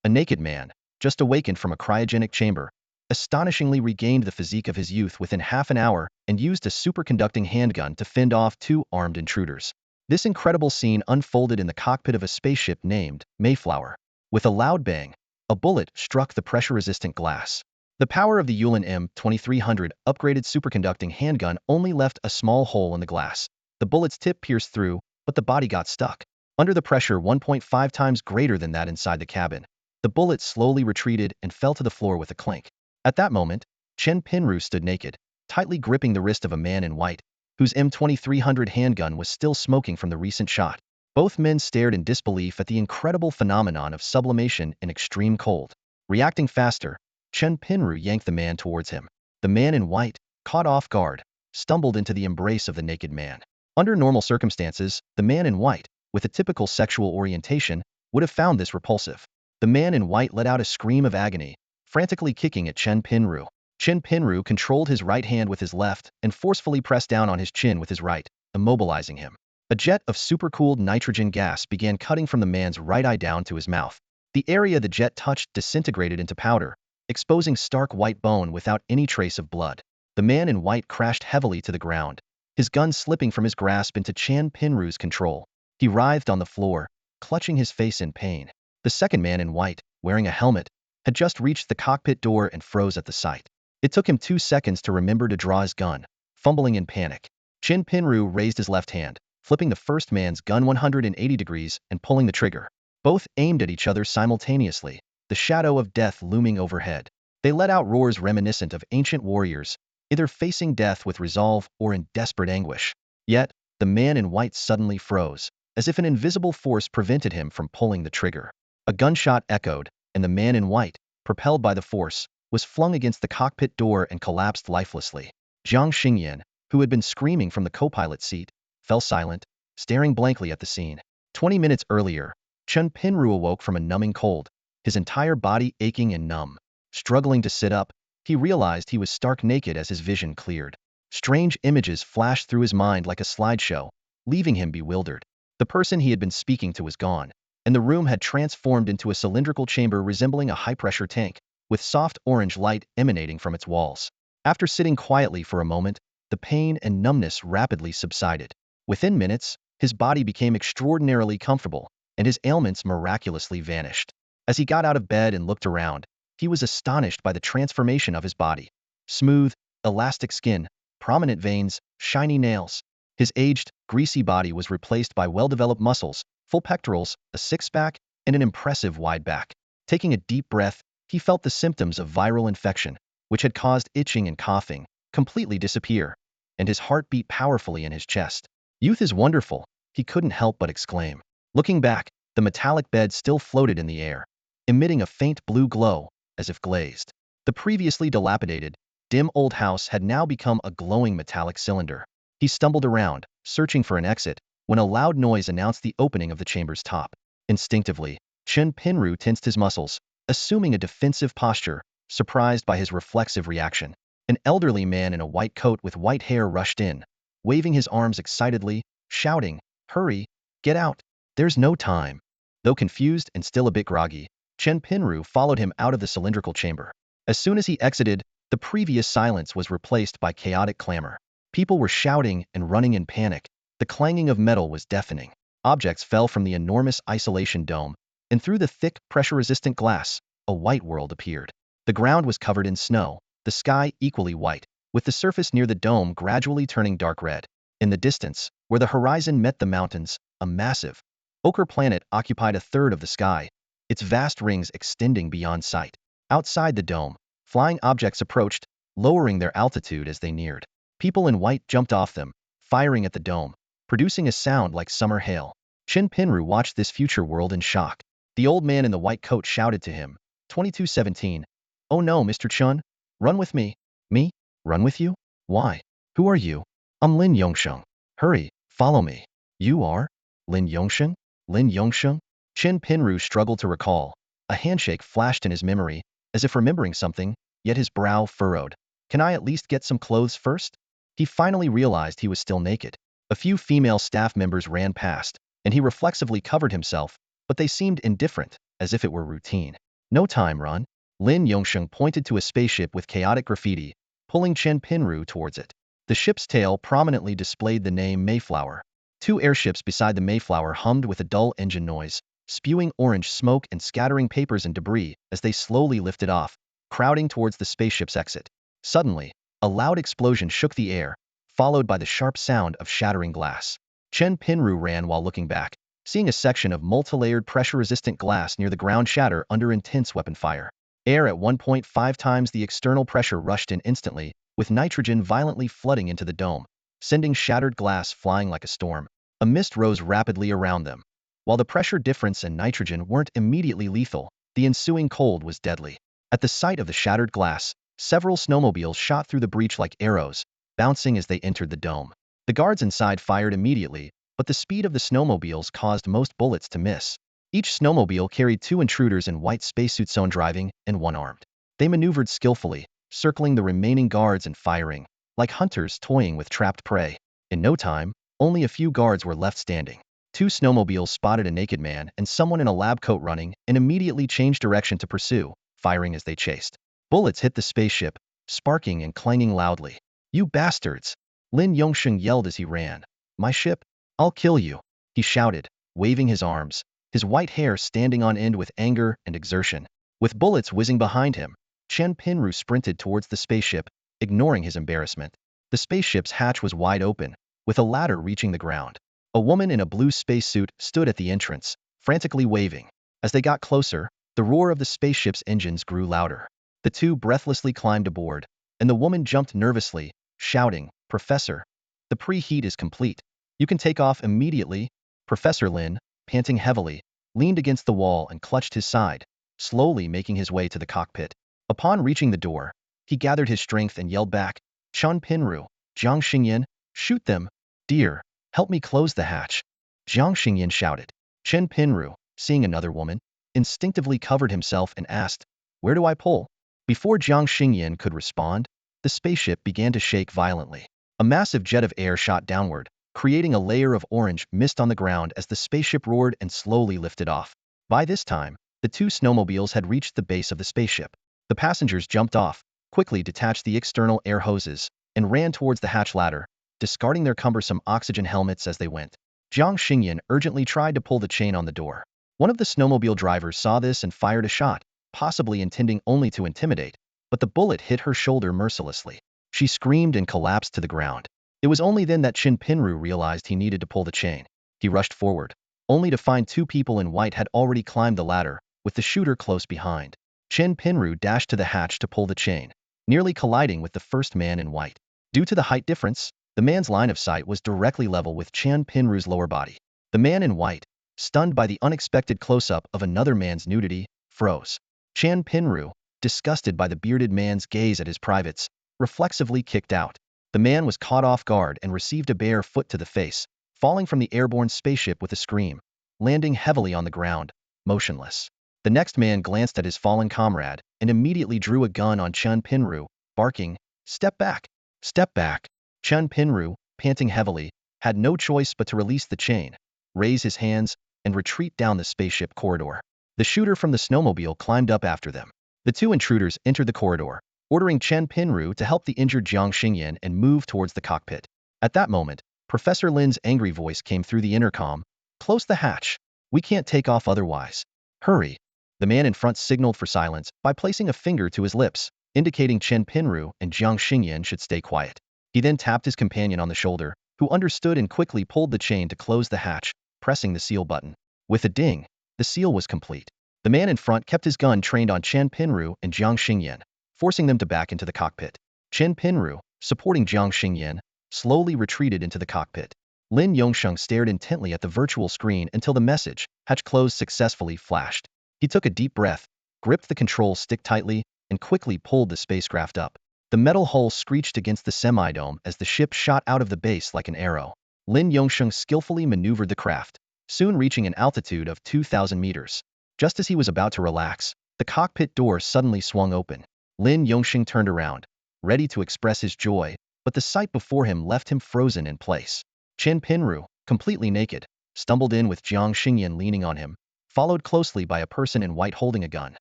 A naked man, just awakened from a cryogenic chamber, astonishingly regained the physique of his youth within half an hour and used a superconducting handgun to fend off two armed intruders. This incredible scene unfolded in the cockpit of a spaceship named Mayflower. With a loud bang, a bullet struck the pressure-resistant glass. The power of the Yulin M2300 upgraded superconducting handgun only left a small hole in the glass. The bullet's tip pierced through, but the body got stuck. Under the pressure 1.5 times greater than that inside the cabin, the bullet slowly retreated and fell to the floor with a clink. At that moment, Chen Pinru stood naked, tightly gripping the wrist of a man in white, whose M2300 handgun was still smoking from the recent shot. Both men stared in disbelief at the incredible phenomenon of sublimation in extreme cold. Reacting faster, Chen Pinru yanked the man towards him. The man in white, caught off guard, stumbled into the embrace of the naked man. Under normal circumstances, the man in white, with a typical sexual orientation, would have found this repulsive. The man in white let out a scream of agony, frantically kicking at Chen Pinru. Chen Pinru controlled his right hand with his left and forcefully pressed down on his chin with his right, immobilizing him. A jet of supercooled nitrogen gas began cutting from the man's right eye down to his mouth. The area the jet touched disintegrated into powder, exposing stark white bone without any trace of blood. The man in white crashed heavily to the ground, his gun slipping from his grasp into Chen Pinru's control. He writhed on the floor, clutching his face in pain. The second man in white, wearing a helmet, had just reached the cockpit door and froze at the sight. It took him 2 seconds to remember to draw his gun, fumbling in panic. Chen Pinru raised his left hand, flipping the first man's gun 180 degrees and pulling the trigger. Both aimed at each other simultaneously, the shadow of death looming overhead. They let out roars reminiscent of ancient warriors, either facing death with resolve or in desperate anguish. Yet, the man in white suddenly froze, as if an invisible force prevented him from pulling the trigger. A gunshot echoed, and the man in white, propelled by the force, was flung against the cockpit door and collapsed lifelessly. Jiang Xingyan, who had been screaming from the co-pilot seat, fell silent, staring blankly at the scene. 20 minutes earlier, Chen Pinru awoke from a numbing cold, his entire body aching and numb. Struggling to sit up, he realized he was stark naked as his vision cleared. Strange images flashed through his mind like a slideshow, leaving him bewildered. The person he had been speaking to was gone, and the room had transformed into a cylindrical chamber resembling a high-pressure tank, with soft orange light emanating from its walls. After sitting quietly for a moment, the pain and numbness rapidly subsided. Within minutes, his body became extraordinarily comfortable, and his ailments miraculously vanished. As he got out of bed and looked around, he was astonished by the transformation of his body. Smooth, elastic skin, prominent veins, shiny nails. His aged, greasy body was replaced by well-developed muscles, full pectorals, a six-pack, and an impressive wide back. Taking a deep breath, he felt the symptoms of viral infection, which had caused itching and coughing, completely disappear, and his heart beat powerfully in his chest. Youth is wonderful, he couldn't help but exclaim. Looking back, the metallic bed still floated in the air, emitting a faint blue glow, as if glazed. The previously dilapidated, dim old house had now become a glowing metallic cylinder. He stumbled around, searching for an exit, when a loud noise announced the opening of the chamber's top. Instinctively, Chen Pinru tensed his muscles, assuming a defensive posture, surprised by his reflexive reaction. An elderly man in a white coat with white hair rushed in, waving his arms excitedly, shouting, "Hurry, get out, there's no time." Though confused and still a bit groggy, Chen Pinru followed him out of the cylindrical chamber. As soon as he exited, the previous silence was replaced by chaotic clamor. People were shouting and running in panic. The clanging of metal was deafening. Objects fell from the enormous isolation dome, and through the thick, pressure-resistant glass, a white world appeared. The ground was covered in snow, the sky equally white, with the surface near the dome gradually turning dark red. In the distance, where the horizon met the mountains, a massive, ochre planet occupied a third of the sky, its vast rings extending beyond sight. Outside the dome, flying objects approached, lowering their altitude as they neared. People in white jumped off them, firing at the dome, producing a sound like summer hail. Chen Pinru watched this future world in shock. The old man in the white coat shouted to him, 2217. "Oh no, Mr. Chun, run with me." "Me? Run with you? Why? Who are you?" "I'm Lin Yongsheng. Hurry, follow me." "You are? Lin Yongsheng? Lin Yongsheng?" Chen Pinru struggled to recall. A handshake flashed in his memory, as if remembering something, yet his brow furrowed. "Can I at least get some clothes first?" He finally realized he was still naked. A few female staff members ran past, and he reflexively covered himself, but they seemed indifferent, as if it were routine. No time, run. Lin Yongsheng pointed to a spaceship with chaotic graffiti, pulling Chen Pinru towards it. The ship's tail prominently displayed the name Mayflower. Two airships beside the Mayflower hummed with a dull engine noise, spewing orange smoke and scattering papers and debris as they slowly lifted off, crowding towards the spaceship's exit. Suddenly, a loud explosion shook the air, followed by the sharp sound of shattering glass. Chen Pinru ran while looking back, seeing a section of multi-layered pressure-resistant glass near the ground shatter under intense weapon fire. Air at 1.5 times the external pressure rushed in instantly, with nitrogen violently flooding into the dome, sending shattered glass flying like a storm. A mist rose rapidly around them. While the pressure difference and nitrogen weren't immediately lethal, the ensuing cold was deadly. At the sight of the shattered glass, several snowmobiles shot through the breach like arrows, bouncing as they entered the dome. The guards inside fired immediately, but the speed of the snowmobiles caused most bullets to miss. Each snowmobile carried two intruders in white spacesuits own driving and one armed. They maneuvered skillfully, circling the remaining guards and firing, like hunters toying with trapped prey. In no time, only a few guards were left standing. Two snowmobiles spotted a naked man and someone in a lab coat running and immediately changed direction to pursue, firing as they chased. Bullets hit the spaceship, sparking and clanging loudly. "You bastards!" Lin Yongsheng yelled as he ran. "My ship? I'll kill you!" he shouted, waving his arms, his white hair standing on end with anger and exertion. With bullets whizzing behind him, Chen Pinru sprinted towards the spaceship, ignoring his embarrassment. The spaceship's hatch was wide open, with a ladder reaching the ground. A woman in a blue spacesuit stood at the entrance, frantically waving. As they got closer, the roar of the spaceship's engines grew louder. The two breathlessly climbed aboard, and the woman jumped nervously, shouting, "Professor, the preheat is complete. You can take off immediately." Professor Lin, panting heavily, leaned against the wall and clutched his side, slowly making his way to the cockpit. Upon reaching the door, he gathered his strength and yelled back, "Chen Pinru, Jiang Xingyan, shoot them! Dear, help me close the hatch." Jiang Xingyan shouted. Chen Pinru, seeing another woman, instinctively covered himself and asked, "Where do I pull?" Before Jiang Xingyan could respond, the spaceship began to shake violently. A massive jet of air shot downward, creating a layer of orange mist on the ground as the spaceship roared and slowly lifted off. By this time, the two snowmobiles had reached the base of the spaceship. The passengers jumped off, quickly detached the external air hoses, and ran towards the hatch ladder, discarding their cumbersome oxygen helmets as they went. Jiang Xingyan urgently tried to pull the chain on the door. One of the snowmobile drivers saw this and fired a shot, possibly intending only to intimidate, but the bullet hit her shoulder mercilessly. She screamed and collapsed to the ground. It was only then that Chen Pinru realized he needed to pull the chain. He rushed forward, only to find two people in white had already climbed the ladder, with the shooter close behind. Chen Pinru dashed to the hatch to pull the chain, nearly colliding with the first man in white. Due to the height difference, the man's line of sight was directly level with Chen Pinru's lower body. The man in white, stunned by the unexpected close-up of another man's nudity, froze. Chen Pinru, disgusted by the bearded man's gaze at his privates, reflexively kicked out. The man was caught off guard and received a bare foot to the face, falling from the airborne spaceship with a scream, landing heavily on the ground, motionless. The next man glanced at his fallen comrade and immediately drew a gun on Chen Pinru, barking, "Step back! Step back!" Chen Pinru, panting heavily, had no choice but to release the chain, raise his hands, and retreat down the spaceship corridor. The shooter from the snowmobile climbed up after them. The two intruders entered the corridor, ordering Chen Pinru to help the injured Jiang Xingyan and move towards the cockpit. At that moment, Professor Lin's angry voice came through the intercom, "Close the hatch. We can't take off otherwise. Hurry." The man in front signaled for silence by placing a finger to his lips, indicating Chen Pinru and Jiang Xingyan should stay quiet. He then tapped his companion on the shoulder, who understood and quickly pulled the chain to close the hatch, pressing the seal button. With a ding, the seal was complete. The man in front kept his gun trained on Chen Pinru and Jiang Xingyan, forcing them to back into the cockpit. Chen Pinru, supporting Jiang Xingyan, slowly retreated into the cockpit. Lin Yongsheng stared intently at the virtual screen until the message, "Hatch closed successfully," flashed. He took a deep breath, gripped the control stick tightly, and quickly pulled the spacecraft up. The metal hull screeched against the semi-dome as the ship shot out of the base like an arrow. Lin Yongsheng skillfully maneuvered the craft, soon reaching an altitude of 2,000 meters. Just as he was about to relax, the cockpit door suddenly swung open. Lin Yongsheng turned around, ready to express his joy, but the sight before him left him frozen in place. Chen Pinru, completely naked, stumbled in with Jiang Xingyan leaning on him, followed closely by a person in white holding a gun.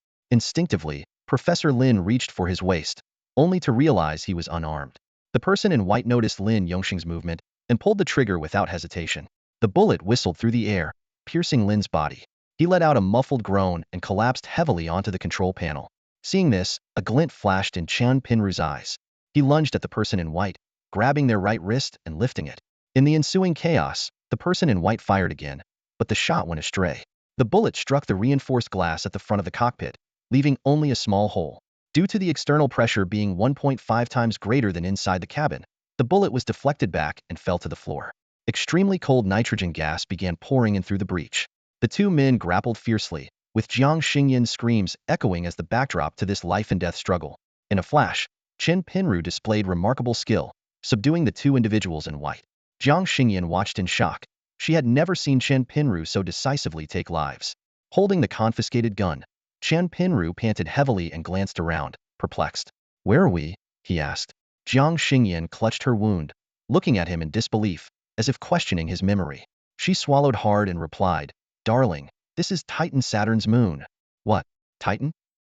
Instinctively, Professor Lin reached for his waist, only to realize he was unarmed. The person in white noticed Lin Yongxing's movement and pulled the trigger without hesitation. The bullet whistled through the air, piercing Lin's body. He let out a muffled groan and collapsed heavily onto the control panel. Seeing this, a glint flashed in Qian Pinru's eyes. He lunged at the person in white, grabbing their right wrist and lifting it. In the ensuing chaos, the person in white fired again, but the shot went astray. The bullet struck the reinforced glass at the front of the cockpit, leaving only a small hole. Due to the external pressure being 1.5 times greater than inside the cabin, the bullet was deflected back and fell to the floor. Extremely cold nitrogen gas began pouring in through the breach. The two men grappled fiercely, with Jiang Xingyan's screams echoing as the backdrop to this life-and-death struggle. In a flash, Qian Pinru displayed remarkable skill, subduing the two individuals in white. Jiang Xingyan watched in shock. She had never seen Qian Pinru so decisively take lives. Holding the confiscated gun, Qian Pinru panted heavily and glanced around, perplexed. "Where are we?" he asked. Jiang Xingyan clutched her wound, looking at him in disbelief, as if questioning his memory. She swallowed hard and replied, "Darling, this is Titan Saturn's moon." "What? Titan?"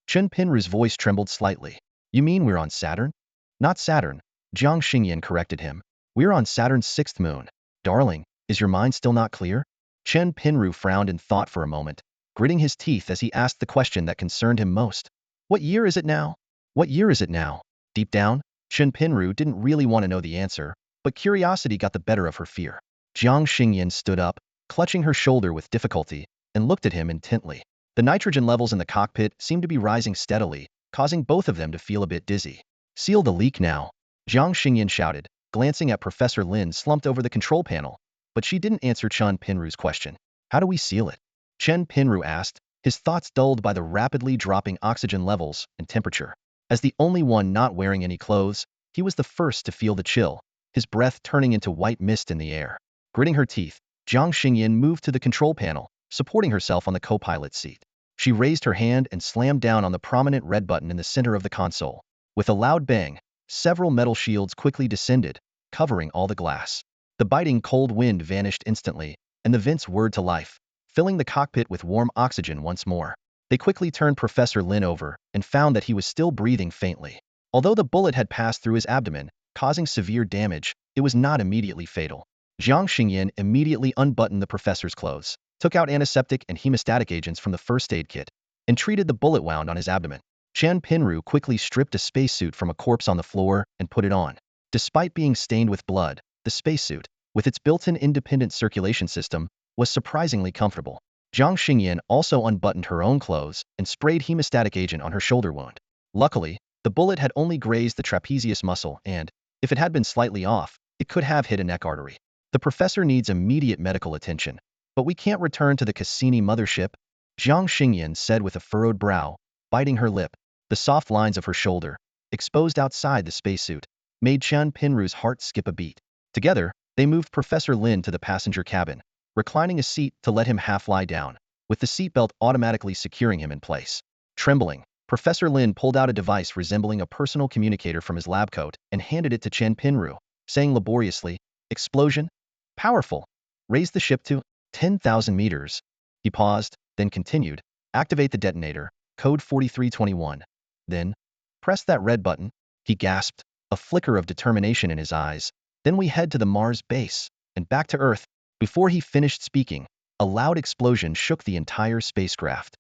Qian Pinru's voice trembled slightly. "You mean we're on Saturn?" "Not Saturn," Jiang Xingyan corrected him. "We're on Saturn's sixth moon." "Darling, is your mind still not clear?" Qian Pinru frowned in thought for a moment, gritting his teeth as he asked the question that concerned him most. "What year is it now?" "What year is it now?" Deep down, Qian Pinru didn't really want to know the answer, but curiosity got the better of her fear. Jiang Xingyan stood up, clutching her shoulder with difficulty, and looked at him intently. The nitrogen levels in the cockpit seemed to be rising steadily, causing both of them to feel a bit dizzy. "Seal the leak now," Jiang Xingyan shouted, glancing at Professor Lin slumped over the control panel, but she didn't answer Qian Pinru's question. "How do we seal it?" Qian Pinru asked, his thoughts dulled by the rapidly dropping oxygen levels and temperature. As the only one not wearing any clothes, he was the first to feel the chill, his breath turning into white mist in the air. Gritting her teeth, Jiang Xingyan moved to the control panel, supporting herself on the co-pilot's seat. She raised her hand and slammed down on the prominent red button in the center of the console. With a loud bang, several metal shields quickly descended, covering all the glass. The biting cold wind vanished instantly, and the vents whirred to life, filling the cockpit with warm oxygen once more. They quickly turned Professor Lin over and found that he was still breathing faintly. Although the bullet had passed through his abdomen, causing severe damage, it was not immediately fatal. Jiang Xingyan immediately unbuttoned the professor's clothes, took out antiseptic and hemostatic agents from the first aid kit, and treated the bullet wound on his abdomen. Qian Pinru quickly stripped a spacesuit from a corpse on the floor and put it on. Despite being stained with blood, the spacesuit, with its built-in independent circulation system, was surprisingly comfortable. Jiang Xingyan also unbuttoned her own clothes and sprayed hemostatic agent on her shoulder wound. Luckily, the bullet had only grazed the trapezius muscle and, if it had been slightly off, it could have hit a neck artery. "The professor needs immediate medical attention, but we can't return to the Cassini mothership," Jiang Xingyan said with a furrowed brow, biting her lip. The soft lines of her shoulder, exposed outside the spacesuit, made Qian Pinru's heart skip a beat. Together, they moved Professor Lin to the passenger cabin, reclining a seat to let him half lie down, with the seatbelt automatically securing him in place. Trembling, Professor Lin pulled out a device resembling a personal communicator from his lab coat and handed it to Qian Pinru, saying laboriously, "Explosion? Powerful. Raise the ship to 10,000 meters." He paused, then continued, "Activate the detonator, code 4321. Then, press that red button." He gasped, a flicker of determination in his eyes. "Then we head to the Mars base, and back to Earth." Before he finished speaking, a loud explosion shook the entire spacecraft.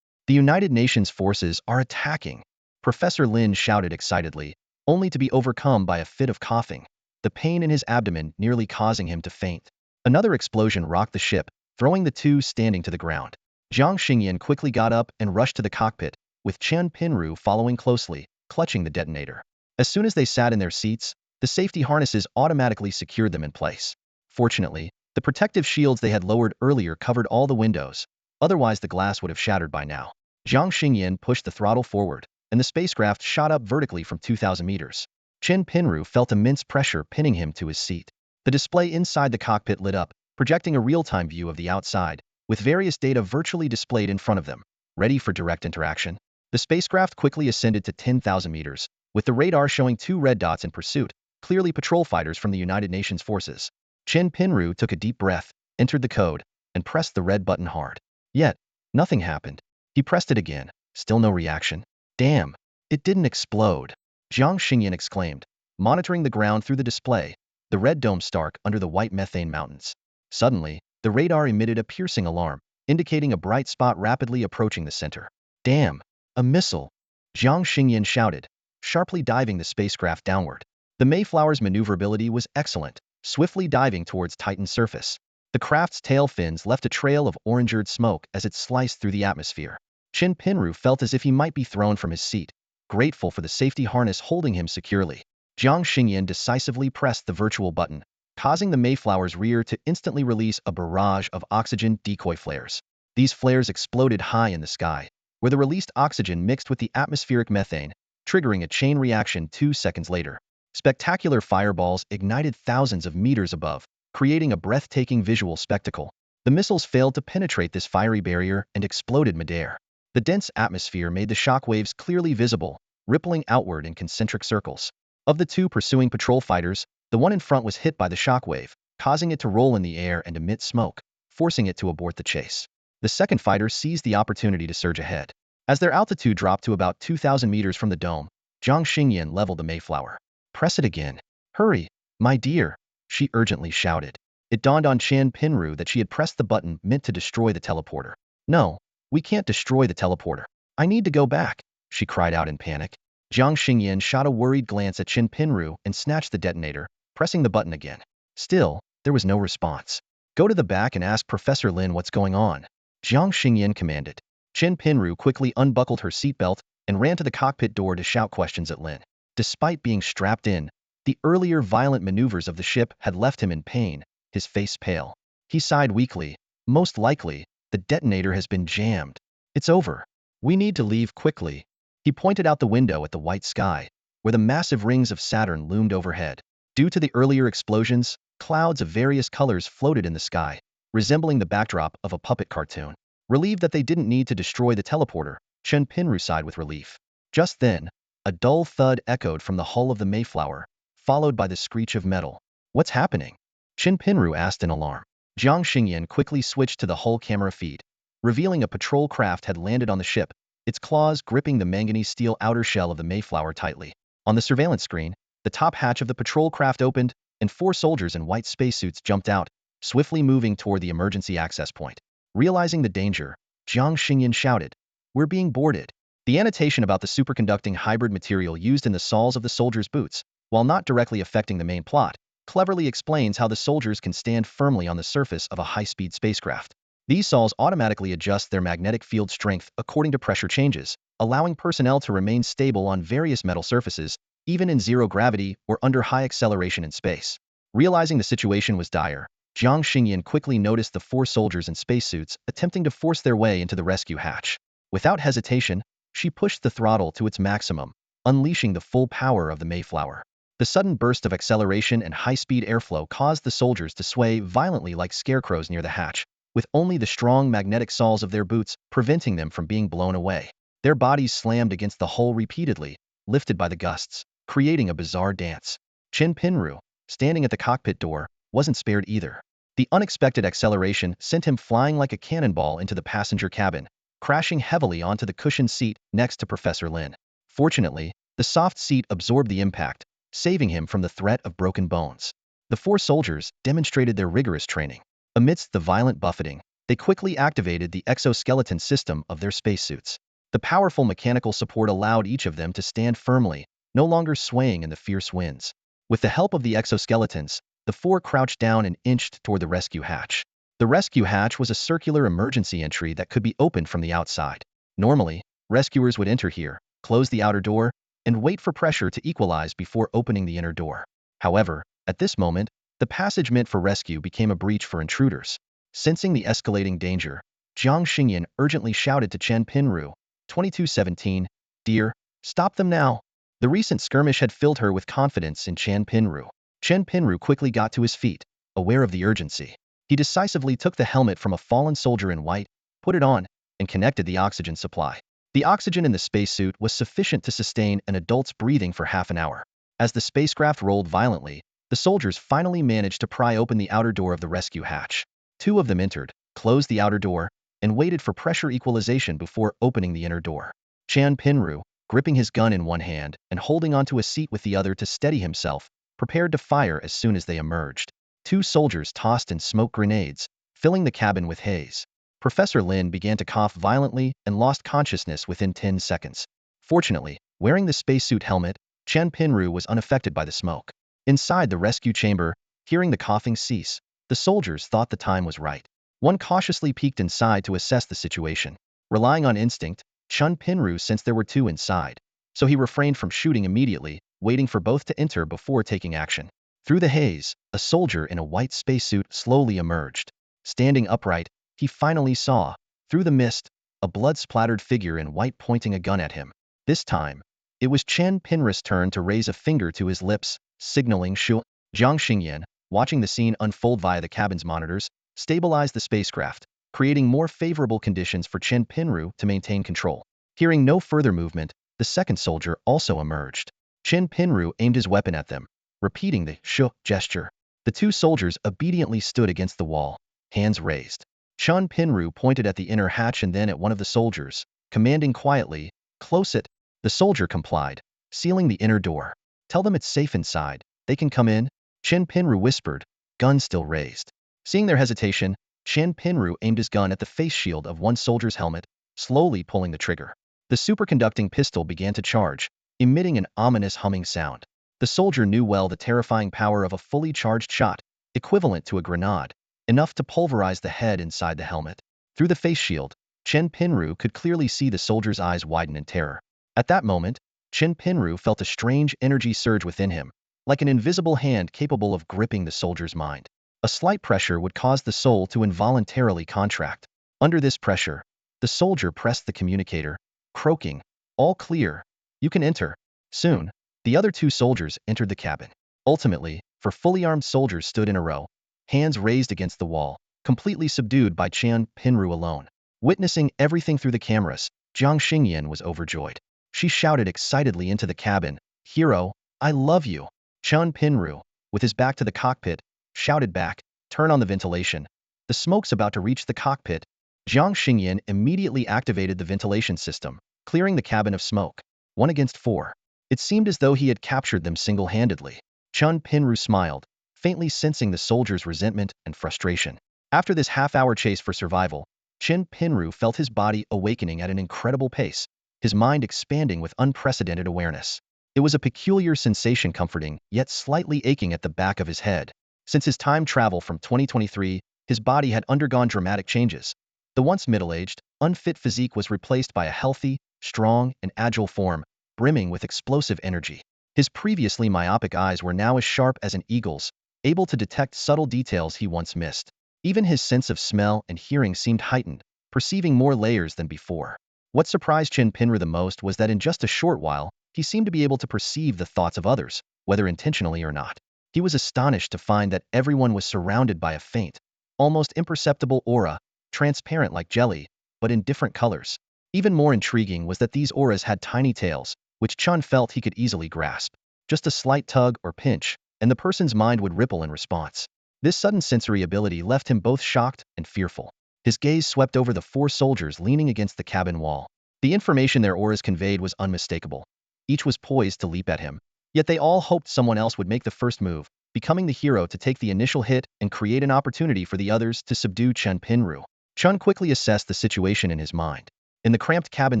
"The United Nations forces are attacking," Professor Lin shouted excitedly, only to be overcome by a fit of coughing, the pain in his abdomen nearly causing him to faint. Another explosion rocked the ship, throwing the two standing to the ground. Jiang Xingyan quickly got up and rushed to the cockpit, with Qian Pinru following closely, clutching the detonator. As soon as they sat in their seats, the safety harnesses automatically secured them in place. Fortunately, the protective shields they had lowered earlier covered all the windows, otherwise the glass would have shattered by now. Jiang Xingyan pushed the throttle forward, and the spacecraft shot up vertically from 2,000 meters. Qian Pinru felt immense pressure pinning him to his seat. The display inside the cockpit lit up, projecting a real-time view of the outside, with various data virtually displayed in front of them, ready for direct interaction. The spacecraft quickly ascended to 10,000 meters, with the radar showing two red dots in pursuit, clearly patrol fighters from the United Nations forces. Qian Pinru took a deep breath, entered the code, and pressed the red button hard. Yet, nothing happened. He pressed it again, Still no reaction. Damn, it didn't explode. Jiang Xingyan exclaimed, monitoring the ground through the display, the red dome stark under the white methane mountains. Suddenly, the radar emitted a piercing alarm, indicating a bright spot rapidly approaching the center. Damn, a missile! Jiang Xingyan shouted, sharply diving the spacecraft downward. The Mayflower's maneuverability was excellent, swiftly diving towards Titan's surface. The craft's tail fins left a trail of orange-red smoke as it sliced through the atmosphere. Chen Pinru felt as if he might be thrown from his seat, grateful for the safety harness holding him securely. Jiang Xingyan decisively pressed the virtual button, causing the Mayflower's rear to instantly release a barrage of oxygen decoy flares. These flares exploded high in the sky, where the released oxygen mixed with the atmospheric methane, triggering a chain reaction 2 seconds later. Spectacular fireballs ignited thousands of meters above, creating a breathtaking visual spectacle. The missiles failed to penetrate this fiery barrier and exploded midair. The dense atmosphere made the shockwaves clearly visible, rippling outward in concentric circles. Of the two pursuing patrol fighters, the one in front was hit by the shockwave, causing it to roll in the air and emit smoke, forcing it to abort the chase. The second fighter seized the opportunity to surge ahead. As their altitude dropped to about 2,000 meters from the dome, Jiang Xingyan leveled the Mayflower. Press it again. Hurry, my dear, she urgently shouted. It dawned on Chen Pinru that she had pressed the button meant to destroy the teleporter. No, we can't destroy the teleporter. I need to go back, she cried out in panic. Jiang Xingyan shot a worried glance at Chen Pinru and snatched the detonator, pressing the button again. Still, there was no response. Go to the back and ask Professor Lin what's going on, Jiang Xingyan commanded. Chen Pinru quickly unbuckled her seatbelt and ran to the cockpit door to shout questions at Lin. Despite being strapped in, the earlier violent maneuvers of the ship had left him in pain, his face pale. He sighed weakly. Most likely, the detonator has been jammed. It's over. We need to leave quickly. He pointed out the window at the white sky, where the massive rings of Saturn loomed overhead. Due to the earlier explosions, clouds of various colors floated in the sky, resembling the backdrop of a puppet cartoon. Relieved that they didn't need to destroy the teleporter, Chen Pinru sighed with relief. Just then, a dull thud echoed from the hull of the Mayflower, followed by the screech of metal. What's happening? Chen Pinru asked in alarm. Jiang Xingyan quickly switched to the hull camera feed, revealing a patrol craft had landed on the ship, its claws gripping the manganese steel outer shell of the Mayflower tightly. On the surveillance screen, the top hatch of the patrol craft opened, and 4 soldiers in white spacesuits jumped out, swiftly moving toward the emergency access point. Realizing the danger, Jiang Xingyan shouted, "We're being boarded." The annotation about the superconducting hybrid material used in the soles of the soldiers' boots, while not directly affecting the main plot, cleverly explains how the soldiers can stand firmly on the surface of a high-speed spacecraft. These soles automatically adjust their magnetic field strength according to pressure changes, allowing personnel to remain stable on various metal surfaces, even in zero gravity or under high acceleration in space. Realizing the situation was dire, Jiang Xingyan quickly noticed the 4 soldiers in spacesuits attempting to force their way into the rescue hatch. Without hesitation, she pushed the throttle to its maximum, unleashing the full power of the Mayflower. The sudden burst of acceleration and high-speed airflow caused the soldiers to sway violently like scarecrows near the hatch, with only the strong magnetic soles of their boots preventing them from being blown away. Their bodies slammed against the hull repeatedly, lifted by the gusts, creating a bizarre dance. Chen Pinru, standing at the cockpit door, wasn't spared either. The unexpected acceleration sent him flying like a cannonball into the passenger cabin, crashing heavily onto the cushioned seat next to Professor Lin. Fortunately, the soft seat absorbed the impact, saving him from the threat of broken bones. The 4 soldiers demonstrated their rigorous training. Amidst the violent buffeting, they quickly activated the exoskeleton system of their spacesuits. The powerful mechanical support allowed each of them to stand firmly, no longer swaying in the fierce winds. With the help of the exoskeletons, the 4 crouched down and inched toward the rescue hatch. The rescue hatch was a circular emergency entry that could be opened from the outside. Normally, rescuers would enter here, close the outer door, and wait for pressure to equalize before opening the inner door. However, at this moment, the passage meant for rescue became a breach for intruders. Sensing the escalating danger, Jiang Xingyan urgently shouted to Chen Pinru, 2217, "Dear, stop them now." The recent skirmish had filled her with confidence in Chen Pinru. Chen Pinru quickly got to his feet, aware of the urgency. He decisively took the helmet from a fallen soldier in white, put it on, and connected the oxygen supply. The oxygen in the spacesuit was sufficient to sustain an adult's breathing for half an hour. As the spacecraft rolled violently, the soldiers finally managed to pry open the outer door of the rescue hatch. 2 of them entered, closed the outer door, and waited for pressure equalization before opening the inner door. Chan Pinru, gripping his gun in one hand and holding onto a seat with the other to steady himself, prepared to fire as soon as they emerged. Two soldiers tossed in smoke grenades, filling the cabin with haze. Professor Lin began to cough violently and lost consciousness within 10 seconds. Fortunately, wearing the spacesuit helmet, Chen Pinru was unaffected by the smoke. Inside the rescue chamber, hearing the coughing cease, the soldiers thought the time was right. One cautiously peeked inside to assess the situation. Relying on instinct, Chen Pinru sensed there were two inside, so he refrained from shooting immediately, waiting for both to enter before taking action. Through the haze, a soldier in a white spacesuit slowly emerged. Standing upright, he finally saw, through the mist, a blood-splattered figure in white pointing a gun at him. This time, it was Chen Pinru's turn to raise a finger to his lips, signaling Shu. Jiang Xingyan, watching the scene unfold via the cabin's monitors, stabilized the spacecraft, creating more favorable conditions for Chen Pinru to maintain control. Hearing no further movement, the second soldier also emerged. Chen Pinru aimed his weapon at them, repeating the Shu gesture. The two soldiers obediently stood against the wall, hands raised. Chen Pinru pointed at the inner hatch and then at one of the soldiers, commanding quietly, "Close it." The soldier complied, sealing the inner door. "Tell them it's safe inside. They can come in," Chen Pinru whispered, gun still raised. Seeing their hesitation, Chen Pinru aimed his gun at the face shield of one soldier's helmet, slowly pulling the trigger. The superconducting pistol began to charge, emitting an ominous humming sound. The soldier knew well the terrifying power of a fully charged shot, equivalent to a grenade, enough to pulverize the head inside the helmet. Through the face shield, Chen Pinru could clearly see the soldier's eyes widen in terror. At that moment, Chen Pinru felt a strange energy surge within him, like an invisible hand capable of gripping the soldier's mind. A slight pressure would cause the soul to involuntarily contract. Under this pressure, the soldier pressed the communicator, croaking, "All clear. You can enter." Soon, the other two soldiers entered the cabin. Ultimately, four fully armed soldiers stood in a row, hands raised against the wall, completely subdued by Chen Pinru alone. Witnessing everything through the cameras, Jiang Xingyan was overjoyed. She shouted excitedly into the cabin, "Hero, I love you." Chen Pinru, with his back to the cockpit, shouted back, "Turn on the ventilation. The smoke's about to reach the cockpit." Jiang Xingyan immediately activated the ventilation system, clearing the cabin of smoke. 1 against 4. It seemed as though he had captured them single-handedly. Chen Pinru smiled, faintly sensing the soldiers' resentment and frustration. After this half-hour chase for survival, Chen Pinru felt his body awakening at an incredible pace, his mind expanding with unprecedented awareness. It was a peculiar sensation, comforting, yet slightly aching at the back of his head. Since his time travel from 2023, his body had undergone dramatic changes. The once middle-aged, unfit physique was replaced by a healthy, strong, and agile form, brimming with explosive energy. His previously myopic eyes were now as sharp as an eagle's, able to detect subtle details he once missed. Even his sense of smell and hearing seemed heightened, perceiving more layers than before. What surprised Chen Pinru the most was that in just a short while, he seemed to be able to perceive the thoughts of others, whether intentionally or not. He was astonished to find that everyone was surrounded by a faint, almost imperceptible aura, transparent like jelly, but in different colors. Even more intriguing was that these auras had tiny tails, which Chen felt he could easily grasp. Just a slight tug or pinch, and the person's mind would ripple in response. This sudden sensory ability left him both shocked and fearful. His gaze swept over the four soldiers leaning against the cabin wall. The information their auras conveyed was unmistakable. Each was poised to leap at him. Yet they all hoped someone else would make the first move, becoming the hero to take the initial hit and create an opportunity for the others to subdue Chen Pinru. Chen quickly assessed the situation in his mind. In the cramped cabin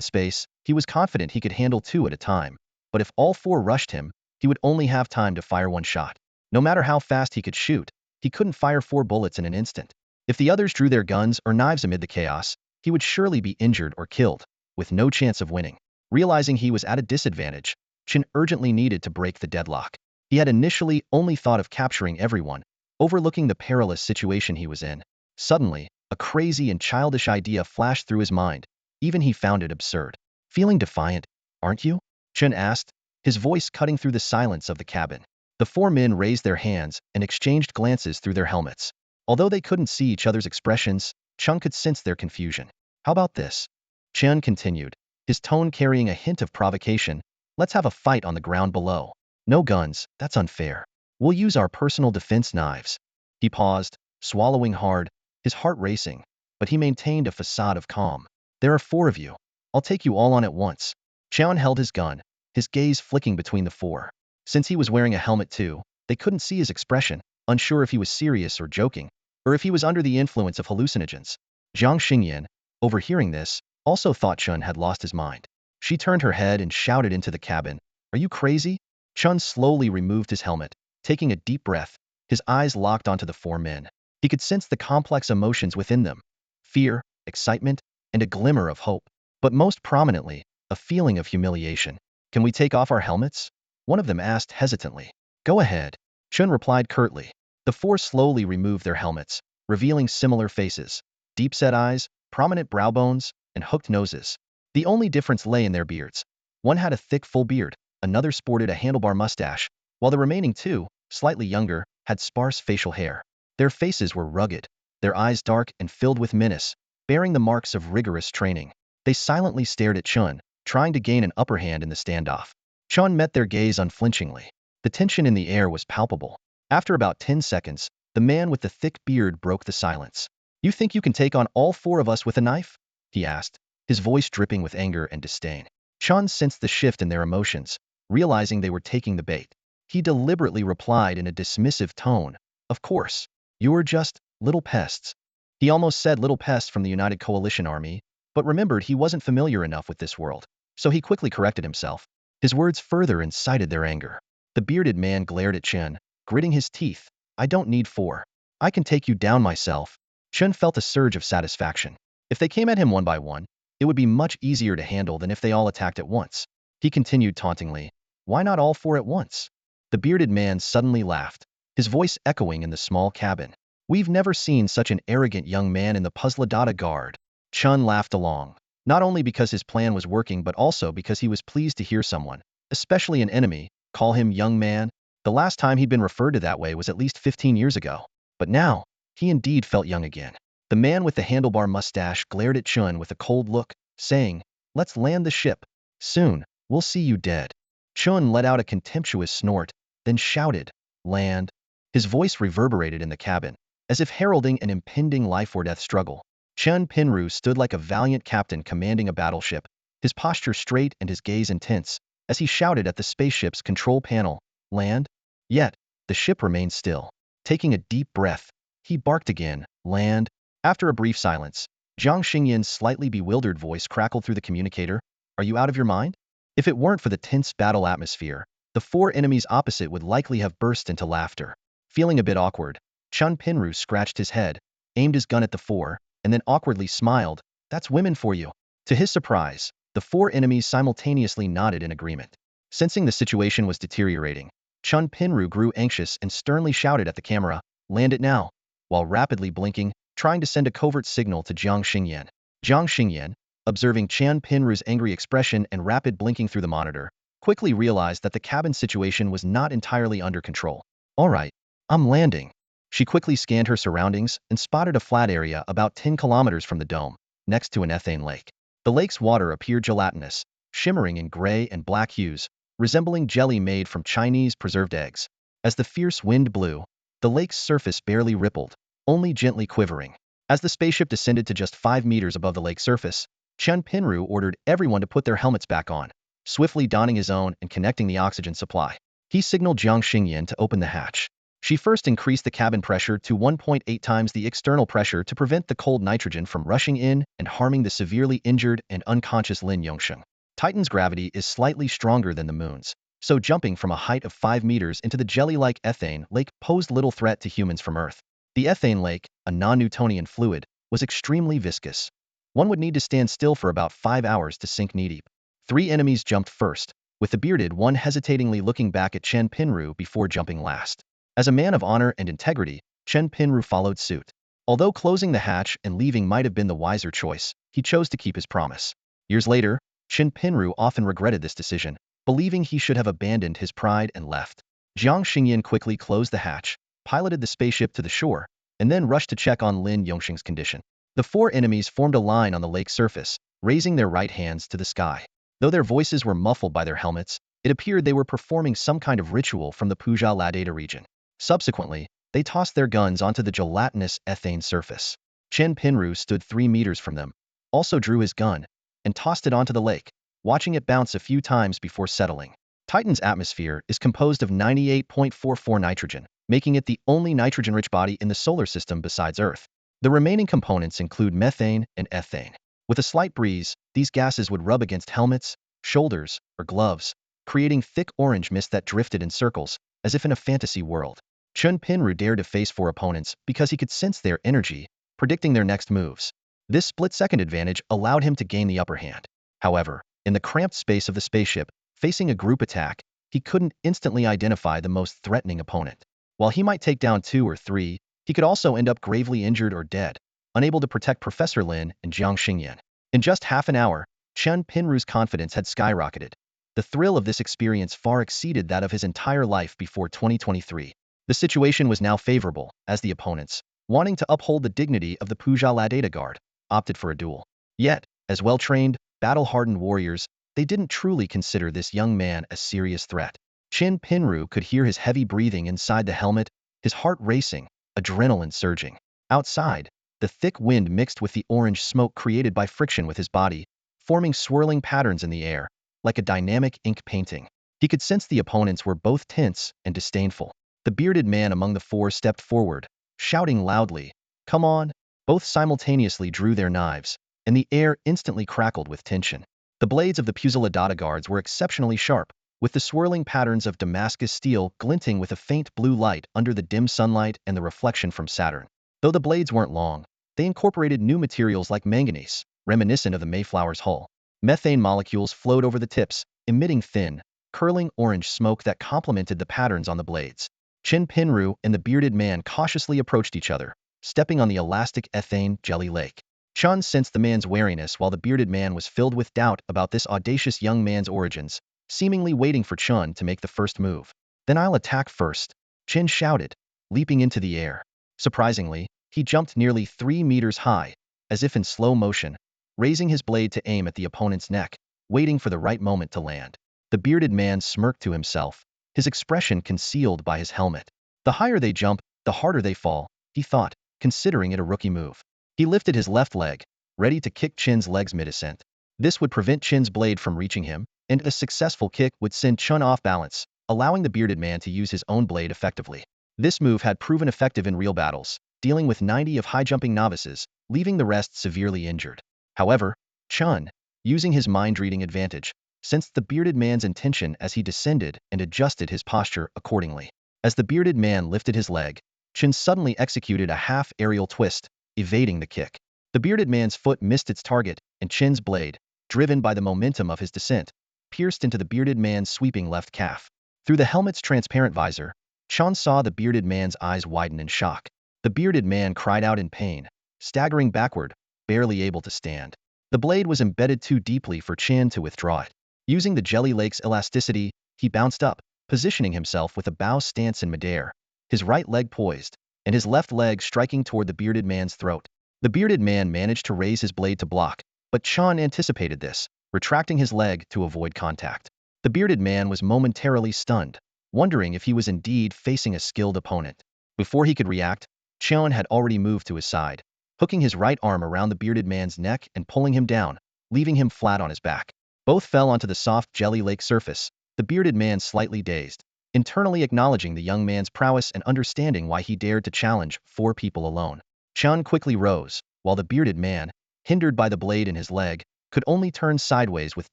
space, he was confident he could handle two at a time, but if all four rushed him, he would only have time to fire one shot. No matter how fast he could shoot, he couldn't fire 4 bullets in an instant. If the others drew their guns or knives amid the chaos, he would surely be injured or killed, with no chance of winning. Realizing he was at a disadvantage, Chen urgently needed to break the deadlock. He had initially only thought of capturing everyone, overlooking the perilous situation he was in. Suddenly, a crazy and childish idea flashed through his mind. Even he found it absurd. "Feeling defiant, aren't you?" Chen asked, his voice cutting through the silence of the cabin. The 4 men raised their hands and exchanged glances through their helmets. Although they couldn't see each other's expressions, Chen could sense their confusion. "How about this?" Chen continued, his tone carrying a hint of provocation. "Let's have a fight on the ground below. No guns, that's unfair. We'll use our personal defense knives." He paused, swallowing hard, his heart racing, but he maintained a facade of calm. "There are 4 of you. I'll take you all on at once. Cheon held his gun, his gaze flicking between the four. Since he was wearing a helmet too, they couldn't see his expression, unsure if he was serious or joking, or if he was under the influence of hallucinogens. Jiang Xingyan, overhearing this, also thought Chun had lost his mind. She turned her head and shouted into the cabin, "Are you crazy?" Chun slowly removed his helmet, taking a deep breath, his eyes locked onto the four men. He could sense the complex emotions within them: fear, excitement, and a glimmer of hope. But most prominently, a feeling of humiliation. "Can we take off our helmets?" one of them asked hesitantly. "Go ahead," Chun replied curtly. The four slowly removed their helmets, revealing similar faces: deep-set eyes, prominent brow bones, and hooked noses. The only difference lay in their beards. One had a thick full beard, another sported a handlebar mustache, while the remaining two, slightly younger, had sparse facial hair. Their faces were rugged, their eyes dark and filled with menace, bearing the marks of rigorous training. They silently stared at Chun, trying to gain an upper hand in the standoff. Chun met their gaze unflinchingly. The tension in the air was palpable. After about 10 seconds, the man with the thick beard broke the silence. "You think you can take on all four of us with a knife?" he asked, his voice dripping with anger and disdain. Chun sensed the shift in their emotions, realizing they were taking the bait. He deliberately replied in a dismissive tone, "Of course. You're just little pests." He almost said little pests from the United Coalition Army, but remembered he wasn't familiar enough with this world, so he quickly corrected himself. His words further incited their anger. The bearded man glared at Chen, gritting his teeth. "I don't need four. I can take you down myself." Chen felt a surge of satisfaction. If they came at him one by one, it would be much easier to handle than if they all attacked at once. He continued tauntingly, "Why not all four at once?" The bearded man suddenly laughed, his voice echoing in the small cabin. "We've never seen such an arrogant young man in the Puzzledata Guard." Chun laughed along, not only because his plan was working but also because he was pleased to hear someone, especially an enemy, call him young man. The last time he'd been referred to that way was at least 15 years ago. But now, he indeed felt young again. The man with the handlebar mustache glared at Chun with a cold look, saying, "Let's land the ship. Soon, we'll see you dead." Chun let out a contemptuous snort, then shouted, "Land." His voice reverberated in the cabin, as if heralding an impending life-or-death struggle. Chen Pinru stood like a valiant captain commanding a battleship, his posture straight and his gaze intense, as he shouted at the spaceship's control panel, "Land." Yet, the ship remained still. Taking a deep breath, he barked again, "Land." After a brief silence, Jiang Xingyan's slightly bewildered voice crackled through the communicator, "Are you out of your mind?" If it weren't for the tense battle atmosphere, the four enemies opposite would likely have burst into laughter. Feeling a bit awkward, Chun Pinru scratched his head, aimed his gun at the four, and then awkwardly smiled, "That's women for you." To his surprise, the four enemies simultaneously nodded in agreement. Sensing the situation was deteriorating, Chun Pinru grew anxious and sternly shouted at the camera, "Land it now," while rapidly blinking, trying to send a covert signal to Jiang Xingyan. Jiang Xingyan, observing Chan Pinru's angry expression and rapid blinking through the monitor, quickly realized that the cabin situation was not entirely under control. "All right, I'm landing." She quickly scanned her surroundings and spotted a flat area about 10 kilometers from the dome, next to an ethane lake. The lake's water appeared gelatinous, shimmering in gray and black hues, resembling jelly made from Chinese preserved eggs. As the fierce wind blew, the lake's surface barely rippled, only gently quivering. As the spaceship descended to just 5 meters above the lake's surface, Chen Pinru ordered everyone to put their helmets back on, swiftly donning his own and connecting the oxygen supply. He signaled Jiang Xingyan to open the hatch. She first increased the cabin pressure to 1.8 times the external pressure to prevent the cold nitrogen from rushing in and harming the severely injured and unconscious Lin Yongsheng. Titan's gravity is slightly stronger than the moon's, so jumping from a height of 5 meters into the jelly-like ethane lake posed little threat to humans from Earth. The ethane lake, a non-Newtonian fluid, was extremely viscous. One would need to stand still for about 5 hours to sink knee-deep. 3 enemies jumped first, with the bearded one hesitatingly looking back at Chen Pinru before jumping last. As a man of honor and integrity, Chen Pinru followed suit. Although closing the hatch and leaving might have been the wiser choice, he chose to keep his promise. Years later, Chen Pinru often regretted this decision, believing he should have abandoned his pride and left. Jiang Xingyan quickly closed the hatch, piloted the spaceship to the shore, and then rushed to check on Lin Yongsheng's condition. The 4 enemies formed a line on the lake's surface, raising their right hands to the sky. Though their voices were muffled by their helmets, it appeared they were performing some kind of ritual from the Puja La data region. Subsequently, they tossed their guns onto the gelatinous ethane surface. Chen Pinru stood 3 meters from them, also drew his gun, and tossed it onto the lake, watching it bounce a few times before settling. Titan's atmosphere is composed of 98.44 nitrogen, making it the only nitrogen-rich body in the solar system besides Earth. The remaining components include methane and ethane. With a slight breeze, these gases would rub against helmets, shoulders, or gloves, creating thick orange mist that drifted in circles, as if in a fantasy world. Chun Pinru dared to face 4 opponents because he could sense their energy, predicting their next moves. This split-second advantage allowed him to gain the upper hand. However, in the cramped space of the spaceship, facing a group attack, he couldn't instantly identify the most threatening opponent. While he might take down 2 or 3, he could also end up gravely injured or dead, unable to protect Professor Lin and Jiang Xingyan. In just half an hour, Chun Pinru's confidence had skyrocketed. The thrill of this experience far exceeded that of his entire life before 2023. The situation was now favorable, as the opponents, wanting to uphold the dignity of the Pujala Data Guard, opted for a duel. Yet, as well-trained, battle-hardened warriors, they didn't truly consider this young man a serious threat. Chun Pinru could hear his heavy breathing inside the helmet, his heart racing, adrenaline surging. Outside, the thick wind mixed with the orange smoke created by friction with his body, forming swirling patterns in the air, like a dynamic ink painting. He could sense the opponents were both tense and disdainful. The bearded man among the 4 stepped forward, shouting loudly, "Come on!" Both simultaneously drew their knives, and the air instantly crackled with tension. The blades of the Pusilladata guards were exceptionally sharp, with the swirling patterns of Damascus steel glinting with a faint blue light under the dim sunlight and the reflection from Saturn. Though the blades weren't long, they incorporated new materials like manganese, reminiscent of the Mayflower's hull. Methane molecules flowed over the tips, emitting thin, curling orange smoke that complemented the patterns on the blades. Chun Pinru and the bearded man cautiously approached each other, stepping on the elastic ethane jelly lake. Chun sensed the man's wariness while the bearded man was filled with doubt about this audacious young man's origins, seemingly waiting for Chun to make the first move. "Then I'll attack first," Chin shouted, leaping into the air. Surprisingly, he jumped nearly 3 meters high, as if in slow motion, raising his blade to aim at the opponent's neck, waiting for the right moment to land. The bearded man smirked to himself, his expression concealed by his helmet. The higher they jump, the harder they fall, he thought, considering it a rookie move. He lifted his left leg, ready to kick Chin's legs mid-ascent. This would prevent Chin's blade from reaching him, and a successful kick would send Chun off balance, allowing the bearded man to use his own blade effectively. This move had proven effective in real battles, dealing with 90 of high-jumping novices, leaving the rest severely injured. However, Chun, using his mind-reading advantage, sensed the bearded man's intention as he descended and adjusted his posture accordingly. As the bearded man lifted his leg, Chun suddenly executed a half-aerial twist, evading the kick. The bearded man's foot missed its target, and Chin's blade, driven by the momentum of his descent, pierced into the bearded man's sweeping left calf. Through the helmet's transparent visor, Chun saw the bearded man's eyes widen in shock. The bearded man cried out in pain, staggering backward, barely able to stand. The blade was embedded too deeply for Chin to withdraw it. Using the jelly lake's elasticity, he bounced up, positioning himself with a bow stance in midair, his right leg poised, and his left leg striking toward the bearded man's throat. The bearded man managed to raise his blade to block, but Chun anticipated this, retracting his leg to avoid contact. The bearded man was momentarily stunned, wondering if he was indeed facing a skilled opponent. Before he could react, Chun had already moved to his side, hooking his right arm around the bearded man's neck and pulling him down, leaving him flat on his back. Both fell onto the soft jelly lake surface, the bearded man slightly dazed, internally acknowledging the young man's prowess and understanding why he dared to challenge 4 people alone. Chun quickly rose, while the bearded man, hindered by the blade in his leg, could only turn sideways with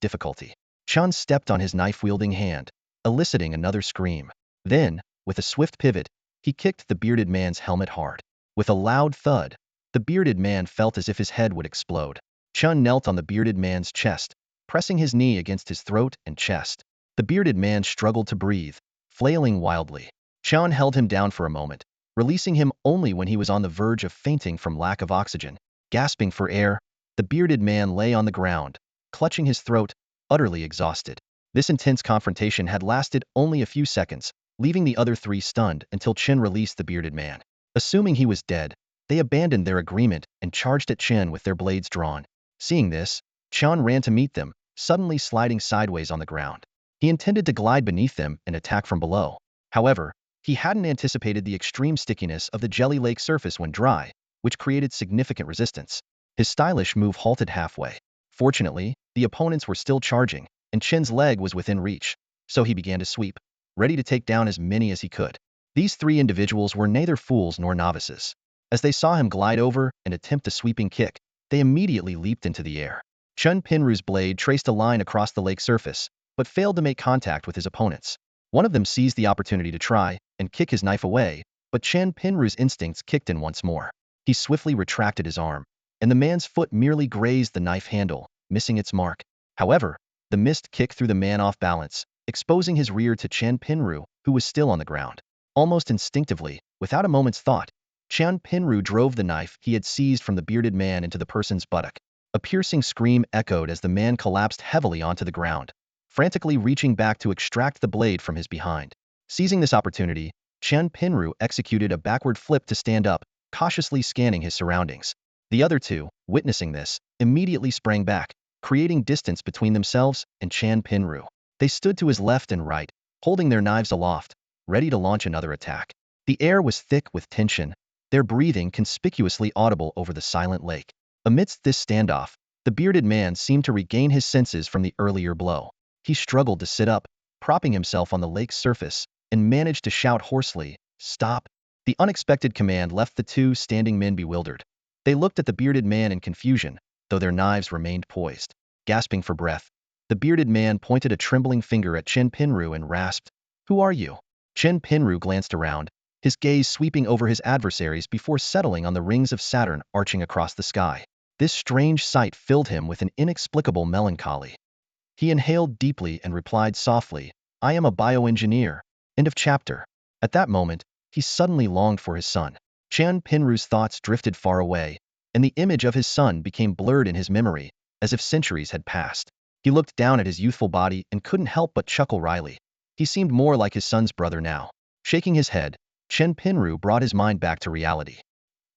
difficulty. Chun stepped on his knife-wielding hand, eliciting another scream. Then, with a swift pivot, he kicked the bearded man's helmet hard. With a loud thud, the bearded man felt as if his head would explode. Chun knelt on the bearded man's chest, pressing his knee against his throat and chest. The bearded man struggled to breathe, flailing wildly. Chun held him down for a moment, releasing him only when he was on the verge of fainting from lack of oxygen. Gasping for air, the bearded man lay on the ground, clutching his throat, utterly exhausted. This intense confrontation had lasted only a few seconds, leaving the other 3 stunned until Chin released the bearded man. Assuming he was dead, they abandoned their agreement and charged at Chin with their blades drawn. Seeing this, Chun ran to meet them, suddenly sliding sideways on the ground. He intended to glide beneath them and attack from below. However, he hadn't anticipated the extreme stickiness of the jelly lake surface when dry, which created significant resistance. His stylish move halted halfway. Fortunately, the opponents were still charging, and Chen's leg was within reach, so he began to sweep, ready to take down as many as he could. These three individuals were neither fools nor novices. As they saw him glide over and attempt a sweeping kick, they immediately leaped into the air. Chun Pinru's blade traced a line across the lake surface, but failed to make contact with his opponents. One of them seized the opportunity to try and kick his knife away, but Chen Pinru's instincts kicked in once more. He swiftly retracted his arm, and the man's foot merely grazed the knife handle, missing its mark. However, the missed kick threw the man off balance, exposing his rear to Chen Pinru, who was still on the ground. Almost instinctively, without a moment's thought, Chen Pinru drove the knife he had seized from the bearded man into the person's buttock. A piercing scream echoed as the man collapsed heavily onto the ground, frantically reaching back to extract the blade from his behind. Seizing this opportunity, Chen Pinru executed a backward flip to stand up, cautiously scanning his surroundings. The other two, witnessing this, immediately sprang back, creating distance between themselves and Chen Pinru. They stood to his left and right, holding their knives aloft, ready to launch another attack. The air was thick with tension, their breathing conspicuously audible over the silent lake. Amidst this standoff, the bearded man seemed to regain his senses from the earlier blow. He struggled to sit up, propping himself on the lake's surface, and managed to shout hoarsely, "Stop!" The unexpected command left the two standing men bewildered. They looked at the bearded man in confusion, though their knives remained poised. Gasping for breath, the bearded man pointed a trembling finger at Chen Pinru and rasped, "Who are you?" Chen Pinru glanced around, his gaze sweeping over his adversaries before settling on the rings of Saturn arching across the sky. This strange sight filled him with an inexplicable melancholy. He inhaled deeply and replied softly, "I am a bioengineer." End of chapter. At that moment, he suddenly longed for his son. Chen Pinru's thoughts drifted far away, and the image of his son became blurred in his memory, as if centuries had passed. He looked down at his youthful body and couldn't help but chuckle wryly. He seemed more like his son's brother now. Shaking his head, Chen Pinru brought his mind back to reality.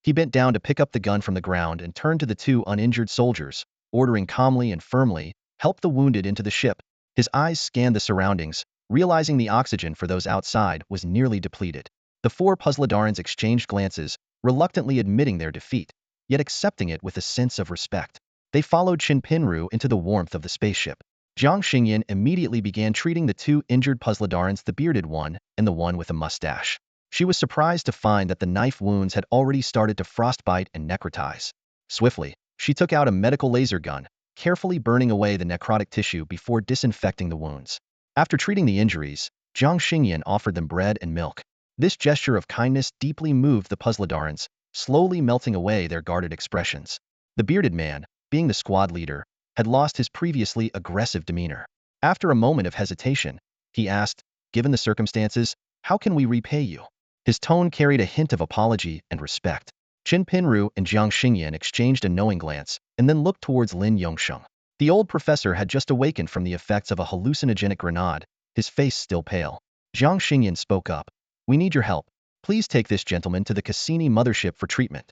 He bent down to pick up the gun from the ground and turned to the two uninjured soldiers, ordering calmly and firmly, "Help the wounded into the ship." His eyes scanned the surroundings, realizing the oxygen for those outside was nearly depleted. The four Puzzledarans exchanged glances, reluctantly admitting their defeat, yet accepting it with a sense of respect. They followed Chen Pinru into the warmth of the spaceship. Jiang Xingyan immediately began treating the two injured Puzzledarans, the bearded one and the one with a mustache. She was surprised to find that the knife wounds had already started to frostbite and necrotize. Swiftly, she took out a medical laser gun, carefully burning away the necrotic tissue before disinfecting the wounds. After treating the injuries, Jiang Xingyan offered them bread and milk. This gesture of kindness deeply moved the Puzzledarans, slowly melting away their guarded expressions. The bearded man, being the squad leader, had lost his previously aggressive demeanor. After a moment of hesitation, he asked, "Given the circumstances, how can we repay you?" His tone carried a hint of apology and respect. Chen Pinru and Jiang Xingyan exchanged a knowing glance, and then looked towards Lin Yongsheng. The old professor had just awakened from the effects of a hallucinogenic grenade, his face still pale. Jiang Xingyan spoke up, "We need your help. Please take this gentleman to the Cassini mothership for treatment.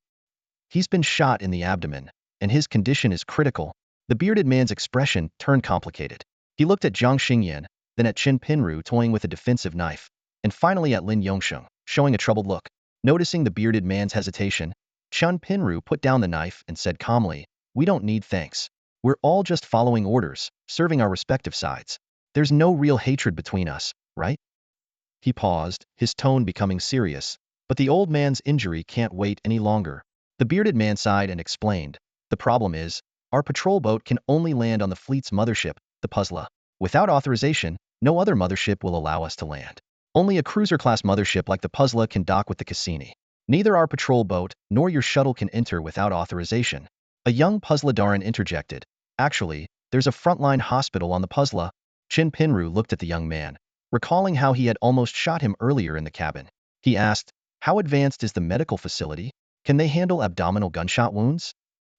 He's been shot in the abdomen, and his condition is critical." The bearded man's expression turned complicated. He looked at Jiang Xingyan, then at Chen Pinru toying with a defensive knife, and finally at Lin Yongsheng, showing a troubled look. Noticing the bearded man's hesitation, Chen Pinru put down the knife and said calmly, "We don't need thanks. We're all just following orders, serving our respective sides. There's no real hatred between us, right?" He paused, his tone becoming serious, but the old man's injury can't wait any longer. The bearded man sighed and explained, "The problem is, our patrol boat can only land on the fleet's mothership, the Puzzler. Without authorization, no other mothership will allow us to land. Only a cruiser-class mothership like the Puzzler can dock with the Cassini. Neither our patrol boat nor your shuttle can enter without authorization." A young Puzzledaran interjected, "Actually, there's a frontline hospital on the Puzzler." Chen Pinru looked at the young man, recalling how he had almost shot him earlier in the cabin. He asked, "How advanced is the medical facility? Can they handle abdominal gunshot wounds?"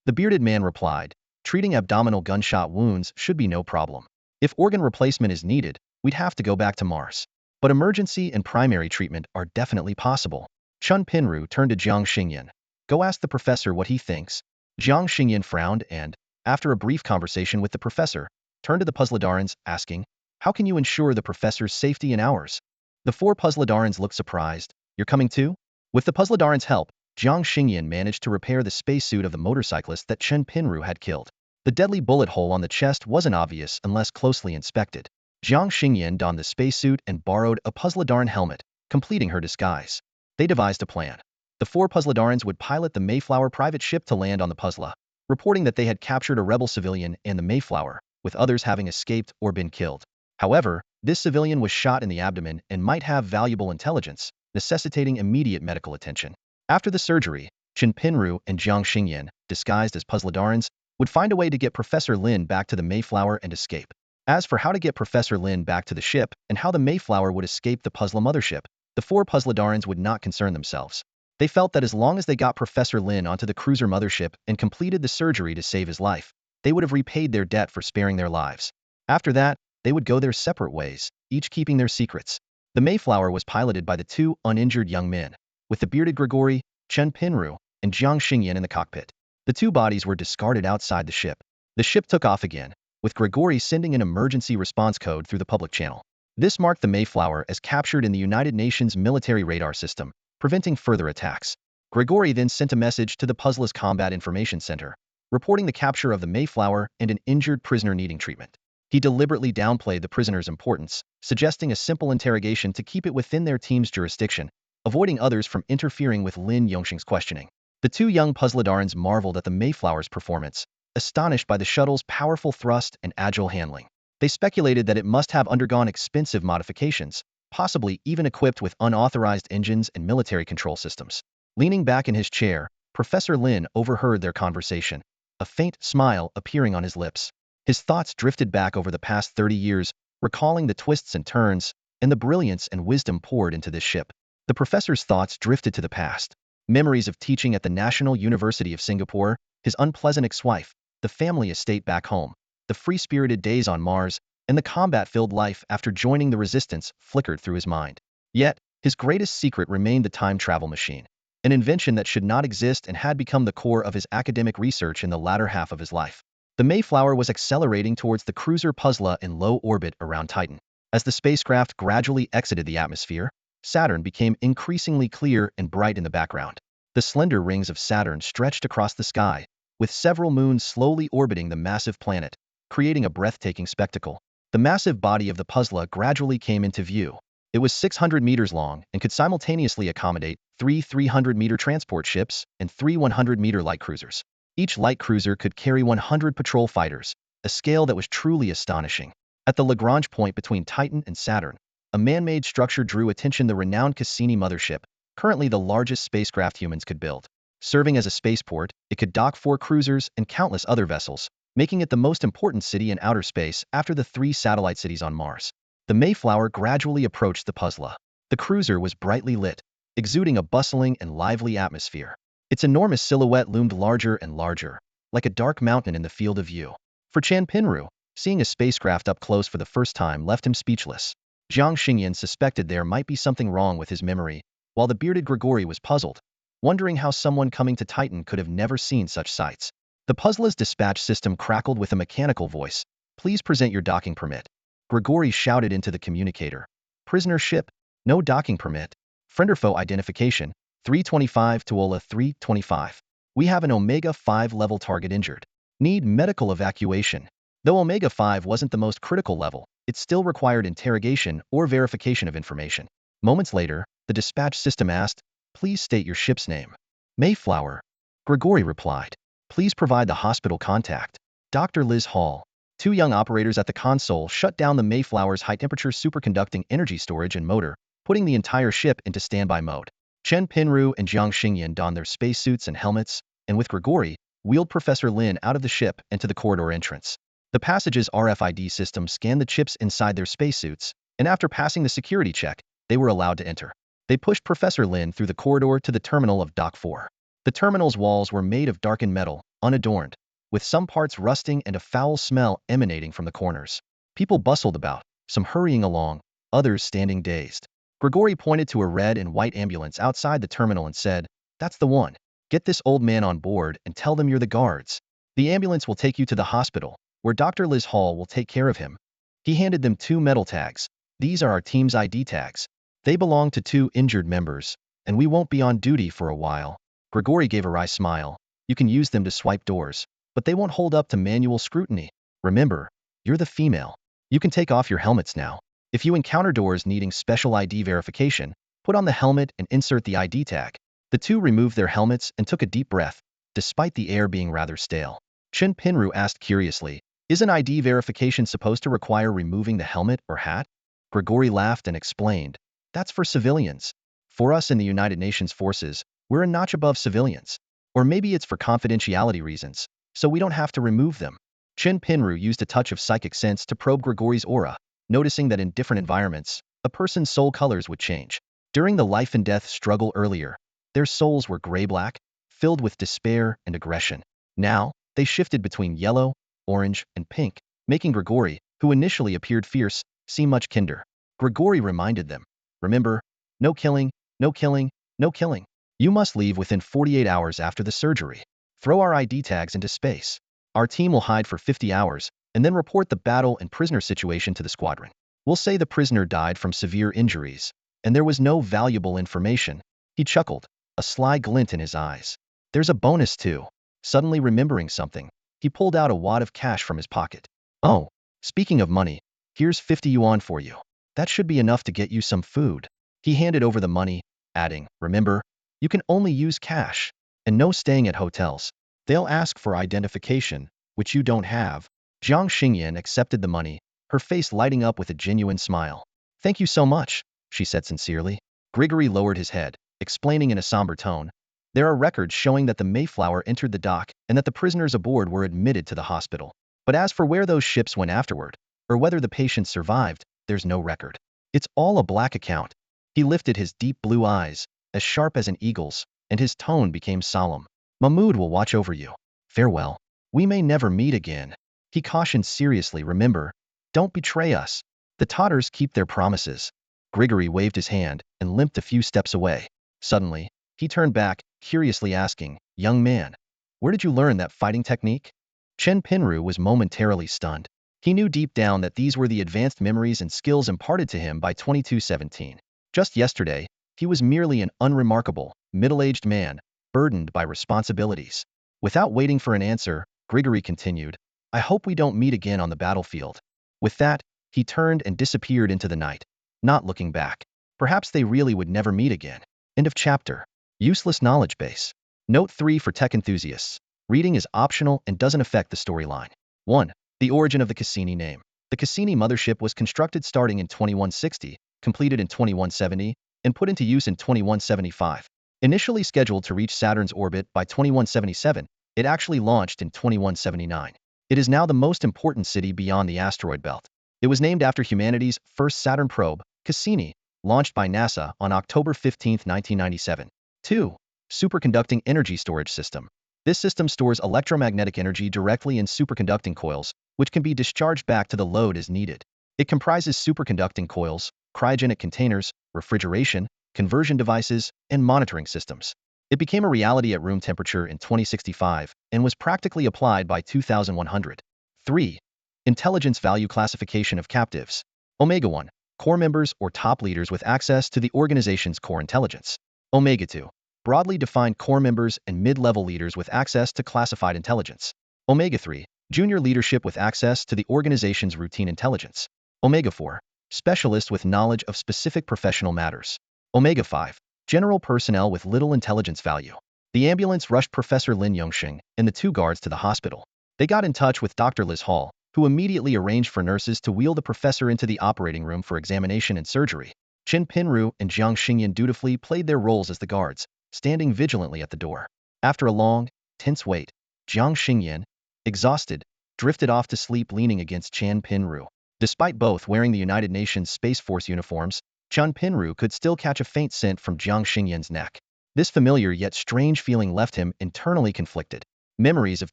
The bearded man replied, "Treating abdominal gunshot wounds should be no problem. If organ replacement is needed, we'd have to go back to Mars. But emergency and primary treatment are definitely possible." Chen Pinru turned to Jiang Xingyan. "Go ask the professor what he thinks." Jiang Xingyan frowned and, after a brief conversation with the professor, turned to the Puzzledarans, asking, "How can you ensure the professor's safety and ours?" The four Puzzledarans looked surprised. "You're coming too?" With the Puzzledarans' help, Jiang Xingyan managed to repair the spacesuit of the motorcyclist that Chen Pinru had killed. The deadly bullet hole on the chest wasn't obvious unless closely inspected. Jiang Xingyan donned the spacesuit and borrowed a Puzzledarn helmet, completing her disguise. They devised a plan. The four Puzzledarns would pilot the Mayflower private ship to land on the Puzzle, reporting that they had captured a rebel civilian and the Mayflower, with others having escaped or been killed. However, this civilian was shot in the abdomen and might have valuable intelligence, necessitating immediate medical attention. After the surgery, Chen Pinru and Jiang Xingyan, disguised as Puzzledarns, would find a way to get Professor Lin back to the Mayflower and escape. As for how to get Professor Lin back to the ship and how the Mayflower would escape the Puzzle mothership, the four Puzzledarns would not concern themselves. They felt that as long as they got Professor Lin onto the cruiser mothership and completed the surgery to save his life, they would have repaid their debt for sparing their lives. After that, they would go their separate ways, each keeping their secrets. The Mayflower was piloted by the two uninjured young men, with the bearded Grigori, Chen Pinru, and Jiang Xingyan in the cockpit. The two bodies were discarded outside the ship. The ship took off again, with Grigori sending an emergency response code through the public channel. This marked the Mayflower as captured in the United Nations military radar system, preventing further attacks. Grigori then sent a message to the Puzzle's Combat Information Center, reporting the capture of the Mayflower and an injured prisoner needing treatment. He deliberately downplayed the prisoner's importance, suggesting a simple interrogation to keep it within their team's jurisdiction, avoiding others from interfering with Lin Yongxing's questioning. The two young Puzzledarns marveled at the Mayflower's performance, astonished by the shuttle's powerful thrust and agile handling. They speculated that it must have undergone expensive modifications, possibly even equipped with unauthorized engines and military control systems. Leaning back in his chair, Professor Lin overheard their conversation, a faint smile appearing on his lips. His thoughts drifted back over the past 30 years, recalling the twists and turns, and the brilliance and wisdom poured into this ship. The professor's thoughts drifted to the past. Memories of teaching at the National University of Singapore, his unpleasant ex-wife, the family estate back home, the free-spirited days on Mars, and the combat-filled life after joining the resistance flickered through his mind. Yet, his greatest secret remained the time travel machine, an invention that should not exist and had become the core of his academic research in the latter half of his life. The Mayflower was accelerating towards the cruiser Puzzle in low orbit around Titan. As the spacecraft gradually exited the atmosphere, Saturn became increasingly clear and bright in the background. The slender rings of Saturn stretched across the sky, with several moons slowly orbiting the massive planet, creating a breathtaking spectacle. The massive body of the Puzzle gradually came into view. It was 600 meters long and could simultaneously accommodate 3 300-meter transport ships and 3 100-meter light cruisers. Each light cruiser could carry 100 patrol fighters, a scale that was truly astonishing. At the Lagrange point between Titan and Saturn, a man-made structure drew attention: the renowned Cassini mothership, currently the largest spacecraft humans could build. Serving as a spaceport, it could dock 4 cruisers and countless other vessels, making it the most important city in outer space after the 3 satellite cities on Mars. The Mayflower gradually approached the Puzzle. The cruiser was brightly lit, exuding a bustling and lively atmosphere. Its enormous silhouette loomed larger and larger, like a dark mountain in the field of view. For Chen Pinru, seeing a spacecraft up close for the first time left him speechless. Jiang Xingyan suspected there might be something wrong with his memory, while the bearded Grigori was puzzled, wondering how someone coming to Titan could have never seen such sights. The Puzzle's dispatch system crackled with a mechanical voice. "Please present your docking permit." Grigori shouted into the communicator. "Prisoner ship, no docking permit. Frienderfoe identification, 325 to Ola 325. We have an Omega-5 level target injured. Need medical evacuation." Though Omega-5 wasn't the most critical level, it still required interrogation or verification of information. Moments later, the dispatch system asked, "Please state your ship's name." "Mayflower." Grigori replied. "Please provide the hospital contact." "Dr. Liz Hall." 2 young operators at the console shut down the Mayflower's high-temperature superconducting energy storage and motor, putting the entire ship into standby mode. Chen Pinru and Jiang Xingyan donned their spacesuits and helmets, and with Grigori, wheeled Professor Lin out of the ship and to the corridor entrance. The passage's RFID system scanned the chips inside their spacesuits, and after passing the security check, they were allowed to enter. They pushed Professor Lin through the corridor to the terminal of Dock 4. The terminal's walls were made of darkened metal, unadorned, with some parts rusting and a foul smell emanating from the corners. People bustled about, some hurrying along, others standing dazed. Grigori pointed to a red and white ambulance outside the terminal and said, "That's the one. Get this old man on board and tell them you're the guards. The ambulance will take you to the hospital, where Dr. Liz Hall will take care of him." He handed them 2 metal tags. "These are our team's ID tags. They belong to 2 injured members, and we won't be on duty for a while." Grigori gave a wry smile. "You can use them to swipe doors, but they won't hold up to manual scrutiny. Remember, you're the female. You can take off your helmets now. If you encounter doors needing special ID verification, put on the helmet and insert the ID tag. The two removed their helmets and took a deep breath, despite the air being rather stale. Chen Pinru asked curiously, "Isn't ID verification supposed to require removing the helmet or hat?" Grigori laughed and explained, "That's for civilians. For us in the United Nations forces, we're a notch above civilians. Or maybe it's for confidentiality reasons, so we don't have to remove them." Chen Pinru used a touch of psychic sense to probe Grigori's aura, noticing that in different environments, a person's soul colors would change. During the life and death struggle earlier, their souls were gray-black, filled with despair and aggression. Now, they shifted between yellow, orange, and pink, making Grigori, who initially appeared fierce, seem much kinder. Grigori reminded them, "Remember, no killing, no killing, no killing. You must leave within 48 hours after the surgery. Throw our ID tags into space. Our team will hide for 50 hours, and then report the battle and prisoner situation to the squadron. We'll say the prisoner died from severe injuries, and there was no valuable information." He chuckled, a sly glint in his eyes. "There's a bonus too." Suddenly remembering something, he pulled out a wad of cash from his pocket. "Oh, speaking of money, here's 50 yuan for you. That should be enough to get you some food." He handed over the money, adding, "Remember, you can only use cash, and no staying at hotels. They'll ask for identification, which you don't have." Jiang Xingyan accepted the money, her face lighting up with a genuine smile. "Thank you so much," she said sincerely. Grigori lowered his head, explaining in a somber tone, "There are records showing that the Mayflower entered the dock and that the prisoners aboard were admitted to the hospital. But as for where those ships went afterward, or whether the patients survived, there's no record. It's all a black account." He lifted his deep blue eyes, as sharp as an eagle's, and his tone became solemn. "Mahmud will watch over you. Farewell. We may never meet again." He cautioned seriously, "Remember, don't betray us. The Tatars keep their promises." Grigori waved his hand and limped a few steps away. Suddenly, he turned back, curiously asking, "Young man, where did you learn that fighting technique?" Chen Pinru was momentarily stunned. He knew deep down that these were the advanced memories and skills imparted to him by 2217. Just yesterday, he was merely an unremarkable, middle-aged man, burdened by responsibilities. Without waiting for an answer, Grigori continued, "I hope we don't meet again on the battlefield." With that, he turned and disappeared into the night, not looking back. Perhaps they really would never meet again. End of chapter. Useless knowledge base. Note 3 for tech enthusiasts. Reading is optional and doesn't affect the storyline. 1. The origin of the Cassini name. The Cassini mothership was constructed starting in 2160, completed in 2170, and put into use in 2175. Initially scheduled to reach Saturn's orbit by 2177, it actually launched in 2179. It is now the most important city beyond the asteroid belt. It was named after humanity's first Saturn probe, Cassini, launched by NASA on October 15, 1997. 2. Superconducting energy storage system. This system stores electromagnetic energy directly in superconducting coils, which can be discharged back to the load as needed. It comprises superconducting coils, cryogenic containers, refrigeration, conversion devices, and monitoring systems. It became a reality at room temperature in 2065 and was practically applied by 2100. 3. Intelligence value classification of captives. Omega-1. Core members or top leaders with access to the organization's core intelligence. Omega-2. Broadly defined core members and mid-level leaders with access to classified intelligence. Omega-3. Junior leadership with access to the organization's routine intelligence. Omega-4. Specialists with knowledge of specific professional matters. Omega-5. General personnel with little intelligence value. The ambulance rushed Professor Lin Yongxing and the two guards to the hospital. They got in touch with Dr. Liz Hall, who immediately arranged for nurses to wheel the professor into the operating room for examination and surgery. Chen Pinru and Jiang Xingyan dutifully played their roles as the guards, standing vigilantly at the door. After a long, tense wait, Jiang Xingyan, exhausted, drifted off to sleep leaning against Chen Pinru. Despite both wearing the United Nations Space Force uniforms, Chen Pinru could still catch a faint scent from Jiang Xingyan's neck. This familiar yet strange feeling left him internally conflicted. Memories of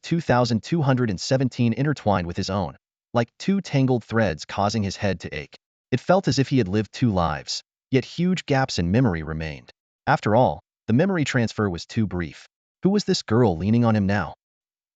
2217 intertwined with his own, like two tangled threads causing his head to ache. It felt as if he had lived two lives, yet huge gaps in memory remained. After all, the memory transfer was too brief. Who was this girl leaning on him now?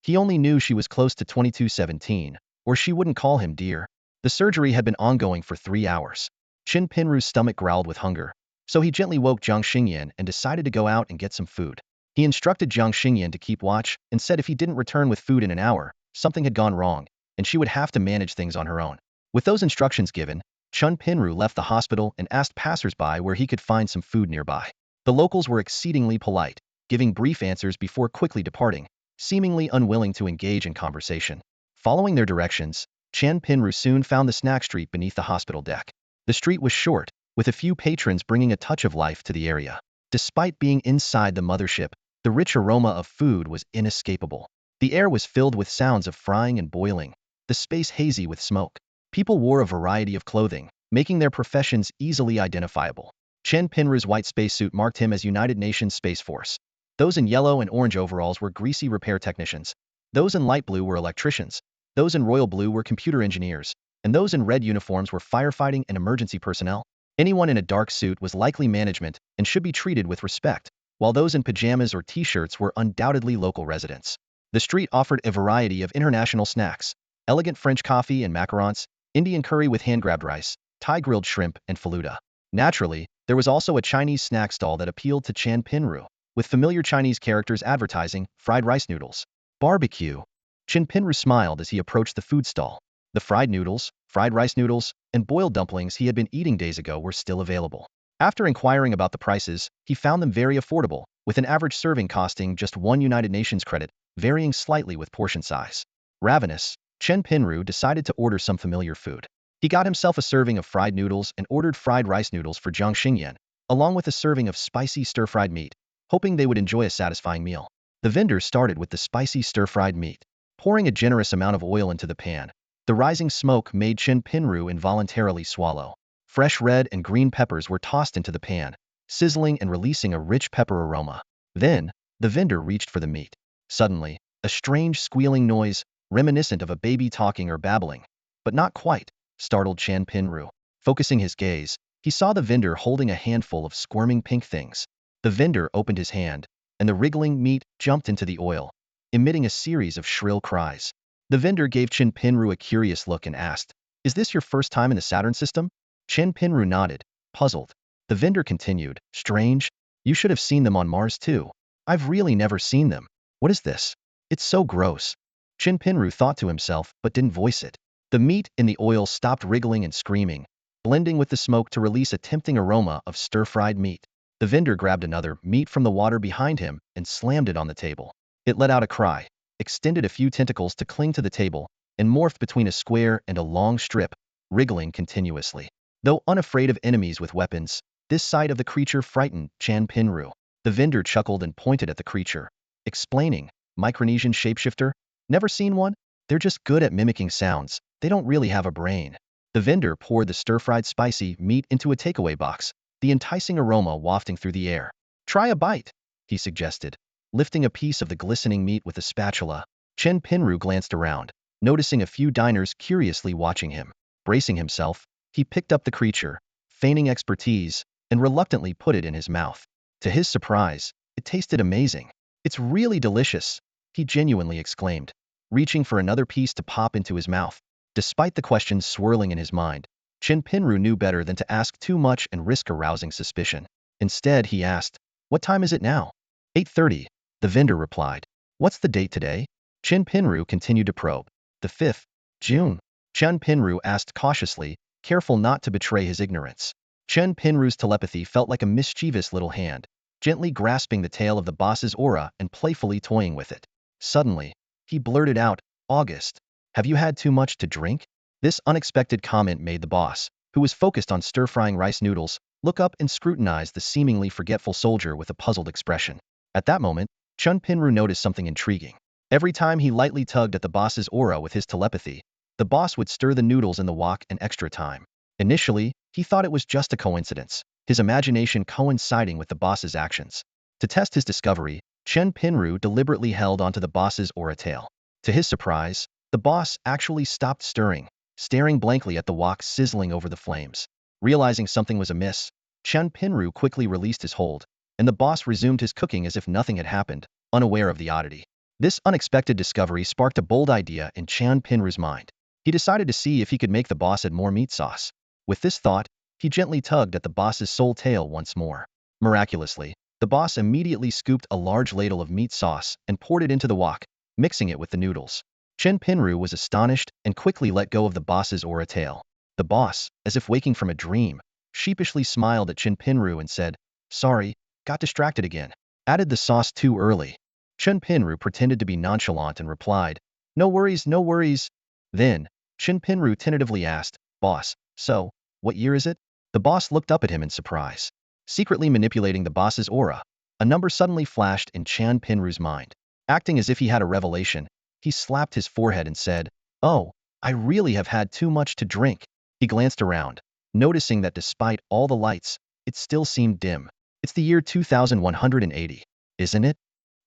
He only knew she was close to 2217, or she wouldn't call him dear. The surgery had been ongoing for 3 hours. Chen Pinru's stomach growled with hunger, so he gently woke Jiang Xingyan and decided to go out and get some food. He instructed Jiang Xingyan to keep watch and said if he didn't return with food in an hour, something had gone wrong, and she would have to manage things on her own. With those instructions given, Chun Pinru left the hospital and asked passersby where he could find some food nearby. The locals were exceedingly polite, giving brief answers before quickly departing, seemingly unwilling to engage in conversation. Following their directions, Chan Pinru soon found the snack street beneath the hospital deck. The street was short, with a few patrons bringing a touch of life to the area. Despite being inside the mothership, the rich aroma of food was inescapable. The air was filled with sounds of frying and boiling, the space hazy with smoke. People wore a variety of clothing, making their professions easily identifiable. Chen Pinru's white spacesuit marked him as United Nations Space Force. Those in yellow and orange overalls were greasy repair technicians. Those in light blue were electricians. Those in royal blue were computer engineers. And those in red uniforms were firefighting and emergency personnel. Anyone in a dark suit was likely management and should be treated with respect, while those in pajamas or t-shirts were undoubtedly local residents. The street offered a variety of international snacks: elegant French coffee and macarons, Indian curry with hand-grabbed rice, Thai grilled shrimp, and faluda. Naturally, there was also a Chinese snack stall that appealed to Chan Pinru, with familiar Chinese characters advertising fried rice noodles. Barbecue. Chan Pinru smiled as he approached the food stall. The fried noodles, fried rice noodles, and boiled dumplings he had been eating days ago were still available. After inquiring about the prices, he found them very affordable, with an average serving costing just 1 United Nations credit, varying slightly with portion size. Ravenous, Chen Pinru decided to order some familiar food. He got himself a serving of fried noodles and ordered fried rice noodles for Jiang Xingyan, along with a serving of spicy stir-fried meat, hoping they would enjoy a satisfying meal. The vendor started with the spicy stir-fried meat, pouring a generous amount of oil into the pan. The rising smoke made Chen Pinru involuntarily swallow. Fresh red and green peppers were tossed into the pan, sizzling and releasing a rich pepper aroma. Then, the vendor reached for the meat. Suddenly, a strange squealing noise, reminiscent of a baby talking or babbling, but not quite, startled Chan Pinru. Focusing his gaze, he saw the vendor holding a handful of squirming pink things. The vendor opened his hand, and the wriggling meat jumped into the oil, emitting a series of shrill cries. The vendor gave Chan Pinru a curious look and asked, "Is this your first time in the Saturn system?" Chan Pinru nodded, puzzled. The vendor continued, "Strange. You should have seen them on Mars too. I've really never seen them. What is this? It's so gross." Chin Pinru thought to himself, but didn't voice it. The meat in the oil stopped wriggling and screaming, blending with the smoke to release a tempting aroma of stir-fried meat. The vendor grabbed another meat from the water behind him and slammed it on the table. It let out a cry, extended a few tentacles to cling to the table, and morphed between a square and a long strip, wriggling continuously. Though unafraid of enemies with weapons, this sight of the creature frightened Chan Pinru. The vendor chuckled and pointed at the creature, explaining, "Micronesian shapeshifter? Never seen one? They're just good at mimicking sounds. They don't really have a brain." The vendor poured the stir-fried spicy meat into a takeaway box, the enticing aroma wafting through the air. "Try a bite," he suggested, lifting a piece of the glistening meat with a spatula. Chen Pinru glanced around, noticing a few diners curiously watching him. Bracing himself, he picked up the creature, feigning expertise, and reluctantly put it in his mouth. To his surprise, it tasted amazing. "It's really delicious," he genuinely exclaimed, reaching for another piece to pop into his mouth. Despite the questions swirling in his mind, Chen Pinru knew better than to ask too much and risk arousing suspicion. Instead, he asked, "What time is it now?" 8:30, the vendor replied. "What's the date today?" Chen Pinru continued to probe. "The 5th, June." Chen Pinru asked cautiously, careful not to betray his ignorance. Chen Pinru's telepathy felt like a mischievous little hand, gently grasping the tail of the boss's aura and playfully toying with it. Suddenly, he blurted out, "August. Have you had too much to drink?" This unexpected comment made the boss, who was focused on stir-frying rice noodles, look up and scrutinize the seemingly forgetful soldier with a puzzled expression. At that moment, Chun Pinru noticed something intriguing. Every time he lightly tugged at the boss's aura with his telepathy, the boss would stir the noodles in the wok an extra time. Initially, he thought it was just a coincidence, his imagination coinciding with the boss's actions. To test his discovery, Chen Pinru deliberately held onto the boss's aura tail. To his surprise, the boss actually stopped stirring, staring blankly at the wok sizzling over the flames. Realizing something was amiss, Chen Pinru quickly released his hold, and the boss resumed his cooking as if nothing had happened, unaware of the oddity. This unexpected discovery sparked a bold idea in Chen Pinru's mind. He decided to see if he could make the boss add more meat sauce. With this thought, he gently tugged at the boss's sole tail once more. Miraculously, The boss immediately scooped a large ladle of meat sauce and poured it into the wok, mixing it with the noodles. Chen Pinru was astonished and quickly let go of the boss's aura tail. The boss, as if waking from a dream, sheepishly smiled at Chen Pinru and said, "Sorry, got distracted again. Added the sauce too early." Chen Pinru pretended to be nonchalant and replied, "No worries, no worries." Then, Chen Pinru tentatively asked, "Boss, so, what year is it?" The boss looked up at him in surprise. Secretly manipulating the boss's aura, a number suddenly flashed in Chen Pinru's mind. Acting as if he had a revelation, he slapped his forehead and said, "Oh, I really have had too much to drink." He glanced around, noticing that despite all the lights, it still seemed dim. "It's the year 2180, isn't it?"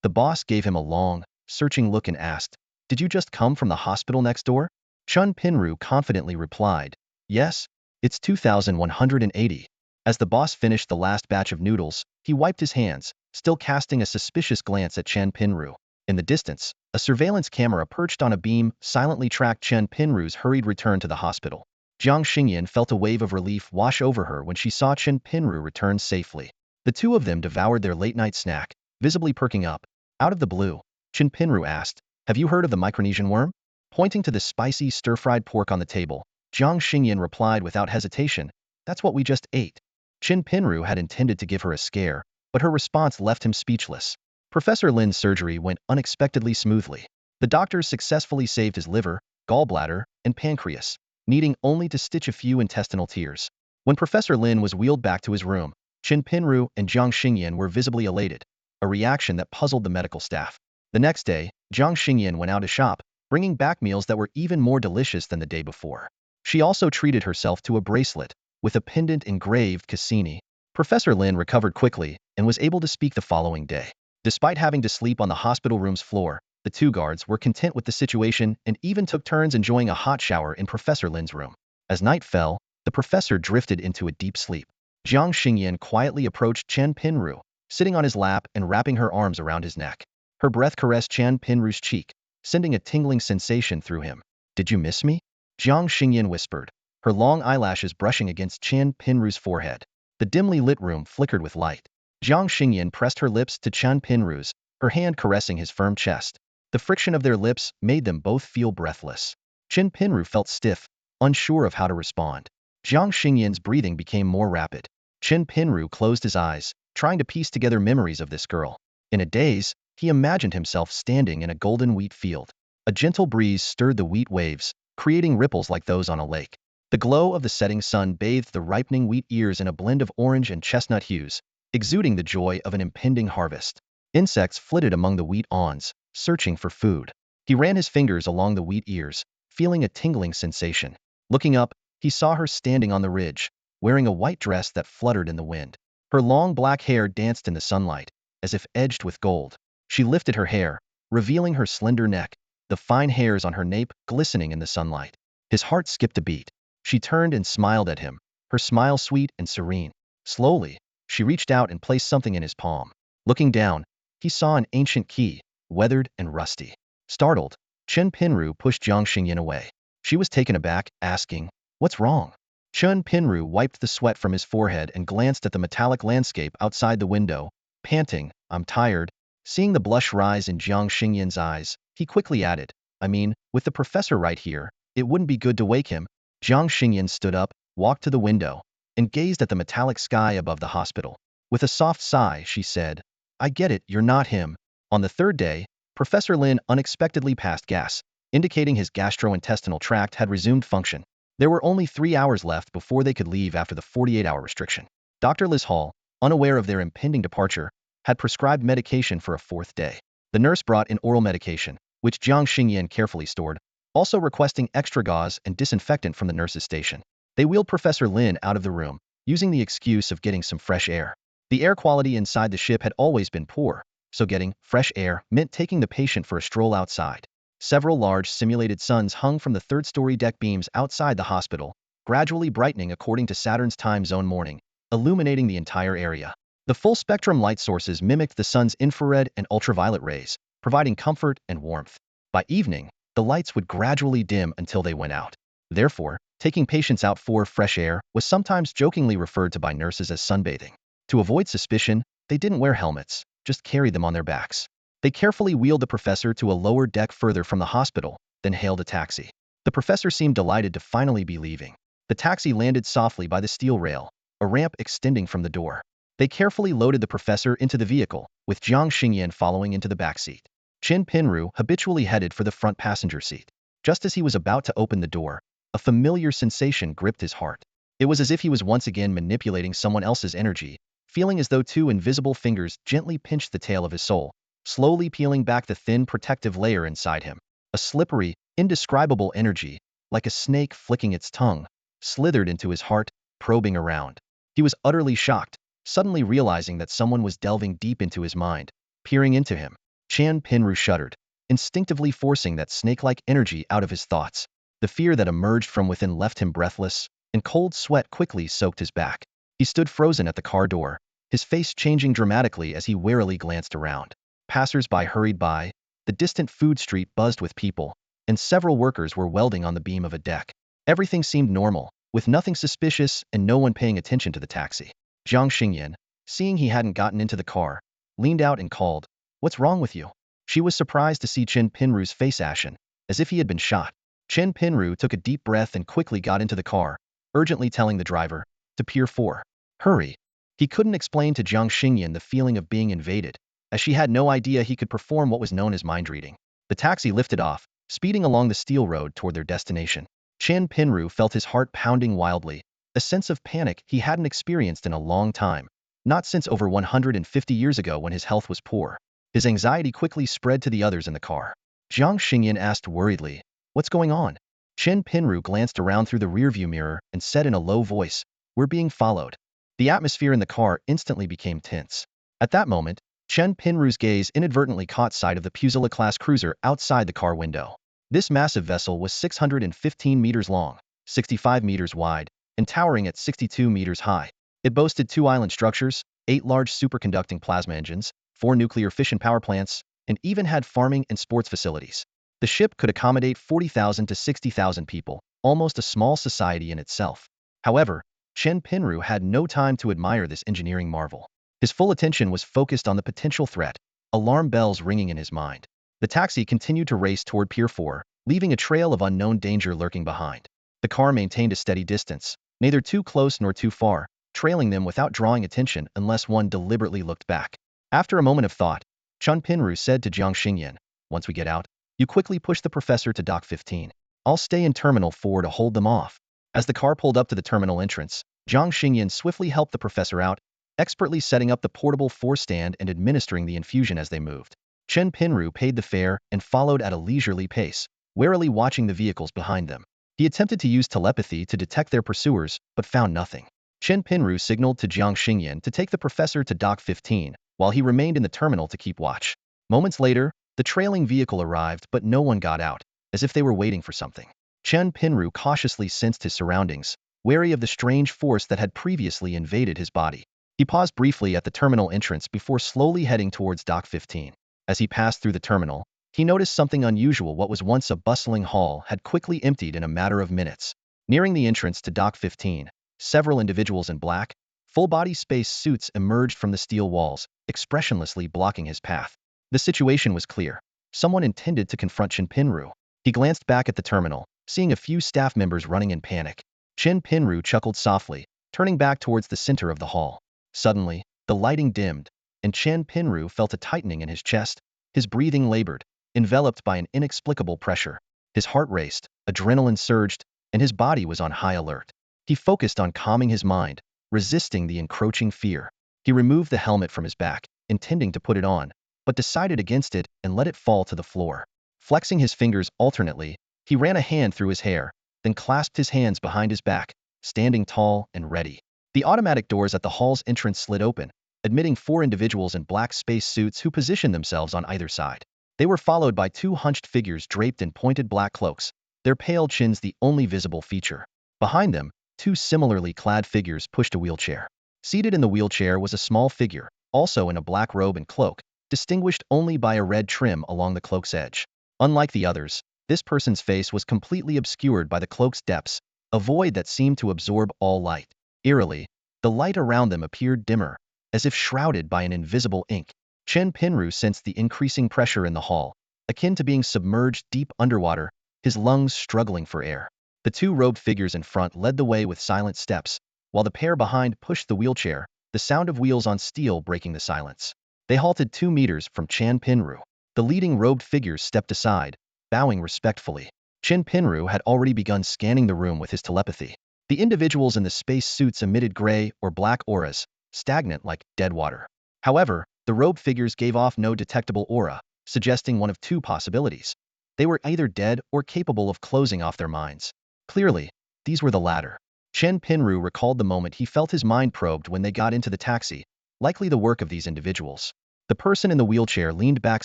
The boss gave him a long, searching look and asked, "Did you just come from the hospital next door?" Chun Pinru confidently replied, "Yes, it's 2180. As the boss finished the last batch of noodles, he wiped his hands, still casting a suspicious glance at Chen Pinru. In the distance, a surveillance camera perched on a beam silently tracked Chen Pinru's hurried return to the hospital. Jiang Xingyan felt a wave of relief wash over her when she saw Chen Pinru return safely. The two of them devoured their late-night snack, visibly perking up. Out of the blue, Chen Pinru asked, "Have you heard of the Micronesian worm?" Pointing to the spicy stir-fried pork on the table, Jiang Xingyan replied without hesitation, "That's what we just ate." Chen Pinru had intended to give her a scare, but her response left him speechless. Professor Lin's surgery went unexpectedly smoothly. The doctors successfully saved his liver, gallbladder, and pancreas, needing only to stitch a few intestinal tears. When Professor Lin was wheeled back to his room, Chen Pinru and Jiang Xingyan were visibly elated, a reaction that puzzled the medical staff. The next day, Jiang Xingyan went out to shop, bringing back meals that were even more delicious than the day before. She also treated herself to a bracelet, with a pendant engraved Cassini. Professor Lin recovered quickly and was able to speak the following day. Despite having to sleep on the hospital room's floor, the two guards were content with the situation and even took turns enjoying a hot shower in Professor Lin's room. As night fell, the professor drifted into a deep sleep. Jiang Xingyan quietly approached Chen Pinru, sitting on his lap and wrapping her arms around his neck. Her breath caressed Chen Pinru's cheek, sending a tingling sensation through him. "Did you miss me?" Jiang Xingyan whispered, her long eyelashes brushing against Chen Pinru's forehead. The dimly lit room flickered with light. Jiang Xingyan pressed her lips to Chen Pinru's, her hand caressing his firm chest. The friction of their lips made them both feel breathless. Chen Pinru felt stiff, unsure of how to respond. Jiang Xingyan's breathing became more rapid. Chen Pinru closed his eyes, trying to piece together memories of this girl. In a daze, he imagined himself standing in a golden wheat field. A gentle breeze stirred the wheat waves, creating ripples like those on a lake. The glow of the setting sun bathed the ripening wheat ears in a blend of orange and chestnut hues, exuding the joy of an impending harvest. Insects flitted among the wheat awns, searching for food. He ran his fingers along the wheat ears, feeling a tingling sensation. Looking up, he saw her standing on the ridge, wearing a white dress that fluttered in the wind. Her long black hair danced in the sunlight, as if edged with gold. She lifted her hair, revealing her slender neck, the fine hairs on her nape glistening in the sunlight. His heart skipped a beat. She turned and smiled at him, her smile sweet and serene. Slowly, she reached out and placed something in his palm. Looking down, he saw an ancient key, weathered and rusty. Startled, Chen Pinru pushed Jiang Xingyan away. She was taken aback, asking, "What's wrong?" Chen Pinru wiped the sweat from his forehead and glanced at the metallic landscape outside the window, panting, "I'm tired." Seeing the blush rise in Jiang Xingyan's eyes, he quickly added, "I mean, with the professor right here, it wouldn't be good to wake him." Jiang Xingyan stood up, walked to the window, and gazed at the metallic sky above the hospital. With a soft sigh, she said, "I get it, you're not him." On the third day, Professor Lin unexpectedly passed gas, indicating his gastrointestinal tract had resumed function. There were only 3 hours left before they could leave after the 48-hour restriction. Dr. Liz Hall, unaware of their impending departure, had prescribed medication for a 4th day. The nurse brought in oral medication, which Jiang Xingyan carefully stored, also requesting extra gauze and disinfectant from the nurse's station. They wheeled Professor Lin out of the room, using the excuse of getting some fresh air. The air quality inside the ship had always been poor, so getting fresh air meant taking the patient for a stroll outside. Several large simulated suns hung from the third-story deck beams outside the hospital, gradually brightening according to Saturn's time zone morning, illuminating the entire area. The full-spectrum light sources mimicked the sun's infrared and ultraviolet rays, providing comfort and warmth. By evening, the lights would gradually dim until they went out. Therefore, taking patients out for fresh air was sometimes jokingly referred to by nurses as sunbathing. To avoid suspicion, They didn't wear helmets, just carried them on their backs. They carefully wheeled the professor to a lower deck further from the hospital, then hailed a taxi. The professor seemed delighted to finally be leaving. The taxi landed softly by the steel rail, a ramp extending from the door. They carefully loaded the professor into the vehicle, with Jiang Xingyan following into the back seat. Chen Pinru habitually headed for the front passenger seat. Just as he was about to open the door, a familiar sensation gripped his heart. It was as if he was once again manipulating someone else's energy, feeling as though two invisible fingers gently pinched the tail of his soul, slowly peeling back the thin protective layer inside him. A slippery, indescribable energy, like a snake flicking its tongue, slithered into his heart, probing around. He was utterly shocked, suddenly realizing that someone was delving deep into his mind, peering into him. Chan Pinru shuddered, instinctively forcing that snake-like energy out of his thoughts. The fear that emerged from within left him breathless, and cold sweat quickly soaked his back. He stood frozen at the car door, his face changing dramatically as he warily glanced around. Passers-by hurried by, the distant food street buzzed with people, and several workers were welding on the beam of a deck. Everything seemed normal, with nothing suspicious and no one paying attention to the taxi. Jiang Xingyan, seeing he hadn't gotten into the car, leaned out and called, "What's wrong with you?" She was surprised to see Chen Pinru's face ashen, as if he had been shot. Chen Pinru took a deep breath and quickly got into the car, urgently telling the driver, to Pier 4. Hurry. He couldn't explain to Jiang Xingyan the feeling of being invaded, as she had no idea he could perform what was known as mind reading. The taxi lifted off, speeding along the steel road toward their destination. Chen Pinru felt his heart pounding wildly, a sense of panic he hadn't experienced in a long time, not since over 150 years ago when his health was poor. His anxiety quickly spread to the others in the car. Jiang Xingyan asked worriedly, "What's going on?" Chen Pinru glanced around through the rearview mirror and said in a low voice, "We're being followed." The atmosphere in the car instantly became tense. At that moment, Chen Pinru's gaze inadvertently caught sight of the Pusila-class cruiser outside the car window. This massive vessel was 615 meters long, 65 meters wide, and towering at 62 meters high. It boasted 2 island structures, 8 large superconducting plasma engines, 4 nuclear fission power plants, and even had farming and sports facilities. The ship could accommodate 40,000 to 60,000 people, almost a small society in itself. However, Chen Pinru had no time to admire this engineering marvel. His full attention was focused on the potential threat, alarm bells ringing in his mind. The taxi continued to race toward Pier 4, leaving a trail of unknown danger lurking behind. The car maintained a steady distance, neither too close nor too far, trailing them without drawing attention unless one deliberately looked back. After a moment of thought, Chen Pinru said to Jiang Xingyan, "Once we get out, you quickly push the professor to Dock 15. I'll stay in Terminal 4 to hold them off." As the car pulled up to the terminal entrance, Jiang Xingyan swiftly helped the professor out, expertly setting up the portable force stand and administering the infusion as they moved. Chen Pinru paid the fare and followed at a leisurely pace, warily watching the vehicles behind them. He attempted to use telepathy to detect their pursuers, but found nothing. Chen Pinru signaled to Jiang Xingyan to take the professor to Dock 15, while he remained in the terminal to keep watch. Moments later, the trailing vehicle arrived, but no one got out, as if they were waiting for something. Chen Pinru cautiously sensed his surroundings, wary of the strange force that had previously invaded his body. He paused briefly at the terminal entrance before slowly heading towards Dock 15. As he passed through the terminal, he noticed something unusual. What was once a bustling hall had quickly emptied in a matter of minutes. Nearing the entrance to Dock 15, several individuals in black, full-body space suits emerged from the steel walls, expressionlessly blocking his path. The situation was clear. Someone intended to confront Chen Pinru. He glanced back at the terminal, seeing a few staff members running in panic. Chen Pinru chuckled softly, turning back towards the center of the hall. Suddenly, the lighting dimmed, and Chen Pinru felt a tightening in his chest. His breathing labored, enveloped by an inexplicable pressure. His heart raced, adrenaline surged, and his body was on high alert. He focused on calming his mind, resisting the encroaching fear. He removed the helmet from his back, intending to put it on, but decided against it and let it fall to the floor. Flexing his fingers alternately, he ran a hand through his hair, then clasped his hands behind his back, standing tall and ready. The automatic doors at the hall's entrance slid open, admitting 4 individuals in black space suits who positioned themselves on either side. They were followed by 2 hunched figures draped in pointed black cloaks, their pale chins the only visible feature. Behind them, 2 similarly clad figures pushed a wheelchair. Seated in the wheelchair was a small figure, also in a black robe and cloak, distinguished only by a red trim along the cloak's edge. Unlike the others, this person's face was completely obscured by the cloak's depths, a void that seemed to absorb all light. Eerily, the light around them appeared dimmer, as if shrouded by an invisible ink. Chen Pinru sensed the increasing pressure in the hall, akin to being submerged deep underwater, his lungs struggling for air. The two robed figures in front led the way with silent steps, while the pair behind pushed the wheelchair, the sound of wheels on steel breaking the silence. They halted 2 meters from Chen Pinru. The leading robed figures stepped aside, bowing respectfully. Chen Pinru had already begun scanning the room with his telepathy. The individuals in the space suits emitted gray or black auras, stagnant like dead water. However, the robed figures gave off no detectable aura, suggesting one of two possibilities. They were either dead or capable of closing off their minds. Clearly, these were the latter. Chen Pinru recalled the moment he felt his mind probed when they got into the taxi, likely the work of these individuals. The person in the wheelchair leaned back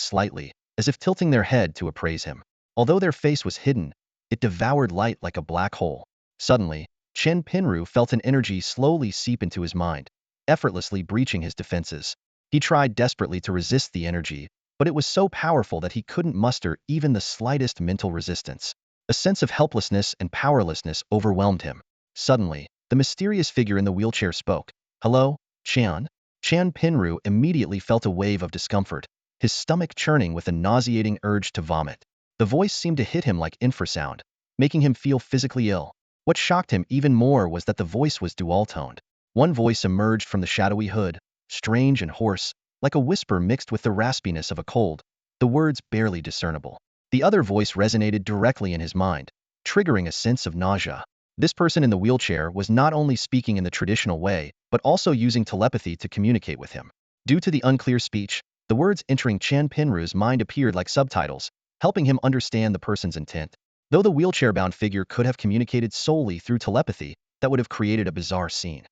slightly, as if tilting their head to appraise him. Although their face was hidden, it devoured light like a black hole. Suddenly, Chen Pinru felt an energy slowly seep into his mind, effortlessly breaching his defenses. He tried desperately to resist the energy, but it was so powerful that he couldn't muster even the slightest mental resistance. A sense of helplessness and powerlessness overwhelmed him. Suddenly, the mysterious figure in the wheelchair spoke. "Hello, Chen?" Chen Pinru immediately felt a wave of discomfort, his stomach churning with a nauseating urge to vomit. The voice seemed to hit him like infrasound, making him feel physically ill. What shocked him even more was that the voice was dual-toned. One voice emerged from the shadowy hood, strange and hoarse, like a whisper mixed with the raspiness of a cold, the words barely discernible. The other voice resonated directly in his mind, triggering a sense of nausea. This person in the wheelchair was not only speaking in the traditional way, but also using telepathy to communicate with him. Due to the unclear speech, the words entering Chen Pinru's mind appeared like subtitles, helping him understand the person's intent. Though the wheelchair-bound figure could have communicated solely through telepathy, that would have created a bizarre scene.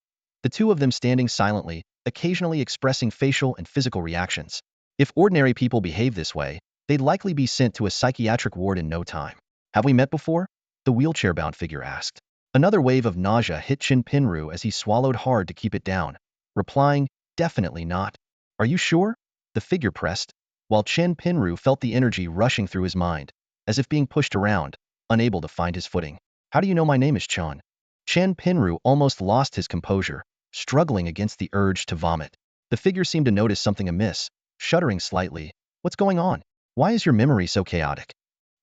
The two of them standing silently, occasionally expressing facial and physical reactions. If ordinary people behave this way, they'd likely be sent to a psychiatric ward in no time. "Have we met before?" the wheelchair-bound figure asked. Another wave of nausea hit Chen Pinru as he swallowed hard to keep it down, replying, "Definitely not." "Are you sure?" the figure pressed, while Chen Pinru felt the energy rushing through his mind, as if being pushed around, unable to find his footing. "How do you know my name is Chen?" Chen Pinru almost lost his composure, struggling against the urge to vomit. The figure seemed to notice something amiss, shuddering slightly. "What's going on? Why is your memory so chaotic?"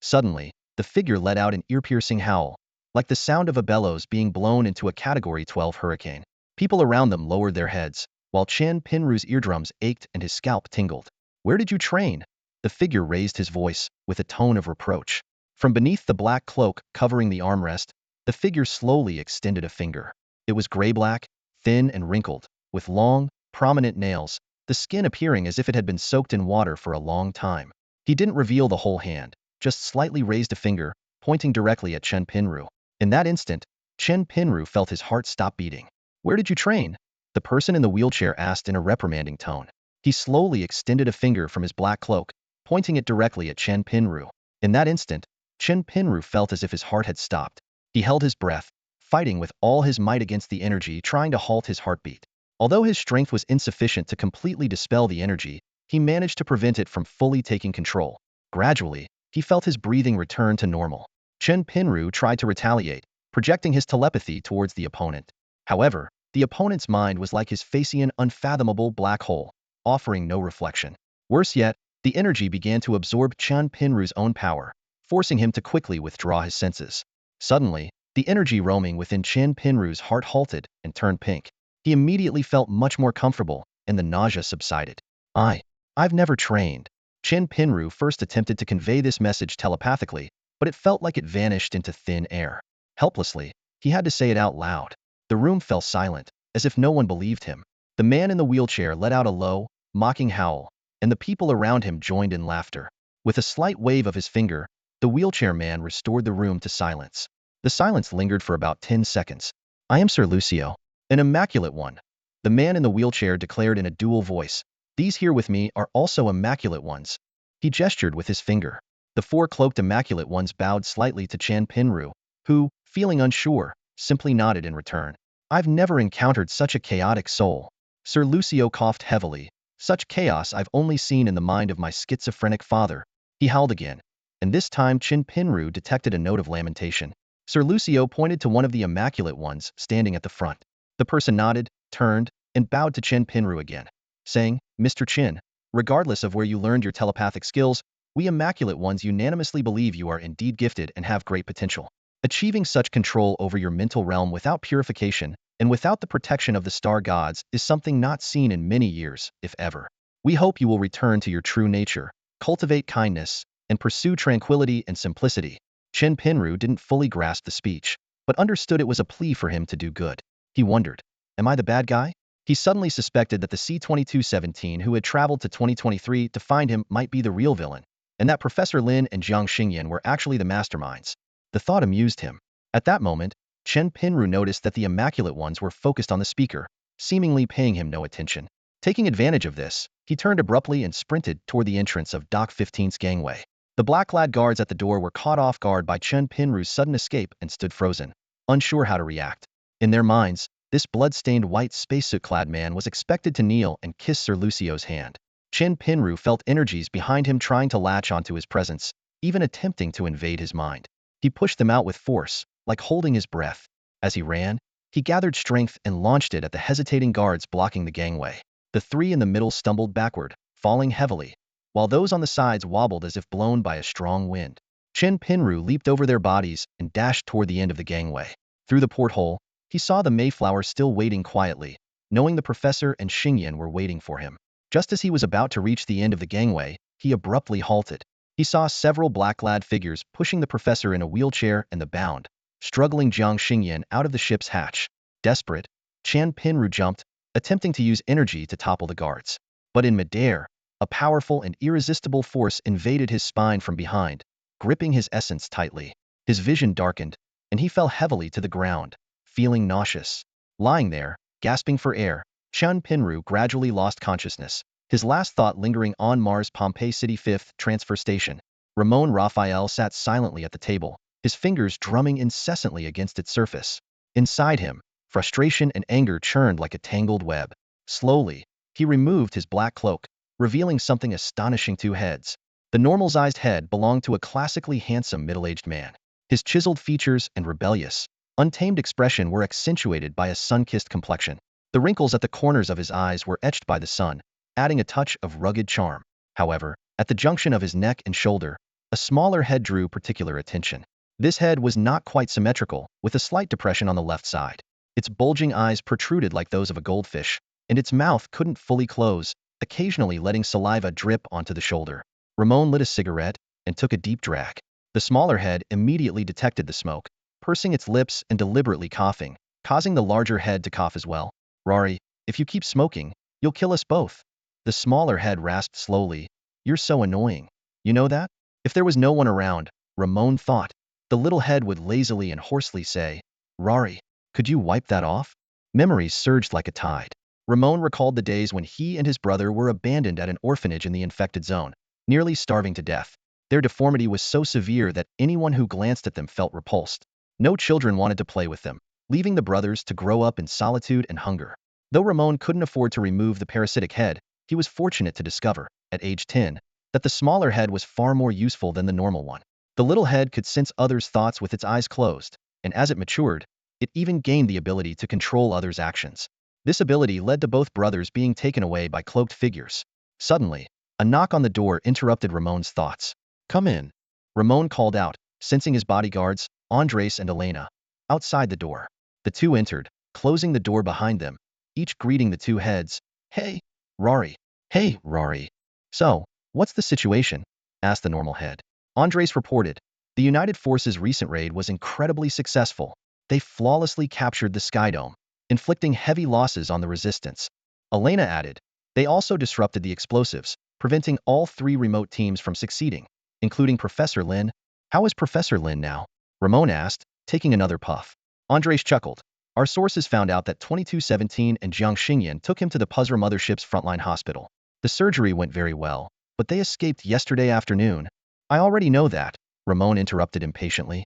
Suddenly, the figure let out an ear-piercing howl, like the sound of a bellows being blown into a Category 12 hurricane. People around them lowered their heads, while Chen Pinru's eardrums ached and his scalp tingled. "Where did you train?" The figure raised his voice, with a tone of reproach. From beneath the black cloak covering the armrest, the figure slowly extended a finger. It was gray-black, thin and wrinkled, with long, prominent nails, the skin appearing as if it had been soaked in water for a long time. He didn't reveal the whole hand, just slightly raised a finger, pointing directly at Chen Pinru. In that instant, Chen Pinru felt his heart stop beating. "Where did you train?" the person in the wheelchair asked in a reprimanding tone. He slowly extended a finger from his black cloak, pointing it directly at Chen Pinru. In that instant, Chen Pinru felt as if his heart had stopped. He held his breath, fighting with all his might against the energy trying to halt his heartbeat. Although his strength was insufficient to completely dispel the energy, he managed to prevent it from fully taking control. Gradually, he felt his breathing return to normal. Chen Pinru tried to retaliate, projecting his telepathy towards the opponent. However, the opponent's mind was like his Phasean unfathomable black hole, offering no reflection. Worse yet, the energy began to absorb Chen Pinru's own power, forcing him to quickly withdraw his senses. Suddenly, the energy roaming within Chen Pinru's heart halted and turned pink. He immediately felt much more comfortable, and the nausea subsided. I've never trained." Chen Pinru first attempted to convey this message telepathically, but it felt like it vanished into thin air. Helplessly, he had to say it out loud. The room fell silent, as if no one believed him. The man in the wheelchair let out a low, mocking howl, and the people around him joined in laughter. With a slight wave of his finger, the wheelchair man restored the room to silence. The silence lingered for about 10 seconds. "I am Sir Lucio, an immaculate one," the man in the wheelchair declared in a dual voice. "These here with me are also immaculate ones." He gestured with his finger. The 4 cloaked immaculate ones bowed slightly to Chen Pinru, who, feeling unsure, simply nodded in return. "I've never encountered such a chaotic soul." Sir Lucio coughed heavily. "Such chaos I've only seen in the mind of my schizophrenic father." He howled again, and this time Chen Pinru detected a note of lamentation. Sir Lucio pointed to one of the immaculate ones standing at the front. The person nodded, turned, and bowed to Chen Pinru again, saying, "Mr. Chin, regardless of where you learned your telepathic skills, we Immaculate Ones unanimously believe you are indeed gifted and have great potential. Achieving such control over your mental realm without purification and without the protection of the star gods is something not seen in many years, if ever. We hope you will return to your true nature, cultivate kindness, and pursue tranquility and simplicity." Chen Pinru didn't fully grasp the speech, but understood it was a plea for him to do good. He wondered, am I the bad guy? He suddenly suspected that the C-2217 who had traveled to 2023 to find him might be the real villain, and that Professor Lin and Jiang Xingyan were actually the masterminds. The thought amused him. At that moment, Chen Pinru noticed that the Immaculate Ones were focused on the speaker, seemingly paying him no attention. Taking advantage of this, he turned abruptly and sprinted toward the entrance of Dock 15's gangway. The black-clad guards at the door were caught off guard by Chen Pinru's sudden escape and stood frozen, unsure how to react. In their minds, this blood-stained white spacesuit-clad man was expected to kneel and kiss Sir Lucio's hand. Chen Pinru felt energies behind him trying to latch onto his presence, even attempting to invade his mind. He pushed them out with force, like holding his breath. As he ran, he gathered strength and launched it at the hesitating guards blocking the gangway. The three in the middle stumbled backward, falling heavily, while those on the sides wobbled as if blown by a strong wind. Chen Pinru leaped over their bodies and dashed toward the end of the gangway. Through the porthole, he saw the Mayflower still waiting quietly, knowing the professor and Xingyan were waiting for him. Just as he was about to reach the end of the gangway, he abruptly halted. He saw several black-clad figures pushing the professor in a wheelchair and the bound, struggling Jiang Xingyan out of the ship's hatch. Desperate, Chen Pinru jumped, attempting to use energy to topple the guards. But in midair, a powerful and irresistible force invaded his spine from behind, gripping his essence tightly. His vision darkened, and he fell heavily to the ground, feeling nauseous. Lying there, gasping for air, Chen Pinru gradually lost consciousness, his last thought lingering on Mars Pompeii City 5th transfer station. Ramon Raphael sat silently at the table, his fingers drumming incessantly against its surface. Inside him, frustration and anger churned like a tangled web. Slowly, he removed his black cloak, revealing something astonishing: two heads. The normal-sized head belonged to a classically handsome middle-aged man. His chiseled features and rebellious, untamed expression were accentuated by a sun-kissed complexion. The wrinkles at the corners of his eyes were etched by the sun, adding a touch of rugged charm. However, at the junction of his neck and shoulder, a smaller head drew particular attention. This head was not quite symmetrical, with a slight depression on the left side. Its bulging eyes protruded like those of a goldfish, and its mouth couldn't fully close, occasionally letting saliva drip onto the shoulder. Ramon lit a cigarette and took a deep drag. The smaller head immediately detected the smoke, pursing its lips and deliberately coughing, causing the larger head to cough as well. "Rory, if you keep smoking, you'll kill us both." The smaller head rasped slowly. "You're so annoying. You know that?" If there was no one around, Ramon thought, the little head would lazily and hoarsely say, "Rory, could you wipe that off?" Memories surged like a tide. Ramon recalled the days when he and his brother were abandoned at an orphanage in the infected zone, nearly starving to death. Their deformity was so severe that anyone who glanced at them felt repulsed. No children wanted to play with them, leaving the brothers to grow up in solitude and hunger. Though Ramon couldn't afford to remove the parasitic head, he was fortunate to discover, at age 10, that the smaller head was far more useful than the normal one. The little head could sense others' thoughts with its eyes closed, and as it matured, it even gained the ability to control others' actions. This ability led to both brothers being taken away by cloaked figures. Suddenly, a knock on the door interrupted Ramon's thoughts. "Come in," Ramon called out, sensing his bodyguards, Andres and Elena, outside the door. The two entered, closing the door behind them, each greeting the two heads. "Hey, Rory." "Hey, Rory. So, what's the situation?" asked the normal head. Andres reported, "The United Forces' recent raid was incredibly successful. They flawlessly captured the Skydome, inflicting heavy losses on the resistance." Elena added, "They also disrupted the explosives, preventing all three remote teams from succeeding, including Professor Lin." "How is Professor Lin now?" Ramon asked, taking another puff. Andres chuckled. "Our sources found out that 2217 and Jiang Xingyan took him to the Puzra Mothership's frontline hospital. The surgery went very well, but they escaped yesterday afternoon." "I already know that," Ramon interrupted impatiently.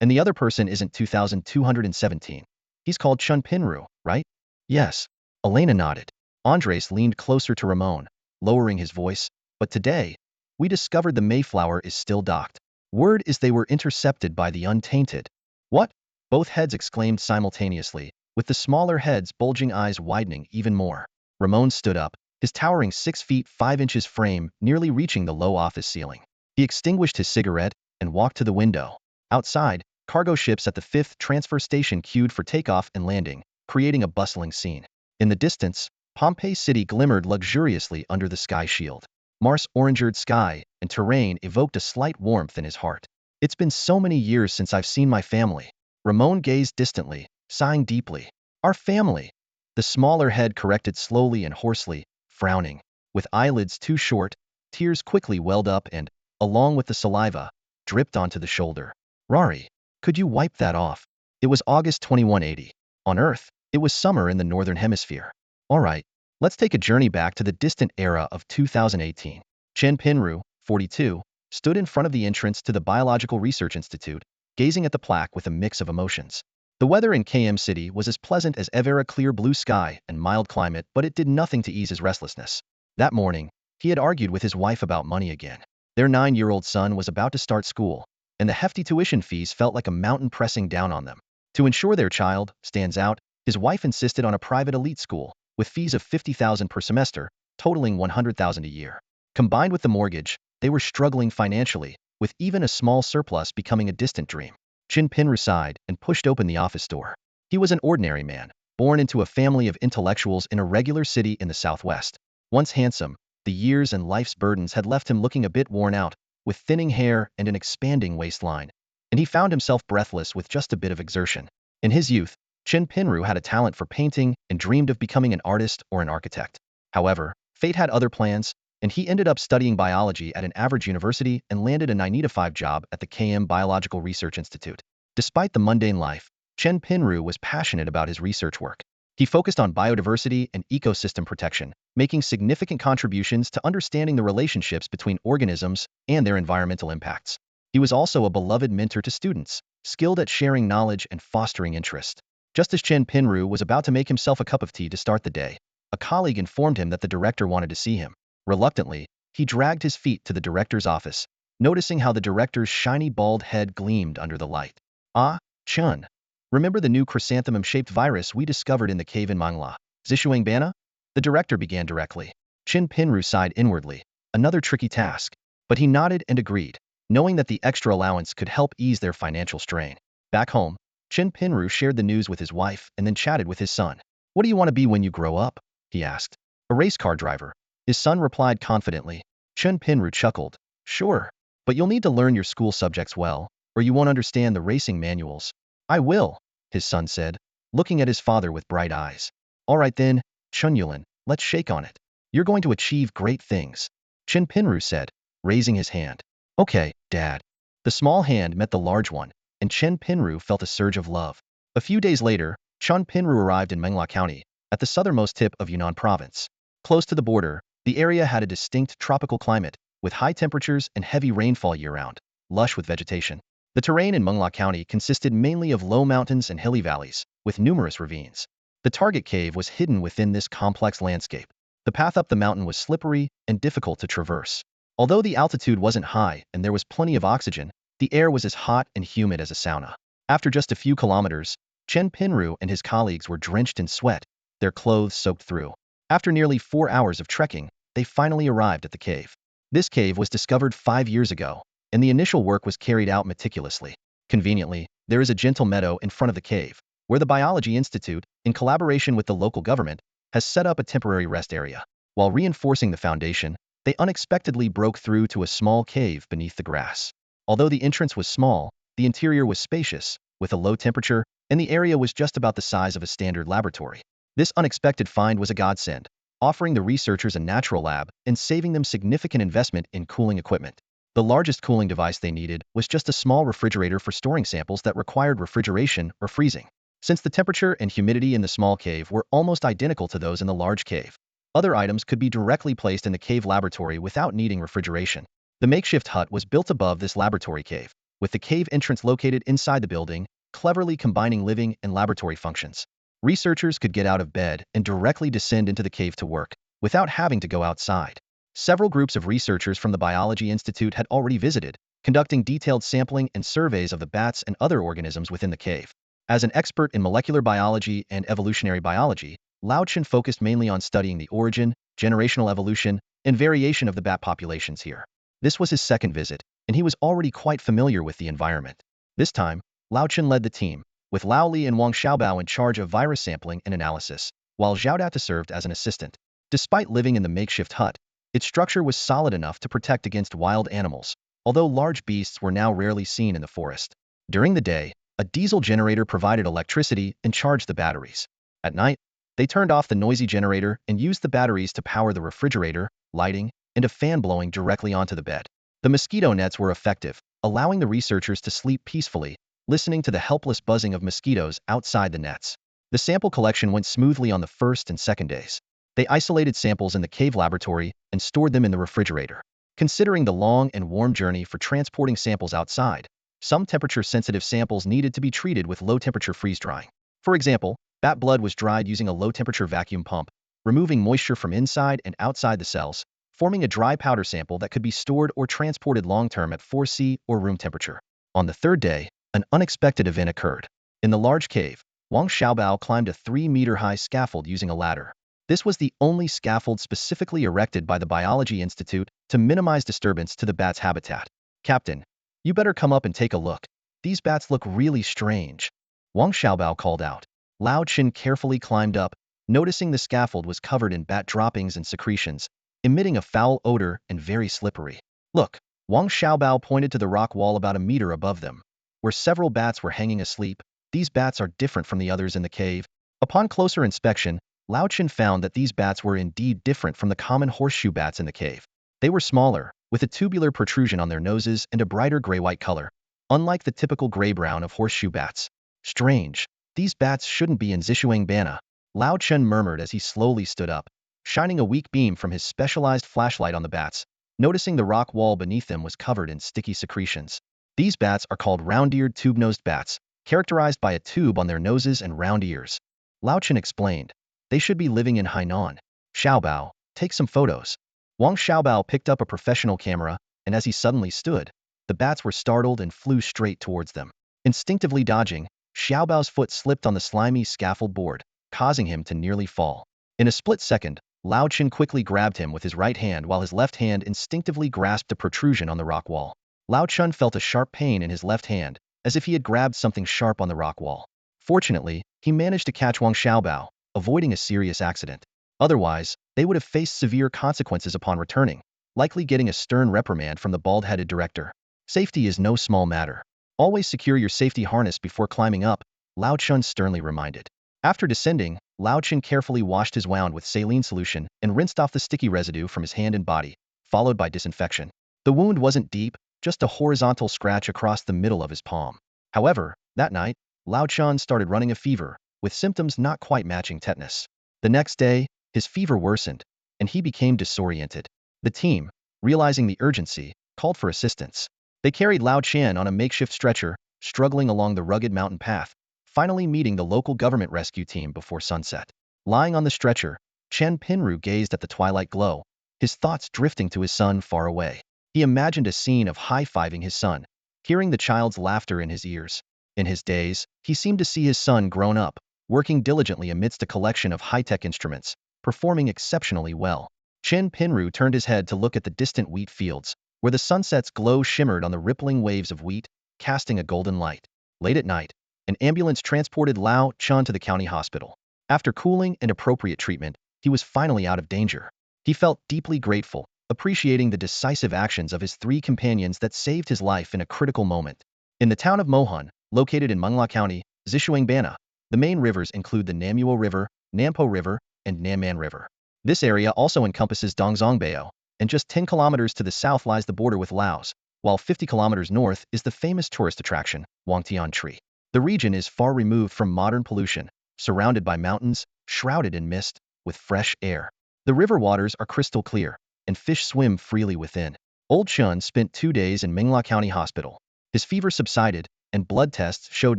"And the other person isn't 2217. He's called Chen Pinru, right?" "Yes." Elena nodded. Andres leaned closer to Ramon, lowering his voice. "But today, we discovered the Mayflower is still docked. Word is they were intercepted by the Untainted." "What?" both heads exclaimed simultaneously, with the smaller head's bulging eyes widening even more. Ramon stood up, his towering 6 feet 5 inches frame nearly reaching the low office ceiling. He extinguished his cigarette and walked to the window. Outside, cargo ships at the 5th transfer station queued for takeoff and landing, creating a bustling scene. In the distance, Pompeii City glimmered luxuriously under the sky shield. Mars-orangered sky and terrain evoked a slight warmth in his heart. It's been so many years since I've seen my family. Ramon gazed distantly, sighing deeply. Our family. The smaller head corrected slowly and hoarsely, frowning. With eyelids too short, tears quickly welled up and, along with the saliva, dripped onto the shoulder. Rory, could you wipe that off? It was August 2180. On Earth, it was summer in the northern hemisphere. All right, let's take a journey back to the distant era of 2018. Chen Pinru, 42, stood in front of the entrance to the Biological Research Institute, gazing at the plaque with a mix of emotions. The weather in KM City was as pleasant as ever, a clear blue sky and mild climate, but it did nothing to ease his restlessness. That morning, he had argued with his wife about money again. Their 9-year-old son was about to start school, and the hefty tuition fees felt like a mountain pressing down on them. To ensure their child stands out, his wife insisted on a private elite school, with fees of $50,000 per semester, totaling $100,000 a year. Combined with the mortgage, they were struggling financially, with even a small surplus becoming a distant dream. Chin Pinru sighed and pushed open the office door. He was an ordinary man, born into a family of intellectuals in a regular city in the southwest. Once handsome, the years and life's burdens had left him looking a bit worn out, with thinning hair and an expanding waistline, and he found himself breathless with just a bit of exertion. In his youth, Chin Pinru had a talent for painting and dreamed of becoming an artist or an architect. However, fate had other plans, and he ended up studying biology at an average university and landed a 9-to-5 job at the KM Biological Research Institute. Despite the mundane life, Chen Pinru was passionate about his research work. He focused on biodiversity and ecosystem protection, making significant contributions to understanding the relationships between organisms and their environmental impacts. He was also a beloved mentor to students, skilled at sharing knowledge and fostering interest. Just as Chen Pinru was about to make himself a cup of tea to start the day, a colleague informed him that the director wanted to see him. Reluctantly, he dragged his feet to the director's office, noticing how the director's shiny bald head gleamed under the light. Ah, Chun. Remember the new chrysanthemum-shaped virus we discovered in the cave in Mangla, Zishuang Bana? The director began directly. Chin Pinru sighed inwardly, another tricky task. But he nodded and agreed, knowing that the extra allowance could help ease their financial strain. Back home, Chin Pinru shared the news with his wife and then chatted with his son. What do you want to be when you grow up? He asked. A race car driver. His son replied confidently. Chen Pinru chuckled. Sure, but you'll need to learn your school subjects well, or you won't understand the racing manuals. I will, his son said, looking at his father with bright eyes. All right then, Chun Yulin, let's shake on it. You're going to achieve great things, Chen Pinru said, raising his hand. Okay, Dad. The small hand met the large one, and Chen Pinru felt a surge of love. A few days later, Chun Pinru arrived in Mengla County, at the southernmost tip of Yunnan Province. Close to the border, the area had a distinct tropical climate, with high temperatures and heavy rainfall year-round, lush with vegetation. The terrain in Mengla County consisted mainly of low mountains and hilly valleys, with numerous ravines. The target cave was hidden within this complex landscape. The path up the mountain was slippery and difficult to traverse. Although the altitude wasn't high and there was plenty of oxygen, the air was as hot and humid as a sauna. After just a few kilometers, Chen Pinru and his colleagues were drenched in sweat, their clothes soaked through. After nearly 4 hours of trekking, they finally arrived at the cave. This cave was discovered 5 years ago, and the initial work was carried out meticulously. Conveniently, there is a gentle meadow in front of the cave, where the Biology Institute, in collaboration with the local government, has set up a temporary rest area. While reinforcing the foundation, they unexpectedly broke through to a small cave beneath the grass. Although the entrance was small, the interior was spacious, with a low temperature, and the area was just about the size of a standard laboratory. This unexpected find was a godsend, offering the researchers a natural lab and saving them significant investment in cooling equipment. The largest cooling device they needed was just a small refrigerator for storing samples that required refrigeration or freezing. Since the temperature and humidity in the small cave were almost identical to those in the large cave, other items could be directly placed in the cave laboratory without needing refrigeration. The makeshift hut was built above this laboratory cave, with the cave entrance located inside the building, cleverly combining living and laboratory functions. Researchers could get out of bed and directly descend into the cave to work, without having to go outside. Several groups of researchers from the Biology Institute had already visited, conducting detailed sampling and surveys of the bats and other organisms within the cave. As an expert in molecular biology and evolutionary biology, Lao Chen focused mainly on studying the origin, generational evolution, and variation of the bat populations here. This was his second visit, and he was already quite familiar with the environment. This time, Lao Chen led the team, with Lao Li and Wang Xiaobao in charge of virus sampling and analysis, while Zhao Data served as an assistant. Despite living in the makeshift hut, its structure was solid enough to protect against wild animals, although large beasts were now rarely seen in the forest. During the day, a diesel generator provided electricity and charged the batteries. At night, they turned off the noisy generator and used the batteries to power the refrigerator, lighting, and a fan blowing directly onto the bed. The mosquito nets were effective, allowing the researchers to sleep peacefully, listening to the helpless buzzing of mosquitoes outside the nets. The sample collection went smoothly on the first and second days. They isolated samples in the cave laboratory and stored them in the refrigerator. Considering the long and warm journey for transporting samples outside, some temperature-sensitive samples needed to be treated with low-temperature freeze-drying. For example, bat blood was dried using a low-temperature vacuum pump, removing moisture from inside and outside the cells, forming a dry powder sample that could be stored or transported long-term at 4°C or room temperature. On the third day, an unexpected event occurred. In the large cave, Wang Xiaobao climbed a 3-meter-high scaffold using a ladder. This was the only scaffold specifically erected by the Biology Institute to minimize disturbance to the bat's habitat. "Captain, you better come up and take a look. These bats look really strange," Wang Xiaobao called out. Lao Chen carefully climbed up, noticing the scaffold was covered in bat droppings and secretions, emitting a foul odor and very slippery. "Look," Wang Xiaobao pointed to the rock wall about a meter above them, where several bats were hanging asleep. "These bats are different from the others in the cave." Upon closer inspection, Lao Chen found that these bats were indeed different from the common horseshoe bats in the cave. They were smaller, with a tubular protrusion on their noses and a brighter gray-white color, unlike the typical gray-brown of horseshoe bats. "Strange. These bats shouldn't be in Zishuangbana," Lao Chen murmured as he slowly stood up, shining a weak beam from his specialized flashlight on the bats, noticing the rock wall beneath them was covered in sticky secretions. These bats are called round-eared tube-nosed bats, characterized by a tube on their noses and round ears. Lao Chen explained. "They should be living in Hainan. Xiaobao, take some photos." Wang Xiaobao picked up a professional camera, and as he suddenly stood, the bats were startled and flew straight towards them. Instinctively dodging, Xiaobao's foot slipped on the slimy scaffold board, causing him to nearly fall. In a split second, Lao Chen quickly grabbed him with his right hand while his left hand instinctively grasped a protrusion on the rock wall. Lao Chen felt a sharp pain in his left hand, as if he had grabbed something sharp on the rock wall. Fortunately, he managed to catch Wang Xiaobao, avoiding a serious accident. Otherwise, they would have faced severe consequences upon returning, likely getting a stern reprimand from the bald-headed director. "Safety is no small matter. Always secure your safety harness before climbing up," Lao Chen sternly reminded. After descending, Lao Chen carefully washed his wound with saline solution and rinsed off the sticky residue from his hand and body, followed by disinfection. The wound wasn't deep, just a horizontal scratch across the middle of his palm. However, that night, Lao Chen started running a fever, with symptoms not quite matching tetanus. The next day, his fever worsened, and he became disoriented. The team, realizing the urgency, called for assistance. They carried Lao Chen on a makeshift stretcher, struggling along the rugged mountain path, finally meeting the local government rescue team before sunset. Lying on the stretcher, Chen Pinru gazed at the twilight glow, his thoughts drifting to his son far away. He imagined a scene of high-fiving his son, hearing the child's laughter in his ears. In his days, he seemed to see his son grown up, working diligently amidst a collection of high-tech instruments, performing exceptionally well. Chen Pinru turned his head to look at the distant wheat fields, where the sunset's glow shimmered on the rippling waves of wheat, casting a golden light. Late at night, an ambulance transported Lao Chen to the county hospital. After cooling and appropriate treatment, he was finally out of danger. He felt deeply grateful, appreciating the decisive actions of his 3 companions that saved his life in a critical moment. In the town of Mohun, located in Mengla County, Zishuangbana, the main rivers include the Namuo River, Nampo River, and Namman River. This area also encompasses Dongzongbao, and just 10 kilometers to the south lies the border with Laos, while 50 kilometers north is the famous tourist attraction, Wangtian Tree. The region is far removed from modern pollution, surrounded by mountains, shrouded in mist, with fresh air. The river waters are crystal clear, and fish swim freely within. Old Chun spent 2 days in Mengla County Hospital. His fever subsided, and blood tests showed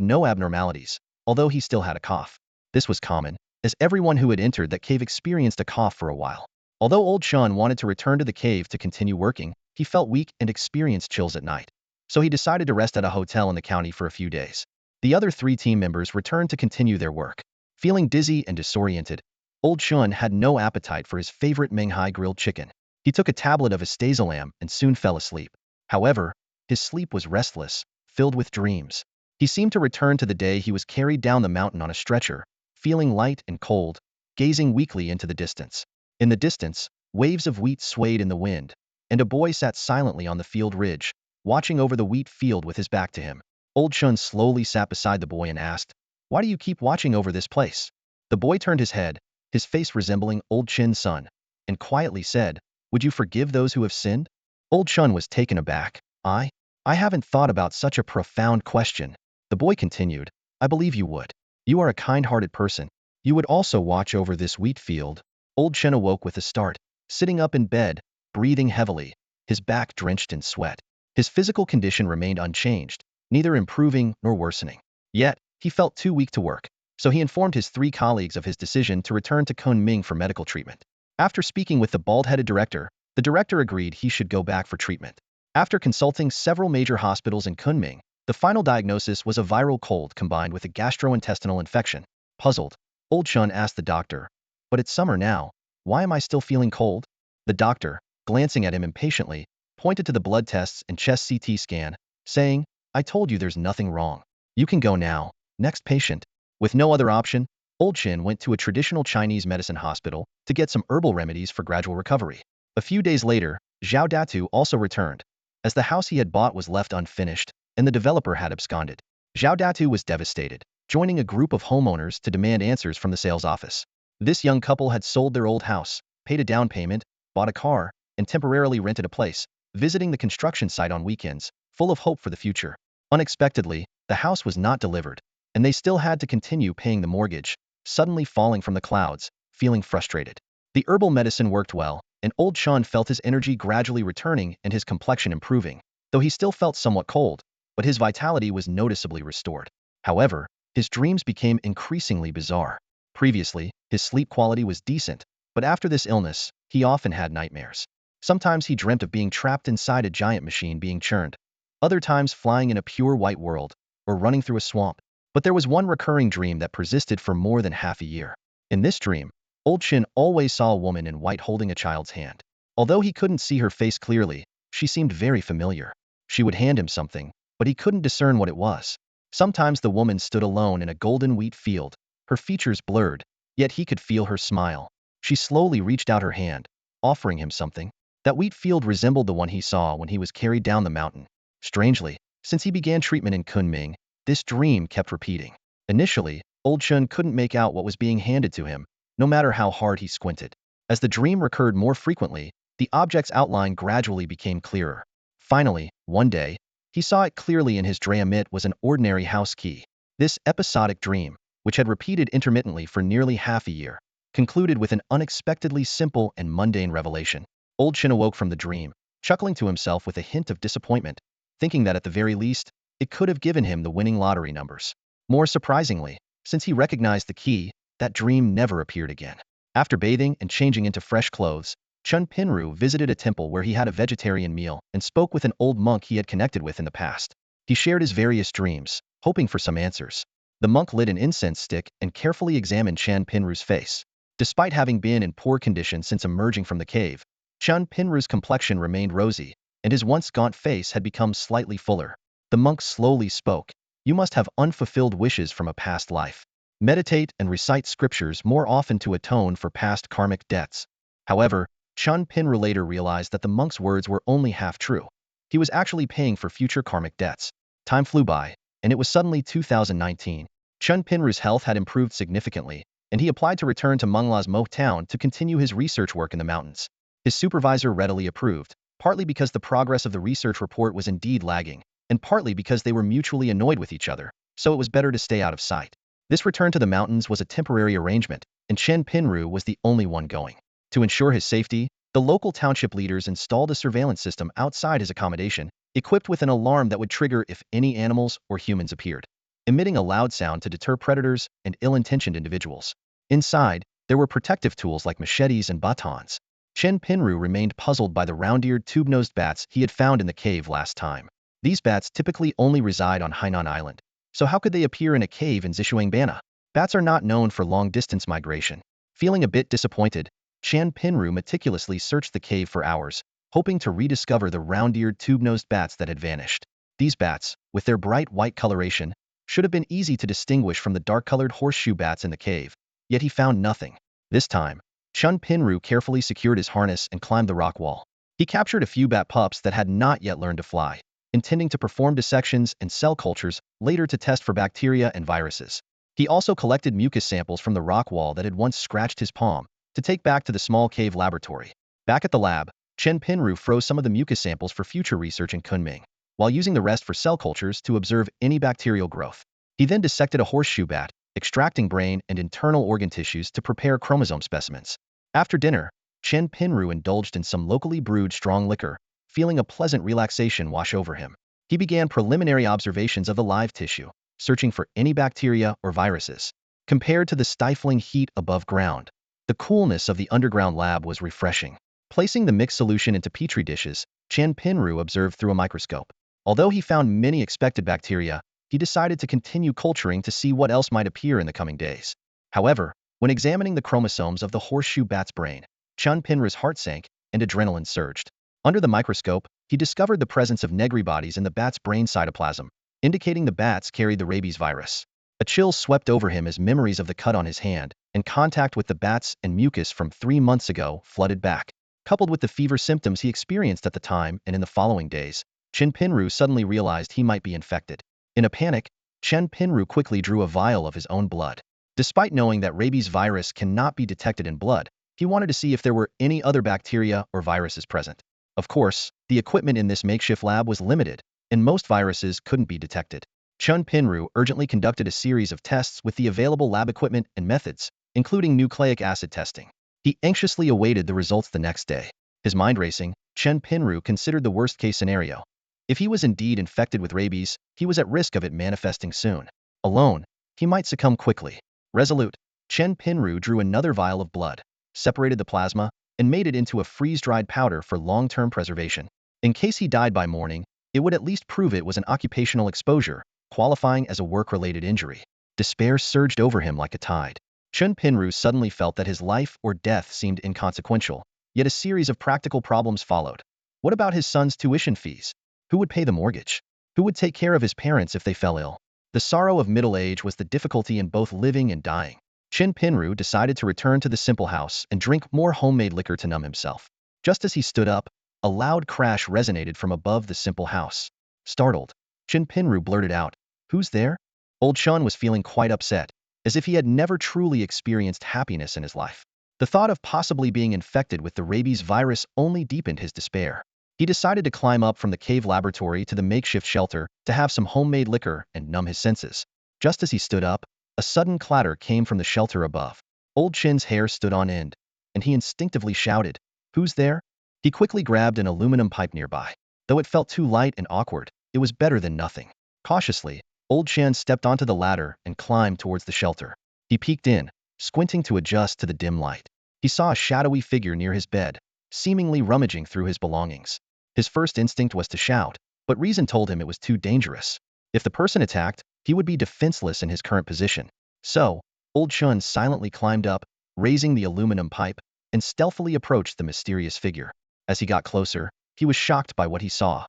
no abnormalities, although he still had a cough. This was common, as everyone who had entered that cave experienced a cough for a while. Although Old Chun wanted to return to the cave to continue working, he felt weak and experienced chills at night. So he decided to rest at a hotel in the county for a few days. The other 3 team members returned to continue their work. Feeling dizzy and disoriented, Old Chun had no appetite for his favorite Menghai grilled chicken. He took a tablet of astaxanthin and soon fell asleep. However, his sleep was restless, filled with dreams. He seemed to return to the day he was carried down the mountain on a stretcher, feeling light and cold, gazing weakly into the distance. In the distance, waves of wheat swayed in the wind, and a boy sat silently on the field ridge, watching over the wheat field with his back to him. Old Chun slowly sat beside the boy and asked, "Why do you keep watching over this place?" The boy turned his head, his face resembling Old Chin's son, and quietly said, "Would you forgive those who have sinned?" Old Chun was taken aback. I haven't thought about such a profound question." The boy continued, "I believe you would. You are a kind-hearted person. You would also watch over this wheat field." Old Chen awoke with a start, sitting up in bed, breathing heavily, his back drenched in sweat. His physical condition remained unchanged, neither improving nor worsening. Yet, he felt too weak to work, so he informed his 3 colleagues of his decision to return to Kunming for medical treatment. After speaking with the bald-headed director, the director agreed he should go back for treatment. After consulting several major hospitals in Kunming, the final diagnosis was a viral cold combined with a gastrointestinal infection. Puzzled, Old Chun asked the doctor, "But it's summer now. Why am I still feeling cold?" The doctor, glancing at him impatiently, pointed to the blood tests and chest CT scan, saying, "I told you there's nothing wrong. You can go now." Next patient. With no other option, Old Chin went to a traditional Chinese medicine hospital to get some herbal remedies for gradual recovery. A few days later, Zhao Datu also returned, as the house he had bought was left unfinished, and the developer had absconded. Zhao Datu was devastated, joining a group of homeowners to demand answers from the sales office. This young couple had sold their old house, paid a down payment, bought a car, and temporarily rented a place, visiting the construction site on weekends, full of hope for the future. Unexpectedly, the house was not delivered, and they still had to continue paying the mortgage, suddenly falling from the clouds, feeling frustrated. The herbal medicine worked well, and Old Chun felt his energy gradually returning and his complexion improving, though he still felt somewhat cold, but his vitality was noticeably restored. However, his dreams became increasingly bizarre. Previously, his sleep quality was decent, but after this illness, he often had nightmares. Sometimes he dreamt of being trapped inside a giant machine being churned, other times flying in a pure white world, or running through a swamp. But there was one recurring dream that persisted for more than half a year. In this dream, Old Chin always saw a woman in white holding a child's hand. Although he couldn't see her face clearly, she seemed very familiar. She would hand him something, but he couldn't discern what it was. Sometimes the woman stood alone in a golden wheat field, her features blurred, yet he could feel her smile. She slowly reached out her hand, offering him something. That wheat field resembled the one he saw when he was carried down the mountain. Strangely, since he began treatment in Kunming, this dream kept repeating. Initially, Old Chun couldn't make out what was being handed to him, no matter how hard he squinted. As the dream recurred more frequently, the object's outline gradually became clearer. Finally, one day, he saw it clearly in his dream. It was an ordinary house key. This episodic dream, which had repeated intermittently for nearly half a year, concluded with an unexpectedly simple and mundane revelation. Old Chin awoke from the dream, chuckling to himself with a hint of disappointment, thinking that at the very least, it could have given him the winning lottery numbers. More surprisingly, since he recognized the key, that dream never appeared again. After bathing and changing into fresh clothes, Chun Pinru visited a temple where he had a vegetarian meal and spoke with an old monk he had connected with in the past. He shared his various dreams, hoping for some answers. The monk lit an incense stick and carefully examined Chun Pinru's face. Despite having been in poor condition since emerging from the cave, Chun Pinru's complexion remained rosy, and his once gaunt face had become slightly fuller. The monk slowly spoke. "You must have unfulfilled wishes from a past life. Meditate and recite scriptures more often to atone for past karmic debts." However, Chun Pinru later realized that the monk's words were only half true. He was actually paying for future karmic debts. Time flew by, and it was suddenly 2019. Chun Pinru's health had improved significantly, and he applied to return to Mengla's Mo town to continue his research work in the mountains. His supervisor readily approved, partly because the progress of the research report was indeed lagging, and partly because they were mutually annoyed with each other, so it was better to stay out of sight. This return to the mountains was a temporary arrangement, and Chen Pinru was the only one going. To ensure his safety, the local township leaders installed a surveillance system outside his accommodation, equipped with an alarm that would trigger if any animals or humans appeared, emitting a loud sound to deter predators and ill-intentioned individuals. Inside, there were protective tools like machetes and batons. Chen Pinru remained puzzled by the round-eared tube-nosed bats he had found in the cave last time. These bats typically only reside on Hainan Island. So how could they appear in a cave in Zishuangbana? Bats are not known for long-distance migration. Feeling a bit disappointed, Chan Pinru meticulously searched the cave for hours, hoping to rediscover the round-eared tube-nosed bats that had vanished. These bats, with their bright white coloration, should have been easy to distinguish from the dark-colored horseshoe bats in the cave, yet he found nothing. This time, Chun Pinru carefully secured his harness and climbed the rock wall. He captured a few bat pups that had not yet learned to fly, intending to perform dissections and cell cultures later to test for bacteria and viruses. He also collected mucus samples from the rock wall that had once scratched his palm, to take back to the small cave laboratory. Back at the lab, Chen Pinru froze some of the mucus samples for future research in Kunming, while using the rest for cell cultures to observe any bacterial growth. He then dissected a horseshoe bat, extracting brain and internal organ tissues to prepare chromosome specimens. After dinner, Chen Pinru indulged in some locally brewed strong liquor, feeling a pleasant relaxation wash over him. He began preliminary observations of the live tissue, searching for any bacteria or viruses. Compared to the stifling heat above ground, the coolness of the underground lab was refreshing. Placing the mixed solution into petri dishes, Chen Pinru observed through a microscope. Although he found many expected bacteria, he decided to continue culturing to see what else might appear in the coming days. However, when examining the chromosomes of the horseshoe bat's brain, Chen Pinru's heart sank and adrenaline surged. Under the microscope, he discovered the presence of negri bodies in the bat's brain cytoplasm, indicating the bats carried the rabies virus. A chill swept over him as memories of the cut on his hand and contact with the bats and mucus from 3 months ago flooded back. Coupled with the fever symptoms he experienced at the time and in the following days, Chen Pinru suddenly realized he might be infected. In a panic, Chen Pinru quickly drew a vial of his own blood. Despite knowing that rabies virus cannot be detected in blood, he wanted to see if there were any other bacteria or viruses present. Of course, the equipment in this makeshift lab was limited, and most viruses couldn't be detected. Chun Pinru urgently conducted a series of tests with the available lab equipment and methods, including nucleic acid testing. He anxiously awaited the results the next day. His mind racing, Chen Pinru considered the worst-case scenario. If he was indeed infected with rabies, he was at risk of it manifesting soon. Alone, he might succumb quickly. Resolute, Chen Pinru drew another vial of blood, separated the plasma, and made it into a freeze-dried powder for long-term preservation. In case he died by morning, it would at least prove it was an occupational exposure, qualifying as a work-related injury. Despair surged over him like a tide. Chun Pinru suddenly felt that his life or death seemed inconsequential, yet a series of practical problems followed. What about his son's tuition fees? Who would pay the mortgage? Who would take care of his parents if they fell ill? The sorrow of middle age was the difficulty in both living and dying. Chin Pinru decided to return to the simple house and drink more homemade liquor to numb himself. Just as he stood up, a loud crash resonated from above the simple house. Startled, Chin Pinru blurted out, "Who's there?" Old Chun was feeling quite upset, as if he had never truly experienced happiness in his life. The thought of possibly being infected with the rabies virus only deepened his despair. He decided to climb up from the cave laboratory to the makeshift shelter to have some homemade liquor and numb his senses. Just as he stood up, a sudden clatter came from the shelter above. Old Chin's hair stood on end, and he instinctively shouted, "Who's there?" He quickly grabbed an aluminum pipe nearby. Though it felt too light and awkward, it was better than nothing. Cautiously, Old Chen stepped onto the ladder and climbed towards the shelter. He peeked in, squinting to adjust to the dim light. He saw a shadowy figure near his bed, seemingly rummaging through his belongings. His first instinct was to shout, but reason told him it was too dangerous. If the person attacked, he would be defenseless in his current position. So, Old Chun silently climbed up, raising the aluminum pipe, and stealthily approached the mysterious figure. As he got closer, he was shocked by what he saw.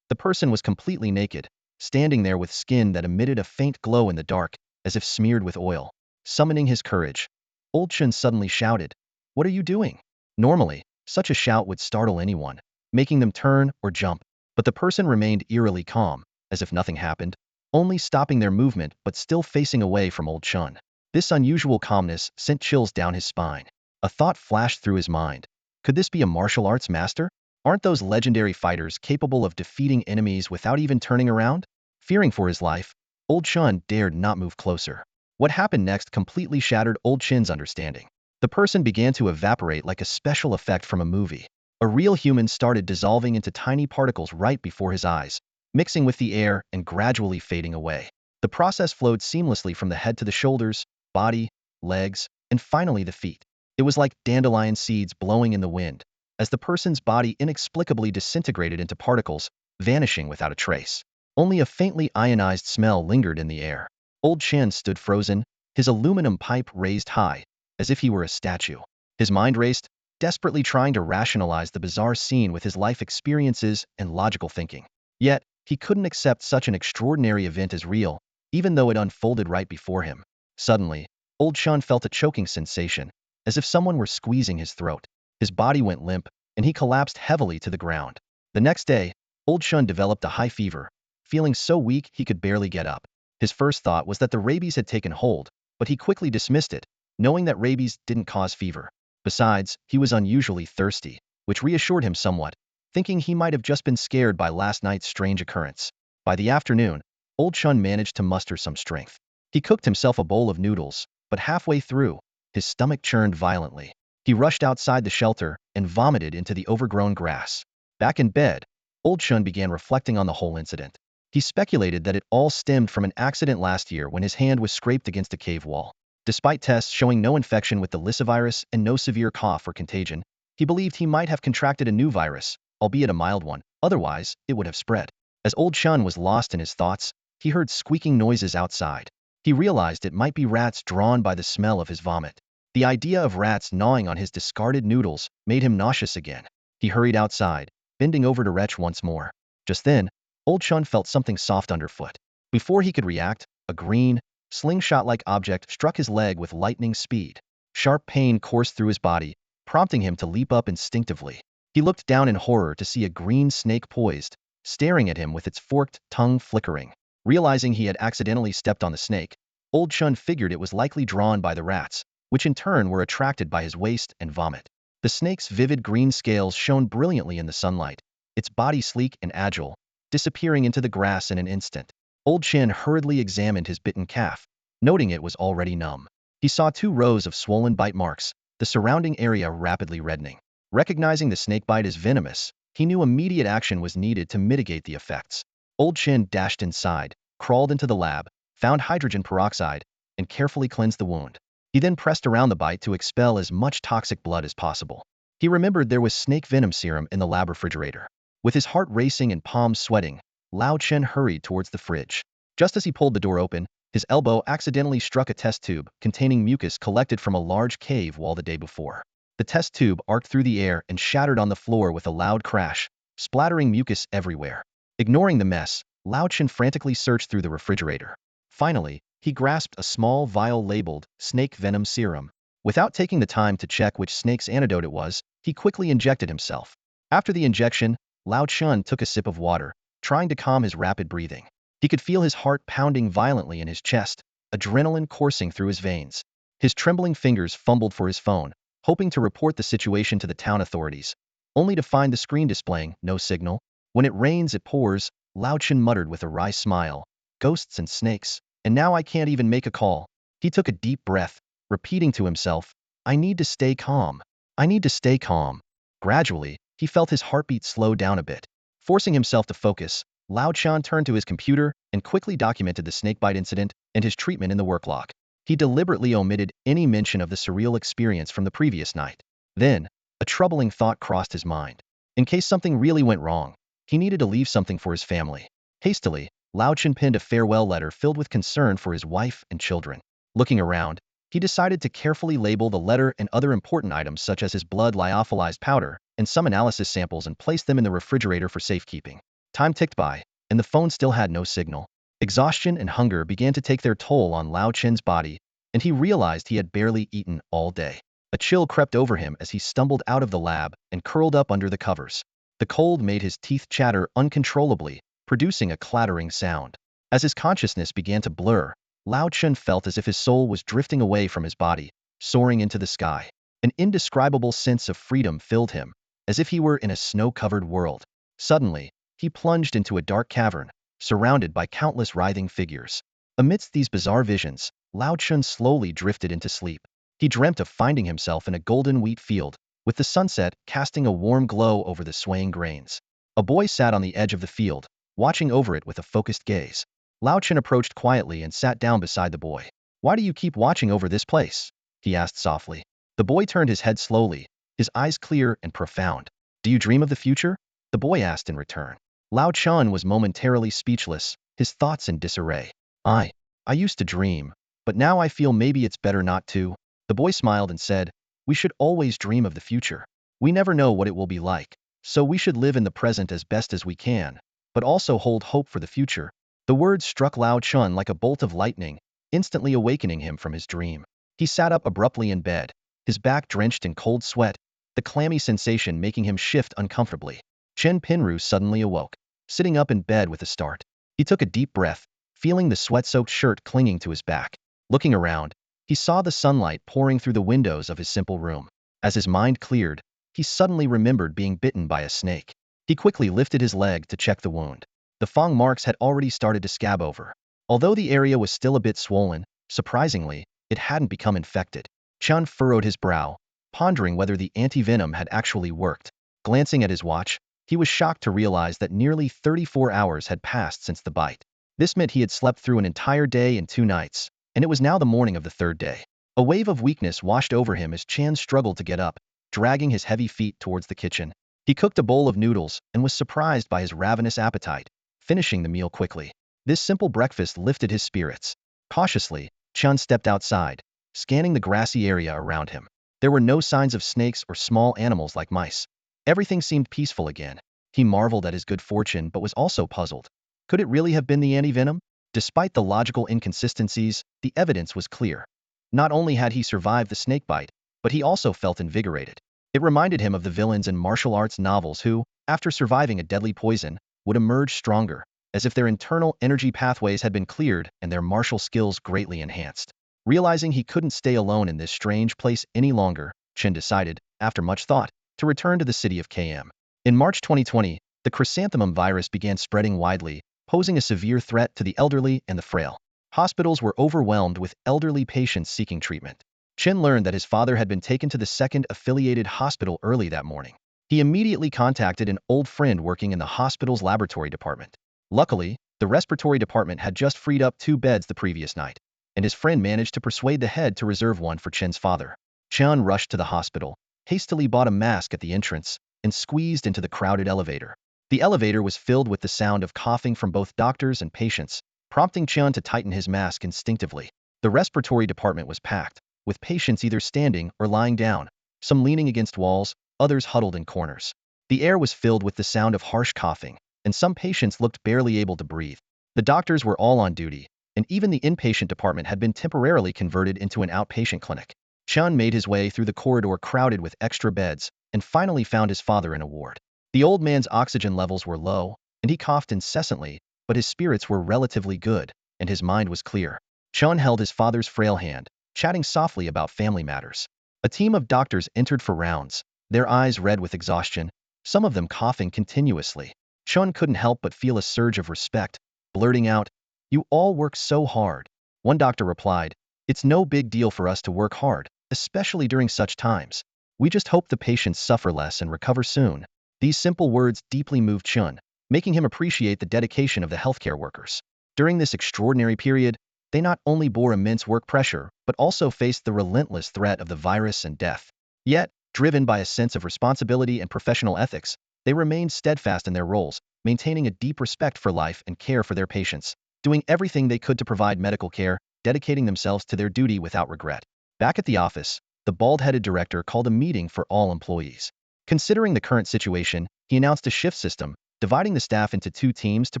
The person was completely naked, standing there with skin that emitted a faint glow in the dark, as if smeared with oil. Summoning his courage, Old Chun suddenly shouted, "What are you doing?" Normally, such a shout would startle anyone, making them turn or jump, but the person remained eerily calm, as if nothing happened, only stopping their movement but still facing away from Old Chun. This unusual calmness sent chills down his spine. A thought flashed through his mind. Could this be a martial arts master? Aren't those legendary fighters capable of defeating enemies without even turning around? Fearing for his life, Old Chun dared not move closer. What happened next completely shattered Old Chin's understanding. The person began to evaporate like a special effect from a movie. A real human started dissolving into tiny particles right before his eyes, mixing with the air and gradually fading away. The process flowed seamlessly from the head to the shoulders, body, legs, and finally the feet. It was like dandelion seeds blowing in the wind, as the person's body inexplicably disintegrated into particles, vanishing without a trace. Only a faintly ionized smell lingered in the air. Old Chen stood frozen, his aluminum pipe raised high, as if he were a statue. His mind raced, desperately trying to rationalize the bizarre scene with his life experiences and logical thinking. Yet, he couldn't accept such an extraordinary event as real, even though it unfolded right before him. Suddenly, Old Chen felt a choking sensation, as if someone were squeezing his throat. His body went limp, and he collapsed heavily to the ground. The next day, Old Chen developed a high fever, feeling so weak he could barely get up. His first thought was that the rabies had taken hold, but he quickly dismissed it, knowing that rabies didn't cause fever. Besides, he was unusually thirsty, which reassured him somewhat, thinking he might have just been scared by last night's strange occurrence. By the afternoon, Old Chun managed to muster some strength. He cooked himself a bowl of noodles, but halfway through, his stomach churned violently. He rushed outside the shelter and vomited into the overgrown grass. Back in bed, Old Chun began reflecting on the whole incident. He speculated that it all stemmed from an accident last year when his hand was scraped against a cave wall. Despite tests showing no infection with the lyssavirus and no severe cough or contagion, he believed he might have contracted a new virus, albeit a mild one, otherwise it would have spread. As Old Chun was lost in his thoughts, he heard squeaking noises outside. He realized it might be rats drawn by the smell of his vomit. The idea of rats gnawing on his discarded noodles made him nauseous again. He hurried outside, bending over to retch once more. Just then, Old Chun felt something soft underfoot. Before he could react, a green, slingshot-like object struck his leg with lightning speed. Sharp pain coursed through his body, prompting him to leap up instinctively. He looked down in horror to see a green snake poised, staring at him with its forked tongue flickering. Realizing he had accidentally stepped on the snake, Old Chun figured it was likely drawn by the rats, which in turn were attracted by his waste and vomit. The snake's vivid green scales shone brilliantly in the sunlight, its body sleek and agile, disappearing into the grass in an instant. Old Chin hurriedly examined his bitten calf, noting it was already numb. He saw 2 rows of swollen bite marks, the surrounding area rapidly reddening. Recognizing the snakebite as venomous, he knew immediate action was needed to mitigate the effects. Old Chin dashed inside, crawled into the lab, found hydrogen peroxide, and carefully cleansed the wound. He then pressed around the bite to expel as much toxic blood as possible. He remembered there was snake venom serum in the lab refrigerator. With his heart racing and palms sweating, Lao Chen hurried towards the fridge. Just as he pulled the door open, his elbow accidentally struck a test tube containing mucus collected from a large cave wall the day before. The test tube arced through the air and shattered on the floor with a loud crash, splattering mucus everywhere. Ignoring the mess, Lao Chen frantically searched through the refrigerator. Finally, he grasped a small vial labeled snake venom serum. Without taking the time to check which snake's antidote it was, he quickly injected himself. After the injection, Lao Chun took a sip of water, trying to calm his rapid breathing. He could feel his heart pounding violently in his chest, adrenaline coursing through his veins. His trembling fingers fumbled for his phone, hoping to report the situation to the town authorities, only to find the screen displaying no signal. When it rains, it pours, Lao Chun muttered with a wry smile. Ghosts and snakes, and now I can't even make a call. He took a deep breath, repeating to himself, I need to stay calm. I need to stay calm. Gradually, he felt his heartbeat slow down a bit. Forcing himself to focus, Lao Chan turned to his computer and quickly documented the snakebite incident and his treatment in the work log. He deliberately omitted any mention of the surreal experience from the previous night. Then, a troubling thought crossed his mind. In case something really went wrong, he needed to leave something for his family. Hastily, Lao Chen penned a farewell letter filled with concern for his wife and children. Looking around, he decided to carefully label the letter and other important items such as his blood lyophilized powder and some analysis samples and place them in the refrigerator for safekeeping. Time ticked by, and the phone still had no signal. Exhaustion and hunger began to take their toll on Lao Chen's body, and he realized he had barely eaten all day. A chill crept over him as he stumbled out of the lab and curled up under the covers. The cold made his teeth chatter uncontrollably, producing a clattering sound. As his consciousness began to blur, Lao Chen felt as if his soul was drifting away from his body, soaring into the sky. An indescribable sense of freedom filled him, as if he were in a snow-covered world. Suddenly, he plunged into a dark cavern, surrounded by countless writhing figures. Amidst these bizarre visions, Lao Chen slowly drifted into sleep. He dreamt of finding himself in a golden wheat field, with the sunset casting a warm glow over the swaying grains. A boy sat on the edge of the field, watching over it with a focused gaze. Lao Chen approached quietly and sat down beside the boy. Why do you keep watching over this place? He asked softly. The boy turned his head slowly, his eyes clear and profound. Do you dream of the future? The boy asked in return. Lao Chun was momentarily speechless, his thoughts in disarray. I used to dream, but now I feel maybe it's better not to. The boy smiled and said, we should always dream of the future. We never know what it will be like, so we should live in the present as best as we can, but also hold hope for the future. The words struck Lao Chun like a bolt of lightning, instantly awakening him from his dream. He sat up abruptly in bed, his back drenched in cold sweat, the clammy sensation making him shift uncomfortably. Chen Pinru suddenly awoke, sitting up in bed with a start. He took a deep breath, feeling the sweat-soaked shirt clinging to his back. Looking around, he saw the sunlight pouring through the windows of his simple room. As his mind cleared, he suddenly remembered being bitten by a snake. He quickly lifted his leg to check the wound. The fang marks had already started to scab over. Although the area was still a bit swollen, surprisingly, it hadn't become infected. Chun furrowed his brow, pondering whether the anti-venom had actually worked. Glancing at his watch, he was shocked to realize that nearly 34 hours had passed since the bite. This meant he had slept through an entire day and 2 nights, and it was now the morning of the 3rd day. A wave of weakness washed over him as Chan struggled to get up, dragging his heavy feet towards the kitchen. He cooked a bowl of noodles and was surprised by his ravenous appetite, finishing the meal quickly. This simple breakfast lifted his spirits. Cautiously, Chun stepped outside, scanning the grassy area around him. There were no signs of snakes or small animals like mice. Everything seemed peaceful again. He marveled at his good fortune but was also puzzled. Could it really have been the anti-venom? Despite the logical inconsistencies, the evidence was clear. Not only had he survived the snakebite, but he also felt invigorated. It reminded him of the villains in martial arts novels who, after surviving a deadly poison, would emerge stronger, as if their internal energy pathways had been cleared and their martial skills greatly enhanced. Realizing he couldn't stay alone in this strange place any longer, Chen decided, after much thought, to return to the city of KM. In March 2020, the chrysanthemum virus began spreading widely, posing a severe threat to the elderly and the frail. Hospitals were overwhelmed with elderly patients seeking treatment. Chen learned that his father had been taken to the second affiliated hospital early that morning. He immediately contacted an old friend working in the hospital's laboratory department. Luckily, the respiratory department had just freed up 2 beds the previous night, and his friend managed to persuade the head to reserve one for Chen's father. Chen rushed to the hospital, hastily bought a mask at the entrance, and squeezed into the crowded elevator. The elevator was filled with the sound of coughing from both doctors and patients, prompting Chen to tighten his mask instinctively. The respiratory department was packed, with patients either standing or lying down, some leaning against walls, others huddled in corners. The air was filled with the sound of harsh coughing, and some patients looked barely able to breathe. The doctors were all on duty, and even the inpatient department had been temporarily converted into an outpatient clinic. Chun made his way through the corridor crowded with extra beds, and finally found his father in a ward. The old man's oxygen levels were low, and he coughed incessantly, but his spirits were relatively good, and his mind was clear. Chun held his father's frail hand, chatting softly about family matters. A team of doctors entered for rounds, their eyes red with exhaustion, some of them coughing continuously. Chun couldn't help but feel a surge of respect, blurting out, "You all work so hard." One doctor replied, "It's no big deal for us to work hard, especially during such times. We just hope the patients suffer less and recover soon." These simple words deeply moved Chun, making him appreciate the dedication of the healthcare workers. During this extraordinary period, they not only bore immense work pressure, but also faced the relentless threat of the virus and death. Yet, driven by a sense of responsibility and professional ethics, they remained steadfast in their roles, maintaining a deep respect for life and care for their patients, doing everything they could to provide medical care, dedicating themselves to their duty without regret. Back at the office, the bald-headed director called a meeting for all employees. Considering the current situation, he announced a shift system, dividing the staff into 2 teams to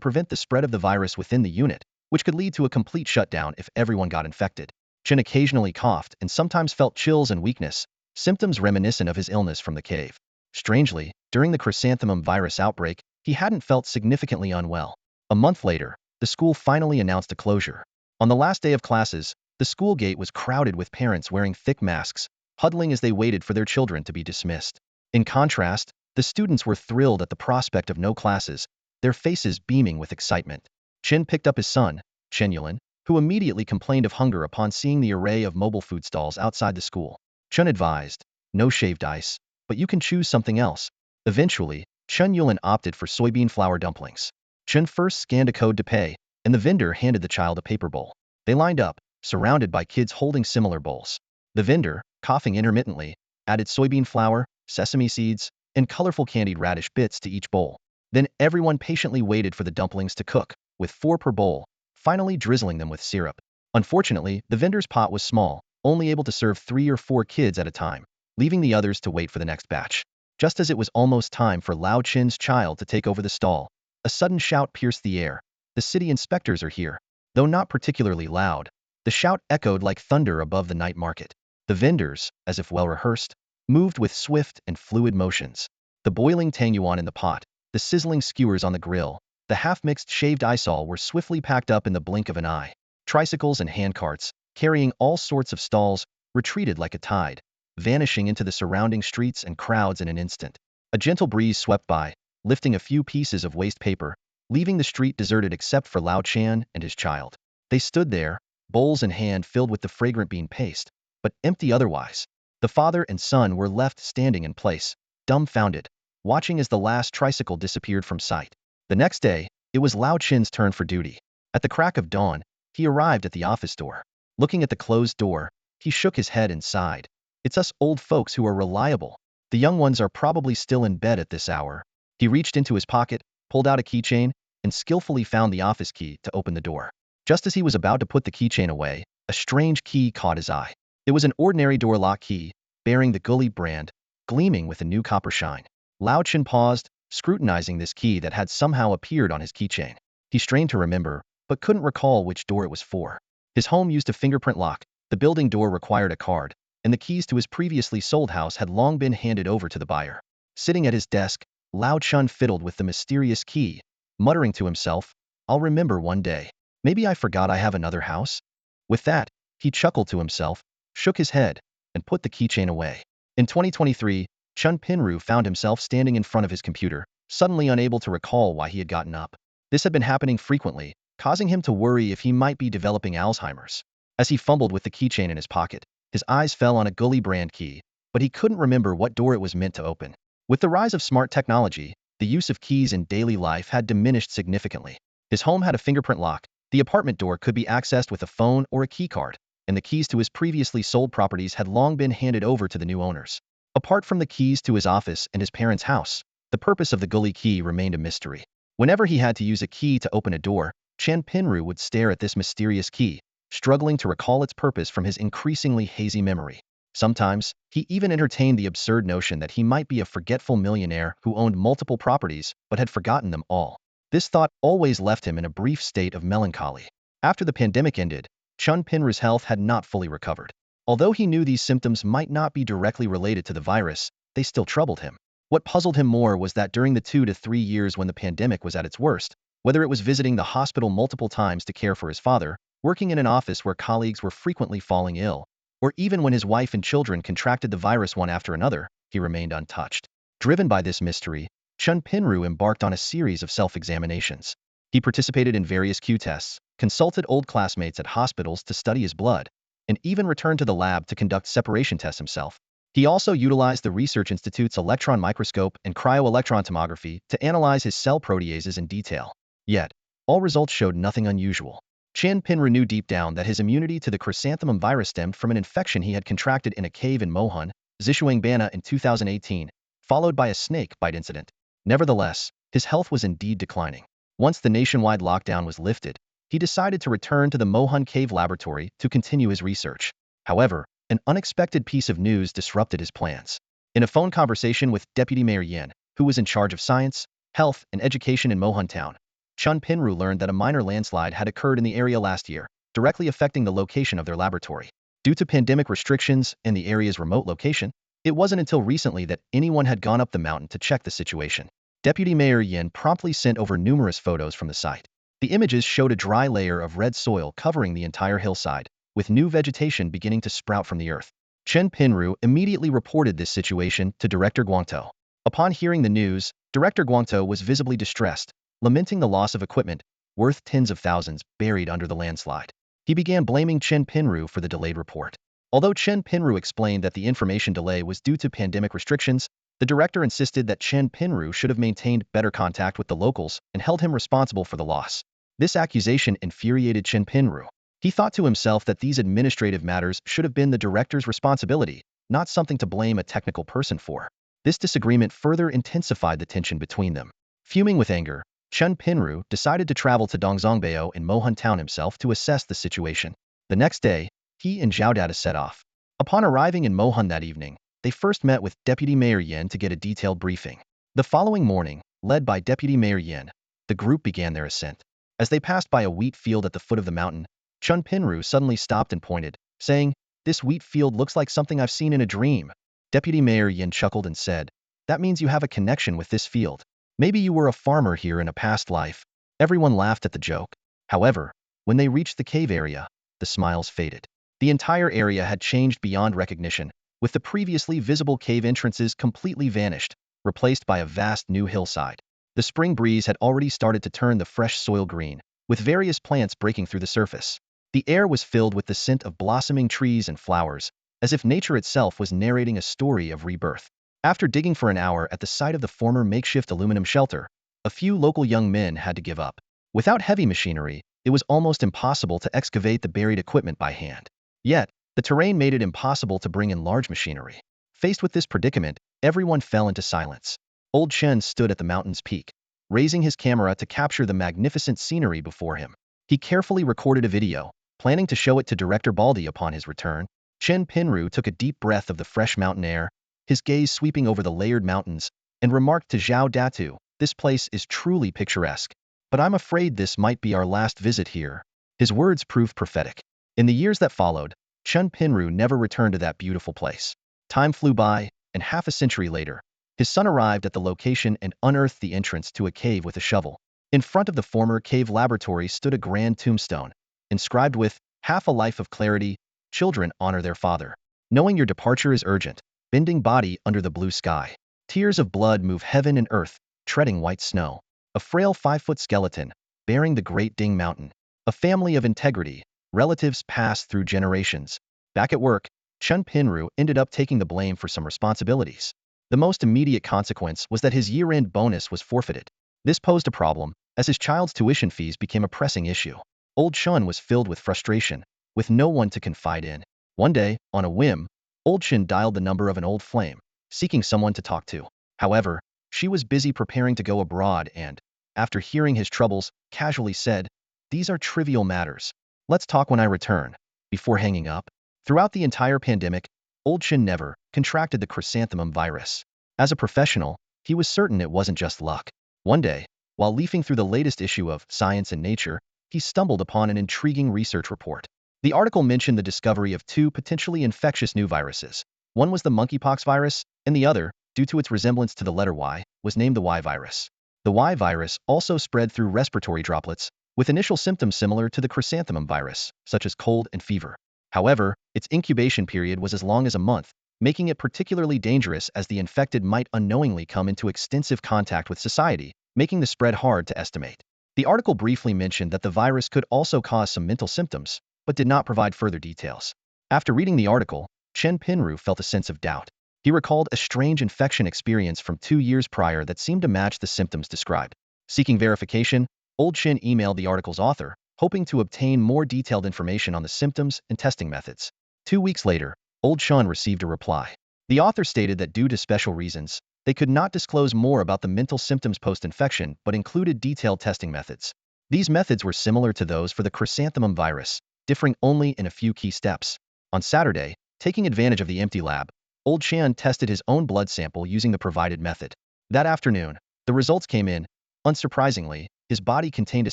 prevent the spread of the virus within the unit, which could lead to a complete shutdown if everyone got infected. Chen occasionally coughed and sometimes felt chills and weakness, symptoms reminiscent of his illness from the cave. Strangely, during the chrysanthemum virus outbreak, he hadn't felt significantly unwell. A month later, the school finally announced a closure. On the last day of classes, the school gate was crowded with parents wearing thick masks, huddling as they waited for their children to be dismissed. In contrast, the students were thrilled at the prospect of no classes, their faces beaming with excitement. Chen picked up his son, Chen Yulin, who immediately complained of hunger upon seeing the array of mobile food stalls outside the school. Chen advised, "No shaved ice, but you can choose something else." Eventually, Chen Yulin opted for soybean flour dumplings. Chen first scanned a code to pay, and the vendor handed the child a paper bowl. They lined up, surrounded by kids holding similar bowls. The vendor, coughing intermittently, added soybean flour, sesame seeds, and colorful candied radish bits to each bowl. Then everyone patiently waited for the dumplings to cook, with 4 per bowl, finally drizzling them with syrup. Unfortunately, the vendor's pot was small, only able to serve 3 or 4 kids at a time, leaving the others to wait for the next batch. Just as it was almost time for Lao Chin's child to take over the stall, a sudden shout pierced the air. The city inspectors are here. Though not particularly loud, the shout echoed like thunder above the night market. The vendors, as if well rehearsed, moved with swift and fluid motions. The boiling tangyuan in the pot, the sizzling skewers on the grill, the half-mixed shaved isol were swiftly packed up in the blink of an eye. Tricycles and handcarts, carrying all sorts of stalls, retreated like a tide, vanishing into the surrounding streets and crowds in an instant. A gentle breeze swept by, lifting a few pieces of waste paper, leaving the street deserted except for Lao Chan and his child. They stood there, bowls in hand filled with the fragrant bean paste, but empty otherwise. The father and son were left standing in place, dumbfounded, watching as the last tricycle disappeared from sight. The next day, it was Lao Chin's turn for duty. At the crack of dawn, he arrived at the office door. Looking at the closed door, he shook his head and sighed. It's us old folks who are reliable. The young ones are probably still in bed at this hour. He reached into his pocket, pulled out a keychain, and skillfully found the office key to open the door. Just as he was about to put the keychain away, a strange key caught his eye. It was an ordinary door lock key, bearing the Gully brand, gleaming with a new copper shine. Lao Chin paused, scrutinizing this key that had somehow appeared on his keychain. He strained to remember, but couldn't recall which door it was for. His home used a fingerprint lock, the building door required a card, and the keys to his previously sold house had long been handed over to the buyer. Sitting at his desk, Lao Chun fiddled with the mysterious key, muttering to himself, I'll remember one day. Maybe I forgot I have another house? With that, he chuckled to himself, shook his head, and put the keychain away. In 2023, Chun Pinru found himself standing in front of his computer, suddenly unable to recall why he had gotten up. This had been happening frequently, causing him to worry if he might be developing Alzheimer's. As he fumbled with the keychain in his pocket, his eyes fell on a Gully brand key, but he couldn't remember what door it was meant to open. With the rise of smart technology, the use of keys in daily life had diminished significantly. His home had a fingerprint lock, the apartment door could be accessed with a phone or a keycard, and the keys to his previously sold properties had long been handed over to the new owners. Apart from the keys to his office and his parents' house, the purpose of the Gully key remained a mystery. Whenever he had to use a key to open a door, Chan Pinru would stare at this mysterious key, struggling to recall its purpose from his increasingly hazy memory. Sometimes, he even entertained the absurd notion that he might be a forgetful millionaire who owned multiple properties but had forgotten them all. This thought always left him in a brief state of melancholy. After the pandemic ended, Chun Pinru's health had not fully recovered. Although he knew these symptoms might not be directly related to the virus, they still troubled him. What puzzled him more was that during the 2 to 3 years when the pandemic was at its worst, whether it was visiting the hospital multiple times to care for his father, working in an office where colleagues were frequently falling ill, or even when his wife and children contracted the virus one after another, he remained untouched. Driven by this mystery, Chun Pinru embarked on a series of self-examinations. He participated in various Q tests, consulted old classmates at hospitals to study his blood, and even returned to the lab to conduct separation tests himself. He also utilized the Research Institute's electron microscope and cryo-electron tomography to analyze his cell proteases in detail. Yet, all results showed nothing unusual. Chan Pinru knew deep down that his immunity to the chrysanthemum virus stemmed from an infection he had contracted in a cave in Mohun, Zishuangbana in 2018, followed by a snake bite incident. Nevertheless, his health was indeed declining. Once the nationwide lockdown was lifted, he decided to return to the Mohun Cave laboratory to continue his research. However, an unexpected piece of news disrupted his plans. In a phone conversation with Deputy Mayor Yen, who was in charge of science, health, and education in Mohun Town, Chun Pinru learned that a minor landslide had occurred in the area last year, directly affecting the location of their laboratory. Due to pandemic restrictions and the area's remote location, it wasn't until recently that anyone had gone up the mountain to check the situation. Deputy Mayor Yen promptly sent over numerous photos from the site. The images showed a dry layer of red soil covering the entire hillside, with new vegetation beginning to sprout from the earth. Chen Pinru immediately reported this situation to Director Guangtou. Upon hearing the news, Director Guangtou was visibly distressed, lamenting the loss of equipment, worth tens of thousands, buried under the landslide. He began blaming Chen Pinru for the delayed report. Although Chen Pinru explained that the information delay was due to pandemic restrictions, the director insisted that Chen Pinru should have maintained better contact with the locals and held him responsible for the loss. This accusation infuriated Chen Pinru. He thought to himself that these administrative matters should have been the director's responsibility, not something to blame a technical person for. This disagreement further intensified the tension between them. Fuming with anger, Chun Pinru decided to travel to Dongzongbao in Mohun town himself to assess the situation. The next day, he and Zhao Data set off. Upon arriving in Mohun that evening, they first met with Deputy Mayor Yin to get a detailed briefing. The following morning, led by Deputy Mayor Yin, the group began their ascent. As they passed by a wheat field at the foot of the mountain, Chun Pinru suddenly stopped and pointed, saying, "This wheat field looks like something I've seen in a dream." Deputy Mayor Yin chuckled and said, "That means you have a connection with this field. Maybe you were a farmer here in a past life." Everyone laughed at the joke. However, when they reached the cave area, the smiles faded. The entire area had changed beyond recognition, with the previously visible cave entrances completely vanished, replaced by a vast new hillside. The spring breeze had already started to turn the fresh soil green, with various plants breaking through the surface. The air was filled with the scent of blossoming trees and flowers, as if nature itself was narrating a story of rebirth. After digging for an hour at the site of the former makeshift aluminum shelter, a few local young men had to give up. Without heavy machinery, it was almost impossible to excavate the buried equipment by hand. Yet, the terrain made it impossible to bring in large machinery. Faced with this predicament, everyone fell into silence. Old Chen stood at the mountain's peak, raising his camera to capture the magnificent scenery before him. He carefully recorded a video, planning to show it to Director Baldi upon his return. Chen Pinru took a deep breath of the fresh mountain air, his gaze sweeping over the layered mountains, and remarked to Zhao Datu, "This place is truly picturesque. But I'm afraid this might be our last visit here." His words proved prophetic. In the years that followed, Chun Pinru never returned to that beautiful place. Time flew by, and half a century later, his son arrived at the location and unearthed the entrance to a cave with a shovel. In front of the former cave laboratory stood a grand tombstone, inscribed with, "Half a life of clarity, children honor their father. Knowing your departure is urgent, bending body under the blue sky. Tears of blood move heaven and earth, treading white snow. A frail 5-foot skeleton, bearing the Great Ding Mountain. A family of integrity, relatives passed through generations." Back at work, Chun Pinru ended up taking the blame for some responsibilities. The most immediate consequence was that his year-end bonus was forfeited. This posed a problem, as his child's tuition fees became a pressing issue. Old Chun was filled with frustration, with no one to confide in. One day, on a whim, Old Chun dialed the number of an old flame, seeking someone to talk to. However, she was busy preparing to go abroad and, after hearing his troubles, casually said, "These are trivial matters. Let's talk when I return." Before hanging up, throughout the entire pandemic, Old Chun never contracted the chrysanthemum virus. As a professional, he was certain it wasn't just luck. One day, while leafing through the latest issue of Science and Nature, he stumbled upon an intriguing research report. The article mentioned the discovery of 2 potentially infectious new viruses. One was the monkeypox virus, and the other, due to its resemblance to the letter Y, was named the Y virus. The Y virus also spread through respiratory droplets, with initial symptoms similar to the chrysanthemum virus, such as cold and fever. However, its incubation period was as long as a month, making it particularly dangerous as the infected might unknowingly come into extensive contact with society, making the spread hard to estimate. The article briefly mentioned that the virus could also cause some mental symptoms, but did not provide further details. After reading the article, Chen Pinru felt a sense of doubt. He recalled a strange infection experience from 2 years prior that seemed to match the symptoms described. Seeking verification, Old Chen emailed the article's author, hoping to obtain more detailed information on the symptoms and testing methods. 2 weeks later, Old Chen received a reply. The author stated that due to special reasons, they could not disclose more about the mental symptoms post-infection but included detailed testing methods. These methods were similar to those for the chrysanthemum virus, differing only in a few key steps. On Saturday, taking advantage of the empty lab, Old Chen tested his own blood sample using the provided method. That afternoon, the results came in. Unsurprisingly, his body contained a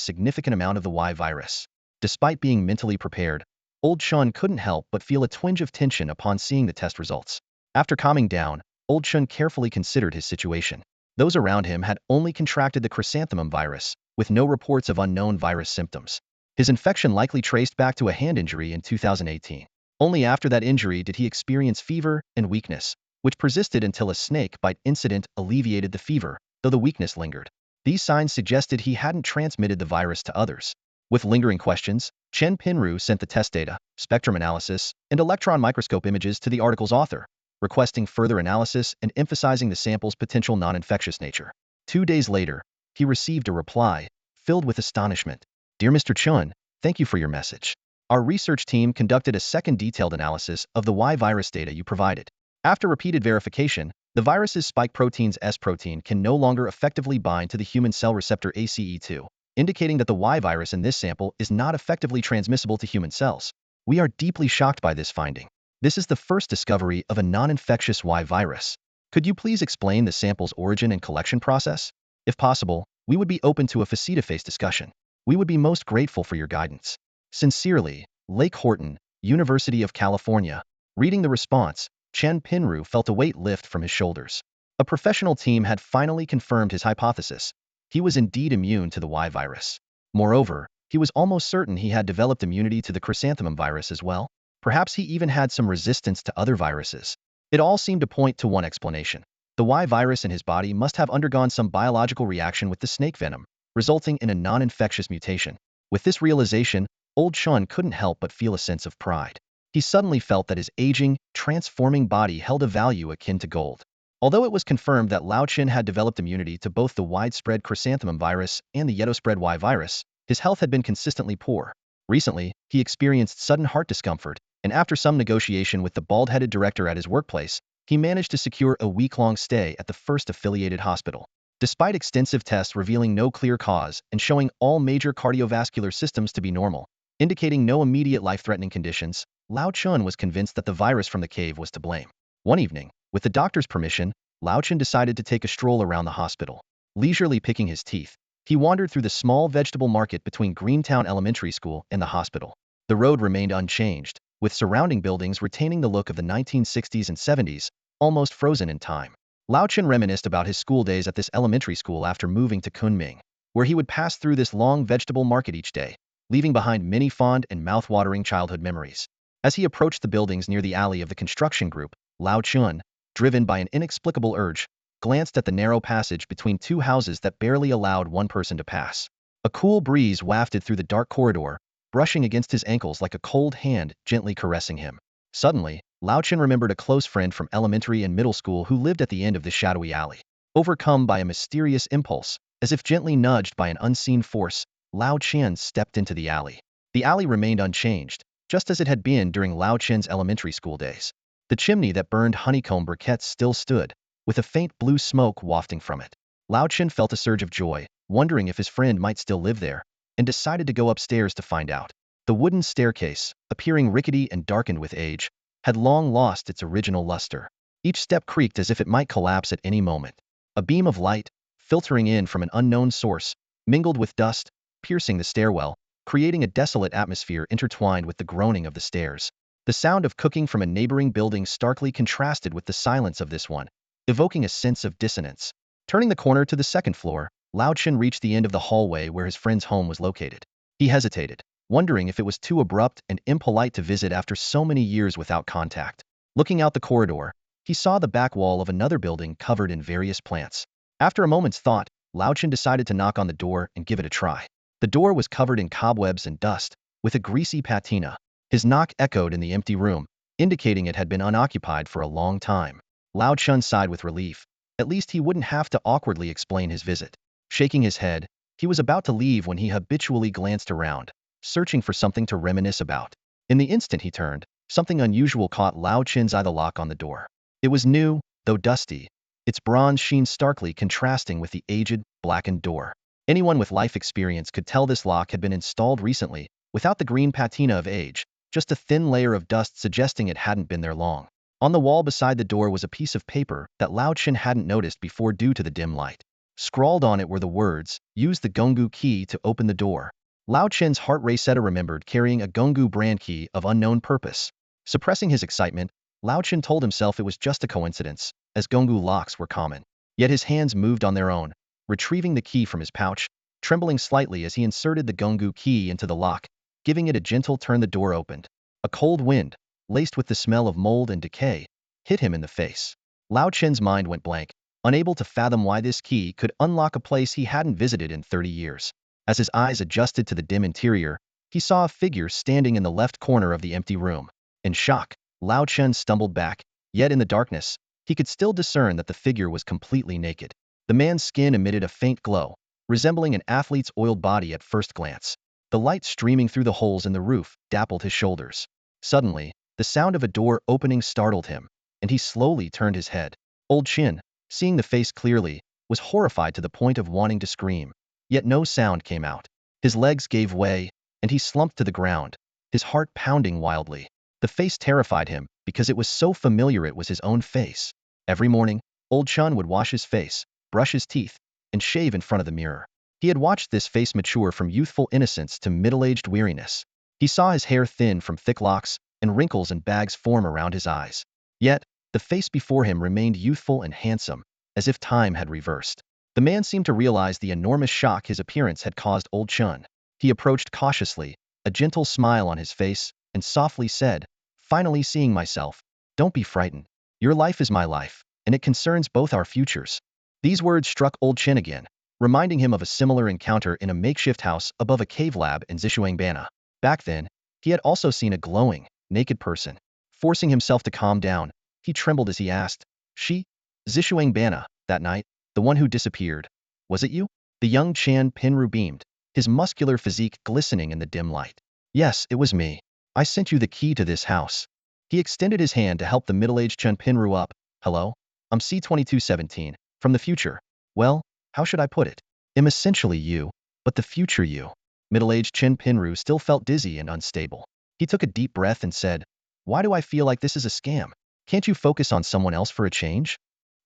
significant amount of the Y virus. Despite being mentally prepared, Old Chen couldn't help but feel a twinge of tension upon seeing the test results. After calming down, Old Chen carefully considered his situation. Those around him had only contracted the chrysanthemum virus, with no reports of unknown virus symptoms. His infection likely traced back to a hand injury in 2018. Only after that injury did he experience fever and weakness, which persisted until a snake bite incident alleviated the fever, though the weakness lingered. These signs suggested he hadn't transmitted the virus to others. With lingering questions, Chen Pinru sent the test data, spectrum analysis, and electron microscope images to the article's author, requesting further analysis and emphasizing the sample's potential non-infectious nature. 2 days later, he received a reply, filled with astonishment. "Dear Mr. Chun, thank you for your message. Our research team conducted a second detailed analysis of the Y virus data you provided. After repeated verification, The virus's spike protein's S protein can no longer effectively bind to the human cell receptor ACE2, indicating that the Y virus in this sample is not effectively transmissible to human cells. We are deeply shocked by this finding. This is the first discovery of a non-infectious Y virus. Could you please explain the sample's origin and collection process? If possible, we would be open to a face-to-face discussion. We would be most grateful for your guidance. Sincerely, Lake Horton, University of California. Reading the response, Chen Pinru felt a weight lift from his shoulders. A professional team had finally confirmed his hypothesis. He was indeed immune to the Y virus. Moreover, he was almost certain he had developed immunity to the chrysanthemum virus as well. Perhaps he even had some resistance to other viruses. It all seemed to point to one explanation. The Y virus in his body must have undergone some biological reaction with the snake venom, resulting in a non-infectious mutation. With this realization, old Chun couldn't help but feel a sense of pride. He suddenly felt that his aging, transforming body held a value akin to gold. Although it was confirmed that Lao Chin had developed immunity to both the widespread chrysanthemum virus and the yetospread Y virus, his health had been consistently poor. Recently, he experienced sudden heart discomfort, and after some negotiation with the bald-headed director at his workplace, he managed to secure a week-long stay at the first affiliated hospital. Despite extensive tests revealing no clear cause and showing all major cardiovascular systems to be normal, indicating no immediate life-threatening conditions, Lao Chun was convinced that the virus from the cave was to blame. One evening, with the doctor's permission, Lao Chun decided to take a stroll around the hospital. Leisurely picking his teeth, he wandered through the small vegetable market between Greentown Elementary School and the hospital. The road remained unchanged, with surrounding buildings retaining the look of the 1960s and 70s, almost frozen in time. Lao Chun reminisced about his school days at this elementary school after moving to Kunming, where he would pass through this long vegetable market each day, leaving behind many fond and mouth-watering childhood memories. As he approached the buildings near the alley of the construction group, Lao Chun, driven by an inexplicable urge, glanced at the narrow passage between two houses that barely allowed one person to pass. A cool breeze wafted through the dark corridor, brushing against his ankles like a cold hand gently caressing him. Suddenly, Lao Chun remembered a close friend from elementary and middle school who lived at the end of this shadowy alley. Overcome by a mysterious impulse, as if gently nudged by an unseen force, Lao Chun stepped into the alley. The alley remained unchanged, just as it had been during Lao Chun's elementary school days. The chimney that burned honeycomb briquettes still stood, with a faint blue smoke wafting from it. Lao Chun felt a surge of joy, wondering if his friend might still live there, and decided to go upstairs to find out. The wooden staircase, appearing rickety and darkened with age, had long lost its original luster. Each step creaked as if it might collapse at any moment. A beam of light, filtering in from an unknown source, mingled with dust, piercing the stairwell, creating a desolate atmosphere intertwined with the groaning of the stairs. The sound of cooking from a neighboring building starkly contrasted with the silence of this one, evoking a sense of dissonance. Turning the corner to the second floor, Lao Chun reached the end of the hallway where his friend's home was located. He hesitated, wondering if it was too abrupt and impolite to visit after so many years without contact. Looking out the corridor, he saw the back wall of another building covered in various plants. After a moment's thought, Lao Chun decided to knock on the door and give it a try. The door was covered in cobwebs and dust, with a greasy patina. His knock echoed in the empty room, indicating it had been unoccupied for a long time. Lao Chun sighed with relief. At least he wouldn't have to awkwardly explain his visit. Shaking his head, he was about to leave when he habitually glanced around, searching for something to reminisce about. In the instant he turned, something unusual caught Lao Chun's eye: the lock on the door. It was new, though dusty, its bronze sheen starkly contrasting with the aged, blackened door. Anyone with life experience could tell this lock had been installed recently, without the green patina of age, just a thin layer of dust suggesting it hadn't been there long. On the wall beside the door was a piece of paper that Lao Chun hadn't noticed before due to the dim light. Scrawled on it were the words, "Use the Gonggu key to open the door." Lao Chun's heart raced. Remembered carrying a Gonggu brand key of unknown purpose. Suppressing his excitement, Lao Chun told himself it was just a coincidence, as Gonggu locks were common. Yet his hands moved on their own, retrieving the key from his pouch, trembling slightly as he inserted the Gonggu key into the lock, giving it a gentle turn. The door opened. A cold wind, laced with the smell of mold and decay, hit him in the face. Lao Chun's mind went blank, unable to fathom why this key could unlock a place he hadn't visited in 30 years. As his eyes adjusted to the dim interior, he saw a figure standing in the left corner of the empty room. In shock, Lao Chun stumbled back, yet in the darkness, he could still discern that the figure was completely naked. The man's skin emitted a faint glow, resembling an athlete's oiled body at first glance. The light streaming through the holes in the roof dappled his shoulders. Suddenly, the sound of a door opening startled him, and he slowly turned his head. Old Chin, seeing the face clearly, was horrified to the point of wanting to scream. Yet no sound came out. His legs gave way, and he slumped to the ground, his heart pounding wildly. The face terrified him because it was so familiar it was his own face. Every morning, Old Chun would wash his face, brush his teeth, and shave in front of the mirror. He had watched this face mature from youthful innocence to middle-aged weariness. He saw his hair thin from thick locks, and wrinkles and bags form around his eyes. Yet, the face before him remained youthful and handsome, as if time had reversed. The man seemed to realize the enormous shock his appearance had caused Old Chun. He approached cautiously, a gentle smile on his face, and softly said, "Finally seeing myself. Don't be frightened. Your life is my life, and it concerns both our futures." These words struck Old Chin again, reminding him of a similar encounter in a makeshift house above a cave lab in Zishuangbana. Back then, he had also seen a glowing, naked person. Forcing himself to calm down, he trembled as he asked, "She? Zishuangbana, that night, the one who disappeared. Was it you?" The young Chan Pinru beamed, his muscular physique glistening in the dim light. "Yes, it was me. I sent you the key to this house." He extended his hand to help the middle-aged Chen Pinru up. "Hello? I'm C-2217, from the future. Well, how should I put it? I'm essentially you, but the future you." Middle-aged Chen Pinru still felt dizzy and unstable. He took a deep breath and said, "Why do I feel like this is a scam? Can't you focus on someone else for a change?"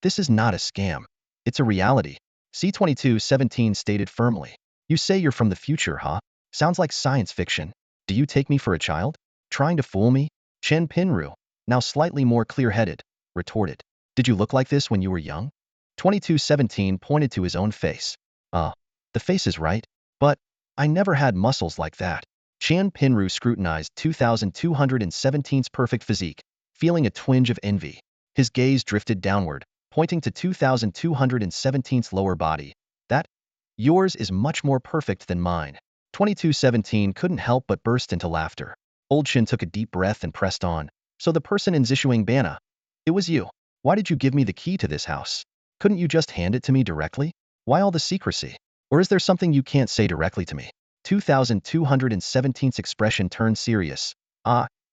"This is not a scam. It's a reality," C-2217 stated firmly. "You say you're from the future, huh? Sounds like science fiction. Do you take me for a child? Trying to fool me?" Chen Pinru, now slightly more clear-headed, retorted. "Did you look like this when you were young?" 2217 pointed to his own face. The face is right, but I never had muscles like that." Chen Pinru scrutinized 2217's perfect physique, feeling a twinge of envy. His gaze drifted downward, pointing to 2217's lower body. "That? Yours is much more perfect than mine." 2217 couldn't help but burst into laughter. Old Chin took a deep breath and pressed on. "So the person in Zishuangbana, it was you. Why did you give me the key to this house? Couldn't you just hand it to me directly? Why all the secrecy? Or is there something you can't say directly to me?" 2217's expression turned serious.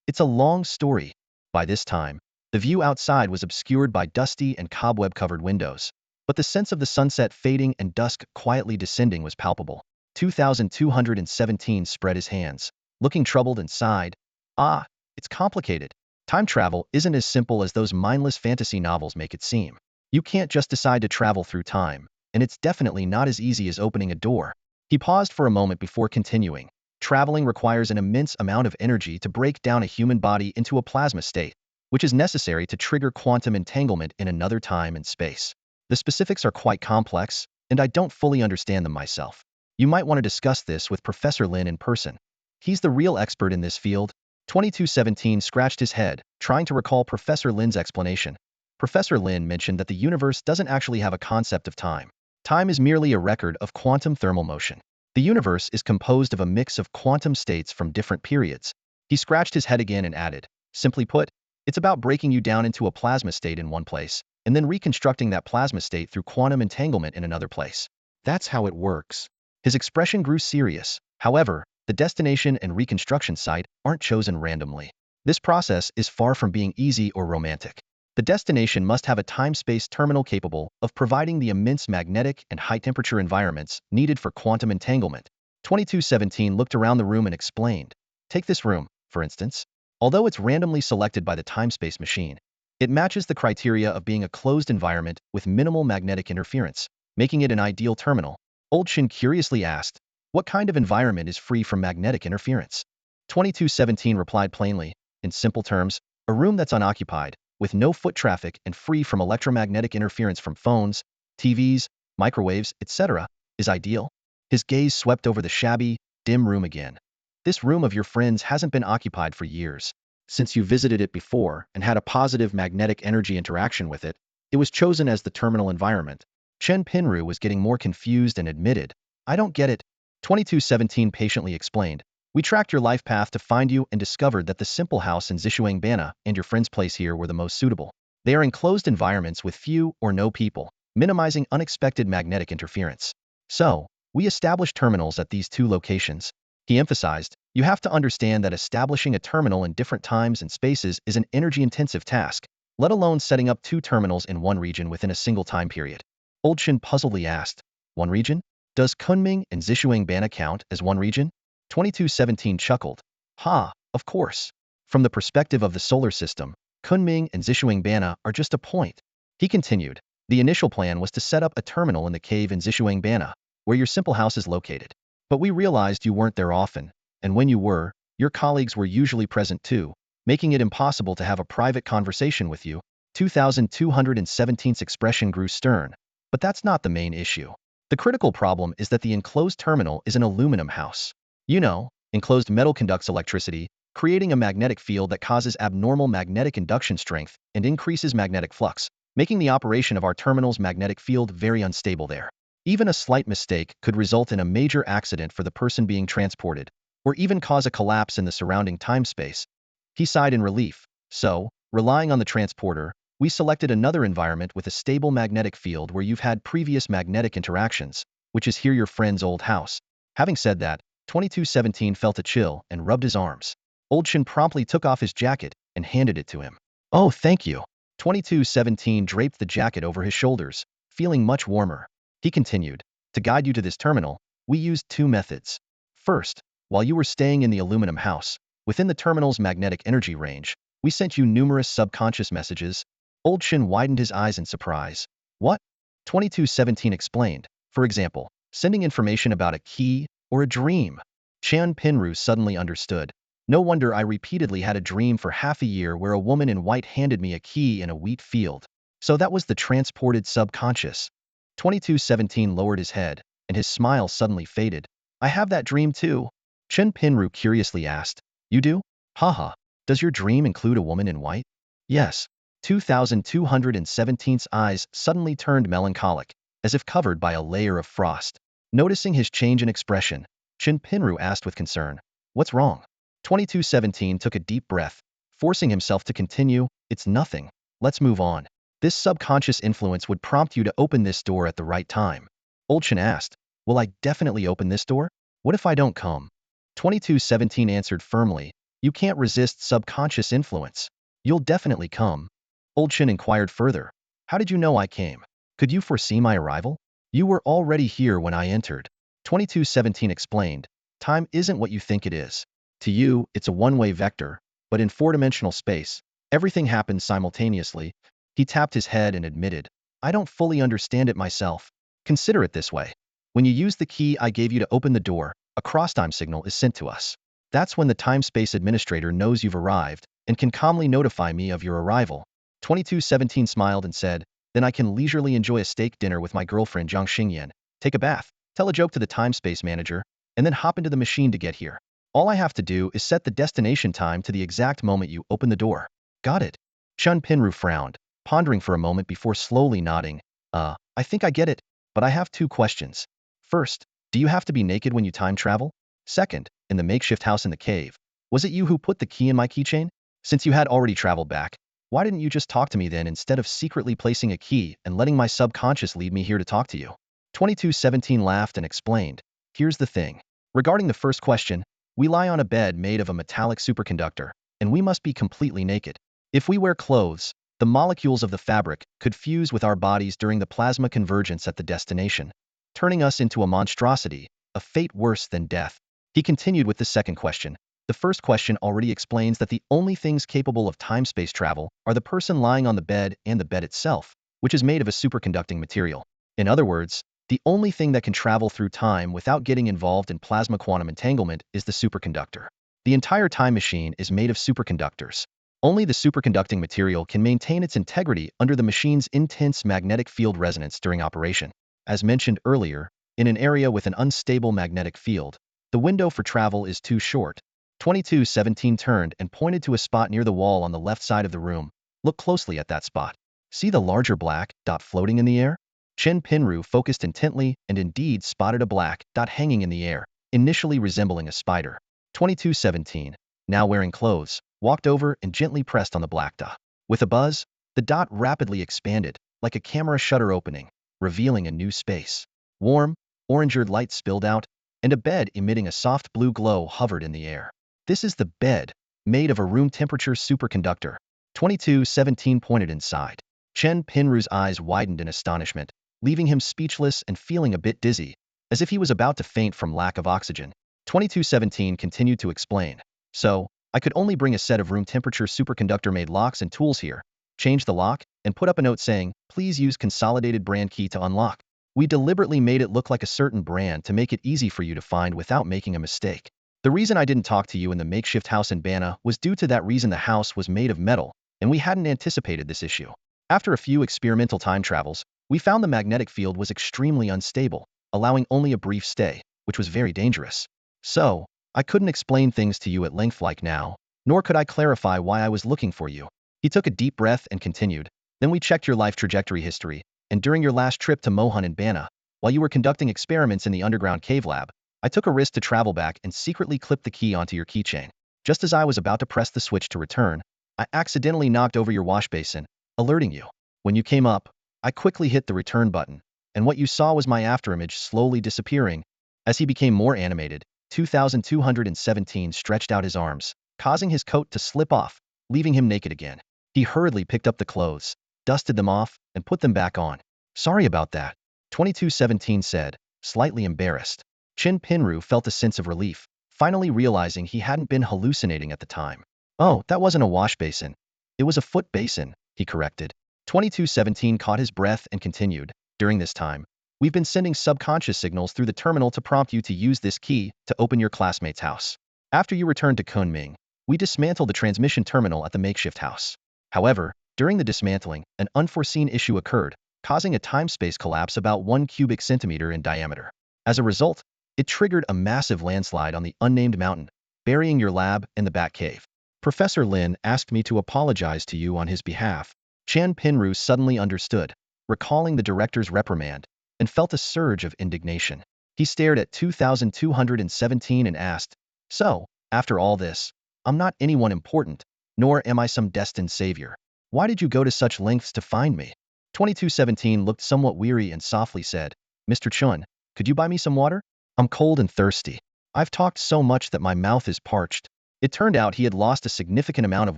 It's a long story." By this time, the view outside was obscured by dusty and cobweb-covered windows, but the sense of the sunset fading and dusk quietly descending was palpable. 2217 spread his hands, looking troubled, and sighed. It's complicated. Time travel isn't as simple as those mindless fantasy novels make it seem. You can't just decide to travel through time, and it's definitely not as easy as opening a door." He paused for a moment before continuing. "Traveling requires an immense amount of energy to break down a human body into a plasma state, which is necessary to trigger quantum entanglement in another time and space. The specifics are quite complex, and I don't fully understand them myself. You might want to discuss this with Professor Lin in person. He's the real expert in this field." 2217 scratched his head, trying to recall Professor Lin's explanation. Professor Lin mentioned that the universe doesn't actually have a concept of time. Time is merely a record of quantum thermal motion. The universe is composed of a mix of quantum states from different periods. He scratched his head again and added, "Simply put, it's about breaking you down into a plasma state in one place, and then reconstructing that plasma state through quantum entanglement in another place. That's how it works." His expression grew serious. However, the destination and reconstruction site aren't chosen randomly. This process is far from being easy or romantic. The destination must have a time-space terminal capable of providing the immense magnetic and high-temperature environments needed for quantum entanglement. 2217 looked around the room and explained. "Take this room, for instance. Although it's randomly selected by the time-space machine, it matches the criteria of being a closed environment with minimal magnetic interference, making it an ideal terminal." Old Chin curiously asked, "What kind of environment is free from magnetic interference?" 2217 replied plainly, in simple terms, "A room that's unoccupied, with no foot traffic and free from electromagnetic interference from phones, TVs, microwaves, etc., is ideal." His gaze swept over the shabby, dim room again. "This room of your friend's hasn't been occupied for years. Since you visited it before and had a positive magnetic energy interaction with it, it was chosen as the terminal environment." Chen Pinru was getting more confused and admitted, "I don't get it." 2217 patiently explained, "We tracked your life path to find you and discovered that the simple house in Zishuangbana and your friend's place here were the most suitable. They are enclosed environments with few or no people, minimizing unexpected magnetic interference. So, we established terminals at these two locations." He emphasized, "You have to understand that establishing a terminal in different times and spaces is an energy-intensive task, let alone setting up two terminals in one region within a single time period. Old Shin puzzledly asked, one region? Does Kunming and Zishuang Bana count as one region? 2217 chuckled. Ha, of course. From the perspective of the solar system, Kunming and Zishuang Bana are just a point. He continued, the initial plan was to set up a terminal in the cave in Zishuang Bana, where your simple house is located. But we realized you weren't there often, and when you were, your colleagues were usually present too, making it impossible to have a private conversation with you. 2217's expression grew stern. But that's not the main issue. The critical problem is that the enclosed terminal is an aluminum house. You know, enclosed metal conducts electricity, creating a magnetic field that causes abnormal magnetic induction strength and increases magnetic flux, making the operation of our terminal's magnetic field very unstable there. Even a slight mistake could result in a major accident for the person being transported, or even cause a collapse in the surrounding time-space. He sighed in relief. So, relying on the transporter, we selected another environment with a stable magnetic field where you've had previous magnetic interactions, which is here your friend's old house. Having said that, 2217 felt a chill and rubbed his arms. Old Shin promptly took off his jacket and handed it to him. Oh, thank you. 2217 draped the jacket over his shoulders, feeling much warmer. He continued, to guide you to this terminal, we used two methods. First, while you were staying in the aluminum house, within the terminal's magnetic energy range, we sent you numerous subconscious messages. Old Shin widened his eyes in surprise. What? 2217 explained. For example, sending information about a key or a dream. Chan Pinru suddenly understood. No wonder I repeatedly had a dream for half a year where a woman in white handed me a key in a wheat field. So that was the transported subconscious. 2217 lowered his head, and his smile suddenly faded. I have that dream too. Chen Pinru curiously asked. You do? Haha. Does your dream include a woman in white? Yes. 2217's eyes suddenly turned melancholic, as if covered by a layer of frost. Noticing his change in expression, Chen Pinru asked with concern, what's wrong? 2217 took a deep breath, forcing himself to continue, it's nothing. Let's move on. This subconscious influence would prompt you to open this door at the right time. Old Chen asked, will I definitely open this door? What if I don't come? 2217 answered firmly, you can't resist subconscious influence. You'll definitely come. Old Chen inquired further, how did you know I came? Could you foresee my arrival? You were already here when I entered. 2217 explained, time isn't what you think it is. To you, it's a one-way vector, but in four-dimensional space, everything happens simultaneously. He tapped his head and admitted, I don't fully understand it myself. Consider it this way. When you use the key I gave you to open the door, a cross-time signal is sent to us. That's when the time-space administrator knows you've arrived and can calmly notify me of your arrival. 2217 smiled and said, then I can leisurely enjoy a steak dinner with my girlfriend Jiang Xingyan, take a bath, tell a joke to the time-space manager, and then hop into the machine to get here. All I have to do is set the destination time to the exact moment you open the door. Got it? Chun Pinru frowned, pondering for a moment before slowly nodding. I think I get it, but I have two questions. First, do you have to be naked when you time travel? Second, in the makeshift house in the cave, was it you who put the key in my keychain? Since you had already traveled back, why didn't you just talk to me then instead of secretly placing a key and letting my subconscious lead me here to talk to you? 2217 laughed and explained, here's the thing. Regarding the first question, we lie on a bed made of a metallic superconductor, and we must be completely naked. If we wear clothes, the molecules of the fabric could fuse with our bodies during the plasma convergence at the destination, turning us into a monstrosity, a fate worse than death. He continued with the second question. The first question already explains that the only things capable of time-space travel are the person lying on the bed and the bed itself, which is made of a superconducting material. In other words, the only thing that can travel through time without getting involved in plasma quantum entanglement is the superconductor. The entire time machine is made of superconductors. Only the superconducting material can maintain its integrity under the machine's intense magnetic field resonance during operation. As mentioned earlier, in an area with an unstable magnetic field, the window for travel is too short. 2217 turned and pointed to a spot near the wall on the left side of the room. Look closely at that spot. See the larger black dot floating in the air? Chen Pinru focused intently and indeed spotted a black dot hanging in the air, initially resembling a spider. 2217, now wearing clothes, walked over and gently pressed on the black dot. With a buzz, the dot rapidly expanded, like a camera shutter opening, revealing a new space. Warm, orange-eared light spilled out, and a bed emitting a soft blue glow hovered in the air. This is the bed, made of a room-temperature superconductor. 2217 pointed inside. Chen Pinru's eyes widened in astonishment, leaving him speechless and feeling a bit dizzy, as if he was about to faint from lack of oxygen. 2217 continued to explain. So, I could only bring a set of room temperature superconductor-made locks and tools here, change the lock, and put up a note saying, please use consolidated brand key to unlock. We deliberately made it look like a certain brand to make it easy for you to find without making a mistake. The reason I didn't talk to you in the makeshift house in Bana was due to that reason. The house was made of metal, and we hadn't anticipated this issue. After a few experimental time travels, we found the magnetic field was extremely unstable, allowing only a brief stay, which was very dangerous. So, I couldn't explain things to you at length like now, nor could I clarify why I was looking for you. He took a deep breath and continued. Then we checked your life trajectory history, and during your last trip to Mohan and Bana, while you were conducting experiments in the underground cave lab, I took a risk to travel back and secretly clipped the key onto your keychain. Just as I was about to press the switch to return, I accidentally knocked over your wash basin, alerting you. When you came up, I quickly hit the return button, and what you saw was my afterimage slowly disappearing. As he became more animated, 2217 stretched out his arms, causing his coat to slip off, leaving him naked again. He hurriedly picked up the clothes, dusted them off, and put them back on. Sorry about that, 2217 said, slightly embarrassed. Chen Pinru felt a sense of relief, finally realizing he hadn't been hallucinating at the time. Oh, that wasn't a wash basin. It was a foot basin, he corrected. 2217 caught his breath and continued. During this time, we've been sending subconscious signals through the terminal to prompt you to use this key to open your classmate's house. After you returned to Kunming, we dismantled the transmission terminal at the makeshift house. However, during the dismantling, an unforeseen issue occurred, causing a time-space collapse about 1 cubic centimeter in diameter. As a result, it triggered a massive landslide on the unnamed mountain, burying your lab in the Batcave. Professor Lin asked me to apologize to you on his behalf. Chen Pinru suddenly understood, recalling the director's reprimand, and felt a surge of indignation. He stared at 2217 and asked, so, after all this, I'm not anyone important, nor am I some destined savior. Why did you go to such lengths to find me? 2217 looked somewhat weary and softly said, Mr. Chun, could you buy me some water? I'm cold and thirsty. I've talked so much that my mouth is parched. It turned out he had lost a significant amount of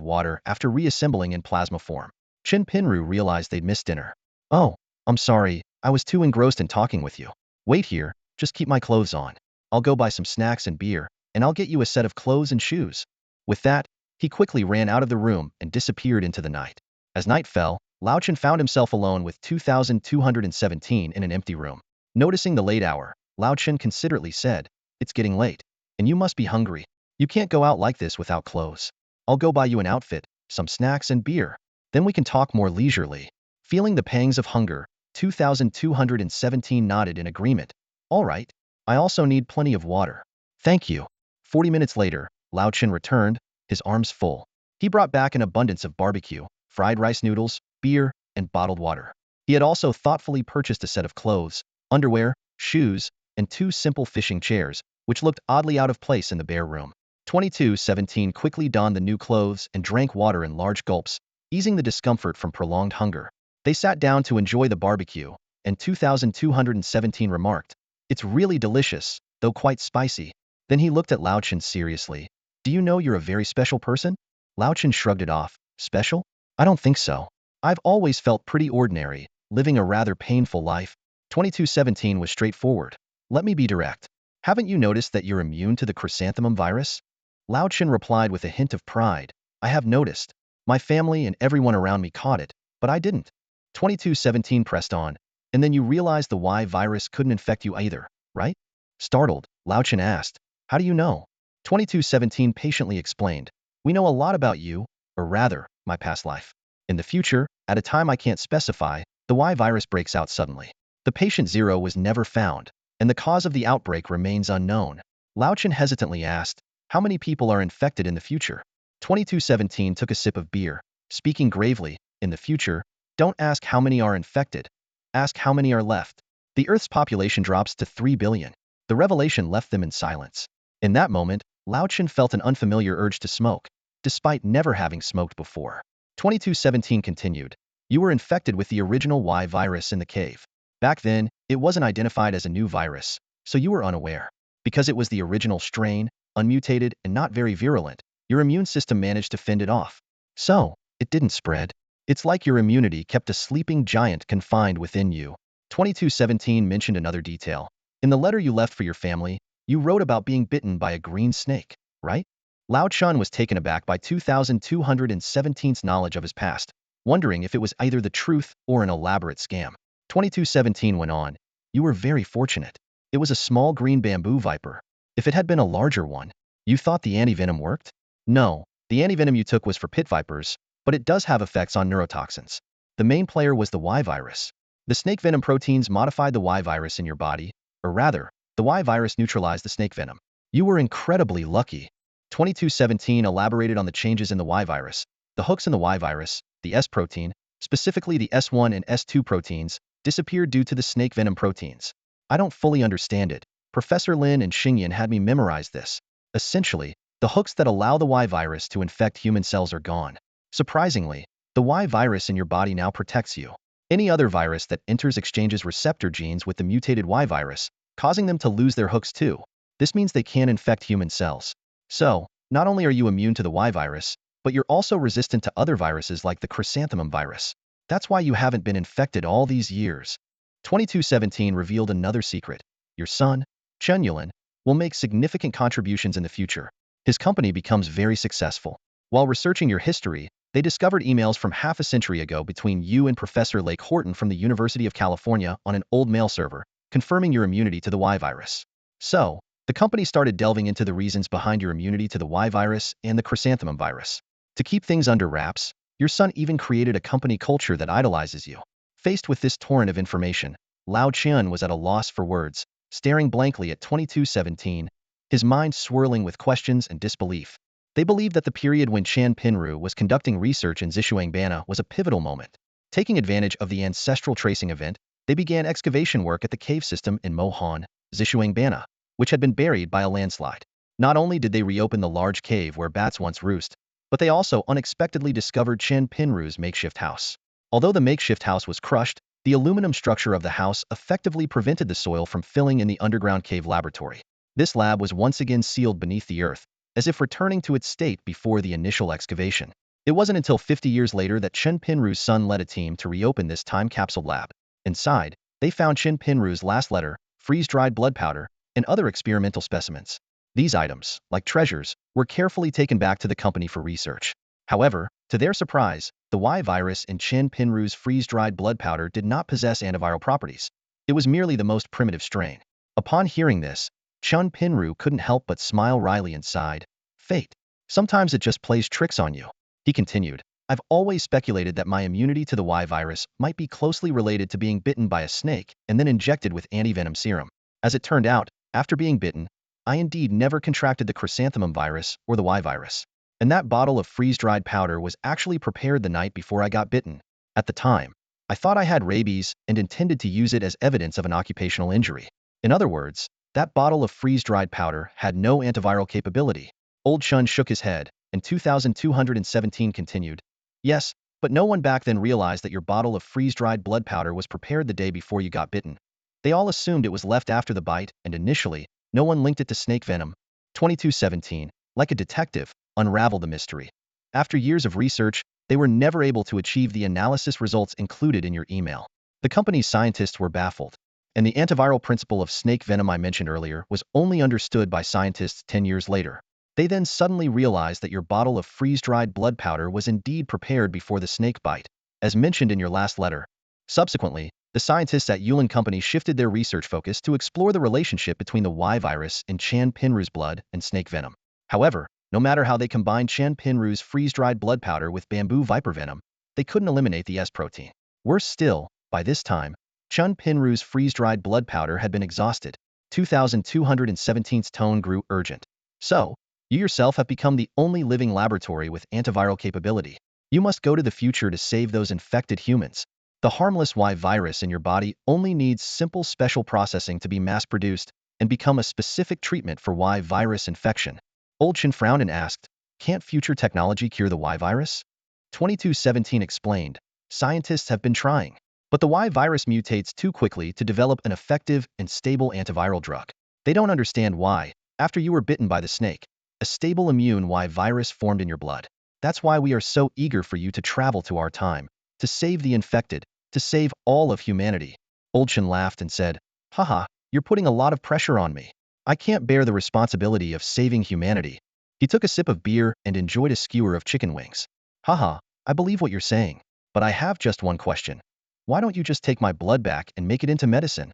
water after reassembling in plasma form. Chen Pinru realized they'd missed dinner. Oh, I'm sorry, I was too engrossed in talking with you. Wait here, just keep my clothes on. I'll go buy some snacks and beer, and I'll get you a set of clothes and shoes. With that, he quickly ran out of the room and disappeared into the night. As night fell, Lao Chen found himself alone with 2217 in an empty room. Noticing the late hour, Lao Chen considerately said, it's getting late, and you must be hungry. You can't go out like this without clothes. I'll go buy you an outfit, some snacks and beer. Then we can talk more leisurely. Feeling the pangs of hunger, 2217 nodded in agreement. All right. I also need plenty of water. Thank you. 40 minutes later, Lao Chen returned, his arms full. He brought back an abundance of barbecue, fried rice noodles, beer, and bottled water. He had also thoughtfully purchased a set of clothes, underwear, shoes, and 2 simple fishing chairs, which looked oddly out of place in the bare room. 2217 quickly donned the new clothes and drank water in large gulps, easing the discomfort from prolonged hunger. They sat down to enjoy the barbecue, and 2217 remarked, it's really delicious, though quite spicy. Then he looked at Lao Chen seriously. Do you know you're a very special person? Lao Chen shrugged it off. Special? I don't think so. I've always felt pretty ordinary, living a rather painful life. 2217 was straightforward. Let me be direct. Haven't you noticed that you're immune to the chrysanthemum virus? Lao Chen replied with a hint of pride. I have noticed. My family and everyone around me caught it, but I didn't. 2217 pressed on. And then you realized the Y virus couldn't infect you either, right? Startled, Lao Chen asked, how do you know? 2217 patiently explained. We know a lot about you, or rather, my past life. In the future, at a time I can't specify, the Y virus breaks out suddenly. The patient zero was never found, and the cause of the outbreak remains unknown. Lao Chen hesitantly asked, how many people are infected in the future? 2217 took a sip of beer, speaking gravely, in the future, don't ask how many are infected. Ask how many are left. The Earth's population drops to 3 billion. The revelation left them in silence. In that moment, Lao Chen felt an unfamiliar urge to smoke, despite never having smoked before. 2217 continued. You were infected with the original Y virus in the cave. Back then, it wasn't identified as a new virus, so you were unaware. Because it was the original strain, unmutated and not very virulent, your immune system managed to fend it off. So, It didn't spread. It's like your immunity kept a sleeping giant confined within you. 2217 mentioned another detail. In the letter you left for your family, you wrote about being bitten by a green snake, right? Lao Chun was taken aback by 2217's knowledge of his past, wondering if it was either the truth or an elaborate scam. 2217 went on, "You were very fortunate. It was a small green bamboo viper. If it had been a larger one, you thought the antivenom worked? No, the antivenom you took was for pit vipers, but it does have effects on neurotoxins. The main player was the Y virus. The snake venom proteins modified the Y virus in your body, or rather, the Y virus neutralized the snake venom. You were incredibly lucky." 2217 elaborated on the changes in the Y virus. The hooks in the Y virus, the S protein, specifically the S1 and S2 proteins, disappeared due to the snake venom proteins. "I don't fully understand it. Professor Lin and Xingyan had me memorize this. Essentially, the hooks that allow the Y virus to infect human cells are gone. Surprisingly, the Y virus in your body now protects you. Any other virus that enters exchanges receptor genes with the mutated Y virus, causing them to lose their hooks too. This means they can't infect human cells. So, not only are you immune to the Y virus, but you're also resistant to other viruses like the chrysanthemum virus. That's why you haven't been infected all these years." 2217 revealed another secret. Your son, Chen Yulin, will make significant contributions in the future. His company becomes very successful. While researching your history, they discovered emails from half a century ago between you and Professor Lake Horton from the University of California on an old mail server, confirming your immunity to the Y virus. So, the company started delving into the reasons behind your immunity to the Y virus and the chrysanthemum virus. To keep things under wraps, your son even created a company culture that idolizes you. Faced with this torrent of information, Lao Qian was at a loss for words, staring blankly at 2217, his mind swirling with questions and disbelief. They believed that the period when Chan Pinru was conducting research in Zishuangbana was a pivotal moment. Taking advantage of the ancestral tracing event, they began excavation work at the cave system in Mohan, Zishuangbana, which had been buried by a landslide. Not only did they reopen the large cave where bats once roost, but they also unexpectedly discovered Chen Pinru's makeshift house. Although the makeshift house was crushed, the aluminum structure of the house effectively prevented the soil from filling in the underground cave laboratory. This lab was once again sealed beneath the earth, as if returning to its state before the initial excavation. It wasn't until 50 years later that Chen Pinru's son led a team to reopen this time capsule lab. Inside, they found Chen Pinru's last letter, freeze-dried blood powder, and other experimental specimens. These items, like treasures, were carefully taken back to the company for research. However, to their surprise, the Y virus in Chen Pinru's freeze-dried blood powder did not possess antiviral properties. It was merely the most primitive strain. Upon hearing this, Chen Pinru couldn't help but smile wryly and sighed. "Fate. Sometimes it just plays tricks on you." He continued, "I've always speculated that my immunity to the Y virus might be closely related to being bitten by a snake and then injected with antivenom serum. As it turned out, after being bitten, I indeed never contracted the chrysanthemum virus or the Y virus. And that bottle of freeze-dried powder was actually prepared the night before I got bitten. At the time, I thought I had rabies and intended to use it as evidence of an occupational injury. In other words, that bottle of freeze-dried powder had no antiviral capability." Old Chun shook his head, and 2217 continued, "Yes, but no one back then realized that your bottle of freeze-dried blood powder was prepared the day before you got bitten. They all assumed it was left after the bite, and initially, no one linked it to snake venom." 2217, like a detective, unraveled the mystery. After years of research, they were never able to achieve the analysis results included in your email. The company's scientists were baffled, and the antiviral principle of snake venom I mentioned earlier was only understood by scientists 10 years later. They then suddenly realized that your bottle of freeze-dried blood powder was indeed prepared before the snake bite, as mentioned in your last letter. Subsequently, the scientists at Yulin Company shifted their research focus to explore the relationship between the Y virus in Chan Pinru's blood and snake venom. However, no matter how they combined Chan Pinru's freeze-dried blood powder with bamboo viper venom, they couldn't eliminate the S protein. Worse still, by this time, Chen Pinru's freeze-dried blood powder had been exhausted. 2217's tone grew urgent. "So, you yourself have become the only living laboratory with antiviral capability. You must go to the future to save those infected humans. The harmless Y virus in your body only needs simple special processing to be mass-produced and become a specific treatment for Y virus infection." Old Chen frowned and asked, "Can't future technology cure the Y virus?" 2217 explained, "Scientists have been trying, but the Y virus mutates too quickly to develop an effective and stable antiviral drug. They don't understand why, after you were bitten by the snake, a stable immune Y virus formed in your blood. That's why we are so eager for you to travel to our time, to save the infected, to save all of humanity. Olchin laughed and said, Haha, you're putting a lot of pressure on me. I can't bear the responsibility of saving humanity. He took a sip of beer and enjoyed a skewer of chicken wings. Haha, I believe what you're saying, but I have just one question. Why don't you just take my blood back and make it into medicine?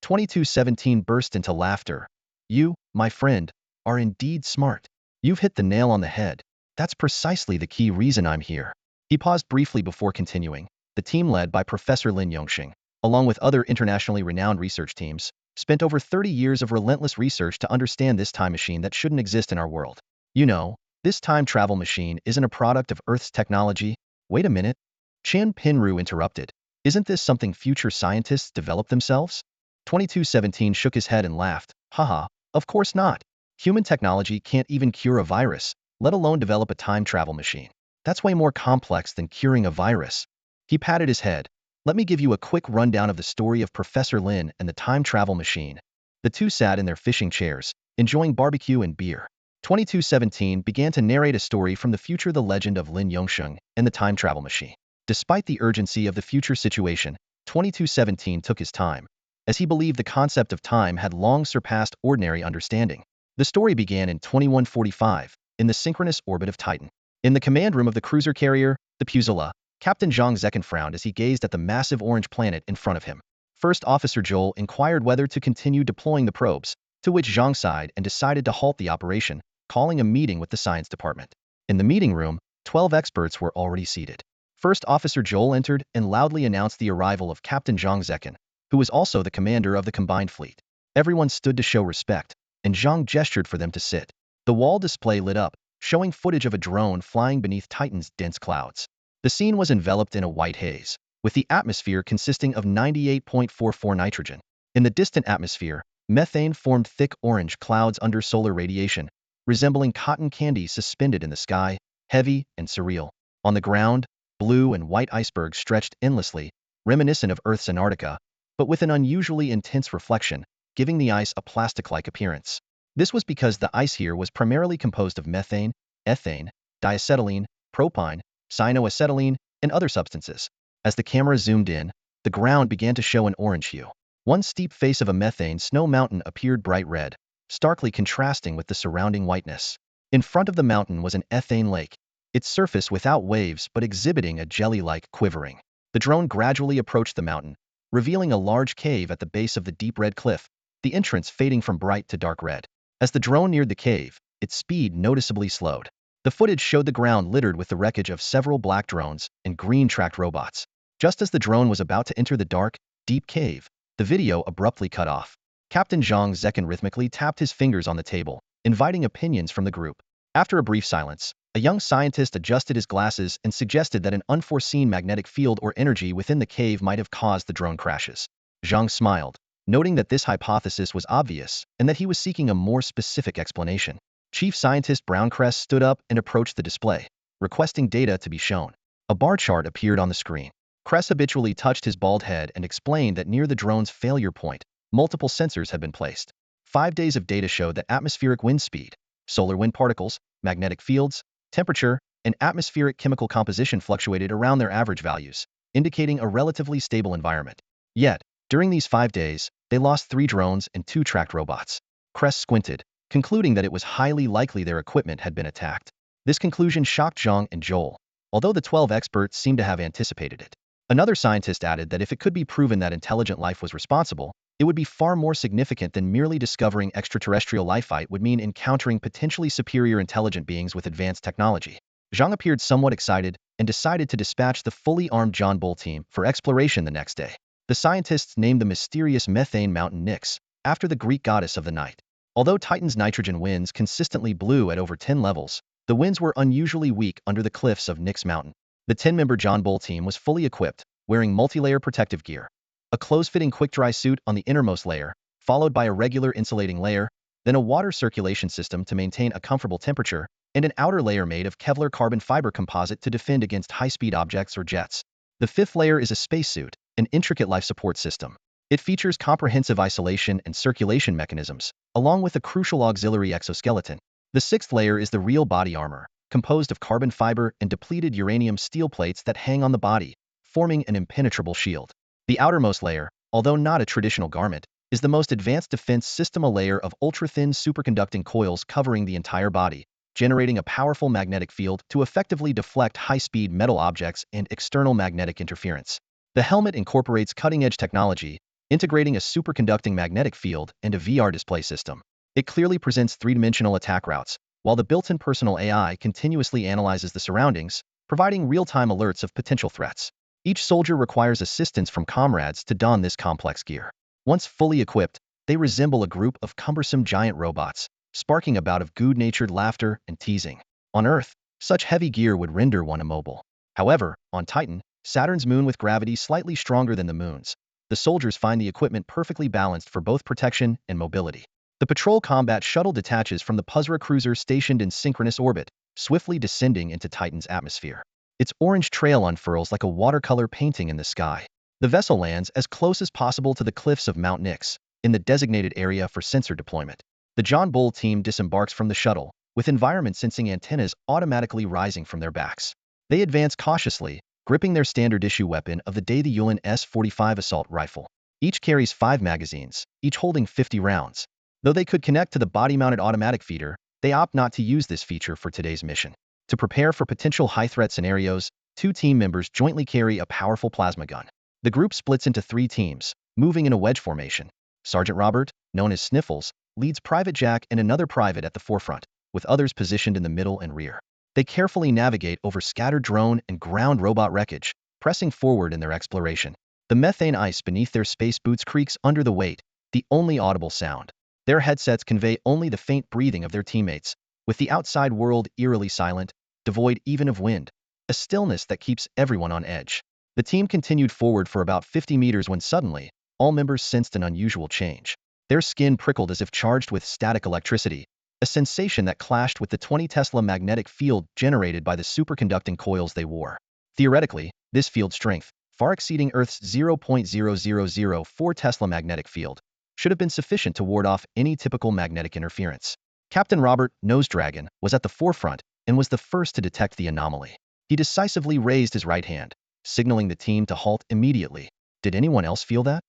2217 burst into laughter. You, my friend, are indeed smart. You've hit the nail on the head. That's precisely the key reason I'm here. He paused briefly before continuing. The team led by Professor Lin Yongxing, along with other internationally renowned research teams, spent over 30 years of relentless research to understand this time machine that shouldn't exist in our world. You know, this time travel machine isn't a product of Earth's technology. Wait a minute. Chan Pinru interrupted. Isn't this something future scientists develop themselves? 2217 shook his head and laughed. Haha, of course not. Human technology can't even cure a virus, let alone develop a time travel machine. That's way more complex than curing a virus. He patted his head. Let me give you a quick rundown of the story of Professor Lin and the time travel machine. The two sat in their fishing chairs, enjoying barbecue and beer. 2217 began to narrate a story from the future, the legend of Lin Yongxing and the time travel machine. Despite the urgency of the future situation, 2217 took his time, as he believed the concept of time had long surpassed ordinary understanding. The story began in 2145, in the synchronous orbit of Titan. In the command room of the cruiser carrier, the Pusilla, Captain Zhang Zekin frowned as he gazed at the massive orange planet in front of him. First Officer Joel inquired whether to continue deploying the probes, to which Zhang sighed and decided to halt the operation, calling a meeting with the science department. In the meeting room, 12 experts were already seated. First Officer Joel entered and loudly announced the arrival of Captain Zhang Zekin, who was also the commander of the combined fleet. Everyone stood to show respect, and Zhang gestured for them to sit. The wall display lit up, showing footage of a drone flying beneath Titan's dense clouds. The scene was enveloped in a white haze, with the atmosphere consisting of 98.44 nitrogen. In the distant atmosphere, methane formed thick orange clouds under solar radiation, resembling cotton candy suspended in the sky, heavy and surreal. On the ground, blue and white icebergs stretched endlessly, reminiscent of Earth's Antarctica, but with an unusually intense reflection, giving the ice a plastic-like appearance. This was because the ice here was primarily composed of methane, ethane, diacetylene, propane, cyanoacetylene, and other substances. As the camera zoomed in, the ground began to show an orange hue. One steep face of a methane snow mountain appeared bright red, starkly contrasting with the surrounding whiteness. In front of the mountain was an ethane lake, its surface without waves but exhibiting a jelly-like quivering. The drone gradually approached the mountain, revealing a large cave at the base of the deep red cliff, the entrance fading from bright to dark red. As the drone neared the cave, its speed noticeably slowed. The footage showed the ground littered with the wreckage of several black drones and green-tracked robots. Just as the drone was about to enter the dark, deep cave, the video abruptly cut off. Captain Zhang Zekin rhythmically tapped his fingers on the table, inviting opinions from the group. After a brief silence, a young scientist adjusted his glasses and suggested that an unforeseen magnetic field or energy within the cave might have caused the drone crashes. Zhang smiled, noting that this hypothesis was obvious and that he was seeking a more specific explanation. Chief Scientist Browncrest stood up and approached the display, requesting data to be shown. A bar chart appeared on the screen. Cress habitually touched his bald head and explained that near the drone's failure point, multiple sensors had been placed. 5 days of data showed that atmospheric wind speed, solar wind particles, magnetic fields, temperature, and atmospheric chemical composition fluctuated around their average values, indicating a relatively stable environment. Yet, during these 5 days, they lost 3 drones and 2 tracked robots. Cress squinted, concluding that it was highly likely their equipment had been attacked. This conclusion shocked Zhang and Joel, although the 12 experts seemed to have anticipated it. Another scientist added that if it could be proven that intelligent life was responsible, it would be far more significant than merely discovering extraterrestrial life. It would mean encountering potentially superior intelligent beings with advanced technology. Zhang appeared somewhat excited and decided to dispatch the fully armed John Bull team for exploration the next day. The scientists named the mysterious methane mountain Nyx, after the Greek goddess of the night. Although Titan's nitrogen winds consistently blew at over 10 levels, the winds were unusually weak under the cliffs of Nyx Mountain. The 10-member John Bull team was fully equipped, wearing multi-layer protective gear. A close-fitting quick-dry suit on the innermost layer, followed by a regular insulating layer, then a water circulation system to maintain a comfortable temperature, and an outer layer made of Kevlar carbon fiber composite to defend against high-speed objects or jets. The 5th layer is a spacesuit, an intricate life support system. It features comprehensive isolation and circulation mechanisms, along with a crucial auxiliary exoskeleton. The 6th layer is the real body armor, composed of carbon fiber and depleted uranium steel plates that hang on the body, forming an impenetrable shield. The outermost layer, although not a traditional garment, is the most advanced defense system, a layer of ultra-thin superconducting coils covering the entire body, generating a powerful magnetic field to effectively deflect high-speed metal objects and external magnetic interference. The helmet incorporates cutting-edge technology, integrating a superconducting magnetic field and a VR display system. It clearly presents three-dimensional attack routes, while the built-in personal AI continuously analyzes the surroundings, providing real-time alerts of potential threats. Each soldier requires assistance from comrades to don this complex gear. Once fully equipped, they resemble a group of cumbersome giant robots, sparking a bout of good-natured laughter and teasing. On Earth, such heavy gear would render one immobile. However, on Titan, Saturn's moon with gravity slightly stronger than the moon's, the soldiers find the equipment perfectly balanced for both protection and mobility. The patrol combat shuttle detaches from the Puzra cruiser stationed in synchronous orbit, swiftly descending into Titan's atmosphere. Its orange trail unfurls like a watercolor painting in the sky. The vessel lands as close as possible to the cliffs of Mount Nyx, in the designated area for sensor deployment. The John Bull team disembarks from the shuttle, with environment-sensing antennas automatically rising from their backs. They advance cautiously, gripping their standard-issue weapon of the day, the Yulin S-45 assault rifle. Each carries 5 magazines, each holding 50 rounds. Though they could connect to the body-mounted automatic feeder, they opt not to use this feature for today's mission. To prepare for potential high-threat scenarios, 2 team members jointly carry a powerful plasma gun. The group splits into 3 teams, moving in a wedge formation. Sergeant Robert, known as Sniffles, leads Private Jack and another private at the forefront, with others positioned in the middle and rear. They carefully navigate over scattered drone and ground robot wreckage, pressing forward in their exploration. The methane ice beneath their space boots creaks under the weight, the only audible sound. Their headsets convey only the faint breathing of their teammates, with the outside world eerily silent, devoid even of wind, a stillness that keeps everyone on edge. The team continued forward for about 50 meters when suddenly, all members sensed an unusual change. Their skin prickled as if charged with static electricity, a sensation that clashed with the 20 Tesla magnetic field generated by the superconducting coils they wore. Theoretically, this field strength, far exceeding Earth's 0.0004 Tesla magnetic field, should have been sufficient to ward off any typical magnetic interference. Captain Robert, Nose Dragon, was at the forefront and was the first to detect the anomaly. He decisively raised his right hand, signaling the team to halt immediately. Did anyone else feel that?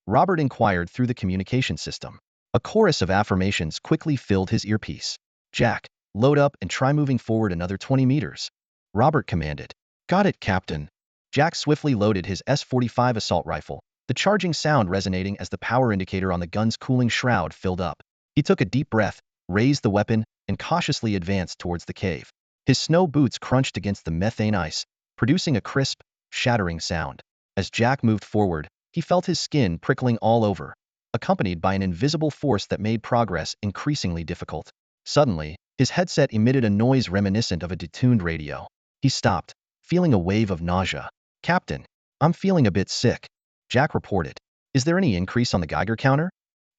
Robert inquired through the communication system. A chorus of affirmations quickly filled his earpiece. Jack, load up and try moving forward another 20 meters. Robert commanded. Got it, Captain. Jack swiftly loaded his S-45 assault rifle, the charging sound resonating as the power indicator on the gun's cooling shroud filled up. He took a deep breath, raised the weapon, and cautiously advanced towards the cave. His snow boots crunched against the methane ice, producing a crisp, shattering sound. As Jack moved forward, he felt his skin prickling all over, accompanied by an invisible force that made progress increasingly difficult. Suddenly, his headset emitted a noise reminiscent of a detuned radio. He stopped, feeling a wave of nausea. Captain, I'm feeling a bit sick, Jack reported. Is there any increase on the Geiger counter?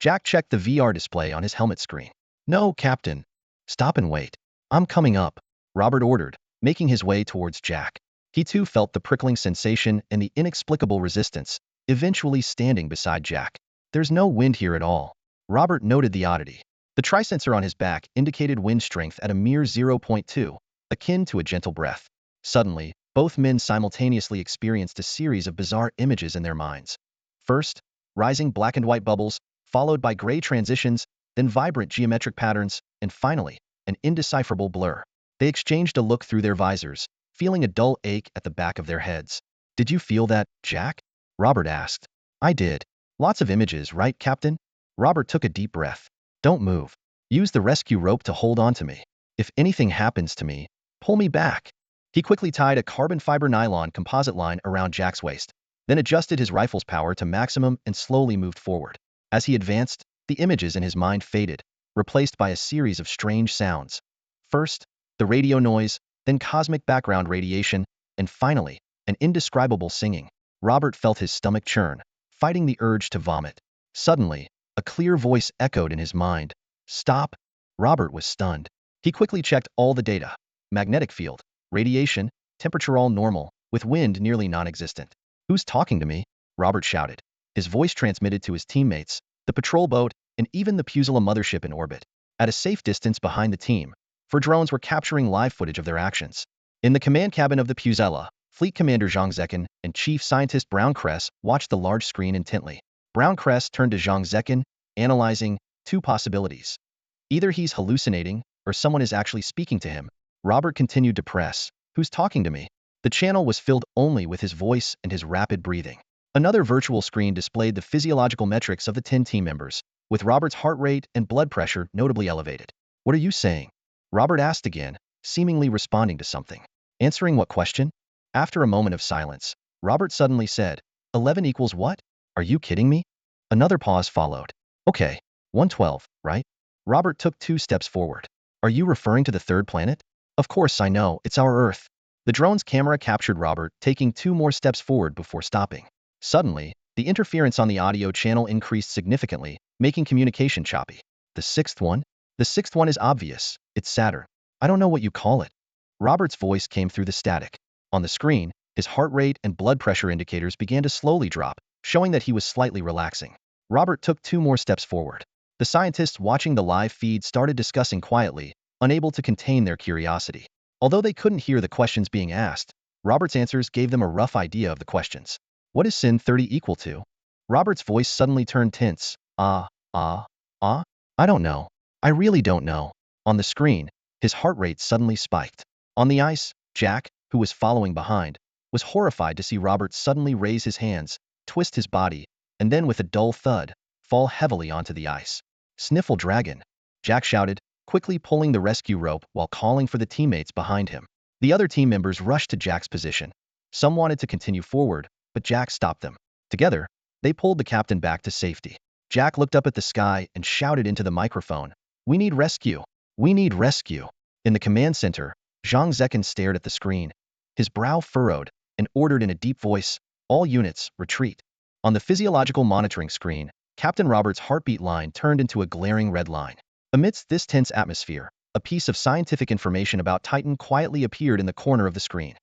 Jack checked the VR display on his helmet screen. No, Captain. Stop and wait. I'm coming up, Robert ordered, making his way towards Jack. He too felt the prickling sensation and the inexplicable resistance, eventually standing beside Jack. There's no wind here at all. Robert noted the oddity. The tri-sensor on his back indicated wind strength at a mere 0.2, akin to a gentle breath. Suddenly, both men simultaneously experienced a series of bizarre images in their minds. First, rising black and white bubbles, followed by gray transitions, then vibrant geometric patterns, and finally, an indecipherable blur. They exchanged a look through their visors, feeling a dull ache at the back of their heads. Did you feel that, Jack? Robert asked. I did. Lots of images, right, Captain? Robert took a deep breath. Don't move. Use the rescue rope to hold on to me. If anything happens to me, pull me back. He quickly tied a carbon fiber nylon composite line around Jack's waist, then adjusted his rifle's power to maximum and slowly moved forward. As he advanced, the images in his mind faded, replaced by a series of strange sounds. First, the radio noise, then cosmic background radiation, and finally, an indescribable singing. Robert felt his stomach churn, fighting the urge to vomit. Suddenly, a clear voice echoed in his mind. Stop! Robert was stunned. He quickly checked all the data. Magnetic field, radiation, temperature all normal, with wind nearly non-existent. Who's talking to me? Robert shouted. His voice transmitted to his teammates, the patrol boat, and even the Puzilla mothership in orbit. At a safe distance behind the team, for drones were capturing live footage of their actions. In the command cabin of the Puzella, Fleet Commander Zhang Zekin and Chief Scientist Brown Cress watched the large screen intently. Brown Cress turned to Zhang Zekin, analyzing two possibilities. Either he's hallucinating, or someone is actually speaking to him. Robert continued to press. Who's talking to me? The channel was filled only with his voice and his rapid breathing. Another virtual screen displayed the physiological metrics of the 10 team members, with Robert's heart rate and blood pressure notably elevated. What are you saying? Robert asked again, seemingly responding to something. Answering what question? After a moment of silence, Robert suddenly said, 11 equals what? Are you kidding me? Another pause followed. Okay, 112, right? Robert took 2 steps forward. Are you referring to the third planet? Of course I know, it's our Earth. The drone's camera captured Robert taking 2 more steps forward before stopping. Suddenly, the interference on the audio channel increased significantly, making communication choppy. The sixth one? The sixth one is obvious. It's Saturn. I don't know what you call it. Robert's voice came through the static. On the screen, his heart rate and blood pressure indicators began to slowly drop, showing that he was slightly relaxing. Robert took 2 more steps forward. The scientists watching the live feed started discussing quietly, unable to contain their curiosity. Although they couldn't hear the questions being asked, Robert's answers gave them a rough idea of the questions. What is sin 30 equal to? Robert's voice suddenly turned tense. I don't know. I really don't know. On the screen, his heart rate suddenly spiked. On the ice, Jack, who was following behind, was horrified to see Robert suddenly raise his hands, twist his body, and then with a dull thud, fall heavily onto the ice. Sniffle dragon, Jack shouted, quickly pulling the rescue rope while calling for the teammates behind him. The other team members rushed to Jack's position. Some wanted to continue forward, but Jack stopped them. Together, they pulled the captain back to safety. Jack looked up at the sky and shouted into the microphone, "We need rescue! We need rescue!" In the command center, Zhang Zekin stared at the screen, his brow furrowed, and ordered in a deep voice, "All units, retreat." On the physiological monitoring screen, Captain Robert's heartbeat line turned into a glaring red line. Amidst this tense atmosphere, a piece of scientific information about Titan quietly appeared in the corner of the screen.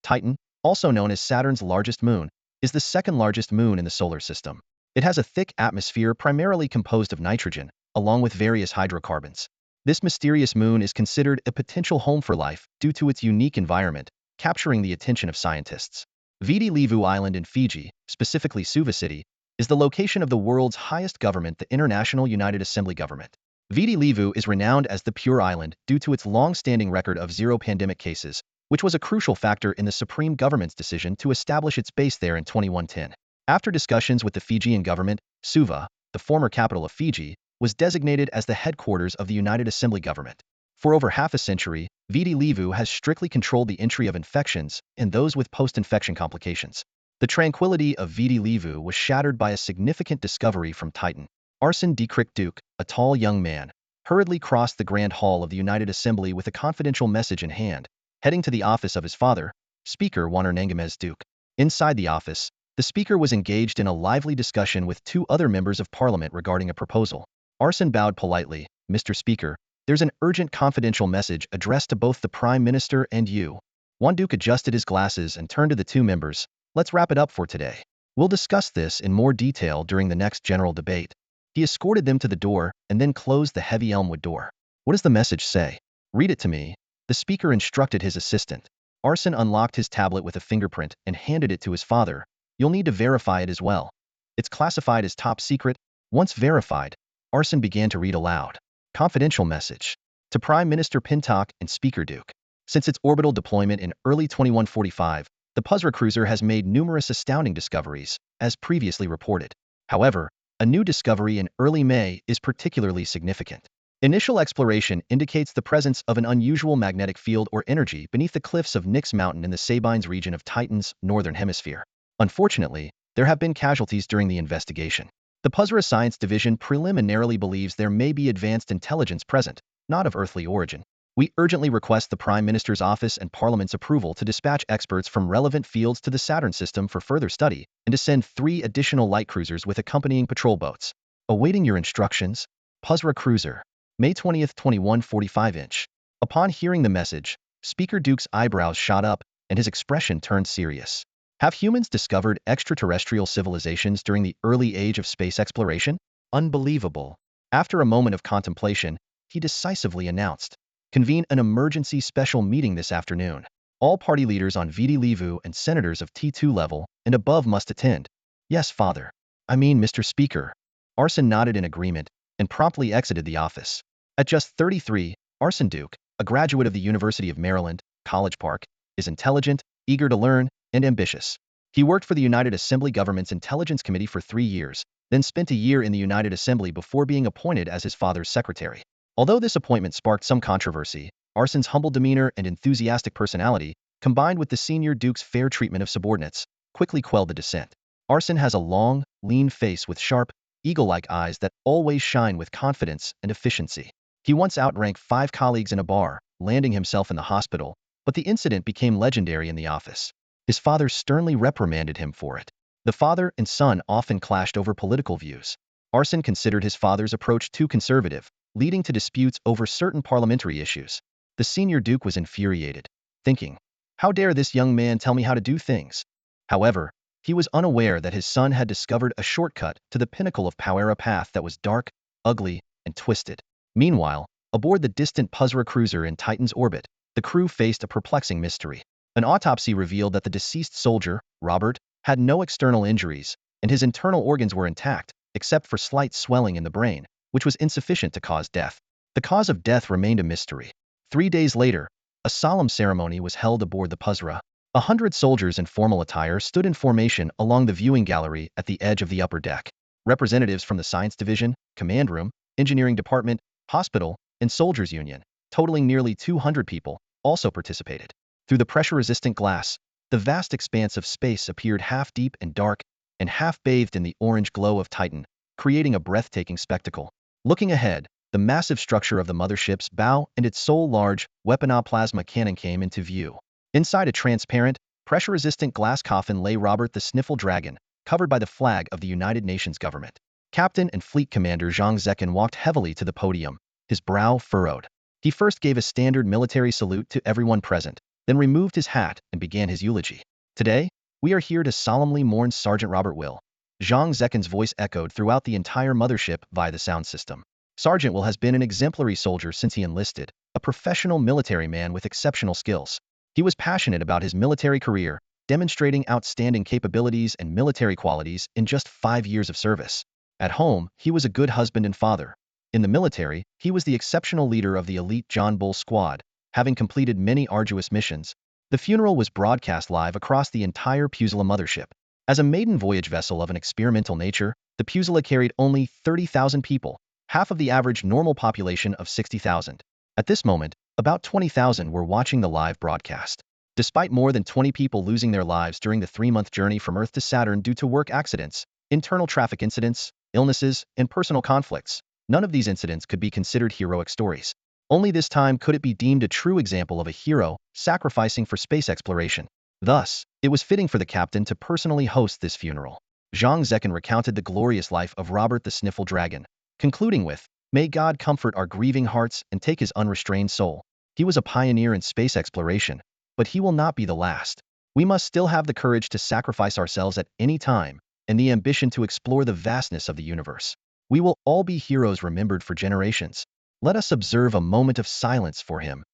Titan, also known as Saturn's largest moon, is the second largest moon in the solar system. It has a thick atmosphere primarily composed of nitrogen, along with various hydrocarbons. This mysterious moon is considered a potential home for life due to its unique environment, capturing the attention of scientists. Viti Levu Island in Fiji, specifically Suva City, is the location of the world's highest government, the International United Assembly Government. Viti Levu is renowned as the Pure Island due to its long-standing record of 0 pandemic cases, which was a crucial factor in the Supreme Government's decision to establish its base there in 2110. After discussions with the Fijian government, Suva, the former capital of Fiji, was designated as the headquarters of the United Assembly Government. For over half a century, Viti Levu has strictly controlled the entry of infections and those with post-infection complications. The tranquility of Viti Levu was shattered by a significant discovery from Titan. Arsen Dietrich Duke, a tall young man, hurriedly crossed the Grand Hall of the United Assembly with a confidential message in hand, heading to the office of his father, Speaker Warner Nangamez Duke. Inside the office, the speaker was engaged in a lively discussion with 2 other members of parliament regarding a proposal. Arsen bowed politely. "Mr. Speaker, there's an urgent confidential message addressed to both the Prime Minister and you." Juan Duke adjusted his glasses and turned to the 2 members. "Let's wrap it up for today. We'll discuss this in more detail during the next general debate." He escorted them to the door and then closed the heavy elmwood door. "What does the message say? Read it to me," the speaker instructed his assistant. Arsen unlocked his tablet with a fingerprint and handed it to his father. "You'll need to verify it as well. It's classified as top secret." Once verified, Arsen began to read aloud. Confidential message. To Prime Minister Pintock and Speaker Duke. Since its orbital deployment in early 2145, the Puzra cruiser has made numerous astounding discoveries, as previously reported. However, a new discovery in early May is particularly significant. Initial exploration indicates the presence of an unusual magnetic field or energy beneath the cliffs of Nix Mountain in the Sabines region of Titan's northern hemisphere. Unfortunately, there have been casualties during the investigation. The Puzra Science Division preliminarily believes there may be advanced intelligence present, not of earthly origin. We urgently request the Prime Minister's office and Parliament's approval to dispatch experts from relevant fields to the Saturn system for further study, and to send 3 additional light cruisers with accompanying patrol boats. Awaiting your instructions. Puzra Cruiser. May 20, 2145 Upon hearing the message, Speaker Duke's eyebrows shot up, and his expression turned serious. Have humans discovered extraterrestrial civilizations during the early age of space exploration? Unbelievable. After a moment of contemplation, he decisively announced, convene an emergency special meeting this afternoon. All party leaders on VD Levu and senators of T2 level and above must attend. Yes, father. I mean, Mr. Speaker. Arson nodded in agreement and promptly exited the office. At just 33, Arson Duke, a graduate of the University of Maryland, College Park, is intelligent, eager to learn, and ambitious. He worked for the United Assembly Government's Intelligence Committee for 3 years, then spent a year in the United Assembly before being appointed as his father's secretary. Although this appointment sparked some controversy, Arson's humble demeanor and enthusiastic personality, combined with the senior Duke's fair treatment of subordinates, quickly quelled the dissent. Arson has a long, lean face with sharp, eagle-like eyes that always shine with confidence and efficiency. He once outranked 5 colleagues in a bar, landing himself in the hospital, but the incident became legendary in the office. His father sternly reprimanded him for it. The father and son often clashed over political views. Arson considered his father's approach too conservative, leading to disputes over certain parliamentary issues. The senior Duke was infuriated, thinking, "How dare this young man tell me how to do things?" However, he was unaware that his son had discovered a shortcut to the pinnacle of power, a path that was dark, ugly, and twisted. Meanwhile, aboard the distant Puzra cruiser in Titan's orbit, the crew faced a perplexing mystery. An autopsy revealed that the deceased soldier, Robert, had no external injuries, and his internal organs were intact, except for slight swelling in the brain, which was insufficient to cause death. The cause of death remained a mystery. 3 days later, a solemn ceremony was held aboard the Puzra. 100 soldiers in formal attire stood in formation along the viewing gallery at the edge of the upper deck. Representatives from the Science Division, Command Room, Engineering Department, Hospital, and Soldiers Union, totaling nearly 200 people, also participated. Through the pressure-resistant glass, the vast expanse of space appeared half deep and dark, and half bathed in the orange glow of Titan, creating a breathtaking spectacle. Looking ahead, the massive structure of the mothership's bow and its sole large, weaponized plasma cannon came into view. Inside a transparent, pressure-resistant glass coffin lay Robert the Sniffle Dragon, covered by the flag of the United Nations government. Captain and Fleet Commander Zhang Zekin walked heavily to the podium, his brow furrowed. He first gave a standard military salute to everyone present, then removed his hat and began his eulogy. "Today, we are here to solemnly mourn Sergeant Robert Will." Zhang Zekin's voice echoed throughout the entire mothership via the sound system. Sergeant Will has been an exemplary soldier since he enlisted, a professional military man with exceptional skills. He was passionate about his military career, demonstrating outstanding capabilities and military qualities in just 5 years of service. At home, he was a good husband and father. In the military, he was the exceptional leader of the elite John Bull squad, having completed many arduous missions. The funeral was broadcast live across the entire Puzilla mothership. As a maiden voyage vessel of an experimental nature, the Puzilla carried only 30,000 people, half of the average normal population of 60,000. At this moment, about 20,000 were watching the live broadcast. Despite more than 20 people losing their lives during the 3-month journey from Earth to Saturn due to work accidents, internal traffic incidents, illnesses, and personal conflicts, none of these incidents could be considered heroic stories. Only this time could it be deemed a true example of a hero sacrificing for space exploration. Thus, it was fitting for the captain to personally host this funeral. Zhang Zekin recounted the glorious life of Robert the Sniffle Dragon, concluding with, "May God comfort our grieving hearts and take his unrestrained soul. He was a pioneer in space exploration, but he will not be the last. We must still have the courage to sacrifice ourselves at any time, and the ambition to explore the vastness of the universe. We will all be heroes remembered for generations. Let us observe a moment of silence for him."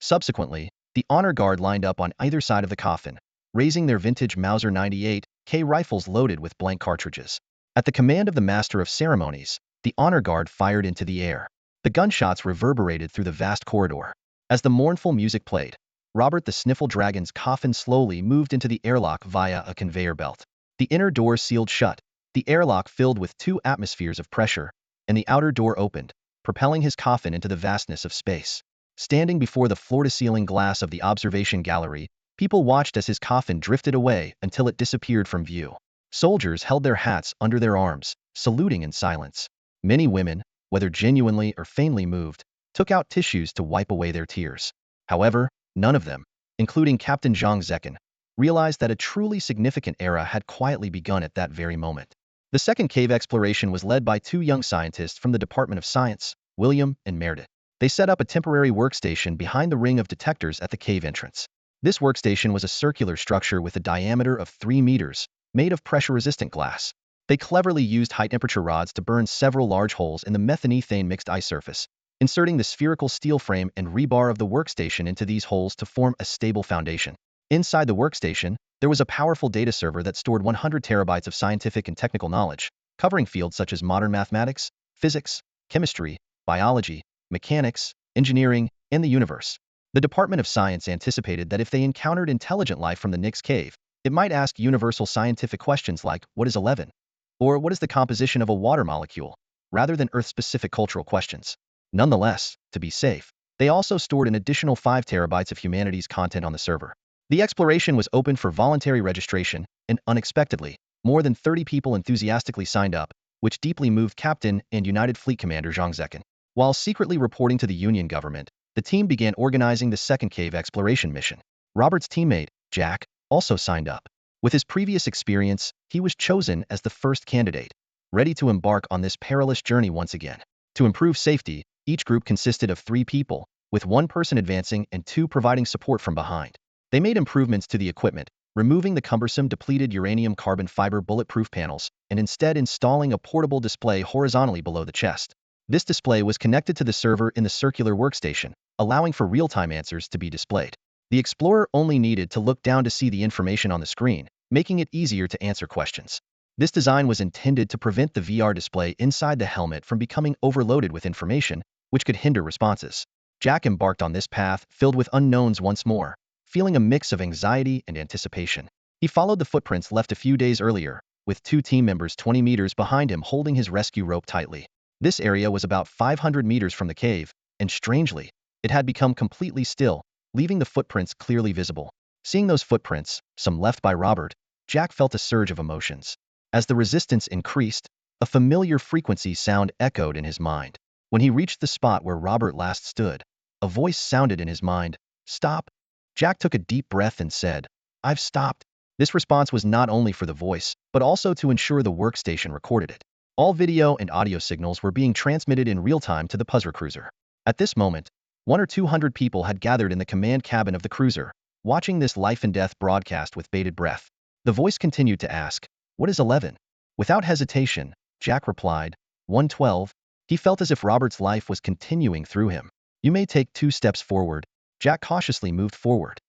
Subsequently, the honor guard lined up on either side of the coffin, raising their vintage Mauser 98K rifles loaded with blank cartridges. At the command of the master of ceremonies, the honor guard fired into the air. The gunshots reverberated through the vast corridor. As the mournful music played, Robert the Sniffle Dragon's coffin slowly moved into the airlock via a conveyor belt. The inner door sealed shut, the airlock filled with 2 atmospheres of pressure, and the outer door opened, propelling his coffin into the vastness of space. Standing before the floor-to-ceiling glass of the observation gallery, people watched as his coffin drifted away until it disappeared from view. Soldiers held their hats under their arms, saluting in silence. Many women, whether genuinely or faintly moved, took out tissues to wipe away their tears. However, none of them, including Captain Zhang Zekin, realized that a truly significant era had quietly begun at that very moment. The second cave exploration was led by 2 young scientists from the Department of Science, William and Meredith. They set up a temporary workstation behind the ring of detectors at the cave entrance. This workstation was a circular structure with a diameter of 3 meters, made of pressure-resistant glass. They cleverly used high-temperature rods to burn several large holes in the methane mixed ice surface, inserting the spherical steel frame and rebar of the workstation into these holes to form a stable foundation. Inside the workstation, there was a powerful data server that stored 100 terabytes of scientific and technical knowledge, covering fields such as modern mathematics, physics, chemistry, biology, mechanics, engineering, and the universe. The Department of Science anticipated that if they encountered intelligent life from the Nix cave, it might ask universal scientific questions like, what is 11? Or what is the composition of a water molecule, rather than Earth-specific cultural questions. Nonetheless, to be safe, they also stored an additional 5 terabytes of humanities content on the server. The exploration was open for voluntary registration, and unexpectedly, more than 30 people enthusiastically signed up, which deeply moved Captain and United Fleet Commander Zhang Zekin. While secretly reporting to the Union government, the team began organizing the second cave exploration mission. Robert's teammate, Jack, also signed up. With his previous experience, he was chosen as the first candidate, ready to embark on this perilous journey once again. To improve safety, each group consisted of 3 people, with 1 person advancing and 2 providing support from behind. They made improvements to the equipment, removing the cumbersome depleted uranium carbon fiber bulletproof panels, and instead installing a portable display horizontally below the chest. This display was connected to the server in the circular workstation, allowing for real-time answers to be displayed. The explorer only needed to look down to see the information on the screen, making it easier to answer questions. This design was intended to prevent the VR display inside the helmet from becoming overloaded with information, which could hinder responses. Jack embarked on this path filled with unknowns once more, feeling a mix of anxiety and anticipation. He followed the footprints left a few days earlier, with 2 team members 20 meters behind him holding his rescue rope tightly. This area was about 500 meters from the cave, and strangely, it had become completely still, leaving the footprints clearly visible. Seeing those footprints, some left by Robert, Jack felt a surge of emotions. As the resistance increased, a familiar frequency sound echoed in his mind. When he reached the spot where Robert last stood, a voice sounded in his mind, "Stop." Jack took a deep breath and said, "I've stopped." This response was not only for the voice, but also to ensure the workstation recorded it. All video and audio signals were being transmitted in real time to the Puzzler cruiser. At this moment, 100 or 200 people had gathered in the command cabin of the cruiser, watching this life and death broadcast with bated breath. The voice continued to ask, "What is 11? Without hesitation, Jack replied, 112. He felt as if Robert's life was continuing through him. "You may take 2 steps forward." Jack cautiously moved forward.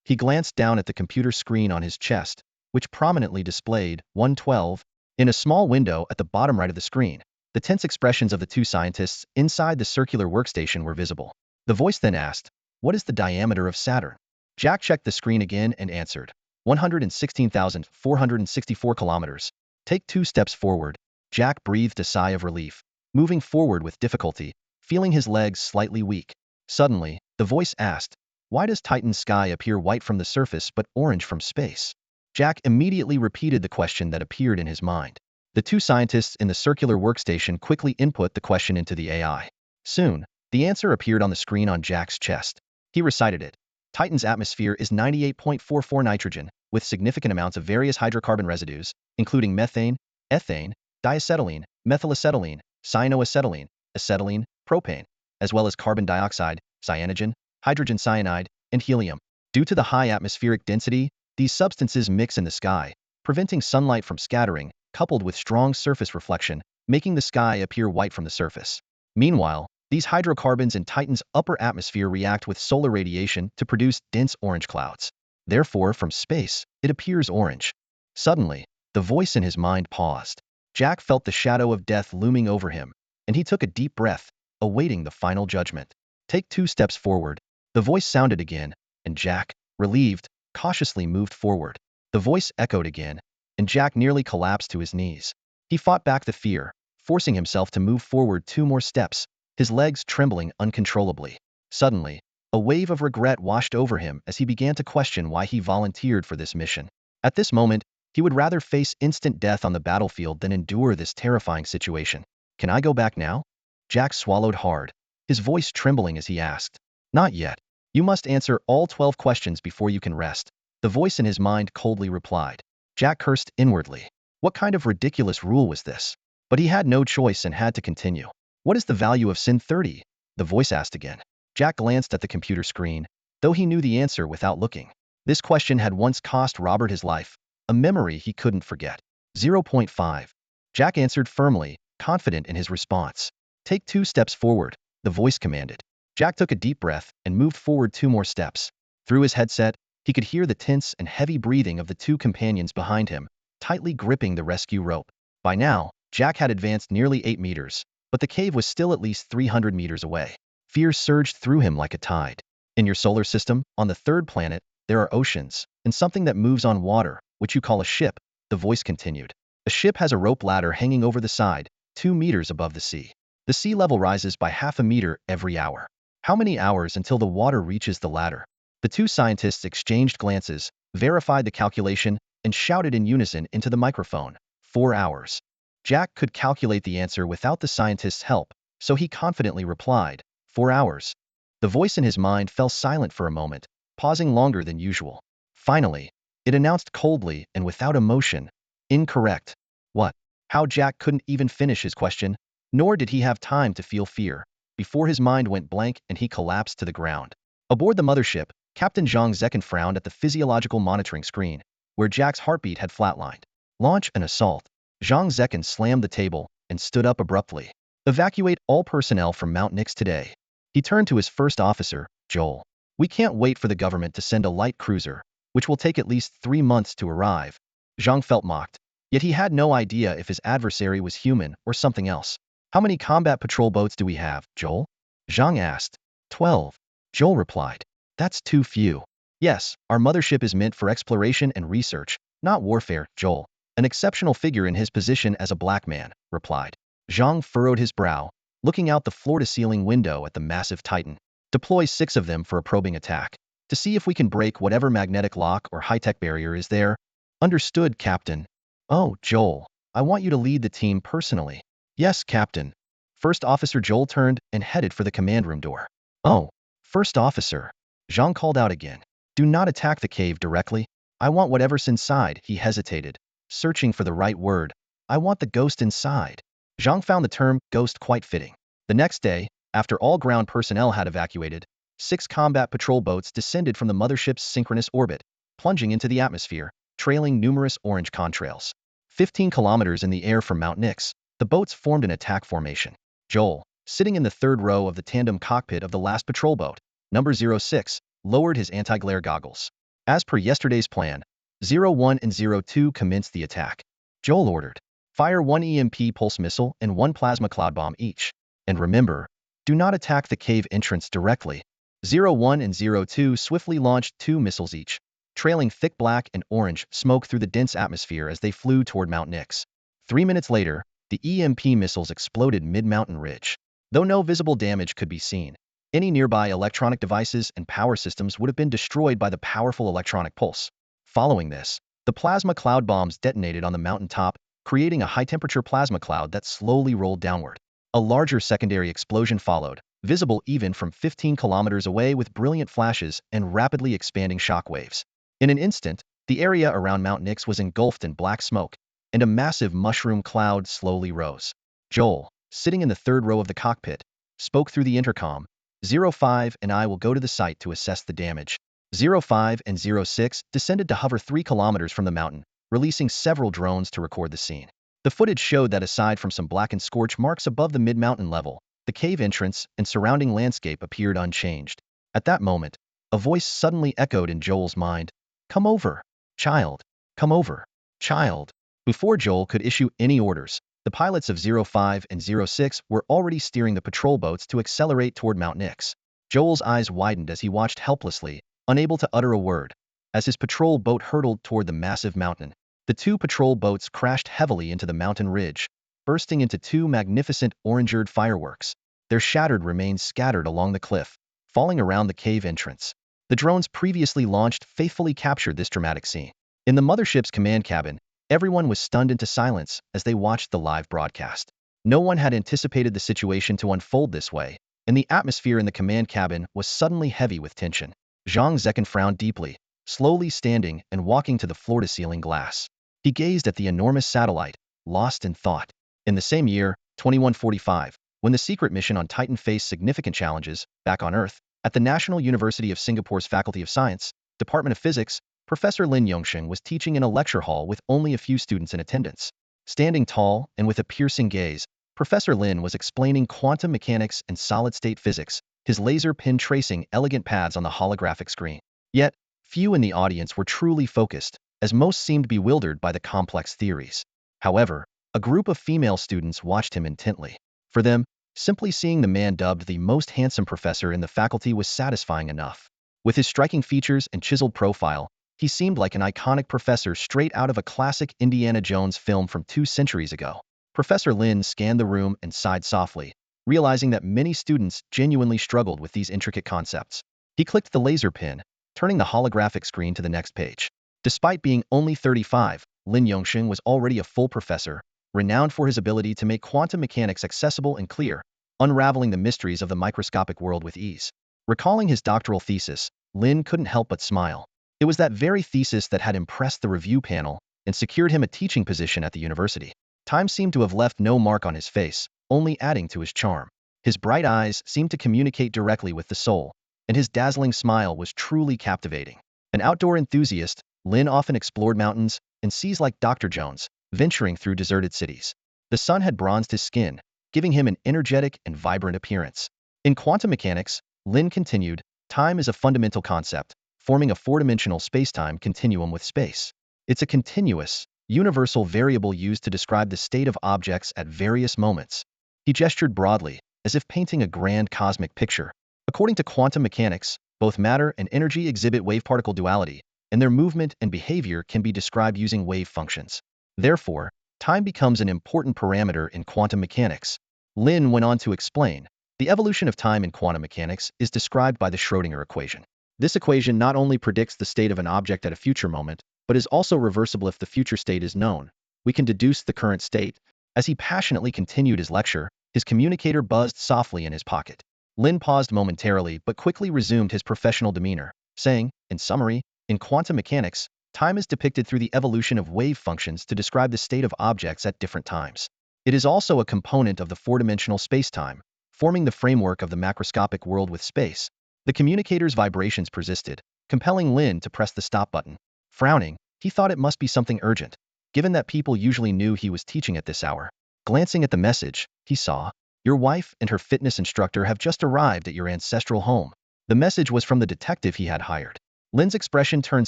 He glanced down at the computer screen on his chest, which prominently displayed 112. In a small window at the bottom right of the screen, the tense expressions of the 2 scientists inside the circular workstation were visible. The voice then asked, "What is the diameter of Saturn?" Jack checked the screen again and answered, 116,464 kilometers. "Take 2 steps forward." Jack breathed a sigh of relief, moving forward with difficulty, feeling his legs slightly weak. Suddenly, the voice asked, "Why does Titan's sky appear white from the surface but orange from space?" Jack immediately repeated the question that appeared in his mind. The 2 scientists in the circular workstation quickly input the question into the AI. Soon, the answer appeared on the screen on Jack's chest. He recited it. Titan's atmosphere is 98.44 nitrogen, with significant amounts of various hydrocarbon residues, including methane, ethane, diacetylene, methylacetylene, cyanoacetylene, acetylene, propane, as well as carbon dioxide, cyanogen, hydrogen cyanide, and helium. Due to the high atmospheric density, these substances mix in the sky, preventing sunlight from scattering, coupled with strong surface reflection, making the sky appear white from the surface. Meanwhile, these hydrocarbons in Titan's upper atmosphere react with solar radiation to produce dense orange clouds. Therefore, from space, it appears orange. Suddenly, the voice in his mind paused. Jack felt the shadow of death looming over him, and he took a deep breath, awaiting the final judgment. "Take 2 steps forward." The voice sounded again, and Jack, relieved, cautiously moved forward. The voice echoed again, and Jack nearly collapsed to his knees. He fought back the fear, forcing himself to move forward 2 more steps, his legs trembling uncontrollably. Suddenly, a wave of regret washed over him as he began to question why he volunteered for this mission. At this moment, he would rather face instant death on the battlefield than endure this terrifying situation. "Can I go back now?" Jack swallowed hard, his voice trembling as he asked. "Not yet. You must answer all 12 questions before you can rest," the voice in his mind coldly replied. Jack cursed inwardly. What kind of ridiculous rule was this? But he had no choice and had to continue. "What is the value of Sin 30? The voice asked again. Jack glanced at the computer screen, though he knew the answer without looking. This question had once cost Robert his life, a memory he couldn't forget. 0.5. Jack answered firmly, confident in his response. "Take 2 steps forward." the voice commanded. Jack took a deep breath and moved forward 2 more steps. Through his headset, he could hear the tense and heavy breathing of the 2 companions behind him, tightly gripping the rescue rope. By now, Jack had advanced nearly 8 meters, but the cave was still at least 300 meters away. Fear surged through him like a tide. In your solar system, on the 3rd planet, there are oceans, and something that moves on water, which you call a ship, the voice continued. A ship has a rope ladder hanging over the side, 2 meters above the sea. The sea level rises by half a meter every hour. How many hours until the water reaches the ladder? The 2 scientists exchanged glances, verified the calculation, and shouted in unison into the microphone. 4 hours. Jack could calculate the answer without the scientist's help, so he confidently replied, 4 hours. The voice in his mind fell silent for a moment, pausing longer than usual. Finally, it announced coldly and without emotion, incorrect. What? How? Jack couldn't even finish his question, nor did he have time to feel fear, before his mind went blank and he collapsed to the ground. Aboard the mothership, Captain Zhang Zekin frowned at the physiological monitoring screen, where Jack's heartbeat had flatlined. Launch an assault. Zhang Zekin slammed the table and stood up abruptly. Evacuate all personnel from Mount Nix today. He turned to his first officer, Joel. We can't wait for the government to send a light cruiser, which will take at least 3 months to arrive. Zhang felt mocked, yet he had no idea if his adversary was human or something else. How many combat patrol boats do we have, Joel? Zhang asked. 12. Joel replied. That's too few. Yes, our mothership is meant for exploration and research, not warfare, Joel. An exceptional figure in his position as a black man, replied. Zhang furrowed his brow, looking out the floor-to-ceiling window at the massive Titan. Deploy 6 of them for a probing attack, to see if we can break whatever magnetic lock or high-tech barrier is there. Understood, Captain. Oh, Joel, I want you to lead the team personally. Yes, Captain. First Officer Joel turned and headed for the command room door. Oh, First Officer. Zhang called out again. Do not attack the cave directly. I want whatever's inside. He hesitated, searching for the right word. I want the ghost inside. Zhang found the term ghost quite fitting. The next day, after all ground personnel had evacuated, 6 combat patrol boats descended from the mothership's synchronous orbit, plunging into the atmosphere, trailing numerous orange contrails. 15 kilometers in the air from Mount Nix, the boats formed an attack formation. Joel, sitting in the 3rd row of the tandem cockpit of the last patrol boat, number 06, lowered his anti-glare goggles. As per yesterday's plan, 01 and 02 commenced the attack. Joel ordered, fire 1 EMP pulse missile and 1 plasma cloud bomb each. And remember, do not attack the cave entrance directly. 01 and 02 swiftly launched 2 missiles each, trailing thick black and orange smoke through the dense atmosphere as they flew toward Mount Nix. 3 minutes later, the EMP missiles exploded mid-mountain ridge. Though no visible damage could be seen, any nearby electronic devices and power systems would have been destroyed by the powerful electronic pulse. Following this, the plasma cloud bombs detonated on the mountain top, creating a high-temperature plasma cloud that slowly rolled downward. A larger secondary explosion followed, visible even from 15 kilometers away with brilliant flashes and rapidly expanding shockwaves. In an instant, the area around Mount Nix was engulfed in black smoke, and a massive mushroom cloud slowly rose. Joel, sitting in the 3rd row of the cockpit, spoke through the intercom. 05 and I will go to the site to assess the damage. 05 and 06 descended to hover 3 kilometers from the mountain, releasing several drones to record the scene. The footage showed that aside from some blackened scorch marks above the mid-mountain level, the cave entrance and surrounding landscape appeared unchanged. At that moment, a voice suddenly echoed in Joel's mind. Come over, child. Come over, child. Before Joel could issue any orders, the pilots of 05 and 06 were already steering the patrol boats to accelerate toward Mount Nix. Joel's eyes widened as he watched helplessly, unable to utter a word. As his patrol boat hurtled toward the massive mountain, the 2 patrol boats crashed heavily into the mountain ridge, bursting into 2 magnificent orange-eared fireworks. Their shattered remains scattered along the cliff, falling around the cave entrance. The drones previously launched faithfully captured this dramatic scene. In the mothership's command cabin, everyone was stunned into silence as they watched the live broadcast. No one had anticipated the situation to unfold this way, and the atmosphere in the command cabin was suddenly heavy with tension. Zhang Zekin frowned deeply, slowly standing and walking to the floor-to-ceiling glass. He gazed at the enormous satellite, lost in thought. In the same year, 2145, when the secret mission on Titan faced significant challenges, back on Earth, at the National University of Singapore's Faculty of Science, Department of Physics, Professor Lin Yongsheng was teaching in a lecture hall with only a few students in attendance. Standing tall and with a piercing gaze, Professor Lin was explaining quantum mechanics and solid-state physics, his laser pin tracing elegant paths on the holographic screen. Yet, few in the audience were truly focused, as most seemed bewildered by the complex theories. However, a group of female students watched him intently. For them, simply seeing the man dubbed the most handsome professor in the faculty was satisfying enough. With his striking features and chiseled profile, he seemed like an iconic professor straight out of a classic Indiana Jones film from 2 centuries ago. Professor Lin scanned the room and sighed softly, realizing that many students genuinely struggled with these intricate concepts. He clicked the laser pin, turning the holographic screen to the next page. Despite being only 35, Lin Yongsheng was already a full professor, renowned for his ability to make quantum mechanics accessible and clear, unraveling the mysteries of the microscopic world with ease. Recalling his doctoral thesis, Lin couldn't help but smile. It was that very thesis that had impressed the review panel and secured him a teaching position at the university. Time seemed to have left no mark on his face, only adding to his charm. His bright eyes seemed to communicate directly with the soul, and his dazzling smile was truly captivating. An outdoor enthusiast, Lin often explored mountains and seas like Dr. Jones, venturing through deserted cities. The sun had bronzed his skin, giving him an energetic and vibrant appearance. In quantum mechanics, Lin continued, time is a fundamental concept, forming a four-dimensional space-time continuum with space. It's a continuous, universal variable used to describe the state of objects at various moments. He gestured broadly, as if painting a grand cosmic picture. According to quantum mechanics, both matter and energy exhibit wave-particle duality, and their movement and behavior can be described using wave functions. Therefore, time becomes an important parameter in quantum mechanics. Lin went on to explain, the evolution of time in quantum mechanics is described by the Schrödinger equation. This equation not only predicts the state of an object at a future moment, but is also reversible if the future state is known. We can deduce the current state. As he passionately continued his lecture, his communicator buzzed softly in his pocket. Lin paused momentarily but quickly resumed his professional demeanor, saying, in summary, in quantum mechanics, time is depicted through the evolution of wave functions to describe the state of objects at different times. It is also a component of the four-dimensional space-time, forming the framework of the macroscopic world with space. The communicator's vibrations persisted, compelling Lin to press the stop button. Frowning, he thought it must be something urgent, given that people usually knew he was teaching at this hour. Glancing at the message, he saw, your wife and her fitness instructor have just arrived at your ancestral home. The message was from the detective he had hired. Lin's expression turned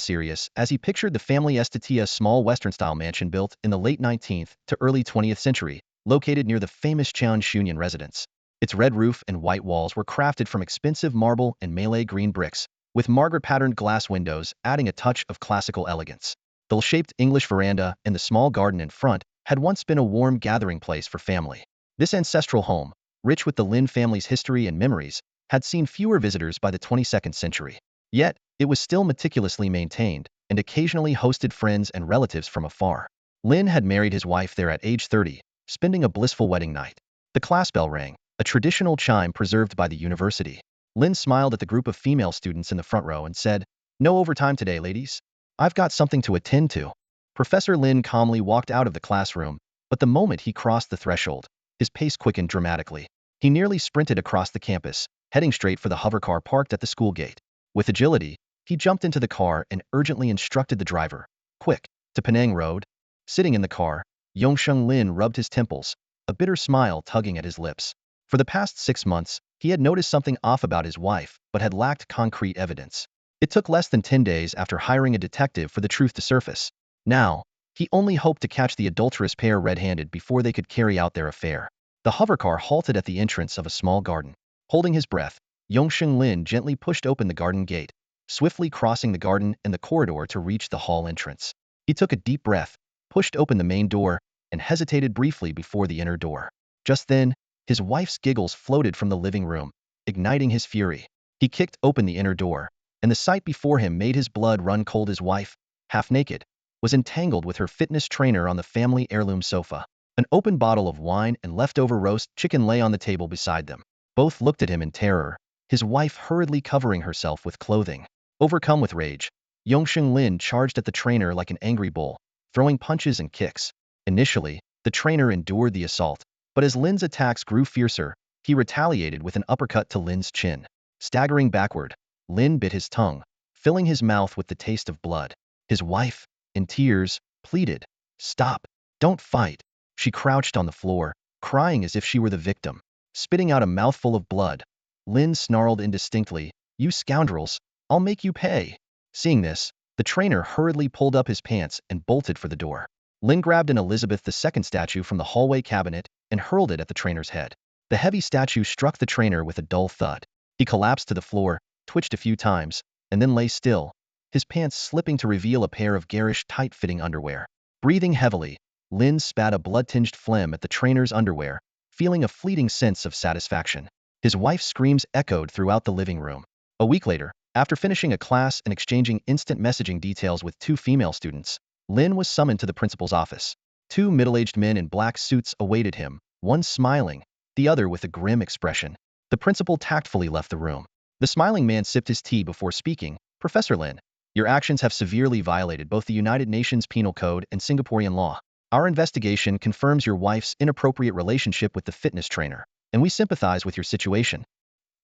serious as he pictured the family Estatia small Western-style mansion built in the late 19th to early 20th century, located near the famous Cheon Shunyan residence. Its red roof and white walls were crafted from expensive marble and Malay green bricks, with Margaret-patterned glass windows adding a touch of classical elegance. The L-shaped English veranda and the small garden in front had once been a warm gathering place for family. This ancestral home, rich with the Lin family's history and memories, had seen fewer visitors by the 22nd century. Yet, it was still meticulously maintained and occasionally hosted friends and relatives from afar. Lin had married his wife there at age 30, spending a blissful wedding night. The class bell rang, a traditional chime preserved by the university. Lin smiled at the group of female students in the front row and said, "No overtime today, ladies. I've got something to attend to." Professor Lin calmly walked out of the classroom, but the moment he crossed the threshold, his pace quickened dramatically. He nearly sprinted across the campus, heading straight for the hovercar parked at the school gate. With agility, he jumped into the car and urgently instructed the driver, "Quick, to Penang Road." Sitting in the car, Yongsheng Lin rubbed his temples, a bitter smile tugging at his lips. For the past 6 months, he had noticed something off about his wife, but had lacked concrete evidence. It took less than 10 days after hiring a detective for the truth to surface. Now, he only hoped to catch the adulterous pair red-handed before they could carry out their affair. The hovercar halted at the entrance of a small garden. Holding his breath, Yongsheng Lin gently pushed open the garden gate, swiftly crossing the garden and the corridor to reach the hall entrance. He took a deep breath, pushed open the main door, and hesitated briefly before the inner door. Just then, his wife's giggles floated from the living room, igniting his fury. He kicked open the inner door, and the sight before him made his blood run cold. His wife, half naked, was entangled with her fitness trainer on the family heirloom sofa. An open bottle of wine and leftover roast chicken lay on the table beside them. Both looked at him in terror, his wife hurriedly covering herself with clothing. Overcome with rage, Yongsheng Lin charged at the trainer like an angry bull, throwing punches and kicks. Initially, the trainer endured the assault, but as Lin's attacks grew fiercer, he retaliated with an uppercut to Lin's chin. Staggering backward, Lin bit his tongue, filling his mouth with the taste of blood. His wife, in tears, pleaded, "Stop, don't fight." She crouched on the floor, crying as if she were the victim, spitting out a mouthful of blood. Lin snarled indistinctly, "You scoundrels, I'll make you pay." Seeing this, the trainer hurriedly pulled up his pants and bolted for the door. Lin grabbed an Elizabeth II statue from the hallway cabinet and hurled it at the trainer's head. The heavy statue struck the trainer with a dull thud. He collapsed to the floor, twitched a few times, and then lay still, his pants slipping to reveal a pair of garish, tight-fitting underwear. Breathing heavily, Lin spat a blood-tinged phlegm at the trainer's underwear, feeling a fleeting sense of satisfaction. His wife's screams echoed throughout the living room. A week later, after finishing a class and exchanging instant messaging details with 2 female students, Lin was summoned to the principal's office. 2 middle-aged men in black suits awaited him, one smiling, the other with a grim expression. The principal tactfully left the room. The smiling man sipped his tea before speaking. "Professor Lin, your actions have severely violated both the United Nations Penal Code and Singaporean law. Our investigation confirms your wife's inappropriate relationship with the fitness trainer, and we sympathize with your situation."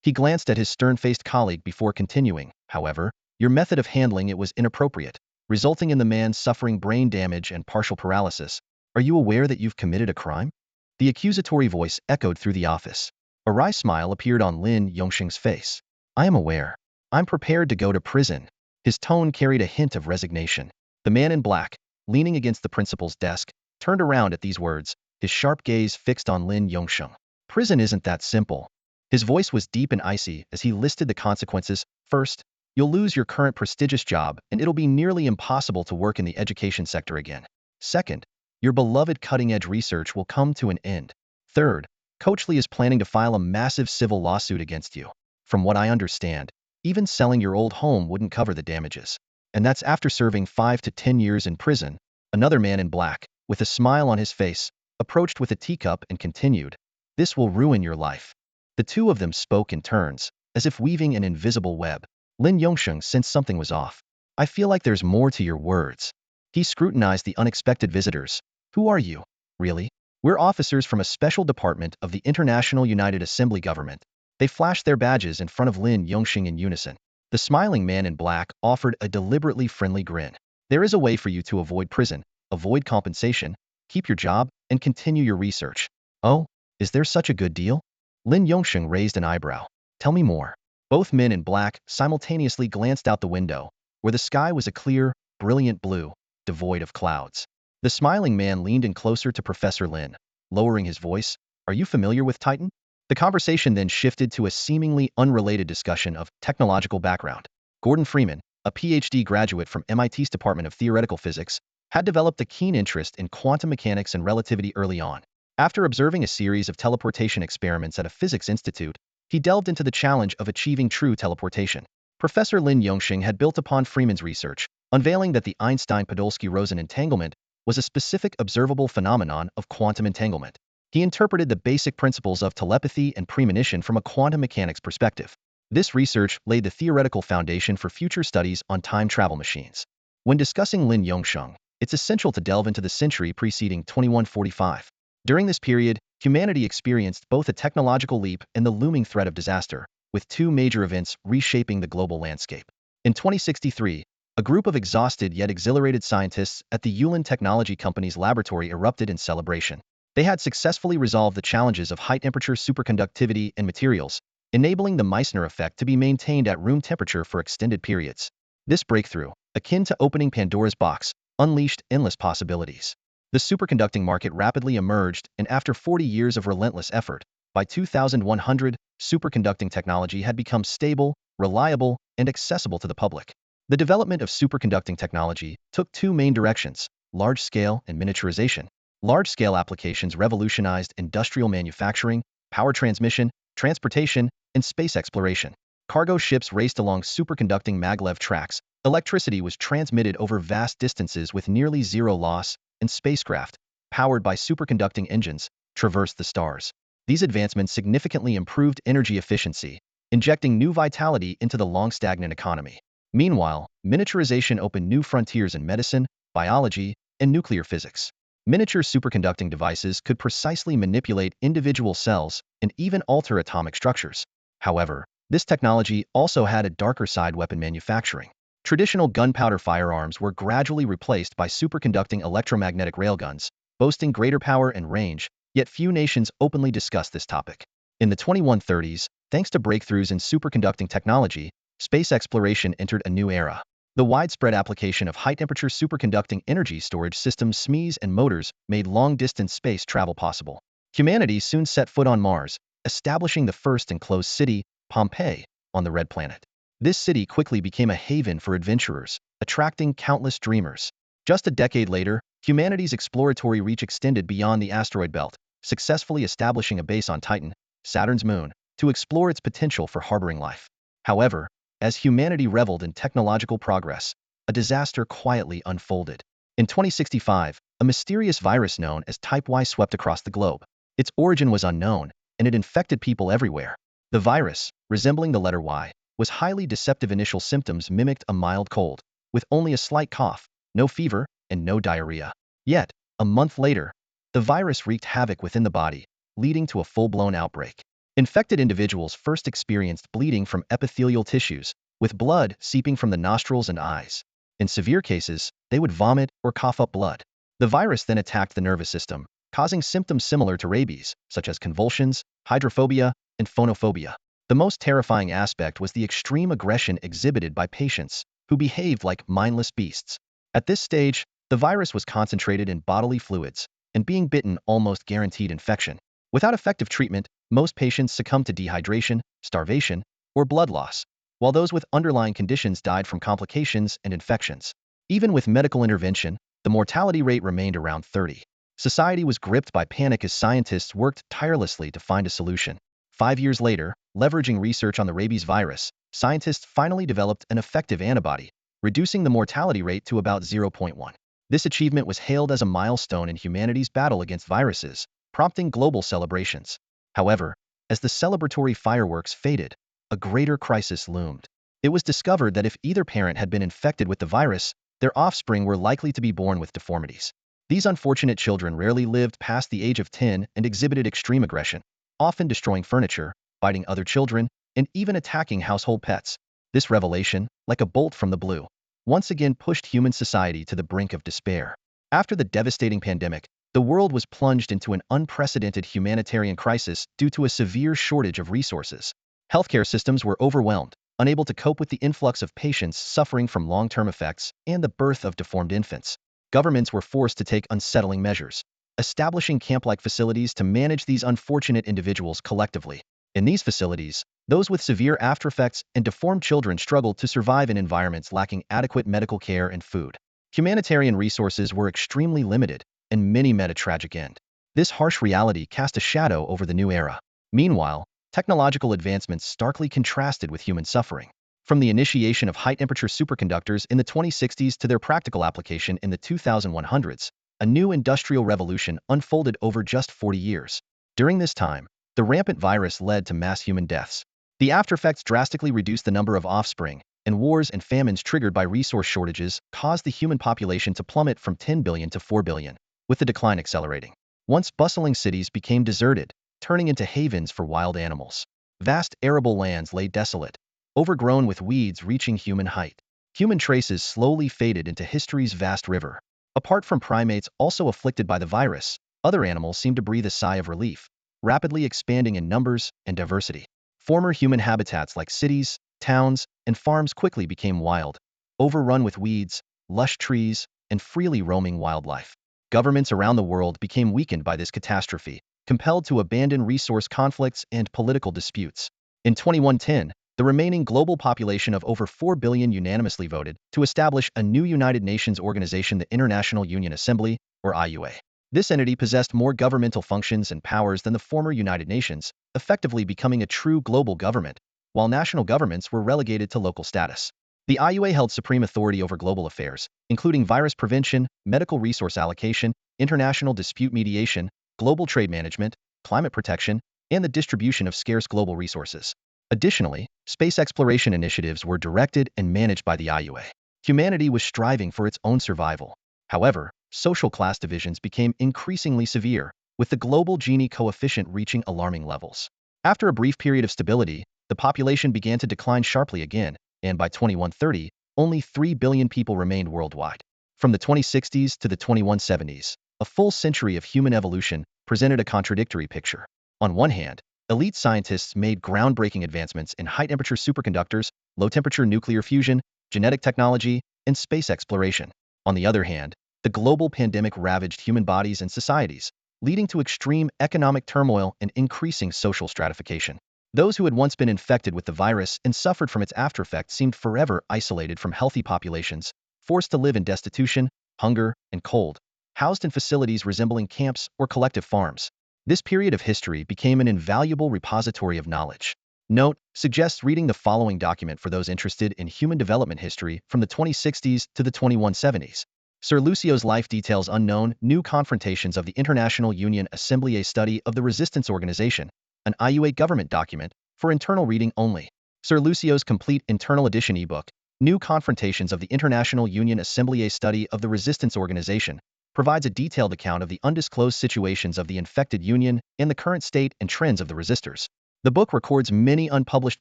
He glanced at his stern-faced colleague before continuing, "However, your method of handling it was inappropriate, resulting in the man suffering brain damage and partial paralysis. Are you aware that you've committed a crime?" The accusatory voice echoed through the office. A wry smile appeared on Lin Yongxing's face. "I am aware. I'm prepared to go to prison." His tone carried a hint of resignation. The man in black, leaning against the principal's desk, turned around at these words, his sharp gaze fixed on Lin Yongxing. "Prison isn't that simple." His voice was deep and icy as he listed the consequences. "First, you'll lose your current prestigious job and it'll be nearly impossible to work in the education sector again. Second, your beloved cutting-edge research will come to an end. Third, Coach Lee is planning to file a massive civil lawsuit against you. From what I understand, even selling your old home wouldn't cover the damages. And that's after serving 5 to 10 years in prison." Another man in black, with a smile on his face, approached with a teacup and continued, "This will ruin your life." The 2 of them spoke in turns, as if weaving an invisible web. Lin Yongxing sensed something was off. "I feel like there's more to your words." He scrutinized the unexpected visitors. "Who are you? Really?" "We're officers from a special department of the International United Assembly Government." They flashed their badges in front of Lin Yongxing in unison. The smiling man in black offered a deliberately friendly grin. "There is a way for you to avoid prison, avoid compensation, keep your job, and continue your research." "Oh, is there such a good deal?" Lin Yongxing raised an eyebrow. "Tell me more." Both men in black simultaneously glanced out the window, where the sky was a clear, brilliant blue, devoid of clouds. The smiling man leaned in closer to Professor Lin, lowering his voice, "Are you familiar with Titan?" The conversation then shifted to a seemingly unrelated discussion of technological background. Gordon Freeman, a PhD graduate from MIT's Department of Theoretical Physics, had developed a keen interest in quantum mechanics and relativity early on. After observing a series of teleportation experiments at a physics institute, he delved into the challenge of achieving true teleportation. Professor Lin Yongxing had built upon Freeman's research, unveiling that the Einstein-Podolsky-Rosen entanglement was a specific observable phenomenon of quantum entanglement. He interpreted the basic principles of telepathy and premonition from a quantum mechanics perspective. This research laid the theoretical foundation for future studies on time travel machines. When discussing Lin Yongxing, it's essential to delve into the century preceding 2145. During this period, humanity experienced both a technological leap and the looming threat of disaster, with 2 major events reshaping the global landscape. In 2063, a group of exhausted yet exhilarated scientists at the Yulin Technology Company's laboratory erupted in celebration. They had successfully resolved the challenges of high-temperature superconductivity and materials, enabling the Meissner effect to be maintained at room temperature for extended periods. This breakthrough, akin to opening Pandora's box, unleashed endless possibilities. The superconducting market rapidly emerged, and after 40 years of relentless effort, by 2100, superconducting technology had become stable, reliable, and accessible to the public. The development of superconducting technology took 2 main directions: large-scale and miniaturization. Large-scale applications revolutionized industrial manufacturing, power transmission, transportation, and space exploration. Cargo ships raced along superconducting maglev tracks, electricity was transmitted over vast distances with nearly zero loss, and spacecraft, powered by superconducting engines, traversed the stars. These advancements significantly improved energy efficiency, injecting new vitality into the long-stagnant economy. Meanwhile, miniaturization opened new frontiers in medicine, biology, and nuclear physics. Miniature superconducting devices could precisely manipulate individual cells and even alter atomic structures. However, this technology also had a darker side: weapon manufacturing. Traditional gunpowder firearms were gradually replaced by superconducting electromagnetic railguns, boasting greater power and range, yet few nations openly discuss this topic. In the 2130s, thanks to breakthroughs in superconducting technology, space exploration entered a new era. The widespread application of high-temperature superconducting energy storage systems (SMEs) and motors made long-distance space travel possible. Humanity soon set foot on Mars, establishing the first enclosed city, Pompeii, on the Red Planet. This city quickly became a haven for adventurers, attracting countless dreamers. Just a decade later, humanity's exploratory reach extended beyond the asteroid belt, successfully establishing a base on Titan, Saturn's moon, to explore its potential for harboring life. However, as humanity reveled in technological progress, a disaster quietly unfolded. In 2065, a mysterious virus known as Type Y swept across the globe. Its origin was unknown, and it infected people everywhere. The virus, resembling the letter Y, was highly deceptive. Initial symptoms mimicked a mild cold, with only a slight cough, no fever, and no diarrhea. Yet, a month later, the virus wreaked havoc within the body, leading to a full-blown outbreak. Infected individuals first experienced bleeding from epithelial tissues, with blood seeping from the nostrils and eyes. In severe cases, they would vomit or cough up blood. The virus then attacked the nervous system, causing symptoms similar to rabies, such as convulsions, hydrophobia, and phonophobia. The most terrifying aspect was the extreme aggression exhibited by patients, who behaved like mindless beasts. At this stage, the virus was concentrated in bodily fluids, and being bitten almost guaranteed infection. Without effective treatment, most patients succumbed to dehydration, starvation, or blood loss, while those with underlying conditions died from complications and infections. Even with medical intervention, the mortality rate remained around 30. Society was gripped by panic as scientists worked tirelessly to find a solution. 5 years later, leveraging research on the rabies virus, scientists finally developed an effective antibody, reducing the mortality rate to about 0.1. This achievement was hailed as a milestone in humanity's battle against viruses, prompting global celebrations. However, as the celebratory fireworks faded, a greater crisis loomed. It was discovered that if either parent had been infected with the virus, their offspring were likely to be born with deformities. These unfortunate children rarely lived past the age of 10 and exhibited extreme aggression, often destroying furniture, biting other children, and even attacking household pets. This revelation, like a bolt from the blue, once again pushed human society to the brink of despair. After the devastating pandemic, the world was plunged into an unprecedented humanitarian crisis due to a severe shortage of resources. Healthcare systems were overwhelmed, unable to cope with the influx of patients suffering from long-term effects and the birth of deformed infants. Governments were forced to take unsettling measures, establishing camp-like facilities to manage these unfortunate individuals collectively. In these facilities, those with severe aftereffects and deformed children struggled to survive in environments lacking adequate medical care and food. Humanitarian resources were extremely limited, and many met a tragic end. This harsh reality cast a shadow over the new era. Meanwhile, technological advancements starkly contrasted with human suffering. From the initiation of high-temperature superconductors in the 2060s to their practical application in the 2100s, a new industrial revolution unfolded over just 40 years. During this time, the rampant virus led to mass human deaths. The aftereffects drastically reduced the number of offspring, and wars and famines triggered by resource shortages caused the human population to plummet from 10 billion to 4 billion, with the decline accelerating. Once bustling cities became deserted, turning into havens for wild animals. Vast arable lands lay desolate, overgrown with weeds reaching human height. Human traces slowly faded into history's vast river. Apart from primates also afflicted by the virus, other animals seemed to breathe a sigh of relief, rapidly expanding in numbers and diversity. Former human habitats like cities, towns, and farms quickly became wild, overrun with weeds, lush trees, and freely roaming wildlife. Governments around the world became weakened by this catastrophe, compelled to abandon resource conflicts and political disputes. In 2110, the remaining global population of over 4 billion unanimously voted to establish a new United Nations organization, the International Union Assembly, or IUA. This entity possessed more governmental functions and powers than the former United Nations, effectively becoming a true global government, while national governments were relegated to local status. The IUA held supreme authority over global affairs, including virus prevention, medical resource allocation, international dispute mediation, global trade management, climate protection, and the distribution of scarce global resources. Additionally, space exploration initiatives were directed and managed by the IUA. Humanity was striving for its own survival. However, social class divisions became increasingly severe, with the global Gini coefficient reaching alarming levels. After a brief period of stability, the population began to decline sharply again, and by 2130, only 3 billion people remained worldwide. From the 2060s to the 2170s, a full century of human evolution presented a contradictory picture. On one hand, elite scientists made groundbreaking advancements in high-temperature superconductors, low-temperature nuclear fusion, genetic technology, and space exploration. On the other hand, the global pandemic ravaged human bodies and societies, leading to extreme economic turmoil and increasing social stratification. Those who had once been infected with the virus and suffered from its aftereffects seemed forever isolated from healthy populations, forced to live in destitution, hunger, and cold, housed in facilities resembling camps or collective farms. This period of history became an invaluable repository of knowledge. Note, suggests reading the following document for those interested in human development history from the 2060s to the 2170s. Sir Lucio's life details unknown, new confrontations of the International Union Assembly, a study of the Resistance Organization, an IUA government document, for internal reading only. Sir Lucio's complete internal edition ebook, New Confrontations of the International Union Assembly, a study of the Resistance Organization, provides a detailed account of the undisclosed situations of the infected Union and the current state and trends of the resistors. The book records many unpublished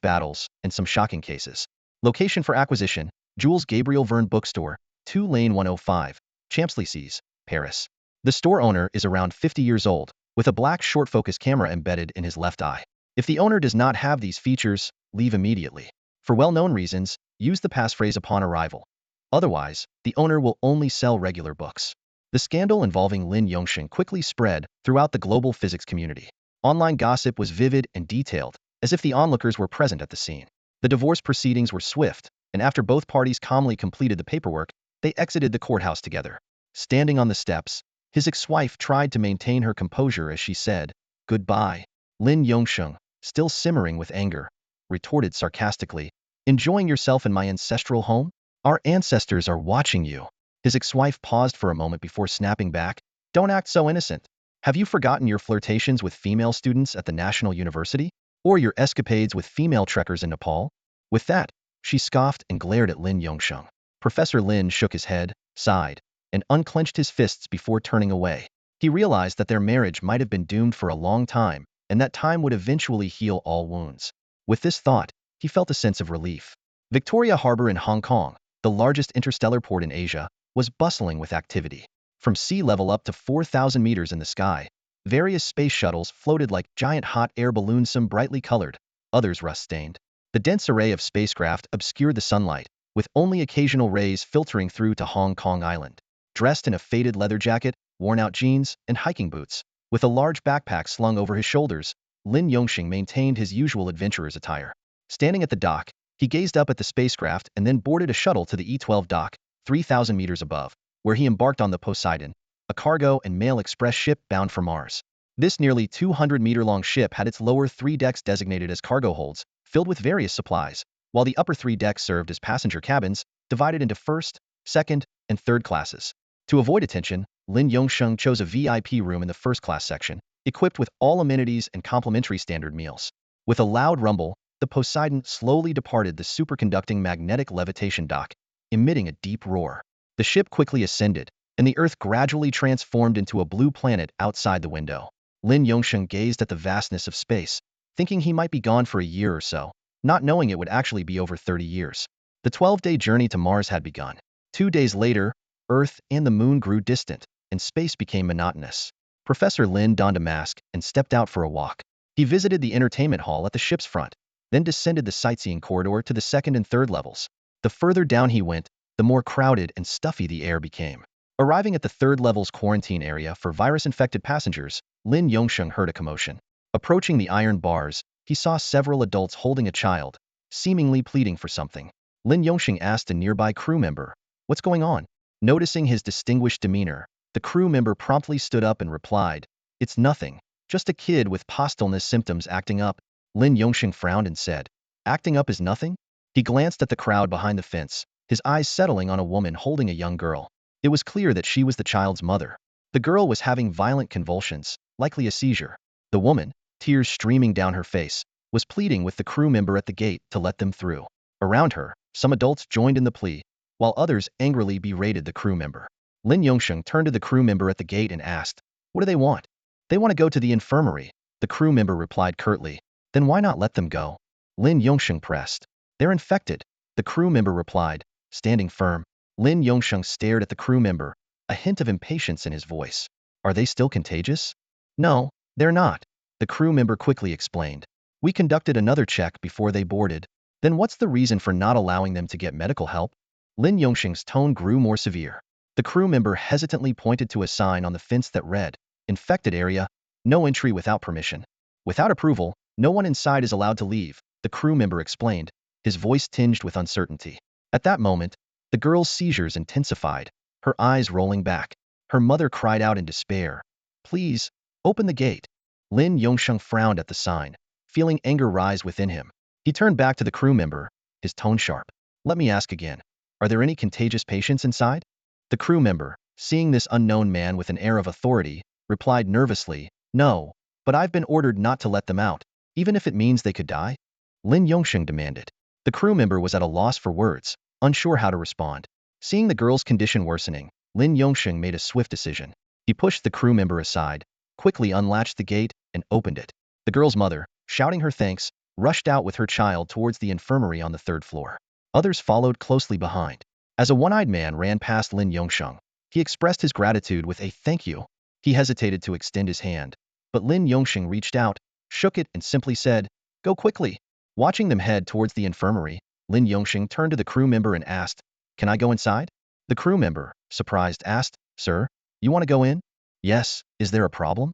battles and some shocking cases. Location for acquisition, Jules Gabriel Verne Bookstore, 2 Lane 105, Champs-Élysées, Paris. The store owner is around 50 years old, with a black short-focus camera embedded in his left eye. If the owner does not have these features, leave immediately. For well-known reasons, use the passphrase upon arrival. Otherwise, the owner will only sell regular books. The scandal involving Lin Yongsheng quickly spread throughout the global physics community. Online gossip was vivid and detailed, as if the onlookers were present at the scene. The divorce proceedings were swift, and after both parties calmly completed the paperwork, they exited the courthouse together. Standing on the steps, his ex-wife tried to maintain her composure as she said, "Goodbye." Lin Yongsheng, still simmering with anger, retorted sarcastically, "Enjoying yourself in my ancestral home? Our ancestors are watching you." His ex-wife paused for a moment before snapping back, "Don't act so innocent. Have you forgotten your flirtations with female students at the National University? Or your escapades with female trekkers in Nepal?" With that, she scoffed and glared at Lin Yongsheng. Professor Lin shook his head, sighed, and unclenched his fists before turning away. He realized that their marriage might have been doomed for a long time, and that time would eventually heal all wounds. With this thought, he felt a sense of relief. Victoria Harbor in Hong Kong, the largest interstellar port in Asia, was bustling with activity. From sea level up to 4,000 meters in the sky, various space shuttles floated like giant hot air balloons, some brightly colored, others rust-stained. The dense array of spacecraft obscured the sunlight, with only occasional rays filtering through to Hong Kong Island. Dressed in a faded leather jacket, worn-out jeans, and hiking boots, with a large backpack slung over his shoulders, Lin Yongsheng maintained his usual adventurer's attire. Standing at the dock, he gazed up at the spacecraft and then boarded a shuttle to the E-12 dock, 3,000 meters above, where he embarked on the Poseidon, a cargo and mail express ship bound for Mars. This nearly 200-meter-long ship had its lower 3 decks designated as cargo holds, filled with various supplies, while the upper 3 decks served as passenger cabins, divided into first, second, and third classes. To avoid attention, Lin Yongsheng chose a VIP room in the first-class section, equipped with all amenities and complimentary standard meals. With a loud rumble, the Poseidon slowly departed the superconducting magnetic levitation dock, emitting a deep roar. The ship quickly ascended, and the Earth gradually transformed into a blue planet outside the window. Lin Yongsheng gazed at the vastness of space, thinking he might be gone for a year or so, not knowing it would actually be over 30 years. The 12-day journey to Mars had begun. 2 days later, Earth and the Moon grew distant, and space became monotonous. Professor Lin donned a mask and stepped out for a walk. He visited the entertainment hall at the ship's front, then descended the sightseeing corridor to the second and third levels. The further down he went, the more crowded and stuffy the air became. Arriving at the third level's quarantine area for virus-infected passengers, Lin Yongsheng heard a commotion. Approaching the iron bars, he saw several adults holding a child, seemingly pleading for something. Lin Yongsheng asked a nearby crew member, "What's going on?" Noticing his distinguished demeanor, the crew member promptly stood up and replied, "It's nothing, just a kid with posthumous symptoms acting up." Lin Yongsheng frowned and said, "Acting up is nothing?" He glanced at the crowd behind the fence, his eyes settling on a woman holding a young girl. It was clear that she was the child's mother. The girl was having violent convulsions, likely a seizure. The woman, tears streaming down her face, was pleading with the crew member at the gate to let them through. Around her, some adults joined in the plea, while others angrily berated the crew member. Lin Yongsheng turned to the crew member at the gate and asked, "What do they want?" "They want to go to the infirmary," the crew member replied curtly. "Then why not let them go?" Lin Yongsheng pressed. "They're infected," the crew member replied, standing firm. Lin Yongsheng stared at the crew member, a hint of impatience in his voice. "Are they still contagious?" No, they're not, the crew member quickly explained. We conducted another check before they boarded. Then what's the reason for not allowing them to get medical help? Lin Yongxing's tone grew more severe. The crew member hesitantly pointed to a sign on the fence that read, "Infected area, no entry without permission. Without approval, no one inside is allowed to leave," the crew member explained, his voice tinged with uncertainty. At that moment, the girl's seizures intensified, her eyes rolling back. Her mother cried out in despair. "Please, open the gate." Lin Yongsheng frowned at the sign, feeling anger rise within him. He turned back to the crew member, his tone sharp. "Let me ask again. Are there any contagious patients inside?" The crew member, seeing this unknown man with an air of authority, replied nervously, "No, but I've been ordered not to let them out, even if it means they could die." Lin Yongsheng demanded. The crew member was at a loss for words, unsure how to respond. Seeing the girl's condition worsening, Lin Yongsheng made a swift decision. He pushed the crew member aside, quickly unlatched the gate, and opened it. The girl's mother, shouting her thanks, rushed out with her child towards the infirmary on the third floor. Others followed closely behind. As a one-eyed man ran past Lin Yongsheng, he expressed his gratitude with a "thank you." He hesitated to extend his hand, but Lin Yongsheng reached out, shook it, and simply said, "Go quickly." Watching them head towards the infirmary, Lin Yongsheng turned to the crew member and asked, "Can I go inside?" The crew member, surprised, asked, "Sir, you want to go in?" "Yes, is there a problem?"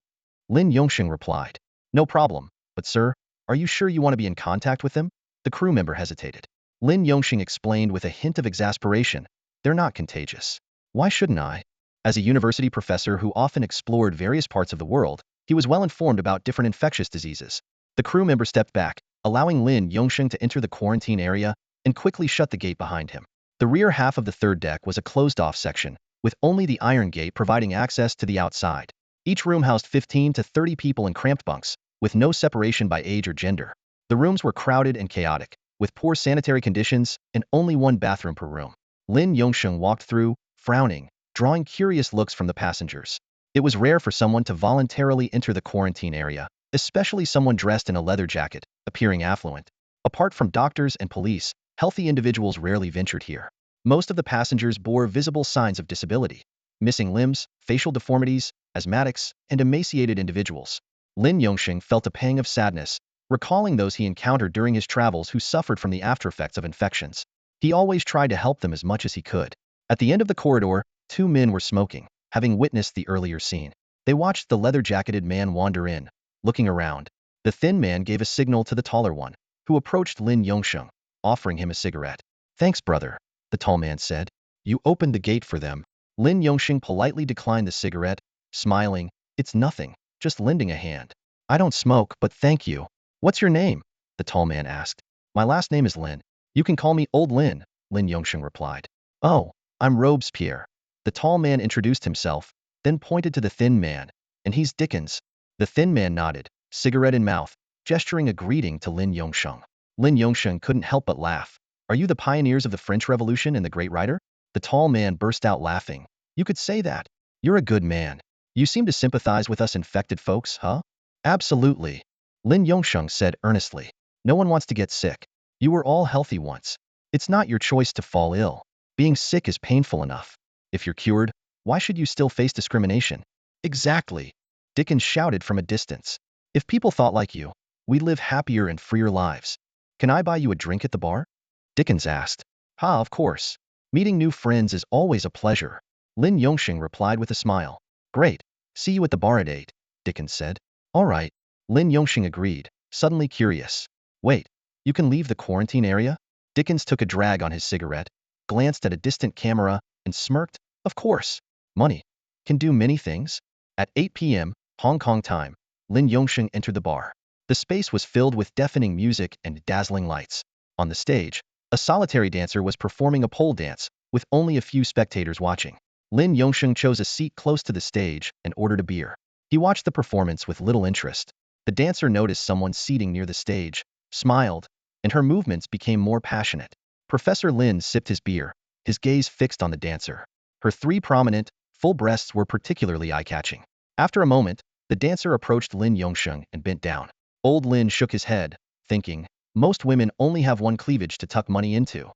Lin Yongsheng replied, "No problem, but sir, are you sure you want to be in contact with them?" The crew member hesitated. Lin Yongsheng explained with a hint of exasperation, "They're not contagious. Why shouldn't I?" As a university professor who often explored various parts of the world, he was well informed about different infectious diseases. The crew member stepped back, allowing Lin Yongsheng to enter the quarantine area, and quickly shut the gate behind him. The rear half of the third deck was a closed-off section, with only the iron gate providing access to the outside. Each room housed 15 to 30 people in cramped bunks, with no separation by age or gender. The rooms were crowded and chaotic, with poor sanitary conditions and only one bathroom per room. Lin Yongsheng walked through, frowning, drawing curious looks from the passengers. It was rare for someone to voluntarily enter the quarantine area, especially someone dressed in a leather jacket, appearing affluent. Apart from doctors and police, healthy individuals rarely ventured here. Most of the passengers bore visible signs of disability: missing limbs, facial deformities, asthmatics, and emaciated individuals. Lin Yongsheng felt a pang of sadness, recalling those he encountered during his travels who suffered from the aftereffects of infections. He always tried to help them as much as he could. At the end of the corridor, two men were smoking, having witnessed the earlier scene. They watched the leather-jacketed man wander in. Looking around, the thin man gave a signal to the taller one, who approached Lin Yongsheng, offering him a cigarette. "Thanks, brother," the tall man said. "You opened the gate for them." Lin Yongsheng politely declined the cigarette, smiling, "It's nothing, just lending a hand. I don't smoke, but thank you." "What's your name?" the tall man asked. "My last name is Lin. You can call me Old Lin," Lin Yongsheng replied. "Oh, I'm Robespierre." The tall man introduced himself, then pointed to the thin man. "And he's Dickens." The thin man nodded, cigarette in mouth, gesturing a greeting to Lin Yongsheng. Lin Yongsheng couldn't help but laugh. "Are you the pioneers of the French Revolution and the great writer?" The tall man burst out laughing. "You could say that. You're a good man. You seem to sympathize with us infected folks, huh?" "Absolutely," Lin Yongsheng said earnestly. "No one wants to get sick. You were all healthy once. It's not your choice to fall ill. Being sick is painful enough. If you're cured, why should you still face discrimination?" "Exactly," Dickens shouted from a distance. "If people thought like you, we'd live happier and freer lives." "Can I buy you a drink at the bar?" Dickens asked. "Ha, of course. Meeting new friends is always a pleasure," Lin Yongsheng replied with a smile. "Great. See you at the bar at 8, Dickens said. "All right," Lin Yongsheng agreed, suddenly curious. "Wait, you can leave the quarantine area?" Dickens took a drag on his cigarette, glanced at a distant camera, and smirked. "Of course. Money can do many things." At 8 p.m., Hong Kong time, Lin Yongsheng entered the bar. The space was filled with deafening music and dazzling lights. On the stage, a solitary dancer was performing a pole dance, with only a few spectators watching. Lin Yongsheng chose a seat close to the stage and ordered a beer. He watched the performance with little interest. The dancer noticed someone seating near the stage, smiled, and her movements became more passionate. Professor Lin sipped his beer, his gaze fixed on the dancer. Her three prominent, full breasts were particularly eye-catching. After a moment, the dancer approached Lin Yongsheng and bent down. Old Lin shook his head, thinking, most women only have one cleavage to tuck money into.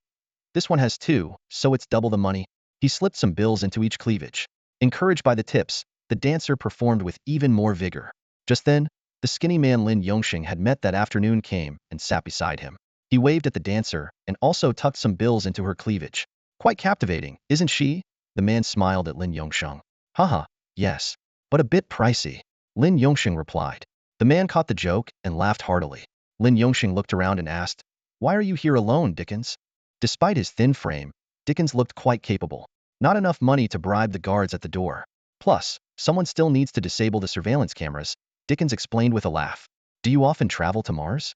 This one has two, so it's double the money. He slipped some bills into each cleavage. Encouraged by the tips, the dancer performed with even more vigor. Just then, the skinny man Lin Yongxing had met that afternoon came and sat beside him. He waved at the dancer and also tucked some bills into her cleavage. Quite captivating, isn't she? The man smiled at Lin Yongxing. Haha, yes. But a bit pricey. Lin Yongxing replied. The man caught the joke and laughed heartily. Lin Yongxing looked around and asked, "Why are you here alone, Dickens?" Despite his thin frame, Dickens looked quite capable. Not enough money to bribe the guards at the door. Plus, someone still needs to disable the surveillance cameras, Dickens explained with a laugh. Do you often travel to Mars?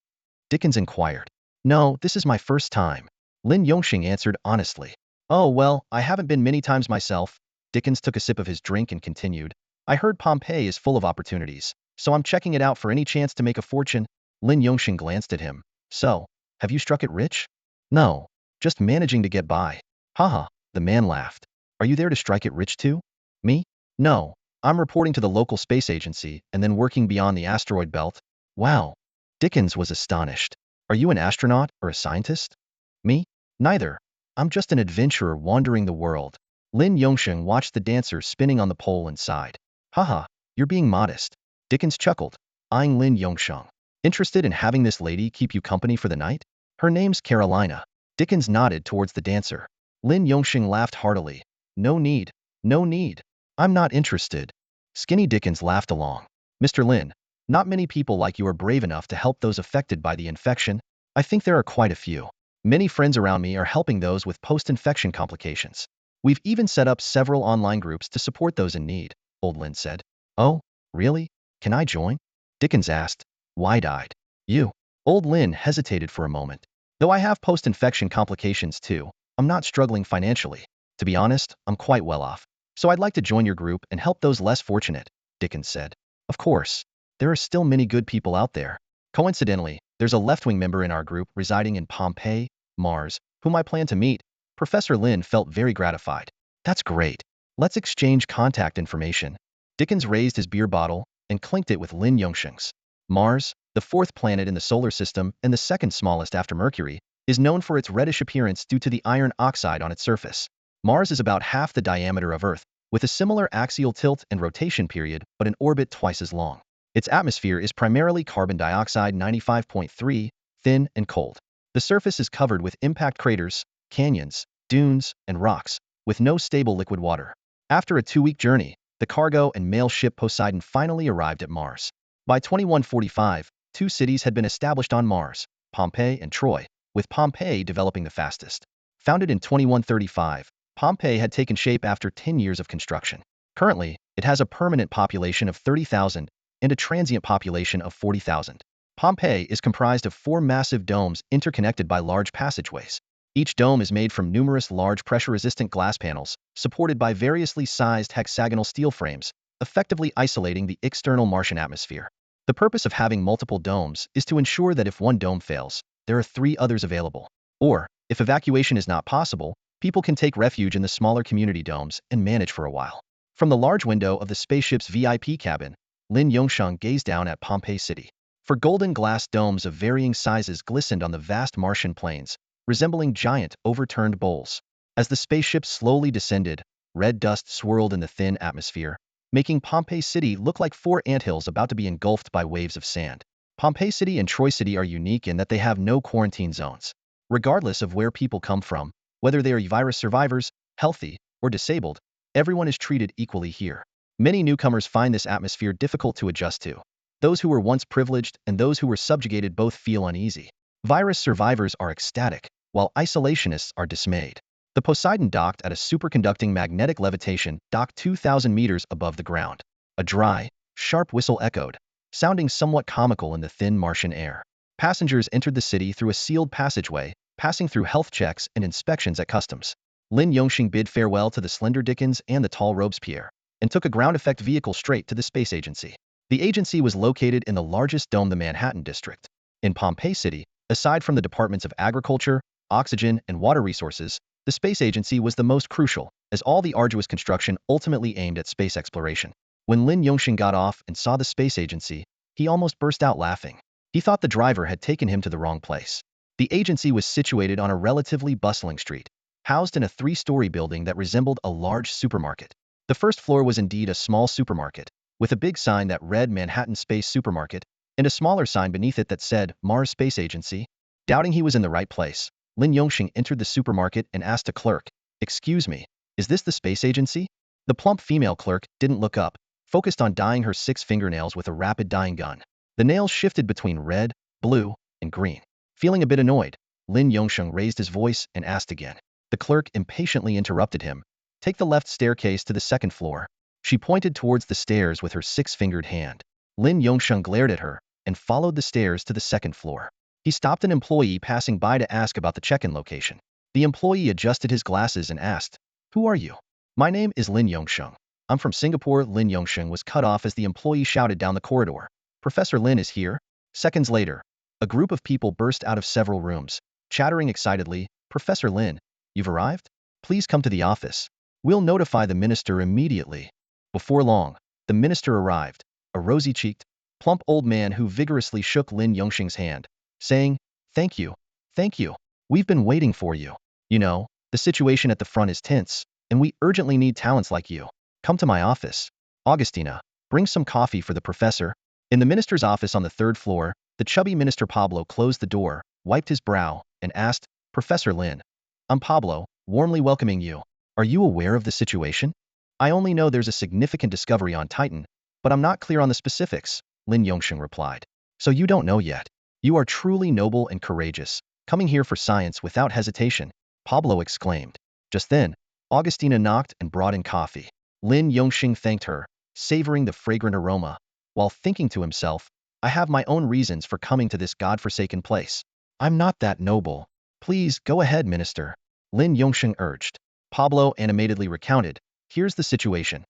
Dickens inquired. No, this is my first time. Lin Yongxing answered honestly. Oh, well, I haven't been many times myself. Dickens took a sip of his drink and continued. I heard Pompeii is full of opportunities, so I'm checking it out for any chance to make a fortune. Lin Yongxing glanced at him. So, have you struck it rich? No, just managing to get by. Haha, the man laughed. Are you there to strike it rich too? Me? No, I'm reporting to the local space agency and then working beyond the asteroid belt. Wow. Dickens was astonished. Are you an astronaut or a scientist? Me? Neither. I'm just an adventurer wandering the world. Lin Yongxing watched the dancer spinning on the pole and sighed. Haha, you're being modest. Dickens chuckled, eyeing Lin Yongxing. Interested in having this lady keep you company for the night? Her name's Carolina. Dickens nodded towards the dancer. Lin Yongxing laughed heartily. No need. No need. I'm not interested. Skinny Dickens laughed along. Mr. Lin, not many people like you are brave enough to help those affected by the infection. I think there are quite a few. Many friends around me are helping those with post-infection complications. We've even set up several online groups to support those in need, Old Lin said. Oh, really? Can I join? Dickens asked, wide-eyed. You? Old Lin hesitated for a moment. Though I have post-infection complications too, I'm not struggling financially. To be honest, I'm quite well off. So I'd like to join your group and help those less fortunate, Dickens said. Of course. There are still many good people out there. Coincidentally, there's a left-wing member in our group residing in Pompeii, Mars, whom I plan to meet. Professor Lin felt very gratified. That's great. Let's exchange contact information. Dickens raised his beer bottle and clinked it with Lin Yongxing's. Mars, the fourth planet in the solar system and the second smallest after Mercury, is known for its reddish appearance due to the iron oxide on its surface. Mars is about half the diameter of Earth, with a similar axial tilt and rotation period, but an orbit twice as long. Its atmosphere is primarily carbon dioxide 95.3, thin and cold. The surface is covered with impact craters, canyons, dunes, and rocks, with no stable liquid water. After a 2-week journey, the cargo and mail ship Poseidon finally arrived at Mars. By 2145, 2 cities had been established on Mars, Pompeii and Troy, with Pompeii developing the fastest. Founded in 2135, Pompeii had taken shape after 10 years of construction. Currently, it has a permanent population of 30,000 and a transient population of 40,000. Pompeii is comprised of 4 massive domes interconnected by large passageways. Each dome is made from numerous large pressure-resistant glass panels, supported by variously sized hexagonal steel frames, effectively isolating the external Martian atmosphere. The purpose of having multiple domes is to ensure that if one dome fails, there are 3 others available. Or, if evacuation is not possible, people can take refuge in the smaller community domes and manage for a while. From the large window of the spaceship's VIP cabin, Lin Yongxing gazed down at Pompeii City. For golden glass domes of varying sizes glistened on the vast Martian plains, resembling giant, overturned bowls. As the spaceship slowly descended, red dust swirled in the thin atmosphere, making Pompeii City look like 4 anthills about to be engulfed by waves of sand. Pompeii City and Troy City are unique in that they have no quarantine zones. Regardless of where people come from, whether they are virus survivors, healthy, or disabled, everyone is treated equally here. Many newcomers find this atmosphere difficult to adjust to. Those who were once privileged and those who were subjugated both feel uneasy. Virus survivors are ecstatic, while isolationists are dismayed. The Poseidon docked at a superconducting magnetic levitation dock 2,000 meters above the ground. A dry, sharp whistle echoed, sounding somewhat comical in the thin Martian air. Passengers entered the city through a sealed passageway, passing through health checks and inspections at customs. Lin Yongxing bid farewell to the slender Dickens and the tall Robespierre, and took a ground-effect vehicle straight to the space agency. The agency was located in the largest dome, the Manhattan district. In Pompeii City, aside from the departments of agriculture, oxygen, and water resources, the space agency was the most crucial, as all the arduous construction ultimately aimed at space exploration. When Lin Yongxing got off and saw the space agency, he almost burst out laughing. He thought the driver had taken him to the wrong place. The agency was situated on a relatively bustling street, housed in a 3-story building that resembled a large supermarket. The first floor was indeed a small supermarket, with a big sign that read Manhattan Space Supermarket, and a smaller sign beneath it that said Mars Space Agency. Doubting he was in the right place, Lin Yongxing entered the supermarket and asked a clerk, "Excuse me, is this the space agency?" The plump female clerk didn't look up, focused on dyeing her 6 fingernails with a rapid dyeing gun. The nails shifted between red, blue, and green. Feeling a bit annoyed, Lin Yongxing raised his voice and asked again. The clerk impatiently interrupted him. "Take the left staircase to the 2nd floor." She pointed towards the stairs with her 6-fingered hand. Lin Yongxing glared at her and followed the stairs to the 2nd floor. He stopped an employee passing by to ask about the check-in location. The employee adjusted his glasses and asked, "Who are you?" "My name is Lin Yongxing. I'm from Singapore." Lin Yongxing was cut off as the employee shouted down the corridor, "Professor Lin is here." Seconds later, a group of people burst out of several rooms, chattering excitedly, "Professor Lin, you've arrived? Please come to the office. We'll notify the minister immediately." Before long, the minister arrived, a rosy-cheeked, plump old man who vigorously shook Lin Yongxing's hand, saying, "Thank you, thank you. We've been waiting for you. You know, the situation at the front is tense, and we urgently need talents like you. Come to my office. Augustina, bring some coffee for the professor." In the minister's office on the 3rd floor, the chubby minister Pablo closed the door, wiped his brow, and asked, "Professor Lin, I'm Pablo, warmly welcoming you. Are you aware of the situation?" "I only know there's a significant discovery on Titan, but I'm not clear on the specifics," Lin Yongxing replied. "So you don't know yet. You are truly noble and courageous, coming here for science without hesitation," Pablo exclaimed. Just then, Augustina knocked and brought in coffee. Lin Yongxing thanked her, savoring the fragrant aroma, while thinking to himself, "I have my own reasons for coming to this godforsaken place. I'm not that noble." "Please, go ahead, minister," Lin Yongxing urged. Pablo animatedly recounted, "Here's the situation.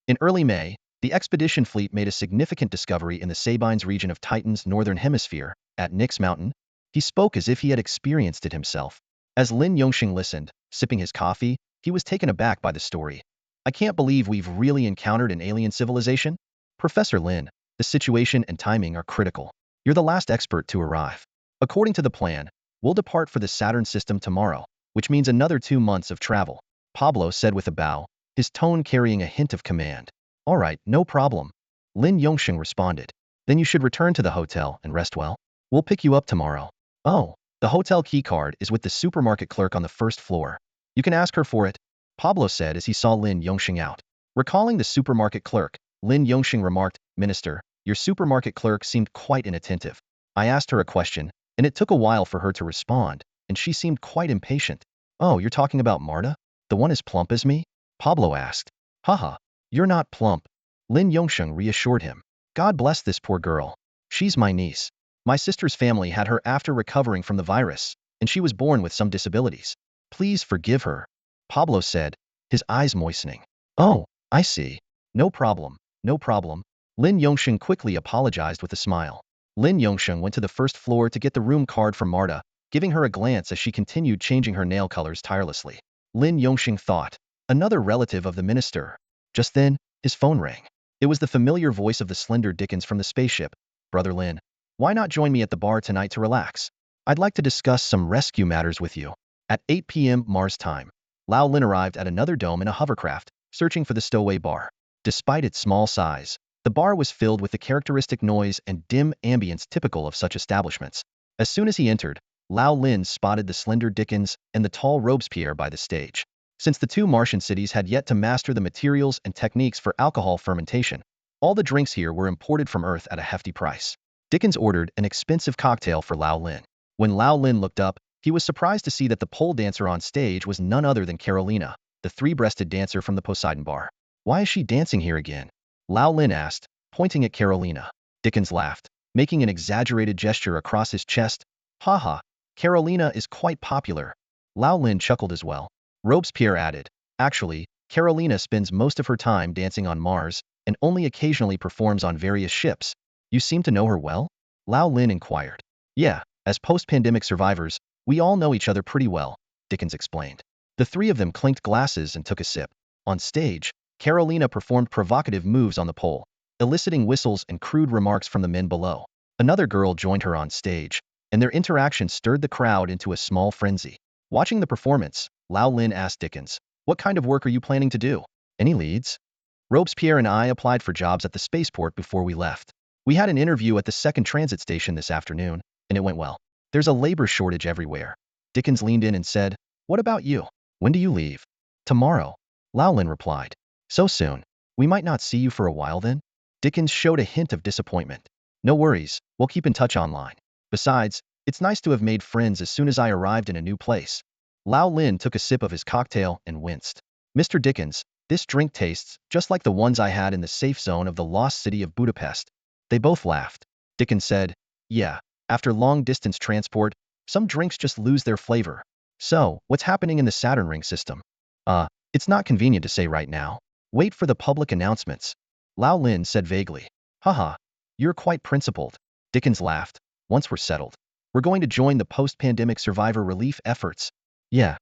In early May, the expedition fleet made a significant discovery in the Sabines region of Titan's northern hemisphere, at Nyx Mountain." He spoke as if he had experienced it himself. As Lin Yongxing listened, sipping his coffee, he was taken aback by the story. "I can't believe we've really encountered an alien civilization? Professor Lin, the situation and timing are critical. You're the last expert to arrive. According to the plan, we'll depart for the Saturn system tomorrow, which means another 2 months of travel," Pablo said with a bow, his tone carrying a hint of command. "All right, no problem," Lin Yongxing responded. "Then you should return to the hotel and rest well. We'll pick you up tomorrow." "Oh, the hotel key card is with the supermarket clerk on the 1st floor. You can ask her for it," Pablo said as he saw Lin Yongxing out. Recalling the supermarket clerk, Lin Yongxing remarked, "Minister, your supermarket clerk seemed quite inattentive. I asked her a question, and it took a while for her to respond, and she seemed quite impatient." "Oh, you're talking about Marta? The one as plump as me?" Pablo asked. "Haha, you're not plump," Lin Yongxing reassured him. "God bless this poor girl. She's my niece. My sister's family had her after recovering from the virus, and she was born with some disabilities. Please forgive her," Pablo said, his eyes moistening. "Oh, I see. No problem, no problem." Lin Yongxing quickly apologized with a smile. Lin Yongxing went to the 1st floor to get the room card from Marta, giving her a glance as she continued changing her nail colors tirelessly. Lin Yongxing thought, another relative of the minister. Just then, his phone rang. It was the familiar voice of the slender Dickens from the spaceship. "Brother Lin, why not join me at the bar tonight to relax? I'd like to discuss some rescue matters with you." At 8 p.m. Mars time, Lao Lin arrived at another dome in a hovercraft, searching for the stowaway bar. Despite its small size, the bar was filled with the characteristic noise and dim ambience typical of such establishments. As soon as he entered, Lao Lin spotted the slender Dickens and the tall Robespierre by the stage. Since the 2 Martian cities had yet to master the materials and techniques for alcohol fermentation, all the drinks here were imported from Earth at a hefty price. Dickens ordered an expensive cocktail for Lao Lin. When Lao Lin looked up, he was surprised to see that the pole dancer on stage was none other than Carolina, the 3-breasted dancer from the Poseidon bar. "Why is she dancing here again?" Lao Lin asked, pointing at Carolina. Dickens laughed, making an exaggerated gesture across his chest. "Haha, Carolina is quite popular." Lao Lin chuckled as well. Robespierre added, "Actually, Carolina spends most of her time dancing on Mars, and only occasionally performs on various ships." "You seem to know her well?" Lao Lin inquired. "Yeah, as post-pandemic survivors, we all know each other pretty well," Dickens explained. The 3 of them clinked glasses and took a sip. On stage, Carolina performed provocative moves on the pole, eliciting whistles and crude remarks from the men below. Another girl joined her on stage, and their interaction stirred the crowd into a small frenzy. Watching the performance, Lao Lin asked Dickens, "What kind of work are you planning to do? Any leads?" Robespierre and I applied for jobs at the spaceport before we left. We had an interview at the second transit station this afternoon, and it went well. There's a labor shortage everywhere. Dickens leaned in and said, "What about you? When do you leave?" "Tomorrow," Lowlin replied. "So soon? We might not see you for a while then?" Dickens showed a hint of disappointment. "No worries, we'll keep in touch online. Besides, it's nice to have made friends as soon as I arrived in a new place." Lao Lin took a sip of his cocktail and winced. "Mr. Dickens, this drink tastes just like the ones I had in the safe zone of the lost city of Budapest." They both laughed. Dickens said, "Yeah, after long-distance transport, some drinks just lose their flavor. So, what's happening in the Saturn ring system?" It's not convenient to say right now. Wait for the public announcements." Lao Lin said vaguely. "Haha, you're quite principled." Dickens laughed. "Once we're settled, we're going to join the post-pandemic survivor relief efforts." Yeah.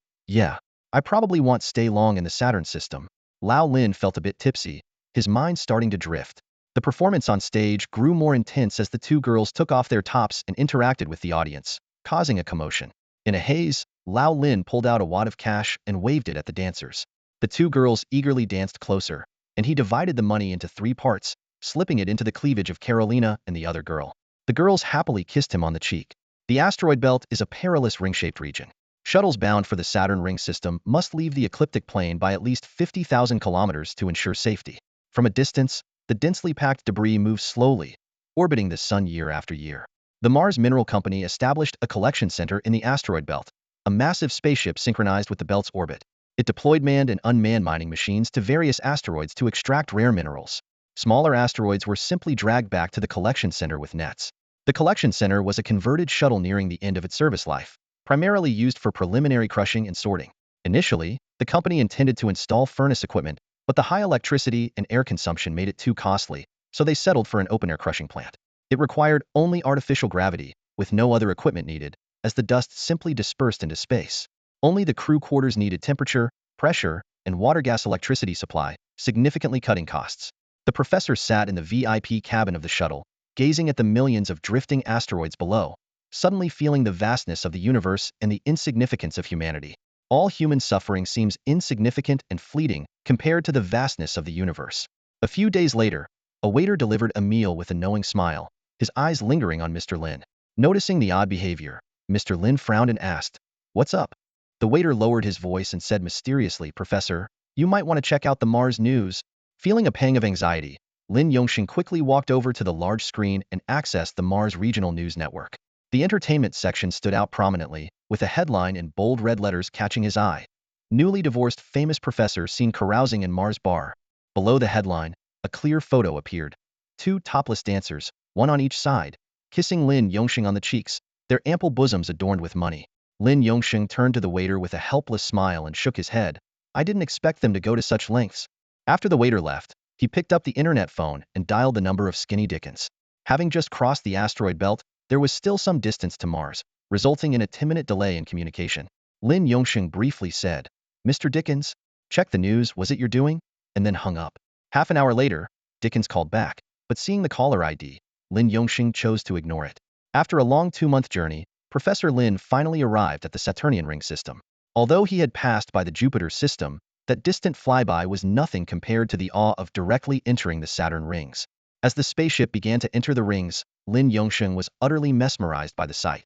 I probably won't stay long in the Saturn system." Lao Lin felt a bit tipsy, his mind starting to drift. The performance on stage grew more intense as the two girls took off their tops and interacted with the audience, causing a commotion. In a haze, Lao Lin pulled out a wad of cash and waved it at the dancers. The two girls eagerly danced closer, and he divided the money into 3 parts, slipping it into the cleavage of Carolina and the other girl. The girls happily kissed him on the cheek. The asteroid belt is a perilous ring-shaped region. Shuttles bound for the Saturn ring system must leave the ecliptic plane by at least 50,000 kilometers to ensure safety. From a distance, the densely packed debris moves slowly, orbiting the sun year after year. The Mars Mineral Company established a collection center in the asteroid belt, a massive spaceship synchronized with the belt's orbit. It deployed manned and unmanned mining machines to various asteroids to extract rare minerals. Smaller asteroids were simply dragged back to the collection center with nets. The collection center was a converted shuttle nearing the end of its service life, primarily used for preliminary crushing and sorting. Initially, the company intended to install furnace equipment, but the high electricity and air consumption made it too costly, so they settled for an open-air crushing plant. It required only artificial gravity, with no other equipment needed, as the dust simply dispersed into space. Only the crew quarters needed temperature, pressure, and water-gas electricity supply, significantly cutting costs. The professor sat in the VIP cabin of the shuttle, gazing at the millions of drifting asteroids below, suddenly feeling the vastness of the universe and the insignificance of humanity. All human suffering seems insignificant and fleeting compared to the vastness of the universe. A few days later, a waiter delivered a meal with a knowing smile, his eyes lingering on Mr. Lin. Noticing the odd behavior, Mr. Lin frowned and asked, "What's up?" The waiter lowered his voice and said mysteriously, "Professor, you might want to check out the Mars news." Feeling a pang of anxiety, Lin Yongxing quickly walked over to the large screen and accessed the Mars Regional News Network. The entertainment section stood out prominently, with a headline in bold red letters catching his eye. "Newly divorced famous professor seen carousing in Mars bar." Below the headline, a clear photo appeared. 2 topless dancers, one on each side, kissing Lin Yongxing on the cheeks, their ample bosoms adorned with money. Lin Yongxing turned to the waiter with a helpless smile and shook his head. "I didn't expect them to go to such lengths." After the waiter left, he picked up the internet phone and dialed the number of Skinny Dickens. Having just crossed the asteroid belt, there was still some distance to Mars, resulting in a 10-minute delay in communication. Lin Yongxing briefly said, "Mr. Dickens, check the news, was it your doing?" and then hung up. Half an hour later, Dickens called back, but seeing the caller ID, Lin Yongxing chose to ignore it. After a long 2-month journey, Professor Lin finally arrived at the Saturnian ring system. Although he had passed by the Jupiter system, that distant flyby was nothing compared to the awe of directly entering the Saturn rings. As the spaceship began to enter the rings, Lin Yongxing was utterly mesmerized by the sight.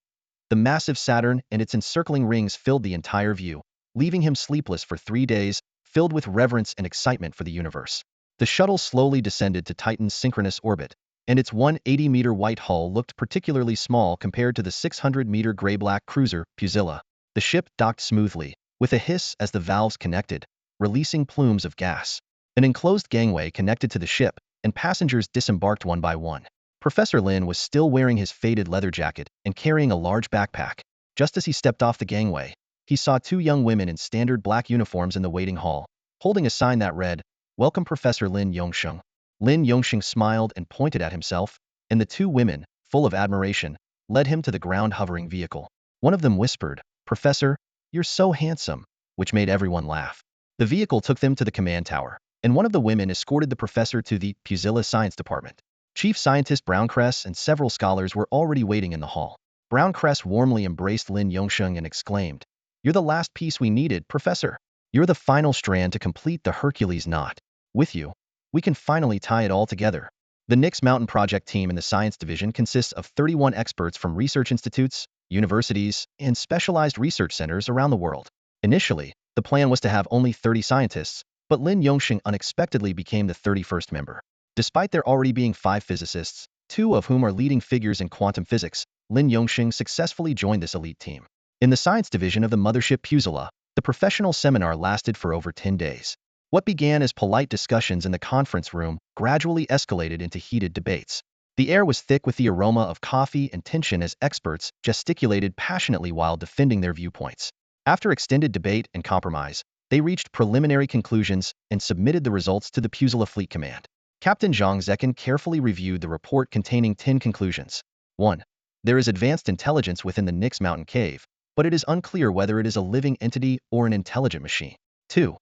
The massive Saturn and its encircling rings filled the entire view, leaving him sleepless for 3 days, filled with reverence and excitement for the universe. The shuttle slowly descended to Titan's synchronous orbit, and its 180-meter white hull looked particularly small compared to the 600-meter gray-black cruiser, Pusilla. The ship docked smoothly, with a hiss as the valves connected, releasing plumes of gas. An enclosed gangway connected to the ship, and passengers disembarked one by one. Professor Lin was still wearing his faded leather jacket and carrying a large backpack. Just as he stepped off the gangway, he saw 2 young women in standard black uniforms in the waiting hall, holding a sign that read, "Welcome Professor Lin Yongxing." Lin Yongxing smiled and pointed at himself, and the 2 women, full of admiration, led him to the ground-hovering vehicle. One of them whispered, "Professor, you're so handsome," which made everyone laugh. The vehicle took them to the command tower, and one of the women escorted the professor to the Pusilla Science Department. Chief Scientist Browncress and several scholars were already waiting in the hall. Browncress warmly embraced Lin Yongxing and exclaimed, "You're the last piece we needed, Professor. You're the final strand to complete the Hercules knot. With you, We can finally tie it all together. The Nix Mountain Project team in the Science Division consists of 31 experts from research institutes, universities, and specialized research centers around the world. Initially, the plan was to have only 30 scientists, but Lin Yongxing unexpectedly became the 31st member. Despite there already being 5 physicists, 2 of whom are leading figures in quantum physics, Lin Yongxing successfully joined this elite team. In the Science Division of the mothership Pusilla, the professional seminar lasted for over 10 days. What began as polite discussions in the conference room gradually escalated into heated debates. The air was thick with the aroma of coffee and tension as experts gesticulated passionately while defending their viewpoints. After extended debate and compromise, they reached preliminary conclusions and submitted the results to the Pusilla Fleet Command. Captain Zhang Zekin carefully reviewed the report containing 10 conclusions. 1. There is advanced intelligence within the Nix Mountain Cave, but it is unclear whether it is a living entity or an intelligent machine. 2.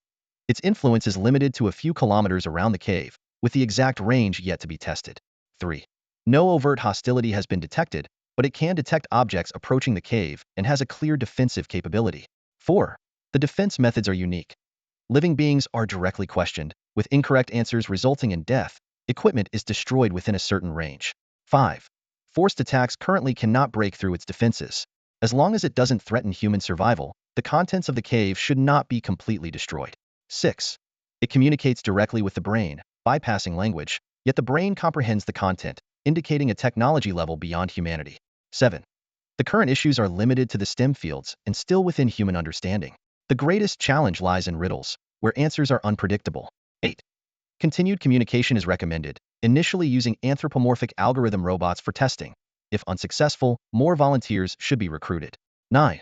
Its influence is limited to a few kilometers around the cave, with the exact range yet to be tested. 3. No overt hostility has been detected, but it can detect objects approaching the cave and has a clear defensive capability. 4. The defense methods are unique. Living beings are directly questioned, with incorrect answers resulting in death. Equipment is destroyed within a certain range. 5. Forced attacks currently cannot break through its defenses. As long as it doesn't threaten human survival, the contents of the cave should not be completely destroyed. 6. It communicates directly with the brain, bypassing language, yet the brain comprehends the content, indicating a technology level beyond humanity. 7. The current issues are limited to the STEM fields and still within human understanding. The greatest challenge lies in riddles, where answers are unpredictable. 8. Continued communication is recommended, initially using anthropomorphic algorithm robots for testing. If unsuccessful, more volunteers should be recruited. 9.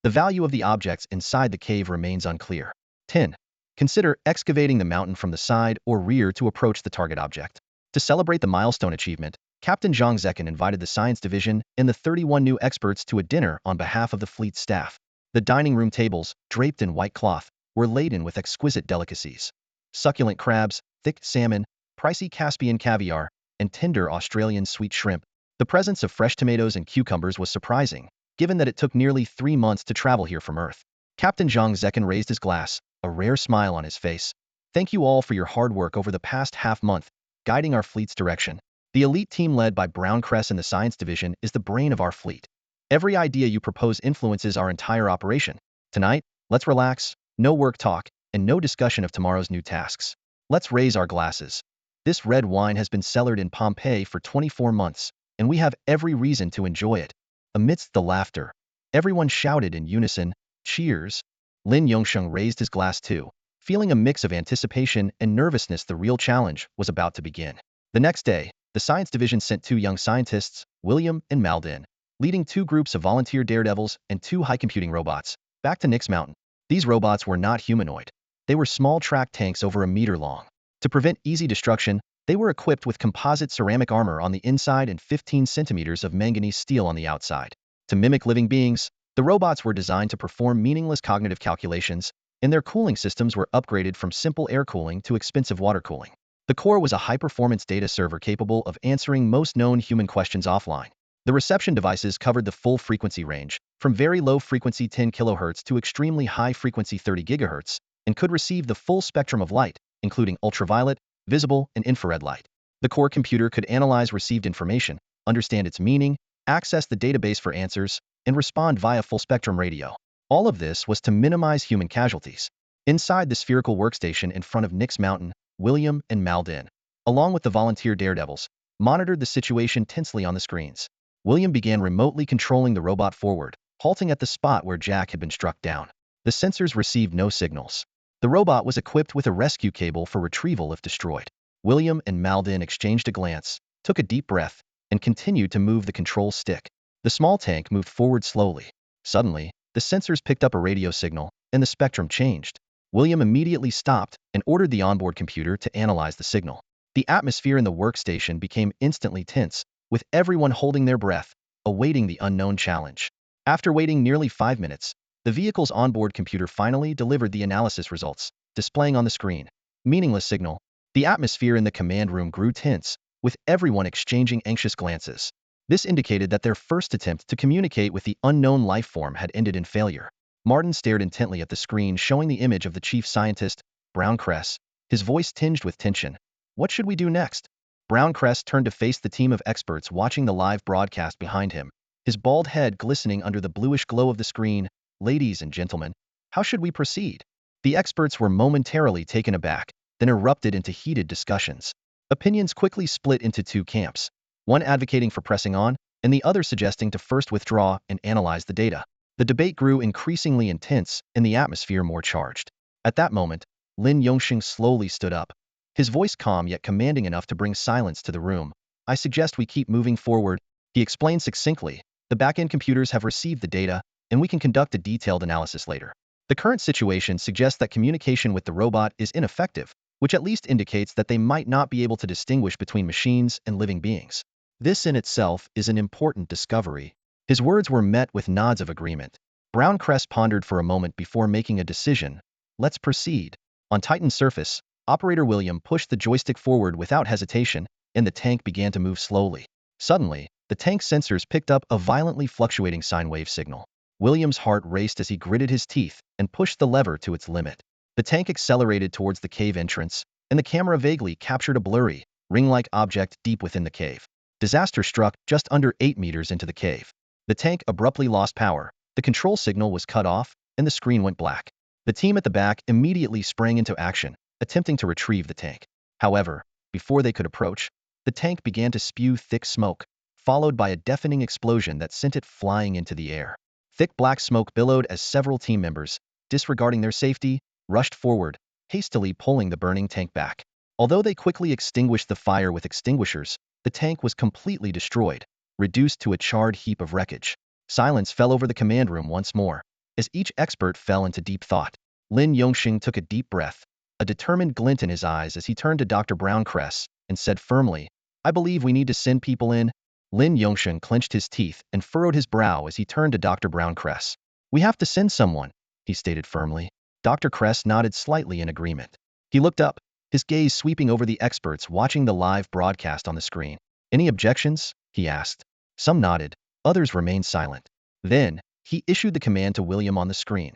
The value of the objects inside the cave remains unclear. 10. Consider excavating the mountain from the side or rear to approach the target object. To celebrate the milestone achievement, Captain Zhang Zekin invited the Science Division and the 31 new experts to a dinner on behalf of the fleet's staff. The dining room tables, draped in white cloth, were laden with exquisite delicacies. Succulent crabs, thick salmon, pricey Caspian caviar, and tender Australian sweet shrimp. The presence of fresh tomatoes and cucumbers was surprising, given that it took nearly 3 months to travel here from Earth. Captain Zhang Zekin raised his glass, a rare smile on his face. Thank you all for your hard work over the past half-month, guiding our fleet's direction. The elite team led by Brown Cress in the Science Division is the brain of our fleet. Every idea you propose influences our entire operation. Tonight, let's relax, no work talk, and no discussion of tomorrow's new tasks. Let's raise our glasses. This red wine has been cellared in Pompeii for 24 months, and we have every reason to enjoy it. Amidst the laughter, everyone shouted in unison, "Cheers!" Lin Yongsheng raised his glass too, feeling a mix of anticipation and nervousness. The real challenge was about to begin. The next day, the Science Division sent 2 young scientists, William and Maldin, leading 2 groups of volunteer daredevils and 2 high-computing robots, back to Nix Mountain. These robots were not humanoid. They were small track tanks over a meter long. To prevent easy destruction, they were equipped with composite ceramic armor on the inside and 15 centimeters of manganese steel on the outside. To mimic living beings, the robots were designed to perform meaningless cognitive calculations, and their cooling systems were upgraded from simple air cooling to expensive water cooling. The core was a high-performance data server capable of answering most known human questions offline. The reception devices covered the full frequency range, from very low frequency 10 kHz to extremely high frequency 30 GHz, and could receive the full spectrum of light, including ultraviolet, visible, and infrared light. The core computer could analyze received information, understand its meaning, access the database for answers, and respond via full-spectrum radio. All of this was to minimize human casualties. Inside the spherical workstation in front of Nix Mountain, William and Maldin, along with the volunteer daredevils, monitored the situation tensely on the screens. William began remotely controlling the robot forward, halting at the spot where Jack had been struck down. The sensors received no signals. The robot was equipped with a rescue cable for retrieval if destroyed. William and Maldin exchanged a glance, took a deep breath, and continued to move the control stick. The small tank moved forward slowly. Suddenly, the sensors picked up a radio signal, and the spectrum changed. William immediately stopped and ordered the onboard computer to analyze the signal. The atmosphere in the workstation became instantly tense, with everyone holding their breath, awaiting the unknown challenge. After waiting nearly 5 minutes, the vehicle's onboard computer finally delivered the analysis results, displaying on the screen. Meaningless signal. The atmosphere in the command room grew tense, with everyone exchanging anxious glances. This indicated that their first attempt to communicate with the unknown life form had ended in failure. Martin stared intently at the screen showing the image of the chief scientist, Brown Cress, his voice tinged with tension. What should we do next? Browncrest turned to face the team of experts watching the live broadcast behind him, his bald head glistening under the bluish glow of the screen. Ladies and gentlemen, how should we proceed? The experts were momentarily taken aback, then erupted into heated discussions. Opinions quickly split into two camps, one advocating for pressing on, and the other suggesting to first withdraw and analyze the data. The debate grew increasingly intense and the atmosphere more charged. At that moment, Lin Yongxing slowly stood up, his voice calm yet commanding enough to bring silence to the room. I suggest we keep moving forward, he explained succinctly. The back-end computers have received the data, and we can conduct a detailed analysis later. The current situation suggests that communication with the robot is ineffective, which at least indicates that they might not be able to distinguish between machines and living beings. This in itself is an important discovery. His words were met with nods of agreement. Browncrest pondered for a moment before making a decision. Let's proceed. On Titan's surface, Operator William pushed the joystick forward without hesitation, and the tank began to move slowly. Suddenly, the tank's sensors picked up a violently fluctuating sine wave signal. William's heart raced as he gritted his teeth and pushed the lever to its limit. The tank accelerated towards the cave entrance, and the camera vaguely captured a blurry, ring-like object deep within the cave. Disaster struck just under 8 meters into the cave. The tank abruptly lost power, the control signal was cut off, and the screen went black. The team at the back immediately sprang into action, attempting to retrieve the tank. However, before they could approach, the tank began to spew thick smoke, followed by a deafening explosion that sent it flying into the air. Thick black smoke billowed as several team members, disregarding their safety, rushed forward, hastily pulling the burning tank back. Although they quickly extinguished the fire with extinguishers, the tank was completely destroyed, reduced to a charred heap of wreckage. Silence fell over the command room once more, as each expert fell into deep thought. Lin Yongxing took a deep breath, a determined glint in his eyes as he turned to Dr. Browncrest and said firmly, I believe we need to send people in. Lin Yongxing clenched his teeth and furrowed his brow as he turned to Dr. Browncrest. We have to send someone, he stated firmly. Dr. Crest nodded slightly in agreement. He looked up, his gaze sweeping over the experts watching the live broadcast on the screen. Any objections? He asked. Some nodded, others remained silent. Then, he issued the command to William on the screen.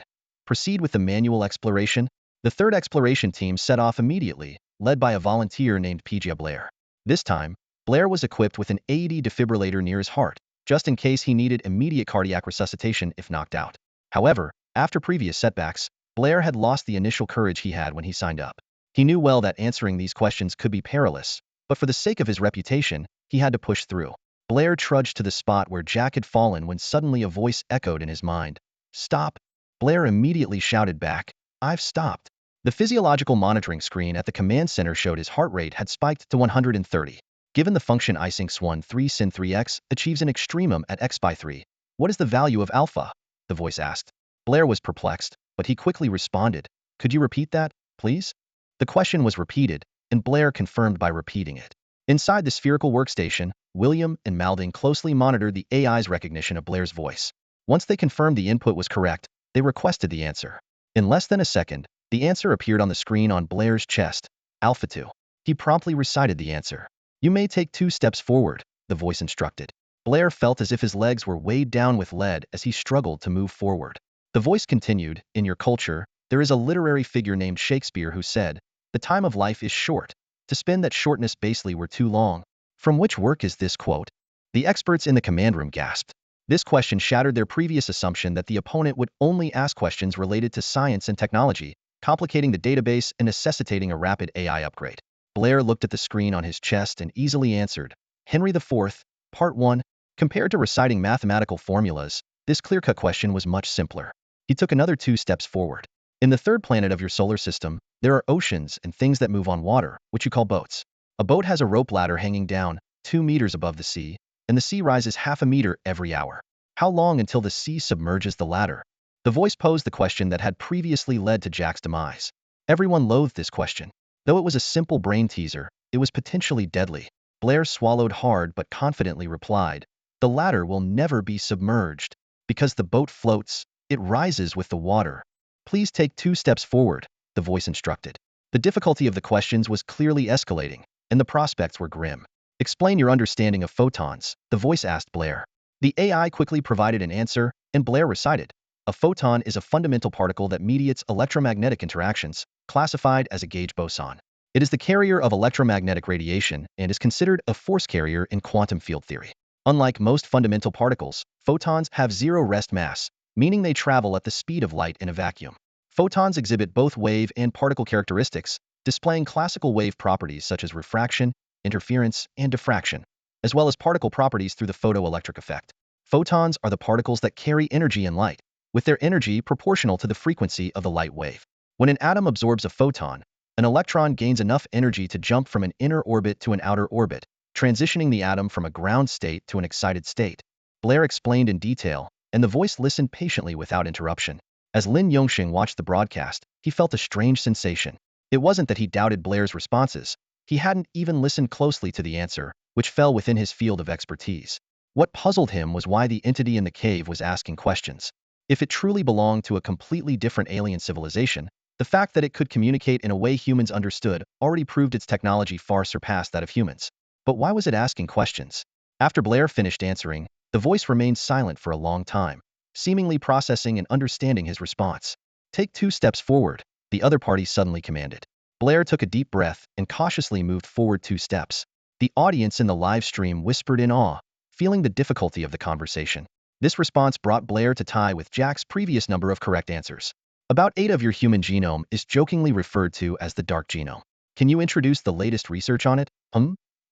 Proceed with the manual exploration. The third exploration team set off immediately, led by a volunteer named PJ Blair. This time, Blair was equipped with an AED defibrillator near his heart, just in case he needed immediate cardiac resuscitation if knocked out. However, after previous setbacks, Blair had lost the initial courage he had when he signed up. He knew well that answering these questions could be perilous, but for the sake of his reputation, he had to push through. Blair trudged to the spot where Jack had fallen when suddenly a voice echoed in his mind. Stop! Blair immediately shouted back, I've stopped. The physiological monitoring screen at the command center showed his heart rate had spiked to 130. Given the function isync 3 sin 3x achieves an extremum at x by 3, what is the value of alpha? The voice asked. Blair was perplexed, but he quickly responded, could you repeat that, please? The question was repeated, and Blair confirmed by repeating it. Inside the spherical workstation, William and Malding closely monitored the AI's recognition of Blair's voice. Once they confirmed the input was correct, they requested the answer. In less than a second, the answer appeared on the screen on Blair's chest, Alpha 2. He promptly recited the answer. You may take 2 steps forward, the voice instructed. Blair felt as if his legs were weighed down with lead as he struggled to move forward. The voice continued, in your culture, there is a literary figure named Shakespeare who said, the time of life is short. To spend that shortness basely were too long. From which work is this quote? The experts in the command room gasped. This question shattered their previous assumption that the opponent would only ask questions related to science and technology, complicating the database and necessitating a rapid AI upgrade. Blair looked at the screen on his chest and easily answered, Henry IV, Part 1. Compared to reciting mathematical formulas, this clear-cut question was much simpler. He took another 2 steps forward. In the third planet of your solar system, there are oceans and things that move on water, which you call boats. A boat has a rope ladder hanging down 2 meters above the sea, and the sea rises half a meter every hour. How long until the sea submerges the ladder? The voice posed the question that had previously led to Jack's demise. Everyone loathed this question. Though it was a simple brain teaser, it was potentially deadly. Blair swallowed hard but confidently replied, the ladder will never be submerged. Because the boat floats, it rises with the water. Please take 2 steps forward, the voice instructed. The difficulty of the questions was clearly escalating, and the prospects were grim. Explain your understanding of photons, the voice asked Blair. The AI quickly provided an answer, and Blair recited, a photon is a fundamental particle that mediates electromagnetic interactions, classified as a gauge boson. It is the carrier of electromagnetic radiation and is considered a force carrier in quantum field theory. Unlike most fundamental particles, photons have zero rest mass, meaning they travel at the speed of light in a vacuum. Photons exhibit both wave and particle characteristics, displaying classical wave properties such as refraction, interference, and diffraction, as well as particle properties through the photoelectric effect. Photons are the particles that carry energy and light, with their energy proportional to the frequency of the light wave. When an atom absorbs a photon, an electron gains enough energy to jump from an inner orbit to an outer orbit, transitioning the atom from a ground state to an excited state. Blair explained in detail, and the voice listened patiently without interruption. As Lin Yongxing watched the broadcast, he felt a strange sensation. It wasn't that he doubted Blair's responses. He hadn't even listened closely to the answer, which fell within his field of expertise. What puzzled him was why the entity in the cave was asking questions. If it truly belonged to a completely different alien civilization, the fact that it could communicate in a way humans understood already proved its technology far surpassed that of humans. But why was it asking questions? After Blair finished answering, the voice remained silent for a long time, seemingly processing and understanding his response. "Take 2 steps forward," the other party suddenly commanded. Blair took a deep breath and cautiously moved forward 2 steps. The audience in the live stream whispered in awe, feeling the difficulty of the conversation. This response brought Blair to tie with Jack's previous number of correct answers. About 8 of your human genome is jokingly referred to as the dark genome. Can you introduce the latest research on it?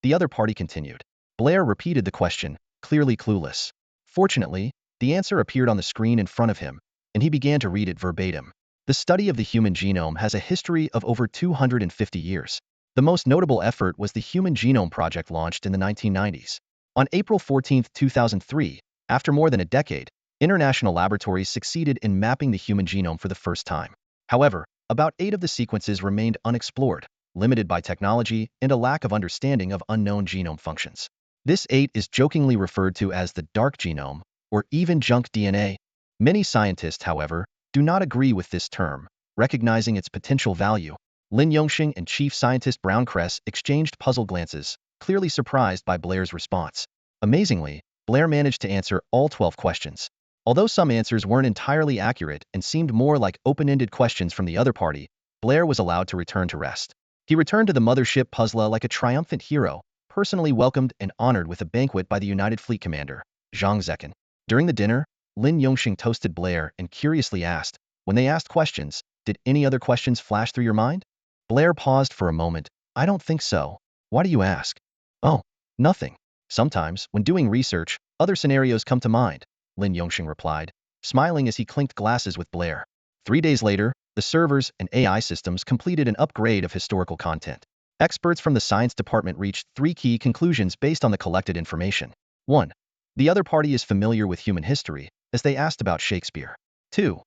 The other party continued. Blair repeated the question, clearly clueless. Fortunately, the answer appeared on the screen in front of him, and he began to read it verbatim. The study of the human genome has a history of over 250 years. The most notable effort was the Human Genome Project launched in the 1990s. On April 14, 2003, after more than a decade, international laboratories succeeded in mapping the human genome for the first time. However, about 8 of the sequences remained unexplored, limited by technology and a lack of understanding of unknown genome functions. This 8 is jokingly referred to as the dark genome, or even junk DNA. Many scientists, however, do not agree with this term, recognizing its potential value. Lin Yongxing and Chief Scientist Brown Kress exchanged puzzled glances, clearly surprised by Blair's response. Amazingly, Blair managed to answer all 12 questions. Although some answers weren't entirely accurate and seemed more like open-ended questions from the other party, Blair was allowed to return to rest. He returned to the mothership Puzzla like a triumphant hero, personally welcomed and honored with a banquet by the United Fleet Commander, Zhang Zekin. During the dinner, Lin Yongxing toasted Blair and curiously asked, "When they asked questions, did any other questions flash through your mind?" Blair paused for a moment. "I don't think so. Why do you ask?" "Oh, nothing. Sometimes, when doing research, other scenarios come to mind," Lin Yongxing replied, smiling as he clinked glasses with Blair. 3 days later, the servers and AI systems completed an upgrade of historical content. Experts from the science department reached 3 key conclusions based on the collected information. 1. The other party is familiar with human history, as they asked about Shakespeare. 2.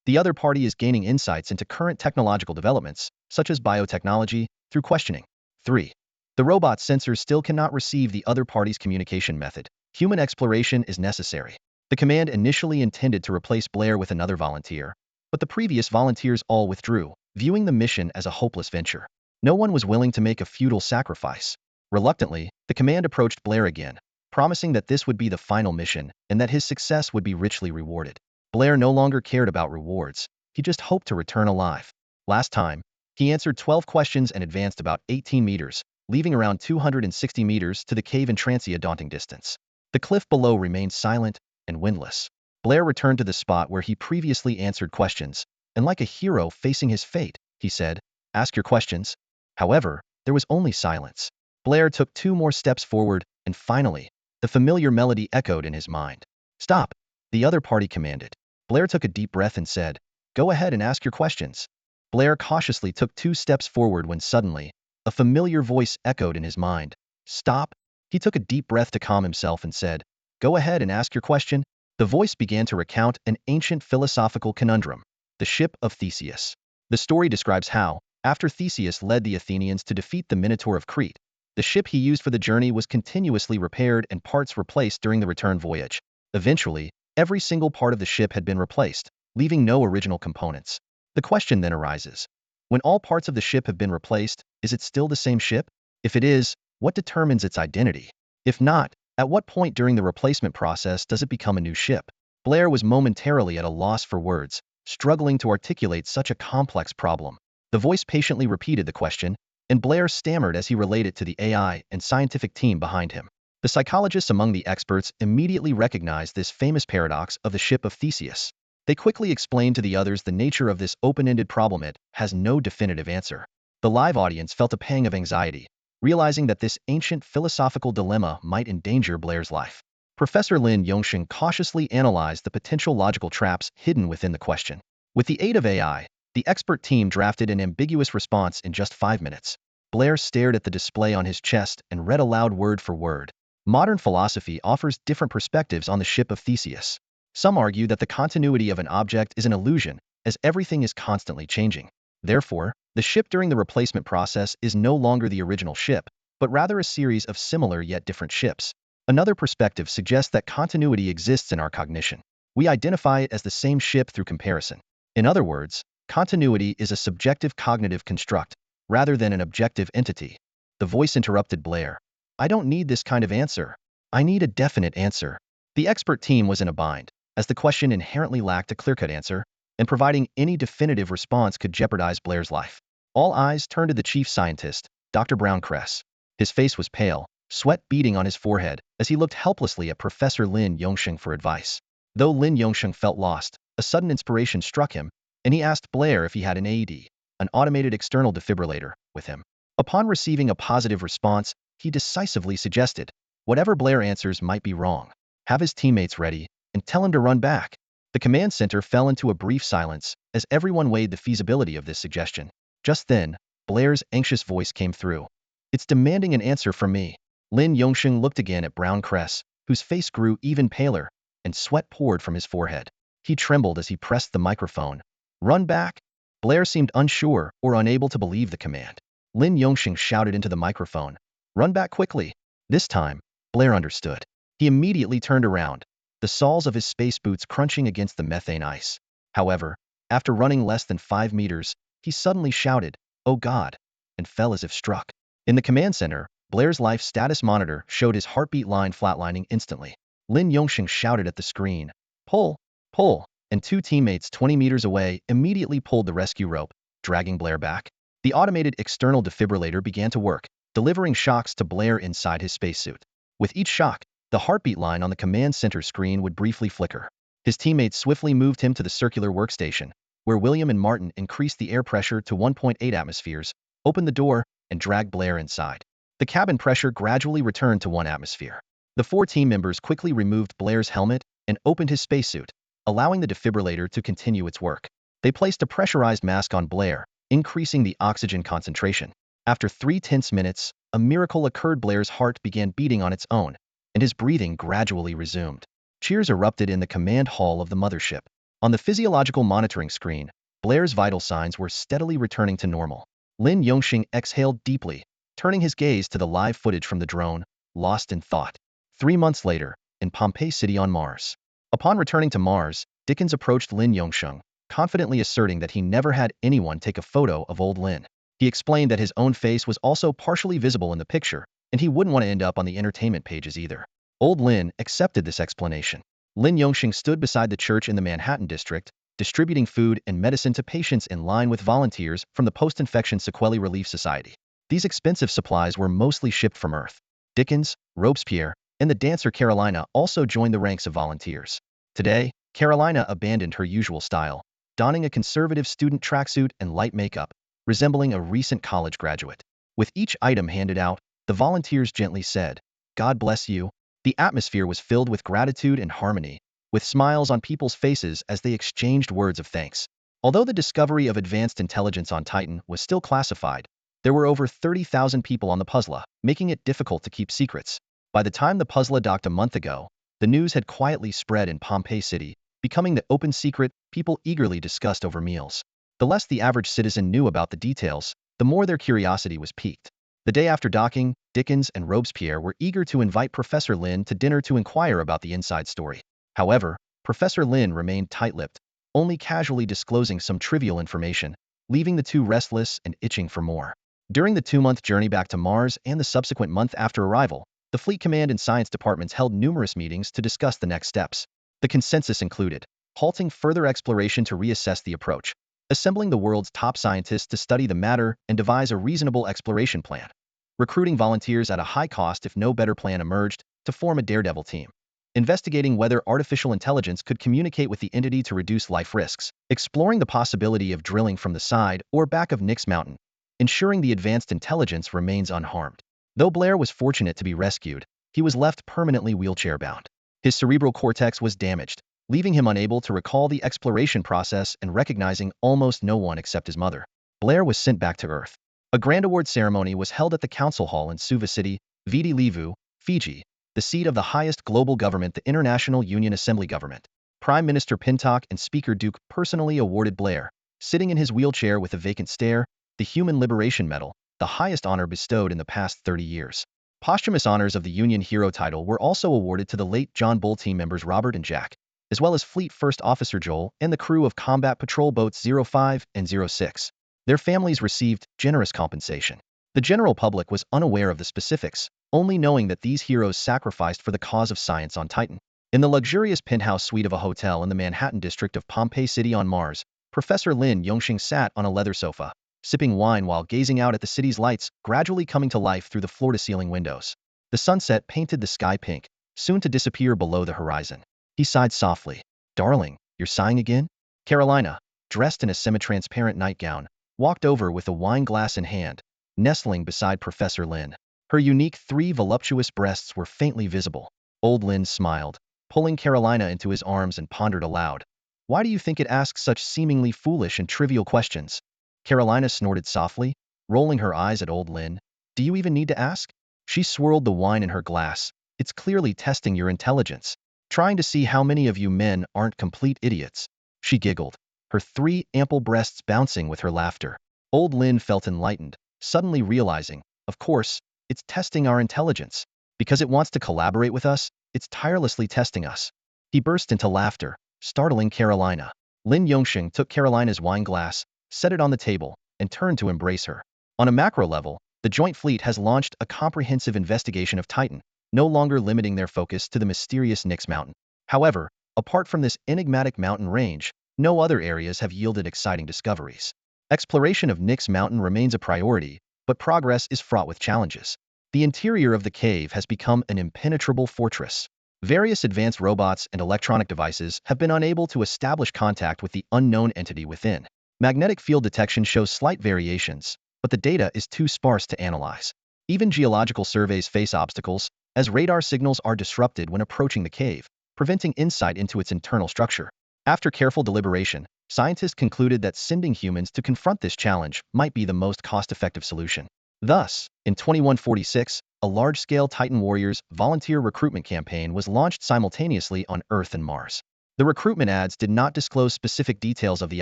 The other party is gaining insights into current technological developments, such as biotechnology, through questioning. 3. The robot sensors still cannot receive the other party's communication method. Human exploration is necessary. The command initially intended to replace Blair with another volunteer, but the previous volunteers all withdrew, viewing the mission as a hopeless venture. No one was willing to make a futile sacrifice. Reluctantly, the command approached Blair again, promising that this would be the final mission and that his success would be richly rewarded. Blair no longer cared about rewards. He just hoped to return alive. Last time, he answered 12 questions and advanced about 18 meters, leaving around 260 meters to the cave entrance, a daunting distance. The cliff below remained silent and windless. Blair returned to the spot where he previously answered questions, and like a hero facing his fate, he said, "Ask your questions." However, there was only silence. Blair took 2 more steps forward, and finally, the familiar melody echoed in his mind. "Stop," the other party commanded. Blair took a deep breath and said, "Go ahead and ask your questions." Blair cautiously took 2 steps forward when suddenly, a familiar voice echoed in his mind. "Stop." He took a deep breath to calm himself and said, "Go ahead and ask your question." The voice began to recount an ancient philosophical conundrum, the ship of Theseus. The story describes how, after Theseus led the Athenians to defeat the Minotaur of Crete, the ship he used for the journey was continuously repaired and parts replaced during the return voyage. Eventually, every single part of the ship had been replaced, leaving no original components. The question then arises, when all parts of the ship have been replaced, is it still the same ship? If it is, what determines its identity? If not, at what point during the replacement process does it become a new ship? Blair was momentarily at a loss for words, struggling to articulate such a complex problem. The voice patiently repeated the question, and Blair stammered as he relayed it to the AI and scientific team behind him. The psychologists among the experts immediately recognized this famous paradox of the ship of Theseus. They quickly explained to the others the nature of this open-ended problem. It has no definitive answer. The live audience felt a pang of anxiety, realizing that this ancient philosophical dilemma might endanger Blair's life. Professor Lin Yongsheng cautiously analyzed the potential logical traps hidden within the question. With the aid of AI, the expert team drafted an ambiguous response in just 5 minutes. Blair stared at the display on his chest and read aloud word for word. Modern philosophy offers different perspectives on the ship of Theseus. Some argue that the continuity of an object is an illusion, as everything is constantly changing. Therefore, the ship during the replacement process is no longer the original ship, but rather a series of similar yet different ships. Another perspective suggests that continuity exists in our cognition. We identify it as the same ship through comparison. In other words, continuity is a subjective cognitive construct, rather than an objective entity. The voice interrupted Blair. I don't need this kind of answer. I need a definite answer. The expert team was in a bind, as the question inherently lacked a clear-cut answer, and providing any definitive response could jeopardize Blair's life. All eyes turned to the chief scientist, Dr. Brown Kress. His face was pale, sweat beading on his forehead, as he looked helplessly at Professor Lin Yongsheng for advice. Though Lin Yongsheng felt lost, a sudden inspiration struck him, and he asked Blair if he had an AED, an automated external defibrillator, with him. Upon receiving a positive response, he decisively suggested, whatever Blair answers might be wrong. Have his teammates ready, and tell him to run back. The command center fell into a brief silence, as everyone weighed the feasibility of this suggestion. Just then, Blair's anxious voice came through. It's demanding an answer from me. Lin Yongsheng looked again at Brown Kress, whose face grew even paler, and sweat poured from his forehead. He trembled as he pressed the microphone. Run back? Blair seemed unsure or unable to believe the command. Lin Yongsheng shouted into the microphone. Run back quickly. This time, Blair understood. He immediately turned around, the soles of his space boots crunching against the methane ice. However, after running less than 5 meters, he suddenly shouted, "Oh God," and fell as if struck. In the command center, Blair's life status monitor showed his heartbeat line flatlining instantly. Lin Yongsheng shouted at the screen, "Pull, pull," and 2 teammates 20 meters away immediately pulled the rescue rope, dragging Blair back. The automated external defibrillator began to work, delivering shocks to Blair inside his spacesuit. With each shock, the heartbeat line on the command center screen would briefly flicker. His teammates swiftly moved him to the circular workstation, where William and Martin increased the air pressure to 1.8 atmospheres, opened the door, and dragged Blair inside. The cabin pressure gradually returned to 1 atmosphere. The 4 team members quickly removed Blair's helmet and opened his spacesuit, allowing the defibrillator to continue its work. They placed a pressurized mask on Blair, increasing the oxygen concentration. After 3 tense minutes, a miracle occurred. Blair's heart began beating on its own, and his breathing gradually resumed. Cheers erupted in the command hall of the mothership. On the physiological monitoring screen, Blair's vital signs were steadily returning to normal. Lin Yongsheng exhaled deeply, turning his gaze to the live footage from the drone, lost in thought. 3 months later, in Pompeii City on Mars. Upon returning to Mars, Dickens approached Lin Yongsheng, confidently asserting that he never had anyone take a photo of old Lin. He explained that his own face was also partially visible in the picture, and he wouldn't want to end up on the entertainment pages either. Old Lin accepted this explanation. Lin Yongsheng stood beside the church in the Manhattan district, distributing food and medicine to patients in line with volunteers from the Post-Infection Sequelae Relief Society. These expensive supplies were mostly shipped from Earth. Dickens, Robespierre, and the dancer Carolina also joined the ranks of volunteers. Today, Carolina abandoned her usual style, donning a conservative student tracksuit and light makeup, resembling a recent college graduate. With each item handed out, the volunteers gently said, "God bless you." The atmosphere was filled with gratitude and harmony, with smiles on people's faces as they exchanged words of thanks. Although the discovery of advanced intelligence on Titan was still classified, there were over 30,000 people on the puzzle, making it difficult to keep secrets. By the time the puzzle docked a month ago, the news had quietly spread in Pompeii City, becoming the open secret people eagerly discussed over meals. The less the average citizen knew about the details, the more their curiosity was piqued. The day after docking, Dickens and Robespierre were eager to invite Professor Lin to dinner to inquire about the inside story. However, Professor Lin remained tight-lipped, only casually disclosing some trivial information, leaving the two restless and itching for more. During the 2-month journey back to Mars and the subsequent month after arrival, the Fleet Command and Science Departments held numerous meetings to discuss the next steps. The consensus included halting further exploration to reassess the approach, assembling the world's top scientists to study the matter and devise a reasonable exploration plan, recruiting volunteers at a high cost if no better plan emerged, to form a daredevil team, investigating whether artificial intelligence could communicate with the entity to reduce life risks, exploring the possibility of drilling from the side or back of Nyx Mountain, ensuring the advanced intelligence remains unharmed. Though Blair was fortunate to be rescued, he was left permanently wheelchair-bound. His cerebral cortex was damaged, leaving him unable to recall the exploration process and recognizing almost no one except his mother. Blair was sent back to Earth. A grand award ceremony was held at the council hall in Suva City, Viti Levu, Fiji, the seat of the highest global government, the International Union Assembly Government. Prime Minister Pintock and Speaker Duke personally awarded Blair, sitting in his wheelchair with a vacant stare, the Human Liberation Medal, the highest honor bestowed in the past 30 years. Posthumous honors of the Union Hero title were also awarded to the late John Bull team members Robert and Jack, as well as Fleet First Officer Joel and the crew of combat patrol boats 05 and 06. Their families received generous compensation. The general public was unaware of the specifics, only knowing that these heroes sacrificed for the cause of science on Titan. In the luxurious penthouse suite of a hotel in the Manhattan district of Pompeii City on Mars, Professor Lin Yongxing sat on a leather sofa, sipping wine while gazing out at the city's lights gradually coming to life through the floor-to-ceiling windows. The sunset painted the sky pink, soon to disappear below the horizon. He sighed softly. "Darling, you're sighing again?" Carolina, dressed in a semi-transparent nightgown, walked over with a wine glass in hand, nestling beside Professor Lin. Her unique 3 voluptuous breasts were faintly visible. Old Lin smiled, pulling Carolina into his arms and pondered aloud. "Why do you think it asks such seemingly foolish and trivial questions?" Carolina snorted softly, rolling her eyes at old Lin. "Do you even need to ask?" She swirled the wine in her glass. "It's clearly testing your intelligence. Trying to see how many of you men aren't complete idiots." She giggled, her 3 ample breasts bouncing with her laughter. Old Lin felt enlightened, suddenly realizing, of course, it's testing our intelligence. Because it wants to collaborate with us, it's tirelessly testing us. He burst into laughter, startling Carolina. Lin Yongxing took Carolina's wine glass, set it on the table, and turned to embrace her. On a macro level, the Joint Fleet has launched a comprehensive investigation of Titan, no longer limiting their focus to the mysterious Nyx Mountain. However, apart from this enigmatic mountain range, no other areas have yielded exciting discoveries. Exploration of Nyx Mountain remains a priority, but progress is fraught with challenges. The interior of the cave has become an impenetrable fortress. Various advanced robots and electronic devices have been unable to establish contact with the unknown entity within. Magnetic field detection shows slight variations, but the data is too sparse to analyze. Even geological surveys face obstacles, as radar signals are disrupted when approaching the cave, preventing insight into its internal structure. After careful deliberation, scientists concluded that sending humans to confront this challenge might be the most cost-effective solution. Thus, in 2146, a large-scale Titan Warriors volunteer recruitment campaign was launched simultaneously on Earth and Mars. The recruitment ads did not disclose specific details of the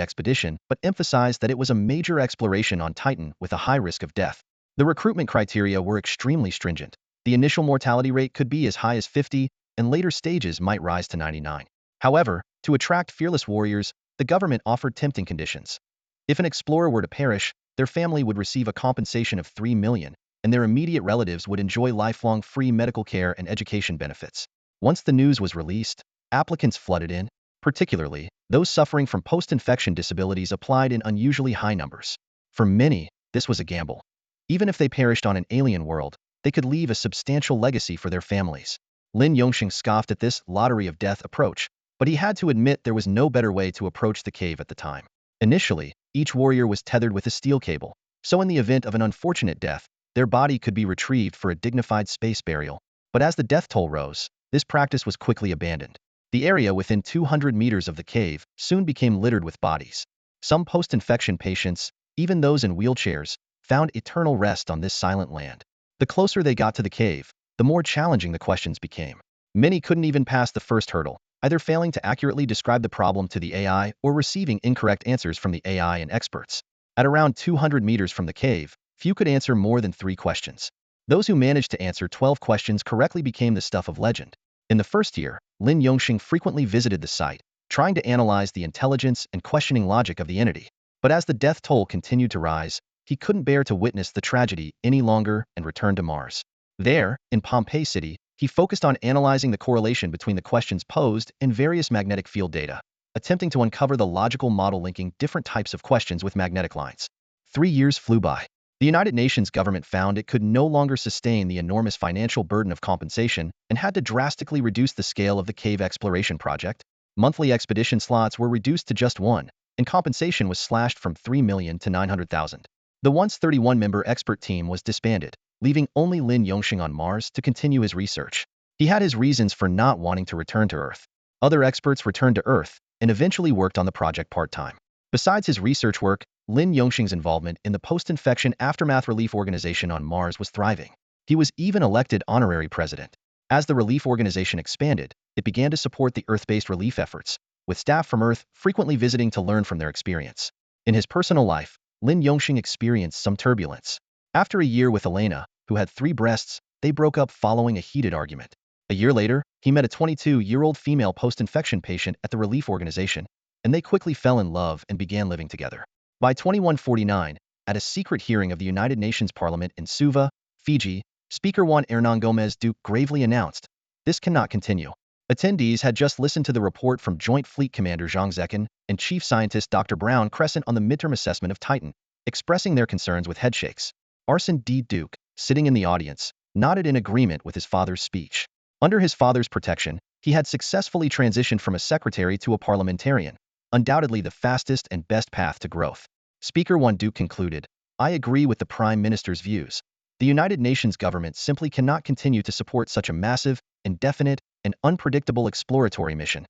expedition, but emphasized that it was a major exploration on Titan with a high risk of death. The recruitment criteria were extremely stringent. The initial mortality rate could be as high as 50, and later stages might rise to 99. However, to attract fearless warriors, the government offered tempting conditions. If an explorer were to perish, their family would receive a compensation of $3 million, and their immediate relatives would enjoy lifelong free medical care and education benefits. Once the news was released, applicants flooded in. Particularly, those suffering from post-infection disabilities applied in unusually high numbers. For many, this was a gamble. Even if they perished on an alien world, they could leave a substantial legacy for their families. Lin Yongxing scoffed at this lottery of death approach, but he had to admit there was no better way to approach the cave at the time. Initially, each warrior was tethered with a steel cable, so in the event of an unfortunate death, their body could be retrieved for a dignified space burial. But as the death toll rose, this practice was quickly abandoned. The area within 200 meters of the cave soon became littered with bodies. Some post-infection patients, even those in wheelchairs, found eternal rest on this silent land. The closer they got to the cave, the more challenging the questions became. Many couldn't even pass the first hurdle, either failing to accurately describe the problem to the AI or receiving incorrect answers from the AI and experts. At around 200 meters from the cave, few could answer more than 3 questions. Those who managed to answer 12 questions correctly became the stuff of legend. In the first year, Lin Yongxing frequently visited the site, trying to analyze the intelligence and questioning logic of the entity. But as the death toll continued to rise, he couldn't bear to witness the tragedy any longer and returned to Mars. There, in Pompeii City, he focused on analyzing the correlation between the questions posed and various magnetic field data. attempting to uncover the logical model linking different types of questions with magnetic lines. 3 years flew by. The United Nations government found it could no longer sustain the enormous financial burden of compensation and had to drastically reduce the scale of the cave exploration project. Monthly expedition slots were reduced to just one, and compensation was slashed from 3 million to 900,000. The once 31-member expert team was disbanded, leaving only Lin Yongxing on Mars to continue his research. He had his reasons for not wanting to return to Earth. Other experts returned to Earth and eventually worked on the project part-time. Besides his research work, Lin Yongxing's involvement in the post-infection aftermath relief organization on Mars was thriving. He was even elected honorary president. As the relief organization expanded, it began to support the Earth-based relief efforts, with staff from Earth frequently visiting to learn from their experience. In his personal life, Lin Yongxing experienced some turbulence. After a year with Elena, who had 3 breasts, they broke up following a heated argument. A year later, he met a 22-year-old female post-infection patient at the relief organization, and they quickly fell in love and began living together. By 2149, at a secret hearing of the United Nations Parliament in Suva, Fiji, Speaker Juan Hernan Gomez Duque gravely announced, "This cannot continue." Attendees had just listened to the report from Joint Fleet Commander Zhang Zekin and Chief Scientist Dr. Brown Crescent on the midterm assessment of Titan, expressing their concerns with headshakes. Arsène D. Duke, sitting in the audience, nodded in agreement with his father's speech. Under his father's protection, he had successfully transitioned from a secretary to a parliamentarian, undoubtedly the fastest and best path to growth. Speaker Juan Duque concluded, "I agree with the Prime Minister's views. The United Nations government simply cannot continue to support such a massive, indefinite, and unpredictable exploratory mission."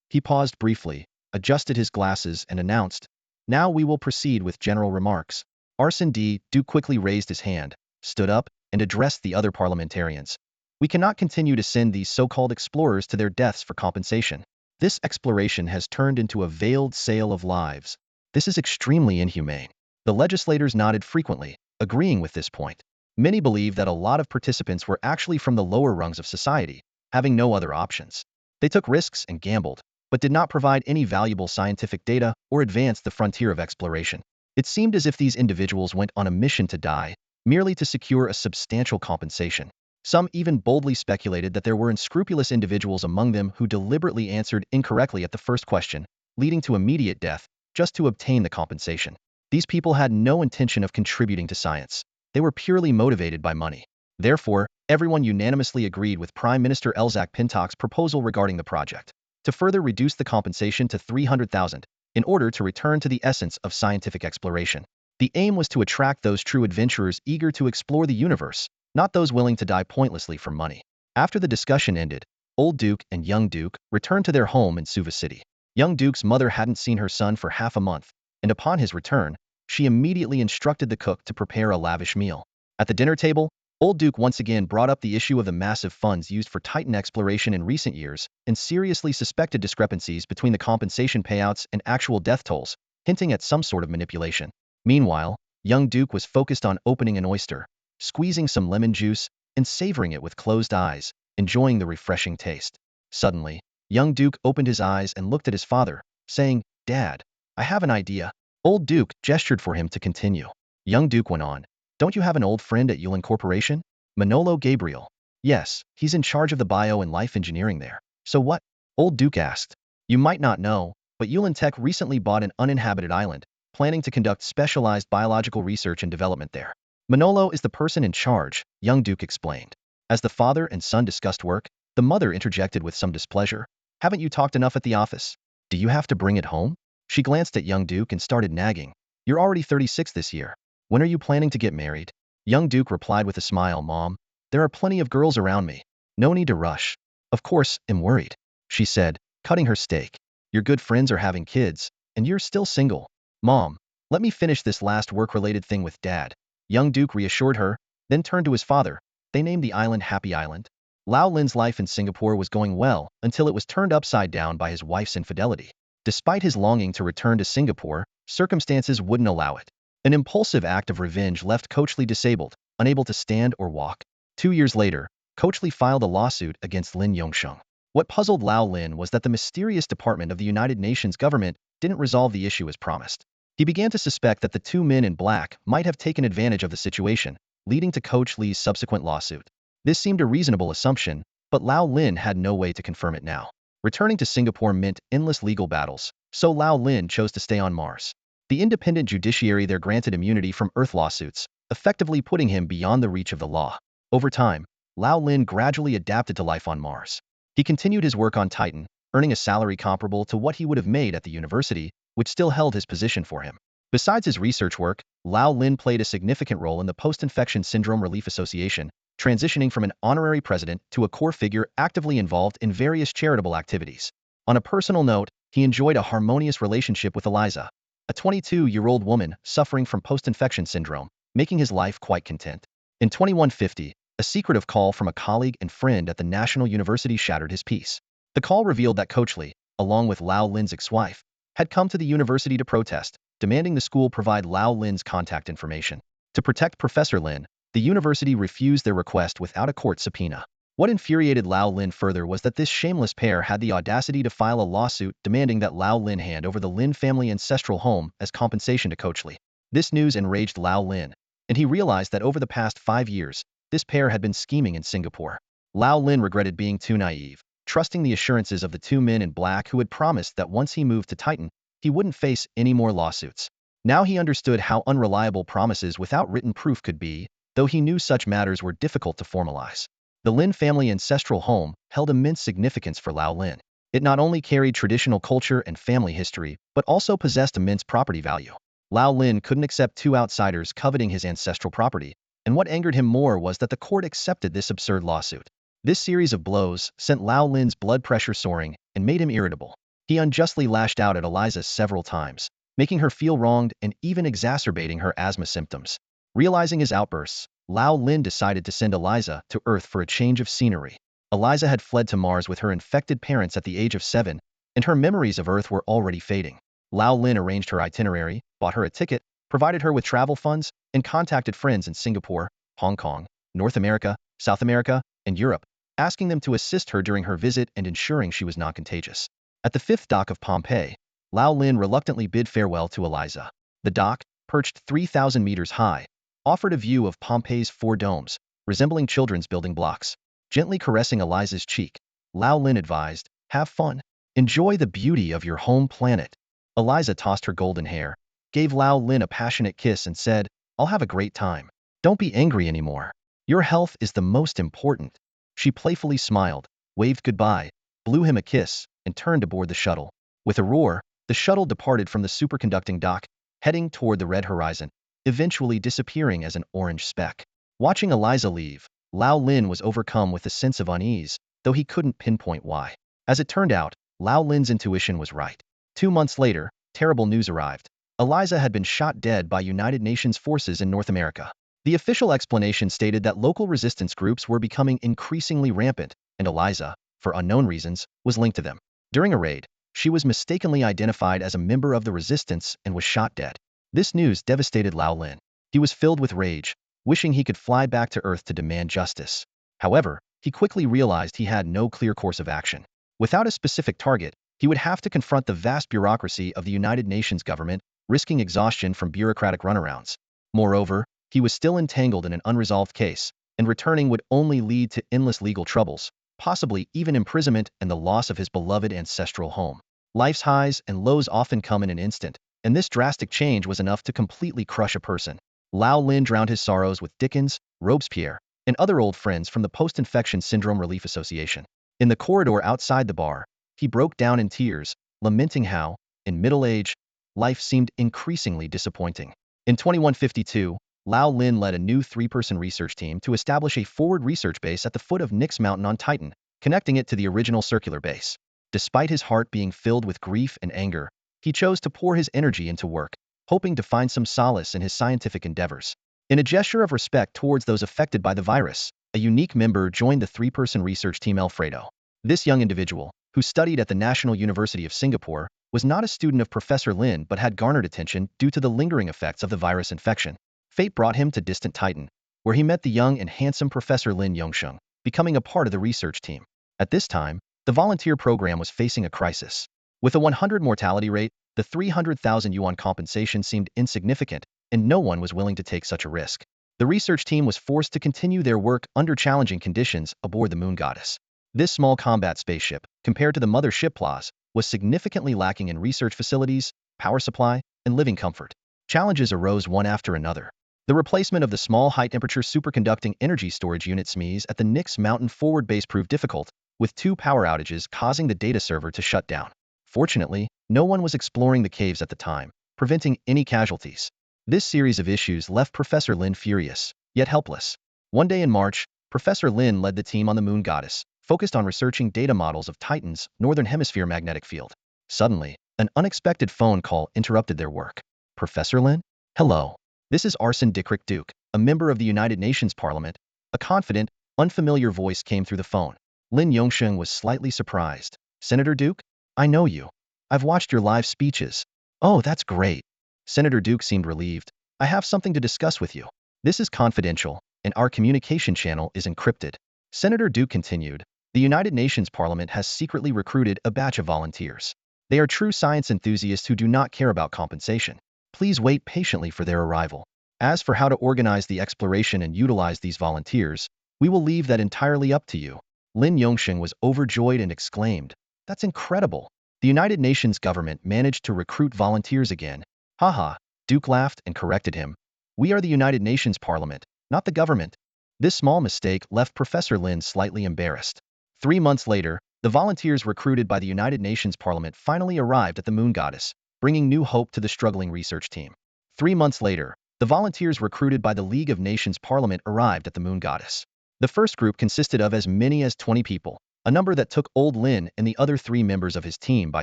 He paused briefly, adjusted his glasses, and announced, "Now we will proceed with general remarks." Arsène D. Duque quickly raised his hand, stood up, and addressed the other parliamentarians. "We cannot continue to send these so-called explorers to their deaths for compensation. This exploration has turned into a veiled sale of lives. This is extremely inhumane." The legislators nodded frequently, agreeing with this point. Many believe that a lot of participants were actually from the lower rungs of society, having no other options. They took risks and gambled, but did not provide any valuable scientific data or advance the frontier of exploration. It seemed as if these individuals went on a mission to die, merely to secure a substantial compensation. Some even boldly speculated that there were unscrupulous individuals among them who deliberately answered incorrectly at the first question, leading to immediate death, just to obtain the compensation. These people had no intention of contributing to science. They were purely motivated by money. Therefore, everyone unanimously agreed with Prime Minister Elzak Pintock's proposal regarding the project, to further reduce the compensation to 300,000, in order to return to the essence of scientific exploration. The aim was to attract those true adventurers eager to explore the universe, not those willing to die pointlessly for money. After the discussion ended, Old Duke and Young Duke returned to their home in Suva City. Young Duke's mother hadn't seen her son for half a month, and upon his return, she immediately instructed the cook to prepare a lavish meal. At the dinner table, Old Duke once again brought up the issue of the massive funds used for Titan exploration in recent years and seriously suspected discrepancies between the compensation payouts and actual death tolls, hinting at some sort of manipulation. Meanwhile, Young Duke was focused on opening an oyster, squeezing some lemon juice, and savoring it with closed eyes, enjoying the refreshing taste. Suddenly, Young Duke opened his eyes and looked at his father, saying, "Dad, I have an idea." Old Duke gestured for him to continue. Young Duke went on, "Don't you have an old friend at Yulin Corporation? Manolo Gabriel." "Yes, he's in charge of the bio and life engineering there." "So what?" Old Duke asked. "You might not know, but Yulin Tech recently bought an uninhabited island, planning to conduct specialized biological research and development there. Manolo is the person in charge," Young Duke explained. As the father and son discussed work, the mother interjected with some displeasure, "Haven't you talked enough at the office? Do you have to bring it home?" She glanced at Young Duke and started nagging. "You're already 36 this year. When are you planning to get married?" Young Duke replied with a smile, "Mom, there are plenty of girls around me. No need to rush." "Of course, I'm worried," she said, cutting her steak. "Your good friends are having kids, and you're still single." "Mom, let me finish this last work-related thing with Dad." Young Duke reassured her, then turned to his father. They named the island Happy Island. Lao Lin's life in Singapore was going well until it was turned upside down by his wife's infidelity. Despite his longing to return to Singapore, circumstances wouldn't allow it. An impulsive act of revenge left Coach Lee disabled, unable to stand or walk. 2 years later, Coach Lee filed a lawsuit against Lin Yongxing. What puzzled Lao Lin was that the mysterious department of the United Nations government didn't resolve the issue as promised. He began to suspect that the 2 men in black might have taken advantage of the situation, leading to Coach Lee's subsequent lawsuit. This seemed a reasonable assumption, but Lao Lin had no way to confirm it now. Returning to Singapore meant endless legal battles, so Lao Lin chose to stay on Mars. The independent judiciary there granted immunity from Earth lawsuits, effectively putting him beyond the reach of the law. Over time, Lao Lin gradually adapted to life on Mars. He continued his work on Titan, earning a salary comparable to what he would have made at the university, which still held his position for him. Besides his research work, Lao Lin played a significant role in the Post-Infection Syndrome Relief Association, transitioning from an honorary president to a core figure actively involved in various charitable activities. On a personal note, he enjoyed a harmonious relationship with Eliza, a 22-year-old woman suffering from post-infection syndrome, making his life quite content. In 2150, a secretive call from a colleague and friend at the National University shattered his peace. The call revealed that Coach Lee, along with Lao Lin's ex-wife, had come to the university to protest, demanding the school provide Lao Lin's contact information. To protect Professor Lin, the university refused their request without a court subpoena. What infuriated Lao Lin further was that this shameless pair had the audacity to file a lawsuit demanding that Lao Lin hand over the Lin family ancestral home as compensation to Coach Lee. This news enraged Lao Lin, and he realized that over the past 5 years, this pair had been scheming in Singapore. Lao Lin regretted being too naive, trusting the assurances of the two men in black who had promised that once he moved to Titan, he wouldn't face any more lawsuits. Now he understood how unreliable promises without written proof could be, though he knew such matters were difficult to formalize. The Lin family ancestral home held immense significance for Lao Lin. It not only carried traditional culture and family history, but also possessed immense property value. Lao Lin couldn't accept two outsiders coveting his ancestral property, and what angered him more was that the court accepted this absurd lawsuit. This series of blows sent Lao Lin's blood pressure soaring and made him irritable. He unjustly lashed out at Eliza several times, making her feel wronged and even exacerbating her asthma symptoms. Realizing his outbursts, Lao Lin decided to send Eliza to Earth for a change of scenery. Eliza had fled to Mars with her infected parents at the age of 7, and her memories of Earth were already fading. Lao Lin arranged her itinerary, bought her a ticket, provided her with travel funds, and contacted friends in Singapore, Hong Kong, North America, South America, and Europe, asking them to assist her during her visit and ensuring she was not contagious. At the fifth dock of Pompeii, Lao Lin reluctantly bid farewell to Eliza. The dock, perched 3,000 meters high, offered a view of Pompeii's 4 domes, resembling children's building blocks. Gently caressing Eliza's cheek, Lao Lin advised, "Have fun. Enjoy the beauty of your home planet." Eliza tossed her golden hair, gave Lao Lin a passionate kiss and said, "I'll have a great time. Don't be angry anymore. Your health is the most important." She playfully smiled, waved goodbye, blew him a kiss, and turned aboard the shuttle. With a roar, the shuttle departed from the superconducting dock, heading toward the red horizon, eventually disappearing as an orange speck. Watching Eliza leave, Lao Lin was overcome with a sense of unease, though he couldn't pinpoint why. As it turned out, Lao Lin's intuition was right. 2 months later, terrible news arrived. Eliza had been shot dead by United Nations forces in North America. The official explanation stated that local resistance groups were becoming increasingly rampant, and Eliza, for unknown reasons, was linked to them. During a raid, she was mistakenly identified as a member of the resistance and was shot dead. This news devastated Lao Lin. He was filled with rage, wishing he could fly back to Earth to demand justice. However, he quickly realized he had no clear course of action. Without a specific target, he would have to confront the vast bureaucracy of the United Nations government, risking exhaustion from bureaucratic runarounds. Moreover, he was still entangled in an unresolved case, and returning would only lead to endless legal troubles, possibly even imprisonment and the loss of his beloved ancestral home. Life's highs and lows often come in an instant, and this drastic change was enough to completely crush a person. Lao Lin drowned his sorrows with Dickens, Robespierre, and other old friends from the Post-Infection Syndrome Relief Association. In the corridor outside the bar, he broke down in tears, lamenting how, in middle age, life seemed increasingly disappointing. In 2152, Lao Lin led a new 3-person research team to establish a forward research base at the foot of Nix Mountain on Titan, connecting it to the original circular base. Despite his heart being filled with grief and anger, he chose to pour his energy into work, hoping to find some solace in his scientific endeavors. In a gesture of respect towards those affected by the virus, a unique member joined the 3-person research team Alfredo. This young individual, who studied at the National University of Singapore, was not a student of Professor Lin but had garnered attention due to the lingering effects of the virus infection. Fate brought him to distant Titan, where he met the young and handsome Professor Lin Yongsheng, becoming a part of the research team. At this time, the volunteer program was facing a crisis. With a 100 mortality rate, the 300,000 yuan compensation seemed insignificant, and no one was willing to take such a risk. The research team was forced to continue their work under challenging conditions aboard the Moon Goddess. This small combat spaceship, compared to the mothership Plus, was significantly lacking in research facilities, power supply, and living comfort. Challenges arose one after another. The replacement of the small high-temperature superconducting energy storage unit SMEs at the Nix Mountain forward base proved difficult, with 2 power outages causing the data server to shut down. Fortunately, no one was exploring the caves at the time, preventing any casualties. This series of issues left Professor Lin furious, yet helpless. One day in March, Professor Lin led the team on the Moon Goddess, focused on researching data models of Titan's Northern Hemisphere magnetic field. Suddenly, an unexpected phone call interrupted their work. Professor Lin? Hello. This is Arson Dikrik Duke, a member of the United Nations Parliament. A confident, unfamiliar voice came through the phone. Lin Yongsheng was slightly surprised. Senator Duke? I know you. I've watched your live speeches. Oh, that's great. Senator Duke seemed relieved. I have something to discuss with you. This is confidential, and our communication channel is encrypted. Senator Duke continued. The United Nations Parliament has secretly recruited a batch of volunteers. They are true science enthusiasts who do not care about compensation. Please wait patiently for their arrival. As for how to organize the exploration and utilize these volunteers, we will leave that entirely up to you. Lin Yongsheng was overjoyed and exclaimed, That's incredible. The United Nations government managed to recruit volunteers again. Haha, Duke laughed and corrected him. We are the United Nations Parliament, not the government. This small mistake left Professor Lin slightly embarrassed. 3 months later, the volunteers recruited by the United Nations Parliament finally arrived at the Moon Goddess, bringing new hope to the struggling research team. 3 months later, the volunteers recruited by the League of Nations Parliament arrived at the Moon Goddess. The first group consisted of as many as 20 people, a number that took Old Lin and the other 3 members of his team by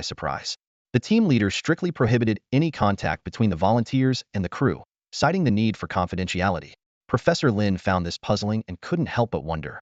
surprise. The team leader strictly prohibited any contact between the volunteers and the crew, citing the need for confidentiality. Professor Lin found this puzzling and couldn't help but wonder.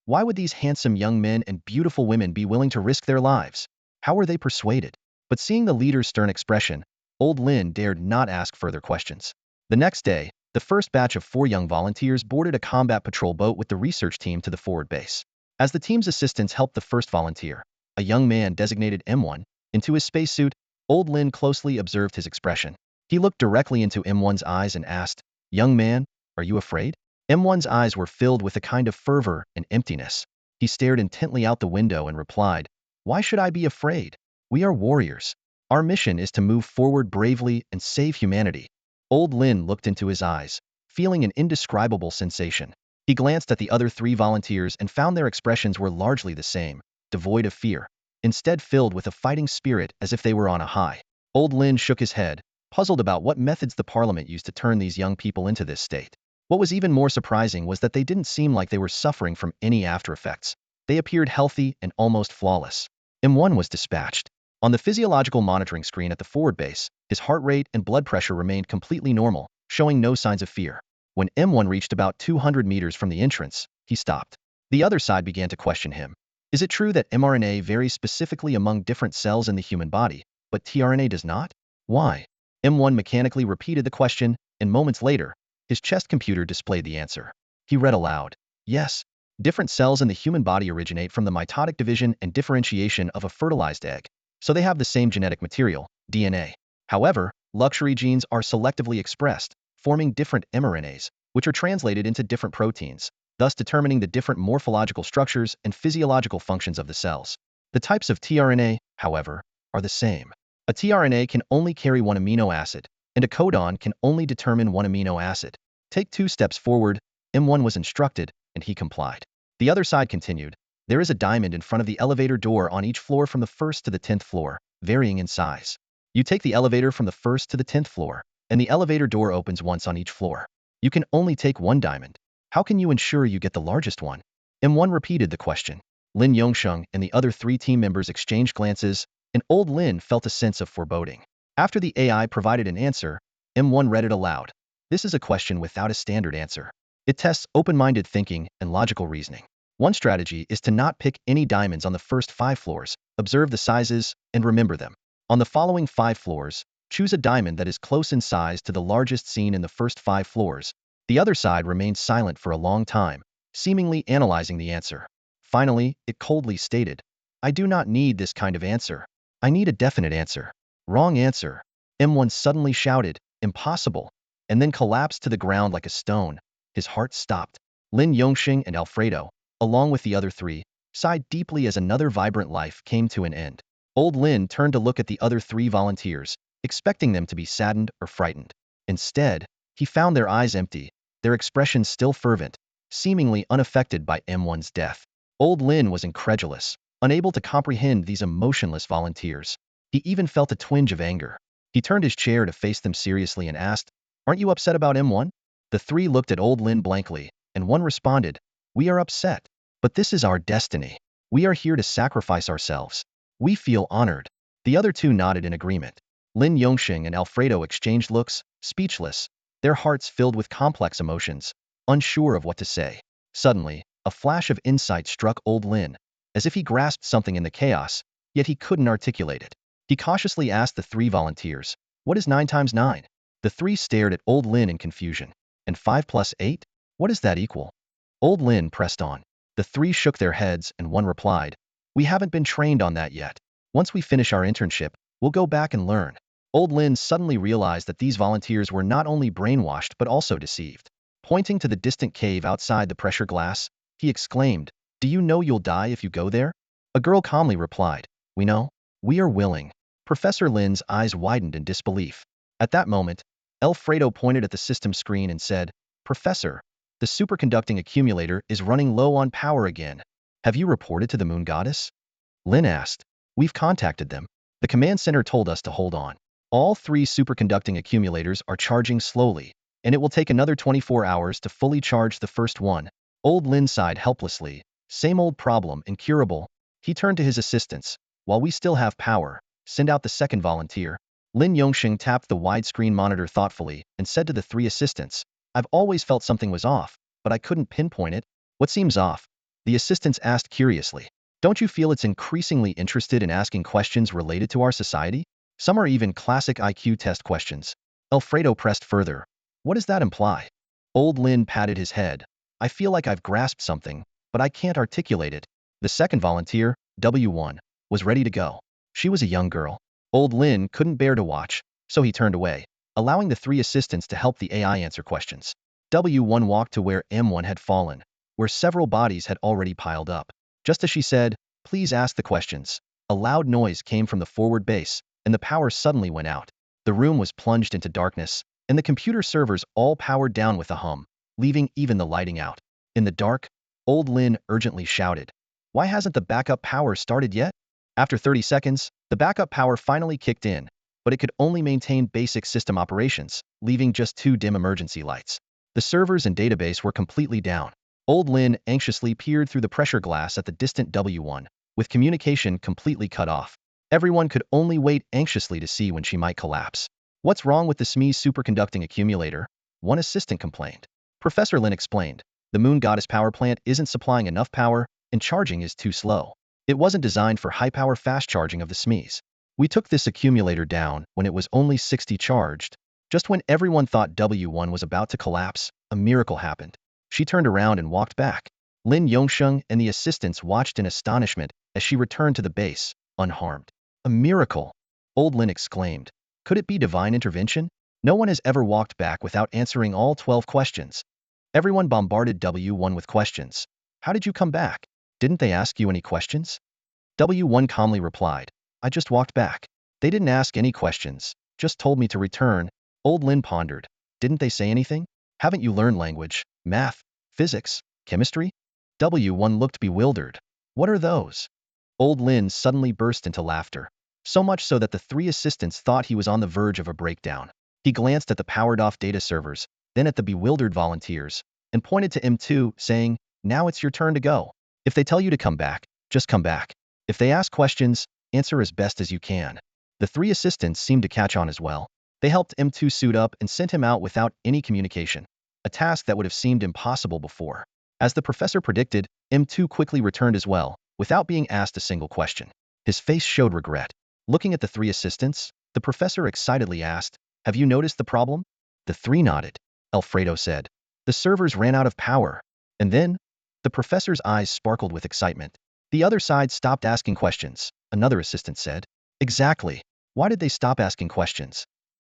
Why would these handsome young men and beautiful women be willing to risk their lives? How were they persuaded? But seeing the leader's stern expression, Old Lin dared not ask further questions. The next day, the first batch of 4 young volunteers boarded a combat patrol boat with the research team to the forward base. As the team's assistants helped the first volunteer, a young man designated M1, into his spacesuit, Old Lin closely observed his expression. He looked directly into M1's eyes and asked, Young man, are you afraid? M1's eyes were filled with a kind of fervor and emptiness. He stared intently out the window and replied, Why should I be afraid? We are warriors. Our mission is to move forward bravely and save humanity. Old Lin looked into his eyes, feeling an indescribable sensation. He glanced at the other 3 volunteers and found their expressions were largely the same, devoid of fear, instead filled with a fighting spirit as if they were on a high. Old Lin shook his head, puzzled about what methods the parliament used to turn these young people into this state. What was even more surprising was that they didn't seem like they were suffering from any after effects. They appeared healthy and almost flawless. M1 was dispatched. On the physiological monitoring screen at the forward base, his heart rate and blood pressure remained completely normal, showing no signs of fear. When M1 reached about 200 meters from the entrance, he stopped. The other side began to question him. Is it true that mRNA varies specifically among different cells in the human body, but tRNA does not? Why? M1 mechanically repeated the question, and moments later, his chest computer displayed the answer. He read aloud. Yes, different cells in the human body originate from the mitotic division and differentiation of a fertilized egg, so they have the same genetic material, DNA. However, luxury genes are selectively expressed, forming different mRNAs, which are translated into different proteins, thus determining the different morphological structures and physiological functions of the cells. The types of tRNA, however, are the same. A tRNA can only carry 1 amino acid, and a codon can only determine 1 amino acid. Take 2 steps forward, M1 was instructed, and he complied. The other side continued. There is a diamond in front of the elevator door on each floor from the 1st to the 10th floor, varying in size. You take the elevator from the 1st to the 10th floor, and the elevator door opens once on each floor. You can only take 1 diamond. How can you ensure you get the largest one? M1 repeated the question. Lin Yongsheng and the other 3 team members exchanged glances, and Old Lin felt a sense of foreboding. After the AI provided an answer, M1 read it aloud. This is a question without a standard answer. It tests open-minded thinking and logical reasoning. One strategy is to not pick any diamonds on the first 5 floors, observe the sizes, and remember them. On the following 5 floors, choose a diamond that is close in size to the largest seen in the first 5 floors. The other side remained silent for a long time, seemingly analyzing the answer. Finally, it coldly stated, I do not need this kind of answer. I need a definite answer. Wrong answer. M1 suddenly shouted, Impossible, and then collapsed to the ground like a stone. His heart stopped. Lin Yongxing and Alfredo, along with the other 3, sighed deeply as another vibrant life came to an end. Old Lin turned to look at the other 3 volunteers, expecting them to be saddened or frightened. Instead, he found their eyes empty, their expressions still fervent, seemingly unaffected by M1's death. Old Lin was incredulous, unable to comprehend these emotionless volunteers. He even felt a twinge of anger. He turned his chair to face them seriously and asked, "Aren't you upset about M1?" The 3 looked at Old Lin blankly, and one responded, "We are upset. But this is our destiny. We are here to sacrifice ourselves. We feel honored." The other 2 nodded in agreement. Lin Yongxing and Alfredo exchanged looks, speechless, their hearts filled with complex emotions, unsure of what to say. Suddenly, a flash of insight struck Old Lin, as if he grasped something in the chaos, yet he couldn't articulate it. He cautiously asked the 3 volunteers, "What is 9 times 9? The 3 stared at Old Lin in confusion. "And 5 plus 8? What does that equal?" Old Lin pressed on. The 3 shook their heads and one replied, "We haven't been trained on that yet. Once we finish our internship, we'll go back and learn." Old Lin suddenly realized that these volunteers were not only brainwashed but also deceived. Pointing to the distant cave outside the pressure glass, he exclaimed, "Do you know you'll die if you go there?" A girl calmly replied, "We know. We are willing." Professor Lin's eyes widened in disbelief. At that moment, Alfredo pointed at the system screen and said, "Professor, the superconducting accumulator is running low on power again. Have you reported to the Moon Goddess?" Lin asked. "We've contacted them. The command center told us to hold on. All 3 superconducting accumulators are charging slowly, and it will take another 24 hours to fully charge the first one." Old Lin sighed helplessly. Same old problem, incurable. He turned to his assistants. "While we still have power, send out the second volunteer." Lin Yongxing tapped the widescreen monitor thoughtfully and said to the 3 assistants, "I've always felt something was off, but I couldn't pinpoint it." "What seems off?" the assistants asked curiously. "Don't you feel it's increasingly interested in asking questions related to our society? Some are even classic IQ test questions." Alfredo pressed further. "What does that imply?" Old Lin patted his head. "I feel like I've grasped something, but I can't articulate it." The second volunteer, W1, was ready to go. She was a young girl. Old Lin couldn't bear to watch, so he turned away, allowing the 3 assistants to help the AI answer questions. W1 walked to where M1 had fallen, where several bodies had already piled up. Just as she said, "Please ask the questions," a loud noise came from the forward base, and the power suddenly went out. The room was plunged into darkness, and the computer servers all powered down with a hum, leaving even the lighting out. In the dark, Old Lin urgently shouted, "Why hasn't the backup power started yet?" After 30 seconds, the backup power finally kicked in, but it could only maintain basic system operations, leaving just 2 dim emergency lights. The servers and database were completely down. Old Lin anxiously peered through the pressure glass at the distant W1, with communication completely cut off. Everyone could only wait anxiously to see when she might collapse. "What's wrong with the SME's superconducting accumulator?" one assistant complained. Professor Lin explained, "The Moon Goddess power plant isn't supplying enough power, and charging is too slow. It wasn't designed for high-power fast charging of the SMEs. We took this accumulator down when it was only 60 charged. Just when everyone thought W1 was about to collapse, a miracle happened." She turned around and walked back. Lin Yongsheng and the assistants watched in astonishment as she returned to the base, unharmed. "A miracle!" Old Lin exclaimed. "Could it be divine intervention? No one has ever walked back without answering all 12 questions." Everyone bombarded W1 with questions. "How did you come back? Didn't they ask you any questions?" W1 calmly replied, "I just walked back. They didn't ask any questions, just told me to return." Old Lin pondered. "Didn't they say anything? Haven't you learned language, math, physics, chemistry?" W1 looked bewildered. "What are those?" Old Lin suddenly burst into laughter, so much so that the 3 assistants thought he was on the verge of a breakdown. He glanced at the powered-off data servers, then at the bewildered volunteers, and pointed to M2, saying, "Now it's your turn to go. If they tell you to come back, just come back. If they ask questions, answer as best as you can." The 3 assistants seemed to catch on as well. They helped M2 suit up and sent him out without any communication, a task that would have seemed impossible before. As the professor predicted, M2 quickly returned as well, without being asked a single question. His face showed regret. Looking at the 3 assistants, the professor excitedly asked, "Have you noticed the problem?" The 3 nodded. Alfredo said, "The servers ran out of power." And then, the professor's eyes sparkled with excitement. "The other side stopped asking questions," another assistant said. "Exactly. Why did they stop asking questions?"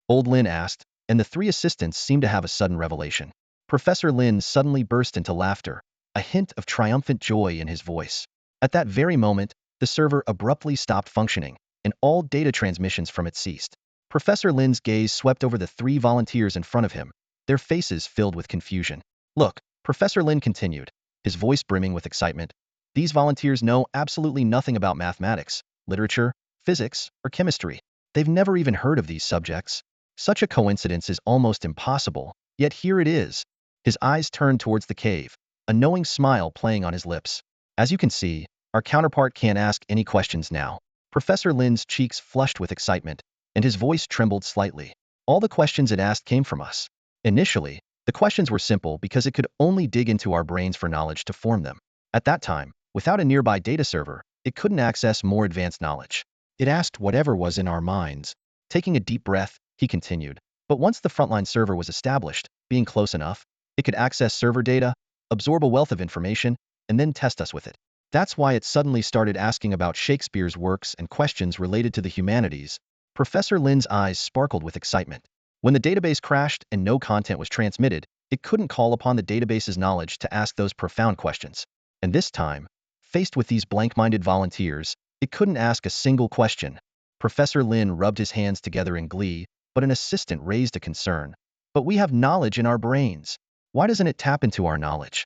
Old Lin asked, and the 3 assistants seemed to have a sudden revelation. Professor Lin suddenly burst into laughter, a hint of triumphant joy in his voice. At that very moment, the server abruptly stopped functioning, and all data transmissions from it ceased. Professor Lin's gaze swept over the 3 volunteers in front of him, their faces filled with confusion. Look, Professor Lin continued, his voice brimming with excitement. These volunteers know absolutely nothing about mathematics, literature, physics, or chemistry. They've never even heard of these subjects. Such a coincidence is almost impossible, yet here it is. His eyes turned towards the cave, a knowing smile playing on his lips. As you can see, our counterpart can't ask any questions now. Professor Lin's cheeks flushed with excitement, and his voice trembled slightly. All the questions it asked came from us. Initially, the questions were simple because it could only dig into our brains for knowledge to form them. At that time, without a nearby data server, it couldn't access more advanced knowledge. It asked whatever was in our minds. Taking a deep breath, he continued. But once the frontline server was established, being close enough, it could access server data, absorb a wealth of information, and then test us with it. That's why it suddenly started asking about Shakespeare's works and questions related to the humanities. Professor Lin's eyes sparkled with excitement. When the database crashed and no content was transmitted, it couldn't call upon the database's knowledge to ask those profound questions. And this time, faced with these blank-minded volunteers, it couldn't ask a single question. Professor Lin rubbed his hands together in glee, but an assistant raised a concern. But we have knowledge in our brains. Why doesn't it tap into our knowledge?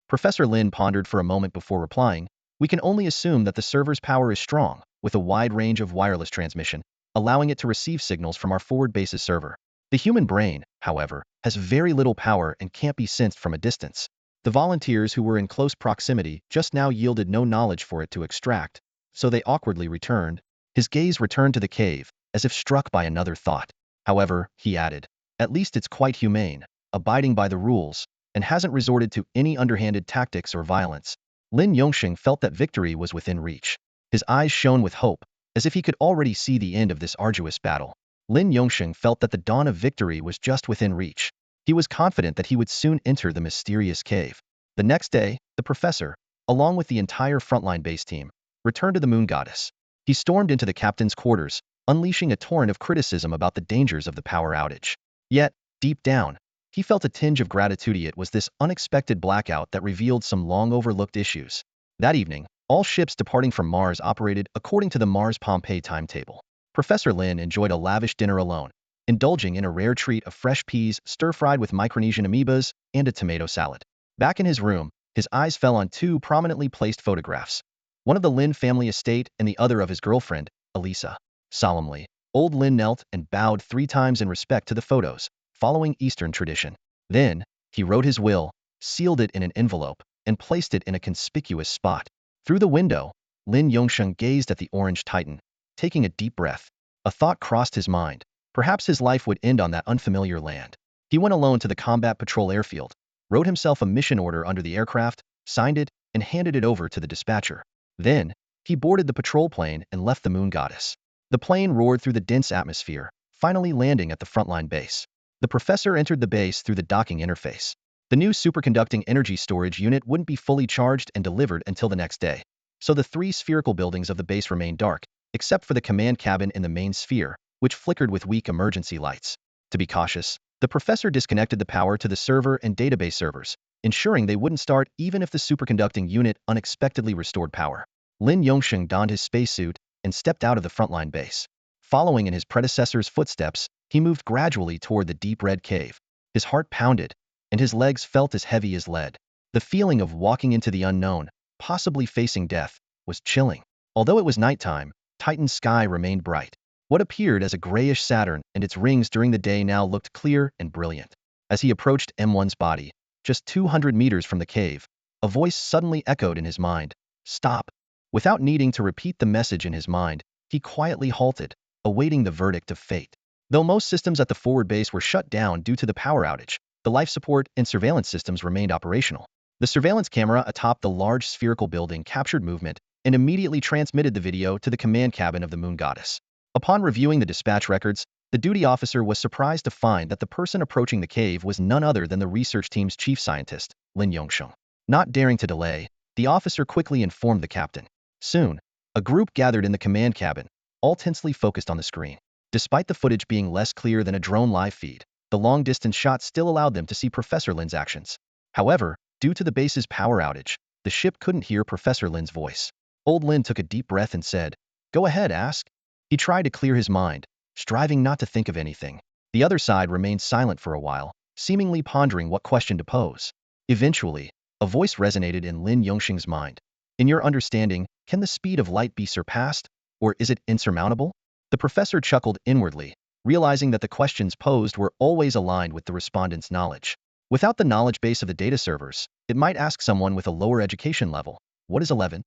Professor Lin pondered for a moment before replying. We can only assume that the server's power is strong, with a wide range of wireless transmission, allowing it to receive signals from our forward base's server. The human brain, however, has very little power and can't be sensed from a distance. The volunteers who were in close proximity just now yielded no knowledge for it to extract, so they awkwardly returned. His gaze returned to the cave, as if struck by another thought. However, he added, at least it's quite humane, abiding by the rules, and hasn't resorted to any underhanded tactics or violence. Lin Yongxing felt that victory was within reach. His eyes shone with hope, as if he could already see the end of this arduous battle. Lin Yongxing felt that the dawn of victory was just within reach. He was confident that he would soon enter the mysterious cave. The next day, the professor, along with the entire frontline base team, returned to the moon goddess. He stormed into the captain's quarters, unleashing a torrent of criticism about the dangers of the power outage. Yet, deep down, he felt a tinge of gratitude. It was this unexpected blackout that revealed some long-overlooked issues. That evening, all ships departing from Mars operated according to the Mars-Pompeii timetable. Professor Lin enjoyed a lavish dinner alone, indulging in a rare treat of fresh peas stir-fried with Micronesian amoebas and a tomato salad. Back in his room, his eyes fell on 2 prominently placed photographs. One of the Lin family estate and the other of his girlfriend, Elisa. Solemnly, old Lin knelt and bowed 3 times in respect to the photos, following Eastern tradition. Then, he wrote his will, sealed it in an envelope, and placed it in a conspicuous spot. Through the window, Lin Yongxing gazed at the orange titan, taking a deep breath. A thought crossed his mind. Perhaps his life would end on that unfamiliar land. He went alone to the combat patrol airfield, wrote himself a mission order under the aircraft, signed it, and handed it over to the dispatcher. Then, he boarded the patrol plane and left the moon goddess. The plane roared through the dense atmosphere, finally landing at the frontline base. The professor entered the base through the docking interface. The new superconducting energy storage unit wouldn't be fully charged and delivered until the next day, so the 3 spherical buildings of the base remained dark, except for the command cabin in the main sphere, which flickered with weak emergency lights. To be cautious, the professor disconnected the power to the server and database servers, ensuring they wouldn't start even if the superconducting unit unexpectedly restored power. Lin Yongxing donned his spacesuit and stepped out of the frontline base. Following in his predecessor's footsteps, he moved gradually toward the deep red cave. His heart pounded, and his legs felt as heavy as lead. The feeling of walking into the unknown, possibly facing death, was chilling. Although it was nighttime, Titan's sky remained bright. What appeared as a grayish Saturn and its rings during the day now looked clear and brilliant. As he approached M1's body, just 200 meters from the cave, a voice suddenly echoed in his mind. Stop. Without needing to repeat the message in his mind, he quietly halted, awaiting the verdict of fate. Though most systems at the forward base were shut down due to the power outage, the life support and surveillance systems remained operational. The surveillance camera atop the large spherical building captured movement and immediately transmitted the video to the command cabin of the moon goddess. Upon reviewing the dispatch records, the duty officer was surprised to find that the person approaching the cave was none other than the research team's chief scientist, Lin Yongxing. Not daring to delay, the officer quickly informed the captain. Soon, a group gathered in the command cabin, all tensely focused on the screen. Despite the footage being less clear than a drone live feed, the long-distance shot still allowed them to see Professor Lin's actions. However, due to the base's power outage, the ship couldn't hear Professor Lin's voice. Old Lin took a deep breath and said, "Go ahead, ask." He tried to clear his mind, striving not to think of anything. The other side remained silent for a while, seemingly pondering what question to pose. Eventually, a voice resonated in Lin Yongxing's mind. "In your understanding, can the speed of light be surpassed, or is it insurmountable?" The professor chuckled inwardly, realizing that the questions posed were always aligned with the respondent's knowledge. Without the knowledge base of the data servers, it might ask someone with a lower education level, "What is 11?"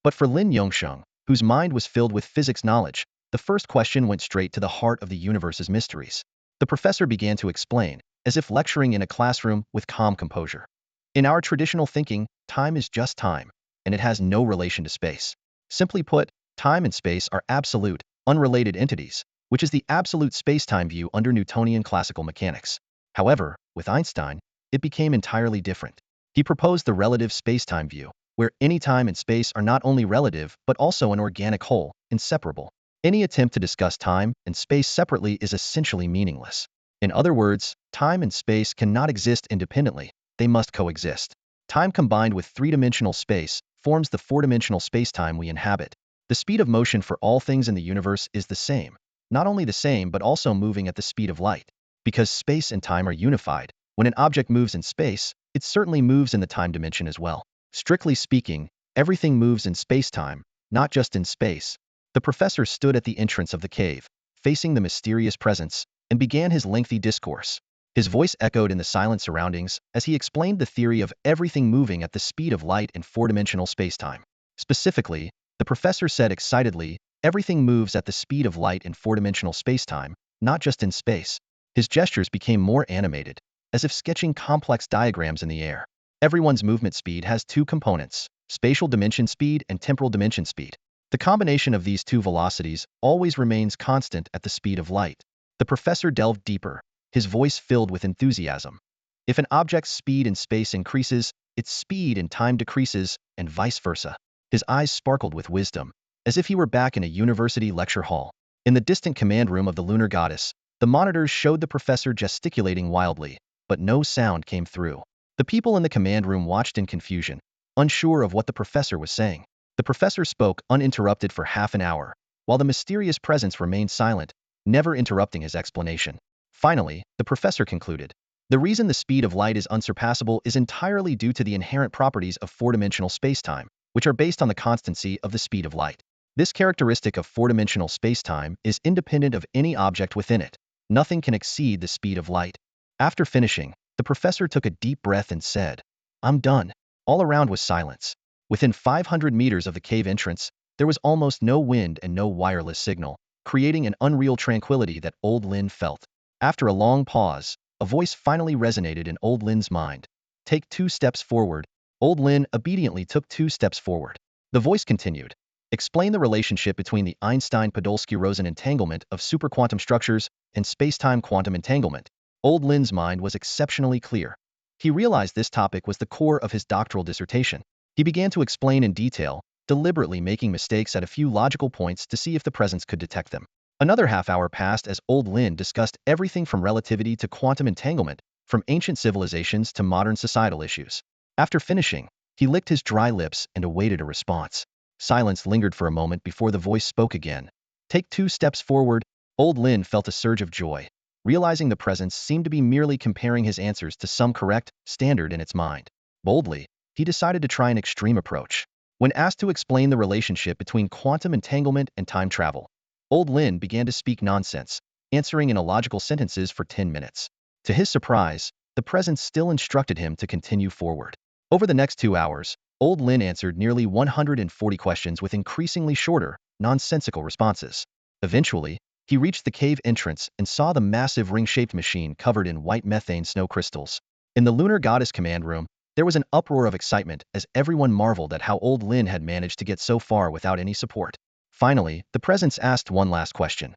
But for Lin Yongsheng, whose mind was filled with physics knowledge, the first question went straight to the heart of the universe's mysteries. The professor began to explain, as if lecturing in a classroom with calm composure. "In our traditional thinking, time is just time, and it has no relation to space. Simply put, time and space are absolute, unrelated entities, which is the absolute space-time view under Newtonian classical mechanics. However, with Einstein, it became entirely different. He proposed the relative space-time view, where any time and space are not only relative but also an organic whole, inseparable. Any attempt to discuss time and space separately is essentially meaningless. In other words, time and space cannot exist independently, they must coexist. Time combined with three-dimensional space forms the four-dimensional space-time we inhabit. The speed of motion for all things in the universe is the same. Not only the same but also moving at the speed of light. Because space and time are unified, when an object moves in space, it certainly moves in the time dimension as well. Strictly speaking, everything moves in space-time, not just in space." The professor stood at the entrance of the cave, facing the mysterious presence, and began his lengthy discourse. His voice echoed in the silent surroundings as he explained the theory of everything moving at the speed of light in four-dimensional space-time. Specifically, the professor said excitedly, "Everything moves at the speed of light in four-dimensional space-time, not just in space." His gestures became more animated, as if sketching complex diagrams in the air. Everyone's movement speed has two components, spatial dimension speed and temporal dimension speed. The combination of these two velocities always remains constant at the speed of light. The professor delved deeper, his voice filled with enthusiasm. "If an object's speed in space increases, its speed in time decreases, and vice versa." His eyes sparkled with wisdom, as if he were back in a university lecture hall. In the distant command room of the lunar goddess, the monitors showed the professor gesticulating wildly, but no sound came through. The people in the command room watched in confusion, unsure of what the professor was saying. The professor spoke uninterrupted for half an hour, while the mysterious presence remained silent, never interrupting his explanation. Finally, the professor concluded, "The reason the speed of light is unsurpassable is entirely due to the inherent properties of four-dimensional spacetime, which are based on the constancy of the speed of light. This characteristic of four-dimensional spacetime is independent of any object within it. Nothing can exceed the speed of light." After finishing, the professor took a deep breath and said, "I'm done." All around was silence. Within 500 meters of the cave entrance, there was almost no wind and no wireless signal, creating an unreal tranquility that Old Lin felt. After a long pause, a voice finally resonated in Old Lin's mind. "Take 2 steps forward." Old Lin obediently took 2 steps forward. The voice continued, "Explain the relationship between the Einstein-Podolsky-Rosen entanglement of superquantum structures and spacetime quantum entanglement." Old Lin's mind was exceptionally clear. He realized this topic was the core of his doctoral dissertation. He began to explain in detail, deliberately making mistakes at a few logical points to see if the presence could detect them. Another half hour passed as Old Lin discussed everything from relativity to quantum entanglement, from ancient civilizations to modern societal issues. After finishing, he licked his dry lips and awaited a response. Silence lingered for a moment before the voice spoke again. "Take 2 steps forward." Old Lin felt a surge of joy, realizing the presence seemed to be merely comparing his answers to some correct standard in its mind. Boldly, he decided to try an extreme approach. When asked to explain the relationship between quantum entanglement and time travel, Old Lin began to speak nonsense, answering in illogical sentences for 10 minutes. To his surprise, the presence still instructed him to continue forward. Over the next 2 hours, Old Lin answered nearly 140 questions with increasingly shorter, nonsensical responses. Eventually, he reached the cave entrance and saw the massive ring-shaped machine covered in white methane snow crystals. In the lunar goddess command room, there was an uproar of excitement as everyone marveled at how Old Lin had managed to get so far without any support. Finally, the presence asked one last question.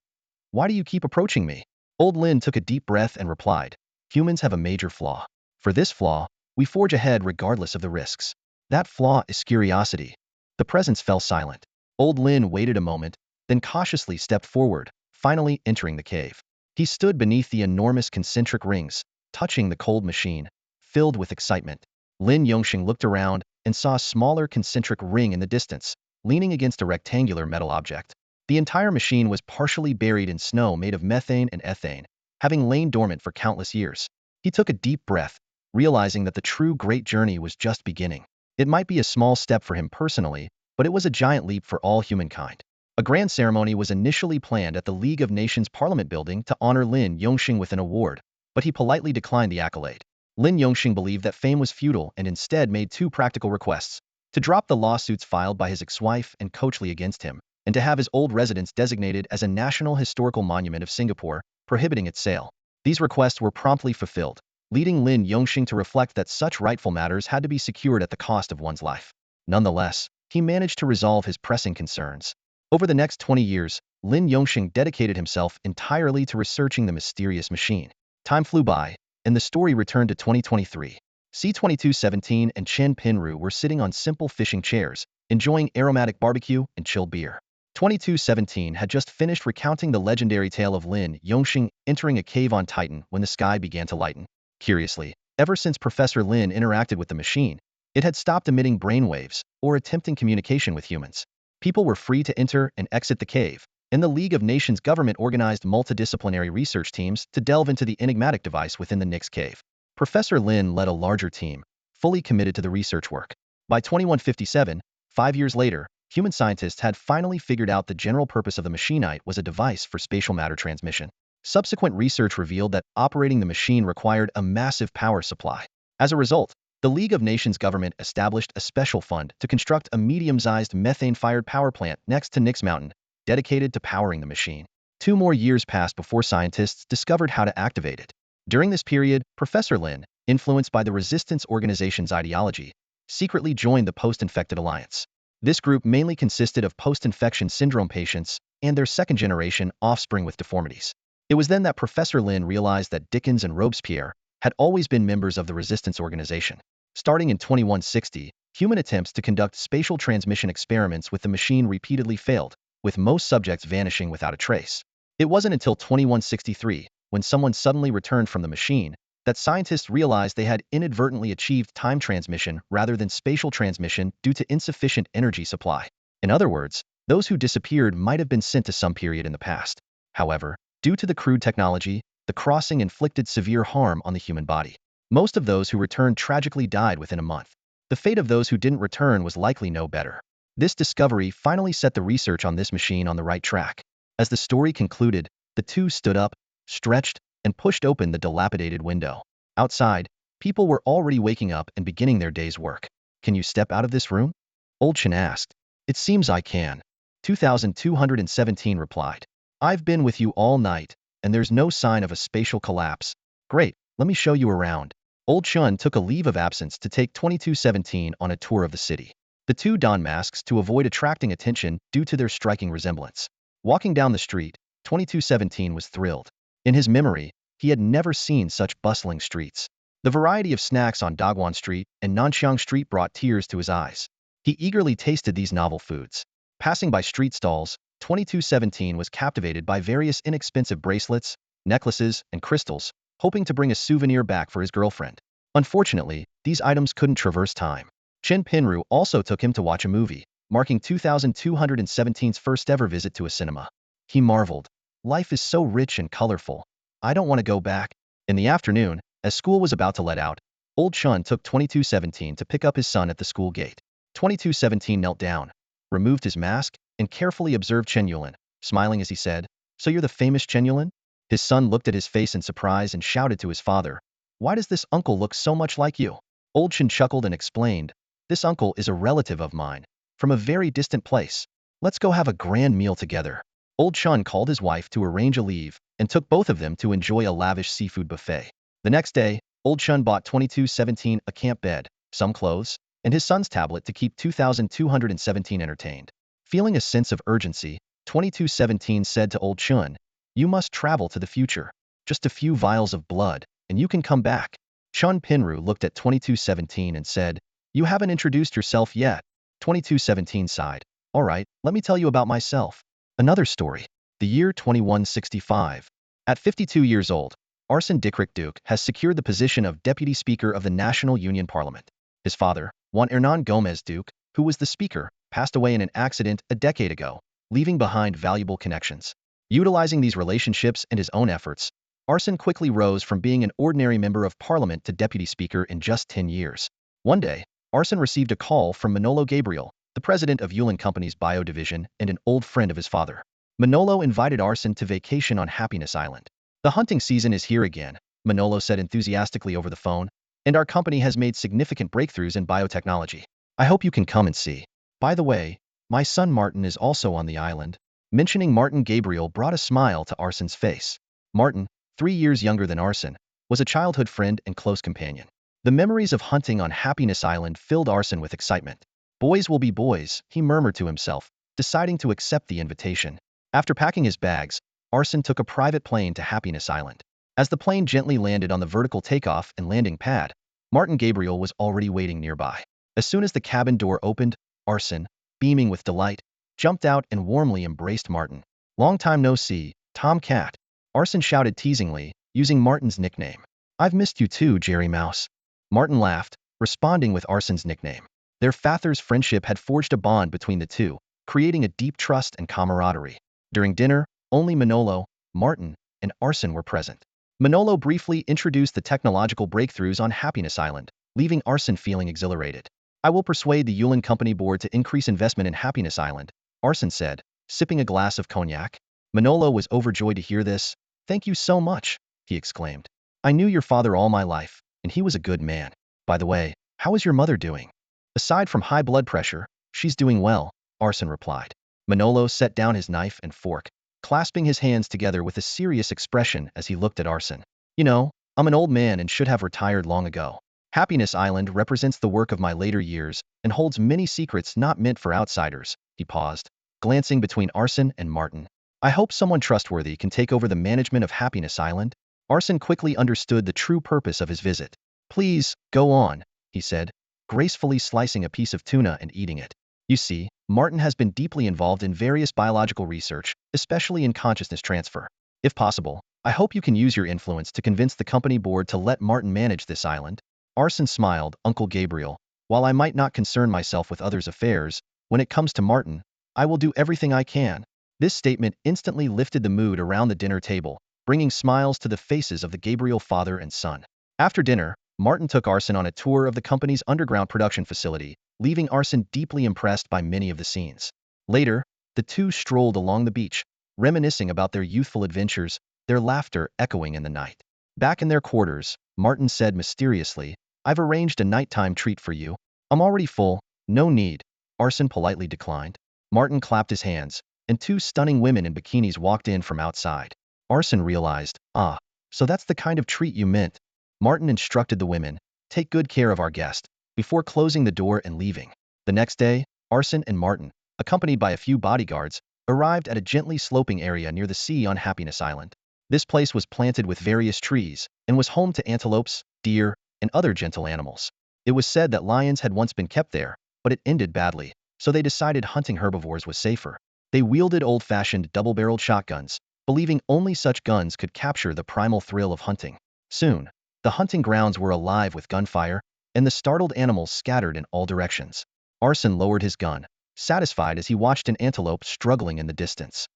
"Why do you keep approaching me?" Old Lin took a deep breath and replied, "Humans have a major flaw. For this flaw, we forge ahead regardless of the risks. That flaw is curiosity." The presence fell silent. Old Lin waited a moment, then cautiously stepped forward, finally entering the cave. He stood beneath the enormous concentric rings, touching the cold machine, filled with excitement. Lin Yongxing looked around and saw a smaller concentric ring in the distance, leaning against a rectangular metal object. The entire machine was partially buried in snow made of methane and ethane, having lain dormant for countless years. He took a deep breath, realizing that the true great journey was just beginning. It might be a small step for him personally, but it was a giant leap for all humankind. A grand ceremony was initially planned at the League of Nations Parliament building to honor Lin Yongxing with an award, but he politely declined the accolade. Lin Yongxing believed that fame was futile and instead made two practical requests: to drop the lawsuits filed by his ex-wife and Coach Lee against him, and to have his old residence designated as a National Historical Monument of Singapore, prohibiting its sale. These requests were promptly fulfilled, leading Lin Yongxing to reflect that such rightful matters had to be secured at the cost of one's life. Nonetheless, he managed to resolve his pressing concerns. Over the next 20 years, Lin Yongxing dedicated himself entirely to researching the mysterious machine. Time flew by, and the story returned to 2023. C-2217 and Chen Pinru were sitting on simple fishing chairs, enjoying aromatic barbecue and chilled beer. 2217 had just finished recounting the legendary tale of Lin Yongxing entering a cave on Titan when the sky began to lighten. Curiously, ever since Professor Lin interacted with the machine, it had stopped emitting brainwaves or attempting communication with humans. People were free to enter and exit the cave, and the League of Nations government organized multidisciplinary research teams to delve into the enigmatic device within the Nyx cave. Professor Lin led a larger team, fully committed to the research work. By 2157, 5 years later, human scientists had finally figured out the general purpose of the machinite was a device for spatial matter transmission. Subsequent research revealed that operating the machine required a massive power supply. As a result, the League of Nations government established a special fund to construct a medium-sized methane-fired power plant next to Nyx Mountain, dedicated to powering the machine. 2 more years passed before scientists discovered how to activate it. During this period, Professor Lin, influenced by the resistance organization's ideology, secretly joined the Post-Infected Alliance. This group mainly consisted of post-infection syndrome patients and their second-generation offspring with deformities. It was then that Professor Lin realized that Dickens and Robespierre had always been members of the resistance organization. Starting in 2160, human attempts to conduct spatial transmission experiments with the machine repeatedly failed, with most subjects vanishing without a trace. It wasn't until 2163, when someone suddenly returned from the machine, that scientists realized they had inadvertently achieved time transmission rather than spatial transmission due to insufficient energy supply. In other words, those who disappeared might have been sent to some period in the past. However, due to the crude technology, the crossing inflicted severe harm on the human body. Most of those who returned tragically died within a month. The fate of those who didn't return was likely no better. This discovery finally set the research on this machine on the right track. As the story concluded, the two stood up, stretched, and pushed open the dilapidated window. Outside, people were already waking up and beginning their day's work. "Can you step out of this room?" Old Chen asked. "It seems I can," 2217 replied. "I've been with you all night, and there's no sign of a spatial collapse." "Great, let me show you around." Old Chen took a leave of absence to take 2217 on a tour of the city. The two donned masks to avoid attracting attention due to their striking resemblance. Walking down the street, 2217 was thrilled. In his memory, he had never seen such bustling streets. The variety of snacks on Dagwan Street and Nanxiang Street brought tears to his eyes. He eagerly tasted these novel foods. Passing by street stalls, 2217 was captivated by various inexpensive bracelets, necklaces, and crystals, hoping to bring a souvenir back for his girlfriend. Unfortunately, these items couldn't traverse time. Chen Pinru also took him to watch a movie, marking 2217's first ever visit to a cinema. He marveled. "Life is so rich and colorful. I don't want to go back." In the afternoon, as school was about to let out, Old Chun took 2217 to pick up his son at the school gate. 2217 knelt down, removed his mask, and carefully observed Chen Yulin, smiling as he said, "So you're the famous Chen Yulin?" His son looked at his face in surprise and shouted to his father, "Why does this uncle look so much like you?" Old Chen chuckled and explained, "This uncle is a relative of mine, from a very distant place. Let's go have a grand meal together." Old Chun called his wife to arrange a leave and took both of them to enjoy a lavish seafood buffet. The next day, Old Chun bought 2217 a camp bed, some clothes, and his son's tablet to keep 2217 entertained. Feeling a sense of urgency, 2217 said to Old Chun, "You must travel to the future. Just a few vials of blood, and you can come back." Chun Pinru looked at 2217 and said, "You haven't introduced yourself yet." 2217 sighed. "All right, let me tell you about myself." Another story. The year 2165. At 52 years old, Arsene Dikrik Duke has secured the position of Deputy Speaker of the National Union Parliament. His father, Juan Hernan Gomez Duke, who was the Speaker, passed away in an accident a decade ago, leaving behind valuable connections. Utilizing these relationships and his own efforts, Arson quickly rose from being an ordinary member of parliament to deputy speaker in just 10 years. One day, Arson received a call from Manolo Gabriel, the president of Yulin Company's bio division and an old friend of his father. Manolo invited Arson to vacation on Happiness Island. "The hunting season is here again," Manolo said enthusiastically over the phone, "and our company has made significant breakthroughs in biotechnology. I hope you can come and see. By the way, my son Martin is also on the island." Mentioning Martin Gabriel brought a smile to Arson's face. Martin, 3 years younger than Arson, was a childhood friend and close companion. The memories of hunting on Happiness Island filled Arson with excitement. "Boys will be boys," he murmured to himself, deciding to accept the invitation. After packing his bags, Arson took a private plane to Happiness Island. As the plane gently landed on the vertical takeoff and landing pad, Martin Gabriel was already waiting nearby. As soon as the cabin door opened, Arson, beaming with delight, jumped out and warmly embraced Martin. "Long time no see, Tom Cat," Arson shouted teasingly, using Martin's nickname. "I've missed you too, Jerry Mouse." Martin laughed, responding with Arson's nickname. Their father's friendship had forged a bond between the two, creating a deep trust and camaraderie. During dinner, only Manolo, Martin, and Arson were present. Manolo briefly introduced the technological breakthroughs on Happiness Island, leaving Arson feeling exhilarated. "I will persuade the Yulin Company board to increase investment in Happiness Island," Arson said, sipping a glass of cognac. Manolo was overjoyed to hear this. "Thank you so much," he exclaimed. "I knew your father all my life, and he was a good man. By the way, how is your mother doing?" "Aside from high blood pressure, she's doing well," Arson replied. Manolo set down his knife and fork, clasping his hands together with a serious expression as he looked at Arson. "You know, I'm an old man and should have retired long ago. Happiness Island represents the work of my later years and holds many secrets not meant for outsiders." He paused, glancing between Arson and Martin. "I hope someone trustworthy can take over the management of Happiness Island." Arson quickly understood the true purpose of his visit. "Please, go on," he said, gracefully slicing a piece of tuna and eating it. "You see, Martin has been deeply involved in various biological research, especially in consciousness transfer. If possible, I hope you can use your influence to convince the company board to let Martin manage this island." Arson smiled. "Uncle Gabriel, while I might not concern myself with others' affairs, when it comes to Martin, I will do everything I can." This statement instantly lifted the mood around the dinner table, bringing smiles to the faces of the Gabriel father and son. After dinner, Martin took Arson on a tour of the company's underground production facility, leaving Arson deeply impressed by many of the scenes. Later, the two strolled along the beach, reminiscing about their youthful adventures, their laughter echoing in the night. Back in their quarters, Martin said mysteriously, "I've arranged a nighttime treat for you." "I'm already full, no need," Arson politely declined. Martin clapped his hands, and two stunning women in bikinis walked in from outside. Arson realized, so that's the kind of treat you meant. Martin instructed the women, "Take good care of our guest," before closing the door and leaving. The next day, Arson and Martin, accompanied by a few bodyguards, arrived at a gently sloping area near the sea on Happiness Island. This place was planted with various trees, and was home to antelopes, deer, and other gentle animals. It was said that lions had once been kept there, but it ended badly, so they decided hunting herbivores was safer. They wielded old-fashioned double-barreled shotguns, believing only such guns could capture the primal thrill of hunting. Soon, the hunting grounds were alive with gunfire, and the startled animals scattered in all directions. Arson lowered his gun, satisfied as he watched an antelope struggling in the distance.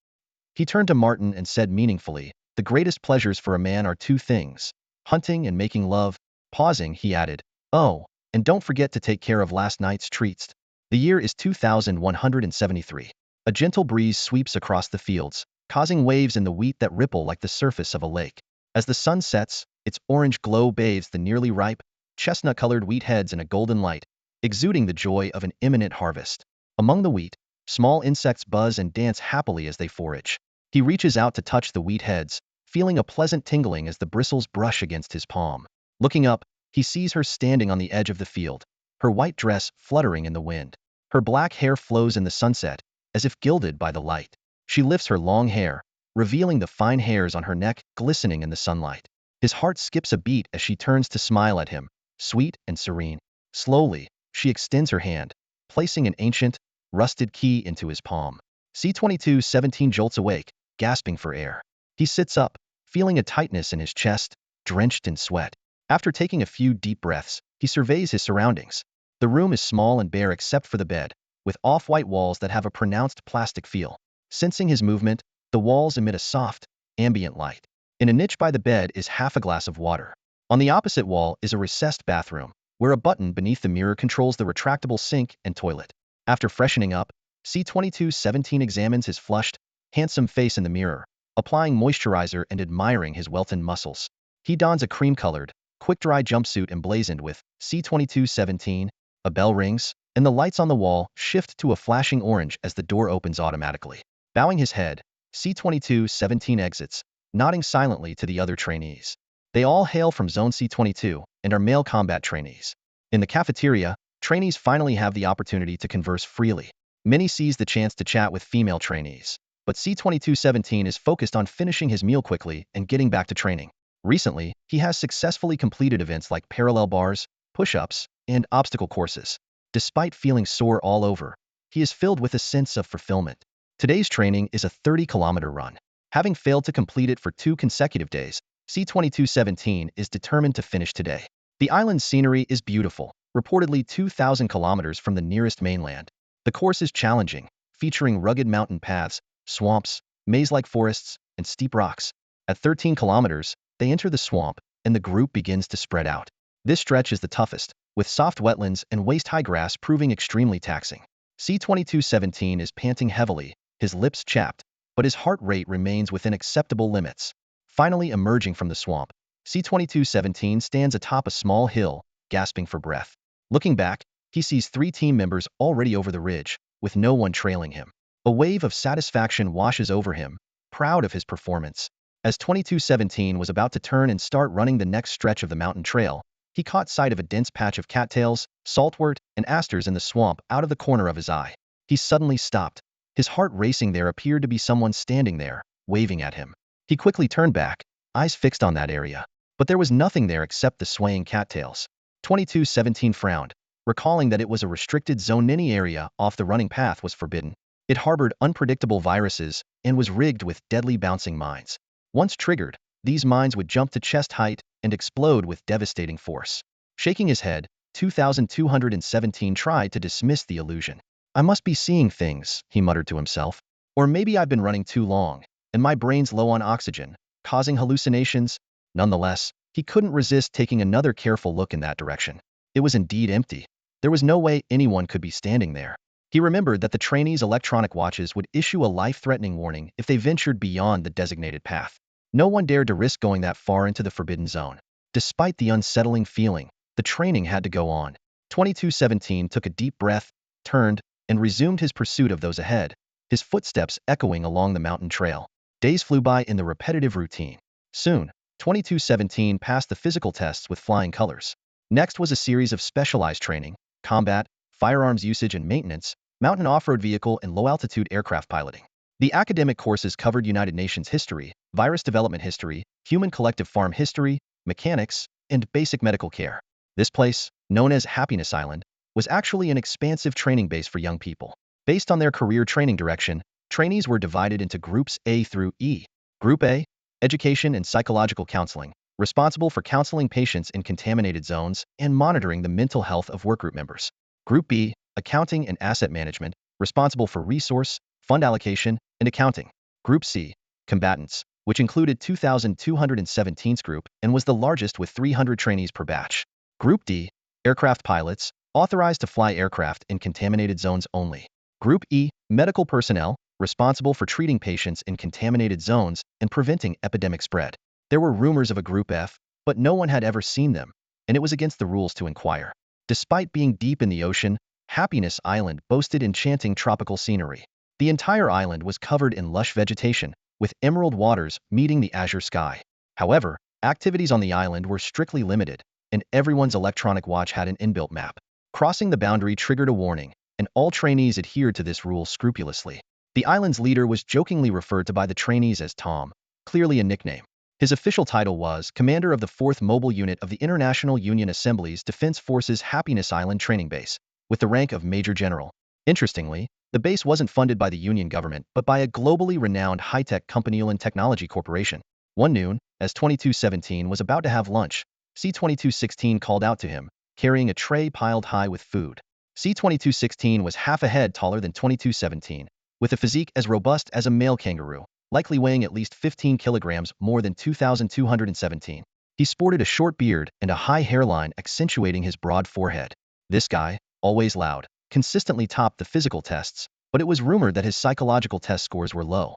He turned to Martin and said meaningfully, "The greatest pleasures for a man are two things: hunting and making love." Pausing, he added, "Oh, and don't forget to take care of last night's treats." The year is 2173. A gentle breeze sweeps across the fields, causing waves in the wheat that ripple like the surface of a lake. As the sun sets, its orange glow bathes the nearly ripe, chestnut-colored wheat heads in a golden light, exuding the joy of an imminent harvest. Among the wheat, small insects buzz and dance happily as they forage. He reaches out to touch the wheat heads, feeling a pleasant tingling as the bristles brush against his palm. Looking up, he sees her standing on the edge of the field, her white dress fluttering in the wind. Her black hair flows in the sunset, as if gilded by the light. She lifts her long hair, revealing the fine hairs on her neck glistening in the sunlight. His heart skips a beat as she turns to smile at him, sweet and serene. Slowly, she extends her hand, placing an ancient, rusted key into his palm. C-22-17 jolts awake, gasping for air. He sits up, feeling a tightness in his chest, drenched in sweat. After taking a few deep breaths, he surveys his surroundings. The room is small and bare except for the bed, with off-white walls that have a pronounced plastic feel. Sensing his movement, the walls emit a soft, ambient light. In a niche by the bed is half a glass of water. On the opposite wall is a recessed bathroom, where a button beneath the mirror controls the retractable sink and toilet. After freshening up, C-2217 examines his flushed, handsome face in the mirror, applying moisturizer and admiring his well-toned muscles. He dons a cream-colored, quick-dry jumpsuit emblazoned with C-2217, a bell rings, and the lights on the wall shift to a flashing orange as the door opens automatically. Bowing his head, C-2217 exits, nodding silently to the other trainees. They all hail from Zone C-22 and are male combat trainees. In the cafeteria, trainees finally have the opportunity to converse freely. Many seize the chance to chat with female trainees, but C-2217 is focused on finishing his meal quickly and getting back to training. Recently, he has successfully completed events like parallel bars, push-ups, and obstacle courses. Despite feeling sore all over, he is filled with a sense of fulfillment. Today's training is a 30-kilometer run. Having failed to complete it for 2 consecutive days, C-2217 is determined to finish today. The island's scenery is beautiful, reportedly 2,000 kilometers from the nearest mainland. The course is challenging, featuring rugged mountain paths, swamps, maze-like forests, and steep rocks. At 13 kilometers, they enter the swamp, and the group begins to spread out. This stretch is the toughest, with soft wetlands and waist-high grass proving extremely taxing. C-2217 is panting heavily, his lips chapped, but his heart rate remains within acceptable limits. Finally emerging from the swamp, C-2217 stands atop a small hill, gasping for breath. Looking back, he sees 3 team members already over the ridge, with no one trailing him. A wave of satisfaction washes over him, proud of his performance. As 2217 was about to turn and start running the next stretch of the mountain trail, he caught sight of a dense patch of cattails, saltwort, and asters in the swamp out of the corner of his eye. He suddenly stopped. His heart racing. There appeared to be someone standing there, waving at him. He quickly turned back, eyes fixed on that area. But there was nothing there except the swaying cattails. 2217 frowned, recalling that it was a restricted zone. Any area off the running path was forbidden. It harbored unpredictable viruses and was rigged with deadly bouncing mines. Once triggered, these mines would jump to chest height and explode with devastating force. Shaking his head, 2217 tried to dismiss the illusion. I must be seeing things, he muttered to himself. Or maybe I've been running too long, and my brain's low on oxygen, causing hallucinations. Nonetheless, he couldn't resist taking another careful look in that direction. It was indeed empty. There was no way anyone could be standing there. He remembered that the trainees' electronic watches would issue a life-threatening warning if they ventured beyond the designated path. No one dared to risk going that far into the forbidden zone. Despite the unsettling feeling, the training had to go on. 2217 took a deep breath, turned, and resumed his pursuit of those ahead, his footsteps echoing along the mountain trail. Days flew by in the repetitive routine. Soon, 2217 passed the physical tests with flying colors. Next was a series of specialized training, combat, firearms usage and maintenance, mountain off-road vehicle and low-altitude aircraft piloting. The academic courses covered United Nations history, virus development history, human collective farm history, mechanics, and basic medical care. This place, known as Happiness Island, was actually an expansive training base for young people. Based on their career training direction, trainees were divided into Groups A through E. Group A, Education and Psychological Counseling, responsible for counseling patients in contaminated zones and monitoring the mental health of workgroup members. Group B, Accounting and Asset Management, responsible for resource, fund allocation, and accounting. Group C, Combatants, which included 2217's group and was the largest with 300 trainees per batch. Group D, Aircraft Pilots, authorized to fly aircraft in contaminated zones only. Group E, Medical Personnel, responsible for treating patients in contaminated zones and preventing epidemic spread. There were rumors of a Group F, but no one had ever seen them, and it was against the rules to inquire. Despite being deep in the ocean, Happiness Island boasted enchanting tropical scenery. The entire island was covered in lush vegetation, with emerald waters meeting the azure sky. However, activities on the island were strictly limited, and everyone's electronic watch had an inbuilt map. Crossing the boundary triggered a warning, and all trainees adhered to this rule scrupulously. The island's leader was jokingly referred to by the trainees as Tom, clearly a nickname. His official title was Commander of the 4th Mobile Unit of the International Union Assembly's Defense Forces Happiness Island Training Base, with the rank of Major General. Interestingly, the base wasn't funded by the Union government but by a globally renowned high-tech company and technology corporation. One noon, as 2217 was about to have lunch, C-2216 called out to him, carrying a tray piled high with food. C-2216 was half a head taller than 2217, with a physique as robust as a male kangaroo, likely weighing at least 15 kilograms more than 2217. He sported a short beard and a high hairline accentuating his broad forehead. This guy, always loud, consistently topped the physical tests, but it was rumored that his psychological test scores were low.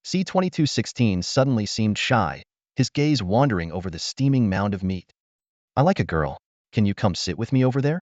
C-2216 suddenly seemed shy, his gaze wandering over the steaming mound of meat. I like a girl. Can you come sit with me over there?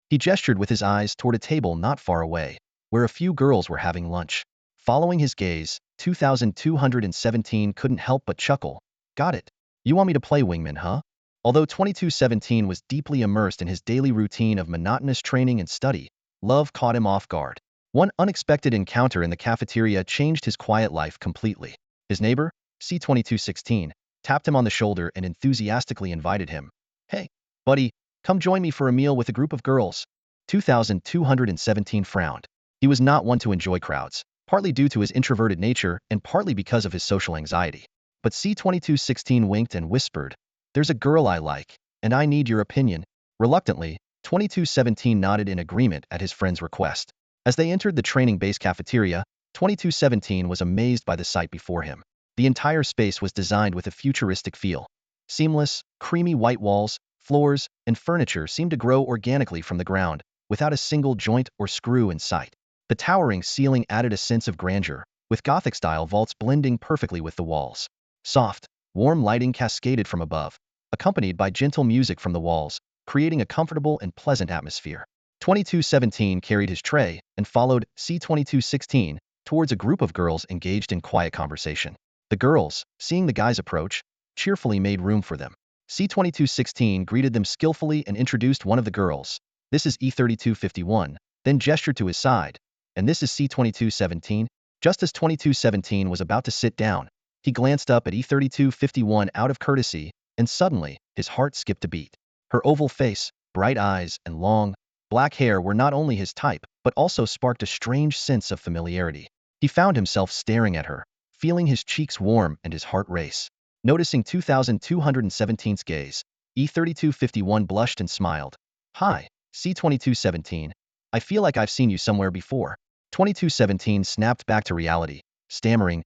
He gestured with his eyes toward a table not far away, where a few girls were having lunch. Following his gaze, 2217 couldn't help but chuckle. Got it. You want me to play wingman, huh? Although 2217 was deeply immersed in his daily routine of monotonous training and study, love caught him off guard. One unexpected encounter in the cafeteria changed his quiet life completely. His neighbor, C-2216, tapped him on the shoulder and enthusiastically invited him. Hey, buddy, come join me for a meal with a group of girls. 2217 frowned. He was not one to enjoy crowds, partly due to his introverted nature and partly because of his social anxiety. But C-2216 winked and whispered, There's a girl I like, and I need your opinion. Reluctantly, 2217 nodded in agreement at his friend's request. As they entered the training base cafeteria, 2217 was amazed by the sight before him. The entire space was designed with a futuristic feel. Seamless, creamy white walls, floors, and furniture seemed to grow organically from the ground, without a single joint or screw in sight. The towering ceiling added a sense of grandeur, with Gothic-style vaults blending perfectly with the walls. Soft, warm lighting cascaded from above, accompanied by gentle music from the walls, creating a comfortable and pleasant atmosphere. 2217 carried his tray and followed C-2216 towards a group of girls engaged in quiet conversation. The girls, seeing the guys approach, cheerfully made room for them. C-2216 greeted them skillfully and introduced one of the girls. This is E-3251, then gestured to his side. And this is C-2217. Just as 2217 was about to sit down, he glanced up at E-3251 out of courtesy, and suddenly, his heart skipped a beat. Her oval face, bright eyes, and long, black hair were not only his type, but also sparked a strange sense of familiarity. He found himself staring at her, feeling his cheeks warm and his heart race. Noticing 2217's gaze, E-3251 blushed and smiled. Hi, C-2217. I feel like I've seen you somewhere before. 2217 snapped back to reality, stammering,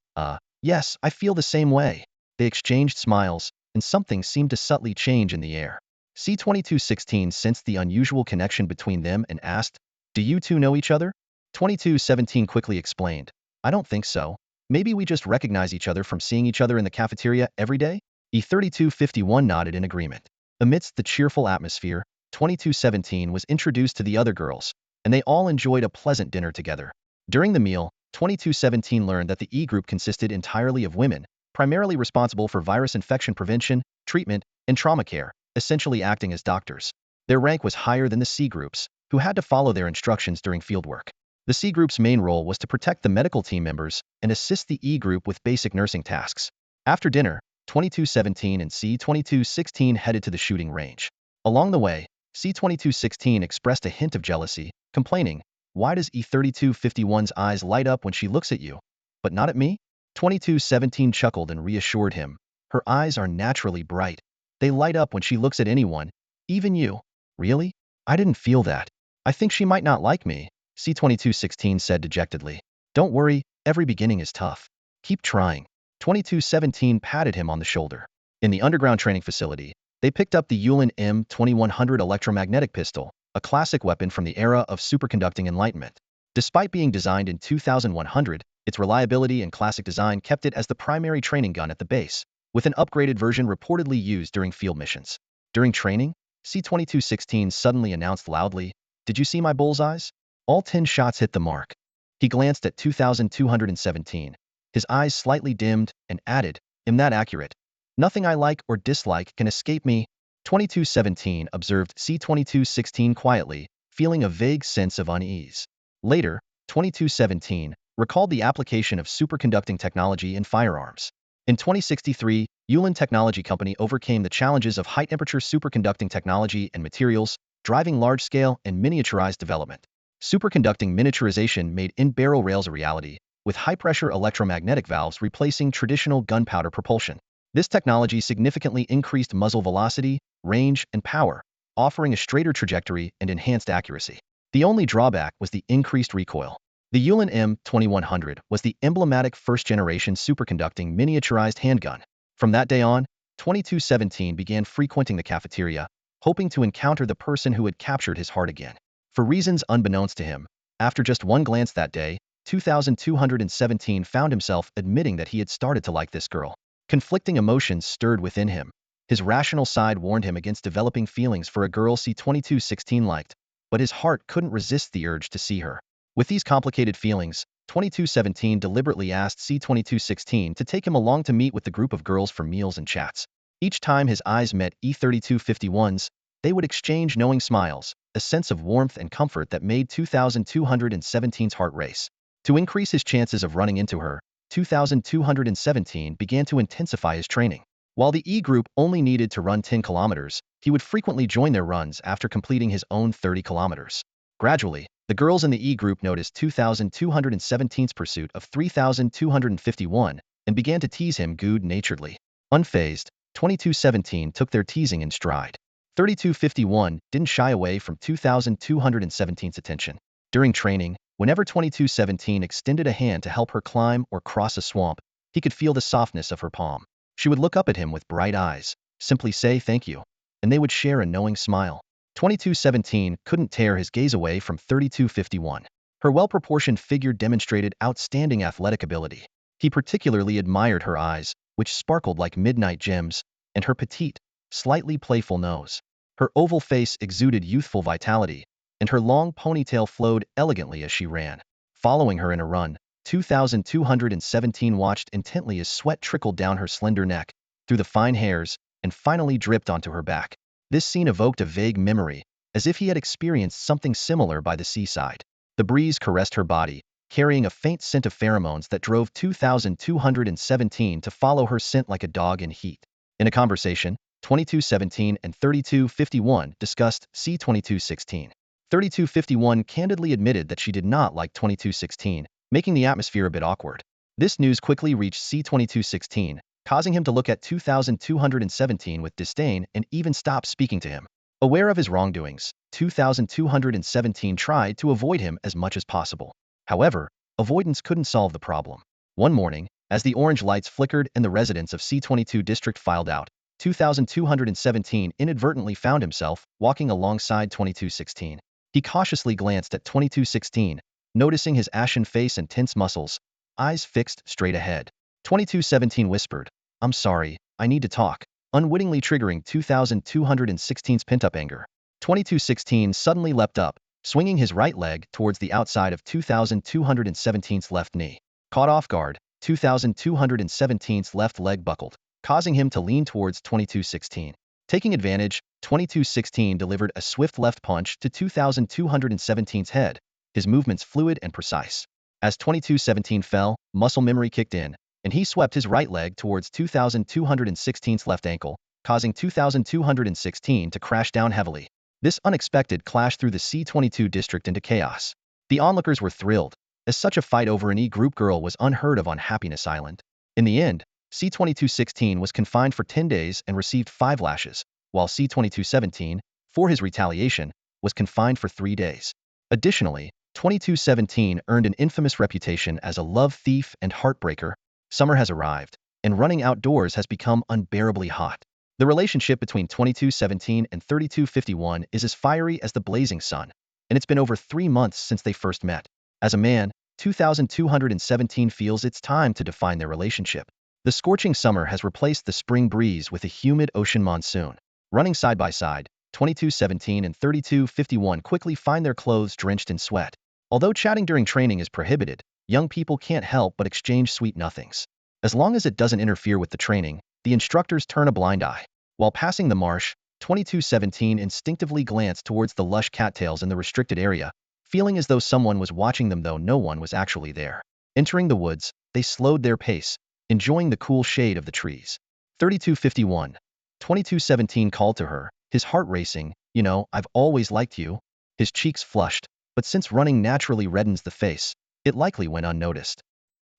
yes, I feel the same way. They exchanged smiles, and something seemed to subtly change in the air. C-2216 sensed the unusual connection between them and asked, Do you two know each other? 2217 quickly explained, I don't think so. Maybe we just recognize each other from seeing each other in the cafeteria every day? E-3251 nodded in agreement. Amidst the cheerful atmosphere, 2217 was introduced to the other girls, and they all enjoyed a pleasant dinner together. During the meal, 2217 learned that the E group consisted entirely of women, primarily responsible for virus infection prevention, treatment, and trauma care, essentially acting as doctors. Their rank was higher than the C groups, who had to follow their instructions during fieldwork. The C group's main role was to protect the medical team members and assist the E group with basic nursing tasks. After dinner, 2217 and C-2216 headed to the shooting range. Along the way, C-2216 expressed a hint of jealousy, complaining, Why does E-3251's eyes light up when she looks at you, but not at me? 2217 chuckled and reassured him. Her eyes are naturally bright. They light up when she looks at anyone, even you. Really? I didn't feel that. I think she might not like me, C-2216 said dejectedly. Don't worry, every beginning is tough. Keep trying. 2217 patted him on the shoulder. In the underground training facility, they picked up the Yulin M2100 electromagnetic pistol, a classic weapon from the era of superconducting enlightenment. Despite being designed in 2100, its reliability and classic design kept it as the primary training gun at the base, with an upgraded version reportedly used during field missions. During training, C-2216 suddenly announced loudly, Did you see my bullseyes? All 10 shots hit the mark. He glanced at 2217. His eyes slightly dimmed and added, Am that accurate? Nothing I like or dislike can escape me. 2217 observed C-2216 quietly, feeling a vague sense of unease. Later, 2217 recalled the application of superconducting technology in firearms. In 2063, Yulin Technology Company overcame the challenges of high-temperature superconducting technology and materials, driving large-scale and miniaturized development. Superconducting miniaturization made in-barrel rails a reality, with high-pressure electromagnetic valves replacing traditional gunpowder propulsion. This technology significantly increased muzzle velocity, range, and power, offering a straighter trajectory and enhanced accuracy. The only drawback was the increased recoil. The Yulin M2100 was the emblematic first-generation superconducting miniaturized handgun. From that day on, 2217 began frequenting the cafeteria, hoping to encounter the person who had captured his heart again. For reasons unbeknownst to him, after just one glance that day, 2217 found himself admitting that he had started to like this girl. Conflicting emotions stirred within him. His rational side warned him against developing feelings for a girl C2216 liked, but his heart couldn't resist the urge to see her. With these complicated feelings, 2217 deliberately asked C2216 to take him along to meet with the group of girls for meals and chats. Each time his eyes met E3251's, they would exchange knowing smiles, a sense of warmth and comfort that made 2217's heart race. To increase his chances of running into her, 2217 began to intensify his training. While the E group only needed to run 10 kilometers, he would frequently join their runs after completing his own 30 kilometers. Gradually, the girls in the E group noticed 2217's pursuit of 3251 and began to tease him good-naturedly. Unfazed, 2217 took their teasing in stride. 3251 didn't shy away from 2217's attention. During training, whenever 2217 extended a hand to help her climb or cross a swamp, he could feel the softness of her palm. She would look up at him with bright eyes, simply say thank you, and they would share a knowing smile. 2217 couldn't tear his gaze away from 3251. Her well-proportioned figure demonstrated outstanding athletic ability. He particularly admired her eyes, which sparkled like midnight gems, and her petite, slightly playful nose. Her oval face exuded youthful vitality, and her long ponytail flowed elegantly as she ran. Following her in a run, 2217 watched intently as sweat trickled down her slender neck, through the fine hairs, and finally dripped onto her back. This scene evoked a vague memory, as if he had experienced something similar by the seaside. The breeze caressed her body, carrying a faint scent of pheromones that drove 2217 to follow her scent like a dog in heat. In a conversation, 2217 and 3251 discussed C2216. 3251 candidly admitted that she did not like 2216, making the atmosphere a bit awkward. This news quickly reached C2216, causing him to look at 2217 with disdain and even stop speaking to him. Aware of his wrongdoings, 2217 tried to avoid him as much as possible. However, avoidance couldn't solve the problem. One morning, as the orange lights flickered and the residents of C22 district filed out, 2217 inadvertently found himself walking alongside 2216. He cautiously glanced at 2216, noticing his ashen face and tense muscles, eyes fixed straight ahead. 2217 whispered, "I'm sorry, I need to talk," unwittingly triggering 2216's pent-up anger. 2216 suddenly leapt up, swinging his right leg towards the outside of 2217's left knee. Caught off guard, 2217's left leg buckled, causing him to lean towards 2216. Taking advantage, 2216 delivered a swift left punch to 2217's head, his movements fluid and precise. As 2217 fell, muscle memory kicked in, and he swept his right leg towards 2216's left ankle, causing 2216 to crash down heavily. This unexpected clash threw the C22 district into chaos. The onlookers were thrilled, as such a fight over an E-group girl was unheard of on Happiness Island. In the end, C2216 was confined for 10 days and received 5 lashes, while C2217, for his retaliation, was confined for 3 days. Additionally, 2217 earned an infamous reputation as a love thief and heartbreaker. Summer has arrived, and running outdoors has become unbearably hot. The relationship between 2217 and 3251 is as fiery as the blazing sun, and it's been over 3 months since they first met. As a man, 2217 feels it's time to define their relationship. The scorching summer has replaced the spring breeze with a humid ocean monsoon. Running side by side, 2217 and 3251 quickly find their clothes drenched in sweat. Although chatting during training is prohibited, young people can't help but exchange sweet nothings. As long as it doesn't interfere with the training, the instructors turn a blind eye. While passing the marsh, 2217 instinctively glanced towards the lush cattails in the restricted area, feeling as though someone was watching them though no one was actually there. Entering the woods, they slowed their pace, enjoying the cool shade of the trees. 3251. 2217 called to her, his heart racing, "You know, I've always liked you." His cheeks flushed, but since running naturally reddens the face, it likely went unnoticed.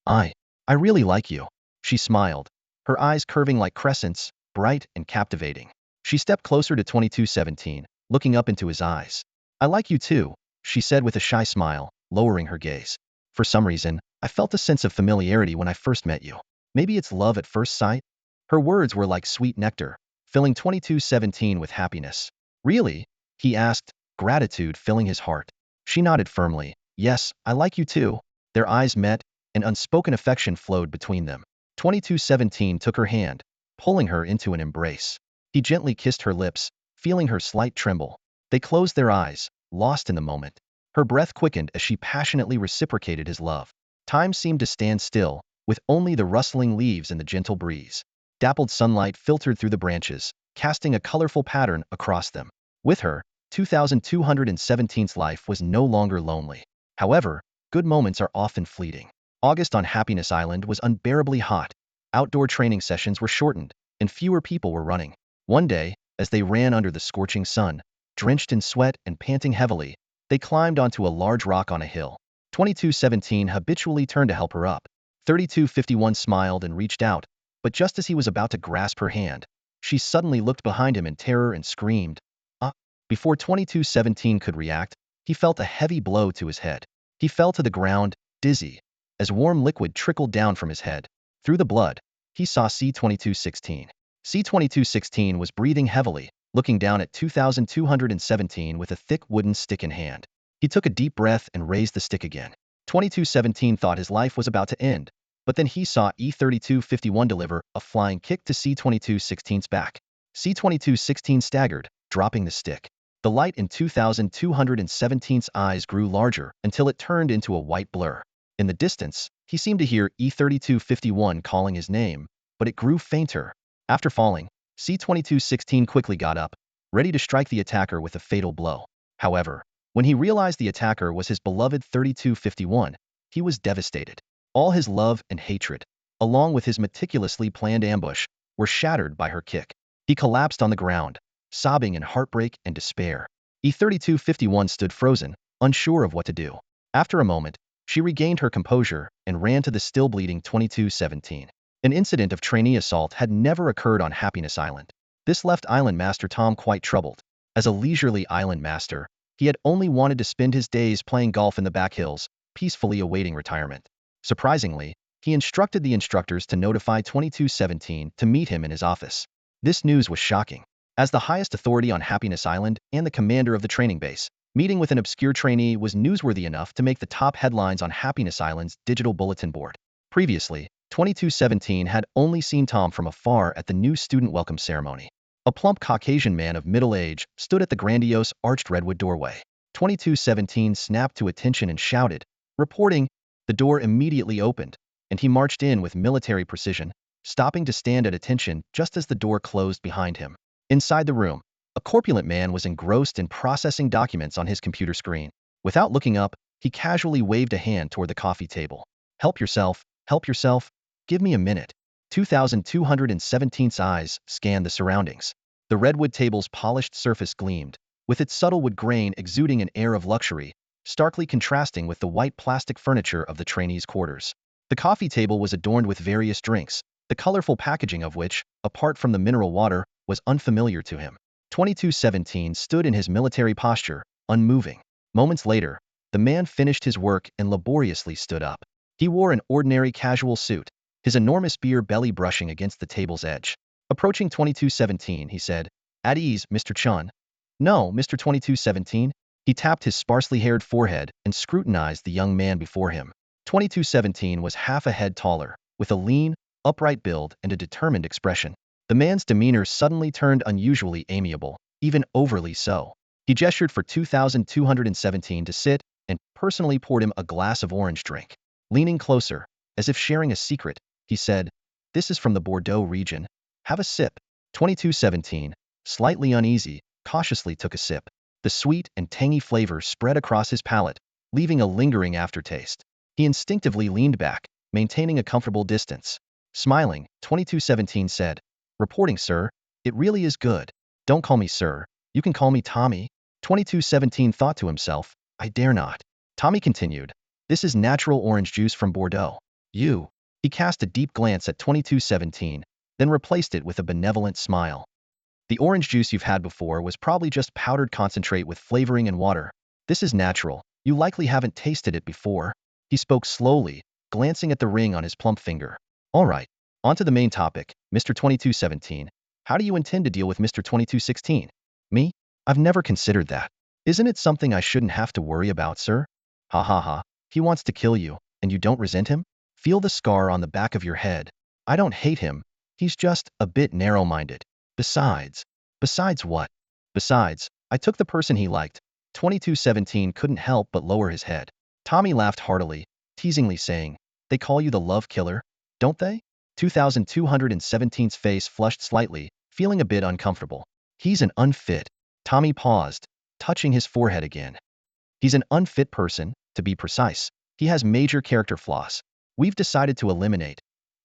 I really like you." She smiled, her eyes curving like crescents, bright and captivating. She stepped closer to 2217, looking up into his eyes. "I like you too," she said with a shy smile, lowering her gaze. For some reason, I felt a sense of familiarity when I first met you. Maybe it's love at first sight? Her words were like sweet nectar, filling 2217 with happiness. Really? He asked, gratitude filling his heart. She nodded firmly. Yes, I like you too. Their eyes met, and unspoken affection flowed between them. 2217 took her hand, pulling her into an embrace. He gently kissed her lips, feeling her slight tremble. They closed their eyes, lost in the moment. Her breath quickened as she passionately reciprocated his love. Time seemed to stand still, with only the rustling leaves and the gentle breeze. Dappled sunlight filtered through the branches, casting a colorful pattern across them. With her, 2217's life was no longer lonely. However, good moments are often fleeting. August on Happiness Island was unbearably hot. Outdoor training sessions were shortened, and fewer people were running. One day, as they ran under the scorching sun, drenched in sweat and panting heavily, they climbed onto a large rock on a hill. 2217 habitually turned to help her up. 3251 smiled and reached out, but just as he was about to grasp her hand, she suddenly looked behind him in terror and screamed, "Ah!" Before 2217 could react, he felt a heavy blow to his head. He fell to the ground, dizzy, as warm liquid trickled down from his head. Through the blood, he saw C-2216. C-2216 was breathing heavily, looking down at 2217 with a thick wooden stick in hand. He took a deep breath and raised the stick again. 2217 thought his life was about to end, but then he saw E-3251 deliver a flying kick to C-2216's back. C-2216 staggered, dropping the stick. The light in 2217's eyes grew larger until it turned into a white blur. In the distance, he seemed to hear E-3251 calling his name, but it grew fainter. After falling, C-2216 quickly got up, ready to strike the attacker with a fatal blow. However, when he realized the attacker was his beloved 3251, he was devastated. All his love and hatred, along with his meticulously planned ambush, were shattered by her kick. He collapsed on the ground, sobbing in heartbreak and despair. E-3251 stood frozen, unsure of what to do. After a moment, she regained her composure and ran to the still bleeding 2217. An incident of trainee assault had never occurred on Happiness Island. This left Island Master Tom quite troubled. As a leisurely island master, he had only wanted to spend his days playing golf in the back hills, peacefully awaiting retirement. Surprisingly, he instructed the instructors to notify 2217 to meet him in his office. This news was shocking. As the highest authority on Happiness Island and the commander of the training base, meeting with an obscure trainee was newsworthy enough to make the top headlines on Happiness Island's digital bulletin board. Previously, 2217 had only seen Tom from afar at the new student welcome ceremony. A plump Caucasian man of middle age stood at the grandiose arched redwood doorway. 2217 snapped to attention and shouted, reporting. The door immediately opened, and he marched in with military precision, stopping to stand at attention just as the door closed behind him. Inside the room, a corpulent man was engrossed in processing documents on his computer screen. Without looking up, he casually waved a hand toward the coffee table. Help yourself, give me a minute. 2217's eyes scanned the surroundings. The redwood table's polished surface gleamed, with its subtle wood grain exuding an air of luxury, starkly contrasting with the white plastic furniture of the trainees' quarters. The coffee table was adorned with various drinks, the colorful packaging of which, apart from the mineral water, was unfamiliar to him. 2217 stood in his military posture, unmoving. Moments later, the man finished his work and laboriously stood up. He wore an ordinary casual suit, his enormous beer belly brushing against the table's edge. Approaching 2217, he said, "At ease, Mr. Chun." "No, Mr. 2217." He tapped his sparsely haired forehead and scrutinized the young man before him. 2217 was half a head taller, with a lean, upright build and a determined expression. The man's demeanor suddenly turned unusually amiable, even overly so. He gestured for 2217 to sit and personally poured him a glass of orange drink. Leaning closer, as if sharing a secret, he said, "This is from the Bordeaux region. Have a sip." 2217, slightly uneasy, cautiously took a sip. The sweet and tangy flavor spread across his palate, leaving a lingering aftertaste. He instinctively leaned back, maintaining a comfortable distance. Smiling, 2217 said, "Reporting, sir. It really is good. Don't call me sir. You can call me Tommy." 2217 thought to himself, "I dare not." Tommy continued, "This is natural orange juice from Bordeaux. You." He cast a deep glance at 2217, then replaced it with a benevolent smile. "The orange juice you've had before was probably just powdered concentrate with flavoring and water. This is natural. You likely haven't tasted it before. He spoke slowly, glancing at the ring on his plump finger. All right, on to the main topic, Mr. 2217. How do you intend to deal with Mr. 2216? Me? I've never considered that. Isn't it something I shouldn't have to worry about, sir? Ha ha ha. He wants to kill you, and you don't resent him? Feel the scar on the back of your head. I don't hate him. He's just a bit narrow-minded. Besides what? Besides, I took the person he liked. 2217 couldn't help but lower his head. Tommy laughed heartily, teasingly saying, they call you the love killer, don't they? 2217's face flushed slightly, feeling a bit uncomfortable. He's an unfit. Tommy paused, touching his forehead again. He's an unfit person, to be precise. He has major character flaws. We've decided to eliminate.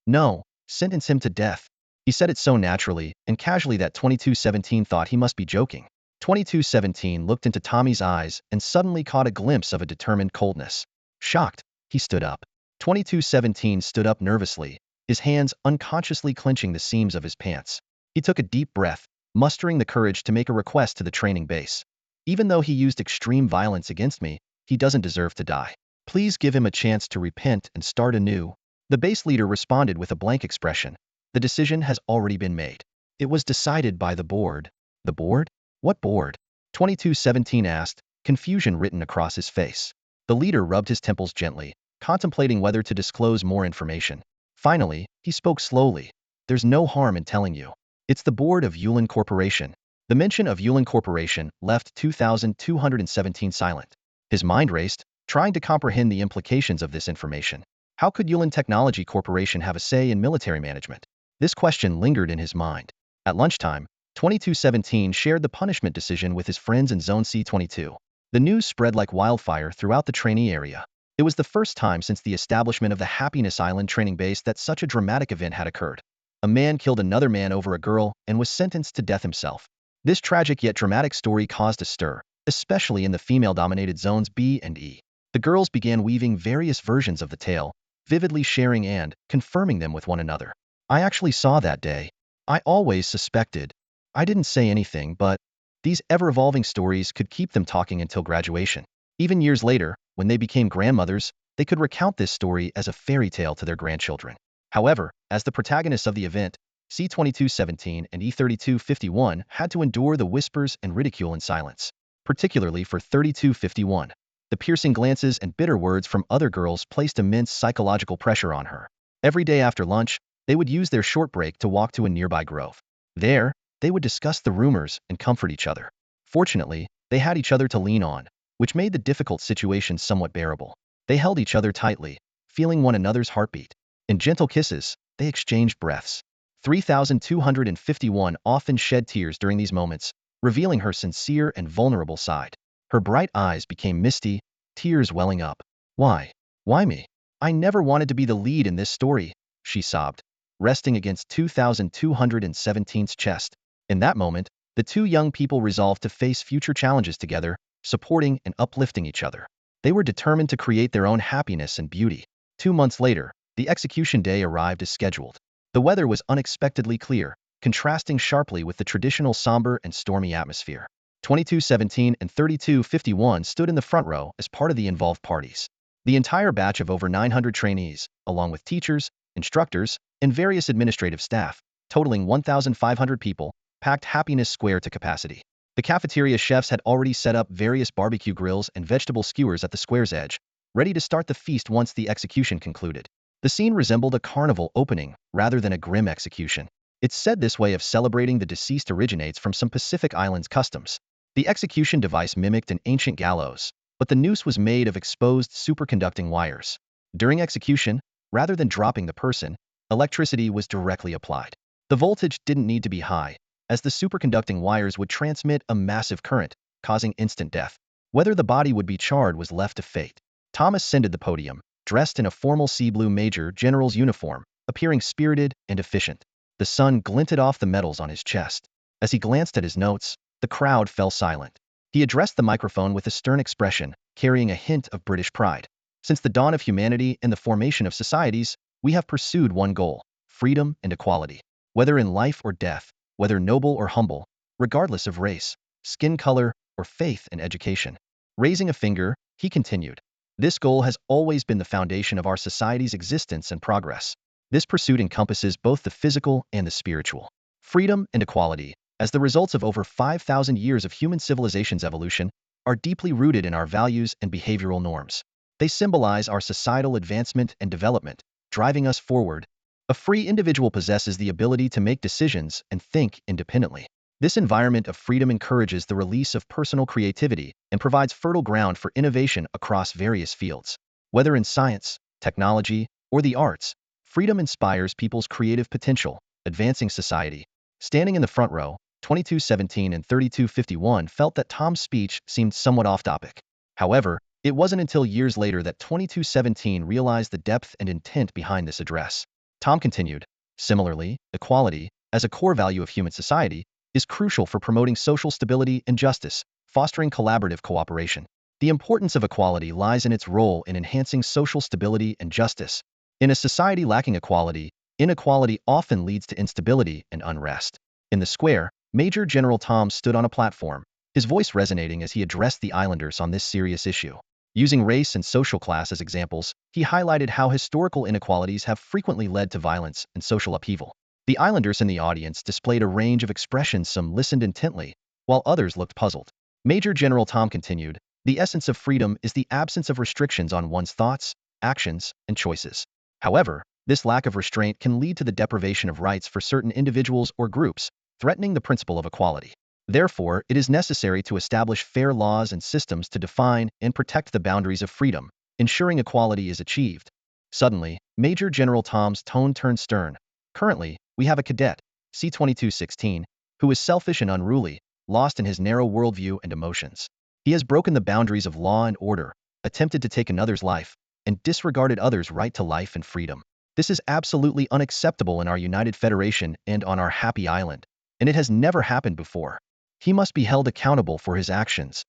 No, sentence him to death. He said it so naturally and casually that 2217 thought he must be joking. 2217 looked into Tommy's eyes and suddenly caught a glimpse of a determined coldness. Shocked, he stood up. 2217 stood up nervously, his hands unconsciously clenching the seams of his pants. He took a deep breath, mustering the courage to make a request to the training base. Even though he used extreme violence against me, he doesn't deserve to die. Please give him a chance to repent and start anew. The base leader responded with a blank expression. The decision has already been made. It was decided by the board. The board? What board? 2217 asked, confusion written across his face. The leader rubbed his temples gently, contemplating whether to disclose more information. Finally, he spoke slowly. There's no harm in telling you. It's the board of Yulin Corporation. The mention of Yulin Corporation left 2217 silent. His mind raced, trying to comprehend the implications of this information. How could Yulin Technology Corporation have a say in military management? This question lingered in his mind. At lunchtime, 2217 shared the punishment decision with his friends in Zone C22. The news spread like wildfire throughout the trainee area. It was the first time since the establishment of the Happiness Island training base that such a dramatic event had occurred. A man killed another man over a girl and was sentenced to death himself. This tragic yet dramatic story caused a stir, especially in the female-dominated zones B and E. The girls began weaving various versions of the tale, vividly sharing and confirming them with one another. I actually saw that day. I always suspected. I didn't say anything, but these ever-evolving stories could keep them talking until graduation. Even years later, when they became grandmothers, they could recount this story as a fairy tale to their grandchildren. However, as the protagonists of the event, C2217 and E3251 had to endure the whispers and ridicule in silence, particularly for 3251. The piercing glances and bitter words from other girls placed immense psychological pressure on her. Every day after lunch, they would use their short break to walk to a nearby grove. There, they would discuss the rumors and comfort each other. Fortunately, they had each other to lean on, which made the difficult situation somewhat bearable. They held each other tightly, feeling one another's heartbeat. In gentle kisses, they exchanged breaths. 3251 often shed tears during these moments, revealing her sincere and vulnerable side. Her bright eyes became misty, tears welling up. Why? Why me? I never wanted to be the lead in this story, she sobbed, resting against 2217's chest. In that moment, the two young people resolved to face future challenges together, supporting and uplifting each other. They were determined to create their own happiness and beauty. 2 months later, the execution day arrived as scheduled. The weather was unexpectedly clear, contrasting sharply with the traditional somber and stormy atmosphere. 2217 and 3251 stood in the front row as part of the involved parties. The entire batch of over 900 trainees, along with teachers, instructors, and various administrative staff, totaling 1,500 people, packed Happiness Square to capacity. The cafeteria chefs had already set up various barbecue grills and vegetable skewers at the square's edge, ready to start the feast once the execution concluded. The scene resembled a carnival opening rather than a grim execution. It's said this way of celebrating the deceased originates from some Pacific Islands customs. The execution device mimicked an ancient gallows, but the noose was made of exposed superconducting wires. During execution, rather than dropping the person, electricity was directly applied. The voltage didn't need to be high, as the superconducting wires would transmit a massive current, causing instant death. Whether the body would be charred was left to fate. Thomas ascended the podium, dressed in a formal sea blue major general's uniform, appearing spirited and efficient. The sun glinted off the medals on his chest. As he glanced at his notes, the crowd fell silent. He addressed the microphone with a stern expression, carrying a hint of British pride. Since the dawn of humanity and the formation of societies, we have pursued one goal: freedom and equality. Whether in life or death, whether noble or humble, regardless of race, skin color, or faith and education. Raising a finger, he continued. This goal has always been the foundation of our society's existence and progress. This pursuit encompasses both the physical and the spiritual. Freedom and equality, as the results of over 5,000 years of human civilization's evolution, are deeply rooted in our values and behavioral norms. They symbolize our societal advancement and development, driving us forward. A free individual possesses the ability to make decisions and think independently. This environment of freedom encourages the release of personal creativity and provides fertile ground for innovation across various fields. Whether in science, technology, or the arts, freedom inspires people's creative potential, advancing society. Standing in the front row, 2217 and 3251 felt that Tom's speech seemed somewhat off-topic. However, it wasn't until years later that 2217 realized the depth and intent behind this address. Tom continued, "Similarly, equality, as a core value of human society, is crucial for promoting social stability and justice, fostering collaborative cooperation. The importance of equality lies in its role in enhancing social stability and justice. In a society lacking equality, inequality often leads to instability and unrest." In the square, Major General Tom stood on a platform, his voice resonating as he addressed the islanders on this serious issue. Using race and social class as examples, he highlighted how historical inequalities have frequently led to violence and social upheaval. The islanders in the audience displayed a range of expressions. Some listened intently, while others looked puzzled. Major General Tom continued, "The essence of freedom is the absence of restrictions on one's thoughts, actions, and choices. However, this lack of restraint can lead to the deprivation of rights for certain individuals or groups, threatening the principle of equality. Therefore, it is necessary to establish fair laws and systems to define and protect the boundaries of freedom, ensuring equality is achieved." Suddenly, Major General Tom's tone turned stern. "Currently, we have a cadet, C-2216, who is selfish and unruly, lost in his narrow worldview and emotions. He has broken the boundaries of law and order, attempted to take another's life, and disregarded others' right to life and freedom. This is absolutely unacceptable in our United Federation and on our happy island, and it has never happened before. He must be held accountable for his actions."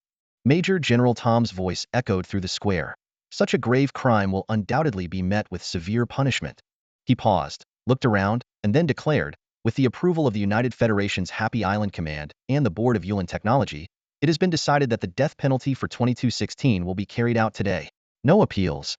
Major General Tom's voice echoed through the square. "Such a grave crime will undoubtedly be met with severe punishment." He paused, looked around, and then declared, "With the approval of the United Federation's Happy Island Command and the Board of Yulin Technology, it has been decided that the death penalty for 2216 will be carried out today. No appeals."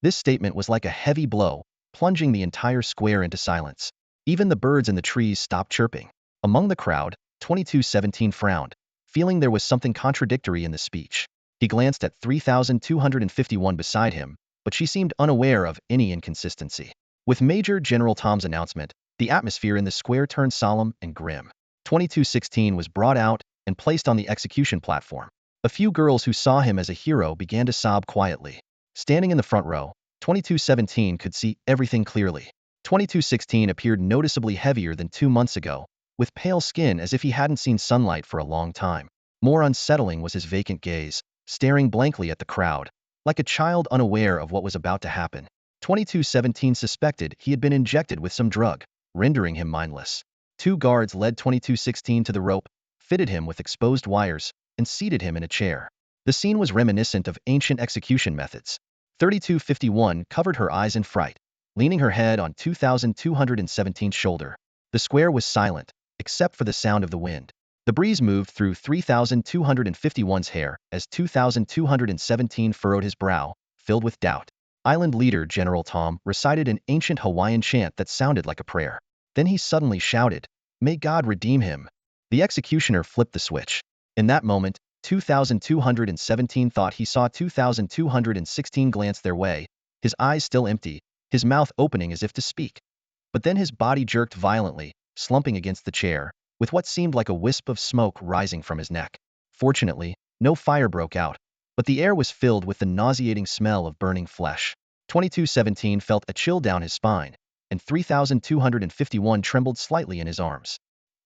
This statement was like a heavy blow, plunging the entire square into silence. Even the birds in the trees stopped chirping. Among the crowd, 2217 frowned, feeling there was something contradictory in the speech. He glanced at 3251 beside him, but she seemed unaware of any inconsistency. With Major General Tom's announcement, the atmosphere in the square turned solemn and grim. 2216 was brought out and placed on the execution platform. A few girls who saw him as a hero began to sob quietly. Standing in the front row, 2217 could see everything clearly. 2216 appeared noticeably heavier than 2 months ago, with pale skin as if he hadn't seen sunlight for a long time. More unsettling was his vacant gaze, staring blankly at the crowd, like a child unaware of what was about to happen. 2217 suspected he had been injected with some drug, rendering him mindless. 2 guards led 2216 to the rope, fitted him with exposed wires, and seated him in a chair. The scene was reminiscent of ancient execution methods. 3251 covered her eyes in fright, leaning her head on 2217's shoulder. The square was silent, except for the sound of the wind. The breeze moved through 3251's hair as 2217 furrowed his brow, filled with doubt. Island leader General Tom recited an ancient Hawaiian chant that sounded like a prayer. Then he suddenly shouted, "May God redeem him." The executioner flipped the switch. In that moment, 2217 thought he saw 2216 glance their way, his eyes still empty, his mouth opening as if to speak. But then his body jerked violently, slumping against the chair, with what seemed like a wisp of smoke rising from his neck. Fortunately, no fire broke out, but the air was filled with the nauseating smell of burning flesh. 2217 felt a chill down his spine, and 3251 trembled slightly in his arms.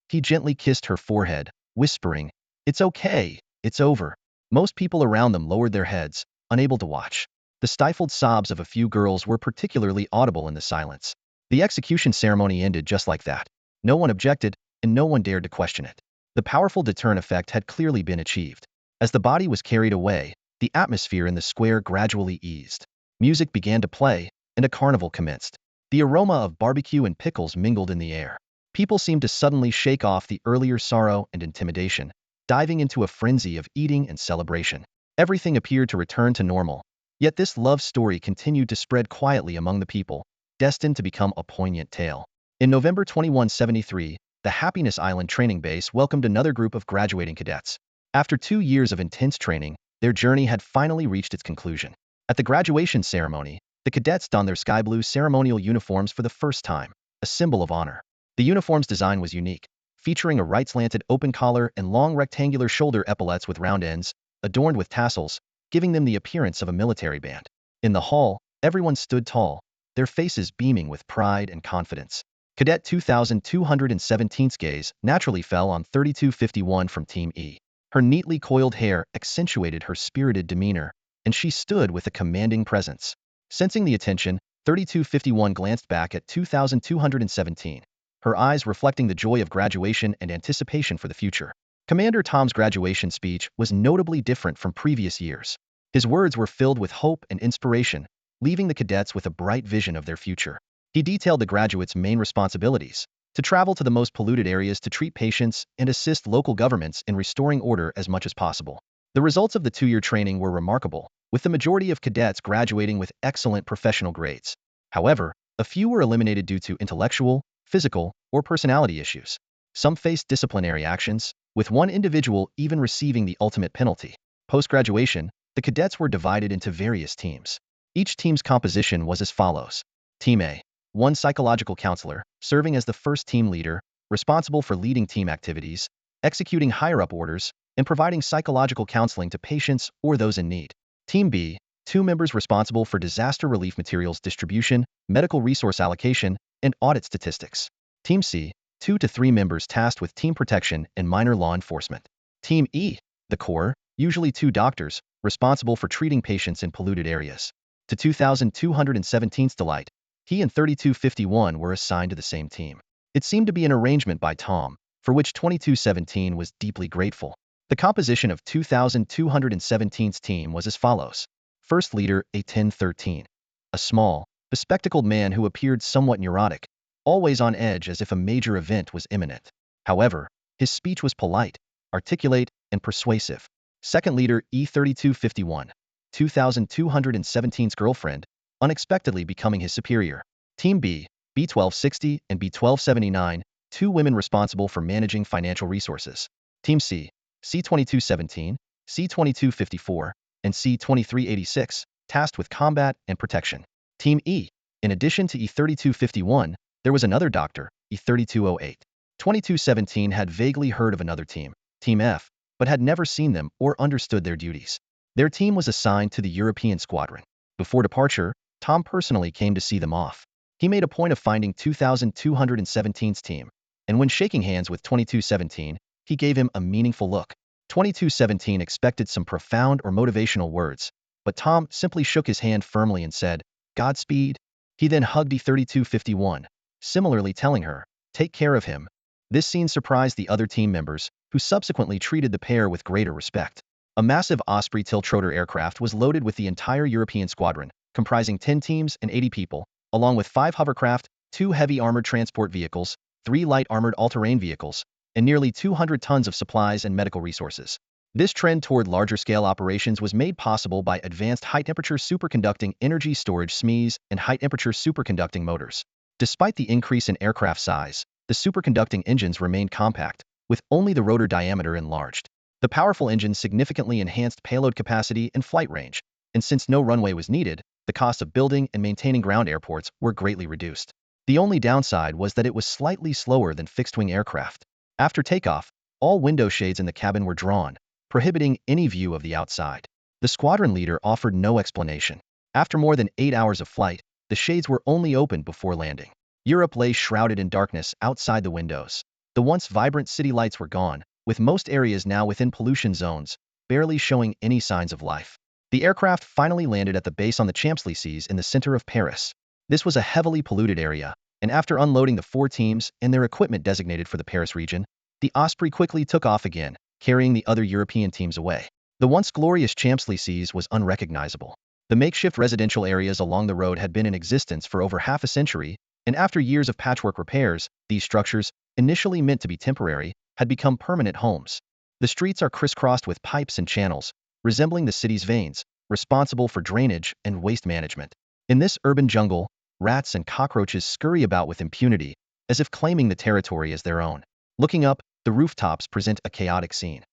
He gently kissed her forehead, whispering, "It's okay, it's over." Most people around them lowered their heads, unable to watch. The stifled sobs of a few girls were particularly audible in the silence. The execution ceremony ended just like that. No one objected, and no one dared to question it. The powerful deterrent effect had clearly been achieved. As the body was carried away, the atmosphere in the square gradually eased. Music began to play, and a carnival commenced. The aroma of barbecue and pickles mingled in the air. People seemed to suddenly shake off the earlier sorrow and intimidation, diving into a frenzy of eating and celebration. Everything appeared to return to normal. Yet this love story continued to spread quietly among the people, destined to become a poignant tale. In November 2173, the Happiness Island training base welcomed another group of graduating cadets. After 2 years of intense training, their journey had finally reached its conclusion. At the graduation ceremony, the cadets donned their sky blue ceremonial uniforms for the first time, a symbol of honor. The uniform's design was unique, featuring a right-slanted open collar and long rectangular shoulder epaulets with round ends, adorned with tassels, giving them the appearance of a military band. In the hall, everyone stood tall, their faces beaming with pride and confidence. Cadet 2217's gaze naturally fell on 3251 from Team E. Her neatly coiled hair accentuated her spirited demeanor, and she stood with a commanding presence. Sensing the attention, 3251 glanced back at 2217, her eyes reflecting the joy of graduation and anticipation for the future. Commander Tom's graduation speech was notably different from previous years. His words were filled with hope and inspiration, leaving the cadets with a bright vision of their future. He detailed the graduates' main responsibilities: to travel to the most polluted areas to treat patients and assist local governments in restoring order as much as possible. The results of the 2-year training were remarkable, with the majority of cadets graduating with excellent professional grades. However, a few were eliminated due to intellectual, physical, or personality issues. Some faced disciplinary actions, with one individual even receiving the ultimate penalty. Post-graduation, the cadets were divided into various teams. Each team's composition was as follows. Team A, one psychological counselor, serving as the first team leader, responsible for leading team activities, executing higher-up orders, and providing psychological counseling to patients or those in need. Team B, 2 members responsible for disaster relief materials distribution, medical resource allocation, and audit statistics. Team C, 2 to 3 members tasked with team protection and minor law enforcement. Team E, the core, usually 2 doctors, responsible for treating patients in polluted areas. To 2217's delight, he and 3251 were assigned to the same team. It seemed to be an arrangement by Tom, for which 2217 was deeply grateful. The composition of 2217's team was as follows. First leader, A1013. A small, bespectacled man who appeared somewhat neurotic, always on edge as if a major event was imminent. However, his speech was polite, articulate, and persuasive. Second leader, E3251. 2217's girlfriend, unexpectedly becoming his superior. Team B, B1260 and B1279, 2 women responsible for managing financial resources. Team C, C2217, C2254, and C2386, tasked with combat and protection. Team E, in addition to E3251, there was another doctor, E3208. 2217 had vaguely heard of another team, Team F, but had never seen them or understood their duties. Their team was assigned to the European squadron. Before departure, Tom personally came to see them off. He made a point of finding 2217's team, and when shaking hands with 2217, he gave him a meaningful look. 2217 expected some profound or motivational words, but Tom simply shook his hand firmly and said, "Godspeed." He then hugged E3251, similarly telling her, "Take care of him." This scene surprised the other team members, who subsequently treated the pair with greater respect. A massive Osprey tiltrotor aircraft was loaded with the entire European squadron, comprising 10 teams and 80 people, along with 5 hovercraft, 2 heavy armored transport vehicles, 3 light armored all-terrain vehicles, and nearly 200 tons of supplies and medical resources. This trend toward larger-scale operations was made possible by advanced high-temperature superconducting energy storage SMEs and high-temperature superconducting motors. Despite the increase in aircraft size, the superconducting engines remained compact, with only the rotor diameter enlarged. The powerful engines significantly enhanced payload capacity and flight range, and since no runway was needed, the cost of building and maintaining ground airports were greatly reduced. The only downside was that it was slightly slower than fixed-wing aircraft. After takeoff, all window shades in the cabin were drawn, prohibiting any view of the outside. The squadron leader offered no explanation. After more than 8 hours of flight, the shades were only opened before landing. Europe lay shrouded in darkness outside the windows. The once vibrant city lights were gone, with most areas now within pollution zones, barely showing any signs of life. The aircraft finally landed at the base on the Champs-Élysées in the center of Paris. This was a heavily polluted area, and after unloading the 4 teams and their equipment designated for the Paris region, the Osprey quickly took off again, carrying the other European teams away. The once glorious Champs-Élysées was unrecognizable. The makeshift residential areas along the road had been in existence for over half a century, and after years of patchwork repairs, these structures, initially meant to be temporary, had become permanent homes. The streets are crisscrossed with pipes and channels, resembling the city's veins, responsible for drainage and waste management. In this urban jungle, rats and cockroaches scurry about with impunity, as if claiming the territory as their own. Looking up, the rooftops present a chaotic scene.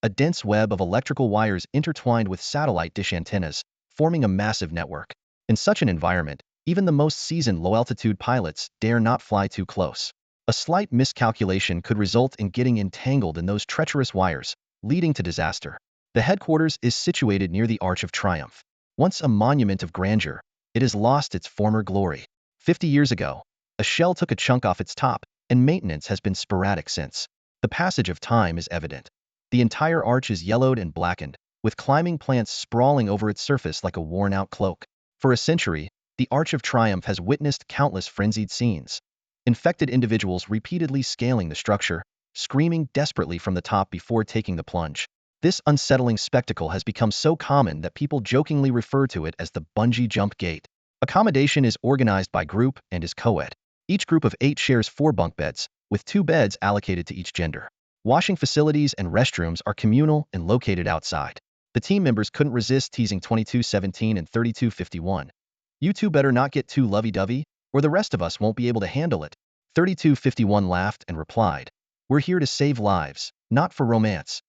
A dense web of electrical wires intertwined with satellite dish antennas, forming a massive network. In such an environment, even the most seasoned low-altitude pilots dare not fly too close. A slight miscalculation could result in getting entangled in those treacherous wires, leading to disaster. The headquarters is situated near the Arch of Triumph. Once a monument of grandeur, it has lost its former glory. 50 years ago, a shell took a chunk off its top, and maintenance has been sporadic since. The passage of time is evident. The entire arch is yellowed and blackened, with climbing plants sprawling over its surface like a worn-out cloak. For a century, the Arch of Triumph has witnessed countless frenzied scenes. Infected individuals repeatedly scaling the structure, screaming desperately from the top before taking the plunge. This unsettling spectacle has become so common that people jokingly refer to it as the bungee jump gate. Accommodation is organized by group and is co-ed. Each group of 8 shares 4 bunk beds, with 2 beds allocated to each gender. Washing facilities and restrooms are communal and located outside. The team members couldn't resist teasing 2217 and 3251. "You two better not get too lovey-dovey, or the rest of us won't be able to handle it." 3251 laughed and replied, "We're here to save lives, not for romance."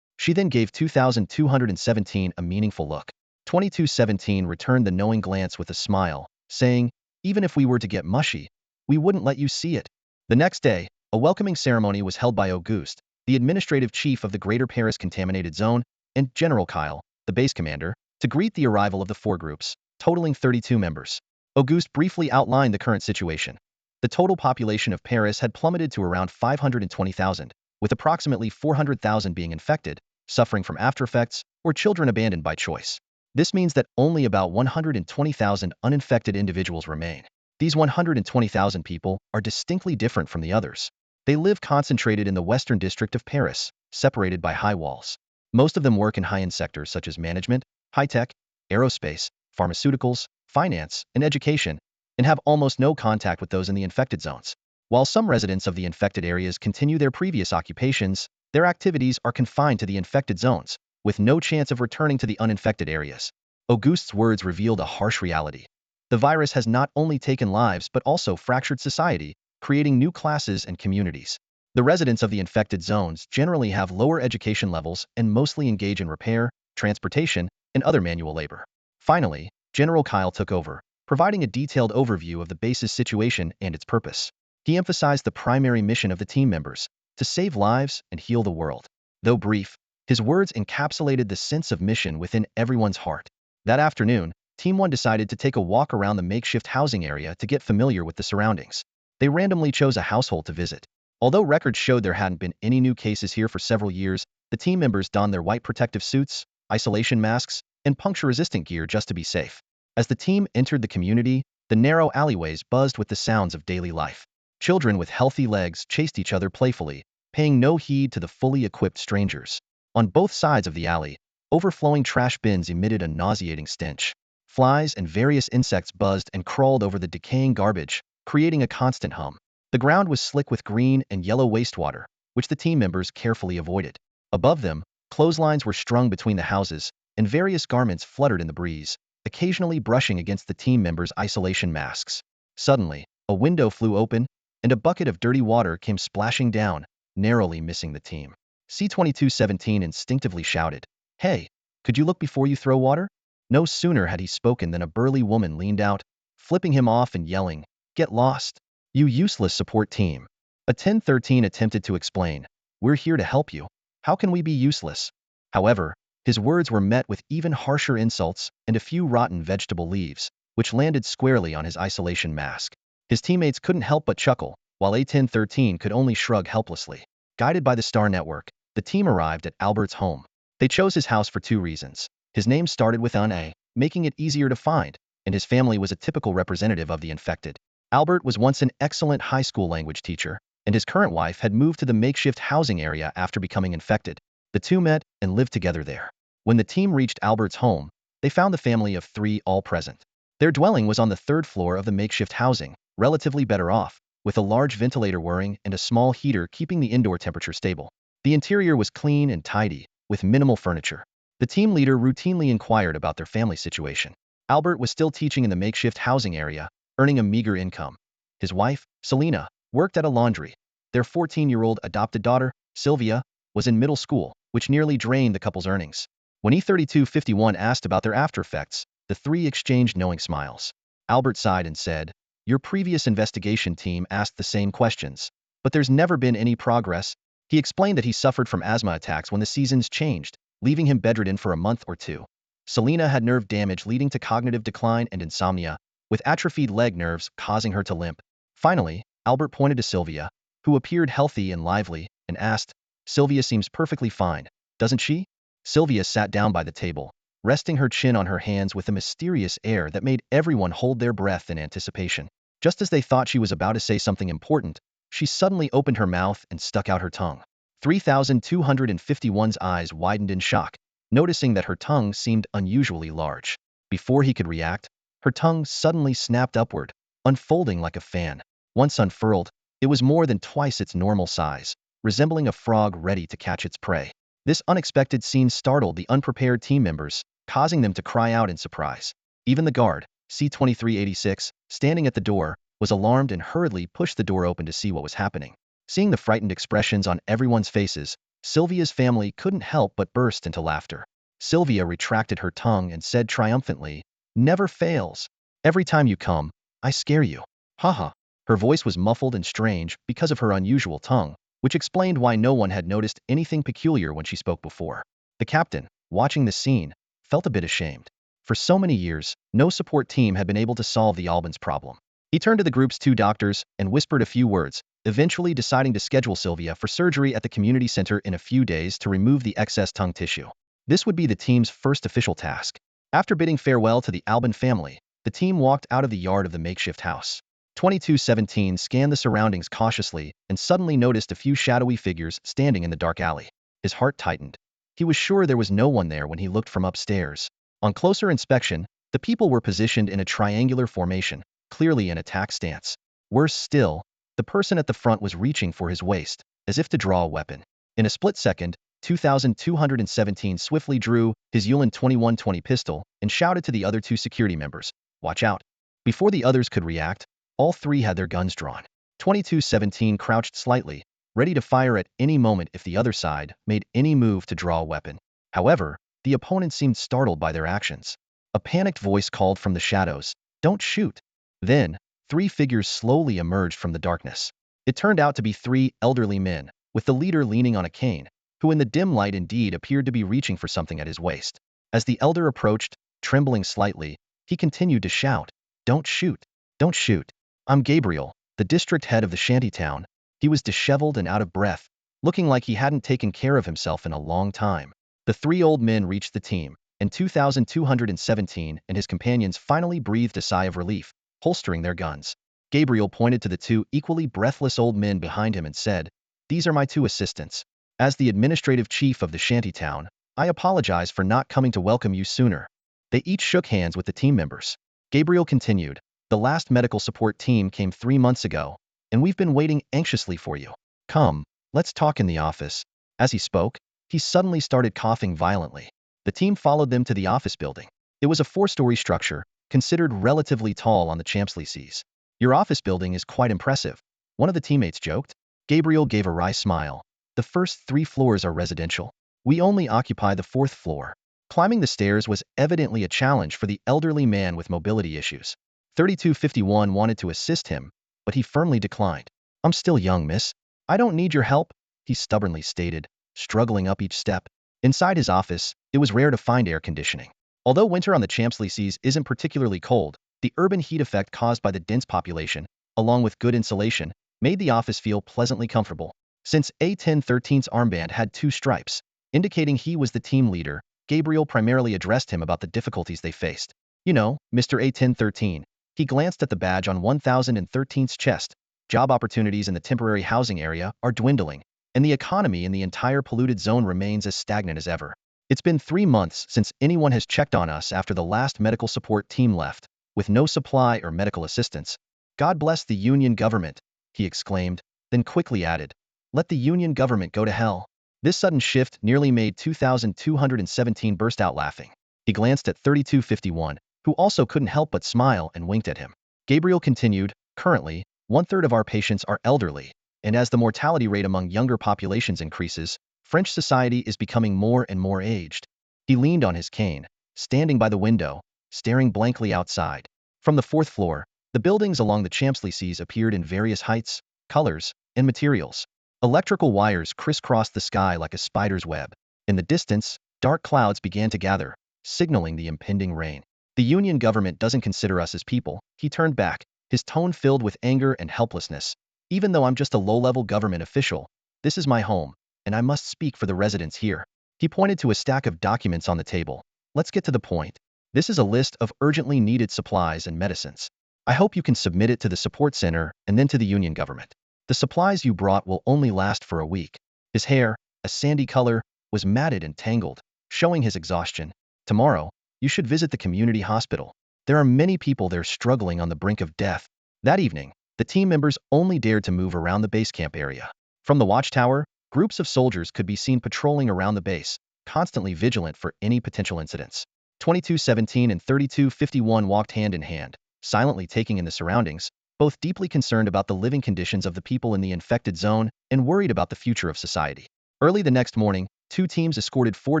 She then gave 2217 a meaningful look. 2217 returned the knowing glance with a smile, saying, "Even if we were to get mushy, we wouldn't let you see it." The next day, a welcoming ceremony was held by Auguste, the administrative chief of the Greater Paris Contaminated Zone, and General Kyle, the base commander, to greet the arrival of the 4 groups, totaling 32 members. Auguste briefly outlined the current situation. The total population of Paris had plummeted to around 520,000, with approximately 400,000 being infected, suffering from aftereffects, or children abandoned by choice. This means that only about 120,000 uninfected individuals remain. These 120,000 people are distinctly different from the others. They live concentrated in the western district of Paris, separated by high walls. Most of them work in high-end sectors such as management, high-tech, aerospace, pharmaceuticals, finance, and education, and have almost no contact with those in the infected zones. While some residents of the infected areas continue their previous occupations, their activities are confined to the infected zones, with no chance of returning to the uninfected areas. Auguste's words revealed a harsh reality. The virus has not only taken lives but also fractured society, creating new classes and communities. The residents of the infected zones generally have lower education levels and mostly engage in repair, transportation, and other manual labor. Finally, General Kyle took over, providing a detailed overview of the base's situation and its purpose. He emphasized the primary mission of the team members, to save lives and heal the world. Though brief, his words encapsulated the sense of mission within everyone's heart. That afternoon, Team 1 decided to take a walk around the makeshift housing area to get familiar with the surroundings. They randomly chose a household to visit. Although records showed there hadn't been any new cases here for several years, the team members donned their white protective suits, isolation masks, and puncture-resistant gear just to be safe. As the team entered the community, the narrow alleyways buzzed with the sounds of daily life. Children with healthy legs chased each other playfully, paying no heed to the fully equipped strangers. On both sides of the alley, overflowing trash bins emitted a nauseating stench. Flies and various insects buzzed and crawled over the decaying garbage, creating a constant hum. The ground was slick with green and yellow wastewater, which the team members carefully avoided. Above them, clotheslines were strung between the houses, and various garments fluttered in the breeze, occasionally brushing against the team members' isolation masks. Suddenly, a window flew open, and a bucket of dirty water came splashing down, narrowly missing the team. C-2217 instinctively shouted, "Hey, could you look before you throw water?" No sooner had he spoken than a burly woman leaned out, flipping him off and yelling, "Get lost, you useless support team." A 1013 attempted to explain, "We're here to help you. How can we be useless?" However, his words were met with even harsher insults and a few rotten vegetable leaves, which landed squarely on his isolation mask. His teammates couldn't help but chuckle, while A-1013 could only shrug helplessly. Guided by the Star Network, the team arrived at Albert's home. They chose his house for 2 reasons. His name started with an A, making it easier to find, and his family was a typical representative of the infected. Albert was once an excellent high school language teacher, and his current wife had moved to the makeshift housing area after becoming infected. The two met and lived together there. When the team reached Albert's home, they found the family of 3 all present. Their dwelling was on the 3rd floor of the makeshift housing, relatively better off, with a large ventilator whirring and a small heater keeping the indoor temperature stable. The interior was clean and tidy, with minimal furniture. The team leader routinely inquired about their family situation. Albert was still teaching in the makeshift housing area, earning a meager income. His wife, Selena, worked at a laundry. Their 14-year-old adopted daughter, Sylvia, was in middle school, which nearly drained the couple's earnings. When E3251 asked about their after effects, the three exchanged knowing smiles. Albert sighed and said, "Your previous investigation team asked the same questions, but there's never been any progress." He explained that he suffered from asthma attacks when the seasons changed, leaving him bedridden for a month or two. Selena had nerve damage leading to cognitive decline and insomnia, with atrophied leg nerves causing her to limp. Finally, Albert pointed to Sylvia, who appeared healthy and lively, and asked, "Sylvia seems perfectly fine, doesn't she?" Sylvia sat down by the table, resting her chin on her hands with a mysterious air that made everyone hold their breath in anticipation. Just as they thought she was about to say something important, she suddenly opened her mouth and stuck out her tongue. 3251's eyes widened in shock, noticing that her tongue seemed unusually large. Before he could react, her tongue suddenly snapped upward, unfolding like a fan. Once unfurled, it was more than twice its normal size, resembling a frog ready to catch its prey. This unexpected scene startled the unprepared team members, causing them to cry out in surprise. Even the guard, C-2386, standing at the door, was alarmed and hurriedly pushed the door open to see what was happening. Seeing the frightened expressions on everyone's faces, Sylvia's family couldn't help but burst into laughter. Sylvia retracted her tongue and said triumphantly, "Never fails. Every time you come, I scare you. Haha." Her voice was muffled and strange because of her unusual tongue, which explained why no one had noticed anything peculiar when she spoke before. The captain, watching the scene, felt a bit ashamed. For so many years, no support team had been able to solve the Albans problem. He turned to the group's two doctors and whispered a few words, eventually deciding to schedule Sylvia for surgery at the community center in a few days to remove the excess tongue tissue. This would be the team's first official task. After bidding farewell to the Alban family, the team walked out of the yard of the makeshift house. 2217 scanned the surroundings cautiously and suddenly noticed a few shadowy figures standing in the dark alley. His heart tightened. He was sure there was no one there when he looked from upstairs. On closer inspection, the people were positioned in a triangular formation, clearly in attack stance. Worse still, the person at the front was reaching for his waist, as if to draw a weapon. In a split second, 2217 swiftly drew his Ulan 2120 pistol and shouted to the other two security members, "Watch out." Before the others could react, all three had their guns drawn. 2217 crouched slightly, ready to fire at any moment if the other side made any move to draw a weapon. However, the opponent seemed startled by their actions. A panicked voice called from the shadows, "Don't shoot." Then, three figures slowly emerged from the darkness. It turned out to be three elderly men, with the leader leaning on a cane, who in the dim light indeed appeared to be reaching for something at his waist. As the elder approached, trembling slightly, he continued to shout, "Don't shoot. Don't shoot. I'm Gabriel, the district head of the shantytown." He was disheveled and out of breath, looking like he hadn't taken care of himself in a long time. The three old men reached the team, and 2217 and his companions finally breathed a sigh of relief, holstering their guns. Gabriel pointed to the two equally breathless old men behind him and said, "These are my two assistants. As the administrative chief of the shantytown, I apologize for not coming to welcome you sooner." They each shook hands with the team members. Gabriel continued, "The last medical support team came 3 months ago, and we've been waiting anxiously for you. Come, let's talk in the office." As he spoke, he suddenly started coughing violently. The team followed them to the office building. It was a 4-story structure, considered relatively tall on the Champs-Élysées. "Your office building is quite impressive," one of the teammates joked. Gabriel gave a wry smile. "The first 3 floors are residential. We only occupy the 4th floor." Climbing the stairs was evidently a challenge for the elderly man with mobility issues. 3251 wanted to assist him, but he firmly declined. "I'm still young, miss. I don't need your help," he stubbornly stated, struggling up each step. Inside his office, it was rare to find air conditioning. Although winter on the Champs-Élysées isn't particularly cold, the urban heat effect caused by the dense population, along with good insulation, made the office feel pleasantly comfortable. Since A1013's armband had 2 stripes, indicating he was the team leader, Gabriel primarily addressed him about the difficulties they faced. "You know, Mr. A1013, he glanced at the badge on 1013's chest. "Job opportunities in the temporary housing area are dwindling, and the economy in the entire polluted zone remains as stagnant as ever. It's been 3 months since anyone has checked on us after the last medical support team left, with no supply or medical assistance. God bless the Union government," he exclaimed, then quickly added, "Let the Union government go to hell." This sudden shift nearly made 2217 burst out laughing. He glanced at 3251, who also couldn't help but smile and winked at him. Gabriel continued, currently, one-third of our patients are elderly, and as the mortality rate among younger populations increases, French society is becoming more and more aged. He leaned on his cane, standing by the window, staring blankly outside. From the fourth floor, the buildings along the Champs-Élysées appeared in various heights, colors, and materials. Electrical wires crisscrossed the sky like a spider's web. In the distance, dark clouds began to gather, signaling the impending rain. The Union government doesn't consider us as people. He turned back, his tone filled with anger and helplessness. Even though I'm just a low-level government official, this is my home, and I must speak for the residents here. He pointed to a stack of documents on the table. Let's get to the point. This is a list of urgently needed supplies and medicines. I hope you can submit it to the support center and then to the Union government. The supplies you brought will only last for a week. His hair, a sandy color, was matted and tangled, showing his exhaustion. Tomorrow, you should visit the community hospital. There are many people there struggling on the brink of death. That evening, the team members only dared to move around the base camp area. From the watchtower, groups of soldiers could be seen patrolling around the base, constantly vigilant for any potential incidents. 2217 and 3251 walked hand in hand, silently taking in the surroundings, both deeply concerned about the living conditions of the people in the infected zone and worried about the future of society. Early the next morning, two teams escorted 4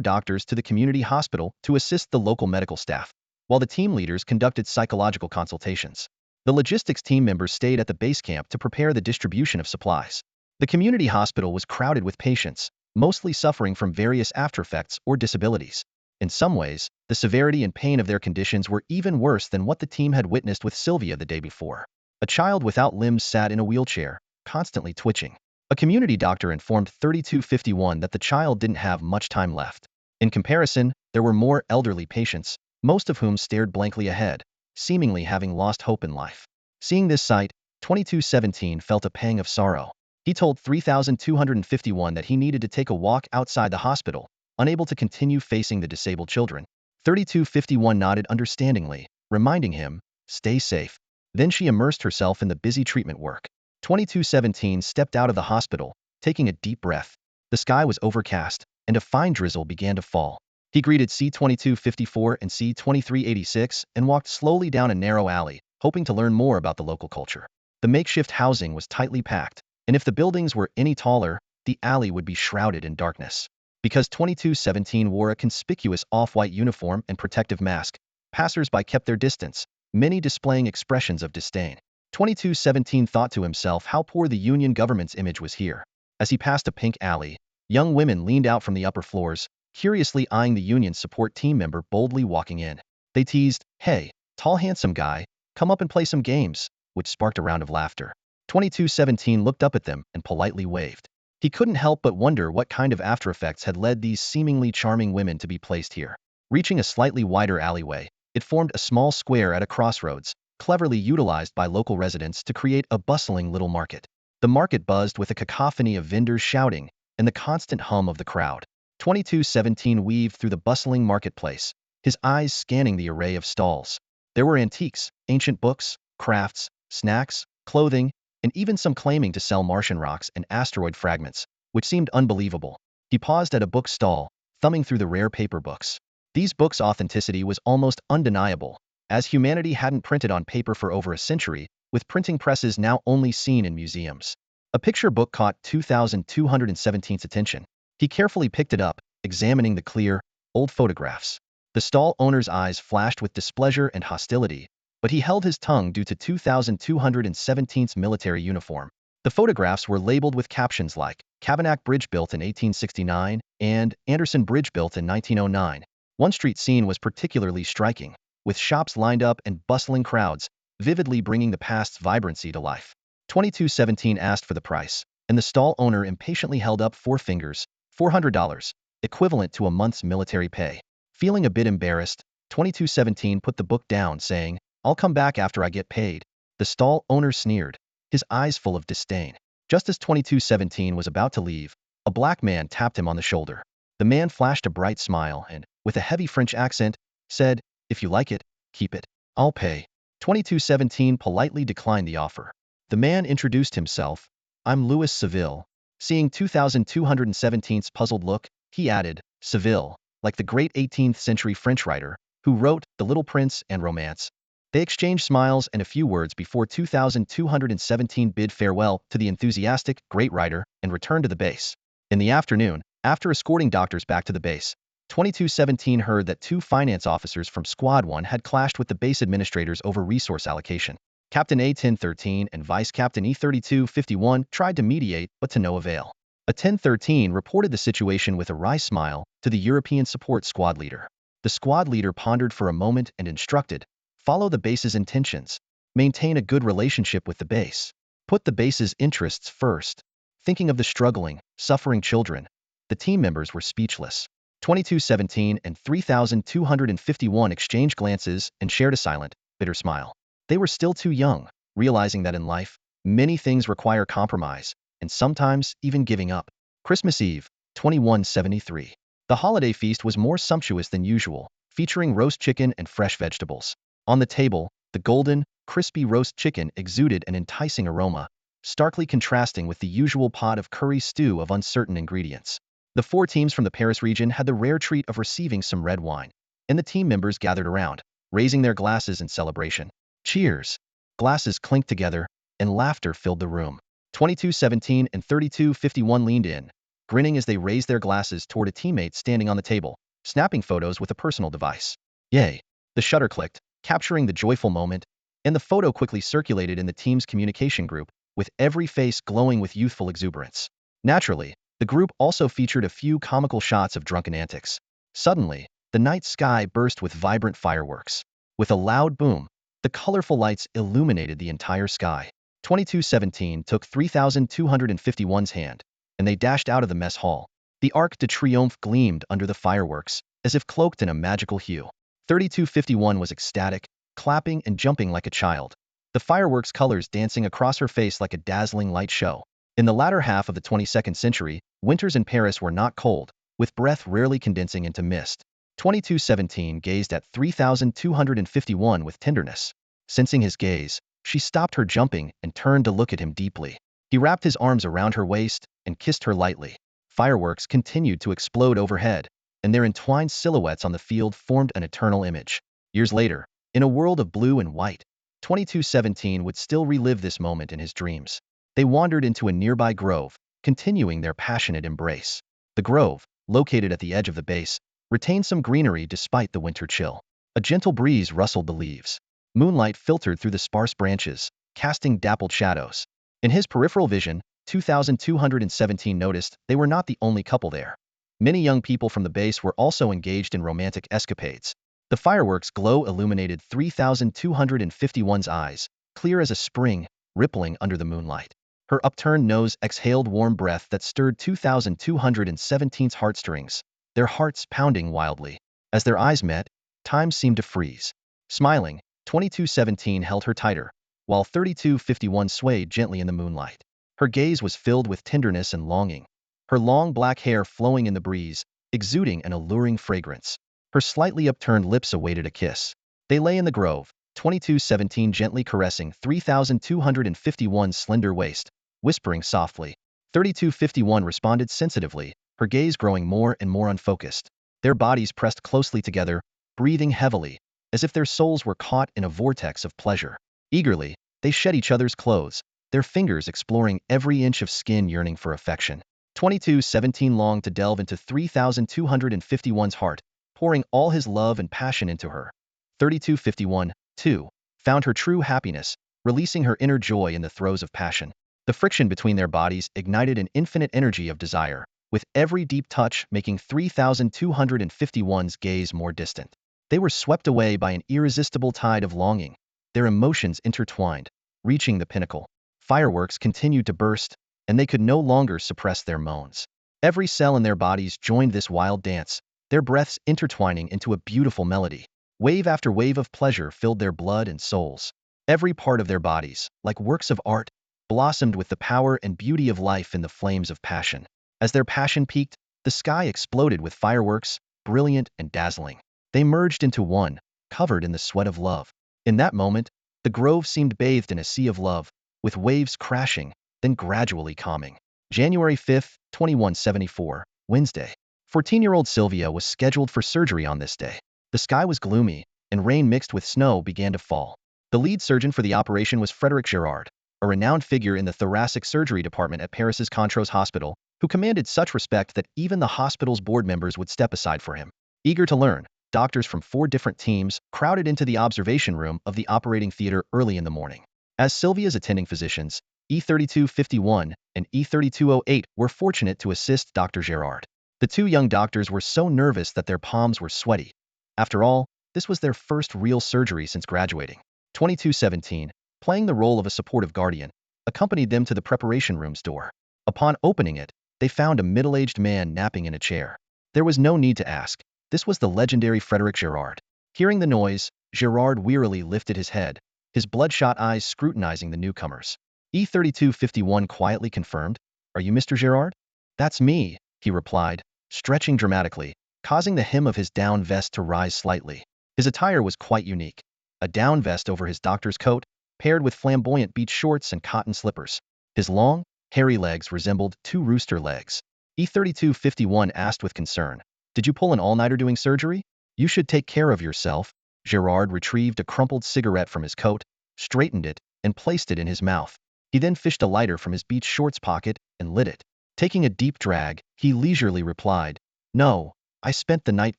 doctors to the community hospital to assist the local medical staff, while the team leaders conducted psychological consultations. The logistics team members stayed at the base camp to prepare the distribution of supplies. The community hospital was crowded with patients, mostly suffering from various aftereffects or disabilities. In some ways, the severity and pain of their conditions were even worse than what the team had witnessed with Sylvia the day before. A child without limbs sat in a wheelchair, constantly twitching. A community doctor informed 3251 that the child didn't have much time left. In comparison, there were more elderly patients, most of whom stared blankly ahead, seemingly having lost hope in life. Seeing this sight, 2217 felt a pang of sorrow. He told 3251 that he needed to take a walk outside the hospital, unable to continue facing the disabled children. 3251 nodded understandingly, reminding him, "Stay safe." Then she immersed herself in the busy treatment work. 2217 stepped out of the hospital, taking a deep breath. The sky was overcast, and a fine drizzle began to fall. He greeted C-2254 and C-2386 and walked slowly down a narrow alley, hoping to learn more about the local culture. The makeshift housing was tightly packed, and if the buildings were any taller, the alley would be shrouded in darkness. Because 2217 wore a conspicuous off-white uniform and protective mask, passers-by kept their distance, many displaying expressions of disdain. 2217 thought to himself how poor the Union government's image was here. As he passed a pink alley, young women leaned out from the upper floors, curiously eyeing the Union support team member boldly walking in. They teased, "Hey, tall handsome guy, come up and play some games," which sparked a round of laughter. 2217 looked up at them and politely waved. He couldn't help but wonder what kind of aftereffects had led these seemingly charming women to be placed here. Reaching a slightly wider alleyway, it formed a small square at a crossroads, cleverly utilized by local residents to create a bustling little market. The market buzzed with a cacophony of vendors shouting and the constant hum of the crowd. 2217 weaved through the bustling marketplace, his eyes scanning the array of stalls. There were antiques, ancient books, crafts, snacks, clothing, and even some claiming to sell Martian rocks and asteroid fragments, which seemed unbelievable. He paused at a book stall, thumbing through the rare paper books. These books' authenticity was almost undeniable, as humanity hadn't printed on paper for over a century, with printing presses now only seen in museums. A picture book caught 2217's attention. He carefully picked it up, examining the clear, old photographs. The stall owner's eyes flashed with displeasure and hostility, but he held his tongue due to 2217's military uniform. The photographs were labeled with captions like, "Kavanaugh Bridge built in 1869, and Anderson Bridge built in 1909. One street scene was particularly striking, with shops lined up and bustling crowds, vividly bringing the past's vibrancy to life. 2217 asked for the price, and the stall owner impatiently held up 4 fingers, $400, equivalent to a month's military pay. Feeling a bit embarrassed, 2217 put the book down, saying, "I'll come back after I get paid." The stall owner sneered, his eyes full of disdain. Just as 2217 was about to leave, a black man tapped him on the shoulder. The man flashed a bright smile and, with a heavy French accent, said, "If you like it, keep it. I'll pay." 2217 politely declined the offer. The man introduced himself. "I'm Louis Seville, Seeing 2217's puzzled look, he added, Seville, like the great 18th century French writer, who wrote The Little Prince and Romance. They exchanged smiles and a few words before 2217 bid farewell to the enthusiastic, great writer and returned to the base. In the afternoon, after escorting doctors back to the base, 2217 heard that two finance officers from Squad 1 had clashed with the base administrators over resource allocation. Captain A-1013 and Vice Captain E-3251 tried to mediate, but to no avail. A-1013 reported the situation with a wry smile to the European support squad leader. The squad leader pondered for a moment and instructed, follow the base's intentions. Maintain a good relationship with the base. Put the base's interests first. Thinking of the struggling, suffering children, the team members were speechless. 2217 and 3251 exchanged glances and shared a silent, bitter smile. They were still too young, realizing that in life, many things require compromise, and sometimes even giving up. Christmas Eve, 2173. The holiday feast was more sumptuous than usual, featuring roast chicken and fresh vegetables. On the table, the golden, crispy roast chicken exuded an enticing aroma, starkly contrasting with the usual pot of curry stew of uncertain ingredients. The four teams from the Paris region had the rare treat of receiving some red wine, and the team members gathered around, raising their glasses in celebration. Cheers! Glasses clinked together, and laughter filled the room. 2217 and 3251 leaned in, grinning as they raised their glasses toward a teammate standing on the table, snapping photos with a personal device. Yay! The shutter clicked, capturing the joyful moment, and the photo quickly circulated in the team's communication group, with every face glowing with youthful exuberance. Naturally, the group also featured a few comical shots of drunken antics. Suddenly, the night sky burst with vibrant fireworks. With a loud boom, the colorful lights illuminated the entire sky. 2217 took 3251's hand, and they dashed out of the mess hall. The Arc de Triomphe gleamed under the fireworks, as if cloaked in a magical hue. 3251 was ecstatic, clapping and jumping like a child, the fireworks colors dancing across her face like a dazzling light show. In the latter half of the 22nd century, winters in Paris were not cold, with breath rarely condensing into mist. 2217 gazed at 3251 with tenderness. Sensing his gaze, she stopped her jumping and turned to look at him deeply. He wrapped his arms around her waist and kissed her lightly. Fireworks continued to explode overhead, and their entwined silhouettes on the field formed an eternal image. Years later, in a world of blue and white, 2217 would still relive this moment in his dreams. They wandered into a nearby grove, continuing their passionate embrace. The grove, located at the edge of the base, retained some greenery despite the winter chill. A gentle breeze rustled the leaves. Moonlight filtered through the sparse branches, casting dappled shadows. In his peripheral vision, 2217 noticed they were not the only couple there. Many young people from the base were also engaged in romantic escapades. The fireworks' glow illuminated 3251's eyes, clear as a spring, rippling under the moonlight. Her upturned nose exhaled warm breath that stirred 2217's heartstrings, their hearts pounding wildly. As their eyes met, time seemed to freeze. Smiling, 2217 held her tighter, while 3251 swayed gently in the moonlight. Her gaze was filled with tenderness and longing, her long black hair flowing in the breeze, exuding an alluring fragrance. Her slightly upturned lips awaited a kiss. They lay in the grove, 2217 gently caressing 3251's slender waist, whispering softly. 3251 responded sensitively, her gaze growing more and more unfocused. Their bodies pressed closely together, breathing heavily, as if their souls were caught in a vortex of pleasure. Eagerly, they shed each other's clothes, their fingers exploring every inch of skin yearning for affection. 2217 longed to delve into 3251's heart, pouring all his love and passion into her. 3251, too, found her true happiness, releasing her inner joy in the throes of passion. The friction between their bodies ignited an infinite energy of desire, with every deep touch making 3251's gaze more distant. They were swept away by an irresistible tide of longing, their emotions intertwined, reaching the pinnacle. Fireworks continued to burst, and they could no longer suppress their moans. Every cell in their bodies joined this wild dance, their breaths intertwining into a beautiful melody. Wave after wave of pleasure filled their blood and souls. Every part of their bodies, like works of art, blossomed with the power and beauty of life in the flames of passion. As their passion peaked, the sky exploded with fireworks, brilliant and dazzling. They merged into one, covered in the sweat of love. In that moment, the grove seemed bathed in a sea of love, with waves crashing, then gradually calming. January 5, 2174, Wednesday. 14-year-old Sylvia was scheduled for surgery on this day. The sky was gloomy, and rain mixed with snow began to fall. The lead surgeon for the operation was Frederic Gerard, a renowned figure in the thoracic surgery department at Paris's Contreras Hospital, who commanded such respect that even the hospital's board members would step aside for him. Eager to learn, doctors from 4 different teams crowded into the observation room of the operating theater early in the morning. As Sylvia's attending physicians, E3251 and E3208 were fortunate to assist Dr. Gerard. The 2 young doctors were so nervous that their palms were sweaty. After all, this was their first real surgery since graduating. 2217, playing the role of a supportive guardian, accompanied them to the preparation room's door. Upon opening it, they found a middle-aged man napping in a chair. There was no need to ask. This was the legendary Frederic Gerard. Hearing the noise, Gerard wearily lifted his head, his bloodshot eyes scrutinizing the newcomers. E3251 quietly confirmed, "Are you Mr. Gerard?" "That's me," he replied, stretching dramatically, causing the hem of his down vest to rise slightly. His attire was quite unique. A down vest over his doctor's coat, paired with flamboyant beach shorts and cotton slippers. His long, hairy legs resembled 2 rooster legs. E3251 asked with concern, "Did you pull an all-nighter doing surgery? You should take care of yourself." Gerard retrieved a crumpled cigarette from his coat, straightened it, and placed it in his mouth. He then fished a lighter from his beach shorts pocket and lit it. Taking a deep drag, he leisurely replied, "No, I spent the night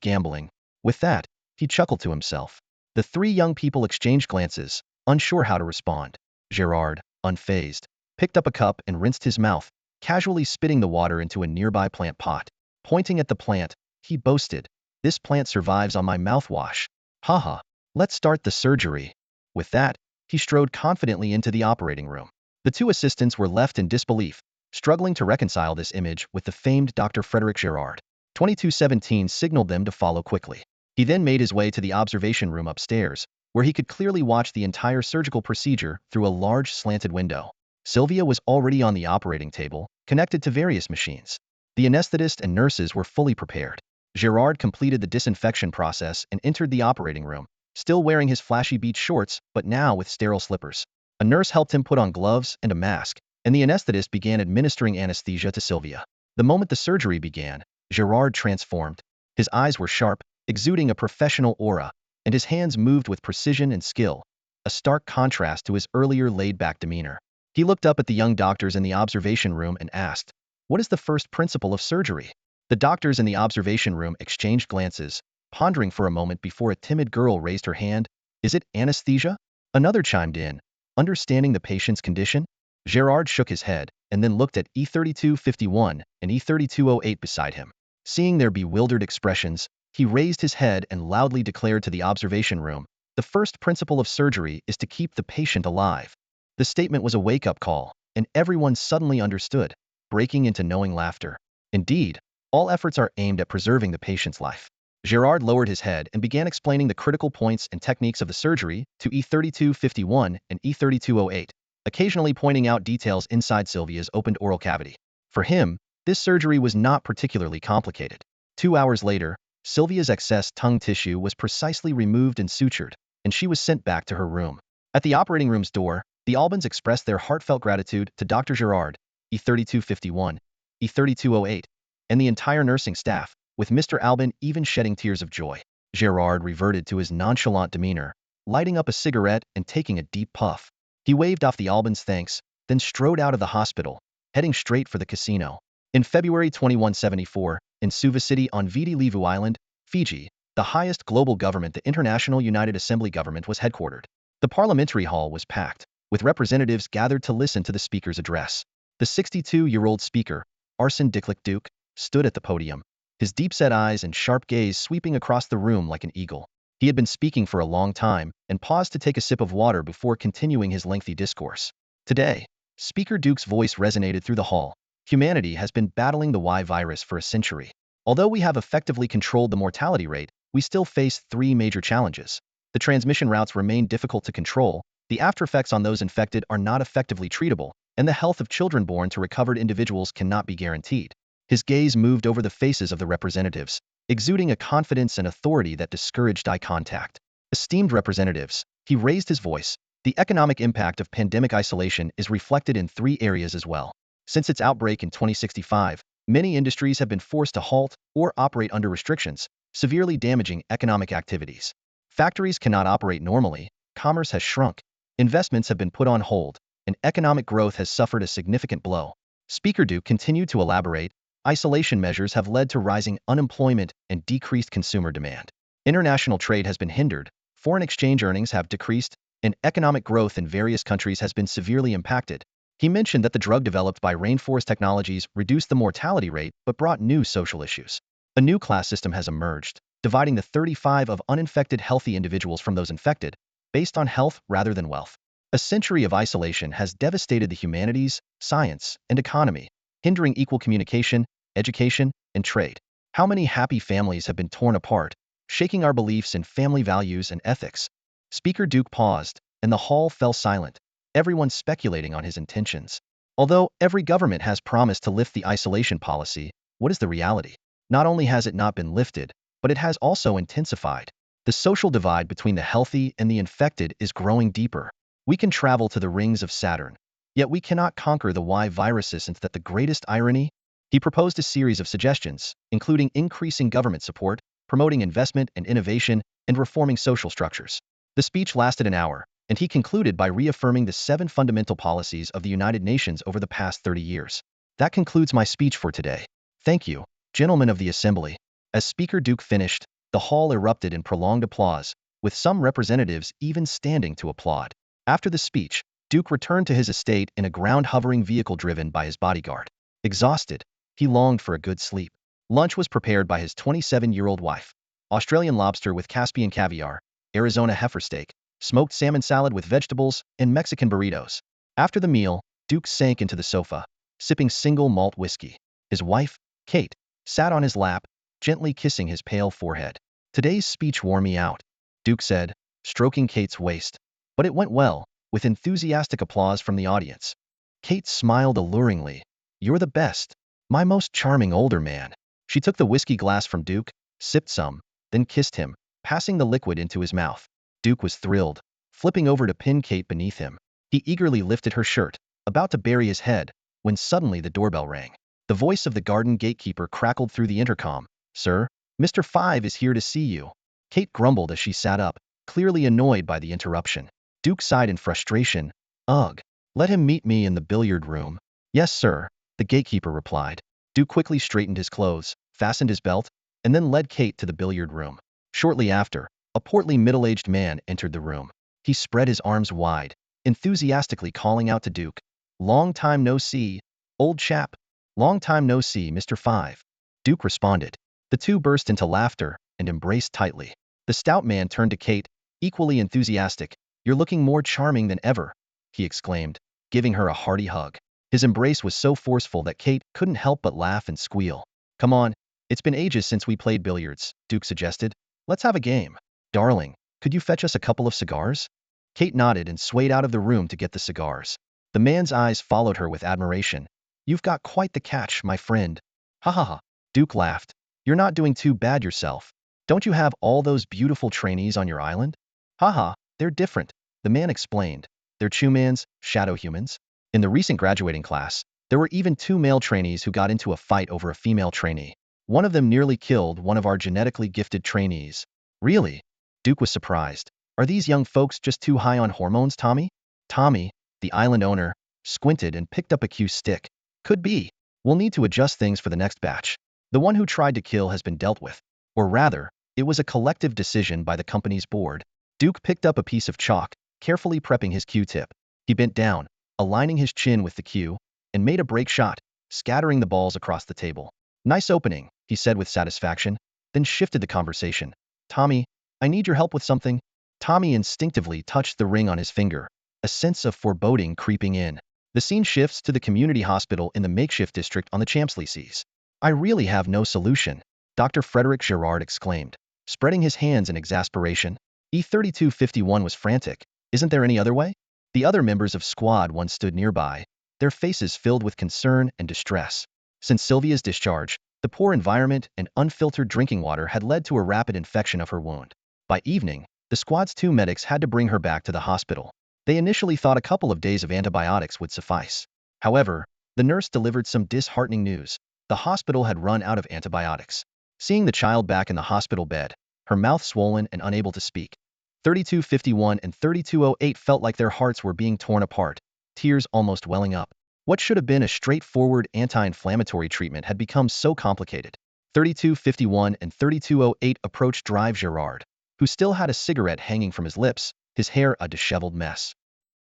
gambling." With that, he chuckled to himself. The 3 young people exchanged glances, unsure how to respond. Gerard, unfazed, picked up a cup and rinsed his mouth, casually spitting the water into a nearby plant pot. Pointing at the plant, he boasted, "This plant survives on my mouthwash. Haha, let's start the surgery." With that, he strode confidently into the operating room. The 2 assistants were left in disbelief, struggling to reconcile this image with the famed Dr. Frederic Gerard. 2217 signaled them to follow quickly. He then made his way to the observation room upstairs, where he could clearly watch the entire surgical procedure through a large slanted window. Sylvia was already on the operating table, connected to various machines. The anesthetist and nurses were fully prepared. Gerard completed the disinfection process and entered the operating room, still wearing his flashy beach shorts, but now with sterile slippers. A nurse helped him put on gloves and a mask, and the anesthetist began administering anesthesia to Sylvia. The moment the surgery began, Gerard transformed. His eyes were sharp, exuding a professional aura, and his hands moved with precision and skill, a stark contrast to his earlier laid-back demeanor. He looked up at the young doctors in the observation room and asked, "What is the first principle of surgery?" The doctors in the observation room exchanged glances, pondering for a moment before a timid girl raised her hand. "Is it anesthesia?" Another chimed in, "Understanding the patient's condition?" Gerard shook his head, and then looked at E3251 and E3208 beside him. Seeing their bewildered expressions, he raised his head and loudly declared to the observation room, "The first principle of surgery is to keep the patient alive." The statement was a wake-up call, and everyone suddenly understood, breaking into knowing laughter. Indeed, all efforts are aimed at preserving the patient's life. Gerard lowered his head and began explaining the critical points and techniques of the surgery to E3251 and E3208, occasionally pointing out details inside Sylvia's opened oral cavity. For him, this surgery was not particularly complicated. 2 hours later, Sylvia's excess tongue tissue was precisely removed and sutured, and she was sent back to her room. At the operating room's door, the Albans expressed their heartfelt gratitude to Dr. Gerard, E3251, E3208, and the entire nursing staff, with Mr. Alban even shedding tears of joy. Gerard reverted to his nonchalant demeanor, lighting up a cigarette and taking a deep puff. He waved off the Albans' thanks, then strode out of the hospital, heading straight for the casino. In February 2174, in Suva City on Viti Levu Island, Fiji, the highest global government, the International United Assembly Government, was headquartered. The parliamentary hall was packed, with representatives gathered to listen to the speaker's address. The 62-year-old speaker, Arsene Diklik Duke, stood at the podium, his deep-set eyes and sharp gaze sweeping across the room like an eagle. He had been speaking for a long time and paused to take a sip of water before continuing his lengthy discourse. Today, Speaker Duke's voice resonated through the hall. Humanity has been battling the Y virus for a century. Although we have effectively controlled the mortality rate, we still face 3 major challenges. The transmission routes remain difficult to control, the aftereffects on those infected are not effectively treatable, and the health of children born to recovered individuals cannot be guaranteed. His gaze moved over the faces of the representatives, exuding a confidence and authority that discouraged eye contact. Esteemed representatives, he raised his voice, the economic impact of pandemic isolation is reflected in 3 areas as well. Since its outbreak in 2065, many industries have been forced to halt or operate under restrictions, severely damaging economic activities. Factories cannot operate normally, commerce has shrunk, investments have been put on hold, and economic growth has suffered a significant blow. Speaker Duke continued to elaborate, isolation measures have led to rising unemployment and decreased consumer demand. International trade has been hindered, foreign exchange earnings have decreased, and economic growth in various countries has been severely impacted. He mentioned that the drug developed by Rainforest Technologies reduced the mortality rate but brought new social issues. A new class system has emerged, dividing the 35 of uninfected healthy individuals from those infected, based on health rather than wealth. A century of isolation has devastated the humanities, science, and economy, hindering equal communication, education, and trade. How many happy families have been torn apart, shaking our beliefs in family values and ethics? Speaker Duke paused, and the hall fell silent, everyone speculating on his intentions. Although every government has promised to lift the isolation policy, what is the reality? Not only has it not been lifted, but it has also intensified. The social divide between the healthy and the infected is growing deeper. We can travel to the rings of Saturn, yet we cannot conquer the Y viruses. Isn't that the greatest irony? He proposed a series of suggestions, including increasing government support, promoting investment and innovation, and reforming social structures. The speech lasted an hour, and he concluded by reaffirming the 7 fundamental policies of the United Nations over the past 30 years. That concludes my speech for today. Thank you, gentlemen of the Assembly. As Speaker Duke finished, the hall erupted in prolonged applause, with some representatives even standing to applaud. After the speech, Duke returned to his estate in a ground-hovering vehicle driven by his bodyguard. Exhausted, he longed for a good sleep. Lunch was prepared by his 27-year-old wife. Australian lobster with Caspian caviar, Arizona heifer steak, smoked salmon salad with vegetables, and Mexican burritos. After the meal, Duke sank into the sofa, sipping single malt whiskey. His wife, Kate, sat on his lap, gently kissing his pale forehead. Today's speech wore me out, Duke said, stroking Kate's waist. But it went well, with enthusiastic applause from the audience. Kate smiled alluringly. You're the best. My most charming older man. She took the whiskey glass from Duke, sipped some, then kissed him, passing the liquid into his mouth. Duke was thrilled, flipping over to pin Kate beneath him. He eagerly lifted her shirt, about to bury his head, when suddenly the doorbell rang. The voice of the garden gatekeeper crackled through the intercom. Sir, Mr. 5 is here to see you. Kate grumbled as she sat up, clearly annoyed by the interruption. Duke sighed in frustration. Ugh. Let him meet me in the billiard room. Yes, sir, the gatekeeper replied. Duke quickly straightened his clothes, fastened his belt, and then led Kate to the billiard room. Shortly after, a portly middle-aged man entered the room. He spread his arms wide, enthusiastically calling out to Duke. Long time no see, old chap. Long time no see, Mr. 5. Duke responded. The two burst into laughter and embraced tightly. The stout man turned to Kate, equally enthusiastic. You're looking more charming than ever, he exclaimed, giving her a hearty hug. His embrace was so forceful that Kate couldn't help but laugh and squeal. Come on, it's been ages since we played billiards, Duke suggested. Let's have a game. Darling, could you fetch us a couple of cigars? Kate nodded and swayed out of the room to get the cigars. The man's eyes followed her with admiration. You've got quite the catch, my friend. Ha ha ha. Duke laughed. You're not doing too bad yourself. Don't you have all those beautiful trainees on your island? Ha ha, they're different, the man explained. They're Chumans, shadow humans. In the recent graduating class, there were even 2 male trainees who got into a fight over a female trainee. One of them nearly killed one of our genetically gifted trainees. Really? Duke was surprised. Are these young folks just too high on hormones, Tommy? Tommy, the island owner, squinted and picked up a cue stick. Could be. We'll need to adjust things for the next batch. The one who tried to kill has been dealt with. Or rather, it was a collective decision by the company's board. Duke picked up a piece of chalk, carefully prepping his Q-tip. He bent down, aligning his chin with the cue, and made a break shot, scattering the balls across the table. Nice opening, he said with satisfaction, then shifted the conversation. Tommy, I need your help with something. Tommy instinctively touched the ring on his finger, a sense of foreboding creeping in. The scene shifts to the community hospital in the makeshift district on the Champs-Élysées. I really have no solution, Dr. Frederick Girard exclaimed, spreading his hands in exasperation. E3251 was frantic. Isn't there any other way? The other members of Squad 1 stood nearby, their faces filled with concern and distress. Since Sylvia's discharge, the poor environment and unfiltered drinking water had led to a rapid infection of her wound. By evening, the Squad's 2 medics had to bring her back to the hospital. They initially thought a couple of days of antibiotics would suffice. However, The nurse delivered some disheartening news. The hospital had run out of antibiotics. Seeing the child back in the hospital bed, her mouth swollen and unable to speak, 3251 and 3208 felt like their hearts were being torn apart, tears almost welling up. What should have been a straightforward anti-inflammatory treatment had become so complicated. 3251 and 3208 approached Drive Gerard, who still had a cigarette hanging from his lips, his hair a disheveled mess.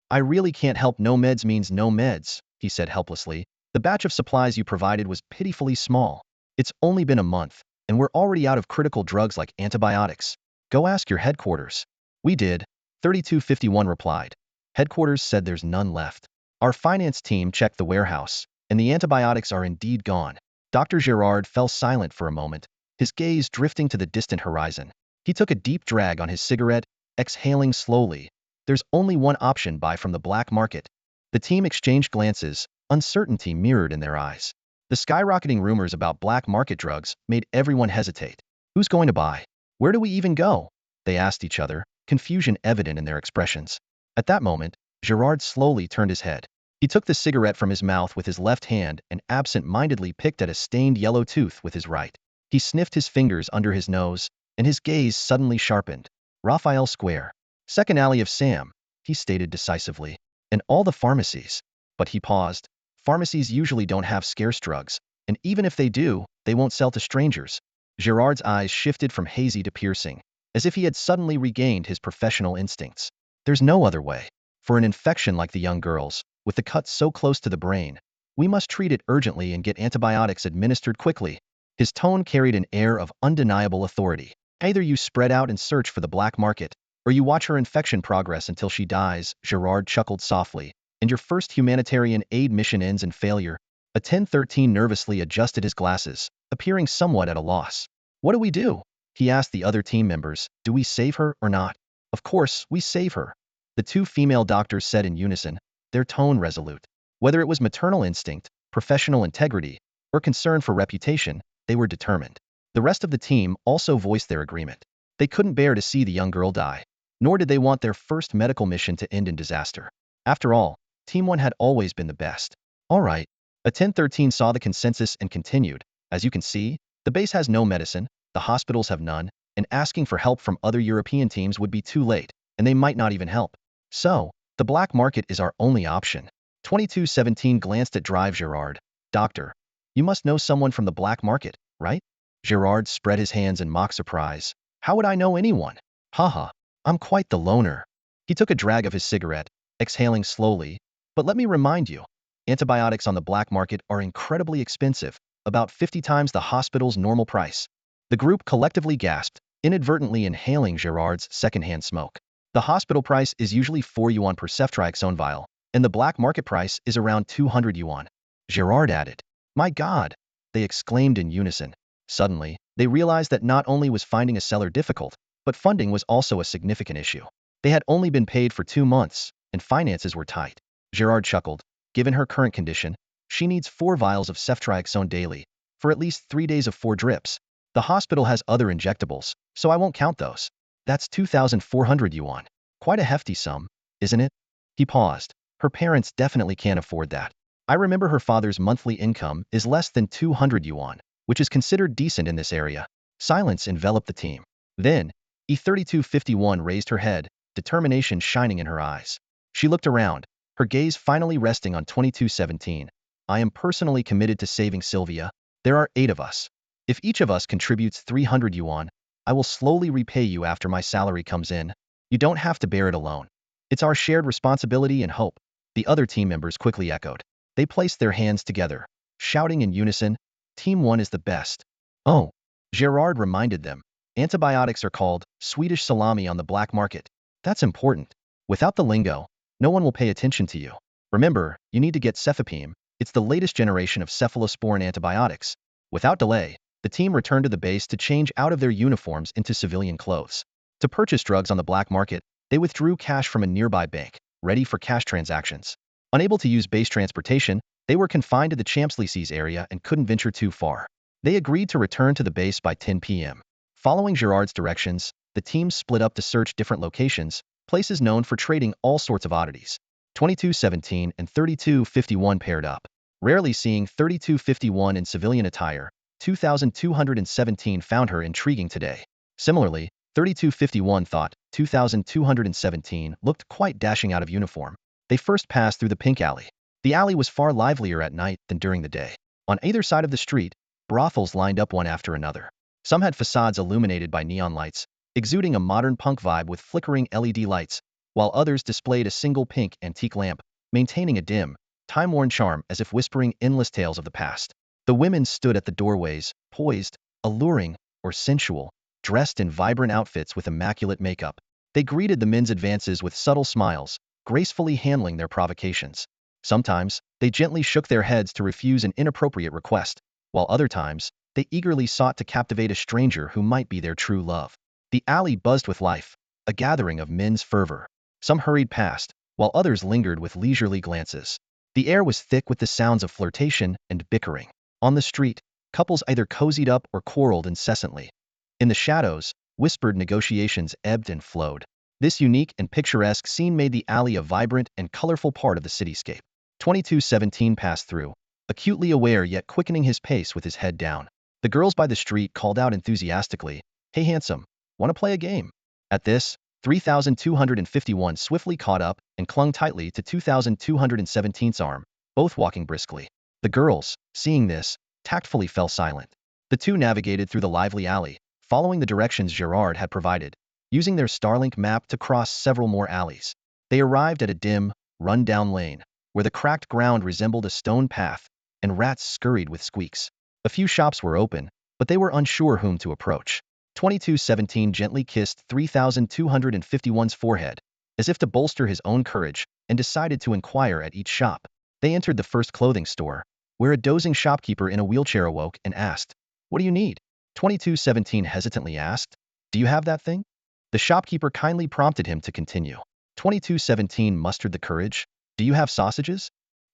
I really can't help. No meds means no meds, he said helplessly. The batch of supplies you provided was pitifully small. It's only been a month, and we're already out of critical drugs like antibiotics. Go ask your headquarters. We did, 3251 replied. Headquarters said there's none left. Our finance team checked the warehouse, and the antibiotics are indeed gone. Dr. Gerard fell silent for a moment, his gaze drifting to the distant horizon. He took a deep drag on his cigarette, exhaling slowly. There's only one option: buy from the black market. The team exchanged glances, uncertainty mirrored in their eyes. The skyrocketing rumors about black market drugs made everyone hesitate. Who's going to buy? Where do we even go? They asked each other, confusion evident in their expressions. At that moment, Gerard slowly turned his head. He took the cigarette from his mouth with his left hand and absent-mindedly picked at a stained yellow tooth with his right. He sniffed his fingers under his nose, and his gaze suddenly sharpened. Raphael Square. Second alley of Sam, he stated decisively. And all the pharmacies. But he paused. Pharmacies usually don't have scarce drugs, and even if they do, they won't sell to strangers. Gerard's eyes shifted from hazy to piercing, as if he had suddenly regained his professional instincts. There's no other way. For an infection like the young girl's, with the cut so close to the brain, we must treat it urgently and get antibiotics administered quickly. His tone carried an air of undeniable authority. Either you spread out and search for the black market, or you watch her infection progress until she dies, Gerard chuckled softly. And your first humanitarian aid mission ends in failure. A 1013 nervously adjusted his glasses, appearing somewhat at a loss. What do we do? He asked the other team members. Do we save her or not? Of course, we save her. The two female doctors said in unison, their tone resolute. Whether it was maternal instinct, professional integrity, or concern for reputation, they were determined. The rest of the team also voiced their agreement. They couldn't bear to see the young girl die, nor did they want their first medical mission to end in disaster. After all, Team 1 had always been the best. All right. A 1013 saw the consensus and continued. As you can see, the base has no medicine, the hospitals have none, and asking for help from other European teams would be too late, and they might not even help. So, the black market is our only option. 2217 glanced at Drive Gerard. Doctor, you must know someone from the black market, right? Gerard spread his hands in mock surprise. How would I know anyone? Haha, I'm quite the loner. He took a drag of his cigarette, exhaling slowly. But let me remind you, antibiotics on the black market are incredibly expensive, about 50 times the hospital's normal price. The group collectively gasped, inadvertently inhaling Gerard's secondhand smoke. The hospital price is usually 4 yuan per ceftriaxone vial, and the black market price is around 200 yuan. Gerard added. My God! They exclaimed in unison. Suddenly, they realized that not only was finding a seller difficult, but funding was also a significant issue. They had only been paid for 2 months, and finances were tight. Gerard chuckled. Given her current condition, she needs 4 vials of ceftriaxone daily, for at least 3 days of 4 drips. The hospital has other injectables, so I won't count those. That's 2,400 yuan. Quite a hefty sum, isn't it? He paused. Her parents definitely can't afford that. I remember her father's monthly income is less than 200 yuan, which is considered decent in this area. Silence enveloped the team. Then, E3251 raised her head, determination shining in her eyes. She looked around, her gaze finally resting on 2217. I am personally committed to saving Sylvia. There are 8 of us. If each of us contributes 300 yuan, I will slowly repay you after my salary comes in. You don't have to bear it alone. It's our shared responsibility and hope. The other team members quickly echoed. They placed their hands together, shouting in unison, Team 1 is the best. Oh, Gerard reminded them. Antibiotics are called Swedish salami on the black market. That's important. Without the lingo, no one will pay attention to you. Remember, you need to get cefepime. It's the latest generation of cephalosporin antibiotics. Without delay, the team returned to the base to change out of their uniforms into civilian clothes. To purchase drugs on the black market, they withdrew cash from a nearby bank, ready for cash transactions. Unable to use base transportation, they were confined to the Champs-Élysées area and couldn't venture too far. They agreed to return to the base by 10 p.m. Following Gerard's directions, the team split up to search different locations, places known for trading all sorts of oddities. 2217 and 3251 paired up. Rarely seeing 3251 in civilian attire, 2217 found her intriguing today. Similarly, 3251 thought 2217 looked quite dashing out of uniform. They first passed through the pink alley. The alley was far livelier at night than during the day. On either side of the street, brothels lined up one after another. Some had facades illuminated by neon lights, exuding a modern punk vibe with flickering LED lights, while others displayed a single pink antique lamp, maintaining a dim, time-worn charm as if whispering endless tales of the past. The women stood at the doorways, poised, alluring, or sensual, dressed in vibrant outfits with immaculate makeup. They greeted the men's advances with subtle smiles, gracefully handling their provocations. Sometimes, they gently shook their heads to refuse an inappropriate request, while other times, they eagerly sought to captivate a stranger who might be their true love. The alley buzzed with life, a gathering of men's fervor. Some hurried past, while others lingered with leisurely glances. The air was thick with the sounds of flirtation and bickering. On the street, couples either cozied up or quarreled incessantly. In the shadows, whispered negotiations ebbed and flowed. This unique and picturesque scene made the alley a vibrant and colorful part of the cityscape. 2217 passed through, acutely aware yet quickening his pace with his head down. The girls by the street called out enthusiastically, "Hey handsome, wanna play a game?" At this, 3251 swiftly caught up and clung tightly to 2217's arm, both walking briskly. The girls, seeing this, tactfully fell silent. The two navigated through the lively alley, following the directions Gerard had provided, using their Starlink map to cross several more alleys. They arrived at a dim, run-down lane, where the cracked ground resembled a stone path, and rats scurried with squeaks. A few shops were open, but they were unsure whom to approach. 2217 gently kissed 3251's forehead, as if to bolster his own courage, and decided to inquire at each shop. They entered the first clothing store, where a dozing shopkeeper in a wheelchair awoke and asked, "What do you need?" 2217 hesitantly asked, "Do you have that thing?" The shopkeeper kindly prompted him to continue. 2217 mustered the courage, "Do you have sausages?"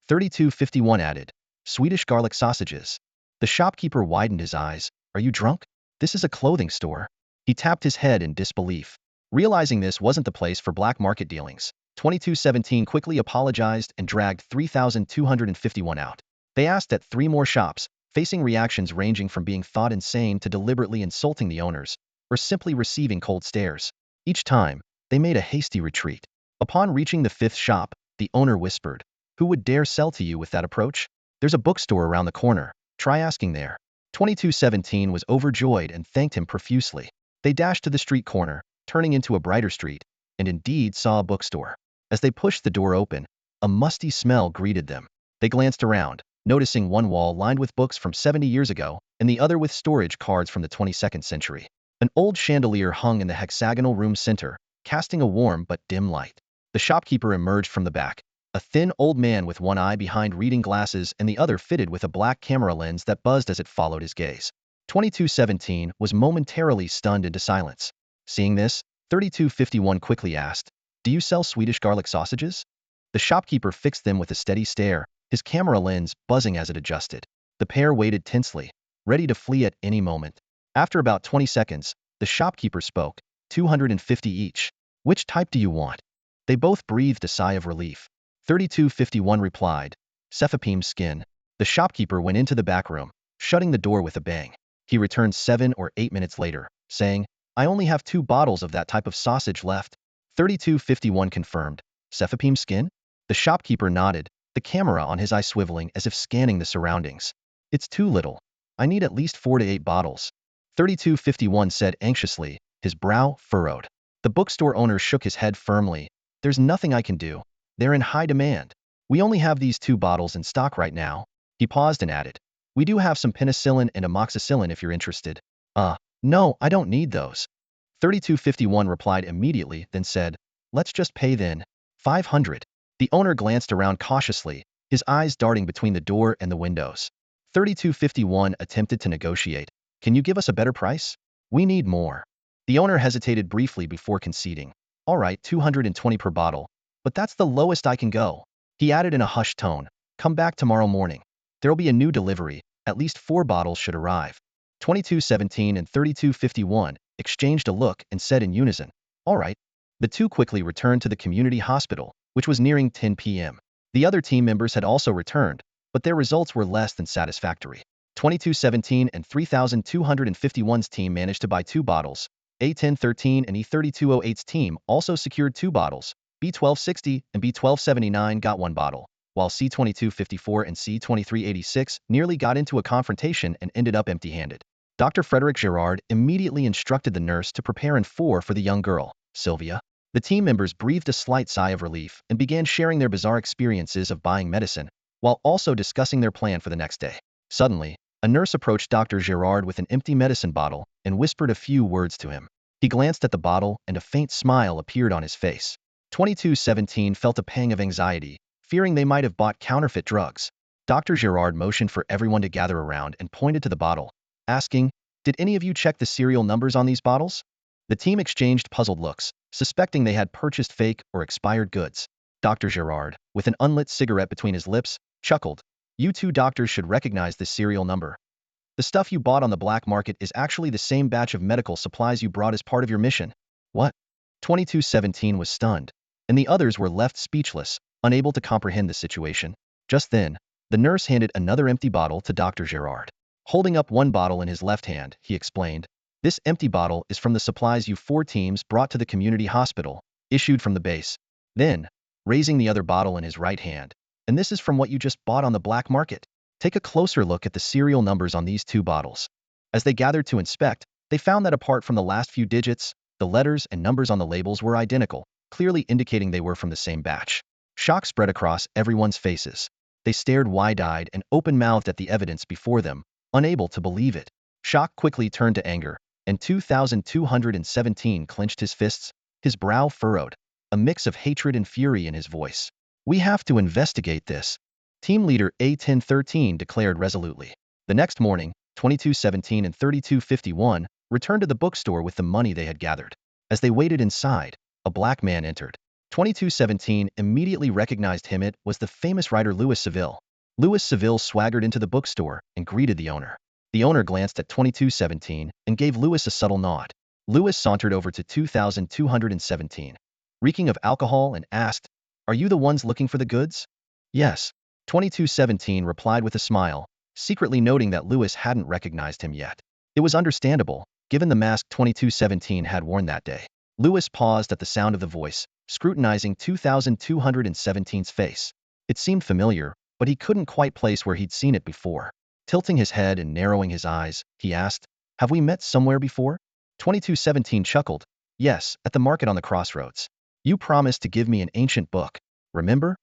3251 added, "Swedish garlic sausages." The shopkeeper widened his eyes, "Are you drunk? This is a clothing store." He tapped his head in disbelief. Realizing this wasn't the place for black market dealings, 2217 quickly apologized and dragged 3251 out. They asked at 3 more shops, facing reactions ranging from being thought insane to deliberately insulting the owners, or simply receiving cold stares. Each time, they made a hasty retreat. Upon reaching the 5th shop, the owner whispered, "Who would dare sell to you with that approach? There's a bookstore around the corner. Try asking there." 2217 was overjoyed and thanked him profusely. They dashed to the street corner, turning into a brighter street, and indeed saw a bookstore. As they pushed the door open, a musty smell greeted them. They glanced around, noticing one wall lined with books from 70 years ago, and the other with storage cards from the 22nd century. An old chandelier hung in the hexagonal room center, casting a warm but dim light. The shopkeeper emerged from the back, a thin old man with one eye behind reading glasses and the other fitted with a black camera lens that buzzed as it followed his gaze. 2217 was momentarily stunned into silence. Seeing this, 3251 quickly asked, "Do you sell Swedish garlic sausages?" The shopkeeper fixed them with a steady stare, his camera lens buzzing as it adjusted. The pair waited tensely, ready to flee at any moment. After about 20 seconds, the shopkeeper spoke, 250 each. "Which type do you want?" They both breathed a sigh of relief. 3251 replied, "Cephapeme skin." The shopkeeper went into the back room, shutting the door with a bang. He returned 7 or 8 minutes later, saying, "I only have 2 bottles of that type of sausage left." 3251 confirmed, "Cephapeme skin?" The shopkeeper nodded, the camera on his eye swiveling as if scanning the surroundings. "It's too little. I need at least 4 to 8 bottles." 3251 said anxiously, his brow furrowed. The bookstore owner shook his head firmly. "There's nothing I can do. They're in high demand. We only have these 2 bottles in stock right now." He paused and added, "We do have some penicillin and amoxicillin if you're interested." No, I don't need those." 3251 replied immediately, then said, "Let's just pay then. 500. The owner glanced around cautiously, his eyes darting between the door and the windows. 3251 attempted to negotiate. "Can you give us a better price? We need more." The owner hesitated briefly before conceding. "All right, 220 per bottle. But that's the lowest I can go." He added in a hushed tone, "Come back tomorrow morning. There'll be a new delivery. At least 4 bottles should arrive." 2217 and 3251 exchanged a look and said in unison, "All right." The two quickly returned to the community hospital, which was nearing 10 p.m. The other team members had also returned, but their results were less than satisfactory. 2217 and 3251's team managed to buy 2 bottles. A1013 and E3208's team also secured 2 bottles. B1260 and B1279 got 1 bottle, while C2254 and C2386 nearly got into a confrontation and ended up empty-handed. Dr. Frederick Gerard immediately instructed the nurse to prepare and for the young girl, Sylvia. The team members breathed a slight sigh of relief and began sharing their bizarre experiences of buying medicine, while also discussing their plan for the next day. Suddenly, a nurse approached Dr. Gerard with an empty medicine bottle and whispered a few words to him. He glanced at the bottle and a faint smile appeared on his face. 2217 felt a pang of anxiety, fearing they might have bought counterfeit drugs. Dr. Gerard motioned for everyone to gather around and pointed to the bottle, asking, "Did any of you check the serial numbers on these bottles?" The team exchanged puzzled looks, suspecting they had purchased fake or expired goods. Dr. Gerard, with an unlit cigarette between his lips, chuckled. "You two doctors should recognize this serial number. The stuff you bought on the black market is actually the same batch of medical supplies you brought as part of your mission." What? 2217 was stunned, and the others were left speechless, unable to comprehend the situation. Just then, the nurse handed another empty bottle to Dr. Gerard. Holding up one bottle in his left hand, he explained, "This empty bottle is from the supplies you 4 teams brought to the community hospital, issued from the base." Then, raising the other bottle in his right hand, "And this is from what you just bought on the black market. Take a closer look at the serial numbers on these 2 bottles." As they gathered to inspect, they found that apart from the last few digits, the letters and numbers on the labels were identical, clearly indicating they were from the same batch. Shock spread across everyone's faces. They stared wide-eyed and open-mouthed at the evidence before them, unable to believe it. Shock quickly turned to anger, and 2217 clenched his fists, his brow furrowed, a mix of hatred and fury in his voice. "We have to investigate this," Team leader A1013 declared resolutely. The next morning, 2217 and 3251 returned to the bookstore with the money they had gathered. As they waited inside, a black man entered. 2217 immediately recognized him. It was the famous writer Louis Seville. Louis Seville swaggered into the bookstore and greeted the owner. The owner glanced at 2217 and gave Louis a subtle nod. Louis sauntered over to 2217, reeking of alcohol, and asked, "Are you the ones looking for the goods?" "Yes," 2217 replied with a smile, secretly noting that Louis hadn't recognized him yet. It was understandable, given the mask 2217 had worn that day. Louis paused at the sound of the voice, scrutinizing 2217's face. It seemed familiar, but he couldn't quite place where he'd seen it before. Tilting his head and narrowing his eyes, he asked, "Have we met somewhere before?" 2217 chuckled. "Yes, at the market on the crossroads. You promised to give me an ancient book, remember?"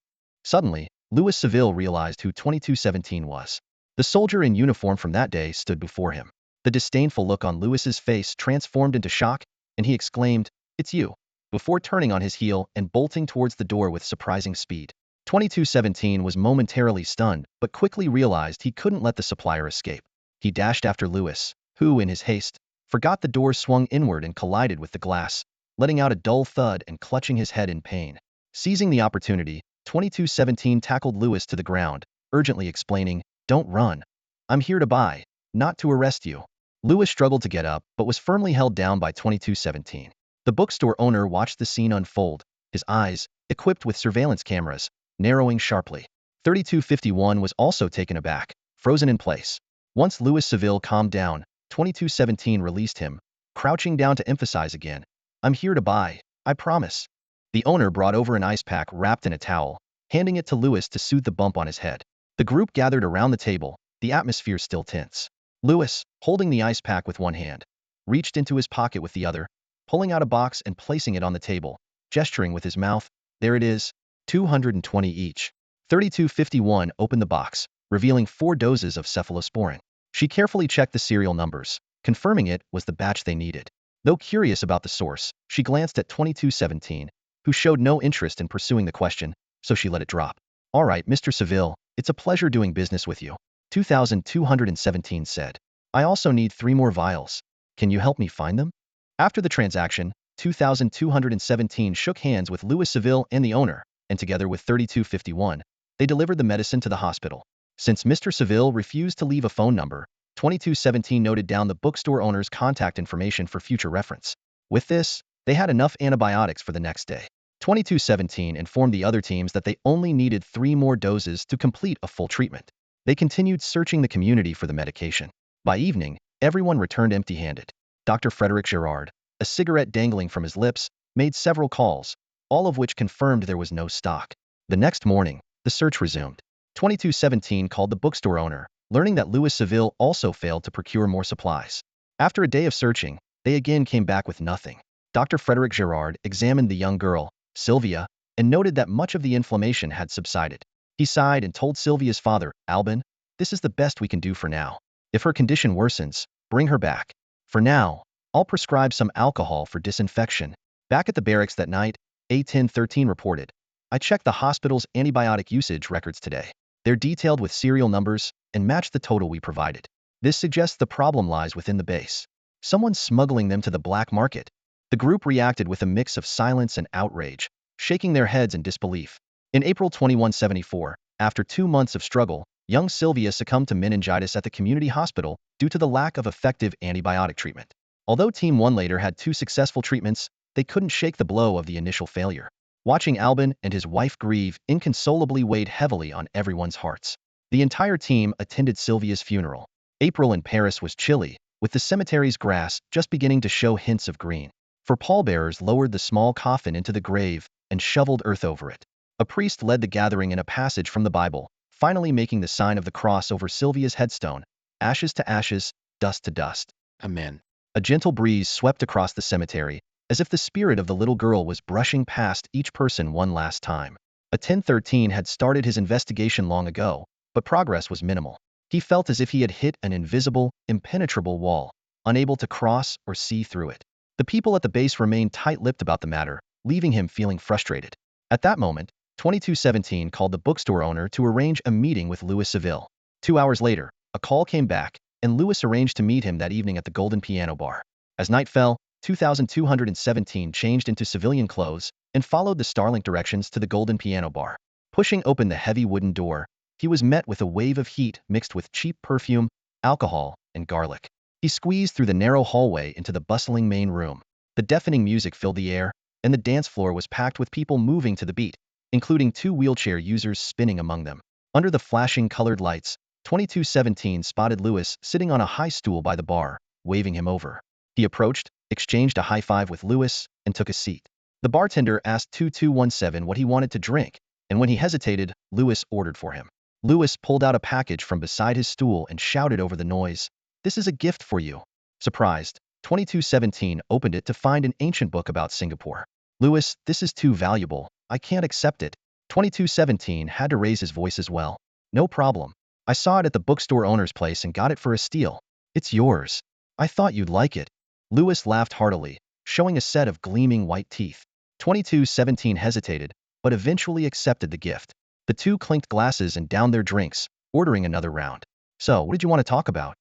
Suddenly, Louis Seville realized who 2217 was. The soldier in uniform from that day stood before him. The disdainful look on Louis's face transformed into shock, and he exclaimed, "It's you," before turning on his heel and bolting towards the door with surprising speed. 2217 was momentarily stunned, but quickly realized he couldn't let the supplier escape. He dashed after Louis, who, in his haste, forgot the door swung inward and collided with the glass, letting out a dull thud and clutching his head in pain. Seizing the opportunity, 2217 tackled Louis to the ground, urgently explaining, "Don't run. I'm here to buy, not to arrest you." Louis struggled to get up, but was firmly held down by 2217. The bookstore owner watched the scene unfold, his eyes, equipped with surveillance cameras, narrowing sharply. 3251 was also taken aback, frozen in place. Once Louis Seville calmed down, 2217 released him, crouching down to emphasize again, "I'm here to buy, I promise." The owner brought over an ice pack wrapped in a towel, handing it to Louis to soothe the bump on his head. The group gathered around the table, the atmosphere still tense. Louis, holding the ice pack with one hand, reached into his pocket with the other, pulling out a box and placing it on the table, gesturing with his mouth, "There it is, 220 each." 3251 opened the box, revealing 4 doses of cephalosporin. She carefully checked the serial numbers, confirming it was the batch they needed. Though curious about the source, she glanced at 2217, who showed no interest in pursuing the question, so she let it drop. "All right, Mr. Seville, it's a pleasure doing business with you," 2217 said. "I also need 3 more vials. Can you help me find them?" After the transaction, 2217 shook hands with Louis Seville and the owner, and together with 3251, they delivered the medicine to the hospital. Since Mr. Seville refused to leave a phone number, 2217 noted down the bookstore owner's contact information for future reference. With this, they had enough antibiotics for the next day. 2217 informed the other teams that they only needed 3 more doses to complete a full treatment. They continued searching the community for the medication. By evening, everyone returned empty-handed. Dr. Frederick Girard, a cigarette dangling from his lips, made several calls, all of which confirmed there was no stock. The next morning, the search resumed. 2217 called the bookstore owner, learning that Louis Seville also failed to procure more supplies. After a day of searching, they again came back with nothing. Dr. Frederick Girard examined the young girl, Sylvia, and noted that much of the inflammation had subsided. He sighed and told Sylvia's father, Albin, this is the best we can do for now. If her condition worsens, bring her back. For now, I'll prescribe some alcohol for disinfection. Back at the barracks that night, A1013 reported, I checked the hospital's antibiotic usage records today. They're detailed with serial numbers and match the total we provided. This suggests the problem lies within the base. Someone's smuggling them to the black market. The group reacted with a mix of silence and outrage, shaking their heads in disbelief. In April 2174, after 2 months of struggle, young Sylvia succumbed to meningitis at the community hospital due to the lack of effective antibiotic treatment. Although Team 1 later had 2 successful treatments, they couldn't shake the blow of the initial failure. Watching Albin and his wife grieve inconsolably weighed heavily on everyone's hearts. The entire team attended Sylvia's funeral. April in Paris was chilly, with the cemetery's grass just beginning to show hints of green. For pallbearers lowered the small coffin into the grave and shoveled earth over it. A priest led the gathering in a passage from the Bible, finally making the sign of the cross over Sylvia's headstone, ashes to ashes, dust to dust. Amen. A gentle breeze swept across the cemetery, as if the spirit of the little girl was brushing past each person one last time. A 1013 had started his investigation long ago, but progress was minimal. He felt as if he had hit an invisible, impenetrable wall, unable to cross or see through it. The people at the base remained tight-lipped about the matter, leaving him feeling frustrated. At that moment, 2217 called the bookstore owner to arrange a meeting with Louis Seville. 2 hours later, a call came back, and Louis arranged to meet him that evening at the Golden Piano Bar. As night fell, 2217 changed into civilian clothes and followed the Starlink directions to the Golden Piano Bar. Pushing open the heavy wooden door, he was met with a wave of heat mixed with cheap perfume, alcohol, and garlic. He squeezed through the narrow hallway into the bustling main room. The deafening music filled the air, and the dance floor was packed with people moving to the beat, including 2 wheelchair users spinning among them. Under the flashing colored lights, 2217 spotted Louis sitting on a high stool by the bar, waving him over. He approached, exchanged a high five with Louis, and took a seat. The bartender asked 2217 what he wanted to drink, and when he hesitated, Louis ordered for him. Louis pulled out a package from beside his stool and shouted over the noise, "This is a gift for you." Surprised, 2217 opened it to find an ancient book about Singapore. "Louis, this is too valuable. I can't accept it." 2217 had to raise his voice as well. "No problem. I saw it at the bookstore owner's place and got it for a steal. It's yours. I thought you'd like it." Louis laughed heartily, showing a set of gleaming white teeth. 2217 hesitated, but eventually accepted the gift. The two clinked glasses and downed their drinks, ordering another round. "So, what did you want to talk about?"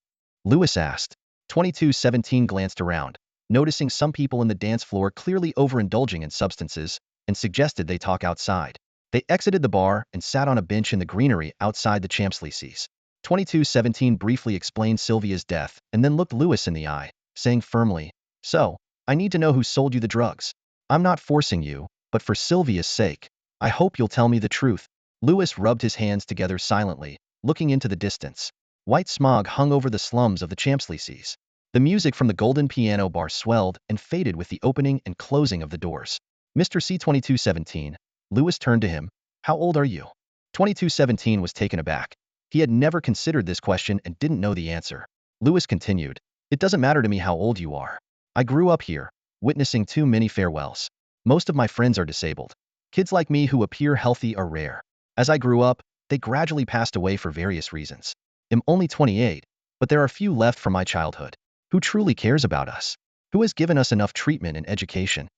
Louis asked. 2217 glanced around, noticing some people in the dance floor clearly overindulging in substances, and suggested they talk outside. They exited the bar and sat on a bench in the greenery outside the Champs-Élysées. 2217 briefly explained Sylvia's death and then looked Louis in the eye, saying firmly, "So, I need to know who sold you the drugs. I'm not forcing you, but for Sylvia's sake, I hope you'll tell me the truth." Louis rubbed his hands together silently, looking into the distance. White smog hung over the slums of the Champs-Élysées. The music from the Golden Piano Bar swelled and faded with the opening and closing of the doors. "Mr. C2217, Louis turned to him. "How old are you?" 2217 was taken aback. He had never considered this question and didn't know the answer. Louis continued, "It doesn't matter to me how old you are. I grew up here, witnessing too many farewells. Most of my friends are disabled. Kids like me who appear healthy are rare. As I grew up, they gradually passed away for various reasons. I'm only 28, but there are few left from my childhood. Who truly cares about us? Who has given us enough treatment and education?"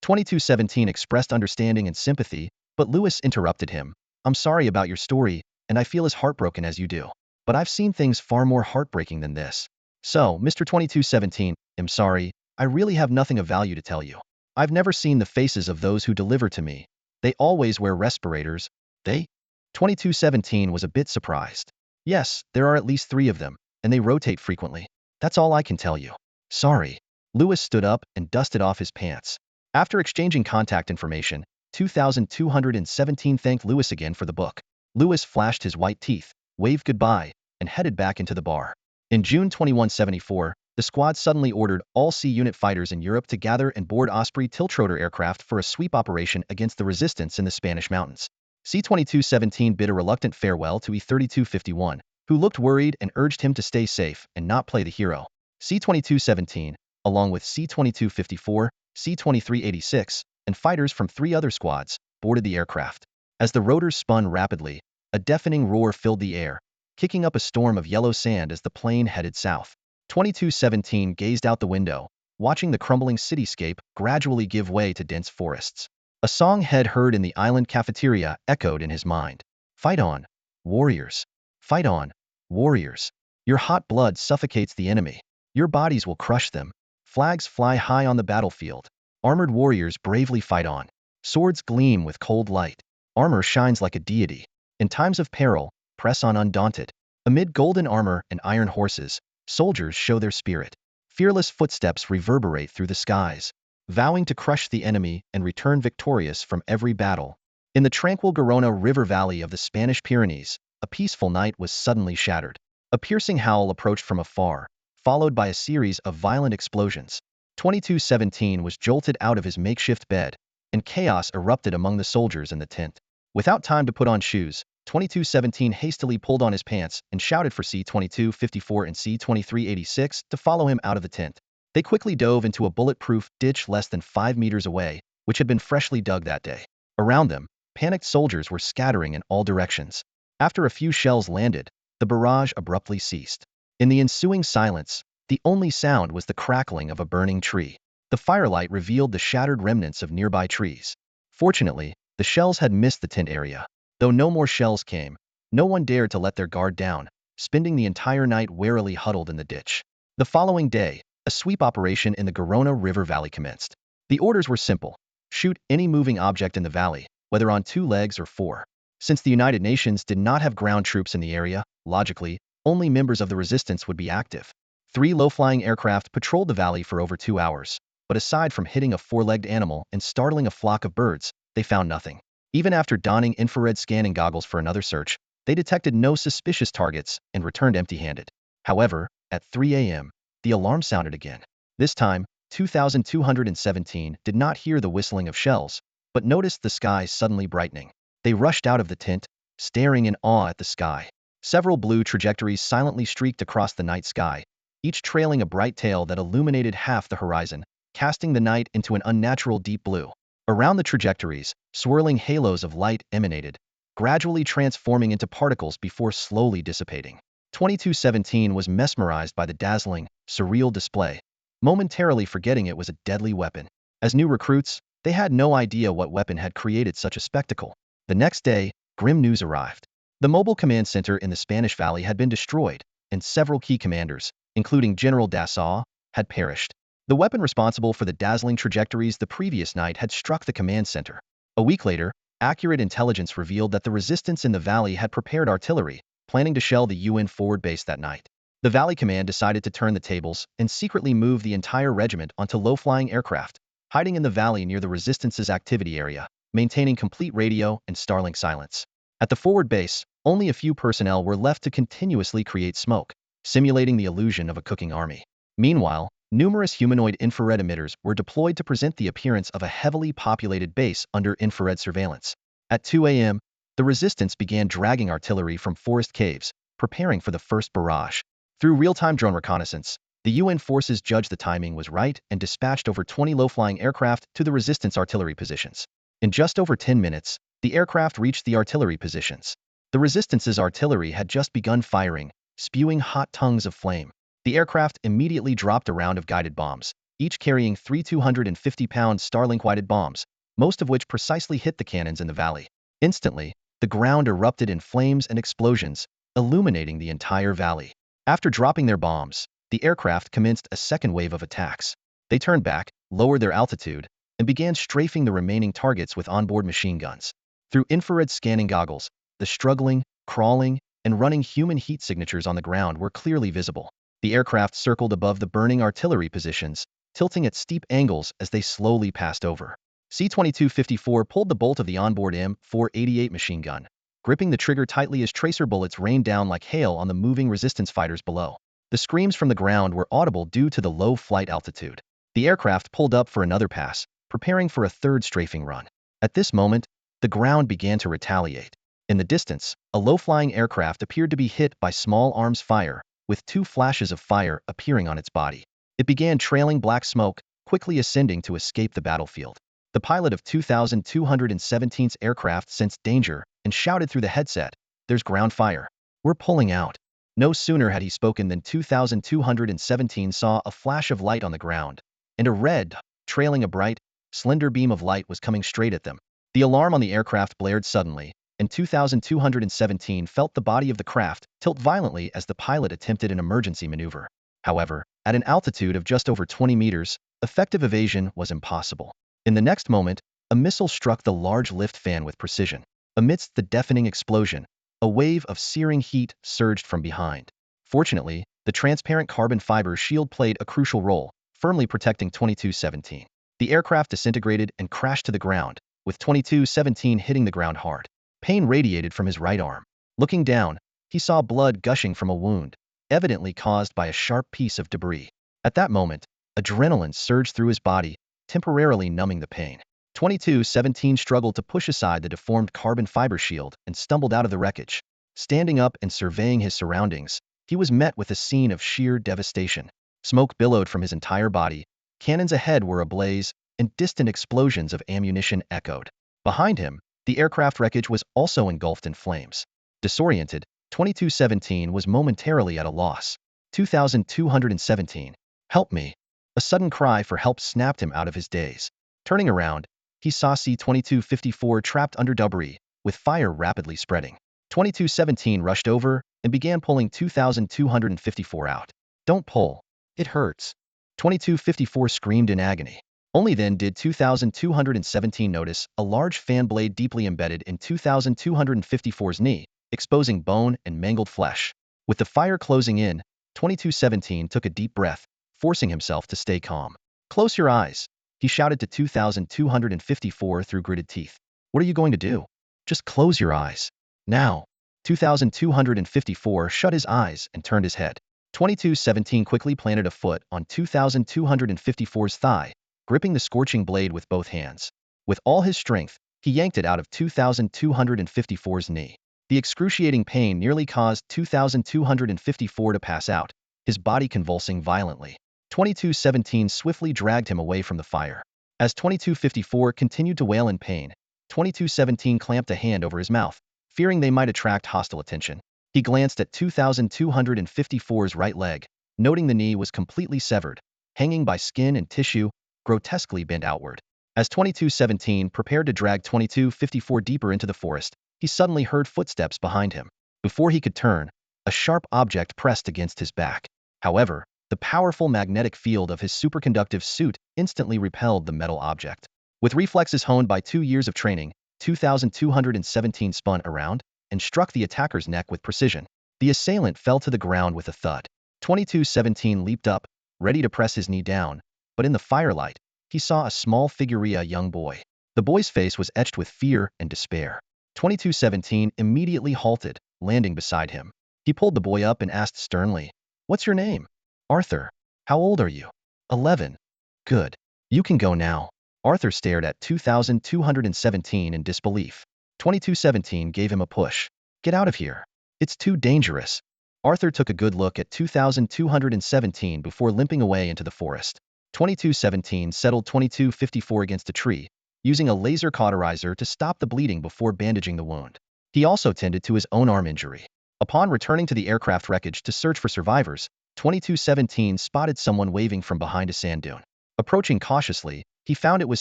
2217 expressed understanding and sympathy, but Louis interrupted him. "I'm sorry about your story, and I feel as heartbroken as you do. But I've seen things far more heartbreaking than this. So, Mr. 2217, I'm sorry, I really have nothing of value to tell you. I've never seen the faces of those who deliver to me. They always wear respirators." "They?" 2217 was a bit surprised. "Yes, there are at least 3 of them, and they rotate frequently. That's all I can tell you." "Sorry." Louis stood up and dusted off his pants. After exchanging contact information, 2217 thanked Louis again for the book. Louis flashed his white teeth. waved goodbye, and headed back into the bar. In June 2174, the squad suddenly ordered all C Unit fighters in Europe to gather and board Osprey tiltrotor aircraft for a sweep operation against the resistance in the Spanish mountains. C-2217 bid a reluctant farewell to E-3251, who looked worried and urged him to stay safe and not play the hero. C-2217, along with C-2254, C-2386, and fighters from 3 other squads, boarded the aircraft. As the rotors spun rapidly, a deafening roar filled the air, kicking up a storm of yellow sand as the plane headed south. 2217 gazed out the window, watching the crumbling cityscape gradually give way to dense forests. A song he'd heard in the island cafeteria echoed in his mind. Fight on, warriors. Fight on, warriors. Your hot blood suffocates the enemy. Your bodies will crush them. Flags fly high on the battlefield. Armored warriors bravely fight on. Swords gleam with cold light. Armor shines like a deity. In times of peril, press on undaunted. Amid golden armor and iron horses, soldiers show their spirit. Fearless footsteps reverberate through the skies, vowing to crush the enemy and return victorious from every battle. In the tranquil Garona River valley of the Spanish Pyrenees, a peaceful night was suddenly shattered. A piercing howl approached from afar, followed by a series of violent explosions. 2217 was jolted out of his makeshift bed, and chaos erupted among the soldiers in the tent. Without time to put on shoes, 2217 hastily pulled on his pants and shouted for C-2254 and C-2386 to follow him out of the tent. They quickly dove into a bulletproof ditch less than 5 meters away, which had been freshly dug that day. Around them, panicked soldiers were scattering in all directions. After a few shells landed, the barrage abruptly ceased. In the ensuing silence, the only sound was the crackling of a burning tree. The firelight revealed the shattered remnants of nearby trees. Fortunately, the shells had missed the tent area. Though no more shells came, no one dared to let their guard down, spending the entire night warily huddled in the ditch. The following day, a sweep operation in the Garona River Valley commenced. The orders were simple: shoot any moving object in the valley, whether on 2 legs or 4. Since the United Nations did not have ground troops in the area, logically, only members of the resistance would be active. 3 low-flying aircraft patrolled the valley for over 2 hours, but aside from hitting a 4-legged animal and startling a flock of birds, they found nothing. Even after donning infrared scanning goggles for another search, they detected no suspicious targets and returned empty-handed. However, at 3 a.m., the alarm sounded again. This time, 2217 did not hear the whistling of shells, but noticed the sky suddenly brightening. They rushed out of the tent, staring in awe at the sky. Several blue trajectories silently streaked across the night sky, each trailing a bright tail that illuminated half the horizon, casting the night into an unnatural deep blue. Around the trajectories, swirling halos of light emanated, gradually transforming into particles before slowly dissipating. 2217 was mesmerized by the dazzling, surreal display, momentarily forgetting it was a deadly weapon. As new recruits, they had no idea what weapon had created such a spectacle. The next day, grim news arrived. The mobile command center in the Spanish Valley had been destroyed, and several key commanders, including General Dassault, had perished. The weapon responsible for the dazzling trajectories the previous night had struck the command center. A week later, accurate intelligence revealed that the resistance in the valley had prepared artillery, planning to shell the UN forward base that night. The Valley Command decided to turn the tables and secretly move the entire regiment onto low-flying aircraft, hiding in the valley near the resistance's activity area, maintaining complete radio and Starlink silence. At the forward base, only a few personnel were left to continuously create smoke, simulating the illusion of a cooking army. Meanwhile, numerous humanoid infrared emitters were deployed to present the appearance of a heavily populated base under infrared surveillance. At 2 a.m., the resistance began dragging artillery from forest caves, preparing for the first barrage. Through real-time drone reconnaissance, the UN forces judged the timing was right and dispatched over 20 low-flying aircraft to the resistance artillery positions. In just over 10 minutes, the aircraft reached the artillery positions. The resistance's artillery had just begun firing, spewing hot tongues of flame. The aircraft immediately dropped a round of guided bombs, each carrying 3 250-pound Starlink-guided bombs, most of which precisely hit the cannons in the valley. Instantly, the ground erupted in flames and explosions, illuminating the entire valley. After dropping their bombs, the aircraft commenced a second wave of attacks. They turned back, lowered their altitude, and began strafing the remaining targets with onboard machine guns. Through infrared scanning goggles, the struggling, crawling, and running human heat signatures on the ground were clearly visible. The aircraft circled above the burning artillery positions, tilting at steep angles as they slowly passed over. C-2254 pulled the bolt of the onboard M488 machine gun, gripping the trigger tightly as tracer bullets rained down like hail on the moving resistance fighters below. The screams from the ground were audible due to the low flight altitude. The aircraft pulled up for another pass, preparing for a third strafing run. At this moment, the ground began to retaliate. In the distance, a low-flying aircraft appeared to be hit by small arms fire, with 2 flashes of fire appearing on its body. It began trailing black smoke, quickly ascending to escape the battlefield. The pilot of 2217's aircraft sensed danger and shouted through the headset, "There's ground fire. We're pulling out." No sooner had he spoken than 2217 saw a flash of light on the ground, and a red, trailing a bright, slender beam of light was coming straight at them. The alarm on the aircraft blared suddenly, and 2217 felt the body of the craft tilt violently as the pilot attempted an emergency maneuver. However, at an altitude of just over 20 meters, effective evasion was impossible. In the next moment, a missile struck the large lift fan with precision. Amidst the deafening explosion, a wave of searing heat surged from behind. Fortunately, the transparent carbon fiber shield played a crucial role, firmly protecting 2217. The aircraft disintegrated and crashed to the ground, with 2217 hitting the ground hard. Pain radiated from his right arm. Looking down, he saw blood gushing from a wound, evidently caused by a sharp piece of debris. At that moment, adrenaline surged through his body, temporarily numbing the pain. 2217 struggled to push aside the deformed carbon fiber shield and stumbled out of the wreckage. Standing up and surveying his surroundings, he was met with a scene of sheer devastation. Smoke billowed from his entire body, cannons ahead were ablaze, and distant explosions of ammunition echoed. Behind him, the aircraft wreckage was also engulfed in flames. Disoriented, 2217 was momentarily at a loss. 2217. "Help me." A sudden cry for help snapped him out of his daze. Turning around, he saw C-2254 trapped under debris, with fire rapidly spreading. 2217 rushed over and began pulling 2254 out. "Don't pull. It hurts." 2254 screamed in agony. Only then did 2217 notice a large fan blade deeply embedded in 2254's knee, exposing bone and mangled flesh. With the fire closing in, 2217 took a deep breath, forcing himself to stay calm. "Close your eyes," he shouted to 2254 through gritted teeth. "What are you going to do? Just close your eyes. Now." 2254 shut his eyes and turned his head. 2217 quickly planted a foot on 2254's thigh, gripping the scorching blade with both hands. With all his strength, he yanked it out of 2254's knee. The excruciating pain nearly caused 2254 to pass out, his body convulsing violently. 2217 swiftly dragged him away from the fire. As 2254 continued to wail in pain, 2217 clamped a hand over his mouth, fearing they might attract hostile attention. He glanced at 2254's right leg, noting the knee was completely severed, hanging by skin and tissue, grotesquely bent outward. As 2217 prepared to drag 2254 deeper into the forest, he suddenly heard footsteps behind him. Before he could turn, a sharp object pressed against his back. However, the powerful magnetic field of his superconductive suit instantly repelled the metal object. With reflexes honed by 2 years of training, 2217 spun around and struck the attacker's neck with precision. The assailant fell to the ground with a thud. 2217 leaped up, ready to press his knee down, but in the firelight, he saw a small figure, a young boy. The boy's face was etched with fear and despair. 2217 immediately halted, landing beside him. He pulled the boy up and asked sternly, "What's your name?" "Arthur." "How old are you?" 11. "Good. You can go now." Arthur stared at 2217 in disbelief. 2217 gave him a push. "Get out of here. It's too dangerous." Arthur took a good look at 2217 before limping away into the forest. 2217 settled 2254 against a tree, using a laser cauterizer to stop the bleeding before bandaging the wound. He also tended to his own arm injury. Upon returning to the aircraft wreckage to search for survivors, 2217 spotted someone waving from behind a sand dune. Approaching cautiously, he found it was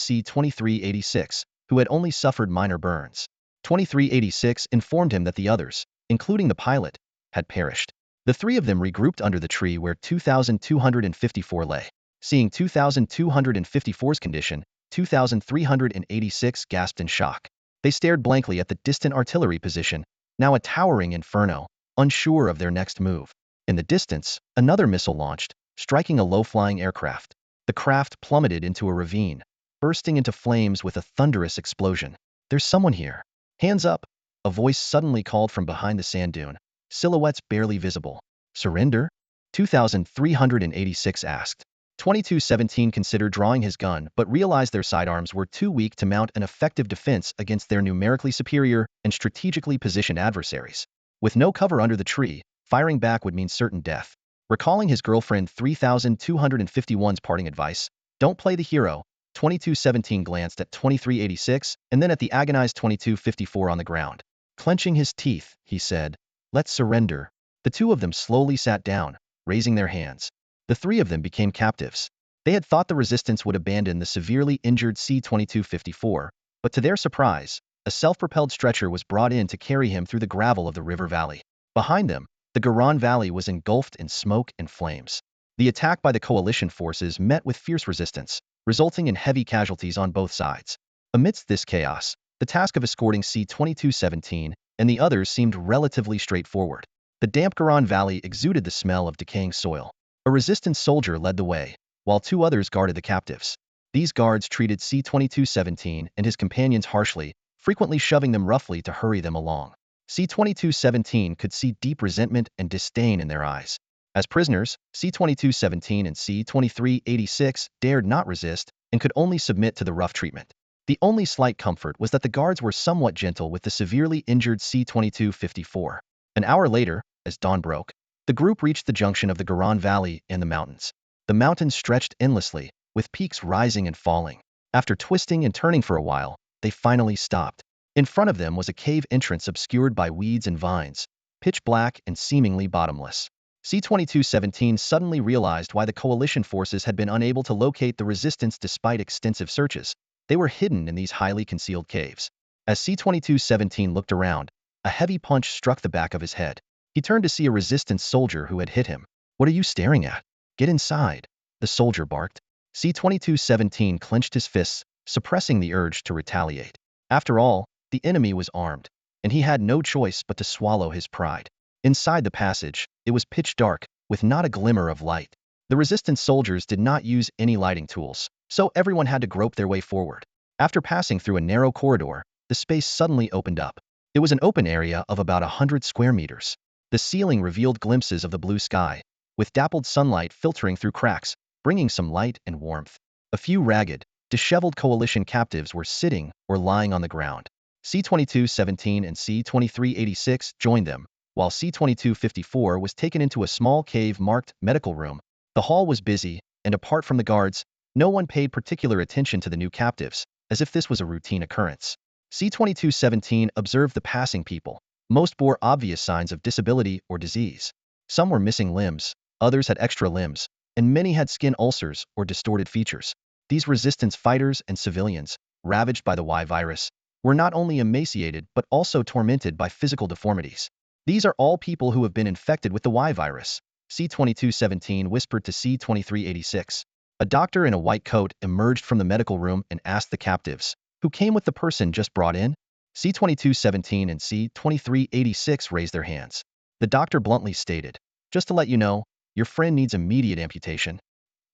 C-2386, who had only suffered minor burns. 2386 informed him that the others, including the pilot, had perished. The 3 of them regrouped under the tree where 2254 lay. Seeing 2254's condition, 2386 gasped in shock. They stared blankly at the distant artillery position, now a towering inferno, unsure of their next move. In the distance, another missile launched, striking a low-flying aircraft. The craft plummeted into a ravine, bursting into flames with a thunderous explosion. "There's someone here. Hands up!" a voice suddenly called from behind the sand dune, silhouettes barely visible. Surrender? 2386 asked. 2217 considered drawing his gun but realized their sidearms were too weak to mount an effective defense against their numerically superior and strategically positioned adversaries. With no cover under the tree, firing back would mean certain death. Recalling his girlfriend 3251's parting advice, don't play the hero, 2217 glanced at 2386 and then at the agonized 2254 on the ground. Clenching his teeth, he said, "Let's surrender." The two of them slowly sat down, raising their hands. The three of them became captives. They had thought the resistance would abandon the severely injured C-2254, but to their surprise, a self-propelled stretcher was brought in to carry him through the gravel of the river valley. Behind them, the Garan Valley was engulfed in smoke and flames. The attack by the coalition forces met with fierce resistance, resulting in heavy casualties on both sides. Amidst this chaos, the task of escorting C-2217 and the others seemed relatively straightforward. The damp Garan Valley exuded the smell of decaying soil. A resistance soldier led the way, while two others guarded the captives. These guards treated C-2217 and his companions harshly, frequently shoving them roughly to hurry them along. C-2217 could see deep resentment and disdain in their eyes. As prisoners, C-2217 and C-2386 dared not resist and could only submit to the rough treatment. The only slight comfort was that the guards were somewhat gentle with the severely injured C-2254. An hour later, as dawn broke, the group reached the junction of the Garan Valley and the mountains. The mountains stretched endlessly, with peaks rising and falling. After twisting and turning for a while, they finally stopped. In front of them was a cave entrance obscured by weeds and vines, pitch black and seemingly bottomless. C-2217 suddenly realized why the coalition forces had been unable to locate the resistance despite extensive searches. They were hidden in these highly concealed caves. As C-2217 looked around, a heavy punch struck the back of his head. He turned to see a resistance soldier who had hit him. "What are you staring at? Get inside," the soldier barked. C-2217 clenched his fists, suppressing the urge to retaliate. After all, the enemy was armed, and he had no choice but to swallow his pride. Inside the passage, it was pitch dark, with not a glimmer of light. The resistance soldiers did not use any lighting tools, so everyone had to grope their way forward. After passing through a narrow corridor, the space suddenly opened up. It was an open area of about 100 square meters. The ceiling revealed glimpses of the blue sky, with dappled sunlight filtering through cracks, bringing some light and warmth. A few ragged, disheveled coalition captives were sitting or lying on the ground. C-2217 and C-2386 joined them, while C-2254 was taken into a small cave marked medical room. The hall was busy, and apart from the guards, no one paid particular attention to the new captives, as if this was a routine occurrence. C-2217 observed the passing people. Most bore obvious signs of disability or disease. Some were missing limbs, others had extra limbs, and many had skin ulcers or distorted features. These resistance fighters and civilians, ravaged by the Y virus, were not only emaciated but also tormented by physical deformities. "These are all people who have been infected with the Y virus," C-2217 whispered to C-2386. A doctor in a white coat emerged from the medical room and asked the captives, "Who came with the person just brought in?" C-2217 and C-2386 raised their hands. The doctor bluntly stated, "Just to let you know, your friend needs immediate amputation.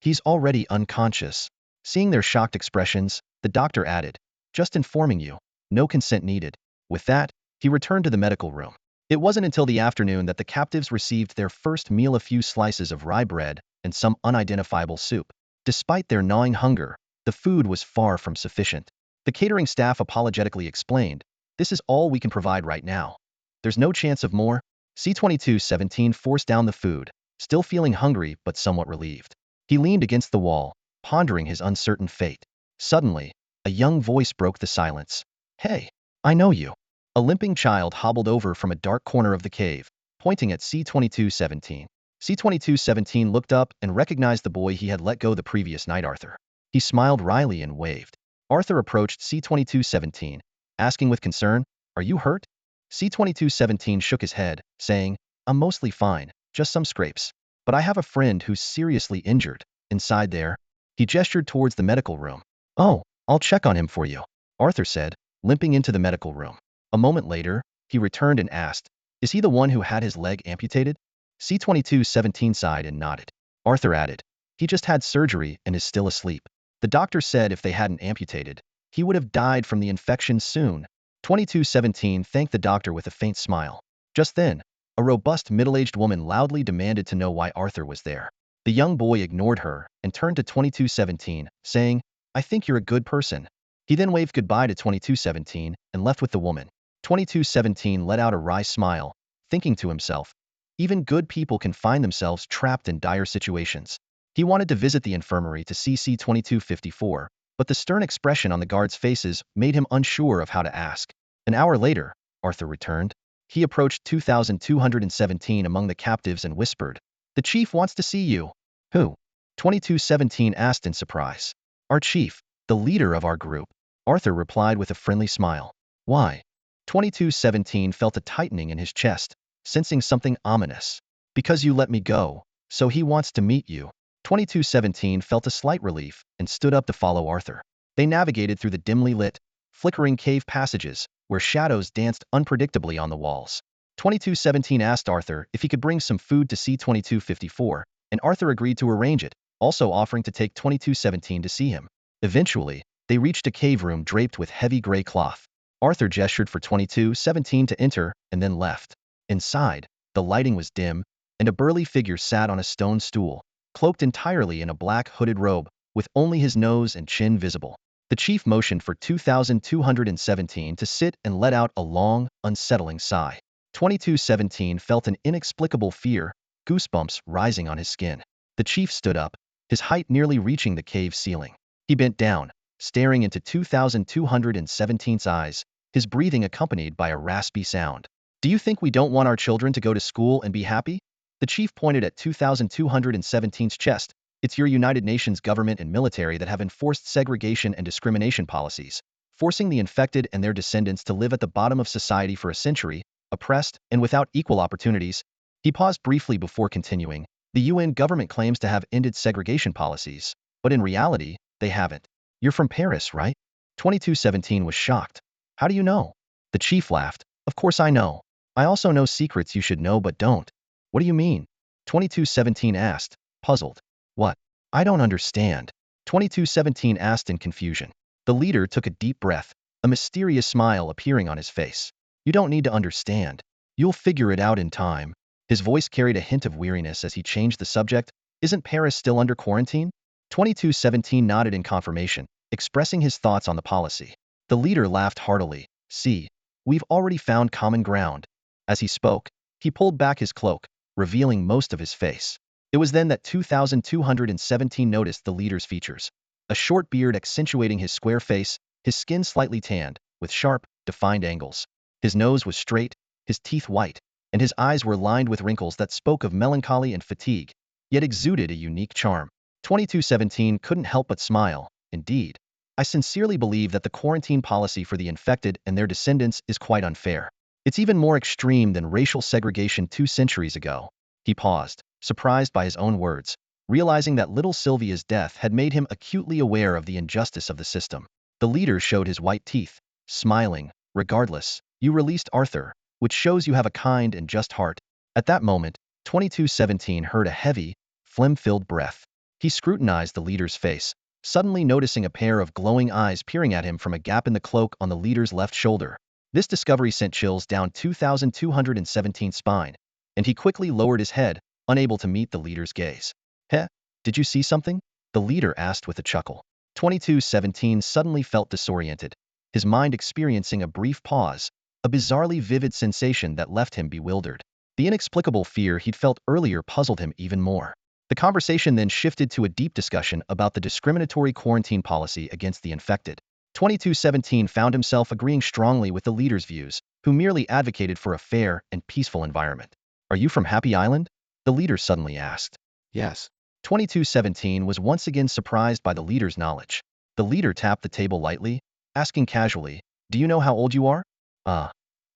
He's already unconscious." Seeing their shocked expressions, the doctor added, "Just informing you, no consent needed." With that, he returned to the medical room. It wasn't until the afternoon that the captives received their first meal, a few slices of rye bread and some unidentifiable soup. Despite their gnawing hunger, the food was far from sufficient. The catering staff apologetically explained, "This is all we can provide right now. There's no chance of more." C-2217 forced down the food, still feeling hungry but somewhat relieved. He leaned against the wall, pondering his uncertain fate. Suddenly, a young voice broke the silence. "Hey, I know you." A limping child hobbled over from a dark corner of the cave, pointing at C-2217. C-2217 looked up and recognized the boy he had let go the previous night, Arthur. He smiled wryly and waved. Arthur approached C-2217, asking with concern, "Are you hurt?" C-2217 shook his head, saying, "I'm mostly fine, just some scrapes. But I have a friend who's seriously injured, inside there." He gestured towards the medical room. "Oh, I'll check on him for you," Arthur said, limping into the medical room. A moment later, he returned and asked, "Is he the one who had his leg amputated?" C-2217 sighed and nodded. Arthur added, "He just had surgery and is still asleep. The doctor said if they hadn't amputated, he would have died from the infection soon." 2217 thanked the doctor with a faint smile. Just then, a robust middle-aged woman loudly demanded to know why Arthur was there. The young boy ignored her and turned to 2217, saying, "I think you're a good person." He then waved goodbye to 2217 and left with the woman. 2217 let out a wry smile, thinking to himself, even good people can find themselves trapped in dire situations. He wanted to visit the infirmary to see C-2254, but the stern expression on the guards' faces made him unsure of how to ask. An hour later, Arthur returned. He approached 2217 among the captives and whispered, "The chief wants to see you." "Who?" 2217 asked in surprise. "Our chief, the leader of our group," Arthur replied with a friendly smile. "Why?" 2217 felt a tightening in his chest, sensing something ominous. "Because you let me go, so he wants to meet you." 2217 felt a slight relief and stood up to follow Arthur. They navigated through the dimly lit, flickering cave passages, where shadows danced unpredictably on the walls. 2217 asked Arthur if he could bring some food to C-2254, and Arthur agreed to arrange it, also offering to take 2217 to see him. Eventually, they reached a cave room draped with heavy gray cloth. Arthur gestured for 2217 to enter and then left. Inside, the lighting was dim, and a burly figure sat on a stone stool, cloaked entirely in a black hooded robe, with only his nose and chin visible. The chief motioned for 2217 to sit and let out a long, unsettling sigh. 2217 felt an inexplicable fear, goosebumps rising on his skin. The chief stood up, his height nearly reaching the cave ceiling. He bent down, staring into 2217's eyes, his breathing accompanied by a raspy sound. "Do you think we don't want our children to go to school and be happy?" The chief pointed at 2217's chest. "It's your United Nations government and military that have enforced segregation and discrimination policies, forcing the infected and their descendants to live at the bottom of society for a century, oppressed and without equal opportunities." He paused briefly before continuing. "The UN government claims to have ended segregation policies, but in reality, they haven't." "You're from Paris, right?" 2217 was shocked. "How do you know?" The chief laughed. "Of course I know. I also know secrets you should know but don't." "What do you mean?" 2217 asked, puzzled. "What? I don't understand." 2217 asked in confusion. The leader took a deep breath, a mysterious smile appearing on his face. "You don't need to understand. You'll figure it out in time." His voice carried a hint of weariness as he changed the subject. "Isn't Paris still under quarantine?" 2217 nodded in confirmation, expressing his thoughts on the policy. The leader laughed heartily. "See, we've already found common ground." As he spoke, he pulled back his cloak, revealing most of his face. It was then that 2217 noticed the leader's features. A short beard accentuating his square face, his skin slightly tanned, with sharp, defined angles. His nose was straight, his teeth white, and his eyes were lined with wrinkles that spoke of melancholy and fatigue, yet exuded a unique charm. 2217 couldn't help but smile. "Indeed, I sincerely believe that the quarantine policy for the infected and their descendants is quite unfair. It's even more extreme than racial segregation 2 centuries ago." He paused, surprised by his own words, realizing that little Sylvia's death had made him acutely aware of the injustice of the system. The leader showed his white teeth, smiling. "Regardless, you released Arthur, which shows you have a kind and just heart." At that moment, 2217 heard a heavy, phlegm-filled breath. He scrutinized the leader's face, suddenly noticing a pair of glowing eyes peering at him from a gap in the cloak on the leader's left shoulder. This discovery sent chills down 2217's spine, and he quickly lowered his head, unable to meet the leader's gaze. "Heh? Did you see something?" the leader asked with a chuckle. 2217 suddenly felt disoriented, his mind experiencing a brief pause, a bizarrely vivid sensation that left him bewildered. The inexplicable fear he'd felt earlier puzzled him even more. The conversation then shifted to a deep discussion about the discriminatory quarantine policy against the infected. 2217 found himself agreeing strongly with the leader's views, who merely advocated for a fair and peaceful environment. "Are you from Happy Island?" the leader suddenly asked. Yes. 2217 was once again surprised by the leader's knowledge. The leader tapped the table lightly, asking casually, "Do you know how old you are?"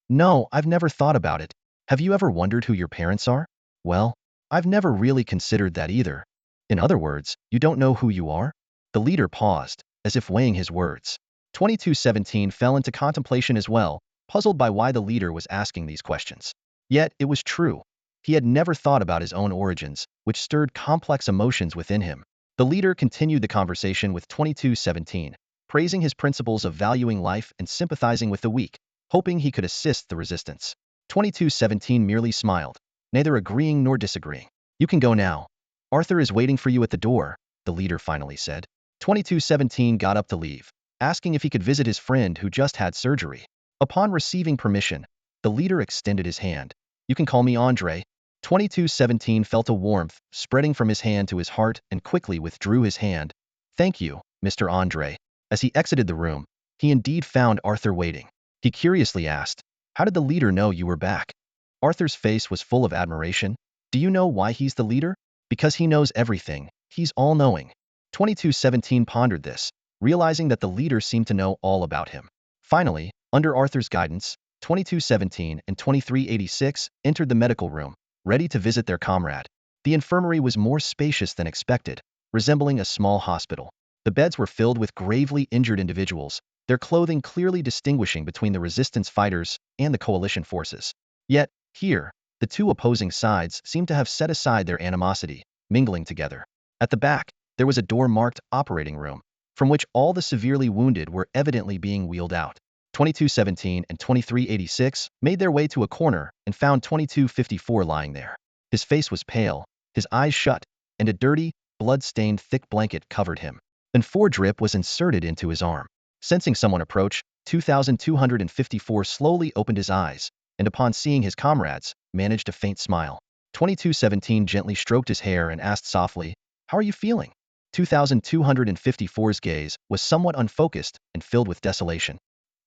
No, I've never thought about it. Have you ever wondered who your parents are?" "Well, I've never really considered that either." "In other words, you don't know who you are?" The leader paused, as if weighing his words. 2217 fell into contemplation as well, puzzled by why the leader was asking these questions. Yet, it was true. He had never thought about his own origins, which stirred complex emotions within him. The leader continued the conversation with 2217, praising his principles of valuing life and sympathizing with the weak. hoping he could assist the resistance. 2217 merely smiled, neither agreeing nor disagreeing. You can go now. Arthur is waiting for you at the door, the leader finally said. 2217 got up to leave, asking if he could visit his friend who just had surgery. Upon receiving permission, the leader extended his hand. You can call me Andre. 2217 felt a warmth spreading from his hand to his heart and quickly withdrew his hand. Thank you, Mr. Andre. As he exited the room, he indeed found Arthur waiting. He curiously asked, how did the leader know you were back? Arthur's face was full of admiration. Do you know why he's the leader? Because he knows everything. He's all-knowing. 2217 pondered this, realizing that the leader seemed to know all about him. Finally, under Arthur's guidance, 2217 and 2386 entered the medical room, ready to visit their comrade. The infirmary was more spacious than expected, resembling a small hospital. The beds were filled with gravely injured individuals, their clothing clearly distinguishing between the resistance fighters and the coalition forces. Yet, here, the two opposing sides seemed to have set aside their animosity, mingling together. At the back, there was a door marked operating room, from which all the severely wounded were evidently being wheeled out. 2217 and 2386 made their way to a corner and found 2254 lying there. His face was pale, his eyes shut, and a dirty, blood-stained thick blanket covered him. An 4 drip was inserted into his arm. Sensing someone approach, 2254 slowly opened his eyes, and upon seeing his comrades, managed a faint smile. 2217 gently stroked his hair and asked softly, how are you feeling? 2254's gaze was somewhat unfocused and filled with desolation.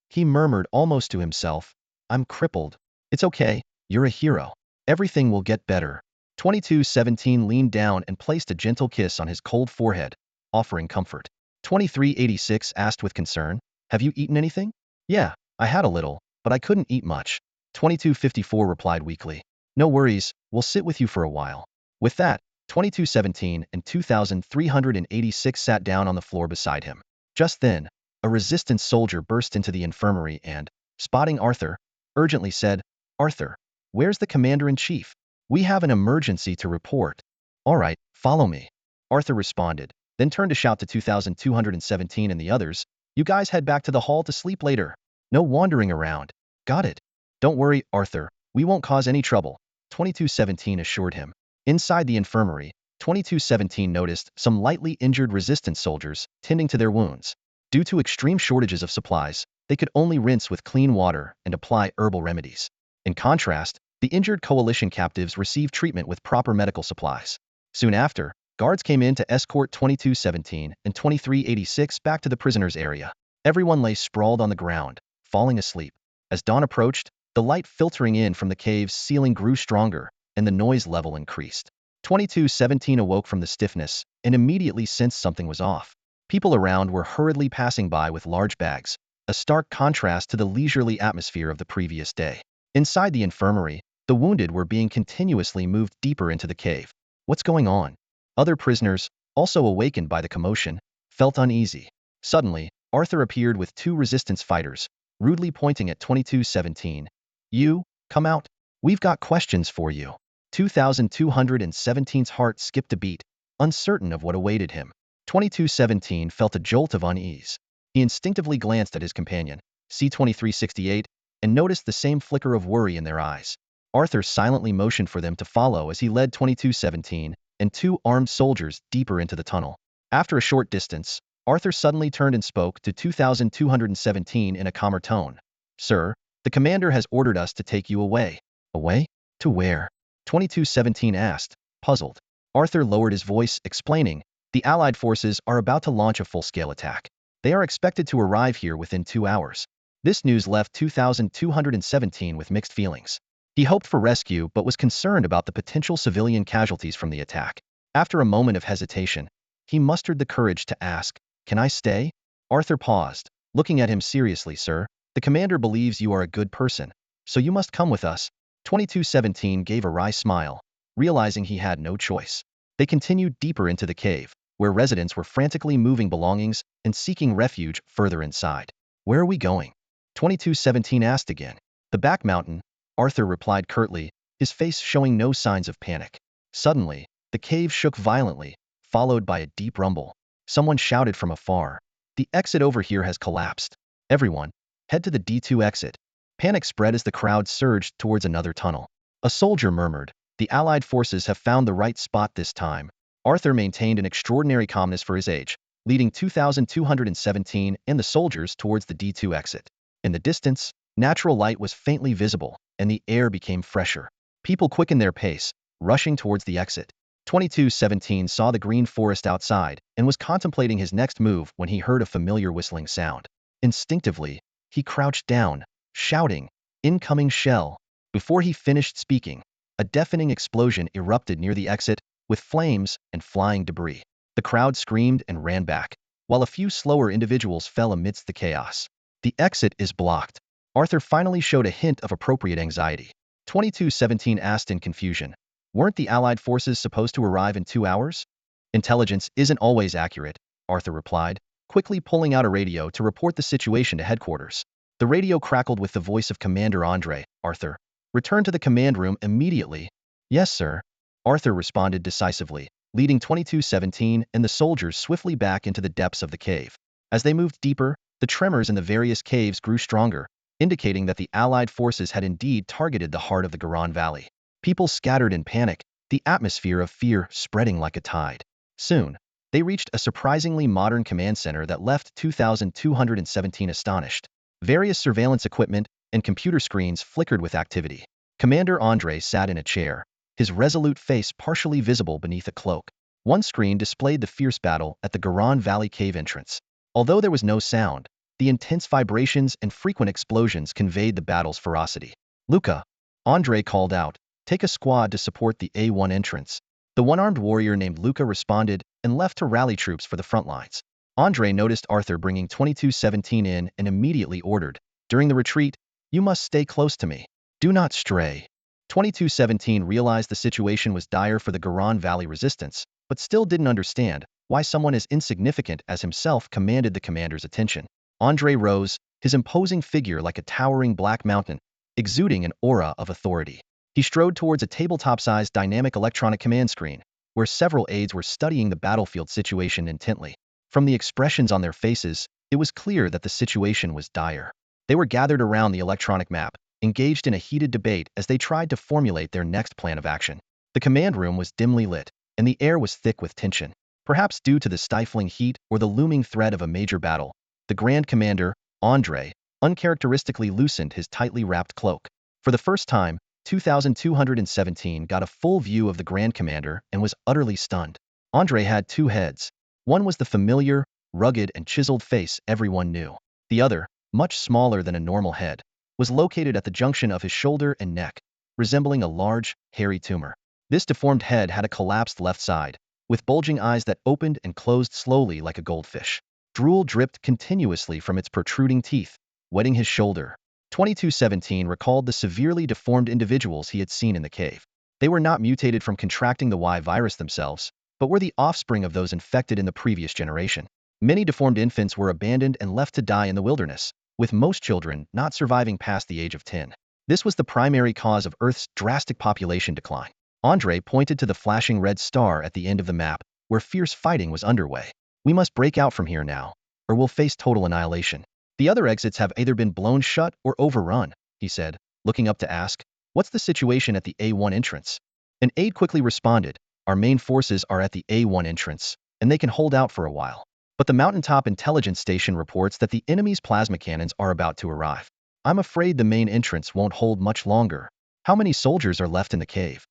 He murmured almost to himself, I'm crippled. It's okay, you're a hero. Everything will get better. 2217 leaned down and placed a gentle kiss on his cold forehead, offering comfort. 2386 asked with concern, have you eaten anything? Yeah, I had a little, but I couldn't eat much. 2254 replied weakly. No worries, we'll sit with you for a while. With that, 2217 and 2386 sat down on the floor beside him. Just then, a resistance soldier burst into the infirmary and, spotting Arthur, urgently said, Arthur, where's the commander-in-chief? We have an emergency to report. All right, follow me. Arthur responded, then turned to shout to 2217 and the others, you guys head back to the hall to sleep later. No wandering around. Got it? Don't worry, Arthur, we won't cause any trouble, 2217 assured him. Inside the infirmary, 2217 noticed some lightly injured resistance soldiers tending to their wounds. Due to extreme shortages of supplies, they could only rinse with clean water and apply herbal remedies. In contrast, the injured coalition captives received treatment with proper medical supplies. Soon after, guards came in to escort 2217 and 2386 back to the prisoners' area. Everyone lay sprawled on the ground, falling asleep. As dawn approached, the light filtering in from the cave's ceiling grew stronger, and the noise level increased. 2217 awoke from the stiffness and immediately sensed something was off. People around were hurriedly passing by with large bags, a stark contrast to the leisurely atmosphere of the previous day. Inside the infirmary, the wounded were being continuously moved deeper into the cave. What's going on? Other prisoners, also awakened by the commotion, felt uneasy. Suddenly, Arthur appeared with 2 resistance fighters, rudely pointing at 2217. You, come out. We've got questions for you. 2217's heart skipped a beat, uncertain of what awaited him. 2217 felt a jolt of unease. He instinctively glanced at his companion, C-2368, and noticed the same flicker of worry in their eyes. Arthur silently motioned for them to follow as he led 2217 and 2 armed soldiers deeper into the tunnel. After a short distance, Arthur suddenly turned and spoke to 2217 in a calmer tone. Sir, the commander has ordered us to take you away. Away? To where? 2217 asked, puzzled. Arthur lowered his voice, explaining, the Allied forces are about to launch a full-scale attack. They are expected to arrive here within 2 hours. This news left 2217 with mixed feelings. He hoped for rescue but was concerned about the potential civilian casualties from the attack. After a moment of hesitation, he mustered the courage to ask, can I stay? Arthur paused, looking at him seriously. Sir, the commander believes you are a good person, so you must come with us. 2217 gave a wry smile, realizing he had no choice. They continued deeper into the cave, where residents were frantically moving belongings and seeking refuge further inside. Where are we going? 2217 asked again. The back mountain, Arthur replied curtly, his face showing no signs of panic. Suddenly, the cave shook violently, followed by a deep rumble. Someone shouted from afar, the exit over here has collapsed. Everyone, head to the D2 exit. Panic spread as the crowd surged towards another tunnel. A soldier murmured, "The Allied forces have found the right spot this time." Arthur maintained an extraordinary calmness for his age, leading 2,217 and the soldiers towards the D2 exit. In the distance, natural light was faintly visible, and the air became fresher. People quickened their pace, rushing towards the exit. 2217 saw the green forest outside and was contemplating his next move when he heard a familiar whistling sound. Instinctively, he crouched down, shouting, "Incoming shell!" Before he finished speaking, a deafening explosion erupted near the exit, with flames and flying debris. The crowd screamed and ran back, while a few slower individuals fell amidst the chaos. "The exit is blocked." Arthur finally showed a hint of appropriate anxiety. 2217 asked in confusion, "Weren't the Allied forces supposed to arrive in 2 hours?" "Intelligence isn't always accurate," Arthur replied, quickly pulling out a radio to report the situation to headquarters. The radio crackled with the voice of Commander Andre. "Arthur, return to the command room immediately." "Yes, sir," Arthur responded decisively, leading 2217 and the soldiers swiftly back into the depths of the cave. As they moved deeper, the tremors in the various caves grew stronger, indicating that the Allied forces had indeed targeted the heart of the Garan Valley. People scattered in panic, the atmosphere of fear spreading like a tide. Soon, they reached a surprisingly modern command center that left 2,217 astonished. Various surveillance equipment and computer screens flickered with activity. Commander Andre sat in a chair, his resolute face partially visible beneath a cloak. One screen displayed the fierce battle at the Garan Valley cave entrance. Although there was no sound, the intense vibrations and frequent explosions conveyed the battle's ferocity. "Luca," Andre called out, "take a squad to support the A1 entrance." The one-armed warrior named Luca responded and left to rally troops for the front lines. Andre noticed Arthur bringing 2217 in and immediately ordered, "During the retreat, you must stay close to me. Do not stray." 2217 realized the situation was dire for the Garan Valley resistance, but still didn't understand why someone as insignificant as himself commanded the commander's attention. Andre rose, his imposing figure like a towering black mountain, exuding an aura of authority. He strode towards a tabletop-sized dynamic electronic command screen, where several aides were studying the battlefield situation intently. From the expressions on their faces, it was clear that the situation was dire. They were gathered around the electronic map, engaged in a heated debate as they tried to formulate their next plan of action. The command room was dimly lit, and the air was thick with tension. Perhaps due to the stifling heat or the looming threat of a major battle, the Grand Commander, Andre, uncharacteristically loosened his tightly wrapped cloak. For the first time, 2,217 got a full view of the Grand Commander and was utterly stunned. Andre had two heads. One was the familiar, rugged and chiseled face everyone knew. The other, much smaller than a normal head, was located at the junction of his shoulder and neck, resembling a large, hairy tumor. This deformed head had a collapsed left side, with bulging eyes that opened and closed slowly like a goldfish. Drool dripped continuously from its protruding teeth, wetting his shoulder. 2217 recalled the severely deformed individuals he had seen in the cave. They were not mutated from contracting the Y virus themselves, but were the offspring of those infected in the previous generation. Many deformed infants were abandoned and left to die in the wilderness, with most children not surviving past the age of 10. This was the primary cause of Earth's drastic population decline. Andre pointed to the flashing red star at the end of the map, where fierce fighting was underway. "We must break out from here now, or we'll face total annihilation. The other exits have either been blown shut or overrun," he said, looking up to ask, "What's the situation at the A1 entrance?" An aide quickly responded, "Our main forces are at the A1 entrance, and they can hold out for a while. But the mountaintop intelligence station reports that the enemy's plasma cannons are about to arrive. I'm afraid the main entrance won't hold much longer. How many soldiers are left in the cave?"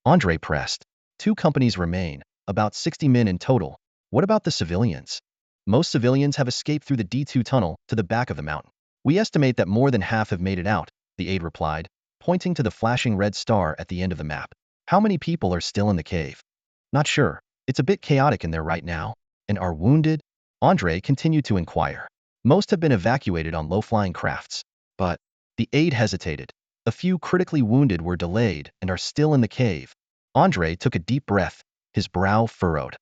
Andre pressed. 2 companies remain, about 60 men in total. What about the civilians?" "Most civilians have escaped through the D2 tunnel to the back of the mountain. We estimate that more than half have made it out," the aide replied, pointing to the flashing red star at the end of the map. "How many people are still in the cave?" "Not sure. It's a bit chaotic in there right now." "And are wounded?" Andre continued to inquire. "Most have been evacuated on low-flying crafts. But..." The aide hesitated. "A few critically wounded were delayed and are still in the cave." Andre took a deep breath, his brow furrowed.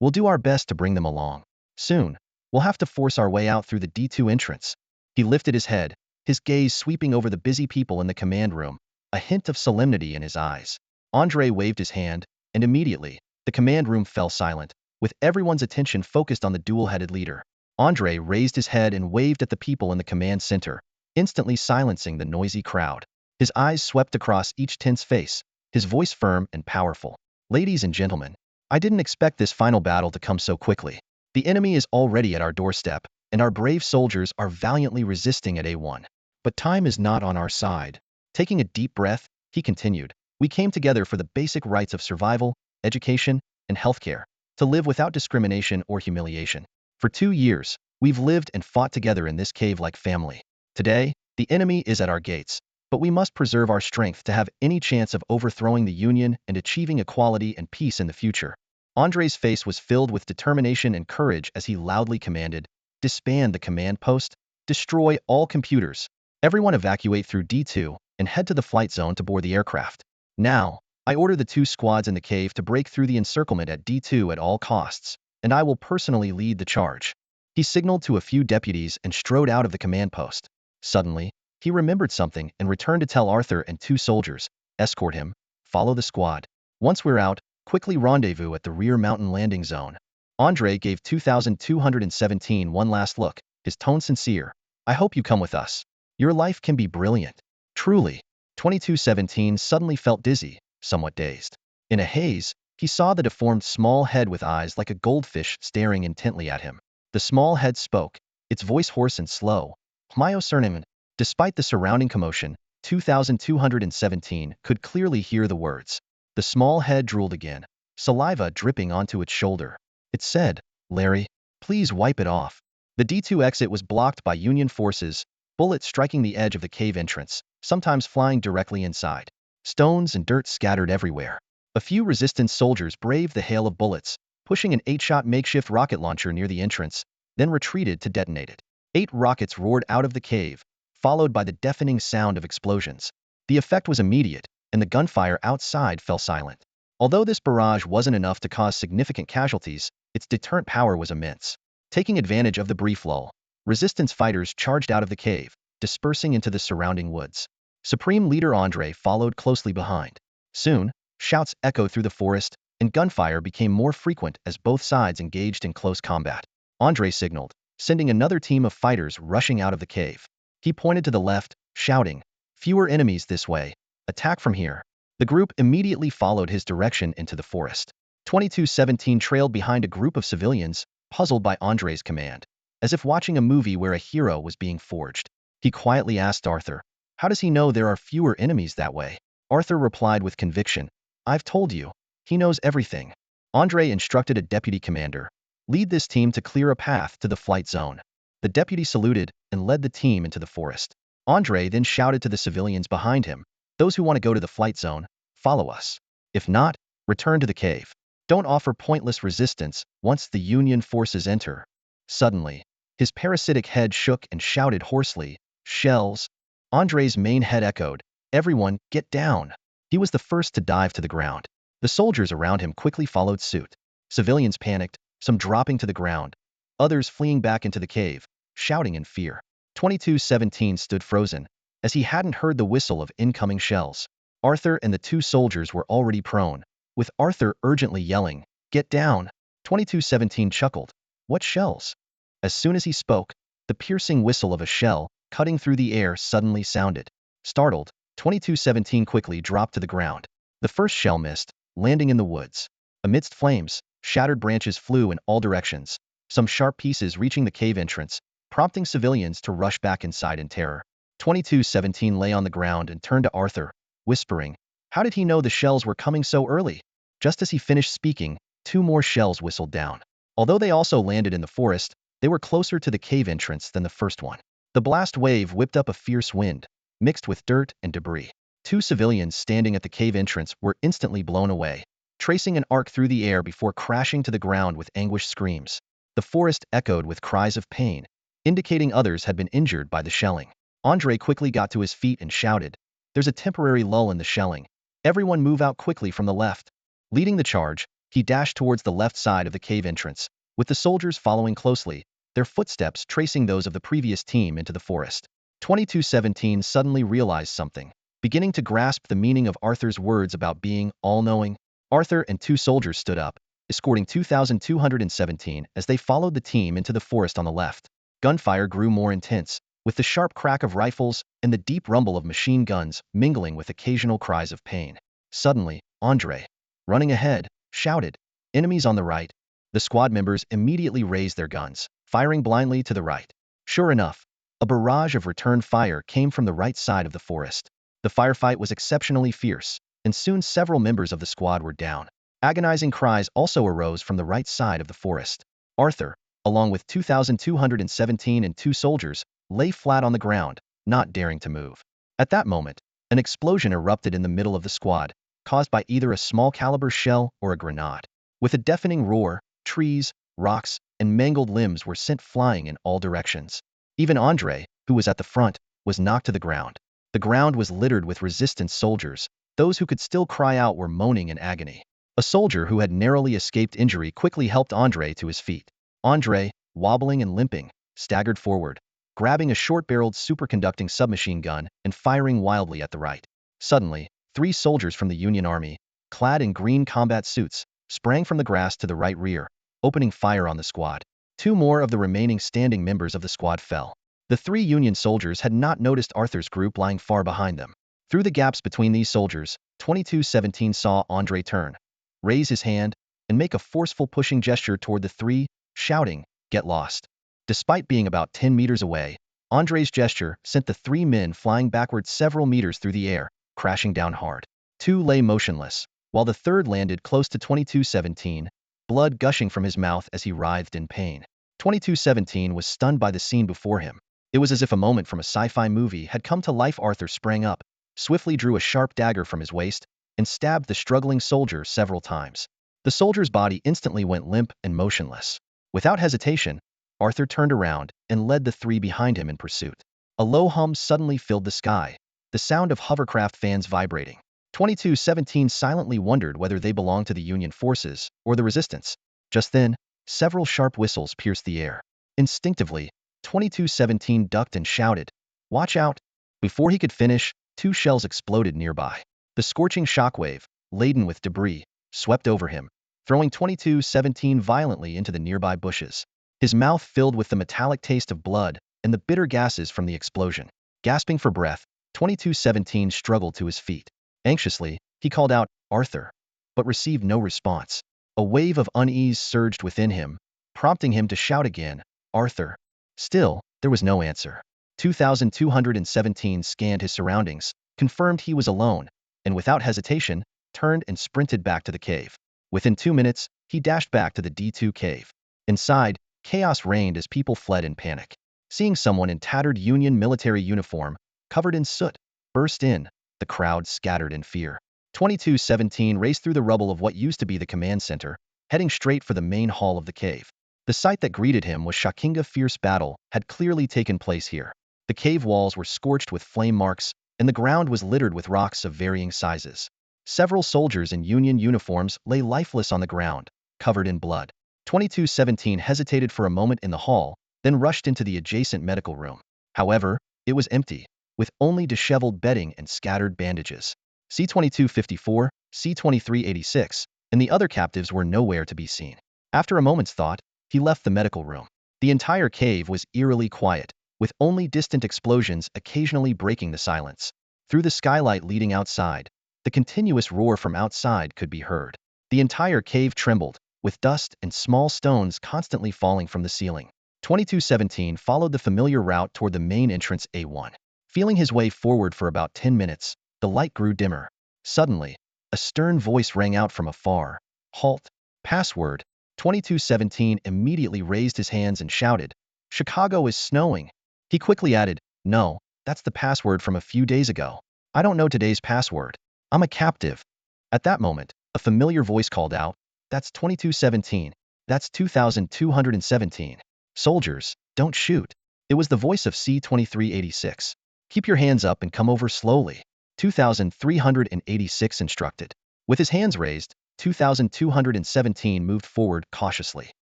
"We'll do our best to bring them along. Soon, we'll have to force our way out through the D2 entrance." He lifted his head, his gaze sweeping over the busy people in the command room, a hint of solemnity in his eyes. Andre waved his hand, and immediately, the command room fell silent, with everyone's attention focused on the dual-headed leader. Andre raised his head and waved at the people in the command center, instantly silencing the noisy crowd. His eyes swept across each tense face, his voice firm and powerful. Ladies and gentlemen, I didn't expect this final battle to come so quickly. The enemy is already at our doorstep, and our brave soldiers are valiantly resisting at A1. But time is not on our side. Taking a deep breath, he continued, we came together for the basic rights of survival, education, and healthcare, to live without discrimination or humiliation. For 2 years, we've lived and fought together in this cave like family. Today, the enemy is at our gates, but we must preserve our strength to have any chance of overthrowing the Union and achieving equality and peace in the future. Andre's face was filled with determination and courage as he loudly commanded, disband the command post, destroy all computers, everyone evacuate through D2, and head to the flight zone to board the aircraft. Now, I order the 2 squads in the cave to break through the encirclement at D2 at all costs, and I will personally lead the charge. He signaled to a few deputies and strode out of the command post. Suddenly, he remembered something and returned to tell Arthur and 2 soldiers, escort him, follow the squad. Once we're out, quickly rendezvous at the rear mountain landing zone. Andre gave 2217 one last look, his tone sincere. I hope you come with us. Your life can be brilliant. Truly. 2217 suddenly felt dizzy, somewhat dazed. In a haze, he saw the deformed small head with eyes like a goldfish staring intently at him. The small head spoke, its voice hoarse and slow. Mayo Surnaman. Despite the surrounding commotion, 2217 could clearly hear the words. The small head drooled again, saliva dripping onto its shoulder. It said, Larry, please wipe it off. The D2 exit was blocked by Union forces, bullets striking the edge of the cave entrance, sometimes flying directly inside. Stones and dirt scattered everywhere. A few resistance soldiers braved the hail of bullets, pushing an 8-shot makeshift rocket launcher near the entrance, then retreated to detonate it. 8 rockets roared out of the cave, followed by the deafening sound of explosions. The effect was immediate, and the gunfire outside fell silent. Although this barrage wasn't enough to cause significant casualties, its deterrent power was immense. Taking advantage of the brief lull, resistance fighters charged out of the cave, dispersing into the surrounding woods. Supreme Leader Andre followed closely behind. Soon, shouts echoed through the forest, and gunfire became more frequent as both sides engaged in close combat. Andre signaled, sending another team of fighters rushing out of the cave. He pointed to the left, shouting, fewer enemies this way. Attack from here. The group immediately followed his direction into the forest. 2217 trailed behind a group of civilians, puzzled by Andre's command. As if watching a movie where a hero was being forged. He quietly asked Arthur, how does he know there are fewer enemies that way? Arthur replied with conviction, I've told you. He knows everything. Andre instructed a deputy commander, lead this team to clear a path to the flight zone. The deputy saluted and led the team into the forest. Andre then shouted to the civilians behind him, those who want to go to the flight zone, follow us. If not, return to the cave. Don't offer pointless resistance once the Union forces enter. Suddenly, his parasitic head shook and shouted hoarsely, shells. Andre's main head echoed, everyone, get down. He was the first to dive to the ground. The soldiers around him quickly followed suit. Civilians panicked, some dropping to the ground, others fleeing back into the cave, shouting in fear. 2217 stood frozen, as he hadn't heard the whistle of incoming shells. Arthur and the 2 soldiers were already prone, with Arthur urgently yelling, get down. 2217 chuckled, what shells? As soon as he spoke, the piercing whistle of a shell, cutting through the air, suddenly sounded. Startled, 2217 quickly dropped to the ground. The first shell missed, landing in the woods. Amidst flames, shattered branches flew in all directions, some sharp pieces reaching the cave entrance, prompting civilians to rush back inside in terror. 2217 lay on the ground and turned to Arthur, whispering, how did he know the shells were coming so early? Just as he finished speaking, 2 more shells whistled down. Although they also landed in the forest, they were closer to the cave entrance than the first one. The blast wave whipped up a fierce wind, mixed with dirt and debris. 2 civilians standing at the cave entrance were instantly blown away, tracing an arc through the air before crashing to the ground with anguished screams. The forest echoed with cries of pain, indicating others had been injured by the shelling. Andre quickly got to his feet and shouted, there's a temporary lull in the shelling. Everyone move out quickly from the left. Leading the charge, he dashed towards the left side of the cave entrance, with the soldiers following closely, their footsteps tracing those of the previous team into the forest. 2217 suddenly realized something, beginning to grasp the meaning of Arthur's words about being all-knowing. Arthur and 2 soldiers stood up, escorting 2217 as they followed the team into the forest on the left. Gunfire grew more intense, with the sharp crack of rifles and the deep rumble of machine guns mingling with occasional cries of pain. Suddenly, Andre, running ahead, shouted, "Enemies on the right." The squad members immediately raised their guns, firing blindly to the right. Sure enough, a barrage of return fire came from the right side of the forest. The firefight was exceptionally fierce, and soon several members of the squad were down. Agonizing cries also arose from the right side of the forest. Arthur, along with 2,217 and two soldiers, lay flat on the ground, not daring to move. At that moment, an explosion erupted in the middle of the squad, caused by either a small caliber shell or a grenade. With a deafening roar, trees, rocks, and mangled limbs were sent flying in all directions. Even Andre, who was at the front, was knocked to the ground. The ground was littered with resistance soldiers. Those who could still cry out were moaning in agony. A soldier who had narrowly escaped injury quickly helped Andre to his feet. Andre, wobbling and limping, staggered forward, grabbing a short-barreled superconducting submachine gun and firing wildly at the right. Suddenly, three soldiers from the Union Army, clad in green combat suits, sprang from the grass to the right rear, opening fire on the squad. Two more of the remaining standing members of the squad fell. The three Union soldiers had not noticed Arthur's group lying far behind them. Through the gaps between these soldiers, 2217 saw Andre turn, raise his hand, and make a forceful pushing gesture toward the three, shouting, "Get lost." Despite being about 10 meters away, Andre's gesture sent the three men flying backwards several meters through the air, crashing down hard. Two lay motionless, while the third landed close to 2217, blood gushing from his mouth as he writhed in pain. 2217 was stunned by the scene before him. It was as if a moment from a sci-fi movie had come to life. Arthur sprang up, swiftly drew a sharp dagger from his waist, and stabbed the struggling soldier several times. The soldier's body instantly went limp and motionless. Without hesitation, Arthur turned around and led the three behind him in pursuit. A low hum suddenly filled the sky, the sound of hovercraft fans vibrating. 2217 silently wondered whether they belonged to the Union forces or the resistance. Just then, several sharp whistles pierced the air. Instinctively, 2217 ducked and shouted, "Watch out!" Before he could finish, two shells exploded nearby. The scorching shockwave, laden with debris, swept over him, throwing 2217 violently into the nearby bushes. His mouth filled with the metallic taste of blood and the bitter gases from the explosion. Gasping for breath, 2217 struggled to his feet. Anxiously, he called out, "Arthur," but received no response. A wave of unease surged within him, prompting him to shout again, "Arthur." Still, there was no answer. 2217 scanned his surroundings, confirmed he was alone, and without hesitation, turned and sprinted back to the cave. Within 2 minutes, he dashed back to the D2 cave. Inside, chaos reigned as people fled in panic. Seeing someone in tattered Union military uniform, covered in soot, burst in, the crowd scattered in fear. 2217 raced through the rubble of what used to be the command center, heading straight for the main hall of the cave. The sight that greeted him was shocking. A fierce battle had clearly taken place here. The cave walls were scorched with flame marks, and the ground was littered with rocks of varying sizes. Several soldiers in Union uniforms lay lifeless on the ground, covered in blood. 2217 hesitated for a moment in the hall, then rushed into the adjacent medical room. However, it was empty, with only disheveled bedding and scattered bandages. C-2254, C-2386, and the other captives were nowhere to be seen. After a moment's thought, he left the medical room. The entire cave was eerily quiet, with only distant explosions occasionally breaking the silence. Through the skylight leading outside, the continuous roar from outside could be heard. The entire cave trembled, with dust and small stones constantly falling from the ceiling. 2217 followed the familiar route toward the main entrance A1. Feeling his way forward for about 10 minutes, the light grew dimmer. Suddenly, a stern voice rang out from afar. "Halt! Password!" 2217 immediately raised his hands and shouted, "Chicago is snowing." He quickly added, "No, that's the password from a few days ago. I don't know today's password. I'm a captive." At that moment, a familiar voice called out, "That's 2217. That's 2217. Soldiers, don't shoot." It was the voice of C-2386. "Keep your hands up and come over slowly," 2386 instructed. With his hands raised, 2217 moved forward cautiously.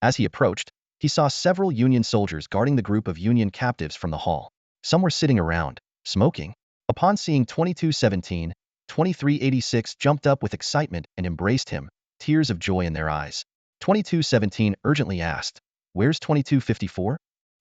As he approached, he saw several Union soldiers guarding the group of Union captives from the hall. Some were sitting around, smoking. Upon seeing 2217, 2386 jumped up with excitement and embraced him, tears of joy in their eyes. 2217 urgently asked, "Where's 2254?"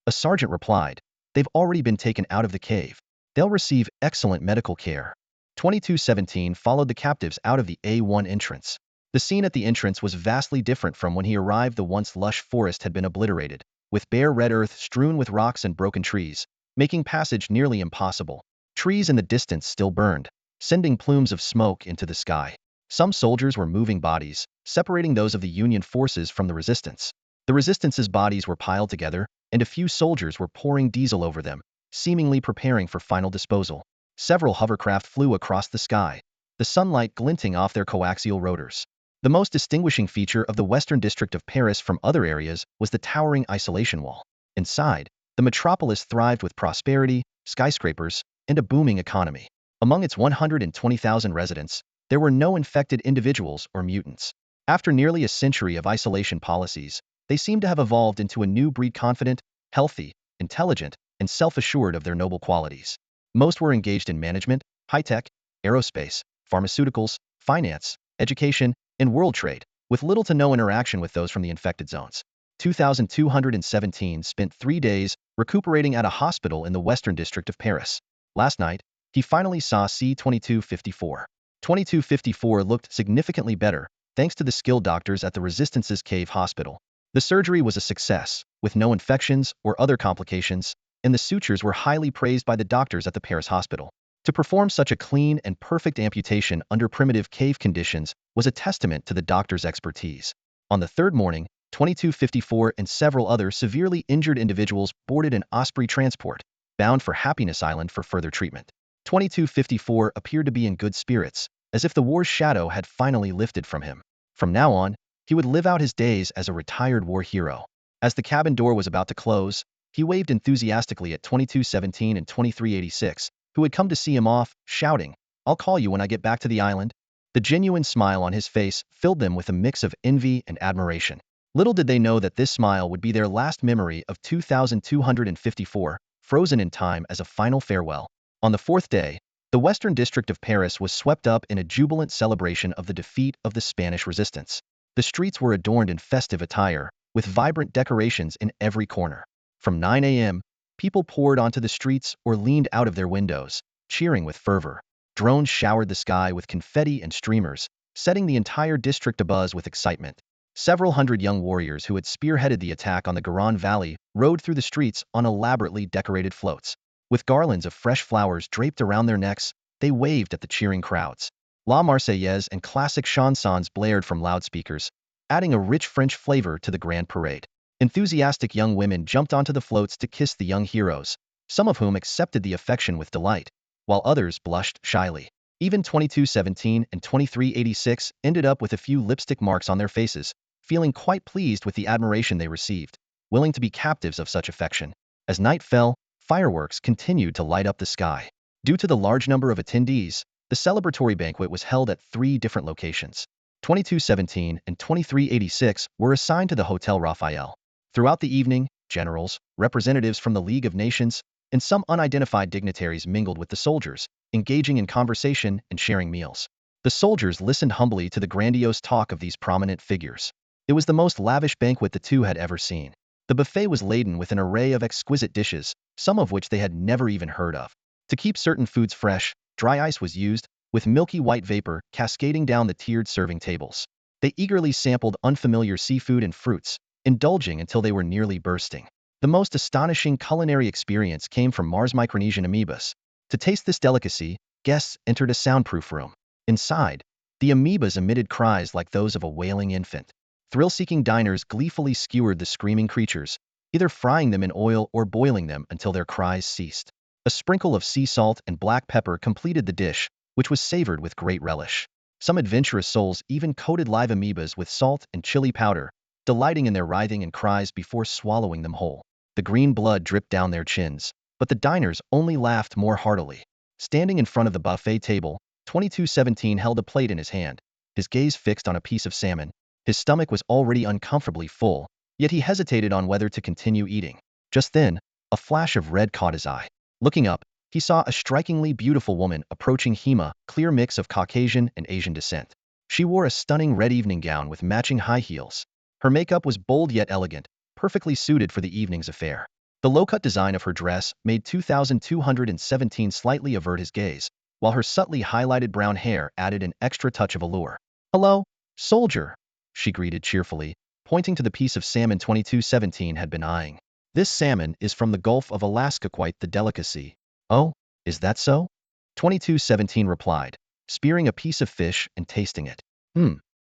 A sergeant replied, They've already been taken out of the cave. They'll receive excellent medical care. 2217 followed the captives out of the A1 entrance. The scene at the entrance was vastly different from when he arrived. The once lush forest had been obliterated, with bare red earth strewn with rocks and broken trees, making passage nearly impossible. Trees in the distance still burned, sending plumes of smoke into the sky. Some soldiers were moving bodies, separating those of the Union forces from the resistance. The resistance's bodies were piled together, and a few soldiers were pouring diesel over them, seemingly preparing for final disposal. Several hovercraft flew across the sky, the sunlight glinting off their coaxial rotors. The most distinguishing feature of the western district of Paris from other areas was the towering isolation wall. Inside, the metropolis thrived with prosperity, skyscrapers, and a booming economy. Among its 120,000 residents, there were no infected individuals or mutants. After nearly a century of isolation policies, they seemed to have evolved into a new breed, confident, healthy, intelligent, and self-assured of their noble qualities. Most were engaged in management, high-tech, aerospace, pharmaceuticals, finance, education, and world trade, with little to no interaction with those from the infected zones. 2217 spent 3 days recuperating at a hospital in the western district of Paris. Last night, he finally saw C-2254. 2254 looked significantly better, thanks to the skilled doctors at the Resistance's cave hospital. The surgery was a success, with no infections or other complications, and the sutures were highly praised by the doctors at the Paris hospital. To perform such a clean and perfect amputation under primitive cave conditions was a testament to the doctor's expertise. On the third morning, 2254 and several other severely injured individuals boarded an Osprey transport, bound for Happiness Island for further treatment. 2254 appeared to be in good spirits, as if the war's shadow had finally lifted from him. From now on, he would live out his days as a retired war hero. As the cabin door was about to close, he waved enthusiastically at 2217 and 2386, who had come to see him off, shouting, "I'll call you when I get back to the island." The genuine smile on his face filled them with a mix of envy and admiration. Little did they know that this smile would be their last memory of 2254, frozen in time as a final farewell. On the fourth day, the western district of Paris was swept up in a jubilant celebration of the defeat of the Spanish resistance. The streets were adorned in festive attire, with vibrant decorations in every corner. From 9 a.m., people poured onto the streets or leaned out of their windows, cheering with fervor. Drones showered the sky with confetti and streamers, setting the entire district abuzz with excitement. Several hundred young warriors who had spearheaded the attack on the Garonne Valley rode through the streets on elaborately decorated floats. With garlands of fresh flowers draped around their necks, they waved at the cheering crowds. La Marseillaise and classic chansons blared from loudspeakers, adding a rich French flavor to the grand parade. Enthusiastic young women jumped onto the floats to kiss the young heroes, some of whom accepted the affection with delight, while others blushed shyly. Even 2217 and 2386 ended up with a few lipstick marks on their faces, feeling quite pleased with the admiration they received, willing to be captives of such affection. As night fell, fireworks continued to light up the sky. Due to the large number of attendees, the celebratory banquet was held at 3 different locations. 2217 and 2386 were assigned to the Hotel Raphael. Throughout the evening, generals, representatives from the League of Nations, and some unidentified dignitaries mingled with the soldiers, engaging in conversation and sharing meals. The soldiers listened humbly to the grandiose talk of these prominent figures. It was the most lavish banquet the two had ever seen. The buffet was laden with an array of exquisite dishes, some of which they had never even heard of. To keep certain foods fresh, dry ice was used, with milky white vapor cascading down the tiered serving tables. They eagerly sampled unfamiliar seafood and fruits, indulging until they were nearly bursting. The most astonishing culinary experience came from Mars Micronesian amoebas. To taste this delicacy, guests entered a soundproof room. Inside, the amoebas emitted cries like those of a wailing infant. Thrill-seeking diners gleefully skewered the screaming creatures, either frying them in oil or boiling them until their cries ceased. A sprinkle of sea salt and black pepper completed the dish, which was savored with great relish. Some adventurous souls even coated live amoebas with salt and chili powder, delighting in their writhing and cries before swallowing them whole. The green blood dripped down their chins, but the diners only laughed more heartily. Standing in front of the buffet table, 2217 held a plate in his hand, his gaze fixed on a piece of salmon. His stomach was already uncomfortably full, yet he hesitated on whether to continue eating. Just then, a flash of red caught his eye. Looking up, he saw a strikingly beautiful woman approaching him, a clear mix of Caucasian and Asian descent. She wore a stunning red evening gown with matching high heels. Her makeup was bold yet elegant, perfectly suited for the evening's affair. The low-cut design of her dress made 2217 slightly avert his gaze, while her subtly highlighted brown hair added an extra touch of allure. "Hello, soldier," she greeted cheerfully, pointing to the piece of salmon 2217 had been eyeing. "This salmon is from the Gulf of Alaska, quite the delicacy." "Oh, is that so?" 2217 replied, spearing a piece of fish and tasting it.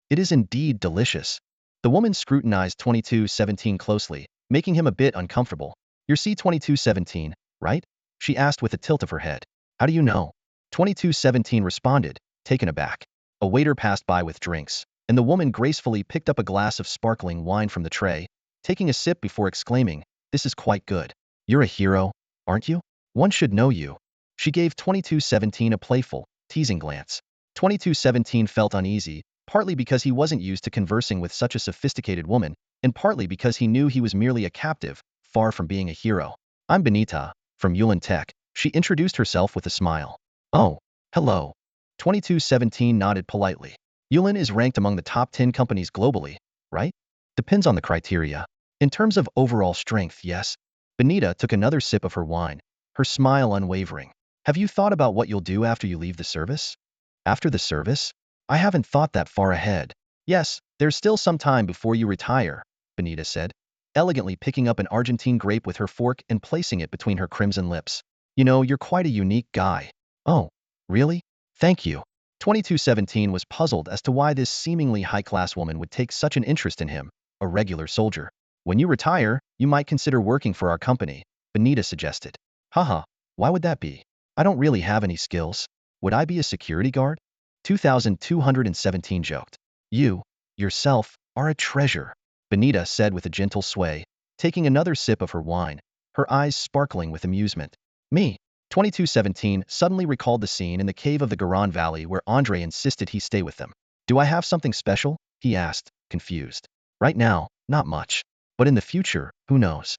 It is indeed delicious." The woman scrutinized 2217 closely, making him a bit uncomfortable. "You're C-2217, right?" she asked with a tilt of her head. "How do you know?" 2217 responded, taken aback. A waiter passed by with drinks, and the woman gracefully picked up a glass of sparkling wine from the tray, taking a sip before exclaiming, "This is quite good. You're a hero, aren't you? One should know you." She gave 2217 a playful, teasing glance. 2217 felt uneasy, partly because he wasn't used to conversing with such a sophisticated woman, and partly because he knew he was merely a captive, far from being a hero. "I'm Benita, from Yulin Tech," she introduced herself with a smile. "Oh, hello." 2217 nodded politely. "Yulin is ranked among the top 10 companies globally, right?" "Depends on the criteria. In terms of overall strength, yes." Benita took another sip of her wine, her smile unwavering. "Have you thought about what you'll do after you leave the service?" "After the service? I haven't thought that far ahead." "Yes, there's still some time before you retire," Benita said, elegantly picking up an Argentine grape with her fork and placing it between her crimson lips. "You know, you're quite a unique guy." "Oh, really? Thank you." 2217 was puzzled as to why this seemingly high-class woman would take such an interest in him, a regular soldier. "When you retire, you might consider working for our company," Benita suggested. "Haha, why would that be? I don't really have any skills. Would I be a security guard?" 2217 joked. "You, yourself, are a treasure," Benita said with a gentle sway, taking another sip of her wine, her eyes sparkling with amusement. "Me?" 2217 suddenly recalled the scene in the cave of the Garan Valley where Andre insisted he stay with them. "Do I have something special?" he asked, confused. "Right now, not much. But in the future, who knows?"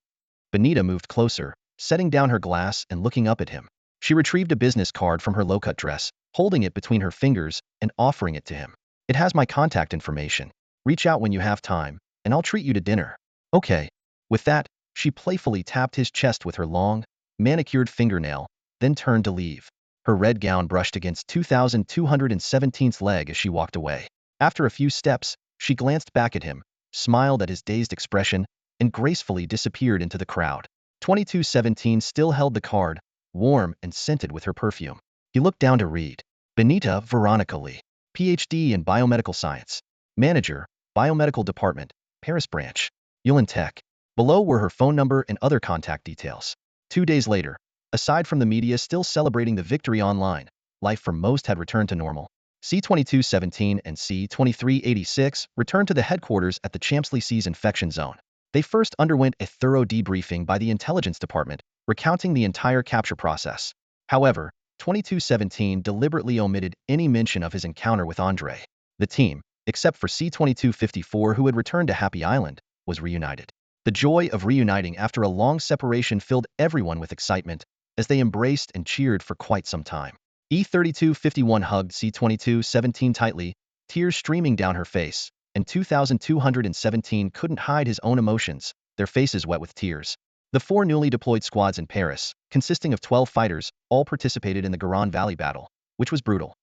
Benita moved closer, setting down her glass and looking up at him. She retrieved a business card from her low-cut dress, holding it between her fingers and offering it to him. "It has my contact information. Reach out when you have time, and I'll treat you to dinner." "Okay." With that, she playfully tapped his chest with her long, manicured fingernail, then turned to leave. Her red gown brushed against 2217's leg as she walked away. After a few steps, she glanced back at him, smiled at his dazed expression, and gracefully disappeared into the crowd. 2217 still held the card, warm and scented with her perfume. He looked down to read. Benita Veronica Lee, Ph.D. in Biomedical Science. Manager, Biomedical Department, Paris Branch. Yulin Tech. Below were her phone number and other contact details. 2 days later, aside from the media still celebrating the victory online, life for most had returned to normal. C-2217 and C-2386 returned to the headquarters at the Champs-Élysées infection zone. They first underwent a thorough debriefing by the intelligence department, recounting the entire capture process. However, 2217 deliberately omitted any mention of his encounter with Andre. The team, except for C-2254 who had returned to Happy Island, was reunited. The joy of reuniting after a long separation filled everyone with excitement, as they embraced and cheered for quite some time. E-3251 hugged C-2217 tightly, tears streaming down her face, and 2217 couldn't hide his own emotions, their faces wet with tears. The 4 newly deployed squads in Paris, consisting of 12 fighters, all participated in the Garan Valley battle, which was brutal.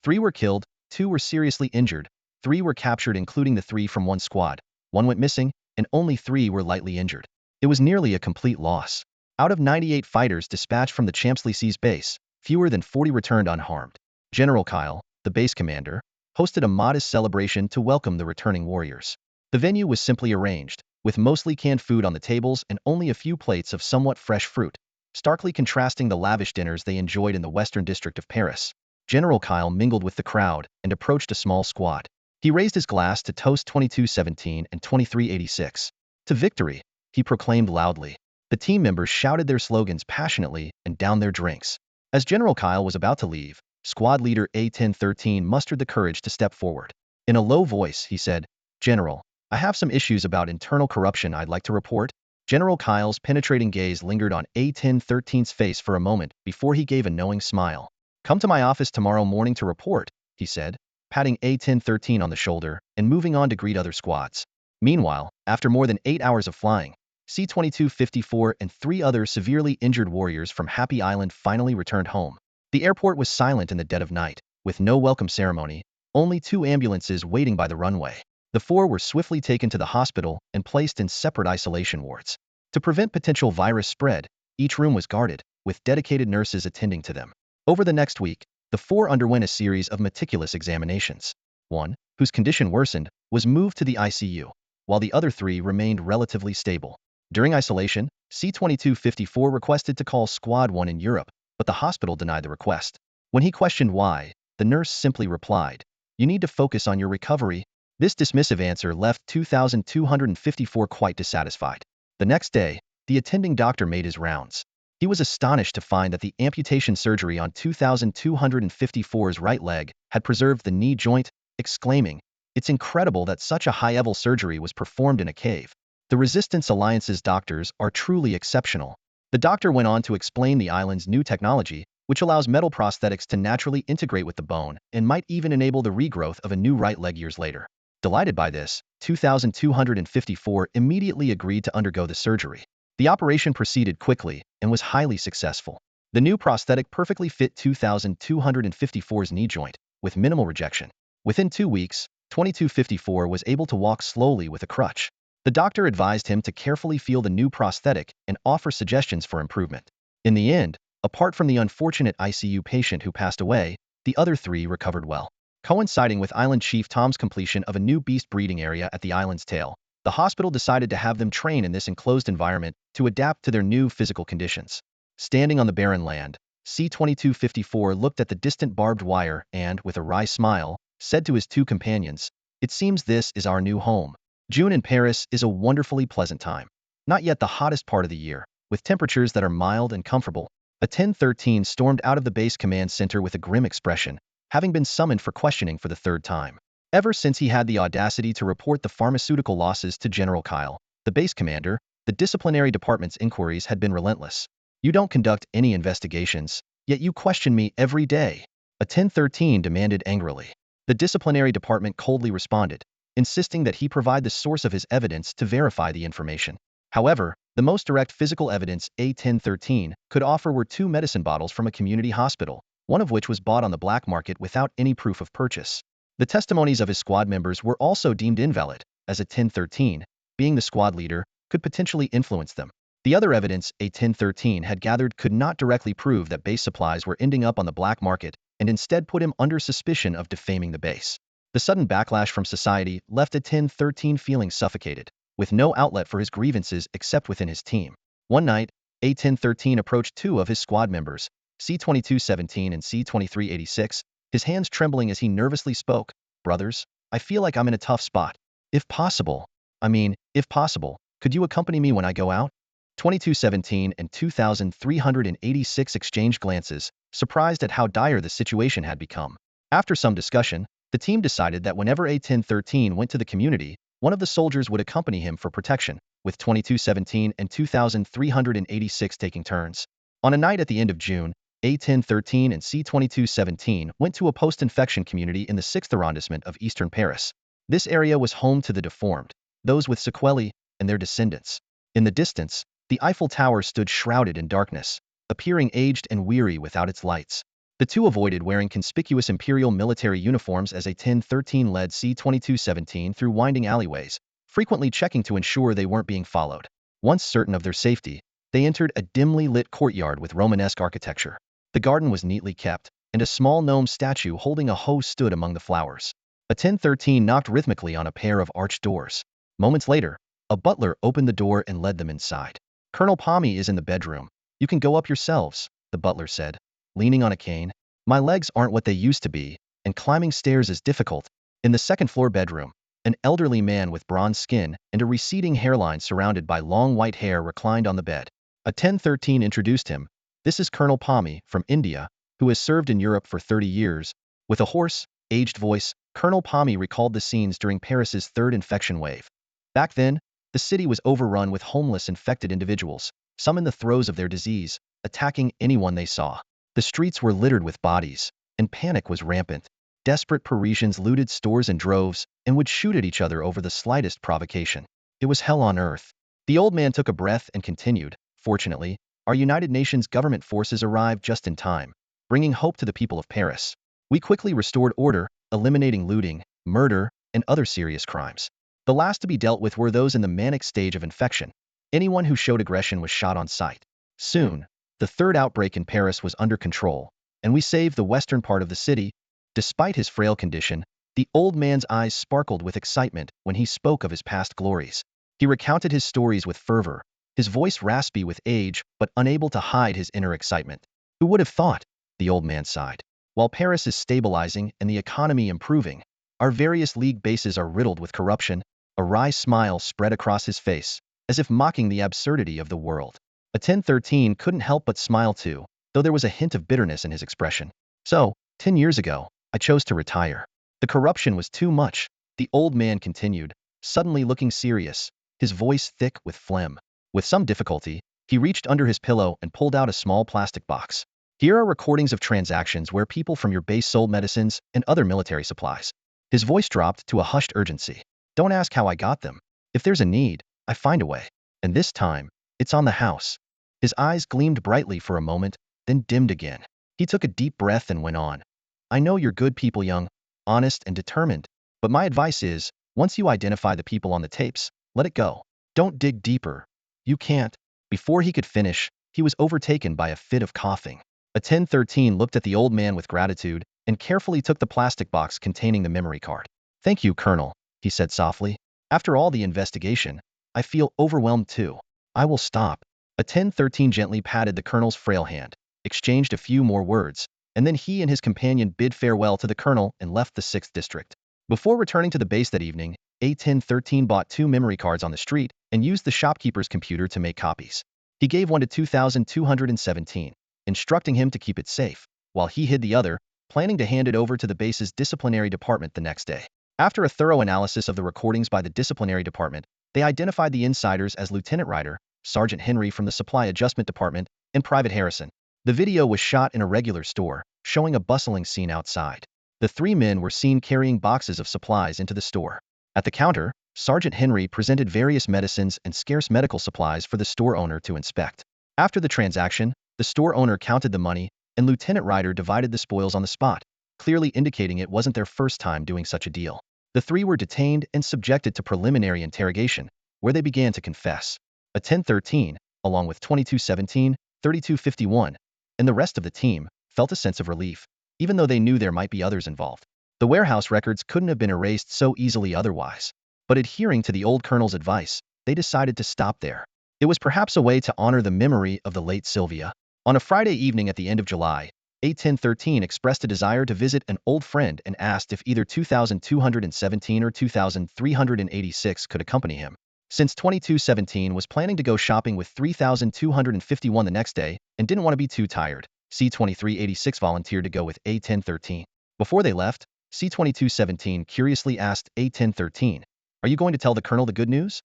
3 were killed, 2 were seriously injured, 3 were captured including the 3 from one squad, 1 went missing, and only 3 were lightly injured. It was nearly a complete loss. Out of 98 fighters dispatched from the Champs-Élysées base, fewer than 40 returned unharmed. General Kyle, the base commander, hosted a modest celebration to welcome the returning warriors. The venue was simply arranged, with mostly canned food on the tables and only a few plates of somewhat fresh fruit, starkly contrasting the lavish dinners they enjoyed in the western district of Paris. General Kyle mingled with the crowd and approached a small squad. He raised his glass to toast 2217 and 2386. "To victory," he proclaimed loudly. The team members shouted their slogans passionately and downed their drinks. As General Kyle was about to leave, squad leader A1013 mustered the courage to step forward. In a low voice, he said, "General, I have some issues about internal corruption I'd like to report." General Kyle's penetrating gaze lingered on A1013's face for a moment before he gave a knowing smile. "Come to my office tomorrow morning to report," he said, patting A1013 on the shoulder and moving on to greet other squads. Meanwhile, after more than 8 hours of flying, C-2254 and 3 other severely injured warriors from Happy Island finally returned home. The airport was silent in the dead of night, with no welcome ceremony, only 2 ambulances waiting by the runway. The 4 were swiftly taken to the hospital and placed in separate isolation wards. To prevent potential virus spread, each room was guarded, with dedicated nurses attending to them. Over the next week, the 4 underwent a series of meticulous examinations. One, whose condition worsened, was moved to the ICU, while the other 3 remained relatively stable. During isolation, C-2254 requested to call Squad 1 in Europe, but the hospital denied the request. When he questioned why, the nurse simply replied, "You need to focus on your recovery." This dismissive answer left 2254 quite dissatisfied. The next day, the attending doctor made his rounds. He was astonished to find that the amputation surgery on 2254's right leg had preserved the knee joint, exclaiming, "It's incredible that such a high-level surgery was performed in a cave. The Resistance Alliance's doctors are truly exceptional." The doctor went on to explain the island's new technology, which allows metal prosthetics to naturally integrate with the bone and might even enable the regrowth of a new right leg years later. Delighted by this, 2254 immediately agreed to undergo the surgery. The operation proceeded quickly and was highly successful. The new prosthetic perfectly fit 2254's knee joint, with minimal rejection. Within 2 weeks, 2254 was able to walk slowly with a crutch. The doctor advised him to carefully feel the new prosthetic and offer suggestions for improvement. In the end, apart from the unfortunate ICU patient who passed away, the other 3 recovered well. Coinciding with Island Chief Tom's completion of a new beast breeding area at the island's tail, the hospital decided to have them train in this enclosed environment to adapt to their new physical conditions. Standing on the barren land, C-2254 looked at the distant barbed wire and, with a wry smile, said to his 2 companions, "It seems this is our new home." June in Paris is a wonderfully pleasant time. Not yet the hottest part of the year, with temperatures that are mild and comfortable. A 1013 stormed out of the base command center with a grim expression, having been summoned for questioning for the 3rd time. Ever since he had the audacity to report the pharmaceutical losses to General Kyle, the base commander, the disciplinary department's inquiries had been relentless. "You don't conduct any investigations, yet you question me every day," a 1013 demanded angrily. The disciplinary department coldly responded, insisting that he provide the source of his evidence to verify the information. However, the most direct physical evidence A1013 could offer were 2 medicine bottles from a community hospital, one of which was bought on the black market without any proof of purchase. The testimonies of his squad members were also deemed invalid, as a 1013, being the squad leader, could potentially influence them. The other evidence A1013 had gathered could not directly prove that base supplies were ending up on the black market and instead put him under suspicion of defaming the base. The sudden backlash from society left A1013 feeling suffocated, with no outlet for his grievances except within his team. One night, A1013 approached 2 of his squad members, C-2217 and C-2386, his hands trembling as he nervously spoke, "Brothers, I feel like I'm in a tough spot. If possible, could you accompany me when I go out?" 2217 and 2386 exchanged glances, surprised at how dire the situation had become. After some discussion, the team decided that whenever A1013 went to the community, one of the soldiers would accompany him for protection, with 2217 and 2386 taking turns. On a night at the end of June, A1013 and C-2217 went to a post-infection community in the 6th arrondissement of eastern Paris. This area was home to the deformed, those with sequelae, and their descendants. In the distance, the Eiffel Tower stood shrouded in darkness, appearing aged and weary without its lights. The 2 avoided wearing conspicuous imperial military uniforms as A1013 led C-2217 through winding alleyways, frequently checking to ensure they weren't being followed. Once certain of their safety, they entered a dimly lit courtyard with Romanesque architecture. The garden was neatly kept, and a small gnome statue holding a hoe stood among the flowers. A 1013 knocked rhythmically on a pair of arched doors. Moments later, a butler opened the door and led them inside. "Colonel Palmy is in the bedroom. You can go up yourselves," the butler said, leaning on a cane. "My legs aren't what they used to be, and climbing stairs is difficult." In the second-floor bedroom, an elderly man with bronze skin and a receding hairline surrounded by long white hair reclined on the bed. A 1013 introduced him. "This is Colonel Palmy, from India, who has served in Europe for 30 years. With a hoarse, aged voice, Colonel Palmy recalled the scenes during Paris's 3rd infection wave. Back then, the city was overrun with homeless infected individuals, some in the throes of their disease, attacking anyone they saw. The streets were littered with bodies, and panic was rampant. Desperate Parisians looted stores in droves and would shoot at each other over the slightest provocation. It was hell on earth. The old man took a breath and continued, "Fortunately, our United Nations government forces arrived just in time, bringing hope to the people of Paris. We quickly restored order, eliminating looting, murder, and other serious crimes. The last to be dealt with were those in the manic stage of infection. Anyone who showed aggression was shot on sight. Soon, the third outbreak in Paris was under control, and we saved the western part of the city." Despite his frail condition, the old man's eyes sparkled with excitement when he spoke of his past glories. He recounted his stories with fervor, his voice raspy with age but unable to hide his inner excitement. "Who would have thought?" the old man sighed. "While Paris is stabilizing and the economy improving, our various league bases are riddled with corruption." A wry smile spread across his face, as if mocking the absurdity of the world. A 1013 couldn't help but smile too, though there was a hint of bitterness in his expression. "So, 10 years ago, I chose to retire. The corruption was too much," the old man continued, suddenly looking serious, his voice thick with phlegm. With some difficulty, he reached under his pillow and pulled out a small plastic box. "Here are recordings of transactions where people from your base sold medicines and other military supplies." His voice dropped to a hushed urgency. "Don't ask how I got them. If there's a need, I find a way. And this time, it's on the house." His eyes gleamed brightly for a moment, then dimmed again. He took a deep breath and went on. "I know you're good people, young, honest, and determined, but my advice is, once you identify the people on the tapes, let it go. Don't dig deeper. You can't." Before he could finish, he was overtaken by a fit of coughing. A 1013 looked at the old man with gratitude and carefully took the plastic box containing the memory card. "Thank you, Colonel," he said softly. "After all the investigation, I feel overwhelmed too. I will stop." A 1013 gently patted the colonel's frail hand, exchanged a few more words, and then he and his companion bid farewell to the colonel and left the 6th district. Before returning to the base that evening, A 1013 bought 2 memory cards on the street and used the shopkeeper's computer to make copies. He gave one to 2217, instructing him to keep it safe, while he hid the other, planning to hand it over to the base's disciplinary department the next day. After a thorough analysis of the recordings by the disciplinary department, they identified the insiders as Lieutenant Ryder, Sergeant Henry from the Supply Adjustment Department, and Private Harrison. The video was shot in a regular store, showing a bustling scene outside. The 3 men were seen carrying boxes of supplies into the store. At the counter, Sergeant Henry presented various medicines and scarce medical supplies for the store owner to inspect. After the transaction, the store owner counted the money, and Lieutenant Ryder divided the spoils on the spot, clearly indicating it wasn't their first time doing such a deal. The 3 were detained and subjected to preliminary interrogation, where they began to confess. A 1013, along with 2217, 3251, and the rest of the team, felt a sense of relief, even though they knew there might be others involved. The warehouse records couldn't have been erased so easily otherwise. But adhering to the old colonel's advice, they decided to stop there. It was perhaps a way to honor the memory of the late Sylvia. On a Friday evening at the end of July, A1013 expressed a desire to visit an old friend and asked if either 2217 or 2386 could accompany him. Since 2217 was planning to go shopping with 3251 the next day and didn't want to be too tired, C2386 volunteered to go with A1013. Before they left, C2217 curiously asked A1013, "Are you going to tell the colonel the good news?"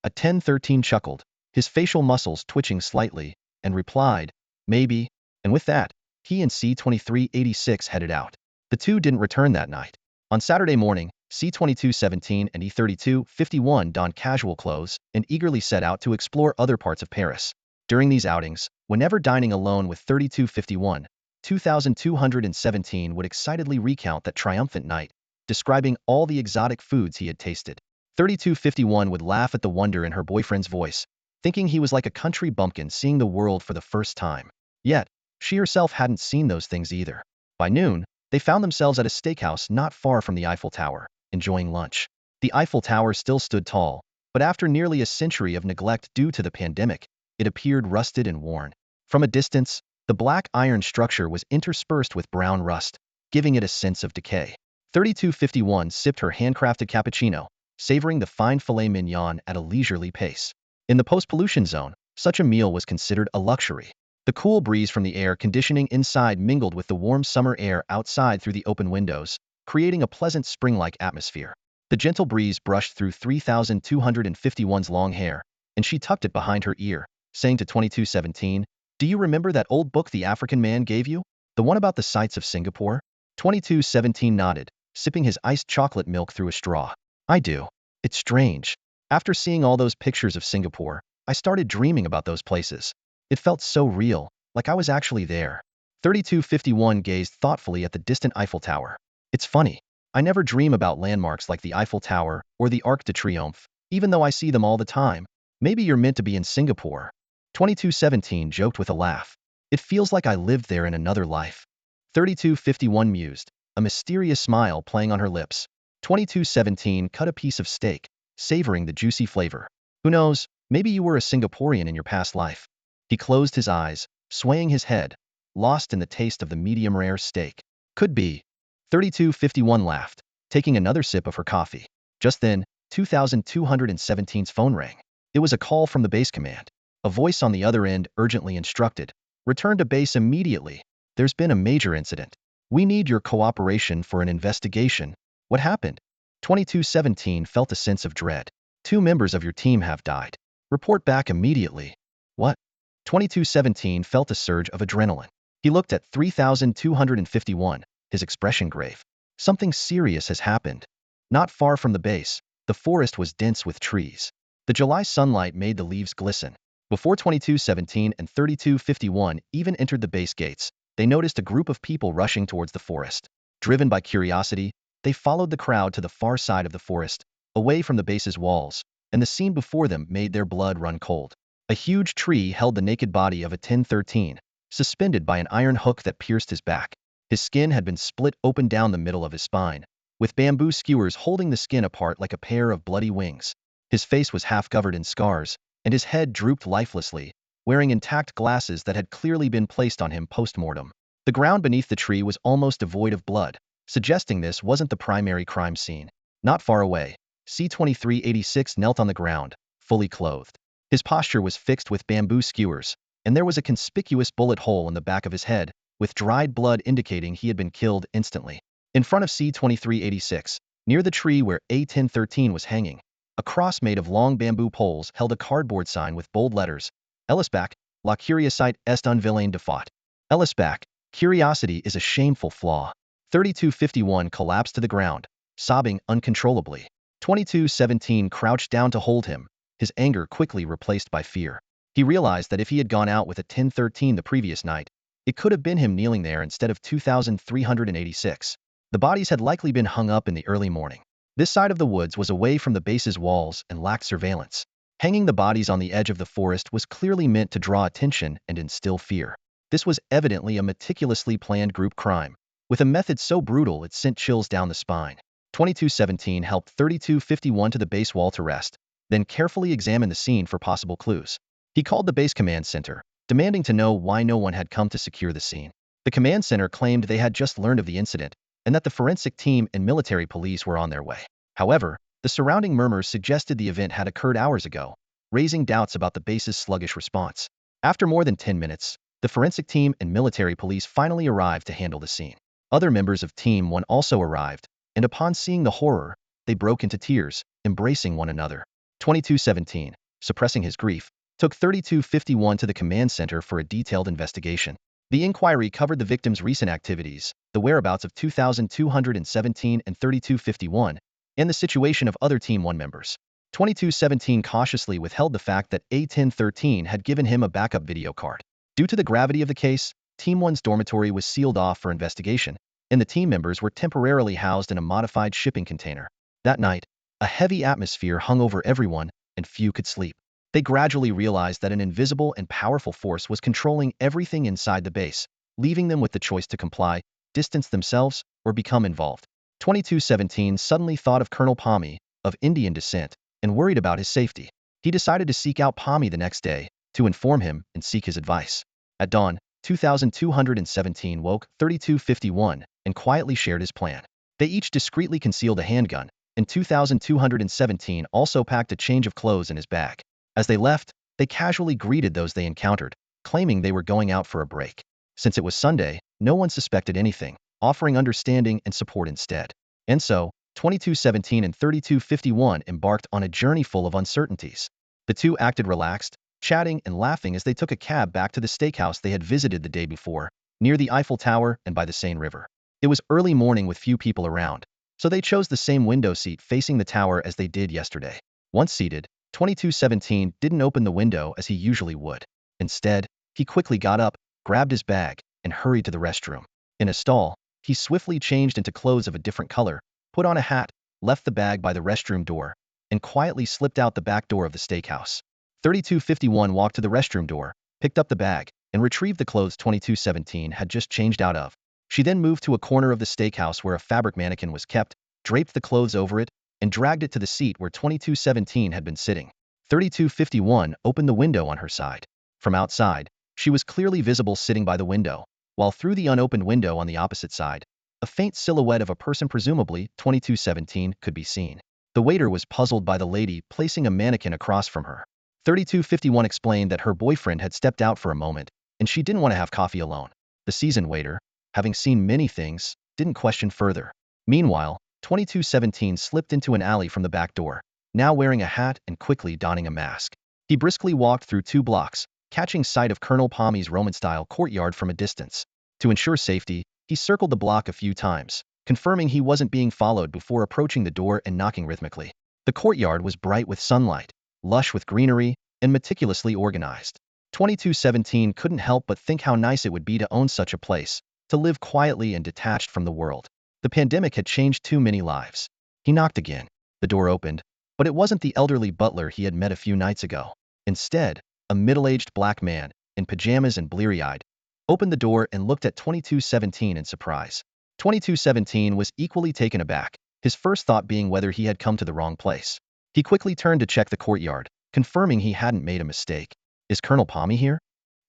A 1013 chuckled, his facial muscles twitching slightly, and replied, "Maybe." And with that, he and C2386 headed out. The two didn't return that night. On Saturday morning, C2217 and E3251 donned casual clothes and eagerly set out to explore other parts of Paris. During these outings, whenever dining alone with 3251, 2217 would excitedly recount that triumphant night, describing all the exotic foods he had tasted. 3251 would laugh at the wonder in her boyfriend's voice, thinking he was like a country bumpkin seeing the world for the first time. Yet, she herself hadn't seen those things either. By noon, they found themselves at a steakhouse not far from the Eiffel Tower, enjoying lunch. The Eiffel Tower still stood tall, but after nearly a century of neglect due to the pandemic, it appeared rusted and worn. From a distance, the black iron structure was interspersed with brown rust, giving it a sense of decay. 3251 sipped her handcrafted cappuccino, savoring the fine filet mignon at a leisurely pace. In the post-pollution zone, such a meal was considered a luxury. The cool breeze from the air conditioning inside mingled with the warm summer air outside through the open windows, creating a pleasant spring-like atmosphere. The gentle breeze brushed through 3251's long hair, and she tucked it behind her ear, saying to 2217, "Do you remember that old book the African man gave you? The one about the sights of Singapore?" 2217 nodded, sipping his iced chocolate milk through a straw. "I do. It's strange. After seeing all those pictures of Singapore, I started dreaming about those places. It felt so real, like I was actually there. 3251 gazed thoughtfully at the distant Eiffel Tower. It's funny. I never dream about landmarks like the Eiffel Tower or the Arc de Triomphe, even though I see them all the time. Maybe you're meant to be in Singapore. 2217 joked with a laugh. It feels like I lived there in another life. 3251 mused, a mysterious smile playing on her lips. 2217 cut a piece of steak, savoring the juicy flavor. Who knows, maybe you were a Singaporean in your past life. He closed his eyes, swaying his head, lost in the taste of the medium-rare steak. Could be. 3251 laughed, taking another sip of her coffee. Just then, 2217's phone rang. It was a call from the base command. A voice on the other end urgently instructed, "Return to base immediately. There's been a major incident. We need your cooperation for an investigation." What happened? 2217 felt a sense of dread. "Two members of your team have died. Report back immediately." What? 2217 felt a surge of adrenaline. He looked at 3251, his expression grave. Something serious has happened. Not far from the base, the forest was dense with trees. The July sunlight made the leaves glisten. Before 2217 and 3251 even entered the base gates, they noticed a group of people rushing towards the forest. Driven by curiosity, they followed the crowd to the far side of the forest, away from the base's walls, and the scene before them made their blood run cold. A huge tree held the naked body of a 1013, suspended by an iron hook that pierced his back. His skin had been split open down the middle of his spine, with bamboo skewers holding the skin apart like a pair of bloody wings. His face was half covered in scars, and his head drooped lifelessly, wearing intact glasses that had clearly been placed on him post-mortem. The ground beneath the tree was almost devoid of blood, suggesting this wasn't the primary crime scene. Not far away, C-2386 knelt on the ground, fully clothed. His posture was fixed with bamboo skewers, and there was a conspicuous bullet hole in the back of his head, with dried blood indicating he had been killed instantly. In front of C-2386, near the tree where A-1013 was hanging, a cross made of long bamboo poles held a cardboard sign with bold letters, "Ellisback, la curiosité est un vilain défaut." Ellisback, curiosity is a shameful flaw. 3251 collapsed to the ground, sobbing uncontrollably. 2217 crouched down to hold him, his anger quickly replaced by fear. He realized that if he had gone out with a 1013 the previous night, it could have been him kneeling there instead of 2386. The bodies had likely been hung up in the early morning. This side of the woods was away from the base's walls and lacked surveillance. Hanging the bodies on the edge of the forest was clearly meant to draw attention and instill fear. This was evidently a meticulously planned group crime, with a method so brutal it sent chills down the spine. 2217 helped 3251 to the base wall to rest, then carefully examined the scene for possible clues. He called the base command center, demanding to know why no one had come to secure the scene. The command center claimed they had just learned of the incident, and that the forensic team and military police were on their way. However, the surrounding murmurs suggested the event had occurred hours ago, raising doubts about the base's sluggish response. After more than 10 minutes, the forensic team and military police finally arrived to handle the scene. Other members of Team 1 also arrived, and upon seeing the horror, they broke into tears, embracing one another. 2217, suppressing his grief, took 3251 to the command center for a detailed investigation. The inquiry covered the victims' recent activities, the whereabouts of 2217 and 3251, and the situation of other Team 1 members. 2217 cautiously withheld the fact that A-1013 had given him a backup video card. Due to the gravity of the case, Team 1's dormitory was sealed off for investigation, and the team members were temporarily housed in a modified shipping container. That night, a heavy atmosphere hung over everyone, and few could sleep. They gradually realized that an invisible and powerful force was controlling everything inside the base, leaving them with the choice to comply, distance themselves, or become involved. 2217 suddenly thought of Colonel Palmy, of Indian descent, and worried about his safety. He decided to seek out Palmy the next day, to inform him and seek his advice. At dawn, 2217 woke 3251 and quietly shared his plan. They each discreetly concealed a handgun, and 2217 also packed a change of clothes in his bag. As they left, they casually greeted those they encountered, claiming they were going out for a break. Since it was Sunday, no one suspected anything, offering understanding and support instead. And so, 2217 and 3251 embarked on a journey full of uncertainties. The two acted relaxed, chatting and laughing as they took a cab back to the steakhouse they had visited the day before, near the Eiffel Tower and by the Seine River. It was early morning with few people around, so they chose the same window seat facing the tower as they did yesterday. Once seated, 2217 didn't open the window as he usually would. Instead, he quickly got up, grabbed his bag, and hurried to the restroom. In a stall, he swiftly changed into clothes of a different color, put on a hat, left the bag by the restroom door, and quietly slipped out the back door of the steakhouse. 3251 walked to the restroom door, picked up the bag, and retrieved the clothes 2217 had just changed out of. She then moved to a corner of the steakhouse where a fabric mannequin was kept, draped the clothes over it, and dragged it to the seat where 2217 had been sitting. 3251 opened the window on her side. From outside, she was clearly visible sitting by the window, while through the unopened window on the opposite side, a faint silhouette of a person, presumably 2217, could be seen. The waiter was puzzled by the lady placing a mannequin across from her. 3251 explained that her boyfriend had stepped out for a moment, and she didn't want to have coffee alone. The seasoned waiter, having seen many things, didn't question further. Meanwhile, 2217 slipped into an alley from the back door, now wearing a hat and quickly donning a mask. He briskly walked through 2 blocks, catching sight of Colonel Palmy's Roman-style courtyard from a distance. To ensure safety, he circled the block a few times, confirming he wasn't being followed before approaching the door and knocking rhythmically. The courtyard was bright with sunlight, lush with greenery, and meticulously organized. 2217 couldn't help but think how nice it would be to own such a place, to live quietly and detached from the world. The pandemic had changed too many lives. He knocked again. The door opened, but it wasn't the elderly butler he had met a few nights ago. Instead, a middle-aged black man, in pajamas and bleary-eyed, opened the door and looked at 2217 in surprise. 2217 was equally taken aback, his first thought being whether he had come to the wrong place. He quickly turned to check the courtyard, confirming he hadn't made a mistake. "Is Colonel Palmy here?"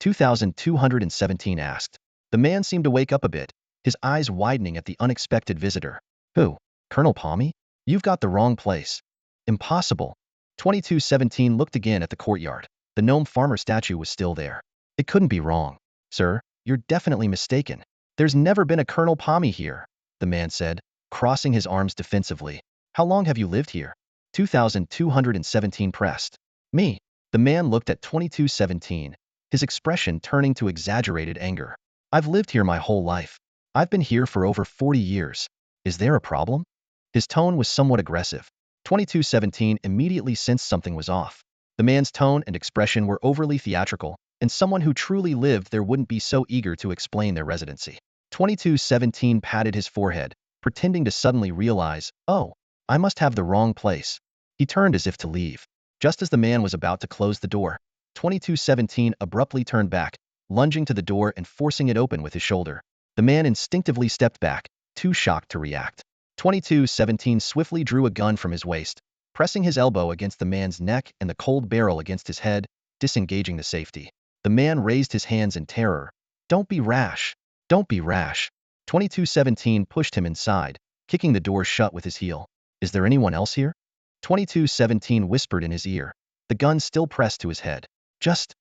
2217 asked. The man seemed to wake up a bit, his eyes widening at the unexpected visitor. "Who? Colonel Palmy? You've got the wrong place." "Impossible." 2217 looked again at the courtyard. The gnome farmer statue was still there. "It couldn't be wrong. Sir, you're definitely mistaken. There's never been a Colonel Palmy here," the man said, crossing his arms defensively. "How long have you lived here?" 2217 pressed. "Me." The man looked at 2217, his expression turning to exaggerated anger. "I've lived here my whole life. I've been here for over 40 years. Is there a problem?" His tone was somewhat aggressive. 2217 immediately sensed something was off. The man's tone and expression were overly theatrical, and someone who truly lived there wouldn't be so eager to explain their residency. 2217 patted his forehead, pretending to suddenly realize, "Oh, I must have the wrong place." He turned as if to leave. Just as the man was about to close the door, 2217 abruptly turned back, lunging to the door and forcing it open with his shoulder. The man instinctively stepped back, too shocked to react. 2217 swiftly drew a gun from his waist, pressing his elbow against the man's neck and the cold barrel against his head, disengaging the safety. The man raised his hands in terror. "Don't be rash. Don't be rash." 2217 pushed him inside, kicking the door shut with his heel. "Is there anyone else here?" 2217 whispered in his ear, the gun still pressed to his head. Just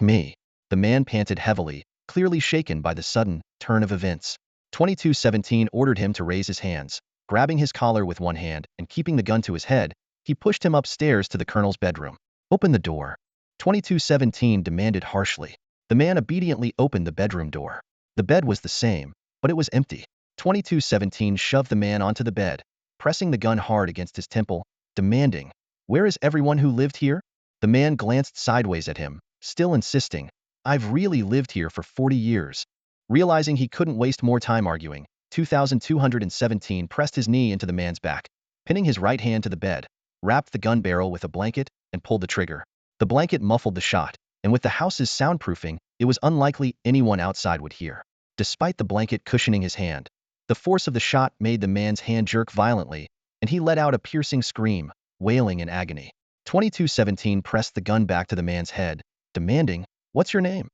me." The man panted heavily, clearly shaken by the sudden turn of events. 2217 ordered him to raise his hands. Grabbing his collar with one hand and keeping the gun to his head, he pushed him upstairs to the colonel's bedroom. "Open the door," 2217 demanded harshly. The man obediently opened the bedroom door. The bed was the same, but it was empty. 2217 shoved the man onto the bed, pressing the gun hard against his temple, demanding, "Where is everyone who lived here?" The man glanced sideways at him, still insisting, "I've really lived here for 40 years. Realizing he couldn't waste more time arguing, 2217 pressed his knee into the man's back, pinning his right hand to the bed, wrapped the gun barrel with a blanket, and pulled the trigger. The blanket muffled the shot, and with the house's soundproofing, it was unlikely anyone outside would hear. Despite the blanket cushioning his hand, the force of the shot made the man's hand jerk violently, and he let out a piercing scream, wailing in agony. 2217 pressed the gun back to the man's head, demanding, "What's your name?"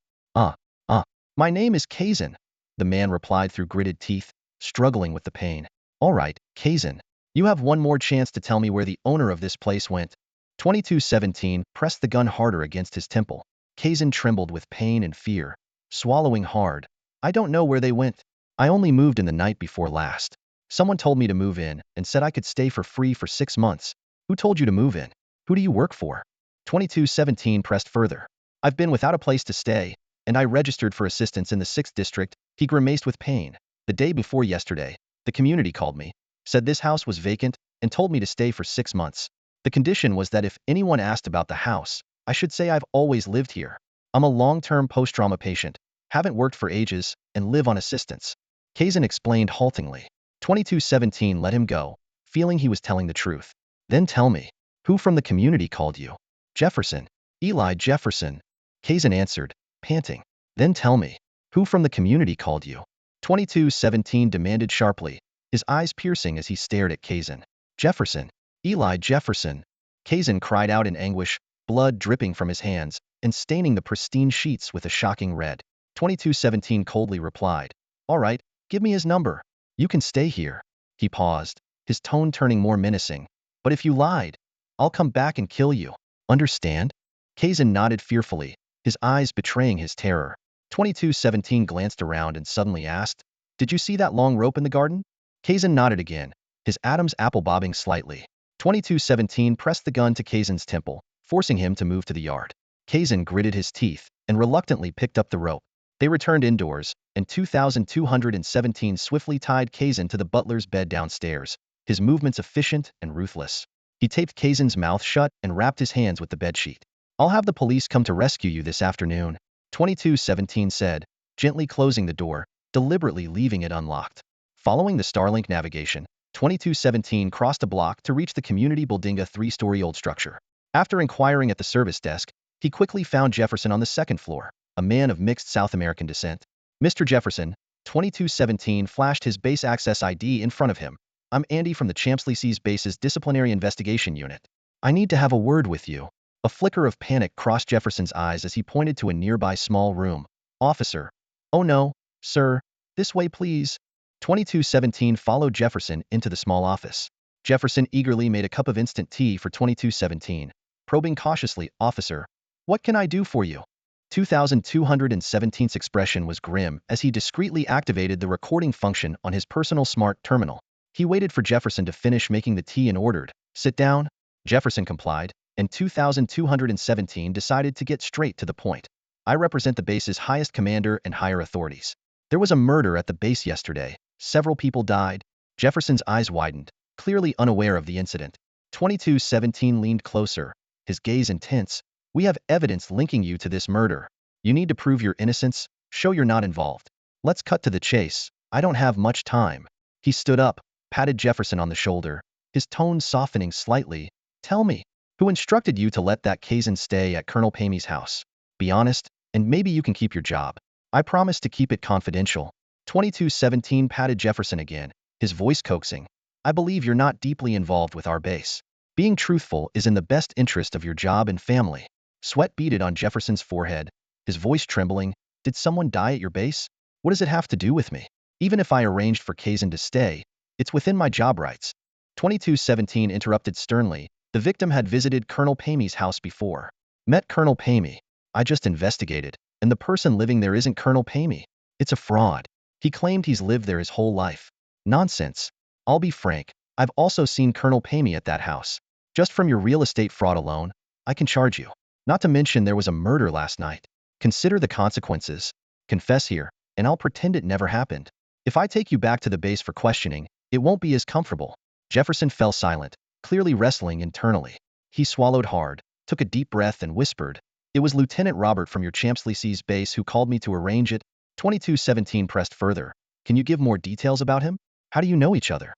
My name is Kazan," the man replied through gritted teeth, struggling with the pain. "All right, Kazan. You have one more chance to tell me where the owner of this place went." 2217 pressed the gun harder against his temple. Kazan trembled with pain and fear, swallowing hard. "I don't know where they went. I only moved in the night before last. Someone told me to move in and said I could stay for free for 6 months. Who told you to move in? Who do you work for?" 2217 pressed further. "I've been without a place to stay, and I registered for assistance in the 6th district." He grimaced with pain. "The day before yesterday, the community called me, said this house was vacant, and told me to stay for 6 months. The condition was that if anyone asked about the house, I should say I've always lived here. I'm a long-term post-trauma patient, haven't worked for ages, and live on assistance. Kazan explained haltingly. 2217 let him go, feeling he was telling the truth. Then tell me, who from the community called you? Jefferson. Eli Jefferson. Kazan answered, panting. Then tell me, who from the community called you? 2217 demanded sharply, his eyes piercing as he stared at Kazan. Jefferson. Eli Jefferson. Kazan cried out in anguish, blood dripping from his hands and staining the pristine sheets with a shocking red. 2217 coldly replied, all right, give me his number. You can stay here. He paused, his tone turning more menacing. But if you lied, I'll come back and kill you. Understand? Kazan nodded fearfully, his eyes betraying his terror. 2217 glanced around and suddenly asked, did you see that long rope in the garden? Kazan nodded again, his Adam's apple bobbing slightly. 2217 pressed the gun to Kazan's temple, forcing him to move to the yard. Kazan gritted his teeth and reluctantly picked up the rope. They returned indoors, and 2217 swiftly tied Kazan to the butler's bed downstairs, his movements efficient and ruthless. He taped Kazan's mouth shut and wrapped his hands with the bedsheet. I'll have the police come to rescue you this afternoon, 2217 said, gently closing the door, deliberately leaving it unlocked. Following the Starlink navigation, 2217 crossed a block to reach the community building, a three-story-old structure. After inquiring at the service desk, he quickly found Jefferson on the second floor, a man of mixed South American descent. Mr. Jefferson, 2217 flashed his base access ID in front of him. I'm Andy from the Champs-Élysées base's disciplinary investigation unit. I need to have a word with you. A flicker of panic crossed Jefferson's eyes as he pointed to a nearby small room. Officer. Oh no, sir. This way please. 2217 followed Jefferson into the small office. Jefferson eagerly made a cup of instant tea for 2217, probing cautiously, Officer, what can I do for you? 2217's expression was grim as he discreetly activated the recording function on his personal smart terminal. He waited for Jefferson to finish making the tea and ordered, sit down. Jefferson complied, and 2217 decided to get straight to the point. I represent the base's highest commander and higher authorities. There was a murder at the base yesterday. Several people died. Jefferson's eyes widened, clearly unaware of the incident. 2217 leaned closer, his gaze intense. We have evidence linking you to this murder. You need to prove your innocence, show you're not involved. Let's cut to the chase. I don't have much time. He stood up, patted Jefferson on the shoulder, his tone softening slightly. Tell me, who instructed you to let that Kazan stay at Colonel Pamey's house? Be honest, and maybe you can keep your job. I promise to keep it confidential. 2217 patted Jefferson again, his voice coaxing. I believe you're not deeply involved with our base. Being truthful is in the best interest of your job and family. Sweat beaded on Jefferson's forehead, his voice trembling. Did someone die at your base? What does it have to do with me? Even if I arranged for Kazan to stay, it's within my job rights. 2217 interrupted sternly. The victim had visited Colonel Pamey's house before. Met Colonel Pamey. I just investigated, and the person living there isn't Colonel Pamey. It's a fraud. He claimed he's lived there his whole life. Nonsense. I'll be frank, I've also seen Colonel Pamey at that house. Just from your real estate fraud alone, I can charge you. Not to mention there was a murder last night. Consider the consequences. Confess here, and I'll pretend it never happened. If I take you back to the base for questioning, it won't be as comfortable. Jefferson fell silent, clearly wrestling internally. He swallowed hard, took a deep breath and whispered, it was Lieutenant Robert from your Champs-Élysées base who called me to arrange it. 2217 pressed further. Can you give more details about him? How do you know each other?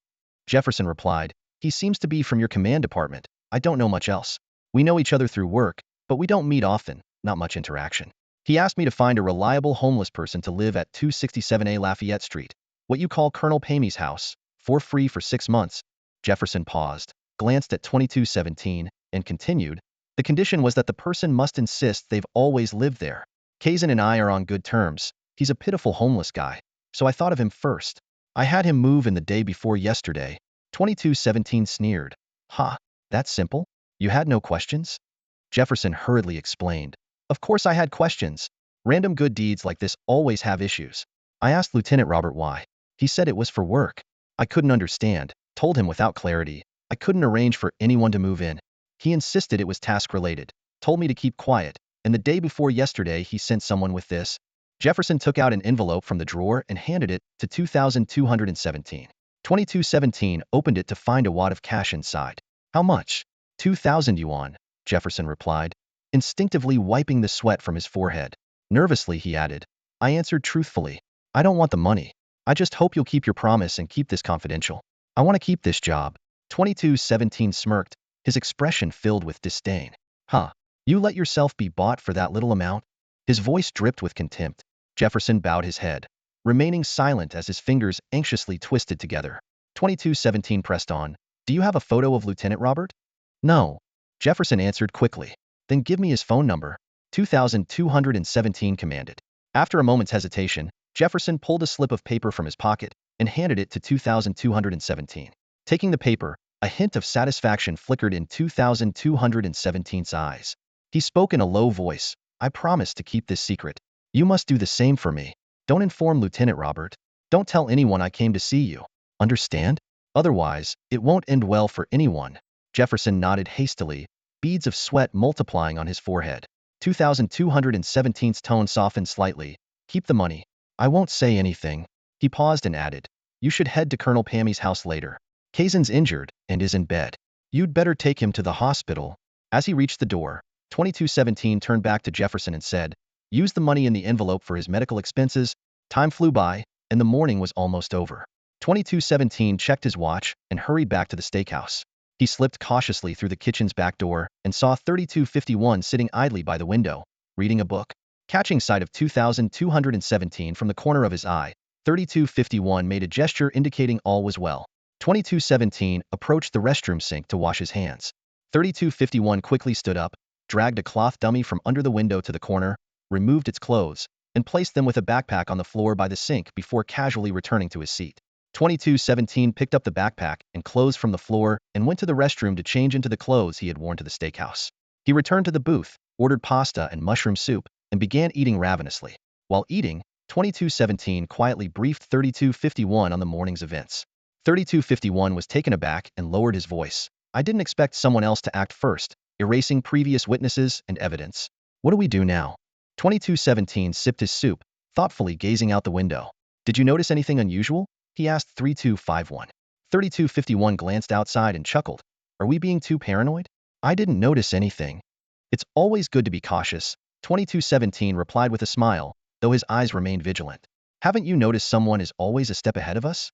Jefferson replied, he seems to be from your command department. I don't know much else. We know each other through work, but we don't meet often, not much interaction. He asked me to find a reliable homeless person to live at 267A Lafayette Street, what you call Colonel Pamey's house, for free for 6 months. Jefferson paused, glanced at 2217, and continued, the condition was that the person must insist they've always lived there. Kazan and I are on good terms. He's a pitiful homeless guy, so I thought of him first. I had him move in the day before yesterday. 2217 sneered. Ha, that's simple? You had no questions? Jefferson hurriedly explained. Of course I had questions. Random good deeds like this always have issues. I asked Lieutenant Robert why. He said it was for work. I couldn't understand, told him without clarity. I couldn't arrange for anyone to move in. He insisted it was task-related, told me to keep quiet, and the day before yesterday he sent someone with this. Jefferson took out an envelope from the drawer and handed it to 2217. 2217 opened it to find a wad of cash inside. How much? 2,000 yuan, Jefferson replied, instinctively wiping the sweat from his forehead. Nervously, he added, I answered truthfully. I don't want the money. I just hope you'll keep your promise and keep this confidential. I want to keep this job. 2217 smirked, his expression filled with disdain. Huh? You let yourself be bought for that little amount? His voice dripped with contempt. Jefferson bowed his head, remaining silent as his fingers anxiously twisted together. 2217 pressed on. Do you have a photo of Lieutenant Robert? No. Jefferson answered quickly. Then give me his phone number. 2217 commanded. After a moment's hesitation, Jefferson pulled a slip of paper from his pocket and handed it to 2217. Taking the paper, a hint of satisfaction flickered in 2217's eyes. He spoke in a low voice. I promise to keep this secret. You must do the same for me. Don't inform Lieutenant Robert. Don't tell anyone I came to see you. Understand? Otherwise, it won't end well for anyone. Jefferson nodded hastily, beads of sweat multiplying on his forehead. 2217's tone softened slightly. Keep the money. I won't say anything. He paused and added, you should head to Colonel Pammy's house later. Kazan's injured and is in bed. You'd better take him to the hospital. As he reached the door, 2217 turned back to Jefferson and said, use the money in the envelope for his medical expenses. Time flew by, and the morning was almost over. 2217 checked his watch and hurried back to the steakhouse. He slipped cautiously through the kitchen's back door and saw 3251 sitting idly by the window, reading a book. Catching sight of 2217 from the corner of his eye, 3251 made a gesture indicating all was well. 2217 approached the restroom sink to wash his hands. 3251 quickly stood up, dragged a cloth dummy from under the window to the corner, removed its clothes, and placed them with a backpack on the floor by the sink before casually returning to his seat. 2217 picked up the backpack and clothes from the floor and went to the restroom to change into the clothes he had worn to the steakhouse. He returned to the booth, ordered pasta and mushroom soup, and began eating ravenously. While eating, 2217 quietly briefed 3251 on the morning's events. 3251 was taken aback and lowered his voice. I didn't expect someone else to act first, erasing previous witnesses and evidence. What do we do now? 2217 sipped his soup, thoughtfully gazing out the window. Did you notice anything unusual? He asked 3251. 3251 glanced outside and chuckled. Are we being too paranoid? I didn't notice anything. It's always good to be cautious, 2217 replied with a smile, though his eyes remained vigilant. Haven't you noticed someone is always a step ahead of us?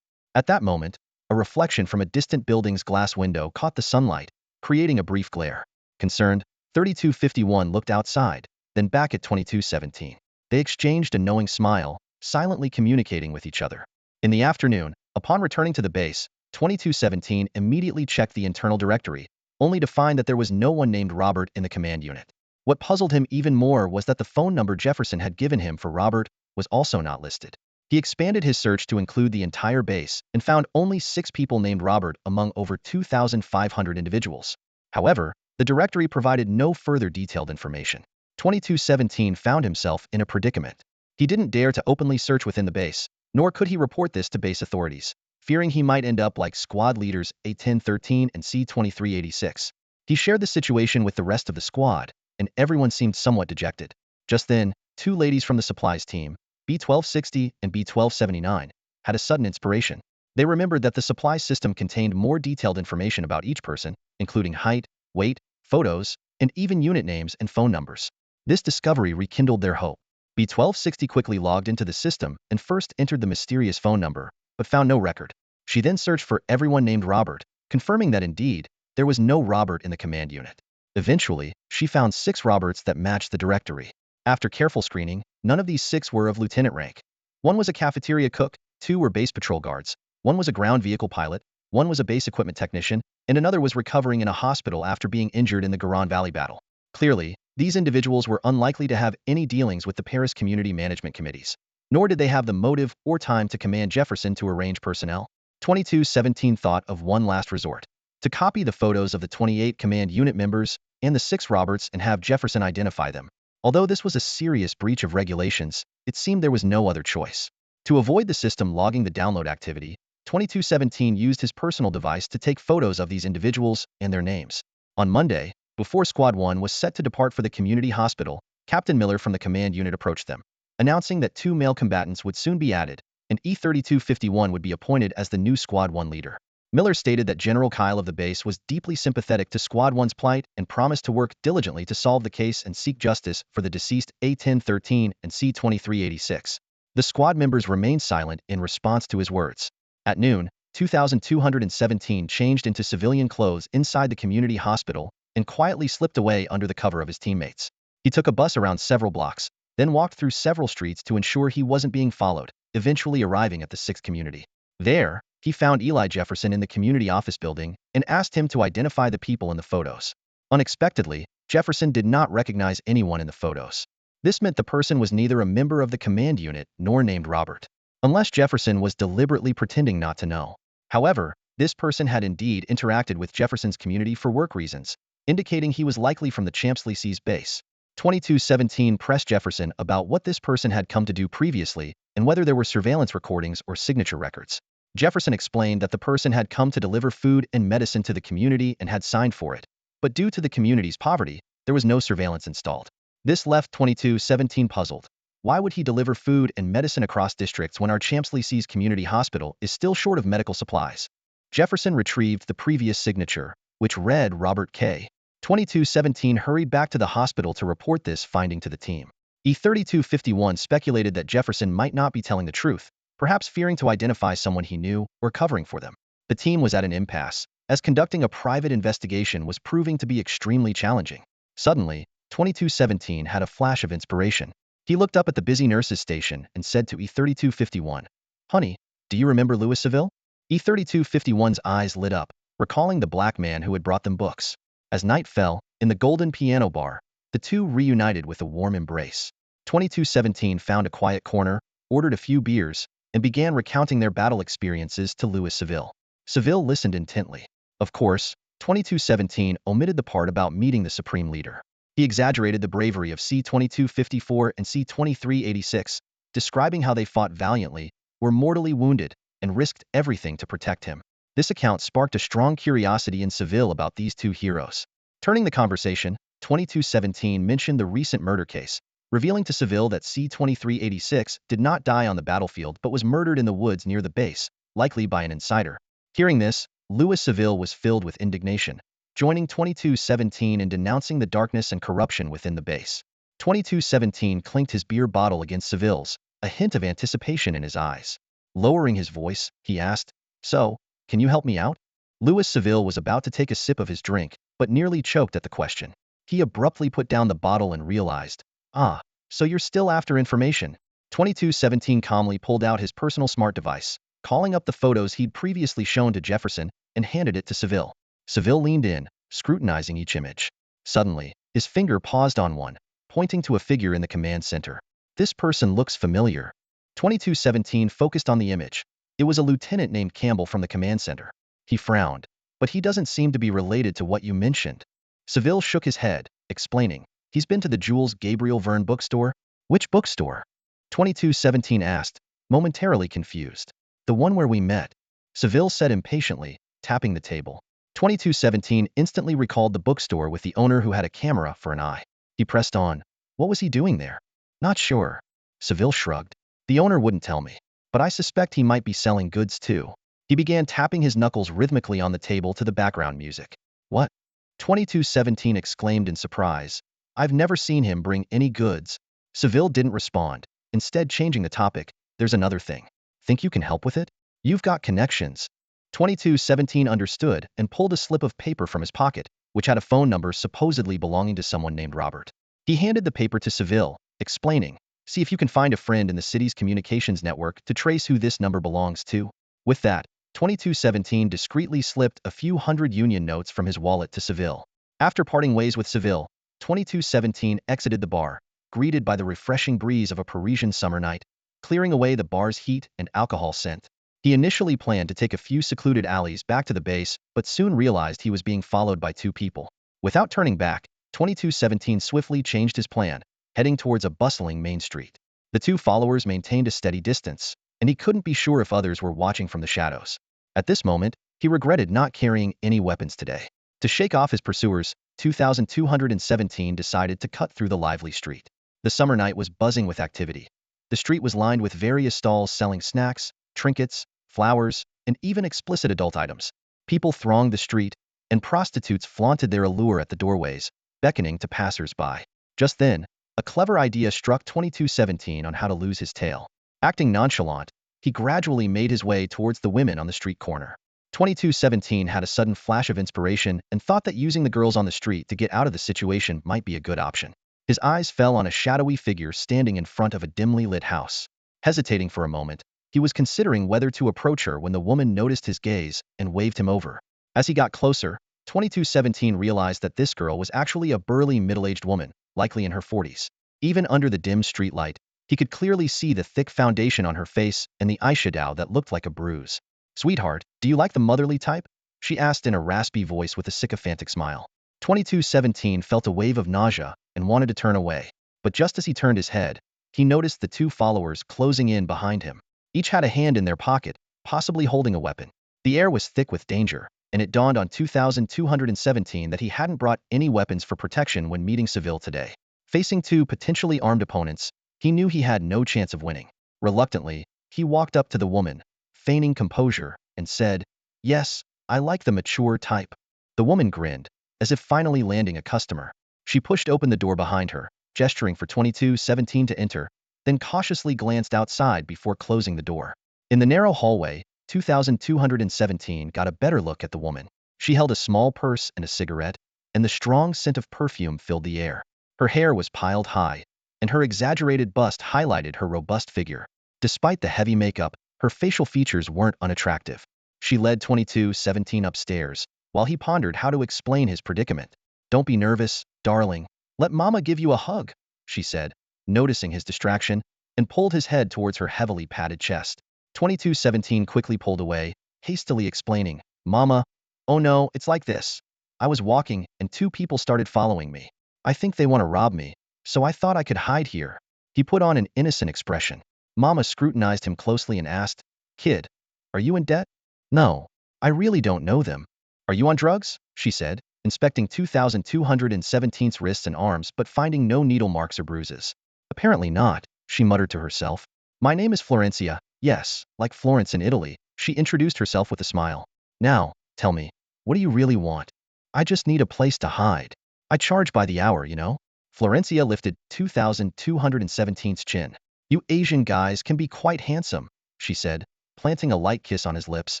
At that moment, a reflection from a distant building's glass window caught the sunlight, creating a brief glare. Concerned, 3251 looked outside, then back at 2217. They exchanged a knowing smile, silently communicating with each other. In the afternoon, upon returning to the base, 2217 immediately checked the internal directory, only to find that there was no one named Robert in the command unit. What puzzled him even more was that the phone number Jefferson had given him for Robert was also not listed. He expanded his search to include the entire base and found only 6 people named Robert among over 2,500 individuals. However, the directory provided no further detailed information. 2217 found himself in a predicament. He didn't dare to openly search within the base, nor could he report this to base authorities, fearing he might end up like squad leaders A1013 and C2386. He shared the situation with the rest of the squad, and everyone seemed somewhat dejected. Just then, 2 ladies from the supplies team, B1260 and B1279, had a sudden inspiration. They remembered that the supply system contained more detailed information about each person, including height, weight, photos, and even unit names and phone numbers. This discovery rekindled their hope. B1260 quickly logged into the system and first entered the mysterious phone number, but found no record. She then searched for everyone named Robert, confirming that indeed, there was no Robert in the command unit. Eventually, she found 6 Roberts that matched the directory. After careful screening, none of these 6 were of lieutenant rank. 1 was a cafeteria cook, 2 were base patrol guards, 1 was a ground vehicle pilot, 1 was a base equipment technician, and another was recovering in a hospital after being injured in the Garan Valley battle. Clearly, these individuals were unlikely to have any dealings with the Paris Community Management Committees, nor did they have the motive or time to command Jefferson to arrange personnel. 2217 thought of one last resort: to copy the photos of the 28 command unit members and the 6 Roberts and have Jefferson identify them. Although this was a serious breach of regulations, it seemed there was no other choice. To avoid the system logging the download activity, 2217 used his personal device to take photos of these individuals and their names. On Monday, before Squad 1 was set to depart for the community hospital, Captain Miller from the command unit approached them, announcing that 2 male combatants would soon be added, and E3251 would be appointed as the new Squad 1 leader. Miller stated that General Kyle of the base was deeply sympathetic to Squad 1's plight and promised to work diligently to solve the case and seek justice for the deceased A-1013 and C-2386. The squad members remained silent in response to his words. At noon, 2,217 changed into civilian clothes inside the community hospital and quietly slipped away under the cover of his teammates. He took a bus around several blocks, then walked through several streets to ensure he wasn't being followed, eventually arriving at the 6th community. There, he found Eli Jefferson in the community office building and asked him to identify the people in the photos. Unexpectedly, Jefferson did not recognize anyone in the photos. This meant the person was neither a member of the command unit nor named Robert, unless Jefferson was deliberately pretending not to know. However, this person had indeed interacted with Jefferson's community for work reasons, indicating he was likely from the Champs-Élysées base. 2217 pressed Jefferson about what this person had come to do previously and whether there were surveillance recordings or signature records. Jefferson explained that the person had come to deliver food and medicine to the community and had signed for it, but due to the community's poverty, there was no surveillance installed. This left 2217 puzzled. Why would he deliver food and medicine across districts when our Champs-Élysées community hospital is still short of medical supplies? Jefferson retrieved the previous signature, which read Robert K. 2217 hurried back to the hospital to report this finding to the team. E3251 speculated that Jefferson might not be telling the truth, perhaps fearing to identify someone he knew or covering for them. The team was at an impasse, as conducting a private investigation was proving to be extremely challenging. Suddenly, 2217 had a flash of inspiration. He looked up at the busy nurses' station and said to E3251, "Honey, do you remember Louis Seville?" E3251's eyes lit up, recalling the black man who had brought them books. As night fell, in the golden piano bar, the two reunited with a warm embrace. 2217 found a quiet corner, ordered a few beers, and began recounting their battle experiences to Louis Seville. Seville listened intently. Of course, 2217 omitted the part about meeting the Supreme Leader. He exaggerated the bravery of C-2254 and C-2386, describing how they fought valiantly, were mortally wounded, and risked everything to protect him. This account sparked a strong curiosity in Seville about these two heroes. Turning the conversation, 2217 mentioned the recent murder case, revealing to Seville that C-2386 did not die on the battlefield but was murdered in the woods near the base, likely by an insider. Hearing this, Louis Seville was filled with indignation, joining 2217 in denouncing the darkness and corruption within the base. 2217 clinked his beer bottle against Seville's, a hint of anticipation in his eyes. Lowering his voice, he asked, "So, can you help me out?" Louis Seville was about to take a sip of his drink, but nearly choked at the question. He abruptly put down the bottle and realized, so you're still after information. 2217 calmly pulled out his personal smart device, calling up the photos he'd previously shown to Jefferson, and handed it to Seville. Seville leaned in, scrutinizing each image. Suddenly, his finger paused on one, pointing to a figure in the command center. "This person looks familiar." 2217 focused on the image. It was a lieutenant named Campbell from the command center. He frowned. "But he doesn't seem to be related to what you mentioned." Seville shook his head, explaining, "He's been to the Jules Gabriel Verne bookstore." "Which bookstore?" 2217 asked, momentarily confused. "The one where we met," Seville said impatiently, tapping the table. 2217 instantly recalled the bookstore with the owner who had a camera for an eye. He pressed on. "What was he doing there?" "Not sure." Seville shrugged. "The owner wouldn't tell me, but I suspect he might be selling goods too." He began tapping his knuckles rhythmically on the table to the background music. "What?" 2217 exclaimed in surprise. "I've never seen him bring any goods." Seville didn't respond, instead changing the topic. "There's another thing. Think you can help with it? You've got connections." 2217 understood and pulled a slip of paper from his pocket, which had a phone number supposedly belonging to someone named Robert. He handed the paper to Seville, explaining, "See if you can find a friend in the city's communications network to trace who this number belongs to." With that, 2217 discreetly slipped a few hundred Union notes from his wallet to Seville. After parting ways with Seville, 2217 exited the bar, greeted by the refreshing breeze of a Parisian summer night, clearing away the bar's heat and alcohol scent. He initially planned to take a few secluded alleys back to the base, but soon realized he was being followed by two people. Without turning back, 2217 swiftly changed his plan, heading towards a bustling main street. The two followers maintained a steady distance, and he couldn't be sure if others were watching from the shadows. At this moment, he regretted not carrying any weapons today. To shake off his pursuers, 2217 decided to cut through the lively street. The summer night was buzzing with activity. The street was lined with various stalls selling snacks, trinkets, flowers, and even explicit adult items. People thronged the street, and prostitutes flaunted their allure at the doorways, beckoning to passers-by. Just then, a clever idea struck 2217 on how to lose his tail. Acting nonchalant, he gradually made his way towards the women on the street corner. 2217 had a sudden flash of inspiration and thought that using the girls on the street to get out of the situation might be a good option. His eyes fell on a shadowy figure standing in front of a dimly lit house. Hesitating for a moment, he was considering whether to approach her when the woman noticed his gaze and waved him over. As he got closer, 2217 realized that this girl was actually a burly middle-aged woman, likely in her 40s. Even under the dim streetlight, he could clearly see the thick foundation on her face and the eyeshadow that looked like a bruise. "Sweetheart, do you like the motherly type?" she asked in a raspy voice with a sycophantic smile. 2217 felt a wave of nausea and wanted to turn away. But just as he turned his head, he noticed the two followers closing in behind him. Each had a hand in their pocket, possibly holding a weapon. The air was thick with danger, and it dawned on 2217 that he hadn't brought any weapons for protection when meeting Seville today. Facing two potentially armed opponents, he knew he had no chance of winning. Reluctantly, he walked up to the woman, feigning composure, and said, "Yes, I like the mature type." The woman grinned, as if finally landing a customer. She pushed open the door behind her, gesturing for 2217 to enter, then cautiously glanced outside before closing the door. In the narrow hallway, 2217 got a better look at the woman. She held a small purse and a cigarette, and the strong scent of perfume filled the air. Her hair was piled high, and her exaggerated bust highlighted her robust figure. Despite the heavy makeup, her facial features weren't unattractive. She led 2217 upstairs, while he pondered how to explain his predicament. "Don't be nervous, darling. Let Mama give you a hug," she said, noticing his distraction, and pulled his head towards her heavily padded chest. 2217 quickly pulled away, hastily explaining, "Mama, oh no, it's like this. I was walking, and two people started following me. I think they want to rob me, so I thought I could hide here." He put on an innocent expression. Mama scrutinized him closely and asked, "Kid, are you in debt?" "No, I really don't know them." "Are you on drugs?" she said, inspecting 2217's wrists and arms but finding no needle marks or bruises. "Apparently not," she muttered to herself. "My name is Florencia, yes, like Florence in Italy." She introduced herself with a smile. "Now, tell me, what do you really want?" "I just need a place to hide. I charge by the hour, you know." Florencia lifted 2217's chin. "You Asian guys can be quite handsome," she said, planting a light kiss on his lips.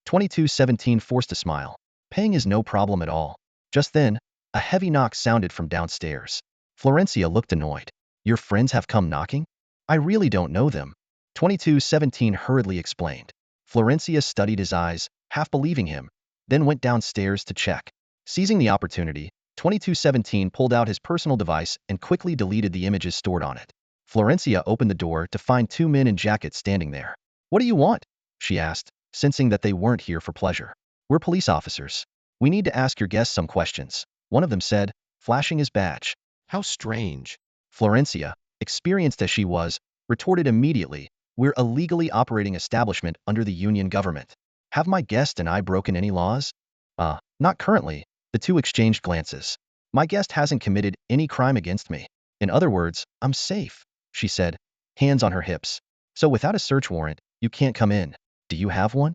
2217 forced a smile. "Paying is no problem at all." Just then, a heavy knock sounded from downstairs. Florencia looked annoyed. "Your friends have come knocking?" "I really don't know them," 2217 hurriedly explained. Florencia studied his eyes, half believing him, then went downstairs to check. Seizing the opportunity, 2217 pulled out his personal device and quickly deleted the images stored on it. Florencia opened the door to find two men in jackets standing there. "What do you want?" she asked, sensing that they weren't here for pleasure. "We're police officers. We need to ask your guests some questions," one of them said, flashing his badge. "How strange." Florencia, experienced as she was, retorted immediately, "We're a legally operating establishment under the Union government. Have my guest and I broken any laws?" Not currently." The two exchanged glances. "My guest hasn't committed any crime against me. In other words, I'm safe," she said, hands on her hips. "So without a search warrant, you can't come in. Do you have one?"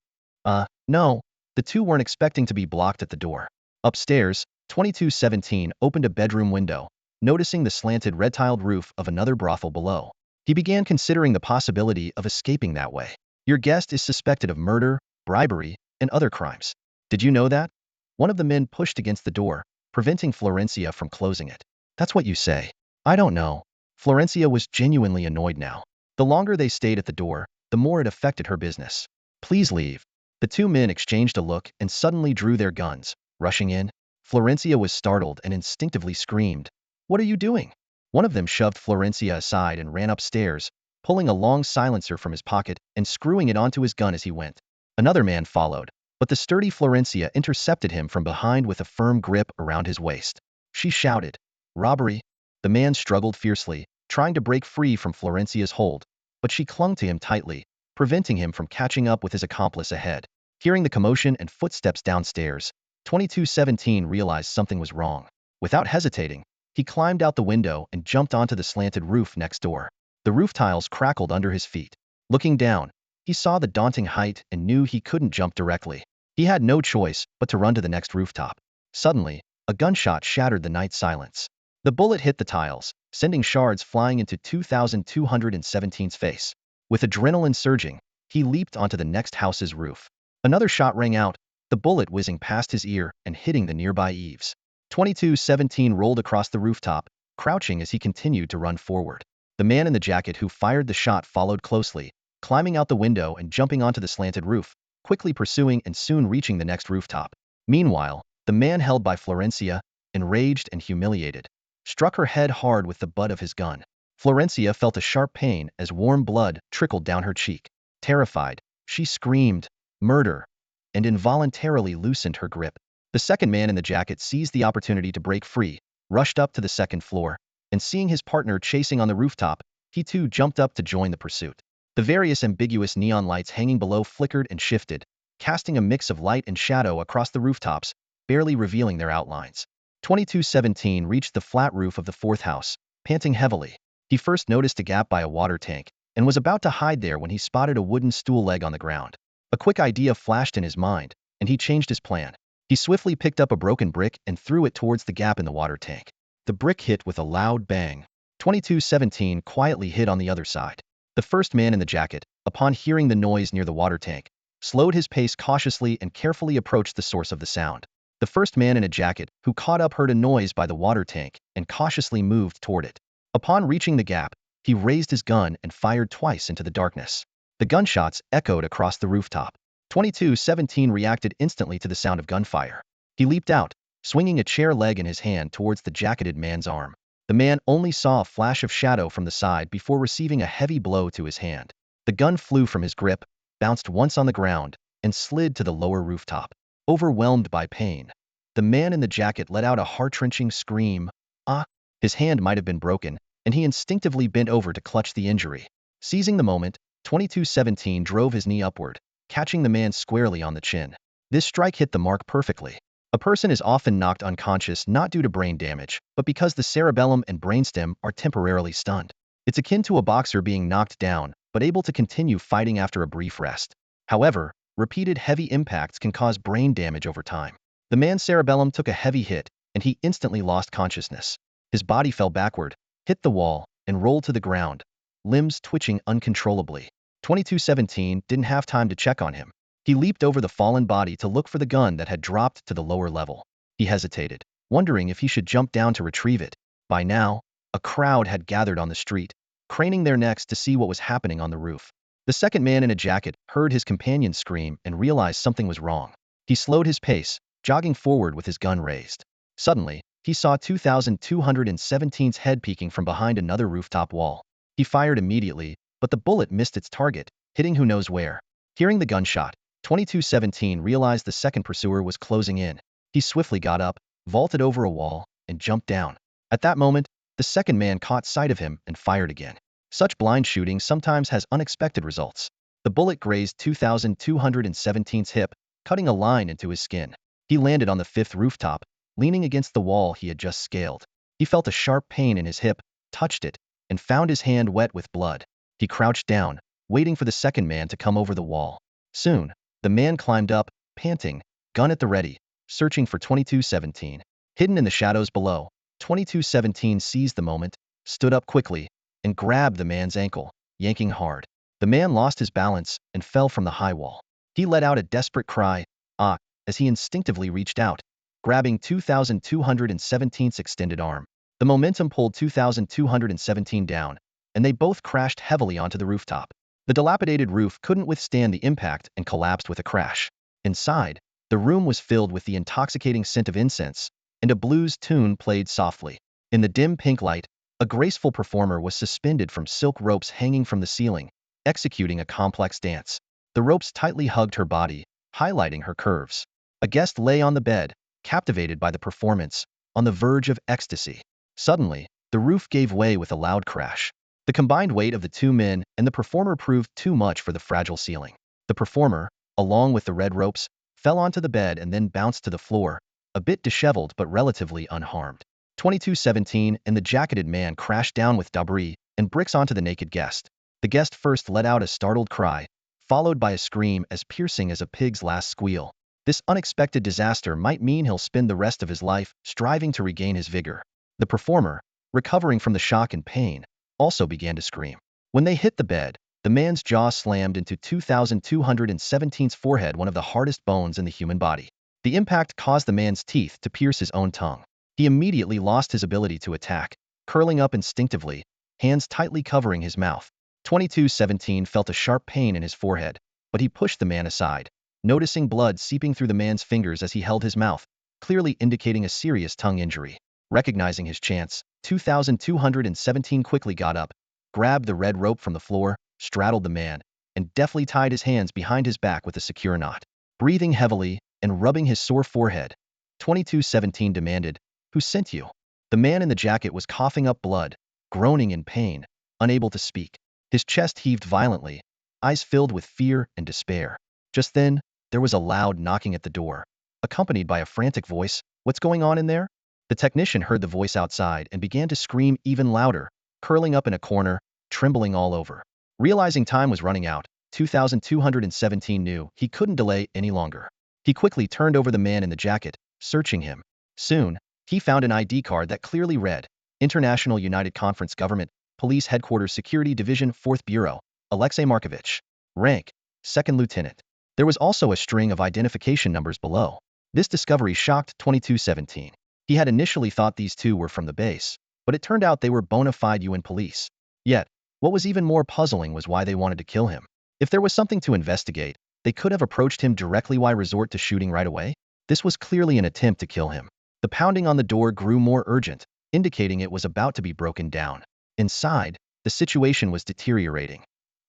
No." The two weren't expecting to be blocked at the door. Upstairs, 2217 opened a bedroom window, noticing the slanted red-tiled roof of another brothel below. He began considering the possibility of escaping that way. "Your guest is suspected of murder, bribery, and other crimes. Did you know that?" One of the men pushed against the door, preventing Florencia from closing it. "That's what you say." "I don't know." Florencia was genuinely annoyed now. The longer they stayed at the door, the more it affected her business. "Please leave." The two men exchanged a look and suddenly drew their guns, rushing in. Florencia was startled and instinctively screamed. "What are you doing?" One of them shoved Florencia aside and ran upstairs, pulling a long silencer from his pocket and screwing it onto his gun as he went. Another man followed, but the sturdy Florencia intercepted him from behind with a firm grip around his waist. She shouted, "Robbery!" The man struggled fiercely, trying to break free from Florencia's hold, but she clung to him tightly, preventing him from catching up with his accomplice ahead. Hearing the commotion and footsteps downstairs, 2217 realized something was wrong. Without hesitating, he climbed out the window and jumped onto the slanted roof next door. The roof tiles crackled under his feet. Looking down, he saw the daunting height and knew he couldn't jump directly. He had no choice but to run to the next rooftop. Suddenly, a gunshot shattered the night silence. The bullet hit the tiles, sending shards flying into 2217's face. With adrenaline surging, he leaped onto the next house's roof. Another shot rang out, the bullet whizzing past his ear and hitting the nearby eaves. 2217 rolled across the rooftop, crouching as he continued to run forward. The man in the jacket who fired the shot followed closely, climbing out the window and jumping onto the slanted roof, quickly pursuing and soon reaching the next rooftop. Meanwhile, the man held by Florencia, enraged and humiliated, struck her head hard with the butt of his gun. Florencia felt a sharp pain as warm blood trickled down her cheek. Terrified, she screamed, "Murder!" and involuntarily loosened her grip. The second man in the jacket seized the opportunity to break free, rushed up to the second floor, and seeing his partner chasing on the rooftop, he too jumped up to join the pursuit. The various ambiguous neon lights hanging below flickered and shifted, casting a mix of light and shadow across the rooftops, barely revealing their outlines. 2217 reached the flat roof of the fourth house, panting heavily. He first noticed a gap by a water tank, and was about to hide there when he spotted a wooden stool leg on the ground. A quick idea flashed in his mind, and he changed his plan. He swiftly picked up a broken brick and threw it towards the gap in the water tank. The brick hit with a loud bang. 2217 quietly hid on the other side. The first man in the jacket, upon hearing the noise near the water tank, slowed his pace cautiously and carefully approached the source of the sound. The first man in a jacket who caught up heard a noise by the water tank and cautiously moved toward it. Upon reaching the gap, he raised his gun and fired twice into the darkness. The gunshots echoed across the rooftop. 2217 reacted instantly to the sound of gunfire. He leaped out, swinging a chair leg in his hand towards the jacketed man's arm. The man only saw a flash of shadow from the side before receiving a heavy blow to his hand. The gun flew from his grip, bounced once on the ground, and slid to the lower rooftop. Overwhelmed by pain, the man in the jacket let out a heart-wrenching scream. Ah! His hand might have been broken, and he instinctively bent over to clutch the injury. Seizing the moment, 2217 drove his knee upward, catching the man squarely on the chin. This strike hit the mark perfectly. A person is often knocked unconscious not due to brain damage, but because the cerebellum and brainstem are temporarily stunned. It's akin to a boxer being knocked down, but able to continue fighting after a brief rest. However, repeated heavy impacts can cause brain damage over time. The man's cerebellum took a heavy hit, and he instantly lost consciousness. His body fell backward, hit the wall, and rolled to the ground, limbs twitching uncontrollably. 2217 didn't have time to check on him. He leaped over the fallen body to look for the gun that had dropped to the lower level. He hesitated, wondering if he should jump down to retrieve it. By now, a crowd had gathered on the street, craning their necks to see what was happening on the roof. The second man in a jacket heard his companion scream and realized something was wrong. He slowed his pace, jogging forward with his gun raised. Suddenly, he saw 2217's head peeking from behind another rooftop wall. He fired immediately, but the bullet missed its target, hitting who knows where. Hearing the gunshot, 2217 realized the second pursuer was closing in. He swiftly got up, vaulted over a wall, and jumped down. At that moment, the second man caught sight of him and fired again. Such blind shooting sometimes has unexpected results. The bullet grazed 2217's hip, cutting a line into his skin. He landed on the fifth rooftop, leaning against the wall he had just scaled. He felt a sharp pain in his hip, touched it, and found his hand wet with blood. He crouched down, waiting for the second man to come over the wall. Soon, the man climbed up, panting, gun at the ready, searching for 2217. Hidden in the shadows below, 2217 seized the moment, stood up quickly, and grabbed the man's ankle, yanking hard. The man lost his balance and fell from the high wall. He let out a desperate cry, "Ah," as he instinctively reached out, grabbing 2217's extended arm. The momentum pulled 2217 down, and they both crashed heavily onto the rooftop. The dilapidated roof couldn't withstand the impact and collapsed with a crash. Inside, the room was filled with the intoxicating scent of incense, and a blues tune played softly. In the dim pink light, a graceful performer was suspended from silk ropes hanging from the ceiling, executing a complex dance. The ropes tightly hugged her body, highlighting her curves. A guest lay on the bed, captivated by the performance, on the verge of ecstasy. Suddenly, the roof gave way with a loud crash. The combined weight of the two men and the performer proved too much for the fragile ceiling. The performer, along with the red ropes, fell onto the bed and then bounced to the floor, a bit disheveled but relatively unharmed. 2217 and the jacketed man crashed down with debris and bricks onto the naked guest. The guest first let out a startled cry, followed by a scream as piercing as a pig's last squeal. This unexpected disaster might mean he'll spend the rest of his life striving to regain his vigor. The performer, recovering from the shock and pain, also began to scream. When they hit the bed, the man's jaw slammed into 2217's forehead, one of the hardest bones in the human body. The impact caused the man's teeth to pierce his own tongue. He immediately lost his ability to attack, curling up instinctively, hands tightly covering his mouth. 2217 felt a sharp pain in his forehead, but he pushed the man aside, noticing blood seeping through the man's fingers as he held his mouth, clearly indicating a serious tongue injury. Recognizing his chance, 2217 quickly got up, grabbed the red rope from the floor, straddled the man, and deftly tied his hands behind his back with a secure knot. Breathing heavily and rubbing his sore forehead, 2217 demanded, "Who sent you?" The man in the jacket was coughing up blood, groaning in pain, unable to speak. His chest heaved violently, eyes filled with fear and despair. Just then, there was a loud knocking at the door, accompanied by a frantic voice, "What's going on in there?" The technician heard the voice outside and began to scream even louder, curling up in a corner, trembling all over. Realizing time was running out, 2217 knew he couldn't delay any longer. He quickly turned over the man in the jacket, searching him. Soon, he found an ID card that clearly read, International United Conference Government, Police Headquarters Security Division 4th Bureau, Alexei Markovich. Rank, 2nd Lieutenant. There was also a string of identification numbers below. This discovery shocked 2217. He had initially thought these two were from the base, but it turned out they were bona fide UN police. Yet, what was even more puzzling was why they wanted to kill him. If there was something to investigate, they could have approached him directly. Why resort to shooting right away? This was clearly an attempt to kill him. The pounding on the door grew more urgent, indicating it was about to be broken down. Inside, the situation was deteriorating.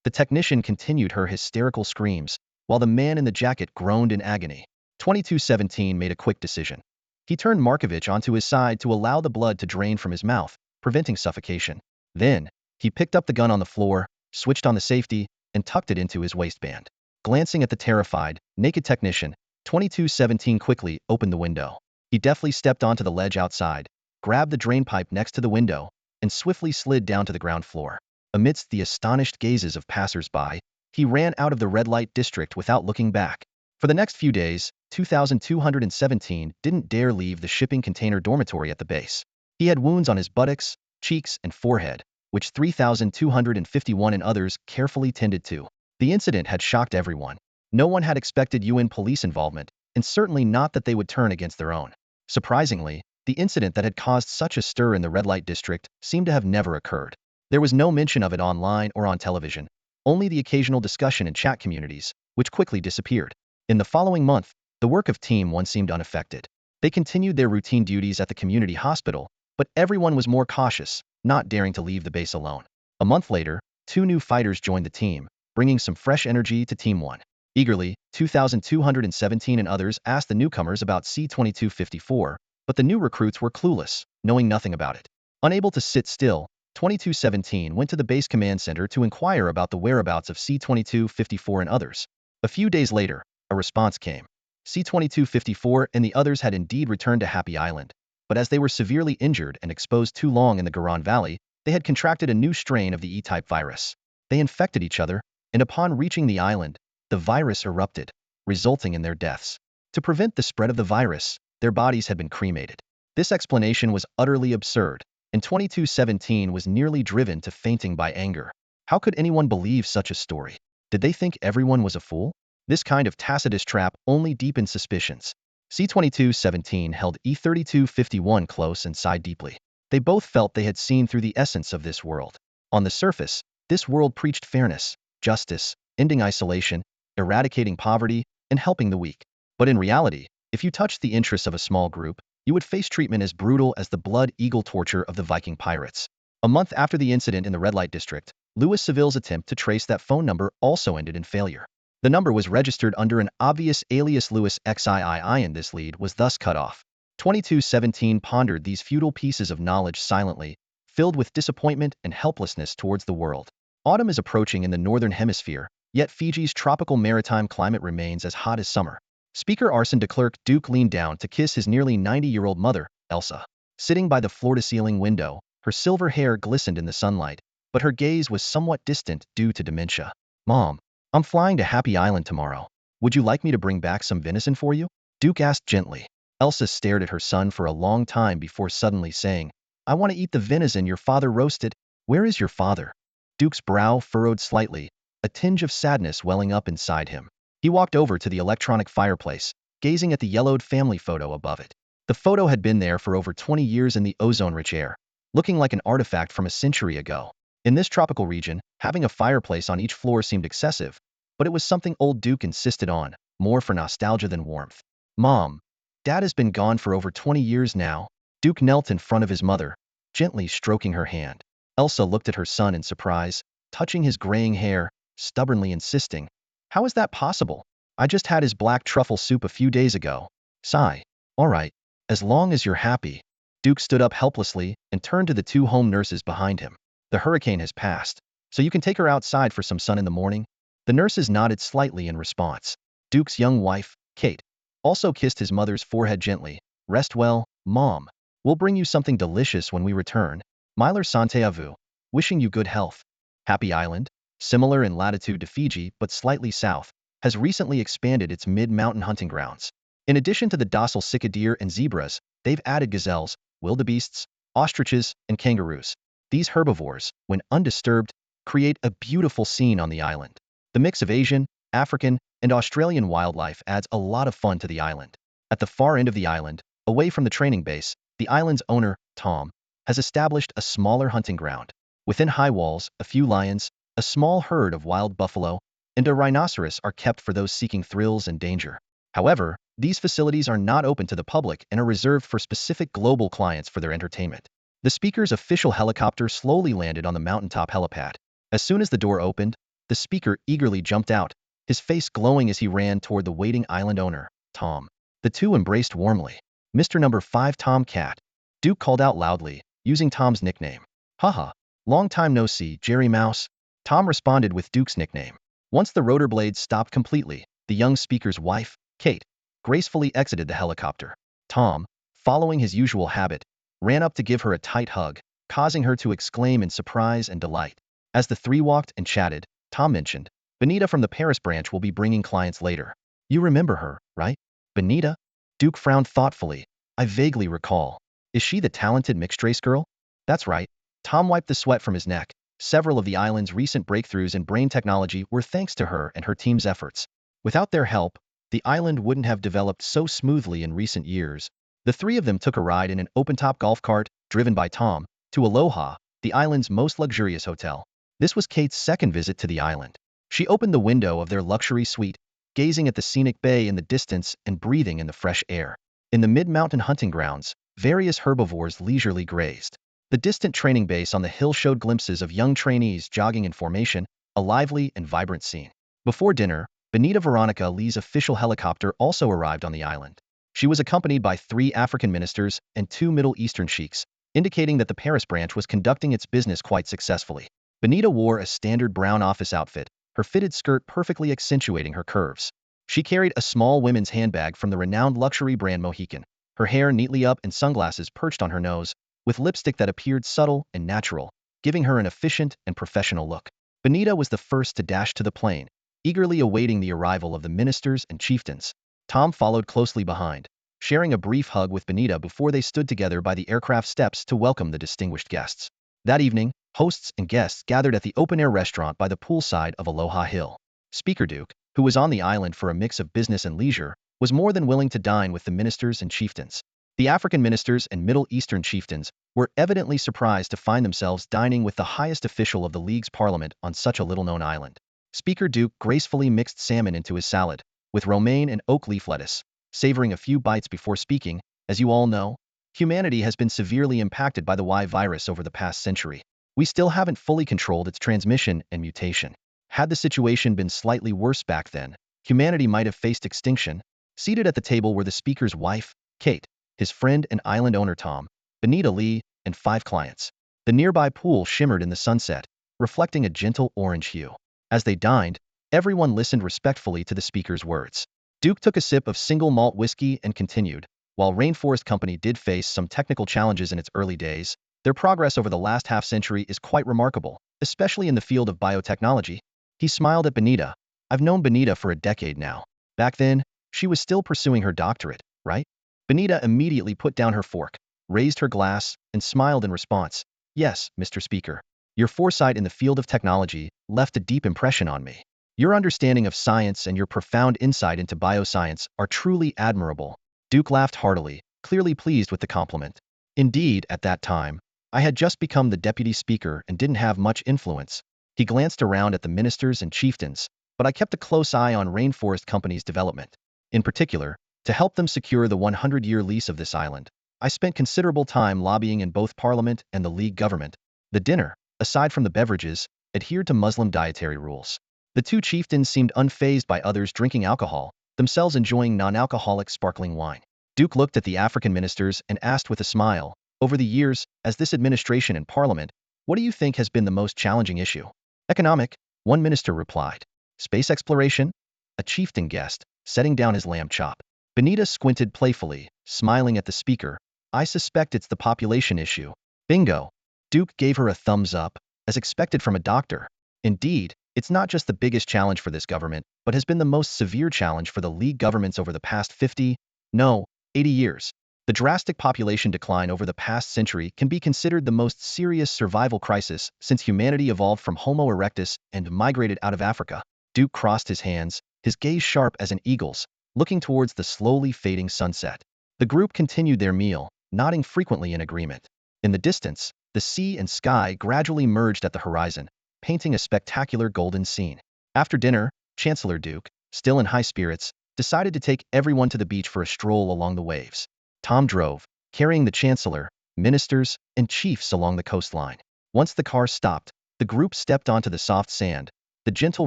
The technician continued her hysterical screams, while the man in the jacket groaned in agony. 2217 made a quick decision. He turned Markovich onto his side to allow the blood to drain from his mouth, preventing suffocation. Then, he picked up the gun on the floor, switched on the safety, and tucked it into his waistband. Glancing at the terrified, naked technician, 2217 quickly opened the window. He deftly stepped onto the ledge outside, grabbed the drain pipe next to the window, and swiftly slid down to the ground floor. Amidst the astonished gazes of passers-by, he ran out of the red light district without looking back. For the next few days, 2217 didn't dare leave the shipping container dormitory at the base. He had wounds on his buttocks, cheeks, and forehead, which 3251 and others carefully tended to. The incident had shocked everyone. No one had expected UN police involvement, and certainly not that they would turn against their own. Surprisingly, the incident that had caused such a stir in the red light district seemed to have never occurred. There was no mention of it online or on television, only the occasional discussion in chat communities, which quickly disappeared. In the following month, the work of Team 1 seemed unaffected. They continued their routine duties at the community hospital, but everyone was more cautious, not daring to leave the base alone. A month later, 2 new fighters joined the team, bringing some fresh energy to Team 1. Eagerly, 2217 and others asked the newcomers about C-2254, but the new recruits were clueless, knowing nothing about it. Unable to sit still, 2217 went to the base command center to inquire about the whereabouts of C-2254 and others. A few days later, a response came. C-2254 and the others had indeed returned to Happy Island, but as they were severely injured and exposed too long in the Garan Valley, they had contracted a new strain of the E-type virus. They infected each other, and upon reaching the island, the virus erupted, resulting in their deaths. To prevent the spread of the virus, their bodies had been cremated. This explanation was utterly absurd, and 2217 was nearly driven to fainting by anger. How could anyone believe such a story? Did they think everyone was a fool? This kind of Tacitus trap only deepened suspicions. C-2217 held E-3251 close and sighed deeply. They both felt they had seen through the essence of this world. On the surface, this world preached fairness, justice, ending isolation, eradicating poverty, and helping the weak. But in reality, if you touched the interests of a small group, you would face treatment as brutal as the blood eagle torture of the Viking pirates. A month after the incident in the red light district, Louis Seville's attempt to trace that phone number also ended in failure. The number was registered under an obvious alias Louis XIII, and this lead was thus cut off. 2217 pondered these futile pieces of knowledge silently, filled with disappointment and helplessness towards the world. Autumn is approaching in the northern hemisphere, yet Fiji's tropical maritime climate remains as hot as summer. Speaker Arsene de Klerk Duke leaned down to kiss his nearly 90-year-old mother, Elsa. Sitting by the floor-to-ceiling window, her silver hair glistened in the sunlight, but her gaze was somewhat distant due to dementia. "Mom, I'm flying to Happy Island tomorrow. Would you like me to bring back some venison for you? Duke asked gently. Elsa stared at her son for a long time before suddenly saying, I want to eat the venison your father roasted. Where is your father? Duke's brow furrowed slightly, a tinge of sadness welling up inside him. He walked over to the electronic fireplace, gazing at the yellowed family photo above it. The photo had been there for over 20 years in the ozone-rich air, looking like an artifact from a century ago. In this tropical region, having a fireplace on each floor seemed excessive, but it was something old Duke insisted on, more for nostalgia than warmth. Mom, Dad has been gone for over 20 years now. Duke knelt in front of his mother, gently stroking her hand. Elsa looked at her son in surprise, touching his graying hair, stubbornly insisting, How is that possible? I just had his black truffle soup a few days ago. Sigh. All right, as long as you're happy. Duke stood up helplessly and turned to the two home nurses behind him. The hurricane has passed, so you can take her outside for some sun in the morning? The nurses nodded slightly in response. Duke's young wife, Kate, also kissed his mother's forehead gently. Rest well, Mom. We'll bring you something delicious when we return. Myler Sante à vous. Wishing you good health. Happy Island, similar in latitude to Fiji but slightly south, has recently expanded its mid-mountain hunting grounds. In addition to the docile sika deer and zebras, they've added gazelles, wildebeests, ostriches, and kangaroos. These herbivores, when undisturbed, create a beautiful scene on the island. The mix of Asian, African, and Australian wildlife adds a lot of fun to the island. At the far end of the island, away from the training base, the island's owner, Tom, has established a smaller hunting ground. Within high walls, a few lions, a small herd of wild buffalo, and a rhinoceros are kept for those seeking thrills and danger. However, these facilities are not open to the public and are reserved for specific global clients for their entertainment. The speaker's official helicopter slowly landed on the mountaintop helipad. As soon as the door opened, the speaker eagerly jumped out, his face glowing as he ran toward the waiting island owner, Tom. The two embraced warmly. Mr. Number 5 Tom Cat. Duke called out loudly, using Tom's nickname. Haha, long time no see, Jerry Mouse. Tom responded with Duke's nickname. Once the rotor blades stopped completely, the young speaker's wife, Kate, gracefully exited the helicopter. Tom, following his usual habit, ran up to give her a tight hug, causing her to exclaim in surprise and delight. As the three walked and chatted, Tom mentioned, Benita from the Paris branch will be bringing clients later. You remember her, right? Benita? Duke frowned thoughtfully. I vaguely recall. Is she the talented mixed race girl? That's right. Tom wiped the sweat from his neck. Several of the island's recent breakthroughs in brain technology were thanks to her and her team's efforts. Without their help, the island wouldn't have developed so smoothly in recent years. The three of them took a ride in an open-top golf cart, driven by Tom, to Aloha, the island's most luxurious hotel. This was Kate's second visit to the island. She opened the window of their luxury suite, gazing at the scenic bay in the distance and breathing in the fresh air. In the mid-mountain hunting grounds, various herbivores leisurely grazed. The distant training base on the hill showed glimpses of young trainees jogging in formation, a lively and vibrant scene. Before dinner, Benita Veronica Lee's official helicopter also arrived on the island. She was accompanied by 3 African ministers and 2 Middle Eastern sheiks, indicating that the Paris branch was conducting its business quite successfully. Benita wore a standard brown office outfit, her fitted skirt perfectly accentuating her curves. She carried a small women's handbag from the renowned luxury brand Mohican, her hair neatly up and sunglasses perched on her nose, with lipstick that appeared subtle and natural, giving her an efficient and professional look. Benita was the first to dash to the plane, eagerly awaiting the arrival of the ministers and chieftains. Tom followed closely behind, sharing a brief hug with Benita before they stood together by the aircraft steps to welcome the distinguished guests. That evening, hosts and guests gathered at the open-air restaurant by the poolside of Aloha Hill. Speaker Duke, who was on the island for a mix of business and leisure, was more than willing to dine with the ministers and chieftains. The African ministers and Middle Eastern chieftains were evidently surprised to find themselves dining with the highest official of the League's parliament on such a little-known island. Speaker Duke gracefully mixed salmon into his salad, with romaine and oak leaf lettuce, savoring a few bites before speaking. As you all know, humanity has been severely impacted by the Y virus over the past century. We still haven't fully controlled its transmission and mutation. Had the situation been slightly worse back then, humanity might have faced extinction. Seated at the table were the speaker's wife, Kate, his friend and island owner Tom, Benita Lee, and 5 clients. The nearby pool shimmered in the sunset, reflecting a gentle orange hue. As they dined, everyone listened respectfully to the speaker's words. Duke took a sip of single malt whiskey and continued, while Rainforest Company did face some technical challenges in its early days, their progress over the last half-century is quite remarkable, especially in the field of biotechnology. He smiled at Benita. I've known Benita for a decade now. Back then, she was still pursuing her doctorate, right? Benita immediately put down her fork, raised her glass, and smiled in response. Yes, Mr. Speaker. Your foresight in the field of technology left a deep impression on me. Your understanding of science and your profound insight into bioscience are truly admirable. Duke laughed heartily, clearly pleased with the compliment. Indeed, at that time, I had just become the deputy speaker and didn't have much influence. He glanced around at the ministers and chieftains, but I kept a close eye on Rainforest Company's development. In particular, to help them secure the 100-year lease of this island, I spent considerable time lobbying in both Parliament and the League government. The dinner, aside from the beverages, adhered to Muslim dietary rules. The two chieftains seemed unfazed by others drinking alcohol, themselves enjoying non-alcoholic sparkling wine. Duke looked at the African ministers and asked with a smile, over the years, as this administration and Parliament, what do you think has been the most challenging issue? Economic, one minister replied. Space exploration? A chieftain guessed, setting down his lamb chop. Benita squinted playfully, smiling at the speaker. I suspect it's the population issue. Bingo. Duke gave her a thumbs up, as expected from a doctor. Indeed, it's not just the biggest challenge for this government, but has been the most severe challenge for the League governments over the past 50, no, 80 years. The drastic population decline over the past century can be considered the most serious survival crisis since humanity evolved from Homo erectus and migrated out of Africa. Duke crossed his hands, his gaze sharp as an eagle's, looking towards the slowly fading sunset. The group continued their meal, nodding frequently in agreement. In the distance, the sea and sky gradually merged at the horizon, painting a spectacular golden scene. After dinner, Chancellor Duke, still in high spirits, decided to take everyone to the beach for a stroll along the waves. Tom drove, carrying the Chancellor, ministers, and chiefs along the coastline. Once the car stopped, the group stepped onto the soft sand, the gentle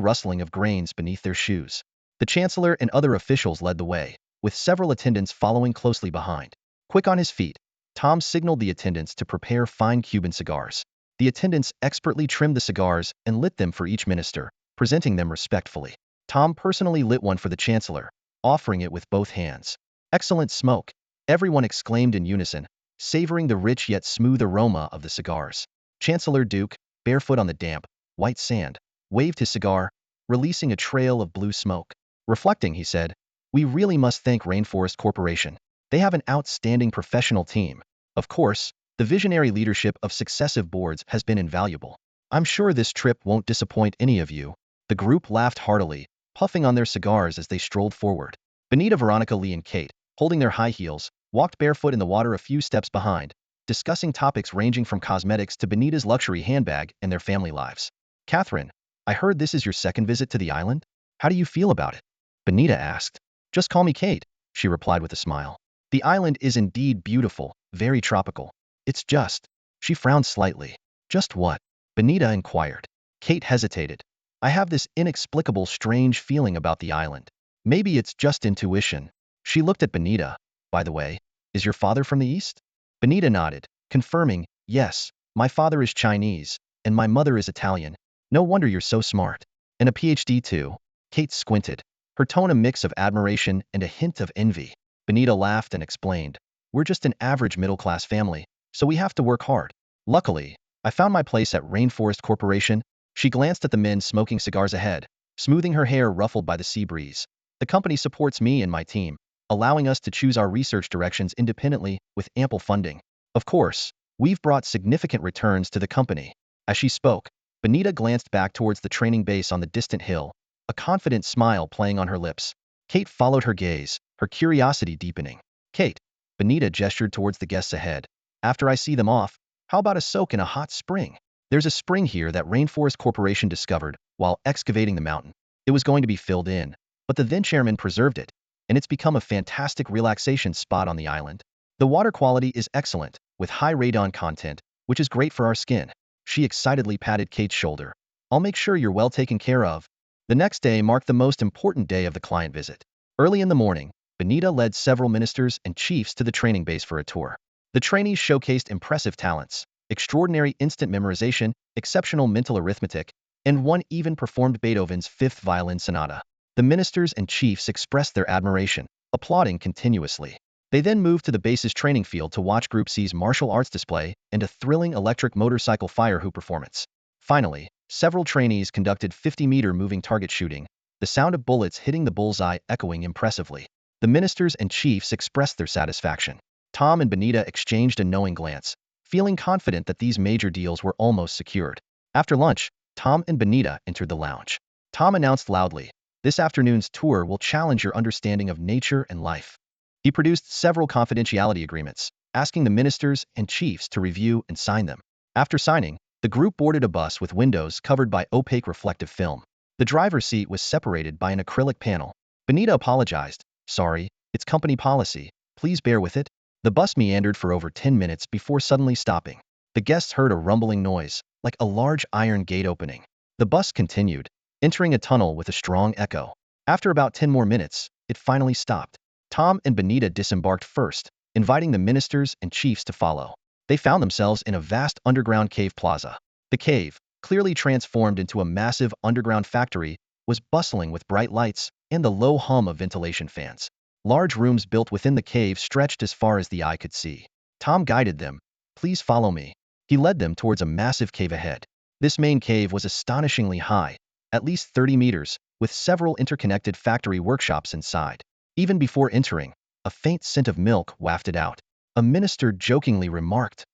rustling of grains beneath their shoes. The Chancellor and other officials led the way, with several attendants following closely behind. Quick on his feet, Tom signaled the attendants to prepare fine Cuban cigars. The attendants expertly trimmed the cigars and lit them for each minister, presenting them respectfully. Tom personally lit one for the Chancellor, offering it with both hands. Excellent smoke, everyone exclaimed in unison, savoring the rich yet smooth aroma of the cigars. Chancellor Duke, barefoot on the damp, white sand, waved his cigar, releasing a trail of blue smoke. Reflecting, he said, "We really must thank Rainforest Corporation. They have an outstanding professional team. Of course, the visionary leadership of successive boards has been invaluable. I'm sure this trip won't disappoint any of you." The group laughed heartily, puffing on their cigars as they strolled forward. Benita, Veronica, Lee, and Kate, holding their high heels, walked barefoot in the water a few steps behind, discussing topics ranging from cosmetics to Benita's luxury handbag and their family lives. Catherine, I heard this is your second visit to the island? How do you feel about it? Benita asked. Just call me Kate, she replied with a smile. The island is indeed beautiful, very tropical. It's just... She frowned slightly. Just what? Benita inquired. Kate hesitated. I have this inexplicable strange feeling about the island. Maybe it's just intuition. She looked at Benita. By the way, is your father from the East? Benita nodded, confirming, yes, my father is Chinese, and my mother is Italian. No wonder you're so smart. And a PhD too. Kate squinted, her tone a mix of admiration and a hint of envy. Benita laughed and explained, we're just an average middle-class family, so we have to work hard. Luckily, I found my place at Rainforest Corporation. She glanced at the men smoking cigars ahead, smoothing her hair ruffled by the sea breeze. The company supports me and my team, allowing us to choose our research directions independently with ample funding. Of course, we've brought significant returns to the company. As she spoke, Benita glanced back towards the training base on the distant hill, a confident smile playing on her lips. Kate followed her gaze, her curiosity deepening. Kate, Benita gestured towards the guests ahead. After I see them off, how about a soak in a hot spring? There's a spring here that Rainforest Corporation discovered while excavating the mountain. It was going to be filled in, but the then chairman preserved it, and it's become a fantastic relaxation spot on the island. The water quality is excellent, with high radon content, which is great for our skin. She excitedly patted Kate's shoulder. I'll make sure you're well taken care of. The next day marked the most important day of the client visit. Early in the morning, Benita led several ministers and chiefs to the training base for a tour. The trainees showcased impressive talents, extraordinary instant memorization, exceptional mental arithmetic, and one even performed Beethoven's Fifth Violin Sonata. The ministers and chiefs expressed their admiration, applauding continuously. They then moved to the base's training field to watch Group C's martial arts display and a thrilling electric motorcycle fire hoop performance. Finally, several trainees conducted 50-meter moving target shooting, the sound of bullets hitting the bullseye echoing impressively. The ministers and chiefs expressed their satisfaction. Tom and Benita exchanged a knowing glance, feeling confident that these major deals were almost secured. After lunch, Tom and Benita entered the lounge. Tom announced loudly, "This afternoon's tour will challenge your understanding of nature and life." He produced several confidentiality agreements, asking the ministers and chiefs to review and sign them. After signing, the group boarded a bus with windows covered by opaque reflective film. The driver's seat was separated by an acrylic panel. Benita apologized. "Sorry, it's company policy. Please bear with it." The bus meandered for over 10 minutes before suddenly stopping. The guests heard a rumbling noise, like a large iron gate opening. The bus continued, entering a tunnel with a strong echo. After about 10 more minutes, it finally stopped. Tom and Benita disembarked first, inviting the ministers and chiefs to follow. They found themselves in a vast underground cave plaza. The cave, clearly transformed into a massive underground factory, was bustling with bright lights and the low hum of ventilation fans. Large rooms built within the cave stretched as far as the eye could see. Tom guided them. "Please follow me." He led them towards a massive cave ahead. This main cave was astonishingly high, at least 30 meters, with several interconnected factory workshops inside. Even before entering, a faint scent of milk wafted out. A minister jokingly remarked,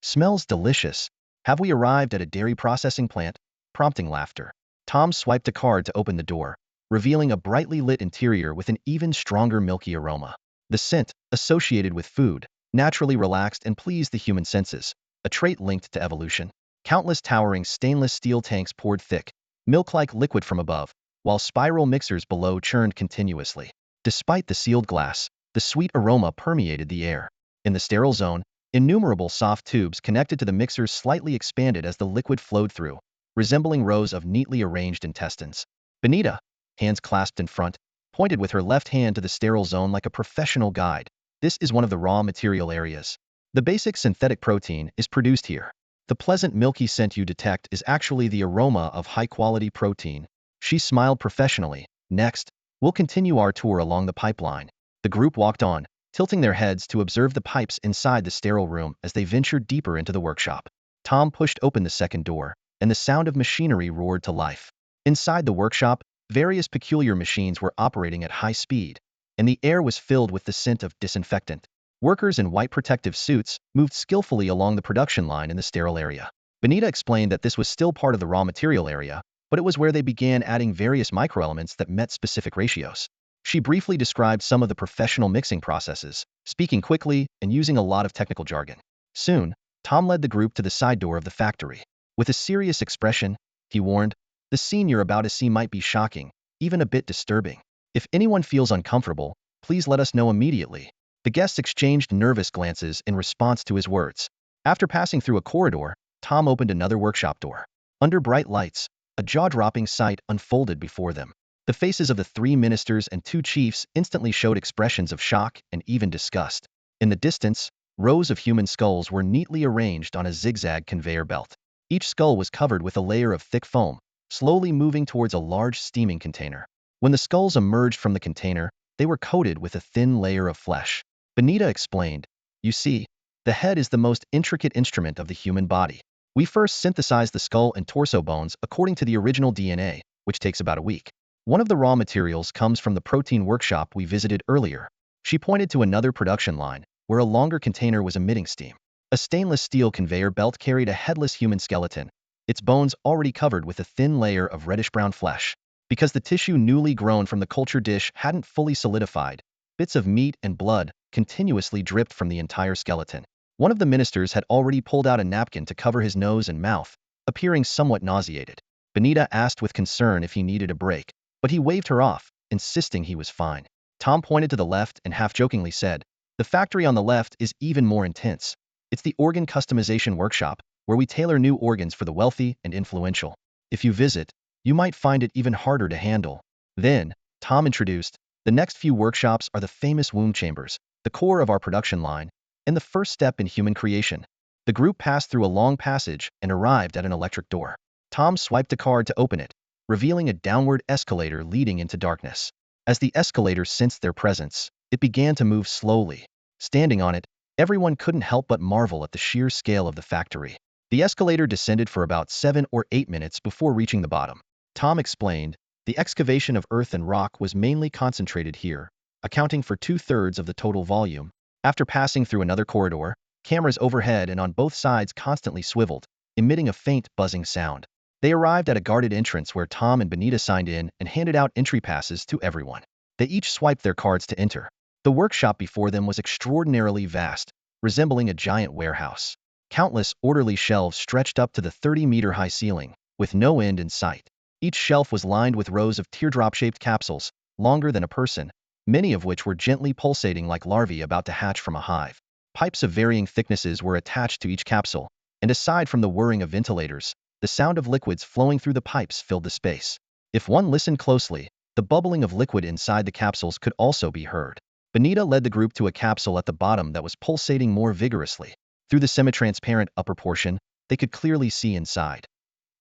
"Smells delicious. Have we arrived at a dairy processing plant?" prompting laughter. Tom swiped a card to open the door, revealing a brightly lit interior with an even stronger milky aroma. The scent, associated with food, naturally relaxed and pleased the human senses, a trait linked to evolution. Countless towering stainless steel tanks poured thick, milk-like liquid from above, while spiral mixers below churned continuously. Despite the sealed glass, the sweet aroma permeated the air. In the sterile zone, innumerable soft tubes connected to the mixers slightly expanded as the liquid flowed through, resembling rows of neatly arranged intestines. Benita, hands clasped in front, pointed with her left hand to the sterile zone like a professional guide. "This is one of the raw material areas. The basic synthetic protein is produced here. The pleasant milky scent you detect is actually the aroma of high-quality protein." She smiled professionally. "Next, we'll continue our tour along the pipeline." The group walked on, tilting their heads to observe the pipes inside the sterile room as they ventured deeper into the workshop. Tom pushed open the second door, and the sound of machinery roared to life. Inside the workshop, various peculiar machines were operating at high speed, and the air was filled with the scent of disinfectant. Workers in white protective suits moved skillfully along the production line in the sterile area. Benita explained that this was still part of the raw material area, but it was where they began adding various microelements that met specific ratios. She briefly described some of the professional mixing processes, speaking quickly and using a lot of technical jargon. Soon, Tom led the group to the side door of the factory. With a serious expression, he warned, "The scene you're about to see might be shocking, even a bit disturbing. If anyone feels uncomfortable, please let us know immediately." The guests exchanged nervous glances in response to his words. After passing through a corridor, Tom opened another workshop door. Under bright lights, a jaw-dropping sight unfolded before them. The faces of the 3 ministers and 2 chiefs instantly showed expressions of shock and even disgust. In the distance, rows of human skulls were neatly arranged on a zigzag conveyor belt. Each skull was covered with a layer of thick foam, slowly moving towards a large steaming container. When the skulls emerged from the container, they were coated with a thin layer of flesh. Benita explained, "You see, the head is the most intricate instrument of the human body. We first synthesize the skull and torso bones according to the original DNA, which takes about a week. One of the raw materials comes from the protein workshop we visited earlier." She pointed to another production line, where a longer container was emitting steam. A stainless steel conveyor belt carried a headless human skeleton, its bones already covered with a thin layer of reddish-brown flesh. Because the tissue newly grown from the culture dish hadn't fully solidified, bits of meat and blood continuously dripped from the entire skeleton. One of the ministers had already pulled out a napkin to cover his nose and mouth, appearing somewhat nauseated. Benita asked with concern if he needed a break, but he waved her off, insisting he was fine. Tom pointed to the left and half-jokingly said, "The factory on the left is even more intense. It's the organ customization workshop, where we tailor new organs for the wealthy and influential. If you visit, you might find it even harder to handle." Then, Tom introduced, "The next few workshops are the famous womb chambers, the core of our production line, and the first step in human creation." The group passed through a long passage and arrived at an electric door. Tom swiped a card to open it, revealing a downward escalator leading into darkness. As the escalator sensed their presence, it began to move slowly. Standing on it, everyone couldn't help but marvel at the sheer scale of the factory. The escalator descended for about 7 or 8 minutes before reaching the bottom. Tom explained, The excavation of earth and rock was mainly concentrated here, accounting for 2/3 of the total volume. After passing through another corridor, cameras overhead and on both sides constantly swiveled, emitting a faint buzzing sound. They arrived at a guarded entrance where Tom and Benita signed in and handed out entry passes to everyone. They each swiped their cards to enter. The workshop before them was extraordinarily vast, resembling a giant warehouse. Countless orderly shelves stretched up to the 30-meter-high ceiling, with no end in sight. Each shelf was lined with rows of teardrop-shaped capsules, longer than a person, many of which were gently pulsating like larvae about to hatch from a hive. Pipes of varying thicknesses were attached to each capsule, and aside from the whirring of ventilators, the sound of liquids flowing through the pipes filled the space. If one listened closely, the bubbling of liquid inside the capsules could also be heard. Benita led the group to a capsule at the bottom that was pulsating more vigorously. Through the semi-transparent upper portion, they could clearly see inside.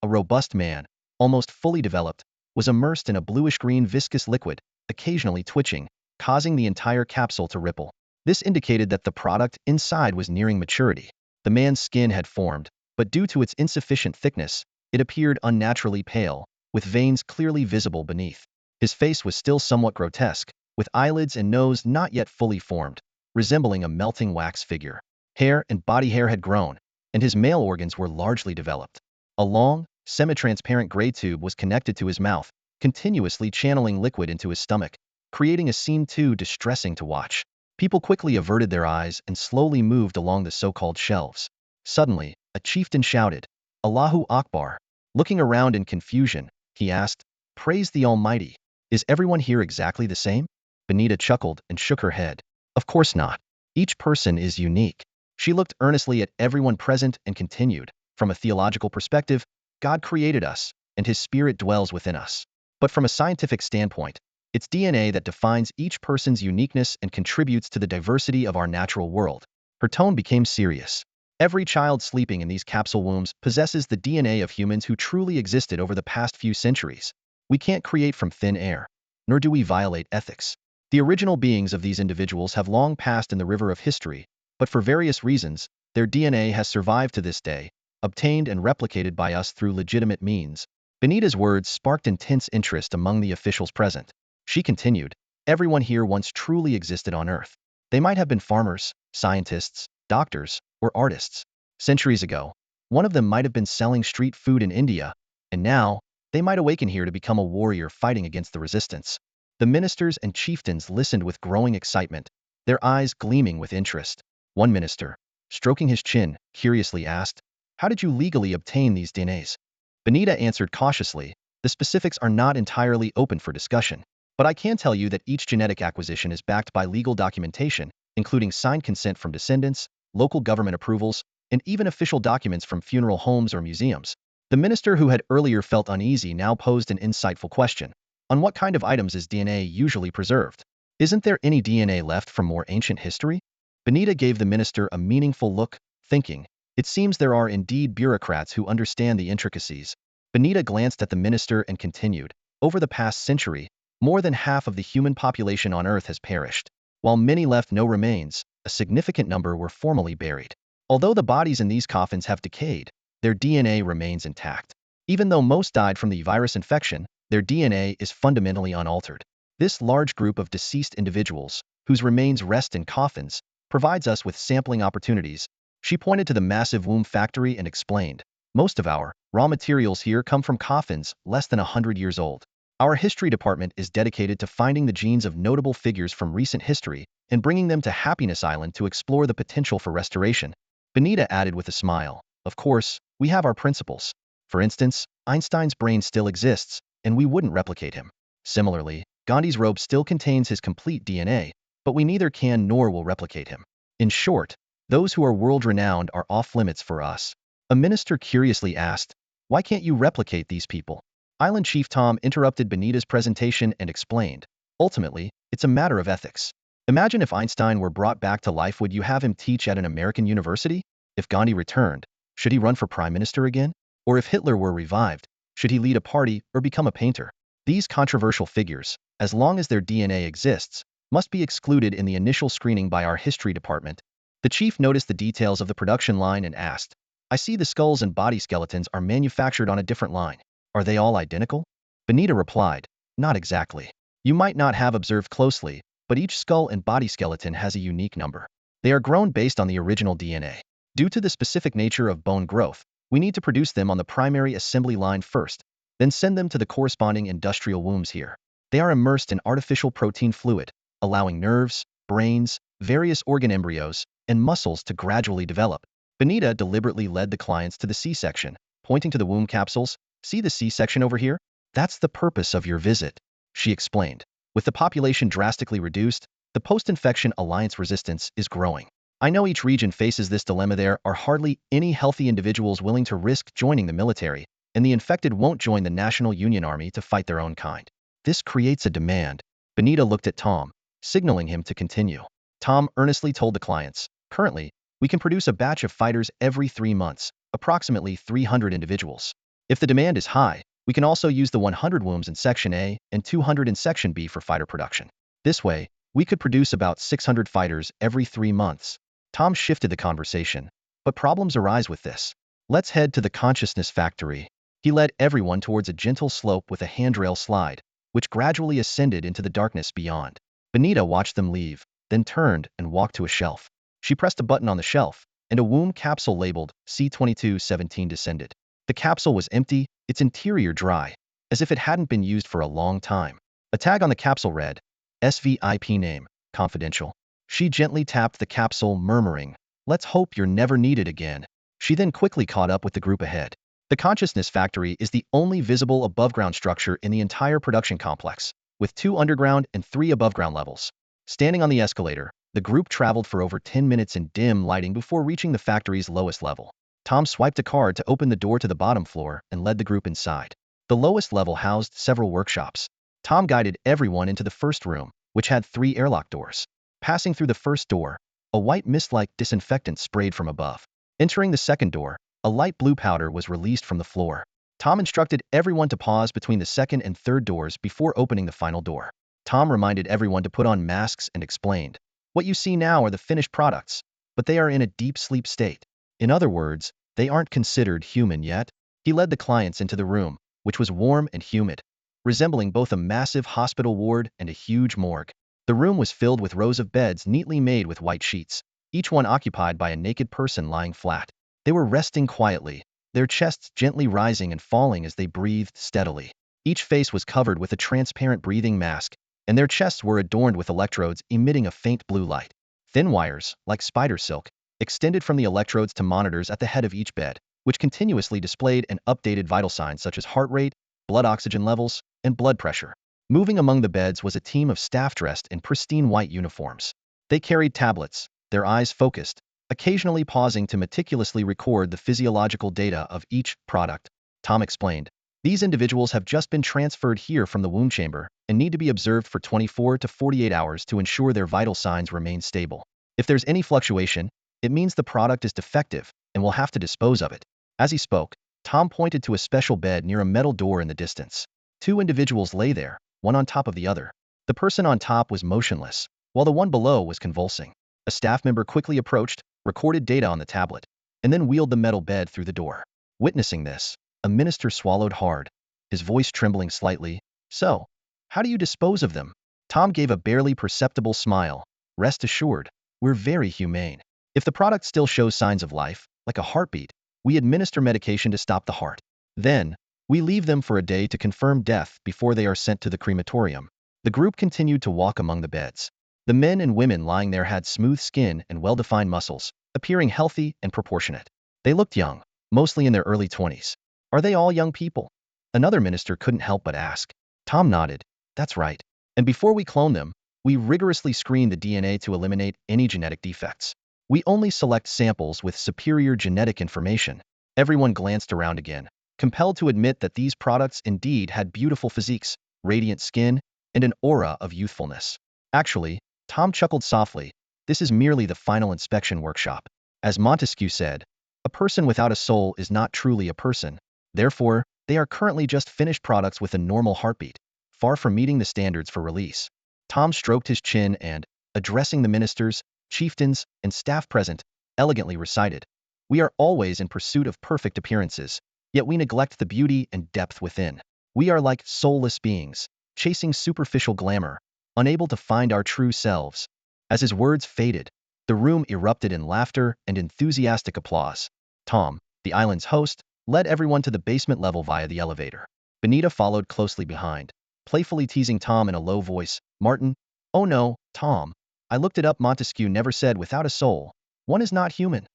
A robust man, almost fully developed, was immersed in a bluish-green viscous liquid, occasionally twitching, causing the entire capsule to ripple. This indicated that the product inside was nearing maturity. The man's skin had formed, but due to its insufficient thickness, it appeared unnaturally pale, with veins clearly visible beneath. His face was still somewhat grotesque, with eyelids and nose not yet fully formed, resembling a melting wax figure. Hair and body hair had grown, and his male organs were largely developed. A long, semi-transparent gray tube was connected to his mouth, continuously channeling liquid into his stomach, creating a scene too distressing to watch. People quickly averted their eyes and slowly moved along the so-called shelves. Suddenly, a chieftain shouted, "Allahu Akbar." Looking around in confusion, he asked, "Praise the Almighty. Is everyone here exactly the same?" Benita chuckled and shook her head. "Of course not. Each person is unique." She looked earnestly at everyone present and continued, "From a theological perspective, God created us, and His Spirit dwells within us. But from a scientific standpoint, it's DNA that defines each person's uniqueness and contributes to the diversity of our natural world." Her tone became serious. "Every child sleeping in these capsule wombs possesses the DNA of humans who truly existed over the past few centuries. We can't create from thin air, nor do we violate ethics. The original beings of these individuals have long passed in the river of history, but for various reasons, their DNA has survived to this day, obtained and replicated by us through legitimate means." Benita's words sparked intense interest among the officials present. She continued, "Everyone here once truly existed on Earth. They might have been farmers, scientists, doctors, or artists. Centuries ago, one of them might have been selling street food in India, and now, they might awaken here to become a warrior fighting against the resistance." The ministers and chieftains listened with growing excitement, their eyes gleaming with interest. One minister, stroking his chin, curiously asked, "How did you legally obtain these DNAs?" Benita answered cautiously, "The specifics are not entirely open for discussion, but I can tell you that each genetic acquisition is backed by legal documentation, including signed consent from descendants, local government approvals, and even official documents from funeral homes or museums." The minister who had earlier felt uneasy now posed an insightful question. "On what kind of items is DNA usually preserved? Isn't there any DNA left from more ancient history?" Benita gave the minister a meaningful look, thinking, "It seems there are indeed bureaucrats who understand the intricacies." Benita glanced at the minister and continued, "Over the past century, more than half of the human population on Earth has perished. While many left no remains, a significant number were formally buried. Although the bodies in these coffins have decayed, their DNA remains intact. Even though most died from the virus infection, their DNA is fundamentally unaltered. This large group of deceased individuals, whose remains rest in coffins, provides us with sampling opportunities." She pointed to the massive womb factory and explained, "Most of our raw materials here come from coffins less than 100 years old. Our history department is dedicated to finding the genes of notable figures from recent history and bringing them to Happiness Island to explore the potential for restoration." Benita added with a smile, "Of course, we have our principles. For instance, Einstein's brain still exists, and we wouldn't replicate him. Similarly, Gandhi's robe still contains his complete DNA, but we neither can nor will replicate him. In short, those who are world-renowned are off-limits for us." A minister curiously asked, "Why can't you replicate these people?" Island Chief Tom interrupted Benita's presentation and explained, "Ultimately, it's a matter of ethics. Imagine if Einstein were brought back to life, would you have him teach at an American university? If Gandhi returned, should he run for prime minister again? Or if Hitler were revived, should he lead a party or become a painter? These controversial figures, as long as their DNA exists, must be excluded in the initial screening by our history department." The chief noticed the details of the production line and asked, "I see the skulls and body skeletons are manufactured on a different line. Are they all identical?" Benita replied, "Not exactly. You might not have observed closely, but each skull and body skeleton has a unique number. They are grown based on the original DNA. Due to the specific nature of bone growth, we need to produce them on the primary assembly line first, then send them to the corresponding industrial wombs here. They are immersed in artificial protein fluid, allowing nerves, brains, various organ embryos, and muscles to gradually develop." Benita deliberately led the clients to the C-section, pointing to the womb capsules. "See the C-section over here? That's the purpose of your visit," she explained. "With the population drastically reduced, the post-infection alliance resistance is growing. I know each region faces this dilemma. There are hardly any healthy individuals willing to risk joining the military, and the infected won't join the National Union Army to fight their own kind. This creates a demand." Benita looked at Tom, signaling him to continue. Tom earnestly told the clients, "Currently, we can produce a batch of fighters every 3 months, approximately 300 individuals. If the demand is high, we can also use the 100 wombs in Section A and 200 in Section B for fighter production. This way, we could produce about 600 fighters every 3 months." Tom shifted the conversation. "But problems arise with this. Let's head to the consciousness factory." He led everyone towards a gentle slope with a handrail slide, which gradually ascended into the darkness beyond. Benita watched them leave, then turned and walked to a shelf. She pressed a button on the shelf, and a womb capsule labeled C2217 descended. The capsule was empty, its interior dry, as if it hadn't been used for a long time. A tag on the capsule read, "SVIP name, confidential." She gently tapped the capsule, murmuring, "Let's hope you're never needed again." She then quickly caught up with the group ahead. The Consciousness Factory is the only visible above-ground structure in the entire production complex, with 2 underground and 3 above-ground levels. Standing on the escalator, the group traveled for over 10 minutes in dim lighting before reaching the factory's lowest level. Tom swiped a card to open the door to the bottom floor and led the group inside. The lowest level housed several workshops. Tom guided everyone into the first room, which had 3 airlock doors. Passing through the first door, a white mist-like disinfectant sprayed from above. Entering the second door, a light blue powder was released from the floor. Tom instructed everyone to pause between the second and third doors before opening the final door. Tom reminded everyone to put on masks and explained, "What you see now are the finished products, but they are in a deep sleep state. In other words, they aren't considered human yet." He led the clients into the room, which was warm and humid, resembling both a massive hospital ward and a huge morgue. The room was filled with rows of beds neatly made with white sheets, each one occupied by a naked person lying flat. They were resting quietly, their chests gently rising and falling as they breathed steadily. Each face was covered with a transparent breathing mask, and their chests were adorned with electrodes emitting a faint blue light. Thin wires, like spider silk, extended from the electrodes to monitors at the head of each bed, which continuously displayed and updated vital signs such as heart rate, blood oxygen levels, and blood pressure. Moving among the beds was a team of staff dressed in pristine white uniforms. They carried tablets, their eyes focused, occasionally pausing to meticulously record the physiological data of each product. Tom explained, "These individuals have just been transferred here from the womb chamber and need to be observed for 24 to 48 hours to ensure their vital signs remain stable. If there's any fluctuation, it means the product is defective and we'll have to dispose of it." As he spoke, Tom pointed to a special bed near a metal door in the distance. 2 individuals lay there, one on top of the other. The person on top was motionless, while the one below was convulsing. A staff member quickly approached, recorded data on the tablet, and then wheeled the metal bed through the door. Witnessing this, a minister swallowed hard, his voice trembling slightly. "So, how do you dispose of them?" Tom gave a barely perceptible smile. "Rest assured, we're very humane. If the product still shows signs of life, like a heartbeat, we administer medication to stop the heart. Then, we leave them for a day to confirm death before they are sent to the crematorium." The group continued to walk among the beds. The men and women lying there had smooth skin and well-defined muscles, appearing healthy and proportionate. They looked young, mostly in their early 20s. "Are they all young people?" Another minister couldn't help but ask. Tom nodded. "That's right. And before we clone them, we rigorously screen the DNA to eliminate any genetic defects. We only select samples with superior genetic information." Everyone glanced around again, compelled to admit that these products indeed had beautiful physiques, radiant skin, and an aura of youthfulness. Actually, Tom chuckled softly, this is merely the final inspection workshop. As Montesquieu said, a person without a soul is not truly a person. Therefore, they are currently just finished products with a normal heartbeat, far from meeting the standards for release. Tom stroked his chin and, addressing the ministers, chieftains, and staff present, elegantly recited, "We are always in pursuit of perfect appearances, yet we neglect the beauty and depth within. We are like soulless beings, chasing superficial glamour, unable to find our true selves. As his words faded, the room erupted in laughter and enthusiastic applause. Tom, the island's host, led everyone to the basement level via the elevator. Benita followed closely behind, playfully teasing Tom in a low voice. Martin, oh no, Tom. I looked it up. Montesquieu never said without a soul. One is not human.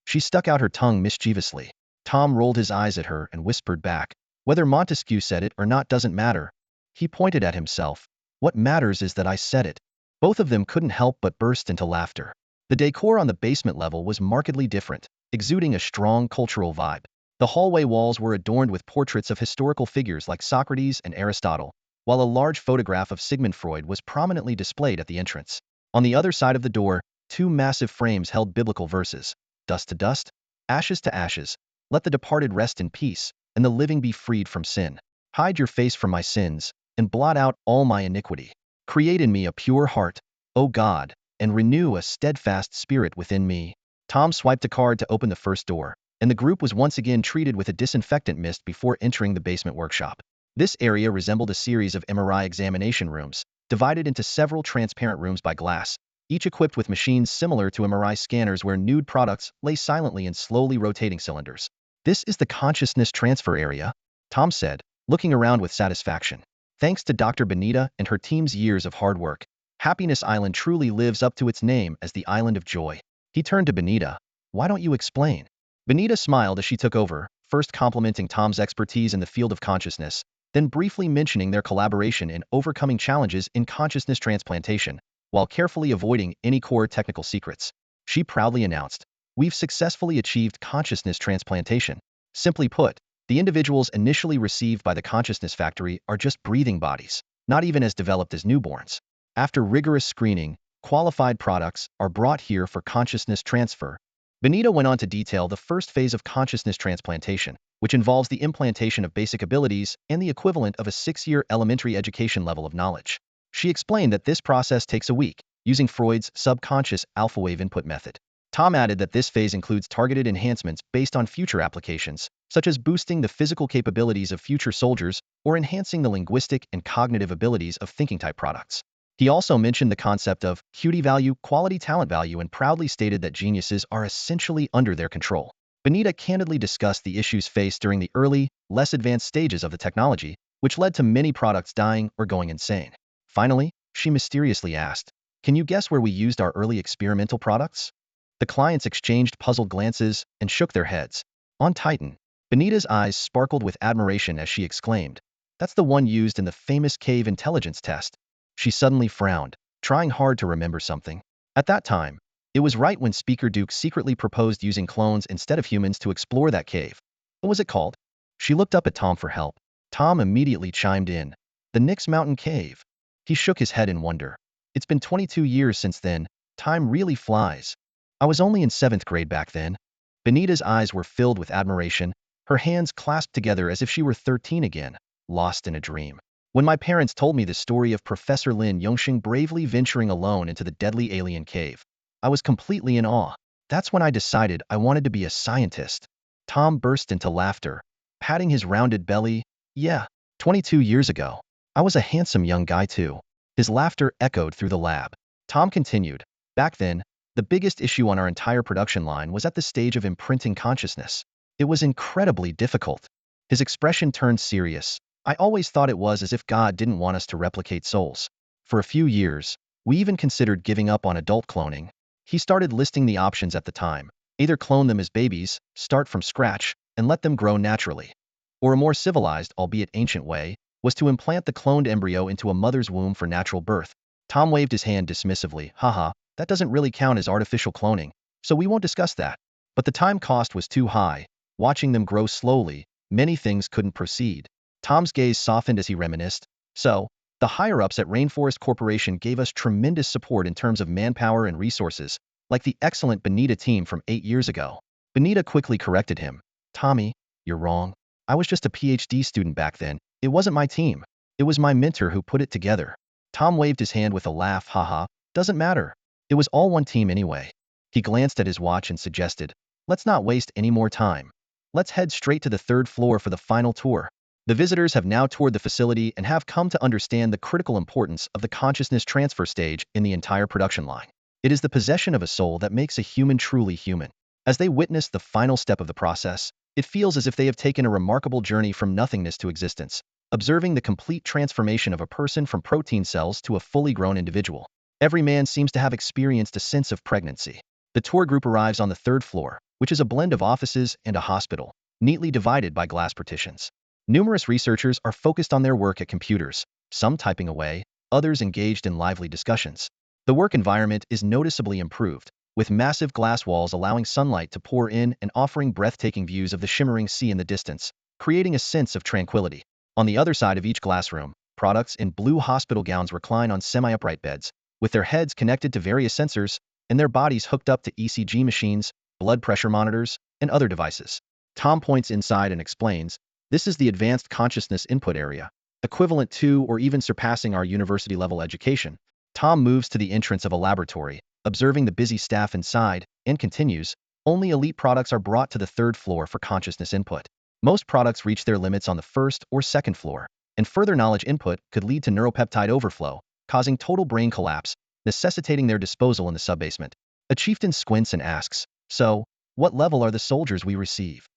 She stuck out her tongue mischievously. Tom rolled his eyes at her and whispered back, whether Montesquieu said it or not doesn't matter. He pointed at himself. What matters is that I said it. Both of them couldn't help but burst into laughter. The decor on the basement level was markedly different, exuding a strong cultural vibe. The hallway walls were adorned with portraits of historical figures like Socrates and Aristotle, while a large photograph of Sigmund Freud was prominently displayed at the entrance. On the other side of the door, two massive frames held biblical verses. Dust to dust, ashes to ashes. Let the departed rest in peace, and the living be freed from sin. Hide your face from my sins, and blot out all my iniquity. Create in me a pure heart, O God, and renew a steadfast spirit within me. Tom swiped a card to open the first door, and the group was once again treated with a disinfectant mist before entering the basement workshop. This area resembled a series of MRI examination rooms, divided into several transparent rooms by glass, each equipped with machines similar to MRI scanners where nude products lay silently in slowly rotating cylinders. This is the consciousness transfer area, Tom said, looking around with satisfaction. Thanks to Dr. Benita and her team's years of hard work, Happiness Island truly lives up to its name as the Island of Joy. He turned to Benita. Why don't you explain? Benita smiled as she took over, first complimenting Tom's expertise in the field of consciousness, then briefly mentioning their collaboration in overcoming challenges in consciousness transplantation, while carefully avoiding any core technical secrets. She proudly announced, "We've successfully achieved consciousness transplantation. Simply put, the individuals initially received by the Consciousness Factory are just breathing bodies, not even as developed as newborns. After rigorous screening, qualified products are brought here for consciousness transfer." Benita went on to detail the first phase of consciousness transplantation, which involves the implantation of basic abilities and the equivalent of a 6-year elementary education level of knowledge. She explained that this process takes a week, using Freud's subconscious alpha wave input method. Tom added that this phase includes targeted enhancements based on future applications, such as boosting the physical capabilities of future soldiers or enhancing the linguistic and cognitive abilities of thinking-type products. He also mentioned the concept of QT value, quality talent value, and proudly stated that geniuses are essentially under their control. Benita candidly discussed the issues faced during the early, less advanced stages of the technology, which led to many products dying or going insane. Finally, she mysteriously asked, "Can you guess where we used our early experimental products?" The clients exchanged puzzled glances and shook their heads. On Titan. Benita's eyes sparkled with admiration as she exclaimed, "That's the one used in the famous cave intelligence test." She suddenly frowned, trying hard to remember something. At that time, it was right when Speaker Duke secretly proposed using clones instead of humans to explore that cave. What was it called? She looked up at Tom for help. Tom immediately chimed in. The Nyx Mountain Cave. He shook his head in wonder. It's been 22 years since then. Time really flies. I was only in 7th grade back then. Benita's eyes were filled with admiration, her hands clasped together as if she were 13 again, lost in a dream. When my parents told me the story of Professor Lin Yongxing bravely venturing alone into the deadly alien cave, I was completely in awe. That's when I decided I wanted to be a scientist. Tom burst into laughter, patting his rounded belly. Yeah, 22 years ago. I was a handsome young guy too. His laughter echoed through the lab. Tom continued, back then, the biggest issue on our entire production line was at the stage of imprinting consciousness. It was incredibly difficult. His expression turned serious. I always thought it was as if God didn't want us to replicate souls. For a few years, we even considered giving up on adult cloning. He started listing the options at the time. Either clone them as babies, start from scratch, and let them grow naturally. Or a more civilized, albeit ancient way, was to implant the cloned embryo into a mother's womb for natural birth. Tom waved his hand dismissively. Haha, that doesn't really count as artificial cloning, so we won't discuss that. But the time cost was too high. Watching them grow slowly, many things couldn't proceed. Tom's gaze softened as he reminisced. So, the higher-ups at Rainforest Corporation gave us tremendous support in terms of manpower and resources, like the excellent Benita team from 8 years ago. Benita quickly corrected him. Tommy, you're wrong. I was just a PhD student back then. It wasn't my team. It was my mentor who put it together. Tom waved his hand with a laugh. Haha, doesn't matter. It was all one team anyway. He glanced at his watch and suggested, let's not waste any more time. Let's head straight to the 3rd floor for the final tour. The visitors have now toured the facility and have come to understand the critical importance of the consciousness transfer stage in the entire production line. It is the possession of a soul that makes a human truly human. As they witness the final step of the process, it feels as if they have taken a remarkable journey from nothingness to existence, observing the complete transformation of a person from protein cells to a fully grown individual. Every man seems to have experienced a sense of pregnancy. The tour group arrives on the third floor, which is a blend of offices and a hospital, neatly divided by glass partitions. Numerous researchers are focused on their work at computers, some typing away, others engaged in lively discussions. The work environment is noticeably improved, with massive glass walls allowing sunlight to pour in and offering breathtaking views of the shimmering sea in the distance, creating a sense of tranquility. On the other side of each glass room, products in blue hospital gowns recline on semi-upright beds, with their heads connected to various sensors and their bodies hooked up to ECG machines, blood pressure monitors, and other devices. Tom points inside and explains, "This is the advanced consciousness input area, equivalent to or even surpassing our university-level education." Tom moves to the entrance of a laboratory, observing the busy staff inside, and continues, "Only elite products are brought to the third floor for consciousness input. Most products reach their limits on the first or second floor, and further knowledge input could lead to neuropeptide overflow, causing total brain collapse, necessitating their disposal in the subbasement." A chieftain squints and asks, "So, what level are the soldiers we receive?"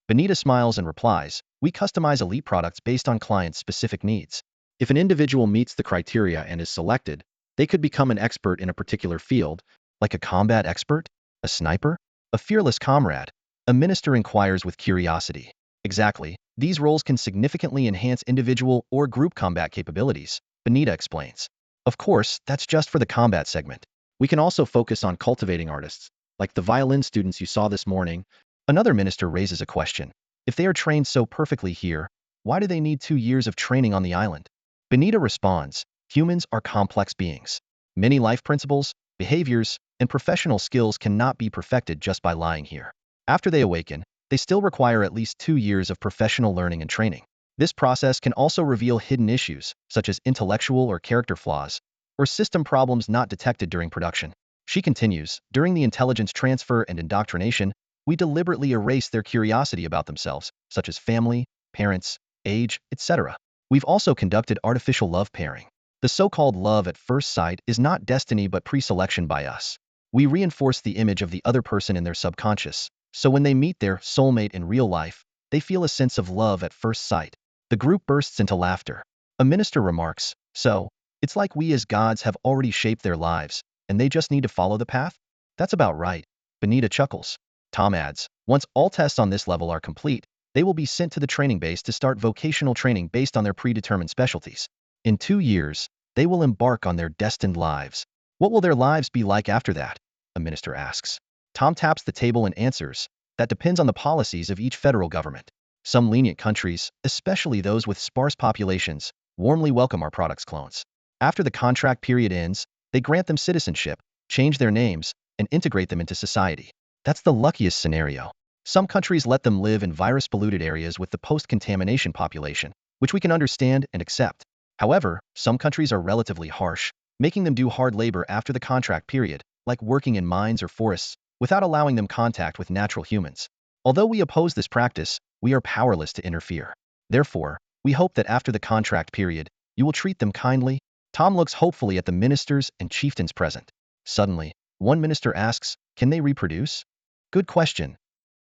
Benita smiles and replies, "We customize elite products based on clients' specific needs. If an individual meets the criteria and is selected, they could become an expert in a particular field, like a combat expert, a sniper, a fearless comrade." A minister inquires with curiosity. "Exactly, these roles can significantly enhance individual or group combat capabilities," Benita explains. "Of course, that's just for the combat segment. We can also focus on cultivating artists, like the violin students you saw this morning." Another minister raises a question. "If they are trained so perfectly here, why do they need 2 years of training on the island?" Benita responds, "Humans are complex beings. Many life principles, behaviors, and professional skills cannot be perfected just by lying here. After they awaken, they still require at least 2 years of professional learning and training. This process can also reveal hidden issues, such as intellectual or character flaws, or system problems not detected during production." She continues, "During the intelligence transfer and indoctrination, we deliberately erase their curiosity about themselves, such as family, parents, age, etc. We've also conducted artificial love pairing. The so-called love at first sight is not destiny but pre-selection by us. We reinforce the image of the other person in their subconscious, so when they meet their soulmate in real life, they feel a sense of love at first sight." The group bursts into laughter. A minister remarks, "So, it's like we as gods have already shaped their lives, and they just need to follow the path?" "That's about right." Benita chuckles. Tom adds, "Once all tests on this level are complete, they will be sent to the training base to start vocational training based on their predetermined specialties. In 2 years, they will embark on their destined lives." "What will their lives be like after that?" a minister asks. Tom taps the table and answers, "That depends on the policies of each federal government. Some lenient countries, especially those with sparse populations, warmly welcome our products' clones. After the contract period ends, they grant them citizenship, change their names, and integrate them into society. That's the luckiest scenario. Some countries let them live in virus-polluted areas with the post-contamination population, which we can understand and accept. However, some countries are relatively harsh, making them do hard labor after the contract period, like working in mines or forests, without allowing them contact with natural humans. Although we oppose this practice, we are powerless to interfere. Therefore, we hope that after the contract period, you will treat them kindly." Tom looks hopefully at the ministers and chieftains present. Suddenly, one minister asks, "Can they reproduce?" "Good question."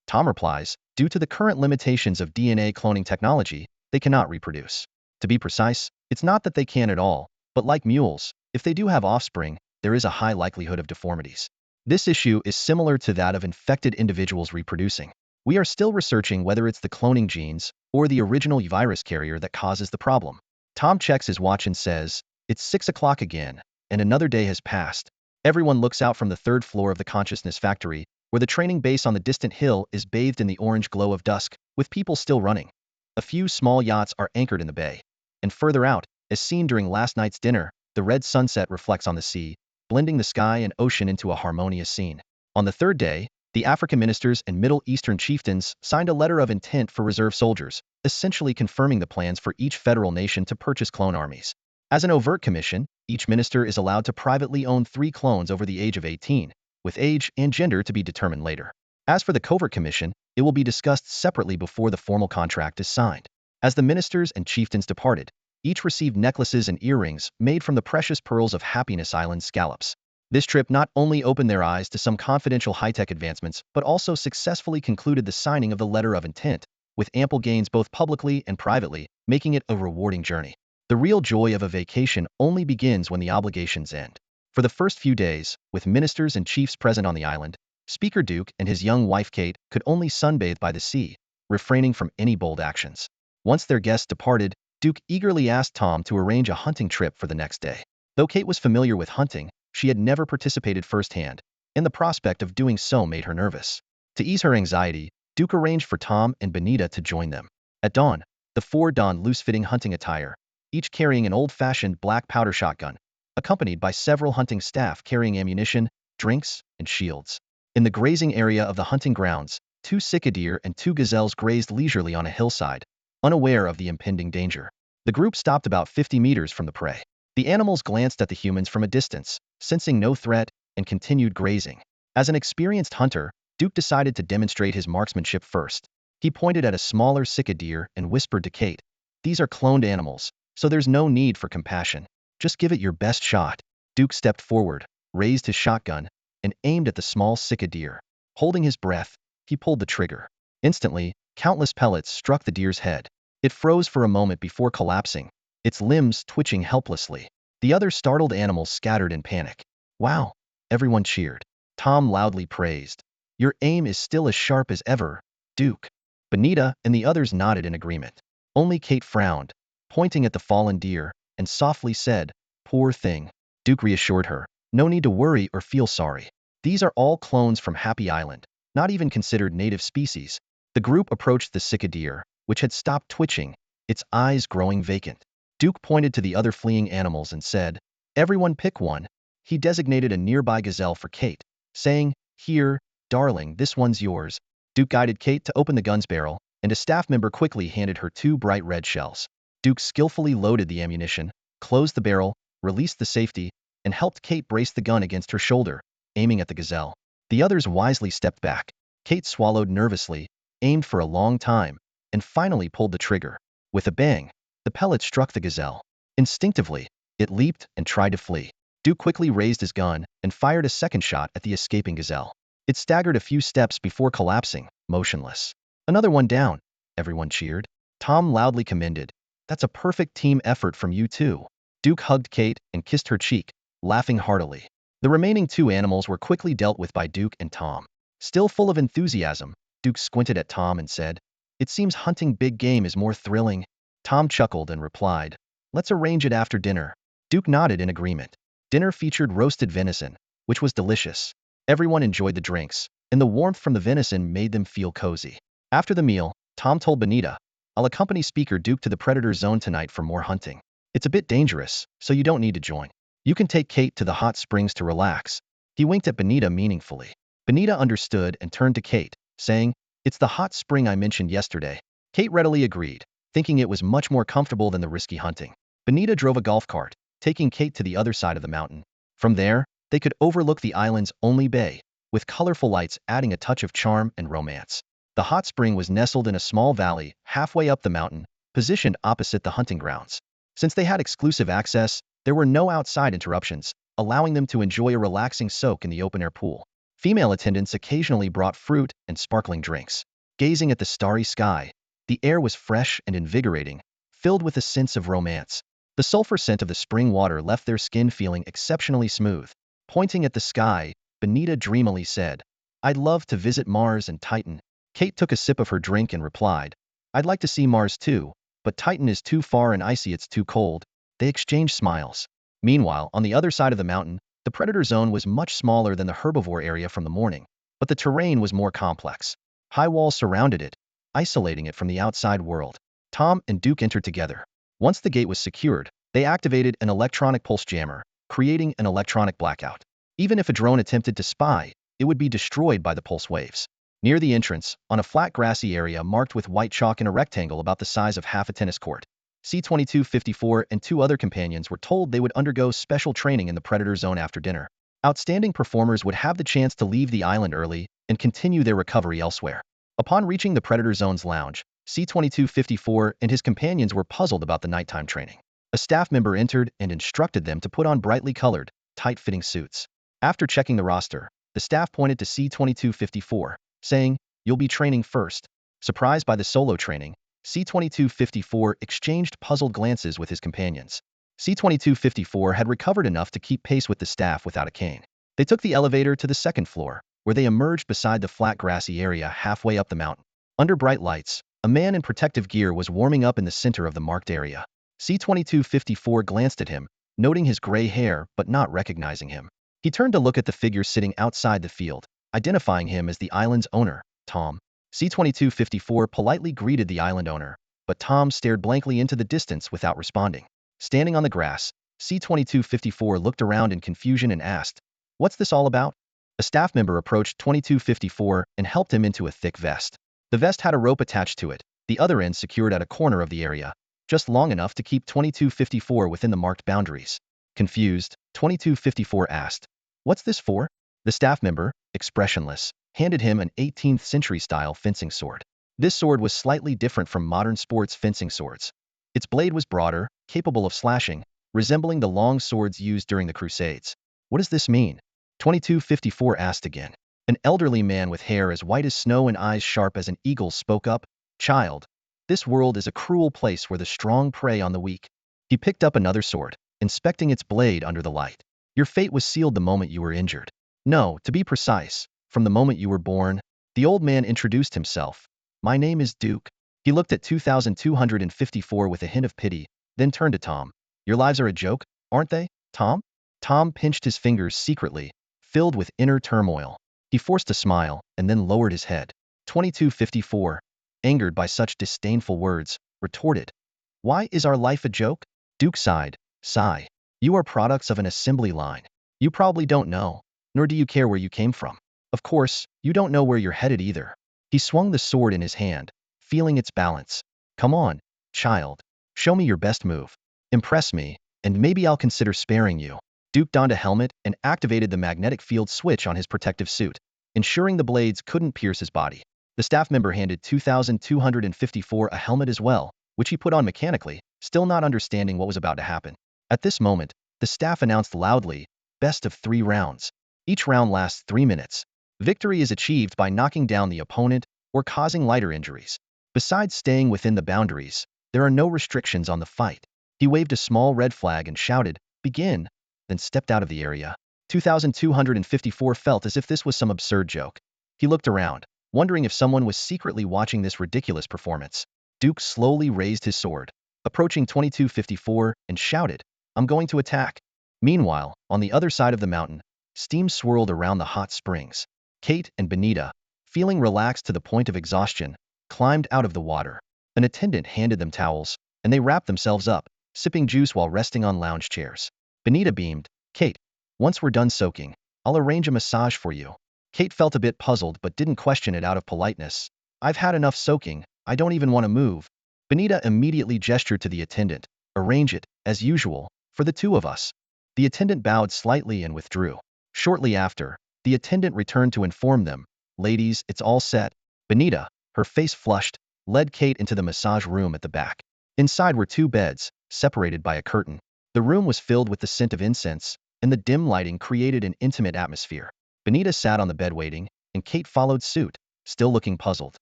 Tom replies, "Due to the current limitations of DNA cloning technology, they cannot reproduce. To be precise, it's not that they can at all, but like mules, if they do have offspring, there is a high likelihood of deformities. This issue is similar to that of infected individuals reproducing. We are still researching whether it's the cloning genes or the original virus carrier that causes the problem." Tom checks his watch and says, "It's 6 o'clock again, and another day has passed." Everyone looks out from the third floor of the consciousness factory, where the training base on the distant hill is bathed in the orange glow of dusk, with people still running. A few small yachts are anchored in the bay. And further out, as seen during last night's dinner, the red sunset reflects on the sea, blending the sky and ocean into a harmonious scene. On the third day, the African ministers and Middle Eastern chieftains signed a letter of intent for reserve soldiers, essentially confirming the plans for each federal nation to purchase clone armies. As an overt commission, each minister is allowed to privately own 3 clones over the age of 18, with age and gender to be determined later. As for the covert commission, it will be discussed separately before the formal contract is signed. As the ministers and chieftains departed, each received necklaces and earrings made from the precious pearls of Happiness Island scallops. This trip not only opened their eyes to some confidential high-tech advancements, but also successfully concluded the signing of the letter of intent, with ample gains both publicly and privately, making it a rewarding journey. The real joy of a vacation only begins when the obligations end. For the first few days, with ministers and chiefs present on the island, Speaker Duke and his young wife Kate could only sunbathe by the sea, refraining from any bold actions. Once their guests departed, Duke eagerly asked Tom to arrange a hunting trip for the next day. Though Kate was familiar with hunting, she had never participated firsthand, and the prospect of doing so made her nervous. To ease her anxiety, Duke arranged for Tom and Benita to join them. At dawn, the four donned loose-fitting hunting attire, each carrying an old-fashioned black powder shotgun, accompanied by several hunting staff carrying ammunition, drinks, and shields. In the grazing area of the hunting grounds, 2 cicadere and 2 gazelles grazed leisurely on a hillside, unaware of the impending danger. The group stopped about 50 meters from the prey. The animals glanced at the humans from a distance, sensing no threat, and continued grazing. As an experienced hunter, Duke decided to demonstrate his marksmanship first. He pointed at a smaller cicadere and whispered to Kate, "These are cloned animals, so there's no need for compassion. Just give it your best shot." Duke stepped forward, raised his shotgun, and aimed at the small cicadere. Holding his breath, he pulled the trigger. Instantly, countless pellets struck the deer's head. It froze for a moment before collapsing, its limbs twitching helplessly. The other startled animals scattered in panic. "Wow!" everyone cheered. Tom loudly praised. "Your aim is still as sharp as ever, Duke." Benita and the others nodded in agreement. Only Kate frowned, pointing at the fallen deer, and softly said, "Poor thing." Duke reassured her, "No need to worry or feel sorry. These are all clones from Happy Island, not even considered native species." The group approached the cicadere, which had stopped twitching, its eyes growing vacant. Duke pointed to the other fleeing animals and said, "Everyone pick one." He designated a nearby gazelle for Kate, saying, "Here, darling, this one's yours." Duke guided Kate to open the gun's barrel, and a staff member quickly handed her 2 bright red shells. Duke skillfully loaded the ammunition, closed the barrel, released the safety, and helped Kate brace the gun against her shoulder, aiming at the gazelle. The others wisely stepped back. Kate swallowed nervously, aimed for a long time, and finally pulled the trigger. With a bang, the pellet struck the gazelle. Instinctively, it leaped and tried to flee. Duke quickly raised his gun and fired a second shot at the escaping gazelle. It staggered a few steps before collapsing, motionless. "Another one down," everyone cheered. Tom loudly commended, "That's a perfect team effort from you two." Duke hugged Kate and kissed her cheek, laughing heartily. The remaining 2 animals were quickly dealt with by Duke and Tom. Still full of enthusiasm, Duke squinted at Tom and said, "It seems hunting big game is more thrilling." Tom chuckled and replied, "Let's arrange it after dinner." Duke nodded in agreement. Dinner featured roasted venison, which was delicious. Everyone enjoyed the drinks, and the warmth from the venison made them feel cozy. After the meal, Tom told Benita, "I'll accompany Speaker Duke to the Predator Zone tonight for more hunting. It's a bit dangerous, so you don't need to join. You can take Kate to the hot springs to relax." He winked at Benita meaningfully. Benita understood and turned to Kate, saying, "It's the hot spring I mentioned yesterday." Kate readily agreed, thinking it was much more comfortable than the risky hunting. Benita drove a golf cart, taking Kate to the other side of the mountain. From there, they could overlook the island's only bay, with colorful lights adding a touch of charm and romance. The hot spring was nestled in a small valley halfway up the mountain, positioned opposite the hunting grounds. Since they had exclusive access, there were no outside interruptions, allowing them to enjoy a relaxing soak in the open-air pool. Female attendants occasionally brought fruit and sparkling drinks. Gazing at the starry sky, the air was fresh and invigorating, filled with a sense of romance. The sulfur scent of the spring water left their skin feeling exceptionally smooth. Pointing at the sky, Benita dreamily said, "I'd love to visit Mars and Titan." Kate took a sip of her drink and replied, "I'd like to see Mars too, but Titan is too far and icy, it's too cold." They exchanged smiles. Meanwhile, on the other side of the mountain, the predator zone was much smaller than the herbivore area from the morning, but the terrain was more complex. High walls surrounded it, isolating it from the outside world. Tom and Duke entered together. Once the gate was secured, they activated an electronic pulse jammer, creating an electronic blackout. Even if a drone attempted to spy, it would be destroyed by the pulse waves. Near the entrance, on a flat grassy area marked with white chalk in a rectangle about the size of half a tennis court, C-2254 and 2 other companions were told they would undergo special training in the predator zone after dinner. Outstanding performers would have the chance to leave the island early and continue their recovery elsewhere. Upon reaching the predator zone's lounge, C-2254 and his companions were puzzled about the nighttime training. A staff member entered and instructed them to put on brightly colored, tight-fitting suits. After checking the roster, the staff pointed to C-2254, saying, "You'll be training first." Surprised by the solo training, C-2254 exchanged puzzled glances with his companions. C-2254 had recovered enough to keep pace with the staff without a cane. They took the elevator to the second floor, where they emerged beside the flat grassy area halfway up the mountain. Under bright lights, a man in protective gear was warming up in the center of the marked area. C-2254 glanced at him, noting his gray hair but not recognizing him. He turned to look at the figure sitting outside the field, identifying him as the island's owner, Tom. C-2254 politely greeted the island owner, but Tom stared blankly into the distance without responding. Standing on the grass, C-2254 looked around in confusion and asked, "What's this all about?" A staff member approached 2254 and helped him into a thick vest. The vest had a rope attached to it, the other end secured at a corner of the area, just long enough to keep 2254 within the marked boundaries. Confused, 2254 asked, "What's this for?" The staff member, expressionless, handed him an 18th century-style fencing sword. This sword was slightly different from modern sports fencing swords. Its blade was broader, capable of slashing, resembling the long swords used during the Crusades. "What does this mean?" 2254 asked again. An elderly man with hair as white as snow and eyes sharp as an eagle's spoke up, "Child, this world is a cruel place where the strong prey on the weak." He picked up another sword, inspecting its blade under the light. "Your fate was sealed the moment you were injured. No, to be precise, from the moment you were born." The old man introduced himself. "My name is Duke." He looked at 2254 with a hint of pity, then turned to Tom. "Your lives are a joke, aren't they, Tom?" Tom pinched his fingers secretly, filled with inner turmoil. He forced a smile, and then lowered his head. 2254, angered by such disdainful words, retorted, "Why is our life a joke?" Duke sighed. "Sigh. You are products of an assembly line. You probably don't know, nor do you care where you came from. Of course, you don't know where you're headed either." He swung the sword in his hand, feeling its balance. "Come on, child. Show me your best move. Impress me, and maybe I'll consider sparing you." Duke donned a helmet and activated the magnetic field switch on his protective suit, ensuring the blades couldn't pierce his body. The staff member handed 2254 a helmet as well, which he put on mechanically, still not understanding what was about to happen. At this moment, the staff announced loudly, "Best of 3 rounds. Each round lasts 3 minutes. Victory is achieved by knocking down the opponent or causing lighter injuries. Besides staying within the boundaries, there are no restrictions on the fight." He waved a small red flag and shouted, "Begin," then stepped out of the area. 2254 felt as if this was some absurd joke. He looked around, wondering if someone was secretly watching this ridiculous performance. Duke slowly raised his sword, approaching 2254, and shouted, "I'm going to attack." Meanwhile, on the other side of the mountain, steam swirled around the hot springs. Kate and Benita, feeling relaxed to the point of exhaustion, climbed out of the water. An attendant handed them towels, and they wrapped themselves up, sipping juice while resting on lounge chairs. Benita beamed, "Kate, once we're done soaking, I'll arrange a massage for you." Kate felt a bit puzzled but didn't question it out of politeness. "I've had enough soaking, I don't even want to move." Benita immediately gestured to the attendant, "Arrange it, as usual, for the 2 of us." The attendant bowed slightly and withdrew. Shortly after, the attendant returned to inform them, "Ladies, it's all set." Benita, her face flushed, led Kate into the massage room at the back. Inside were 2 beds, separated by a curtain. The room was filled with the scent of incense, and the dim lighting created an intimate atmosphere. Benita sat on the bed waiting, and Kate followed suit, still looking puzzled.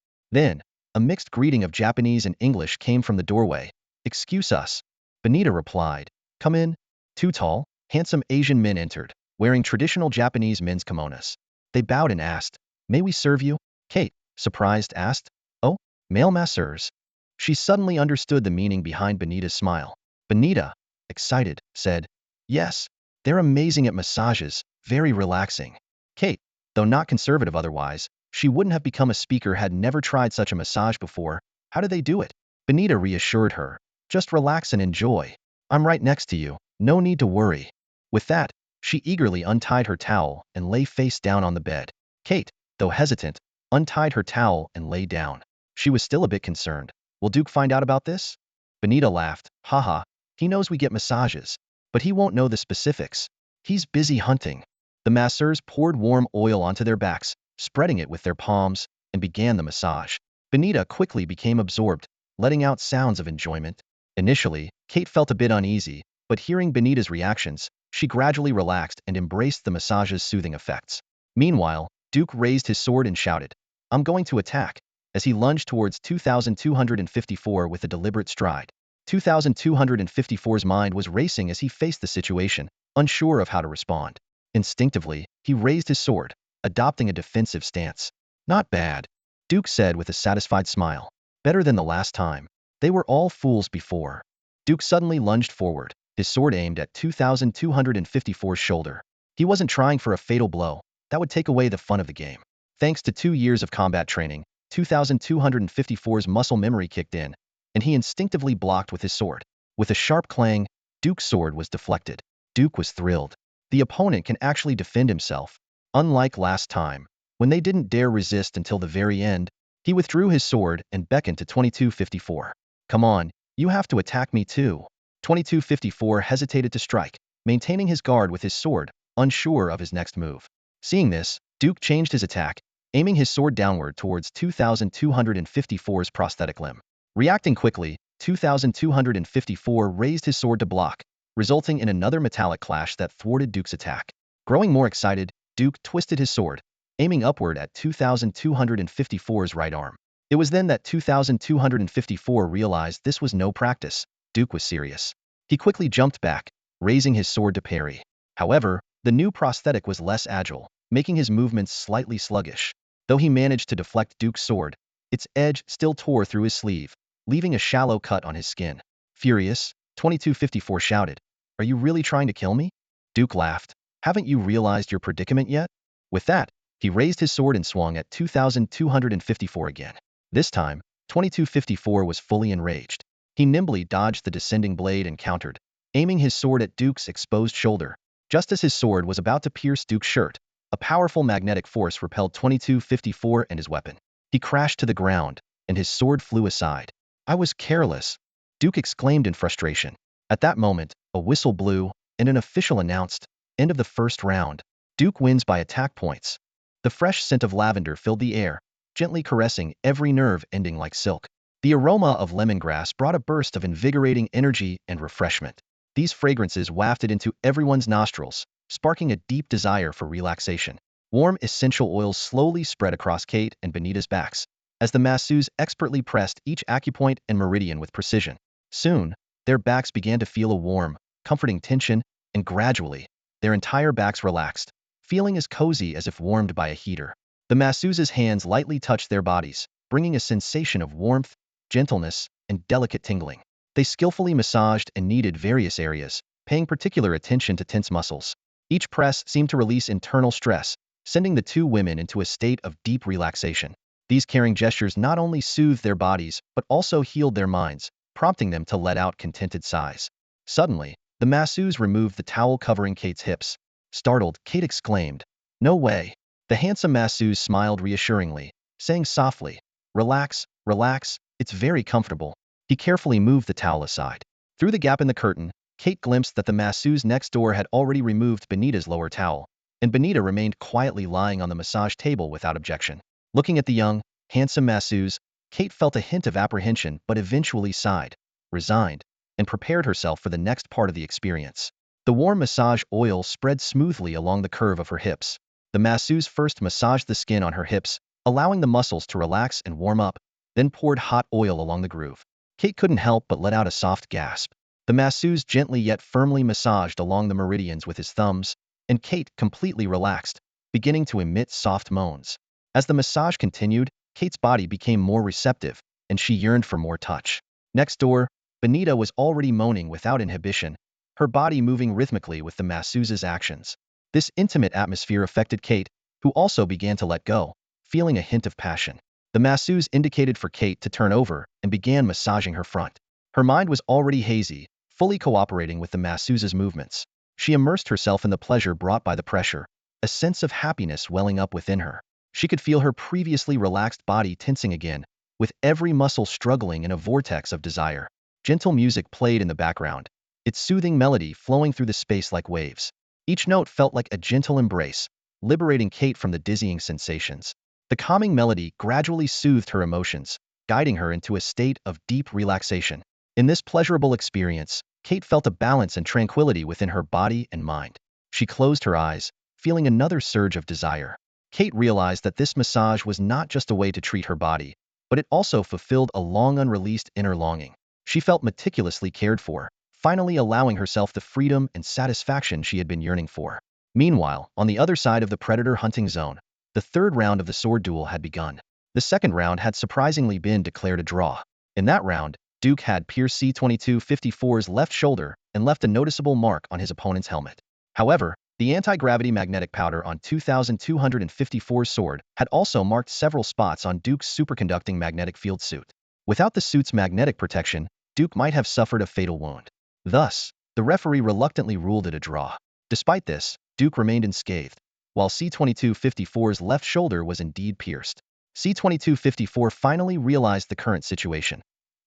Then, a mixed greeting of Japanese and English came from the doorway. "Excuse us." Benita replied, "Come in." 2 tall, handsome Asian men entered, wearing traditional Japanese men's kimonos. They bowed and asked, "May we serve you?" Kate, surprised, asked, "Oh, male masseurs." She suddenly understood the meaning behind Benita's smile. Benita, excited, said, "Yes, they're amazing at massages, very relaxing." Kate, though not conservative otherwise, she wouldn't have become a speaker had never tried such a massage before. "How do they do it?" Benita reassured her, "Just relax and enjoy. I'm right next to you, no need to worry." With that, she eagerly untied her towel and lay face down on the bed. Kate, though hesitant, untied her towel and lay down. She was still a bit concerned. "Will Duke find out about this?" Benita laughed, "Haha, he knows we get massages, but he won't know the specifics. He's busy hunting." The masseurs poured warm oil onto their backs, spreading it with their palms, and began the massage. Benita quickly became absorbed, letting out sounds of enjoyment. Initially, Kate felt a bit uneasy, but hearing Benita's reactions, she gradually relaxed and embraced the massage's soothing effects. Meanwhile, Duke raised his sword and shouted, "I'm going to attack," as he lunged towards 2254 with a deliberate stride. 2254's mind was racing as he faced the situation, unsure of how to respond. Instinctively, he raised his sword, adopting a defensive stance. "Not bad," Duke said with a satisfied smile. "Better than the last time. They were all fools before." Duke suddenly lunged forward, his sword aimed at 2254's shoulder. He wasn't trying for a fatal blow. That would take away the fun of the game. Thanks to 2 years of combat training, 2254's muscle memory kicked in, and he instinctively blocked with his sword. With a sharp clang, Duke's sword was deflected. Duke was thrilled. The opponent can actually defend himself. Unlike last time, when they didn't dare resist until the very end, he withdrew his sword and beckoned to 2254. "Come on, you have to attack me too." 2254 hesitated to strike, maintaining his guard with his sword, unsure of his next move. Seeing this, Duke changed his attack, aiming his sword downward towards 2254's prosthetic limb. Reacting quickly, 2254 raised his sword to block, resulting in another metallic clash that thwarted Duke's attack. Growing more excited, Duke twisted his sword, aiming upward at 2254's right arm. It was then that 2254 realized this was no practice. Duke was serious. He quickly jumped back, raising his sword to parry. However, the new prosthetic was less agile, making his movements slightly sluggish. Though he managed to deflect Duke's sword, its edge still tore through his sleeve, leaving a shallow cut on his skin. Furious, 2254 shouted, "Are you really trying to kill me?" Duke laughed. "Haven't you realized your predicament yet?" With that, he raised his sword and swung at 2254 again. This time, 2254 was fully enraged. He nimbly dodged the descending blade and countered, aiming his sword at Duke's exposed shoulder. Just as his sword was about to pierce Duke's shirt, a powerful magnetic force repelled 2254 and his weapon. He crashed to the ground, and his sword flew aside. "I was careless," Duke exclaimed in frustration. At that moment, a whistle blew, and an official announced, "End of the first round. Duke wins by attack points." The fresh scent of lavender filled the air, gently caressing every nerve ending like silk. The aroma of lemongrass brought a burst of invigorating energy and refreshment. These fragrances wafted into everyone's nostrils, sparking a deep desire for relaxation. Warm essential oils slowly spread across Kate and Benita's backs, as the masseuse expertly pressed each acupoint and meridian with precision. Soon, their backs began to feel a warm, comforting tension, and gradually, their entire backs relaxed, feeling as cozy as if warmed by a heater. The masseuse's hands lightly touched their bodies, bringing a sensation of warmth, gentleness, and delicate tingling. They skillfully massaged and kneaded various areas, paying particular attention to tense muscles. Each press seemed to release internal stress, sending the two women into a state of deep relaxation. These caring gestures not only soothed their bodies, but also healed their minds, prompting them to let out contented sighs. Suddenly, the masseuse removed the towel covering Kate's hips. Startled, Kate exclaimed, "No way." The handsome masseuse smiled reassuringly, saying softly, "Relax, relax, it's very comfortable." He carefully moved the towel aside. Through the gap in the curtain, Kate glimpsed that the masseuse next door had already removed Benita's lower towel, and Benita remained quietly lying on the massage table without objection. Looking at the young, handsome masseuse, Kate felt a hint of apprehension but eventually sighed, resigned, and prepared herself for the next part of the experience. The warm massage oil spread smoothly along the curve of her hips. The masseuse first massaged the skin on her hips, allowing the muscles to relax and warm up, then poured hot oil along the groove. Kate couldn't help but let out a soft gasp. The masseuse gently yet firmly massaged along the meridians with his thumbs, and Kate completely relaxed, beginning to emit soft moans. As the massage continued, Kate's body became more receptive, and she yearned for more touch. Next door, Benita was already moaning without inhibition, her body moving rhythmically with the masseuse's actions. This intimate atmosphere affected Kate, who also began to let go, feeling a hint of passion. The masseuse indicated for Kate to turn over and began massaging her front. Her mind was already hazy, fully cooperating with the masseuse's movements. She immersed herself in the pleasure brought by the pressure, a sense of happiness welling up within her. She could feel her previously relaxed body tensing again, with every muscle struggling in a vortex of desire. Gentle music played in the background, its soothing melody flowing through the space like waves. Each note felt like a gentle embrace, liberating Kate from the dizzying sensations. The calming melody gradually soothed her emotions, guiding her into a state of deep relaxation. In this pleasurable experience, Kate felt a balance and tranquility within her body and mind. She closed her eyes, feeling another surge of desire. Kate realized that this massage was not just a way to treat her body, but it also fulfilled a long unreleased inner longing. She felt meticulously cared for, finally allowing herself the freedom and satisfaction she had been yearning for. Meanwhile, on the other side of the predator hunting zone, the third round of the sword duel had begun. The second round had surprisingly been declared a draw. In that round, Duke had pierced C-2254's left shoulder and left a noticeable mark on his opponent's helmet. However, the anti-gravity magnetic powder on 2254's sword had also marked several spots on Duke's superconducting magnetic field suit. Without the suit's magnetic protection, Duke might have suffered a fatal wound. Thus, the referee reluctantly ruled it a draw. Despite this, Duke remained unscathed, while C-2254's left shoulder was indeed pierced. C-2254 finally realized the current situation.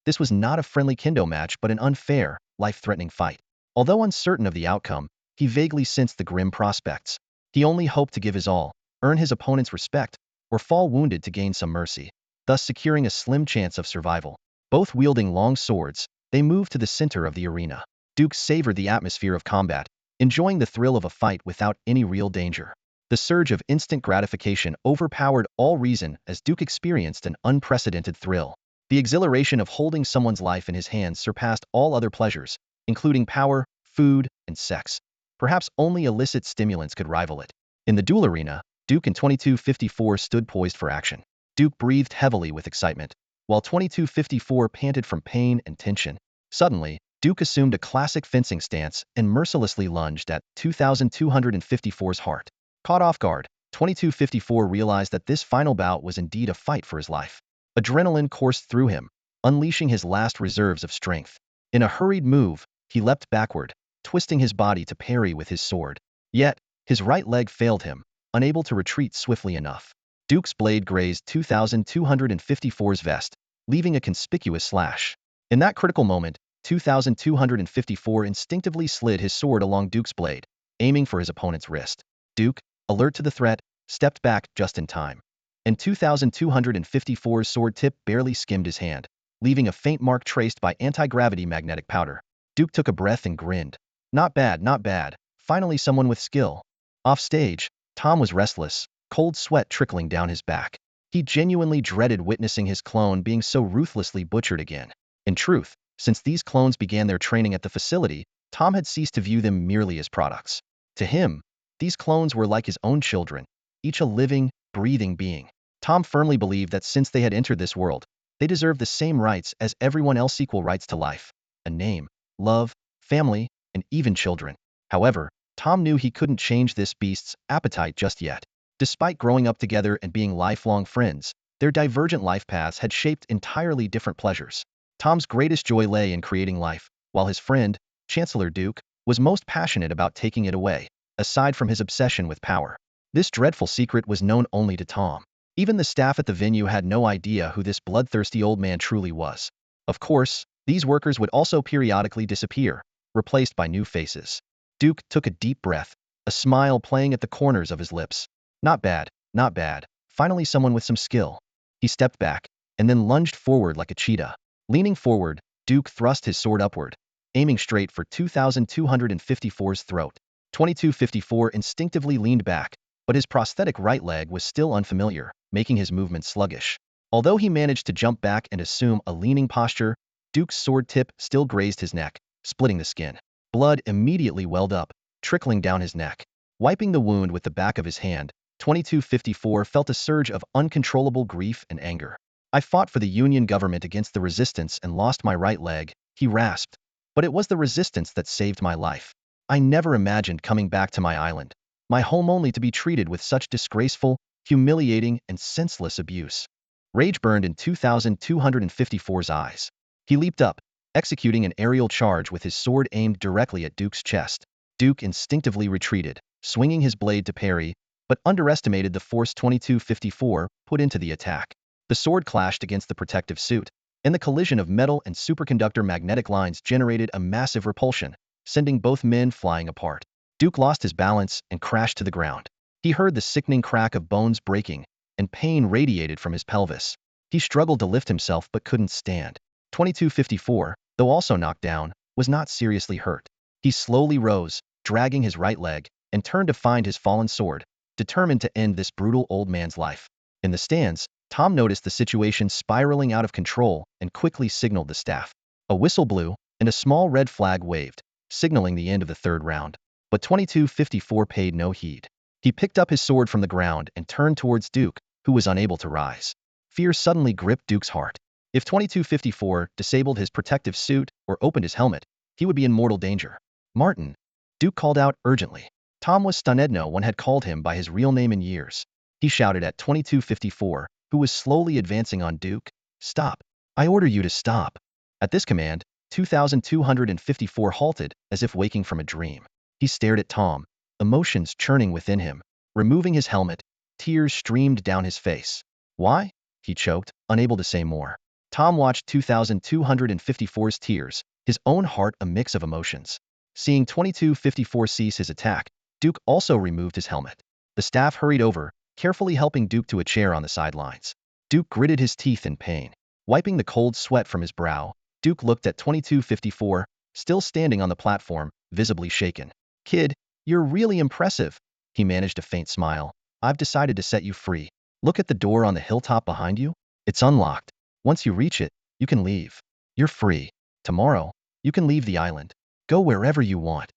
This was not a friendly kendo match but an unfair, life-threatening fight. Although uncertain of the outcome, he vaguely sensed the grim prospects. He only hoped to give his all, earn his opponent's respect, or fall wounded to gain some mercy, thus securing a slim chance of survival. Both wielding long swords, they moved to the center of the arena. Duke savored the atmosphere of combat, enjoying the thrill of a fight without any real danger. The surge of instant gratification overpowered all reason as Duke experienced an unprecedented thrill. The exhilaration of holding someone's life in his hands surpassed all other pleasures, including power, food, and sex. Perhaps only illicit stimulants could rival it. In the duel arena, Duke and 2254 stood poised for action. Duke breathed heavily with excitement, while 2254 panted from pain and tension. Suddenly, Duke assumed a classic fencing stance and mercilessly lunged at 2254's heart. Caught off guard, 2254 realized that this final bout was indeed a fight for his life. Adrenaline coursed through him, unleashing his last reserves of strength. In a hurried move, he leapt backward, twisting his body to parry with his sword. Yet, his right leg failed him, unable to retreat swiftly enough. Duke's blade grazed 2254's vest, leaving a conspicuous slash. In that critical moment, 2254 instinctively slid his sword along Duke's blade, aiming for his opponent's wrist. Duke, alert to the threat, stepped back just in time. And 2254's sword tip barely skimmed his hand, leaving a faint mark traced by anti-gravity magnetic powder. Duke took a breath and grinned. Not bad, not bad. Finally someone with skill. Off stage, Tom was restless, cold sweat trickling down his back. He genuinely dreaded witnessing his clone being so ruthlessly butchered again. In truth, since these clones began their training at the facility, Tom had ceased to view them merely as products. To him, these clones were like his own children, each a living, breathing being. Tom firmly believed that since they had entered this world, they deserved the same rights as everyone else, equal rights to life, a name, love, family, and even children. However, Tom knew he couldn't change this beast's appetite just yet. Despite growing up together and being lifelong friends, their divergent life paths had shaped entirely different pleasures. Tom's greatest joy lay in creating life, while his friend, Chancellor Duke, was most passionate about taking it away, aside from his obsession with power. This dreadful secret was known only to Tom. Even the staff at the venue had no idea who this bloodthirsty old man truly was. Of course, these workers would also periodically disappear, replaced by new faces. Duke took a deep breath, a smile playing at the corners of his lips. Not bad, not bad. Finally someone with some skill. He stepped back, and then lunged forward like a cheetah. Leaning forward, Duke thrust his sword upward, aiming straight for 2254's throat. 2254 instinctively leaned back, but his prosthetic right leg was still unfamiliar, making his movement sluggish. Although he managed to jump back and assume a leaning posture, Duke's sword tip still grazed his neck, splitting the skin. Blood immediately welled up, trickling down his neck. Wiping the wound with the back of his hand, 2254 felt a surge of uncontrollable grief and anger. I fought for the Union government against the resistance and lost my right leg, he rasped. But it was the resistance that saved my life. I never imagined coming back to my island, my home, only to be treated with such disgraceful, humiliating, and senseless abuse. Rage burned in 2254's eyes. He leaped up, executing an aerial charge with his sword aimed directly at Duke's chest. Duke instinctively retreated, swinging his blade to parry, but underestimated the force 2254 put into the attack. The sword clashed against the protective suit, and the collision of metal and superconductor magnetic lines generated a massive repulsion, sending both men flying apart. Duke lost his balance and crashed to the ground. He heard the sickening crack of bones breaking, and pain radiated from his pelvis. He struggled to lift himself but couldn't stand. 2254, though also knocked down, was not seriously hurt. He slowly rose, dragging his right leg, and turned to find his fallen sword, determined to end this brutal old man's life. In the stands, Tom noticed the situation spiraling out of control and quickly signaled the staff. A whistle blew, and a small red flag waved, signaling the end of the third round. But 2254 paid no heed. He picked up his sword from the ground and turned towards Duke, who was unable to rise. Fear suddenly gripped Duke's heart. If 2254 disabled his protective suit or opened his helmet, he would be in mortal danger. Martin, Duke called out urgently. Tom was stunned. No one had called him by his real name in years. He shouted at 2254, who was slowly advancing on Duke. Stop. I order you to stop. At this command, 2254 halted as if waking from a dream. He stared at Tom, emotions churning within him. Removing his helmet, tears streamed down his face. Why? He choked, unable to say more. Tom watched 2254's tears, his own heart a mix of emotions. Seeing 2254 cease his attack, Duke also removed his helmet. The staff hurried over, carefully helping Duke to a chair on the sidelines. Duke gritted his teeth in pain. Wiping the cold sweat from his brow, Duke looked at 2254, still standing on the platform, visibly shaken. Kid, you're really impressive. He managed a faint smile. I've decided to set you free. Look at the door on the hilltop behind you. It's unlocked. Once you reach it, you can leave. You're free. Tomorrow, you can leave the island. Go wherever you want.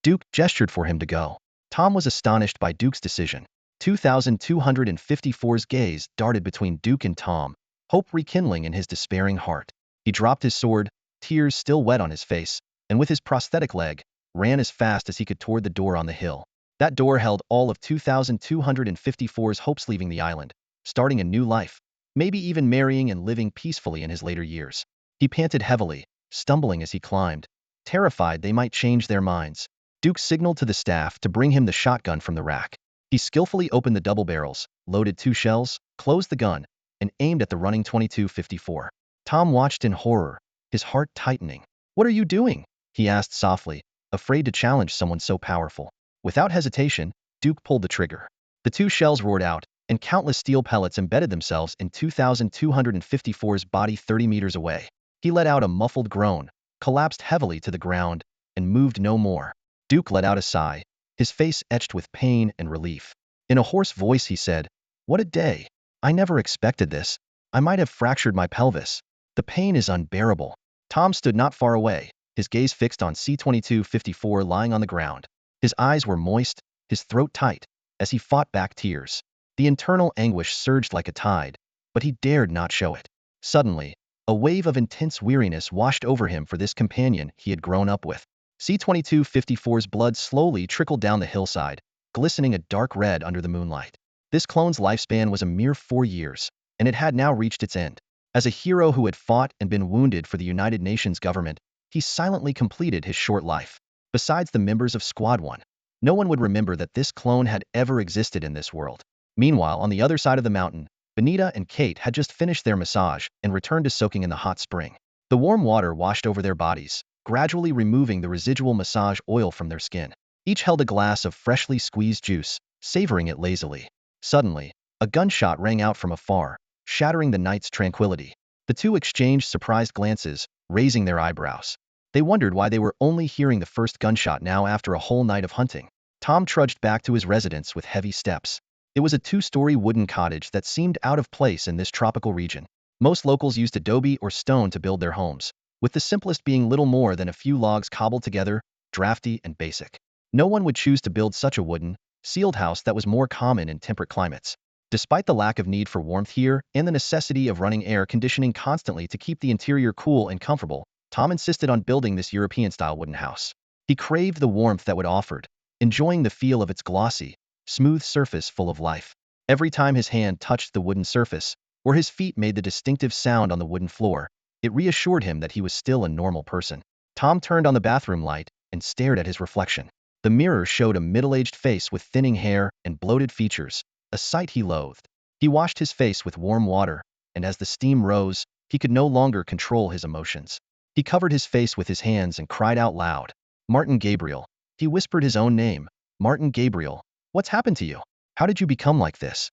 Duke gestured for him to go. Tom was astonished by Duke's decision. 2254's gaze darted between Duke and Tom, hope rekindling in his despairing heart. He dropped his sword, tears still wet on his face, and with his prosthetic leg, ran as fast as he could toward the door on the hill. That door held all of 2254's hopes, leaving the island, starting a new life, maybe even marrying and living peacefully in his later years. He panted heavily, stumbling as he climbed, terrified they might change their minds. Duke signaled to the staff to bring him the shotgun from the rack. He skillfully opened the double barrels, loaded 2 shells, closed the gun, and aimed at the running 2254. Tom watched in horror, his heart tightening. What are you doing? He asked softly, afraid to challenge someone so powerful. Without hesitation, Duke pulled the trigger. The 2 shells roared out, and countless steel pellets embedded themselves in 2254's body 30 meters away. He let out a muffled groan, collapsed heavily to the ground, and moved no more. Duke let out a sigh, his face etched with pain and relief. In a hoarse voice he said, "What a day. I never expected this. I might have fractured my pelvis. The pain is unbearable." Tom stood not far away, his gaze fixed on C-2254 lying on the ground. His eyes were moist, his throat tight, as he fought back tears. The internal anguish surged like a tide, but he dared not show it. Suddenly, a wave of intense weariness washed over him for this companion he had grown up with. C-2254's blood slowly trickled down the hillside, glistening a dark red under the moonlight. This clone's lifespan was a mere 4 years, and it had now reached its end. As a hero who had fought and been wounded for the United Nations government, he silently completed his short life. Besides the members of Squad 1, no one would remember that this clone had ever existed in this world. Meanwhile, on the other side of the mountain, Benita and Kate had just finished their massage and returned to soaking in the hot spring. The warm water washed over their bodies, gradually removing the residual massage oil from their skin. Each held a glass of freshly squeezed juice, savoring it lazily. Suddenly, a gunshot rang out from afar, shattering the night's tranquility. The two exchanged surprised glances, raising their eyebrows. They wondered why they were only hearing the first gunshot now after a whole night of hunting. Tom trudged back to his residence with heavy steps. It was a 2-story wooden cottage that seemed out of place in this tropical region. Most locals used adobe or stone to build their homes, with the simplest being little more than a few logs cobbled together, drafty and basic. No one would choose to build such a wooden, sealed house that was more common in temperate climates. Despite the lack of need for warmth here and the necessity of running air conditioning constantly to keep the interior cool and comfortable, Tom insisted on building this European-style wooden house. He craved the warmth that would offered, enjoying the feel of its glossy, smooth surface full of life. Every time his hand touched the wooden surface, or his feet made the distinctive sound on the wooden floor, it reassured him that he was still a normal person. Tom turned on the bathroom light and stared at his reflection. The mirror showed a middle-aged face with thinning hair and bloated features, a sight he loathed. He washed his face with warm water, and as the steam rose, he could no longer control his emotions. He covered his face with his hands and cried out loud. "Martin Gabriel." He whispered his own name. "Martin Gabriel. What's happened to you? How did you become like this?"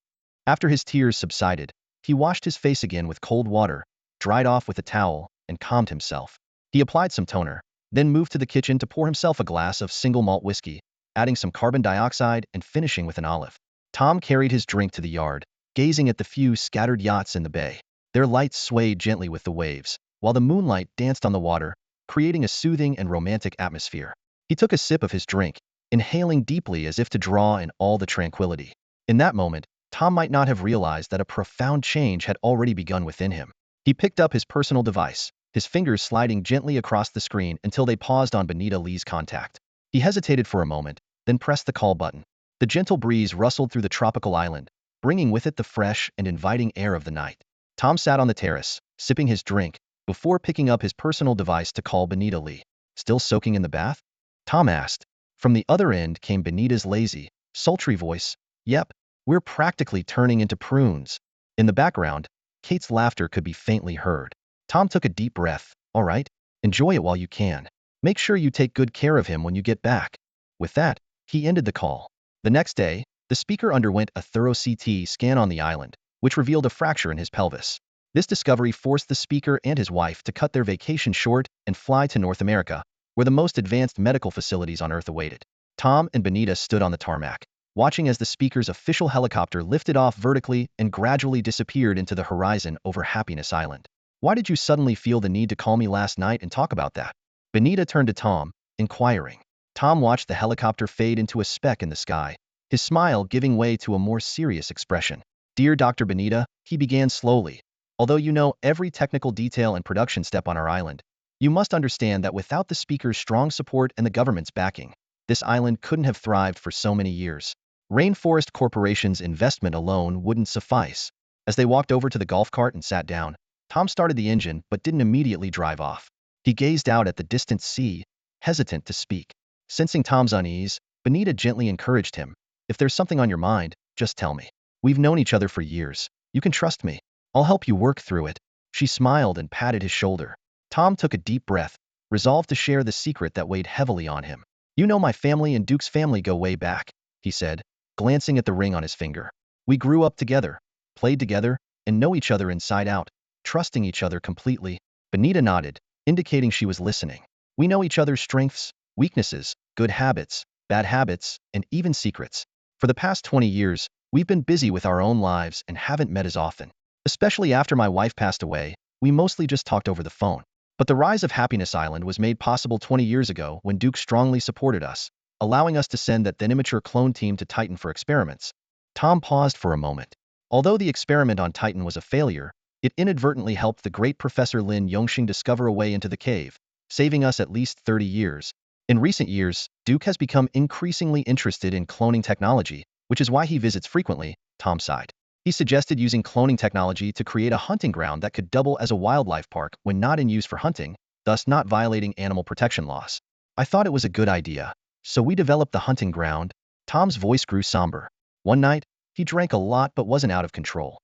After his tears subsided, he washed his face again with cold water, dried off with a towel, and calmed himself. He applied some toner, then moved to the kitchen to pour himself a glass of single malt whiskey, adding some carbon dioxide and finishing with an olive. Tom carried his drink to the yard, gazing at the few scattered yachts in the bay. Their lights swayed gently with the waves, while the moonlight danced on the water, creating a soothing and romantic atmosphere. He took a sip of his drink, inhaling deeply as if to draw in all the tranquility. In that moment, Tom might not have realized that a profound change had already begun within him. He picked up his personal device, his fingers sliding gently across the screen until they paused on Benita Lee's contact. He hesitated for a moment, then pressed the call button. The gentle breeze rustled through the tropical island, bringing with it the fresh and inviting air of the night. Tom sat on the terrace, sipping his drink, before picking up his personal device to call Benita Lee. "Still soaking in the bath?" Tom asked. From the other end came Benita's lazy, sultry voice. "Yep, we're practically turning into prunes." In the background, Kate's laughter could be faintly heard. Tom took a deep breath. "All right, enjoy it while you can. Make sure you take good care of him when you get back." With that, he ended the call. The next day, the speaker underwent a thorough CT scan on the island, which revealed a fracture in his pelvis. This discovery forced the speaker and his wife to cut their vacation short and fly to North America, where the most advanced medical facilities on Earth awaited. Tom and Benita stood on the tarmac, watching as the speaker's official helicopter lifted off vertically and gradually disappeared into the horizon over Happiness Island. "Why did you suddenly feel the need to call me last night and talk about that?" Benita turned to Tom, inquiring. Tom watched the helicopter fade into a speck in the sky, his smile giving way to a more serious expression. "Dear Dr. Benita," he began slowly, "although you know every technical detail and production step on our island, you must understand that without the speaker's strong support and the government's backing, this island couldn't have thrived for so many years. Rainforest Corporation's investment alone wouldn't suffice." As they walked over to the golf cart and sat down, Tom started the engine but didn't immediately drive off. He gazed out at the distant sea, hesitant to speak. Sensing Tom's unease, Benita gently encouraged him. "If there's something on your mind, just tell me. We've known each other for years. You can trust me. I'll help you work through it." She smiled and patted his shoulder. Tom took a deep breath, resolved to share the secret that weighed heavily on him. "You know my family and Duke's family go way back," he said, glancing at the ring on his finger. "We grew up together, played together, and know each other inside out, trusting each other completely." Benita nodded, indicating she was listening. "We know each other's strengths, weaknesses, good habits, bad habits, and even secrets. For the past 20 years, we've been busy with our own lives and haven't met as often. Especially after my wife passed away, we mostly just talked over the phone. But the rise of Happiness Island was made possible 20 years ago when Duke strongly supported us, allowing us to send that then immature clone team to Titan for experiments." Tom paused for a moment. Although the experiment on Titan was a failure, it inadvertently helped the great Professor Lin Yongxing discover a way into the cave, saving us at least 30 years. In recent years, Duke has become increasingly interested in cloning technology, which is why he visits frequently. Tom sighed. He suggested using cloning technology to create a hunting ground that could double as a wildlife park when not in use for hunting, thus not violating animal protection laws. "I thought it was a good idea. So we developed the hunting ground." Tom's voice grew somber. "One night, he drank a lot but wasn't out of control.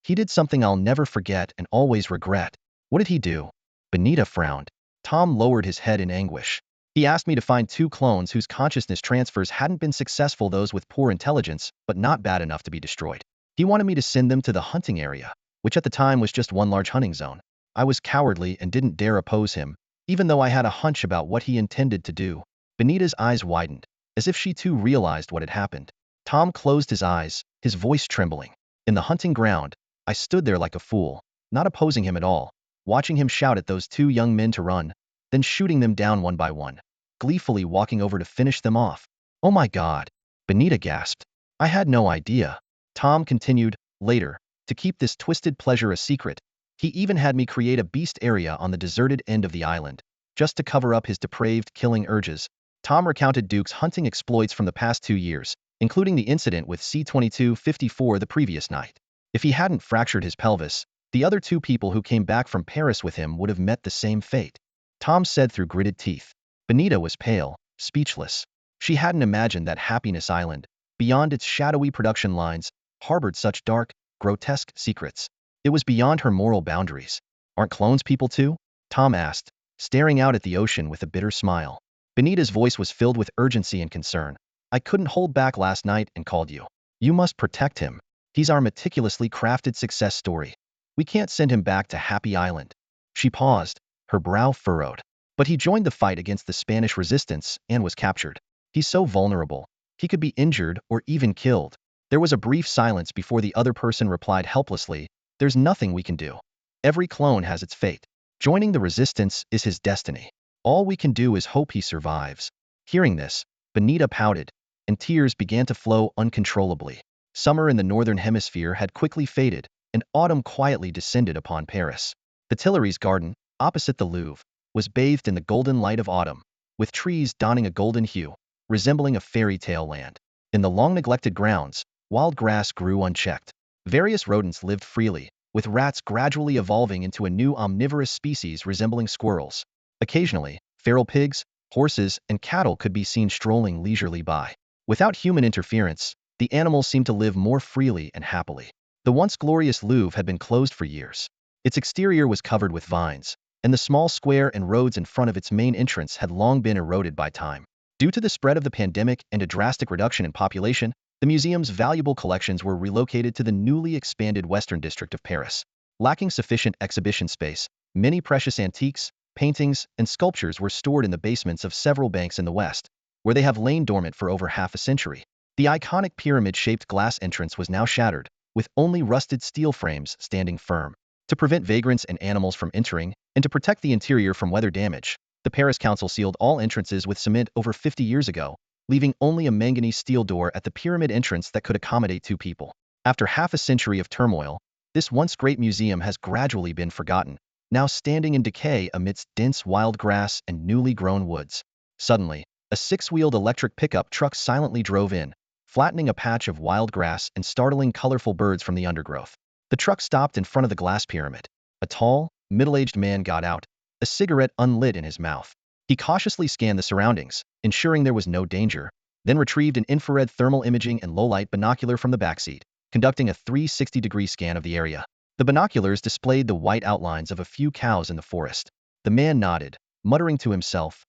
He did something I'll never forget and always regret." "What did he do?" Benita frowned. Tom lowered his head in anguish. "He asked me to find 2 clones whose consciousness transfers hadn't been successful, those with poor intelligence, but not bad enough to be destroyed. He wanted me to send them to the hunting area, which at the time was just one large hunting zone. I was cowardly and didn't dare oppose him, even though I had a hunch about what he intended to do." Benita's eyes widened, as if she too realized what had happened. Tom closed his eyes, his voice trembling. "In the hunting ground, I stood there like a fool, not opposing him at all, watching him shout at those 2 young men to run, then shooting them down one by one, gleefully walking over to finish them off." "Oh my God!" Benita gasped. "I had no idea." Tom continued, "Later, to keep this twisted pleasure a secret, he even had me create a beast area on the deserted end of the island, just to cover up his depraved killing urges." Tom recounted Duke's hunting exploits from the past 2 years, including the incident with C-2254 the previous night. If he hadn't fractured his pelvis, the other 2 people who came back from Paris with him would have met the same fate. Tom said through gritted teeth. Benita was pale, speechless. She hadn't imagined that Happiness Island, beyond its shadowy production lines, harbored such dark, grotesque secrets. It was beyond her moral boundaries. "Aren't clones people too?" Tom asked, staring out at the ocean with a bitter smile. Benita's voice was filled with urgency and concern. "I couldn't hold back last night and called you. You must protect him." He's our meticulously crafted success story. We can't send him back to Happy Island." She paused, her brow furrowed. "But he joined the fight against the Spanish resistance and was captured. He's so vulnerable. He could be injured or even killed." There was a brief silence before the other person replied helplessly, "There's nothing we can do. Every clone has its fate. Joining the resistance is his destiny. All we can do is hope he survives." Hearing this, Benita pouted, and tears began to flow uncontrollably. Summer in the northern hemisphere had quickly faded, and autumn quietly descended upon Paris. The Tuileries garden, opposite the Louvre, was bathed in the golden light of autumn, with trees donning a golden hue, resembling a fairy tale land. In the long-neglected grounds, wild grass grew unchecked. Various rodents lived freely, with rats gradually evolving into a new omnivorous species resembling squirrels. Occasionally, feral pigs, horses, and cattle could be seen strolling leisurely by. Without human interference, the animals seemed to live more freely and happily. The once glorious Louvre had been closed for years. Its exterior was covered with vines, and the small square and roads in front of its main entrance had long been eroded by time. Due to the spread of the pandemic and a drastic reduction in population, the museum's valuable collections were relocated to the newly expanded Western District of Paris. Lacking sufficient exhibition space, many precious antiques, paintings, and sculptures were stored in the basements of several banks in the West, where they have lain dormant for over half a century. The iconic pyramid-shaped glass entrance was now shattered, with only rusted steel frames standing firm. To prevent vagrants and animals from entering, and to protect the interior from weather damage, the Paris Council sealed all entrances with cement over 50 years ago, leaving only a manganese steel door at the pyramid entrance that could accommodate 2 people. After half a century of turmoil, this once great museum has gradually been forgotten, now standing in decay amidst dense wild grass and newly grown woods. Suddenly, a 6-wheeled electric pickup truck silently drove in, flattening a patch of wild grass and startling colorful birds from the undergrowth. The truck stopped in front of the glass pyramid. A tall, middle-aged man got out, a cigarette unlit in his mouth. He cautiously scanned the surroundings, ensuring there was no danger, then retrieved an infrared thermal imaging and low-light binocular from the backseat, conducting a 360-degree scan of the area. The binoculars displayed the white outlines of a few cows in the forest. The man nodded, muttering to himself,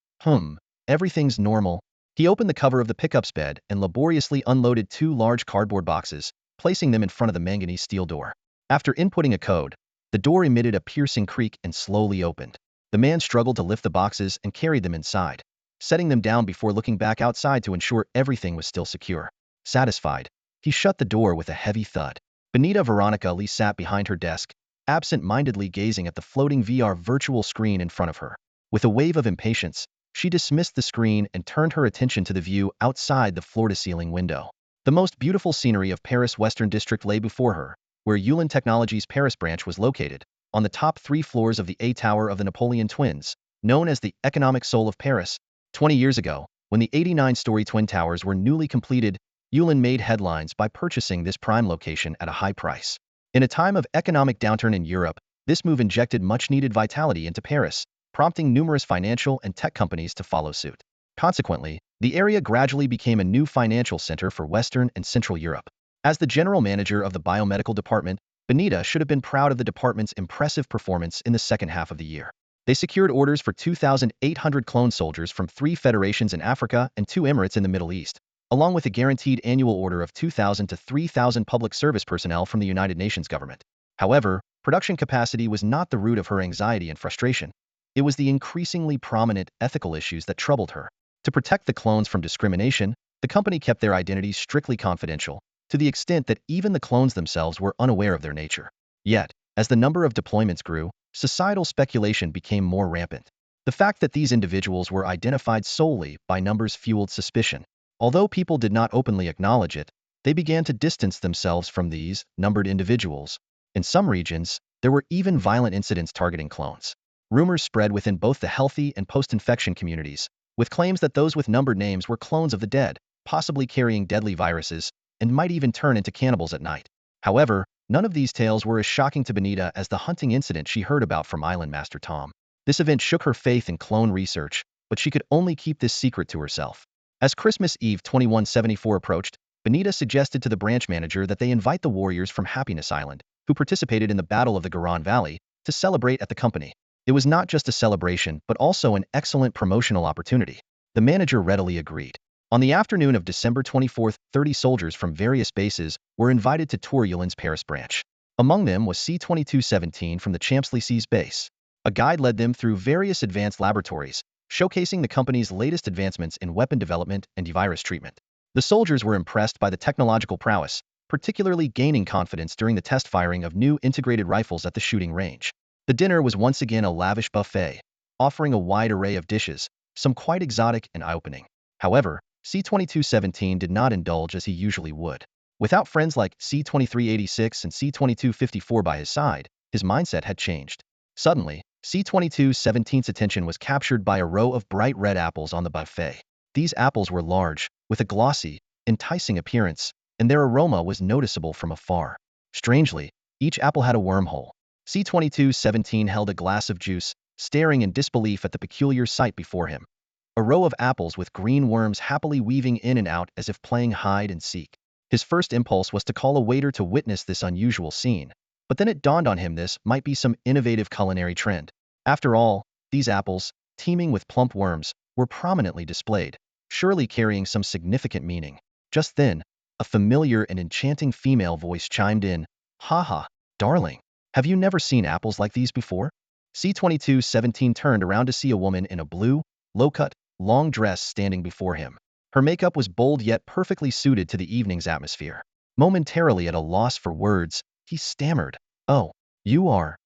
everything's normal." He opened the cover of the pickup's bed and laboriously unloaded 2 large cardboard boxes, placing them in front of the manganese steel door. After inputting a code, the door emitted a piercing creak and slowly opened. The man struggled to lift the boxes and carried them inside, setting them down before looking back outside to ensure everything was still secure. Satisfied, he shut the door with a heavy thud. Benita Veronica Lee sat behind her desk, absent-mindedly gazing at the floating VR virtual screen in front of her. With a wave of impatience, she dismissed the screen and turned her attention to the view outside the floor-to-ceiling window. The most beautiful scenery of Paris' Western District lay before her, where Yulin Technologies' Paris branch was located, on the top 3 floors of the A Tower of the Napoleon Twins, known as the economic soul of Paris. 20 years ago, when the 89-story Twin Towers were newly completed, Yulin made headlines by purchasing this prime location at a high price. In a time of economic downturn in Europe, this move injected much-needed vitality into Paris, prompting numerous financial and tech companies to follow suit. Consequently, the area gradually became a new financial center for Western and Central Europe. As the general manager of the biomedical department, Benita should have been proud of the department's impressive performance in the second half of the year. They secured orders for 2,800 clone soldiers from 3 federations in Africa and 2 emirates in the Middle East, along with a guaranteed annual order of 2,000 to 3,000 public service personnel from the United Nations government. However, production capacity was not the root of her anxiety and frustration. It was the increasingly prominent ethical issues that troubled her. To protect the clones from discrimination, the company kept their identities strictly confidential, to the extent that even the clones themselves were unaware of their nature. Yet, as the number of deployments grew, societal speculation became more rampant. The fact that these individuals were identified solely by numbers fueled suspicion. Although people did not openly acknowledge it, they began to distance themselves from these numbered individuals. In some regions, there were even violent incidents targeting clones. Rumors spread within both the healthy and post-infection communities, with claims that those with numbered names were clones of the dead, possibly carrying deadly viruses, and might even turn into cannibals at night. However, none of these tales were as shocking to Benita as the hunting incident she heard about from Island Master Tom. This event shook her faith in clone research, but she could only keep this secret to herself. As Christmas Eve 2174 approached, Benita suggested to the branch manager that they invite the warriors from Happiness Island, who participated in the Battle of the Garonne Valley, to celebrate at the company. It was not just a celebration, but also an excellent promotional opportunity. The manager readily agreed. On the afternoon of December 24th, 30 soldiers from various bases were invited to tour Yulon's Paris branch. Among them was C-2217 from the Champs-Élysées base. A guide led them through various advanced laboratories, showcasing the company's latest advancements in weapon development and virus treatment. The soldiers were impressed by the technological prowess, particularly gaining confidence during the test firing of new integrated rifles at the shooting range. The dinner was once again a lavish buffet, offering a wide array of dishes, some quite exotic and eye-opening. However, C-2217 did not indulge as he usually would. Without friends like C-2386 and C-2254 by his side, his mindset had changed. Suddenly, C-2217's attention was captured by a row of bright red apples on the buffet. These apples were large, with a glossy, enticing appearance, and their aroma was noticeable from afar. Strangely, each apple had a wormhole. C-2217 held a glass of juice, staring in disbelief at the peculiar sight before him. A row of apples with green worms happily weaving in and out as if playing hide and seek. His first impulse was to call a waiter to witness this unusual scene, but then it dawned on him this might be some innovative culinary trend. After all, these apples, teeming with plump worms, were prominently displayed, surely carrying some significant meaning. Just then, a familiar and enchanting female voice chimed in, "Ha ha, darling, have you never seen apples like these before?" C-2217 turned around to see a woman in a blue, low-cut, long dress standing before him. Her makeup was bold yet perfectly suited to the evening's atmosphere. Momentarily at a loss for words, he stammered, "Oh, you are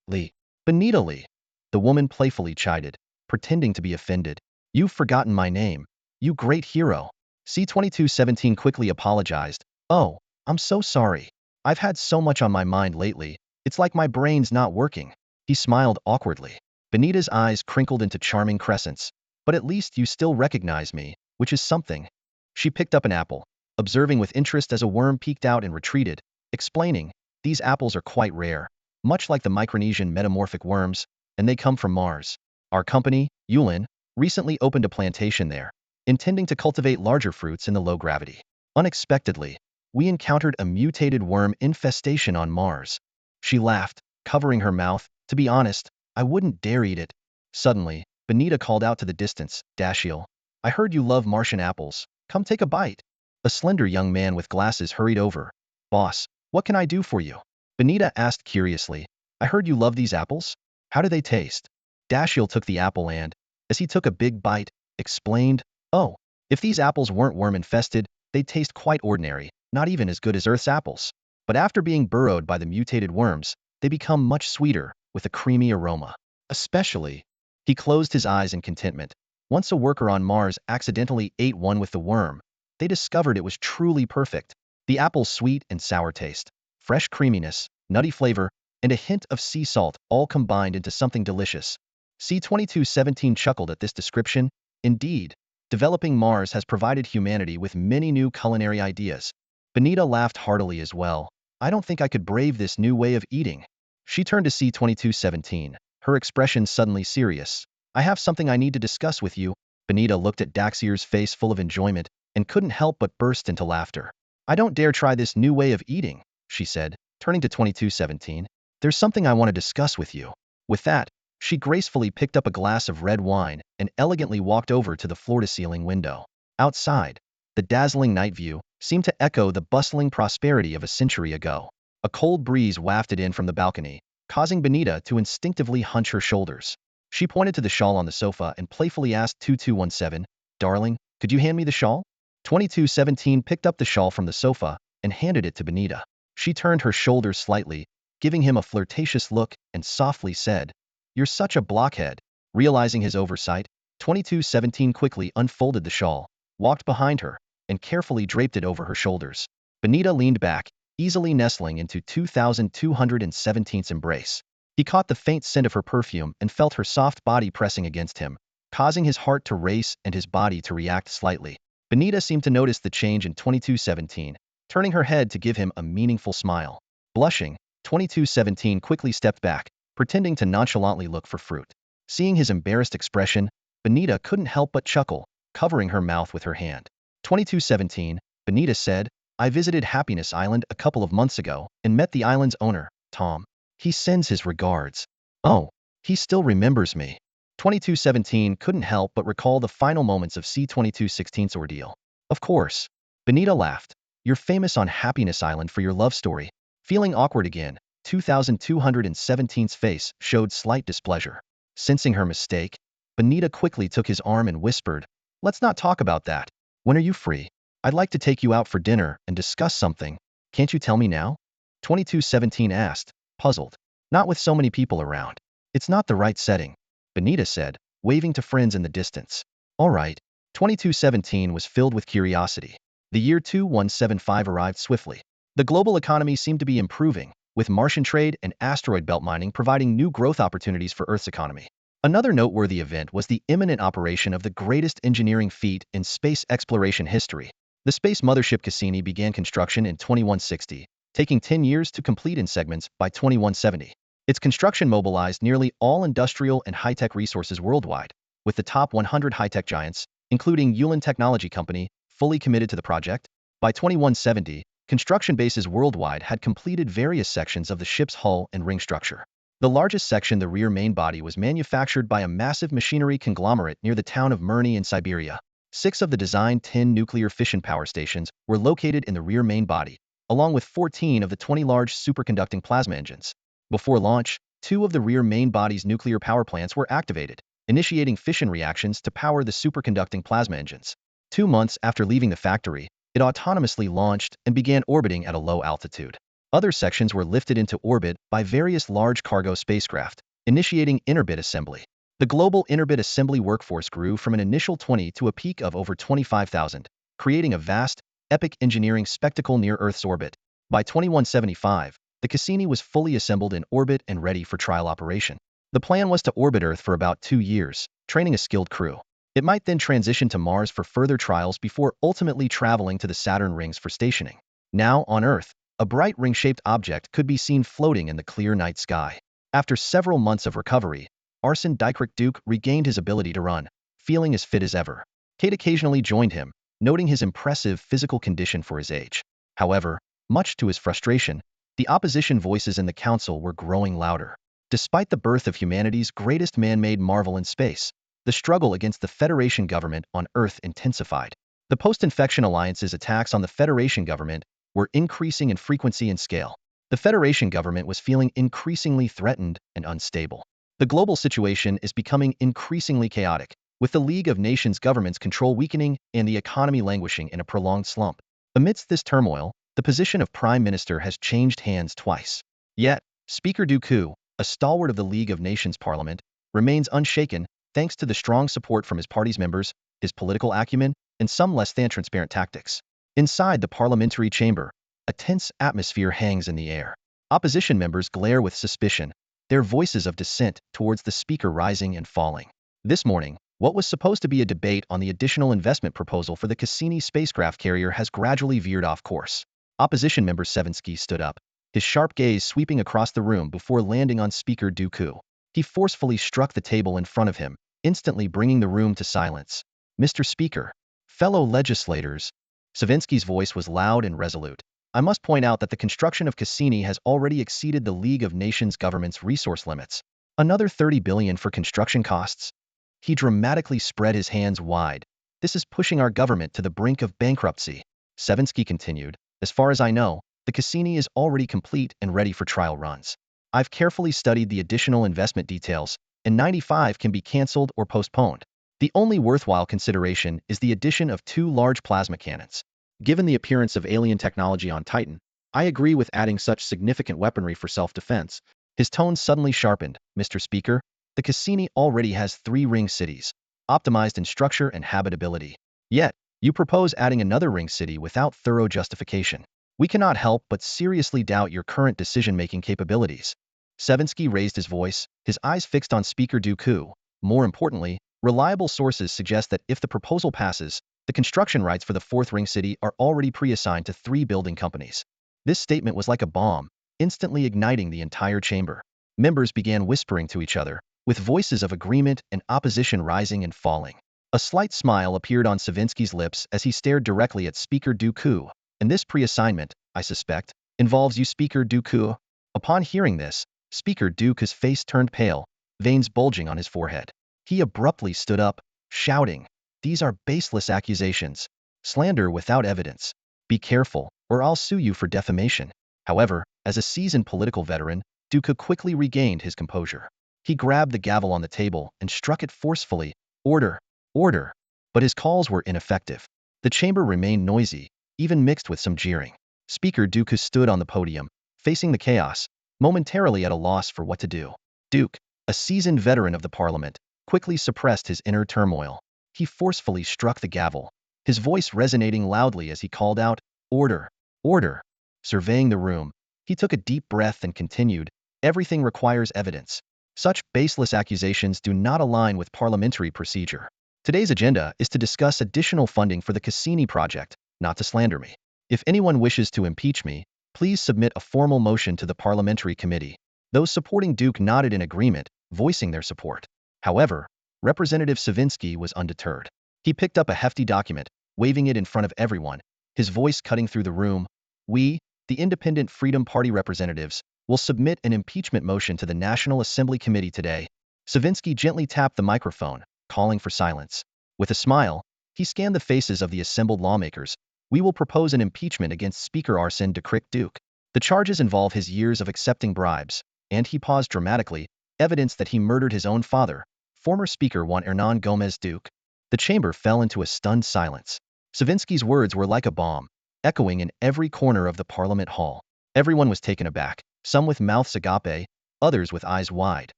Lee. Benita Lee." The woman playfully chided, pretending to be offended. "You've forgotten my name, you great hero." C-2217 quickly apologized. "Oh, I'm so sorry. I've had so much on my mind lately, it's like my brain's not working." He smiled awkwardly. Benita's eyes crinkled into charming crescents. "But at least you still recognize me, which is something." She picked up an apple, observing with interest as a worm peeked out and retreated, explaining, "These apples are quite rare, much like the Micronesian metamorphic worms, and they come from Mars. Our company, Yulon, recently opened a plantation there, intending to cultivate larger fruits in the low gravity. Unexpectedly, we encountered a mutated worm infestation on Mars." She laughed, covering her mouth. "To be honest, I wouldn't dare eat it." Suddenly, Benita called out to the distance, "Dashiell, I heard you love Martian apples. Come take a bite." A slender young man with glasses hurried over. "Boss, what can I do for you?" Benita asked curiously. "I heard you love these apples. How do they taste?" Dashiell took the apple and, as he took a big bite, explained, "Oh, if these apples weren't worm-infested, they'd taste quite ordinary, not even as good as Earth's apples. But after being burrowed by the mutated worms, they become much sweeter, with a creamy aroma. Especially." He closed his eyes in contentment. Once a worker on Mars accidentally ate one with the worm, they discovered it was truly perfect. The apple's sweet and sour taste, fresh creaminess, nutty flavor, and a hint of sea salt all combined into something delicious. C-2217 chuckled at this description. Indeed, developing Mars has provided humanity with many new culinary ideas. Benita laughed heartily as well. "I don't think I could brave this new way of eating." She turned to C-2217, her expression suddenly serious. "I have something I need to discuss with you." Benita looked at Daxier's face full of enjoyment and couldn't help but burst into laughter. "I don't dare try this new way of eating," she said, turning to 2217. "There's something I want to discuss with you." With that, she gracefully picked up a glass of red wine and elegantly walked over to the floor-to-ceiling window. Outside, the dazzling night view seemed to echo the bustling prosperity of a century ago. A cold breeze wafted in from the balcony, causing Benita to instinctively hunch her shoulders. She pointed to the shawl on the sofa and playfully asked 2217, "Darling, could you hand me the shawl?" 2217 picked up the shawl from the sofa and handed it to Benita. She turned her shoulders slightly, giving him a flirtatious look, and softly said, "You're such a blockhead." Realizing his oversight, 2217 quickly unfolded the shawl, walked behind her, and carefully draped it over her shoulders. Benita leaned back, easily nestling into 2217's embrace. He caught the faint scent of her perfume and felt her soft body pressing against him, causing his heart to race and his body to react slightly. Benita seemed to notice the change in 2217, turning her head to give him a meaningful smile. Blushing, 2217 quickly stepped back, pretending to nonchalantly look for fruit. Seeing his embarrassed expression, Benita couldn't help but chuckle, covering her mouth with her hand. 2217, Benita said, "I visited Happiness Island a couple of months ago and met the island's owner, Tom. He sends his regards." "Oh, he still remembers me." 2217 couldn't help but recall the final moments of C-2216's ordeal. Of course. Benita laughed. You're famous on Happiness Island for your love story. Feeling awkward again, 2217's face showed slight displeasure. Sensing her mistake, Benita quickly took his arm and whispered, let's not talk about that. When are you free? I'd like to take you out for dinner and discuss something. Can't you tell me now? 2217 asked, puzzled. Not with so many people around. It's not the right setting, Benita said, waving to friends in the distance. All right. 2217 was filled with curiosity. The year 2175 arrived swiftly. The global economy seemed to be improving, with Martian trade and asteroid belt mining providing new growth opportunities for Earth's economy. Another noteworthy event was the imminent operation of the greatest engineering feat in space exploration history. The space mothership Cassini began construction in 2160, taking 10 years to complete in segments by 2170. Its construction mobilized nearly all industrial and high-tech resources worldwide, with the top 100 high-tech giants, including Yulin Technology Company, fully committed to the project. By 2170, construction bases worldwide had completed various sections of the ship's hull and ring structure. The largest section, the rear main body, was manufactured by a massive machinery conglomerate near the town of Mirny in Siberia. 6 of the designed 10 nuclear fission power stations were located in the rear main body, along with 14 of the 20 large superconducting plasma engines. Before launch, 2 of the rear main body's nuclear power plants were activated, initiating fission reactions to power the superconducting plasma engines. 2 months after leaving the factory, it autonomously launched and began orbiting at a low altitude. Other sections were lifted into orbit by various large cargo spacecraft, initiating interbit assembly. The global interbit assembly workforce grew from an initial 20 to a peak of over 25,000, creating a vast, epic engineering spectacle near Earth's orbit. By 2175, the Cassini was fully assembled in orbit and ready for trial operation. The plan was to orbit Earth for about 2 years, training a skilled crew. It might then transition to Mars for further trials before ultimately traveling to the Saturn rings for stationing. Now, on Earth, a bright ring-shaped object could be seen floating in the clear night sky. After several months of recovery, Arsen Dietrich Duke regained his ability to run, feeling as fit as ever. Kate occasionally joined him, noting his impressive physical condition for his age. However, much to his frustration, the opposition voices in the council were growing louder. Despite the birth of humanity's greatest man-made marvel in space, the struggle against the Federation government on Earth intensified. The post-infection alliance's attacks on the Federation government were increasing in frequency and scale. The Federation government was feeling increasingly threatened and unstable. The global situation is becoming increasingly chaotic, with the League of Nations governments' control weakening and the economy languishing in a prolonged slump. Amidst this turmoil, the position of Prime Minister has changed hands twice. Yet, Speaker Dooku, a stalwart of the League of Nations Parliament, remains unshaken thanks to the strong support from his party's members, his political acumen, and some less than transparent tactics. Inside the parliamentary chamber, a tense atmosphere hangs in the air. Opposition members glare with suspicion, their voices of dissent towards the speaker rising and falling. This morning, what was supposed to be a debate on the additional investment proposal for the Cassini spacecraft carrier has gradually veered off course. Opposition member Savinsky stood up, his sharp gaze sweeping across the room before landing on Speaker Dooku. He forcefully struck the table in front of him, instantly bringing the room to silence. Mr. Speaker, fellow legislators, Savinsky's voice was loud and resolute. I must point out that the construction of Cassini has already exceeded the League of Nations government's resource limits. Another $30 billion for construction costs? He dramatically spread his hands wide. This is pushing our government to the brink of bankruptcy. Savinsky continued. As far as I know, the Cassini is already complete and ready for trial runs. I've carefully studied the additional investment details, and 95 can be cancelled or postponed. The only worthwhile consideration is the addition of 2 large plasma cannons. Given the appearance of alien technology on Titan, I agree with adding such significant weaponry for self-defense. His tone suddenly sharpened. Mr. Speaker, the Cassini already has 3 ring cities, optimized in structure and habitability. Yet, you propose adding another ring city without thorough justification. We cannot help but seriously doubt your current decision-making capabilities. Savinsky raised his voice, his eyes fixed on Speaker Dooku. More importantly, reliable sources suggest that if the proposal passes, the construction rights for the 4th ring city are already pre-assigned to 3 building companies. This statement was like a bomb, instantly igniting the entire chamber. Members began whispering to each other, with voices of agreement and opposition rising and falling. A slight smile appeared on Savinsky's lips as he stared directly at Speaker Dooku. And this pre-assignment, I suspect, involves you, Speaker Dooku. Upon hearing this, Speaker Dooku's face turned pale, veins bulging on his forehead. He abruptly stood up, shouting, "These are baseless accusations. Slander without evidence. Be careful, or I'll sue you for defamation." However, as a seasoned political veteran, Duke quickly regained his composure. He grabbed the gavel on the table and struck it forcefully. "Order! Order!" But his calls were ineffective. The chamber remained noisy, even mixed with some jeering. Speaker Duke stood on the podium, facing the chaos, momentarily at a loss for what to do. Duke, a seasoned veteran of the parliament, quickly suppressed his inner turmoil. He forcefully struck the gavel, his voice resonating loudly as he called out, "Order! Order!" Surveying the room, he took a deep breath and continued, "Everything requires evidence. Such baseless accusations do not align with parliamentary procedure. Today's agenda is to discuss additional funding for the Cassini project, not to slander me. If anyone wishes to impeach me, please submit a formal motion to the parliamentary committee." Those supporting Duke nodded in agreement, voicing their support. However, Representative Savinsky was undeterred. He picked up a hefty document, waving it in front of everyone, his voice cutting through the room. "We, the Independent Freedom Party representatives, will submit an impeachment motion to the National Assembly Committee today." Savinsky gently tapped the microphone, calling for silence. With a smile, he scanned the faces of the assembled lawmakers. "We will propose an impeachment against Speaker Arsène Duke. The charges involve his years of accepting bribes," and he paused dramatically, "evidence that he murdered his own father, former Speaker Juan Hernán Gómez Duque." The chamber fell into a stunned silence. Savinsky's words were like a bomb, echoing in every corner of the Parliament hall. Everyone was taken aback, some with mouths agape, others with eyes wide,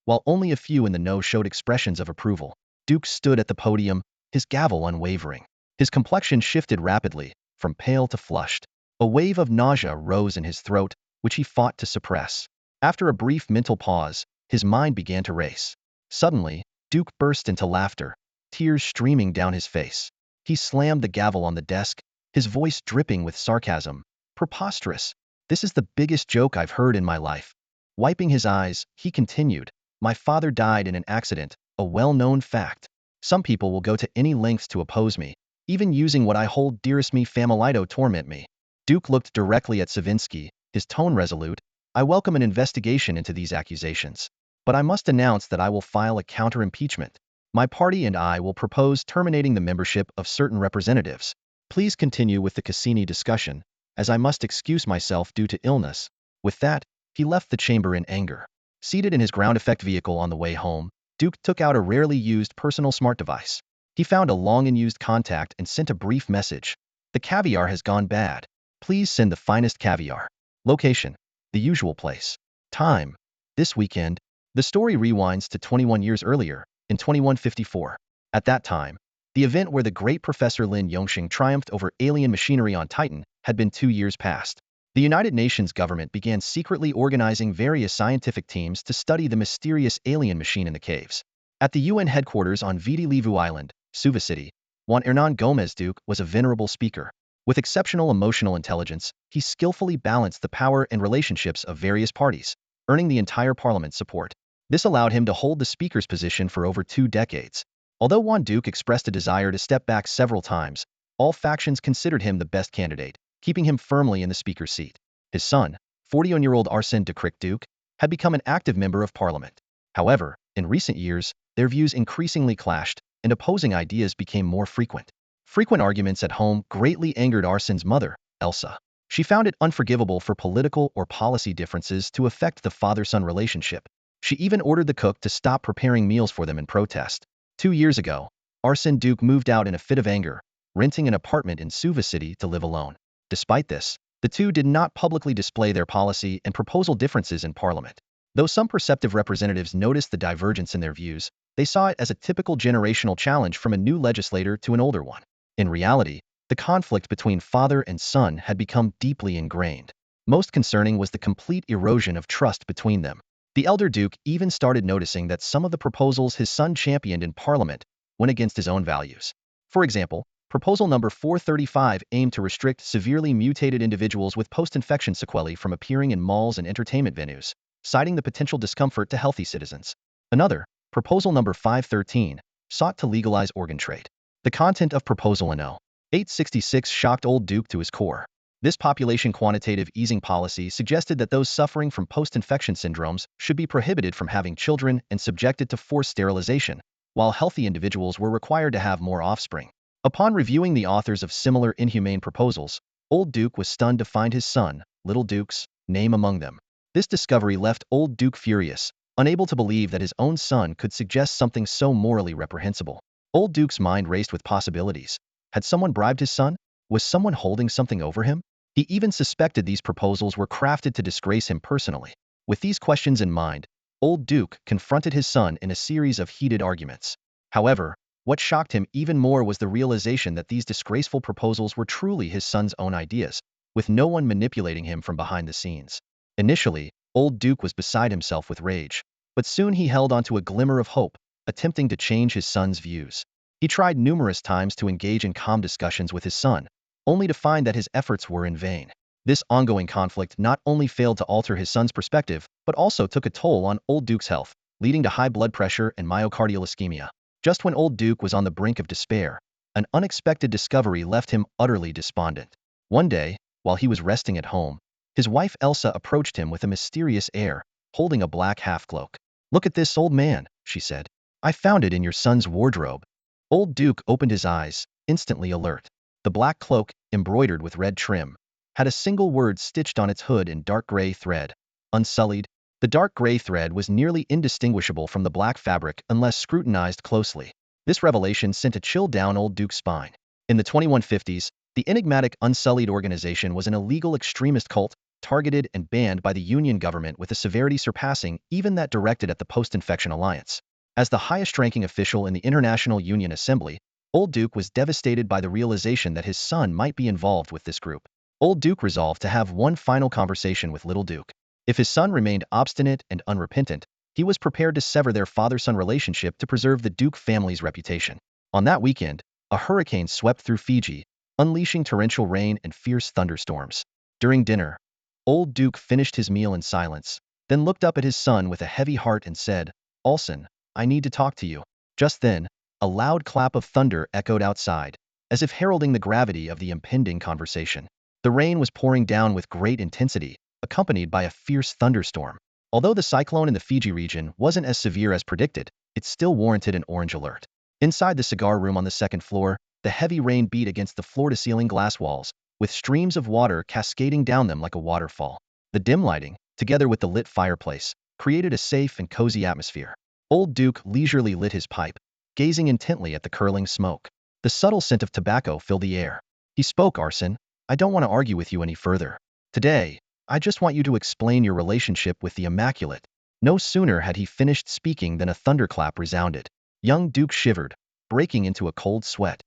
while only a few in the know showed expressions of approval. Duke stood at the podium, his gavel unwavering. His complexion shifted rapidly, from pale to flushed. A wave of nausea rose in his throat, which he fought to suppress. After a brief mental pause, his mind began to race. Suddenly, Duke burst into laughter, tears streaming down his face. He slammed the gavel on the desk, his voice dripping with sarcasm. "Preposterous! This is the biggest joke I've heard in my life." Wiping his eyes, he continued, "My father died in an accident, a well-known fact. Some people will go to any lengths to oppose me, even using what I hold dearest me familito torment me." Duke looked directly at Savinsky, his tone resolute. "I welcome an investigation into these accusations. But I must announce that I will file a counter-impeachment. My party and I will propose terminating the membership of certain representatives. Please continue with the Cassini discussion, as I must excuse myself due to illness." With that, he left the chamber in anger. Seated in his ground effect vehicle on the way home, Duke took out a rarely used personal smart device. He found a long-unused contact and sent a brief message. "The caviar has gone bad. Please send the finest caviar." Location: the usual place. Time: this weekend. The story rewinds to 21 years earlier, in 2154. At that time, the event where the great Professor Lin Yongxing triumphed over alien machinery on Titan had been 2 years past. The United Nations government began secretly organizing various scientific teams to study the mysterious alien machine in the caves. At the UN headquarters on Viti Levu Island, Suva City, Juan Hernán Gómez Duque was a venerable speaker. With exceptional emotional intelligence, he skillfully balanced the power and relationships of various parties, earning the entire parliament's support. This allowed him to hold the speaker's position for over 2 decades. Although Juan Duque expressed a desire to step back several times, all factions considered him the best candidate, keeping him firmly in the speaker's seat. His son, 41-year-old Arsène Duque, had become an active member of parliament. However, in recent years, their views increasingly clashed, and opposing ideas became more frequent. Frequent arguments at home greatly angered Arsène's mother, Elsa. She found it unforgivable for political or policy differences to affect the father-son relationship. She even ordered the cook to stop preparing meals for them in protest. 2 years ago, Arsène Duque moved out in a fit of anger, renting an apartment in Suva City to live alone. Despite this, the two did not publicly display their policy and proposal differences in parliament. Though some perceptive representatives noticed the divergence in their views, they saw it as a typical generational challenge from a new legislator to an older one. In reality, the conflict between father and son had become deeply ingrained. Most concerning was the complete erosion of trust between them. The elder Duke even started noticing that some of the proposals his son championed in Parliament went against his own values. For example, Proposal number 435 aimed to restrict severely mutated individuals with post-infection sequelae from appearing in malls and entertainment venues, citing the potential discomfort to healthy citizens. Another, Proposal number 513, sought to legalize organ trade. The content of Proposal No. 866 shocked old Duke to his core. This population quantitative easing policy suggested that those suffering from post-infection syndromes should be prohibited from having children and subjected to forced sterilization, while healthy individuals were required to have more offspring. Upon reviewing the authors of similar inhumane proposals, Old Duke was stunned to find his son, Little Duke's, name among them. This discovery left Old Duke furious, unable to believe that his own son could suggest something so morally reprehensible. Old Duke's mind raced with possibilities. Had someone bribed his son? Was someone holding something over him? He even suspected these proposals were crafted to disgrace him personally. With these questions in mind, Old Duke confronted his son in a series of heated arguments. However, what shocked him even more was the realization that these disgraceful proposals were truly his son's own ideas, with no one manipulating him from behind the scenes. Initially, Old Duke was beside himself with rage, but soon he held onto a glimmer of hope, attempting to change his son's views. He tried numerous times to engage in calm discussions with his son, only to find that his efforts were in vain. This ongoing conflict not only failed to alter his son's perspective, but also took a toll on Old Duke's health, leading to high blood pressure and myocardial ischemia. Just when Old Duke was on the brink of despair, an unexpected discovery left him utterly despondent. One day, while he was resting at home, his wife Elsa approached him with a mysterious air, holding a black half-cloak. "Look at this, old man," she said. "I found it in your son's wardrobe." Old Duke opened his eyes, instantly alert. The black cloak, embroidered with red trim, had a single word stitched on its hood in dark gray thread: "Unsullied." The dark gray thread was nearly indistinguishable from the black fabric unless scrutinized closely. This revelation sent a chill down Old Duke's spine. In the 2150s, the enigmatic Unsullied organization was an illegal extremist cult, targeted and banned by the Union government with a severity surpassing even that directed at the Post-Infection Alliance. As the highest-ranking official in the International Union Assembly, Old Duke was devastated by the realization that his son might be involved with this group. Old Duke resolved to have one final conversation with Little Duke. If his son remained obstinate and unrepentant, he was prepared to sever their father-son relationship to preserve the Duke family's reputation. On that weekend, a hurricane swept through Fiji, unleashing torrential rain and fierce thunderstorms. During dinner, Old Duke finished his meal in silence, then looked up at his son with a heavy heart and said, "Olson, I need to talk to you." Just then, a loud clap of thunder echoed outside, as if heralding the gravity of the impending conversation. The rain was pouring down with great intensity, accompanied by a fierce thunderstorm. Although the cyclone in the Fiji region wasn't as severe as predicted, it still warranted an orange alert. Inside the cigar room on the second floor, the heavy rain beat against the floor-to-ceiling glass walls, with streams of water cascading down them like a waterfall. The dim lighting, together with the lit fireplace, created a safe and cozy atmosphere. Old Duke leisurely lit his pipe, gazing intently at the curling smoke. The subtle scent of tobacco filled the air. He spoke, "Arson, I don't want to argue with you any further. Today, I just want you to explain your relationship with the Immaculate." No sooner had he finished speaking than a thunderclap resounded. Young Duke shivered, breaking into a cold sweat.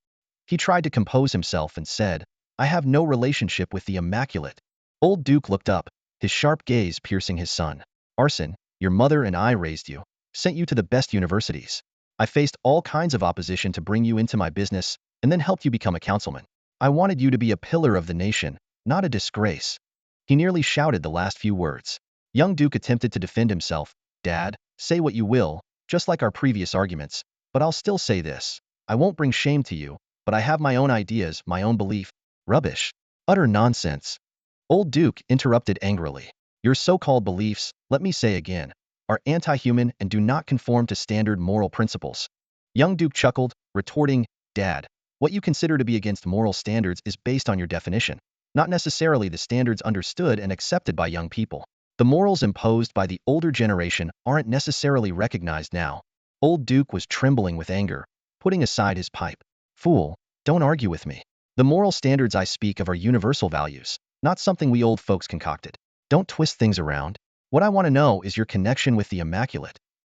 He tried to compose himself and said, "I have no relationship with the Immaculate." Old Duke looked up, his sharp gaze piercing his son. "Arson, your mother and I raised you, sent you to the best universities. I faced all kinds of opposition to bring you into my business, and then helped you become a councilman. I wanted you to be a pillar of the nation, not a disgrace." He nearly shouted the last few words. Young Duke attempted to defend himself. "Dad, say what you will, just like our previous arguments, but I'll still say this. I won't bring shame to you, but I have my own ideas, my own belief." "Rubbish. Utter nonsense." Old Duke interrupted angrily. "Your so-called beliefs, let me say again, are anti-human and do not conform to standard moral principles." Young Duke chuckled, retorting, "Dad, what you consider to be against moral standards is based on your definition, not necessarily the standards understood and accepted by young people. The morals imposed by the older generation aren't necessarily recognized now." Old Duke was trembling with anger, putting aside his pipe. "Fool, don't argue with me. The moral standards I speak of are universal values, not something we old folks concocted. Don't twist things around. What I want to know is your connection with the Immaculate."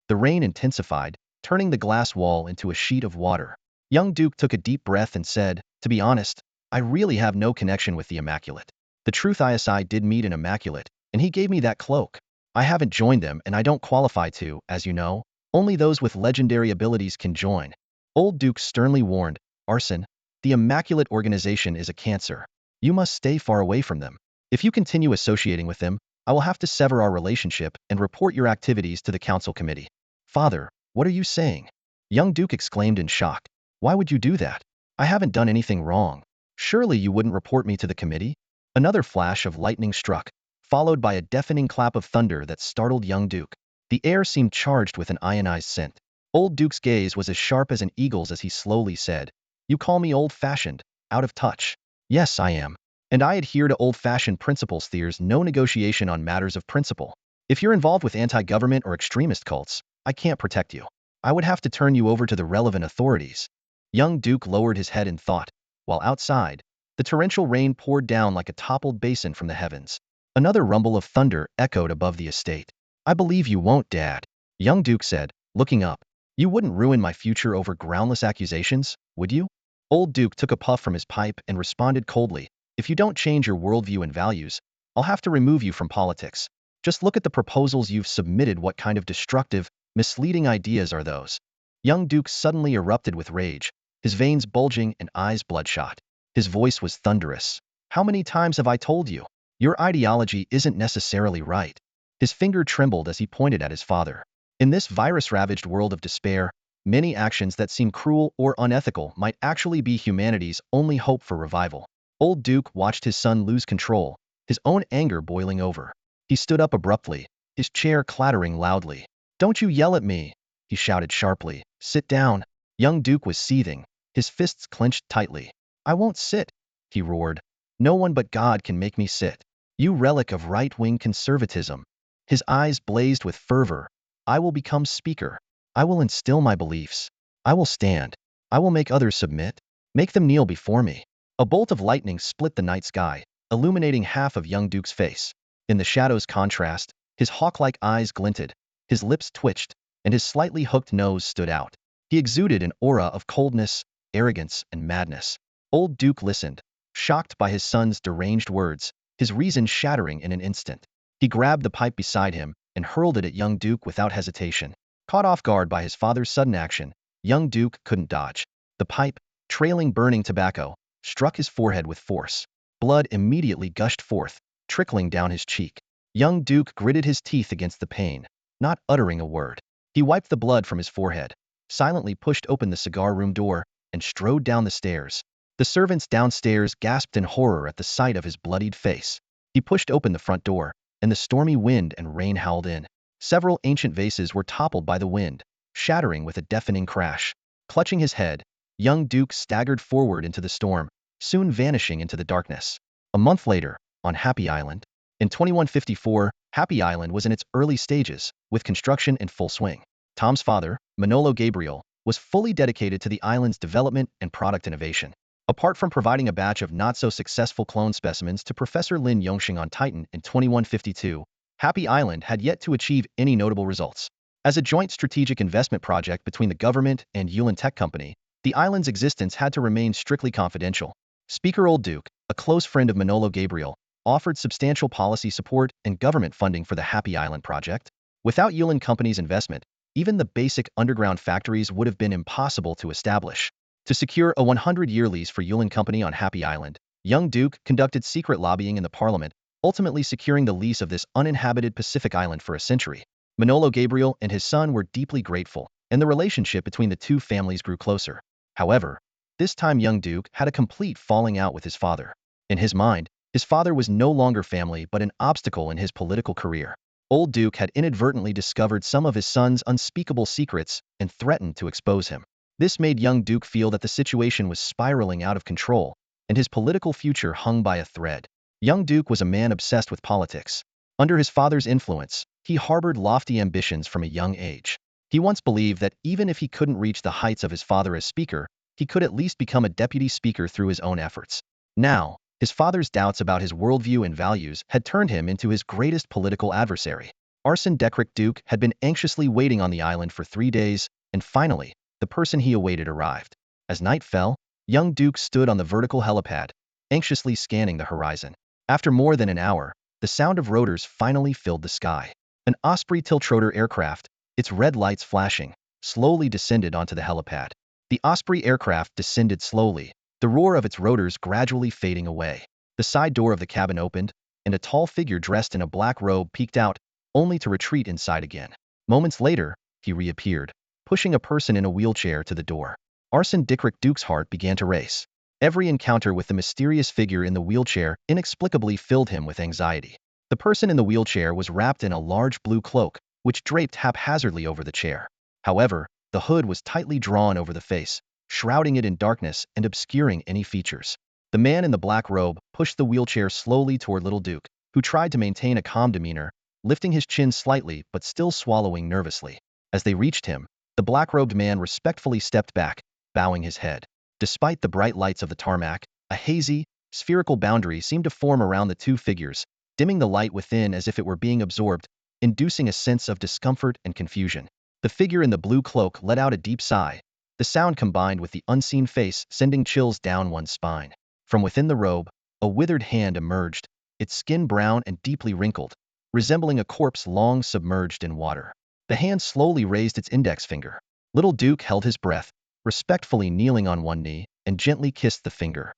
The rain intensified, turning the glass wall into a sheet of water. Young Duke took a deep breath and said, "To be honest, I really have no connection with the Immaculate. The Truth ISI did meet an Immaculate, and he gave me that cloak. I haven't joined them and I don't qualify to, as you know. Only those with legendary abilities can join." Old Duke sternly warned, "Arson, the Immaculate organization is a cancer. You must stay far away from them. If you continue associating with them, I will have to sever our relationship and report your activities to the council committee." "Father, what are you saying?" Young Duke exclaimed in shock. "Why would you do that? I haven't done anything wrong. Surely you wouldn't report me to the committee?" Another flash of lightning struck, followed by a deafening clap of thunder that startled young Duke. The air seemed charged with an ionized scent. Old Duke's gaze was as sharp as an eagle's as he slowly said, "You call me old-fashioned, out of touch. Yes, I am. And I adhere to old-fashioned principles. There's no negotiation on matters of principle. If you're involved with anti-government or extremist cults, I can't protect you. I would have to turn you over to the relevant authorities." Young Duke lowered his head in thought, while outside, the torrential rain poured down like a toppled basin from the heavens. Another rumble of thunder echoed above the estate. "I believe you won't, Dad," young Duke said, looking up. "You wouldn't ruin my future over groundless accusations, would you?" Old Duke took a puff from his pipe and responded coldly, "If you don't change your worldview and values, I'll have to remove you from politics. Just look at the proposals you've submitted. What kind of destructive, misleading ideas are those?" Young Duke suddenly erupted with rage, his veins bulging and eyes bloodshot. His voice was thunderous. "How many times have I told you? Your ideology isn't necessarily right." His finger trembled as he pointed at his father. In this virus-ravaged world of despair, many actions that seem cruel or unethical might actually be humanity's only hope for revival. Old Duke watched his son lose control, his own anger boiling over. He stood up abruptly, his chair clattering loudly. "Don't you yell at me," he shouted sharply. "Sit down." Young Duke was seething, his fists clenched tightly. "I won't sit," he roared. "No one but God can make me sit. You relic of right-wing conservatism." His eyes blazed with fervor. "I will become speaker. I will instill my beliefs. I will stand. I will make others submit. Make them kneel before me." A bolt of lightning split the night sky, illuminating half of young Duke's face. In the shadow's contrast, his hawk-like eyes glinted, his lips twitched, and his slightly hooked nose stood out. He exuded an aura of coldness, arrogance, and madness. Old Duke listened, shocked by his son's deranged words, his reason shattering in an instant. He grabbed the pipe beside him and hurled it at young Duke without hesitation. Caught off guard by his father's sudden action, young Duke couldn't dodge. The pipe, trailing burning tobacco, struck his forehead with force. Blood immediately gushed forth, trickling down his cheek. Young Duke gritted his teeth against the pain, not uttering a word. He wiped the blood from his forehead, silently pushed open the cigar room door, and strode down the stairs. The servants downstairs gasped in horror at the sight of his bloodied face. He pushed open the front door, and the stormy wind and rain howled in. Several ancient vases were toppled by the wind, shattering with a deafening crash. Clutching his head, young Duke staggered forward into the storm, soon vanishing into the darkness. A month later, on Happy Island, in 2154, Happy Island was in its early stages, with construction in full swing. Tom's father, Manolo Gabriel, was fully dedicated to the island's development and product innovation. Apart from providing a batch of not-so-successful clone specimens to Professor Lin Yongxing on Titan in 2152, Happy Island had yet to achieve any notable results. As a joint strategic investment project between the government and Yulin Tech Company, the island's existence had to remain strictly confidential. Speaker Old Duke, a close friend of Manolo Gabriel, offered substantial policy support and government funding for the Happy Island project. Without Yulin Company's investment, even the basic underground factories would have been impossible to establish. To secure a 100-year lease for Yulin Company on Happy Island, young Duke conducted secret lobbying in the parliament, ultimately securing the lease of this uninhabited Pacific island for a century. Manolo Gabriel and his son were deeply grateful, and the relationship between the two families grew closer. However, this time young Duke had a complete falling out with his father. In his mind, his father was no longer family but an obstacle in his political career. Old Duke had inadvertently discovered some of his son's unspeakable secrets and threatened to expose him. This made young Duke feel that the situation was spiraling out of control, and his political future hung by a thread. Young Duke was a man obsessed with politics. Under his father's influence, he harbored lofty ambitions from a young age. He once believed that even if he couldn't reach the heights of his father as speaker, he could at least become a deputy speaker through his own efforts. Now, his father's doubts about his worldview and values had turned him into his greatest political adversary. Arson Dekrick Duke had been anxiously waiting on the island for 3 days, and finally, the person he awaited arrived. As night fell, young Duke stood on the vertical helipad, anxiously scanning the horizon. After more than an hour, the sound of rotors finally filled the sky. An Osprey tiltrotor aircraft, its red lights flashing, slowly descended onto the helipad. The Osprey aircraft descended slowly, the roar of its rotors gradually fading away. The side door of the cabin opened, and a tall figure dressed in a black robe peeked out, only to retreat inside again. Moments later, he reappeared, pushing a person in a wheelchair to the door. Arson Dekrick Duke's heart began to race. Every encounter with the mysterious figure in the wheelchair inexplicably filled him with anxiety. The person in the wheelchair was wrapped in a large blue cloak, which draped haphazardly over the chair. However, The hood was tightly drawn over the face, shrouding it in darkness and obscuring any features. The man in the black robe pushed the wheelchair slowly toward Little Duke, who tried to maintain a calm demeanor, lifting his chin slightly but still swallowing nervously. As they reached him, the black-robed man respectfully stepped back, bowing his head. Despite the bright lights of the tarmac, a hazy, spherical boundary seemed to form around the two figures, dimming the light within as if it were being absorbed, inducing a sense of discomfort and confusion. The figure in the blue cloak let out a deep sigh, the sound combined with the unseen face sending chills down one's spine. From within the robe, a withered hand emerged, its skin brown and deeply wrinkled, resembling a corpse long submerged in water. The hand slowly raised its index finger. Little Duke held his breath, respectfully kneeling on one knee, and gently kissed the finger.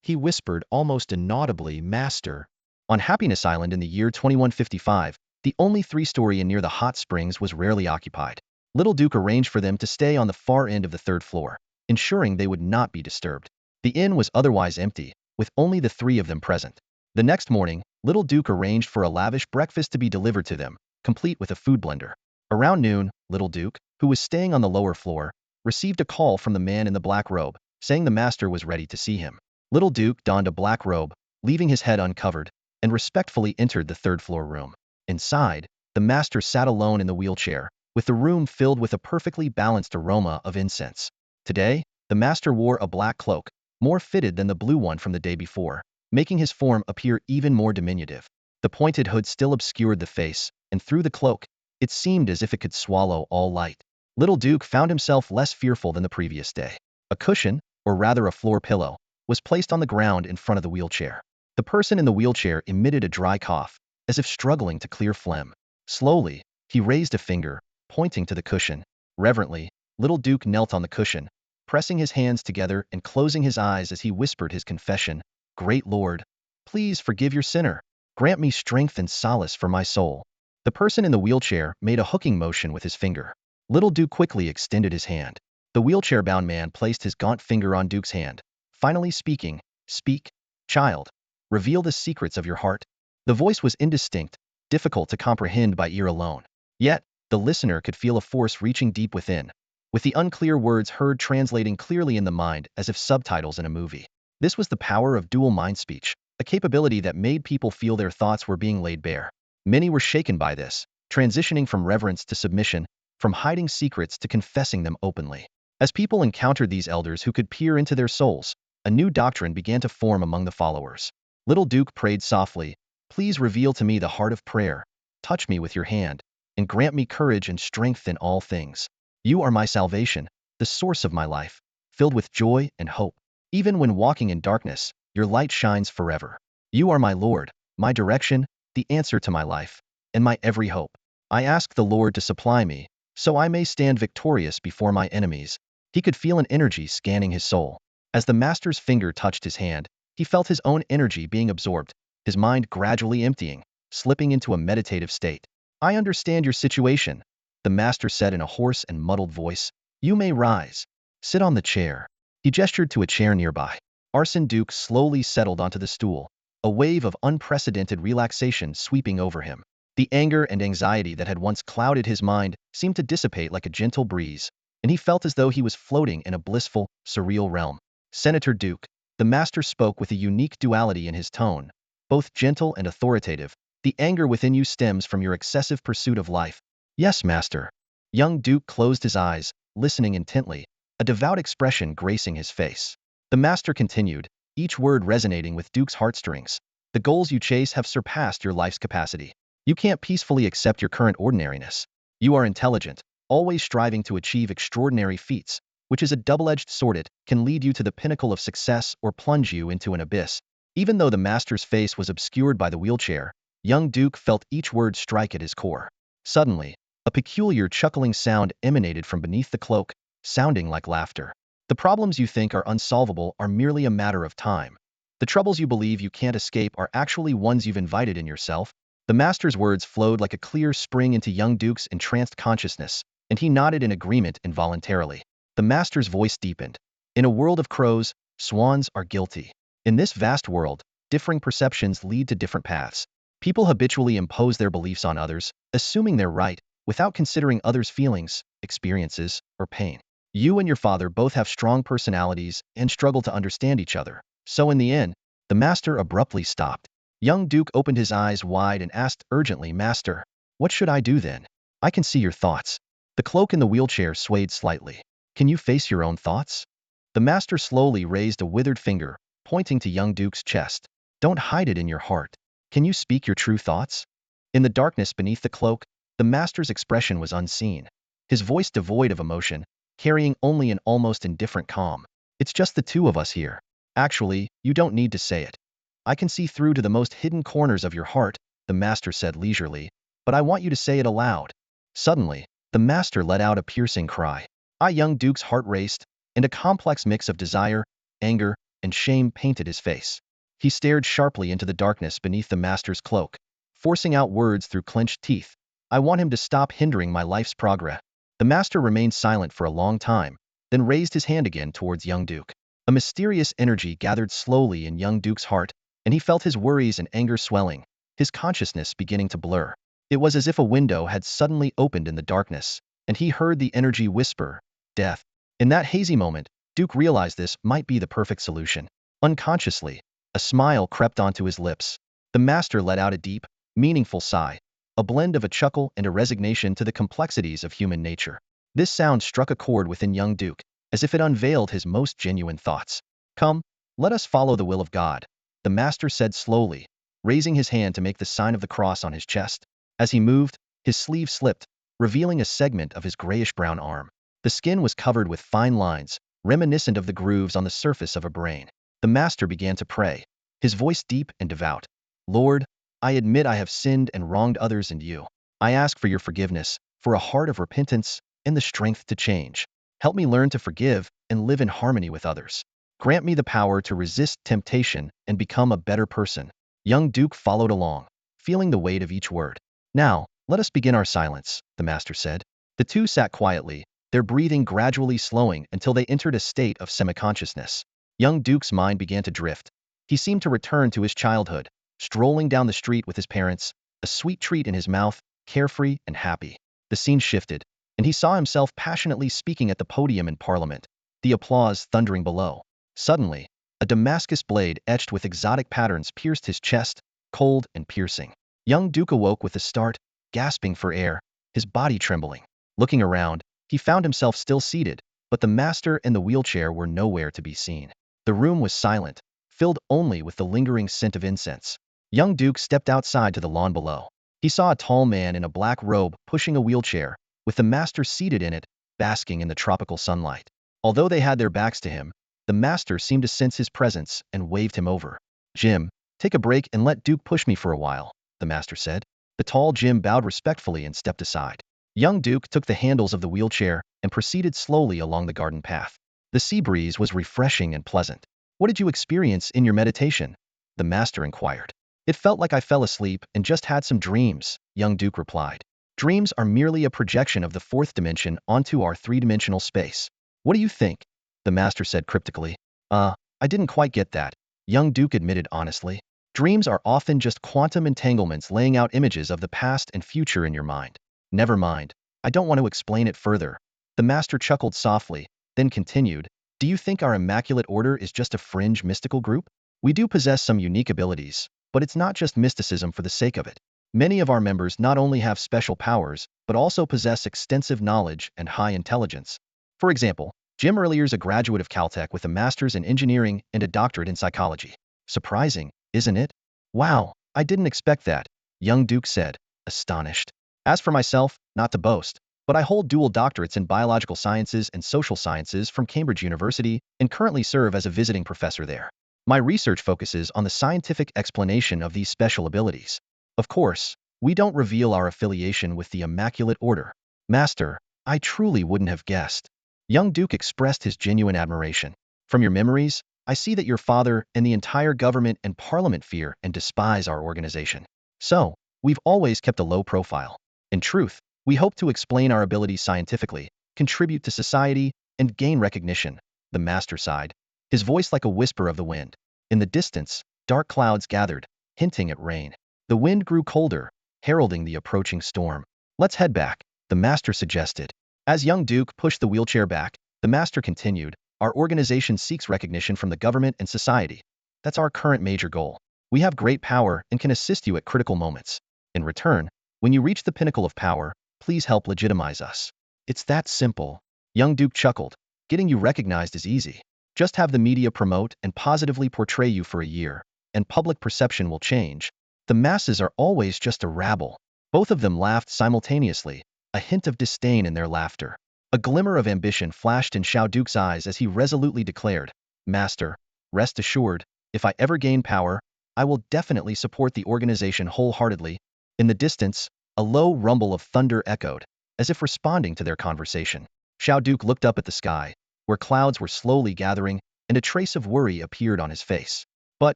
He whispered almost inaudibly, "Master." On Happiness Island in the year 2155, the only three-story inn near the hot springs was rarely occupied. Little Duke arranged for them to stay on the far end of the third floor, ensuring they would not be disturbed. The inn was otherwise empty, with only the three of them present. The next morning, Little Duke arranged for a lavish breakfast to be delivered to them, complete with a food blender. Around noon, Little Duke, who was staying on the lower floor, received a call from the man in the black robe, saying the master was ready to see him. Little Duke donned a black robe, leaving his head uncovered, and respectfully entered the third-floor room. Inside, the master sat alone in the wheelchair, with the room filled with a perfectly balanced aroma of incense. Today, the master wore a black cloak, more fitted than the blue one from the day before, making his form appear even more diminutive. The pointed hood still obscured the face, and through the cloak, it seemed as if it could swallow all light. Little Duke found himself less fearful than the previous day. A cushion, or rather a floor pillow, was placed on the ground in front of the wheelchair. The person in the wheelchair emitted a dry cough, as if struggling to clear phlegm. Slowly, he raised a finger, pointing to the cushion. Reverently, Little Duke knelt on the cushion, pressing his hands together and closing his eyes as he whispered his confession. "Great Lord, please forgive your sinner. Grant me strength and solace for my soul." The person in the wheelchair made a hooking motion with his finger. Little Duke quickly extended his hand. The wheelchair-bound man placed his gaunt finger on Duke's hand, finally speaking, "Speak, child. Reveal the secrets of your heart." The voice was indistinct, difficult to comprehend by ear alone. Yet, the listener could feel a force reaching deep within, with the unclear words heard translating clearly in the mind as if subtitles in a movie. This was the power of dual mind speech, a capability that made people feel their thoughts were being laid bare. Many were shaken by this, transitioning from reverence to submission, from hiding secrets to confessing them openly. As people encountered these elders who could peer into their souls, a new doctrine began to form among the followers. Little Duke prayed softly, "Please reveal to me the heart of prayer, touch me with your hand, and grant me courage and strength in all things. You are my salvation, the source of my life, filled with joy and hope. Even when walking in darkness, your light shines forever. You are my Lord, my direction, the answer to my life, and my every hope. I ask the Lord to supply me, so I may stand victorious before my enemies." He could feel an energy scanning his soul. As the master's finger touched his hand, he felt his own energy being absorbed, his mind gradually emptying, slipping into a meditative state. "I understand your situation," the master said in a hoarse and muddled voice. "You may rise. Sit on the chair." He gestured to a chair nearby. Arson Duke slowly settled onto the stool, a wave of unprecedented relaxation sweeping over him. The anger and anxiety that had once clouded his mind seemed to dissipate like a gentle breeze, and he felt as though he was floating in a blissful, surreal realm. "Senator Duke," the master spoke with a unique duality in his tone, both gentle and authoritative. "The anger within you stems from your excessive pursuit of life." "Yes, master." Young Duke closed his eyes, listening intently, a devout expression gracing his face. The master continued, each word resonating with Duke's heartstrings. "The goals you chase have surpassed your life's capacity. You can't peacefully accept your current ordinariness. You are intelligent, always striving to achieve extraordinary feats, which is a double-edged sword. It can lead you to the pinnacle of success or plunge you into an abyss." Even though the master's face was obscured by the wheelchair, young Duke felt each word strike at his core. Suddenly, a peculiar chuckling sound emanated from beneath the cloak, sounding like laughter. "The problems you think are unsolvable are merely a matter of time. The troubles you believe you can't escape are actually ones you've invited in yourself." The master's words flowed like a clear spring into young Duke's entranced consciousness, and he nodded in agreement involuntarily. The master's voice deepened. "In a world of crows, swans are guilty. In this vast world, differing perceptions lead to different paths. People habitually impose their beliefs on others, assuming they're right, without considering others' feelings, experiences, or pain. You and your father both have strong personalities and struggle to understand each other. So in the end, the master abruptly stopped. Young Duke opened his eyes wide and asked urgently, Master, what should I do then? I can see your thoughts. The cloak in the wheelchair swayed slightly. Can you face your own thoughts? The master slowly raised a withered finger, pointing to young Duke's chest. Don't hide it in your heart. Can you speak your true thoughts? In the darkness beneath the cloak, the master's expression was unseen. His voice devoid of emotion, carrying only an almost indifferent calm. It's just the two of us here. Actually, you don't need to say it. I can see through to the most hidden corners of your heart, the master said leisurely, but I want you to say it aloud. Suddenly, the master let out a piercing cry. Young Duke's heart raced, and a complex mix of desire, anger, and shame painted his face. He stared sharply into the darkness beneath the master's cloak, forcing out words through clenched teeth. I want him to stop hindering my life's progress. The master remained silent for a long time, then raised his hand again towards young Duke. A mysterious energy gathered slowly in young Duke's heart, and he felt his worries and anger swelling, his consciousness beginning to blur. It was as if a window had suddenly opened in the darkness, and he heard the energy whisper, death. In that hazy moment, Duke realized this might be the perfect solution. Unconsciously, a smile crept onto his lips. The master let out a deep, meaningful sigh, a blend of a chuckle and a resignation to the complexities of human nature. This sound struck a chord within young Duke, as if it unveiled his most genuine thoughts. Come, let us follow the will of God, the master said slowly, raising his hand to make the sign of the cross on his chest. As he moved, his sleeve slipped, revealing a segment of his grayish-brown arm. The skin was covered with fine lines, reminiscent of the grooves on the surface of a brain. The master began to pray, his voice deep and devout. Lord, I admit I have sinned and wronged others and you. I ask for your forgiveness, for a heart of repentance, and the strength to change. Help me learn to forgive and live in harmony with others. Grant me the power to resist temptation and become a better person. Young Duke followed along, feeling the weight of each word. Now, let us begin our silence, the master said. The two sat quietly, their breathing gradually slowing until they entered a state of semi-consciousness. Young Duke's mind began to drift. He seemed to return to his childhood, strolling down the street with his parents, a sweet treat in his mouth, carefree and happy. The scene shifted, and he saw himself passionately speaking at the podium in Parliament, the applause thundering below. Suddenly, a Damascus blade etched with exotic patterns pierced his chest, cold and piercing. Young Duke awoke with a start, gasping for air, his body trembling. Looking around, he found himself still seated, but the master and the wheelchair were nowhere to be seen. The room was silent, filled only with the lingering scent of incense. Young Duke stepped outside to the lawn below. He saw a tall man in a black robe pushing a wheelchair, with the master seated in it, basking in the tropical sunlight. Although they had their backs to him, the master seemed to sense his presence and waved him over. Jim, take a break and let Duke push me for a while, the master said. The tall Jim bowed respectfully and stepped aside. Young Duke took the handles of the wheelchair and proceeded slowly along the garden path. The sea breeze was refreshing and pleasant. What did you experience in your meditation? The master inquired. It felt like I fell asleep and just had some dreams, young Duke replied. Dreams are merely a projection of the fourth dimension onto our three-dimensional space. What do you think? The master said cryptically. I didn't quite get that, young Duke admitted honestly. Dreams are often just quantum entanglements laying out images of the past and future in your mind. Never mind, I don't want to explain it further. The master chuckled softly, then continued, do you think our Immaculate Order is just a fringe mystical group? We do possess some unique abilities, but it's not just mysticism for the sake of it. Many of our members not only have special powers, but also possess extensive knowledge and high intelligence. For example, Jim earlier's a graduate of Caltech with a master's in engineering and a doctorate in psychology. Surprising, isn't it? Wow, I didn't expect that, young Duke said, astonished. As for myself, not to boast, but I hold dual doctorates in biological sciences and social sciences from Cambridge University and currently serve as a visiting professor there. My research focuses on the scientific explanation of these special abilities. Of course, we don't reveal our affiliation with the Immaculate Order. Master, I truly wouldn't have guessed. Young Duke expressed his genuine admiration. From your memories, I see that your father and the entire government and parliament fear and despise our organization. So, we've always kept a low profile. In truth, we hope to explain our abilities scientifically, contribute to society, and gain recognition, the master sighed, his voice like a whisper of the wind. In the distance, dark clouds gathered, hinting at rain. The wind grew colder, heralding the approaching storm. Let's head back, the master suggested. As young Duke pushed the wheelchair back, the master continued, our organization seeks recognition from the government and society. That's our current major goal. We have great power and can assist you at critical moments. In return, when you reach the pinnacle of power, please help legitimize us. It's that simple. Young Duke chuckled. Getting you recognized is easy. Just have the media promote and positively portray you for a year, and public perception will change. The masses are always just a rabble. Both of them laughed simultaneously, a hint of disdain in their laughter. A glimmer of ambition flashed in Xiao Duke's eyes as he resolutely declared, Master, rest assured, if I ever gain power, I will definitely support the organization wholeheartedly. In the distance, a low rumble of thunder echoed, as if responding to their conversation. Xiao Duke looked up at the sky, where clouds were slowly gathering, and a trace of worry appeared on his face. But,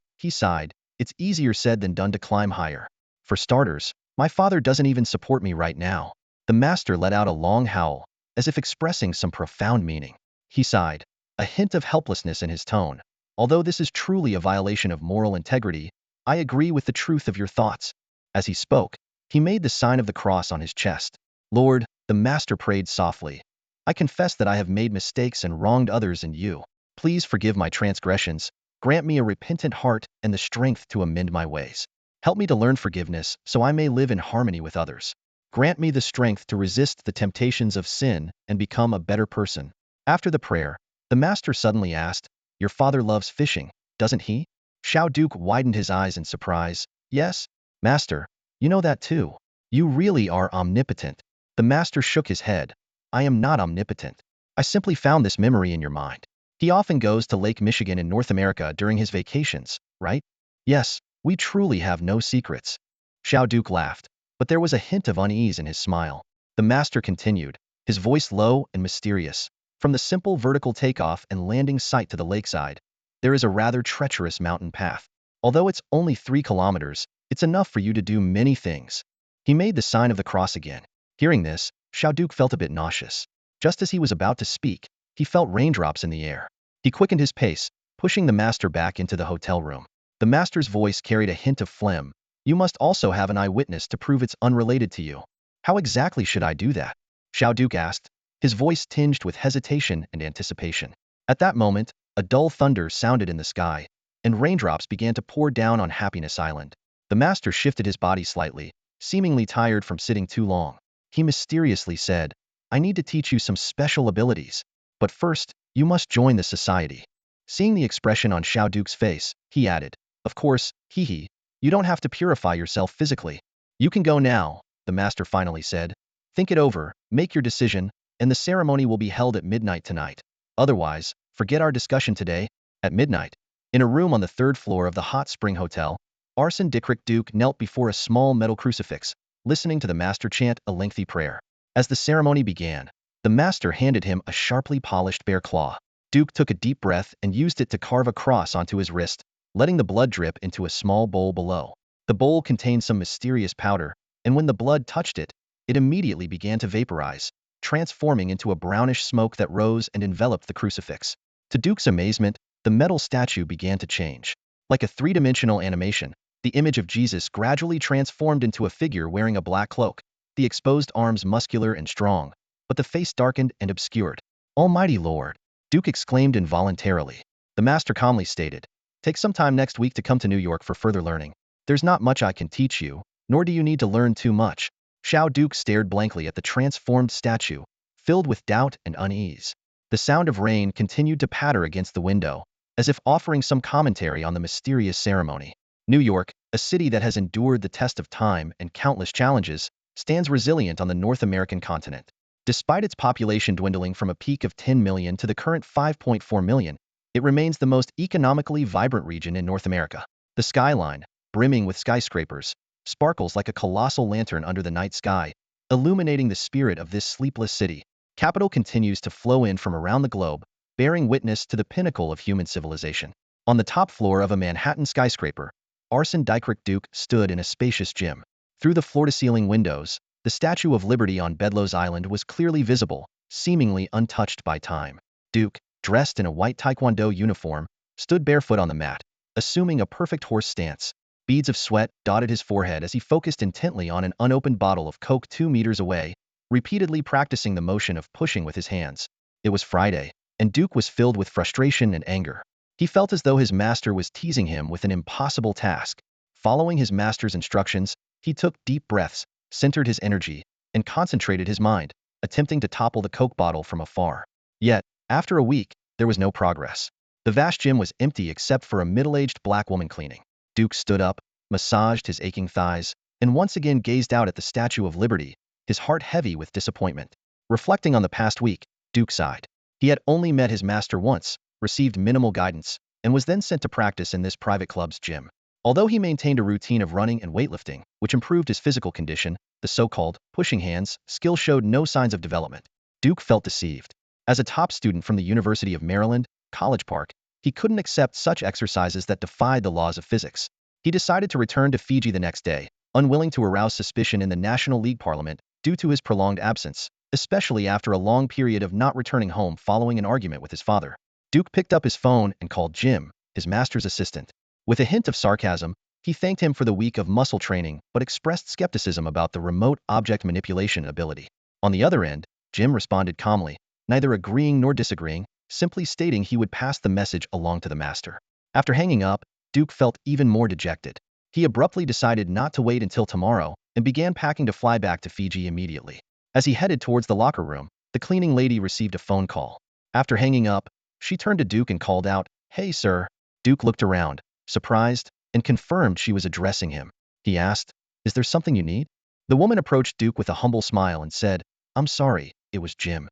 he sighed, it's easier said than done to climb higher. For starters, my father doesn't even support me right now. The master let out a long howl, as if expressing some profound meaning. He sighed, a hint of helplessness in his tone. Although this is truly a violation of moral integrity, I agree with the truth of your thoughts. As he spoke, he made the sign of the cross on his chest. Lord, the master prayed softly, I confess that I have made mistakes and wronged others and you. Please forgive my transgressions, grant me a repentant heart and the strength to amend my ways. Help me to learn forgiveness so I may live in harmony with others. Grant me the strength to resist the temptations of sin and become a better person. After the prayer, the master suddenly asked, Your father loves fishing, doesn't he? Xiao Duke widened his eyes in surprise. Yes, master, you know that too. You really are omnipotent. The master shook his head. I am not omnipotent. I simply found this memory in your mind. He often goes to Lake Michigan in North America during his vacations, right? Yes, we truly have no secrets. Xiao Duke laughed, but there was a hint of unease in his smile. The master continued, his voice low and mysterious. From the simple vertical takeoff and landing site to the lakeside, there is a rather treacherous mountain path. Although it's only 3 kilometers, it's enough for you to do many things. He made the sign of the cross again. Hearing this, Xiao Duke felt a bit nauseous. Just as he was about to speak, he felt raindrops in the air. He quickened his pace, pushing the master back into the hotel room. The master's voice carried a hint of phlegm. You must also have an eyewitness to prove it's unrelated to you. How exactly should I do that? Xiao Duke asked, his voice tinged with hesitation and anticipation. At that moment, a dull thunder sounded in the sky, and raindrops began to pour down on Happiness Island. The master shifted his body slightly, seemingly tired from sitting too long. He mysteriously said, I need to teach you some special abilities. But first, you must join the society. Seeing the expression on Xiao Duke's face, he added, Of course, hee, you don't have to purify yourself physically. You can go now, the master finally said. Think it over, make your decision, and the ceremony will be held at midnight tonight. Otherwise, forget our discussion today. At midnight, in a room on the 3rd floor of the Hot Spring Hotel, Arson Dietrich Duke knelt before a small metal crucifix, listening to the master chant a lengthy prayer. As the ceremony began, the master handed him a sharply polished bear claw. Duke took a deep breath and used it to carve a cross onto his wrist, letting the blood drip into a small bowl below. The bowl contained some mysterious powder, and when the blood touched it, it immediately began to vaporize, transforming into a brownish smoke that rose and enveloped the crucifix. To Duke's amazement, the metal statue began to change. Like a 3-dimensional animation, the image of Jesus gradually transformed into a figure wearing a black cloak, the exposed arms muscular and strong, but the face darkened and obscured. Almighty Lord! Duke exclaimed involuntarily. The master calmly stated, Take some time next week to come to New York for further learning. There's not much I can teach you, nor do you need to learn too much. Xiao Duke stared blankly at the transformed statue, filled with doubt and unease. The sound of rain continued to patter against the window, as if offering some commentary on the mysterious ceremony. New York, a city that has endured the test of time and countless challenges, stands resilient on the North American continent. Despite its population dwindling from a peak of 10 million to the current 5.4 million, it remains the most economically vibrant region in North America. The skyline, brimming with skyscrapers, sparkles like a colossal lantern under the night sky, illuminating the spirit of this sleepless city. Capital continues to flow in from around the globe, bearing witness to the pinnacle of human civilization. On the top floor of a Manhattan skyscraper, Arson Dietrich Duke stood in a spacious gym. Through the floor-to-ceiling windows, the Statue of Liberty on Bedloes Island was clearly visible, seemingly untouched by time. Duke, dressed in a white taekwondo uniform, stood barefoot on the mat, assuming a perfect horse stance. Beads of sweat dotted his forehead as he focused intently on an unopened bottle of Coke 2 meters away, repeatedly practicing the motion of pushing with his hands. It was Friday, and Duke was filled with frustration and anger. He felt as though his master was teasing him with an impossible task. Following his master's instructions, he took deep breaths, centered his energy, and concentrated his mind, attempting to topple the Coke bottle from afar. Yet, after a week, there was no progress. The vast gym was empty except for a middle-aged black woman cleaning. Duke stood up, massaged his aching thighs, and once again gazed out at the Statue of Liberty, his heart heavy with disappointment. Reflecting on the past week, Duke sighed. He had only met his master once, received minimal guidance, and was then sent to practice in this private club's gym. Although he maintained a routine of running and weightlifting, which improved his physical condition, the so-called pushing hands skill showed no signs of development. Duke felt deceived. As a top student from the University of Maryland, College Park, he couldn't accept such exercises that defied the laws of physics. He decided to return to Fiji the next day, unwilling to arouse suspicion in the National League Parliament due to his prolonged absence, especially after a long period of not returning home following an argument with his father. Duke picked up his phone and called Jim, his master's assistant. With a hint of sarcasm, he thanked him for the week of muscle training but expressed skepticism about the remote object manipulation ability. On the other end, Jim responded calmly, neither agreeing nor disagreeing, simply stating he would pass the message along to the master. After hanging up, Duke felt even more dejected. He abruptly decided not to wait until tomorrow and began packing to fly back to Fiji immediately. As he headed towards the locker room, the cleaning lady received a phone call. After hanging up, she turned to Duke and called out, "Hey, sir." Duke looked around, surprised, and confirmed she was addressing him. He asked, "Is there something you need?" The woman approached Duke with a humble smile and said, "I'm sorry, it was Jim.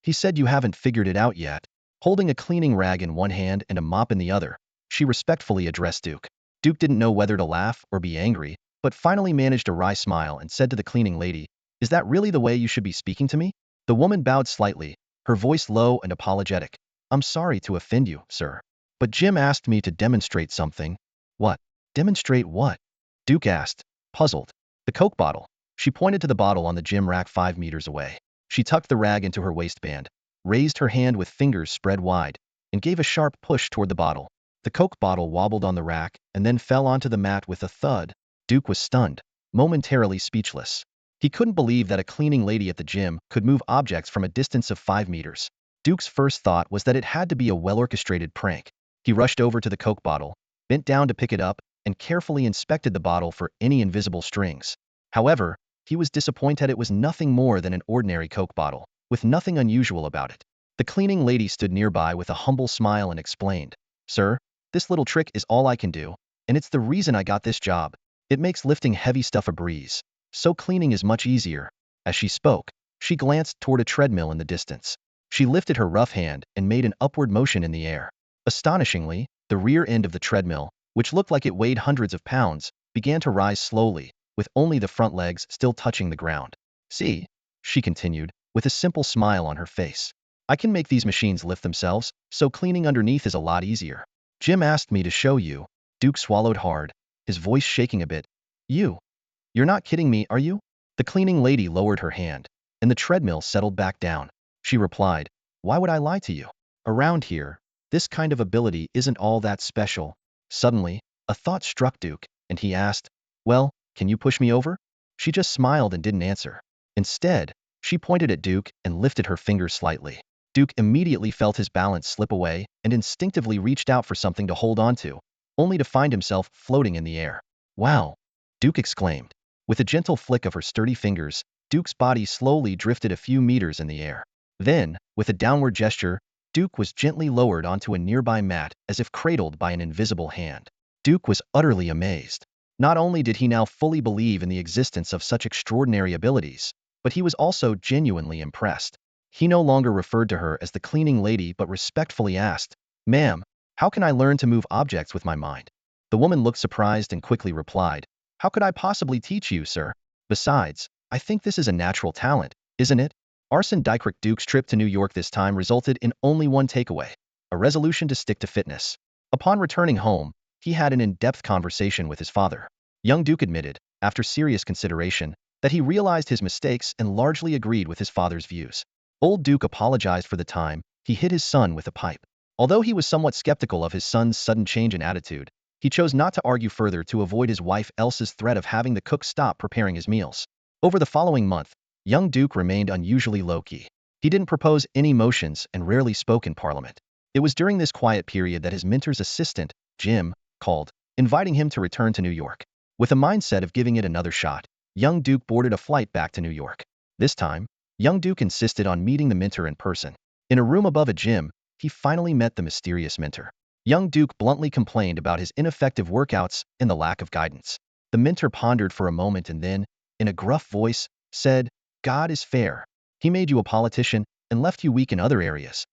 He said you haven't figured it out yet." Holding a cleaning rag in one hand and a mop in the other, she respectfully addressed Duke. Duke didn't know whether to laugh or be angry, but finally managed a wry smile and said to the cleaning lady, "Is that really the way you should be speaking to me?" The woman bowed slightly, her voice low and apologetic. "I'm sorry to offend you, sir. But Jim asked me to demonstrate something." "What? Demonstrate what?" Duke asked, puzzled. "The Coke bottle." She pointed to the bottle on the gym rack 5 meters away. She tucked the rag into her waistband, raised her hand with fingers spread wide, and gave a sharp push toward the bottle. The Coke bottle wobbled on the rack and then fell onto the mat with a thud. Duke was stunned, momentarily speechless. He couldn't believe that a cleaning lady at the gym could move objects from a distance of 5 meters. Duke's first thought was that it had to be a well-orchestrated prank. He rushed over to the Coke bottle, bent down to pick it up, and carefully inspected the bottle for any invisible strings. However, he was disappointed it was nothing more than an ordinary Coke bottle, with nothing unusual about it. The cleaning lady stood nearby with a humble smile and explained, "Sir, this little trick is all I can do, and it's the reason I got this job. It makes lifting heavy stuff a breeze, so cleaning is much easier." As she spoke, she glanced toward a treadmill in the distance. She lifted her rough hand and made an upward motion in the air. Astonishingly, the rear end of the treadmill, which looked like it weighed hundreds of pounds, began to rise slowly, with only the front legs still touching the ground. "See," she continued, with a simple smile on her face. "I can make these machines lift themselves, so cleaning underneath is a lot easier. Jim asked me to show you." Duke swallowed hard, his voice shaking a bit. You're not kidding me, are you?" The cleaning lady lowered her hand, and the treadmill settled back down. She replied, "Why would I lie to you? Around here, this kind of ability isn't all that special." Suddenly, a thought struck Duke, and he asked, "Well, can you push me over?" She just smiled and didn't answer. Instead, she pointed at Duke and lifted her finger slightly. Duke immediately felt his balance slip away and instinctively reached out for something to hold onto, only to find himself floating in the air. "Wow!" Duke exclaimed. With a gentle flick of her sturdy fingers, Duke's body slowly drifted a few meters in the air. Then, with a downward gesture, Duke was gently lowered onto a nearby mat as if cradled by an invisible hand. Duke was utterly amazed. Not only did he now fully believe in the existence of such extraordinary abilities, but he was also genuinely impressed. He no longer referred to her as the cleaning lady but respectfully asked, "Ma'am, how can I learn to move objects with my mind?" The woman looked surprised and quickly replied, "How could I possibly teach you, sir? Besides, I think this is a natural talent, isn't it?" Arson Dykrick Duke's trip to New York this time resulted in only one takeaway, a resolution to stick to fitness. Upon returning home, he had an in-depth conversation with his father. Young Duke admitted, after serious consideration, that he realized his mistakes and largely agreed with his father's views. Old Duke apologized for the time he hit his son with a pipe. Although he was somewhat skeptical of his son's sudden change in attitude, he chose not to argue further to avoid his wife Elsa's threat of having the cook stop preparing his meals. Over the following month, young Duke remained unusually low-key. He didn't propose any motions and rarely spoke in Parliament. It was during this quiet period that his mentor's assistant, Jim, called, inviting him to return to New York. With a mindset of giving it another shot, young Duke boarded a flight back to New York. This time, young Duke insisted on meeting the mentor in person. In a room above a gym, he finally met the mysterious mentor. Young Duke bluntly complained about his ineffective workouts and the lack of guidance. The mentor pondered for a moment and then, in a gruff voice, said, "God is fair. He made you a politician and left you weak in other areas."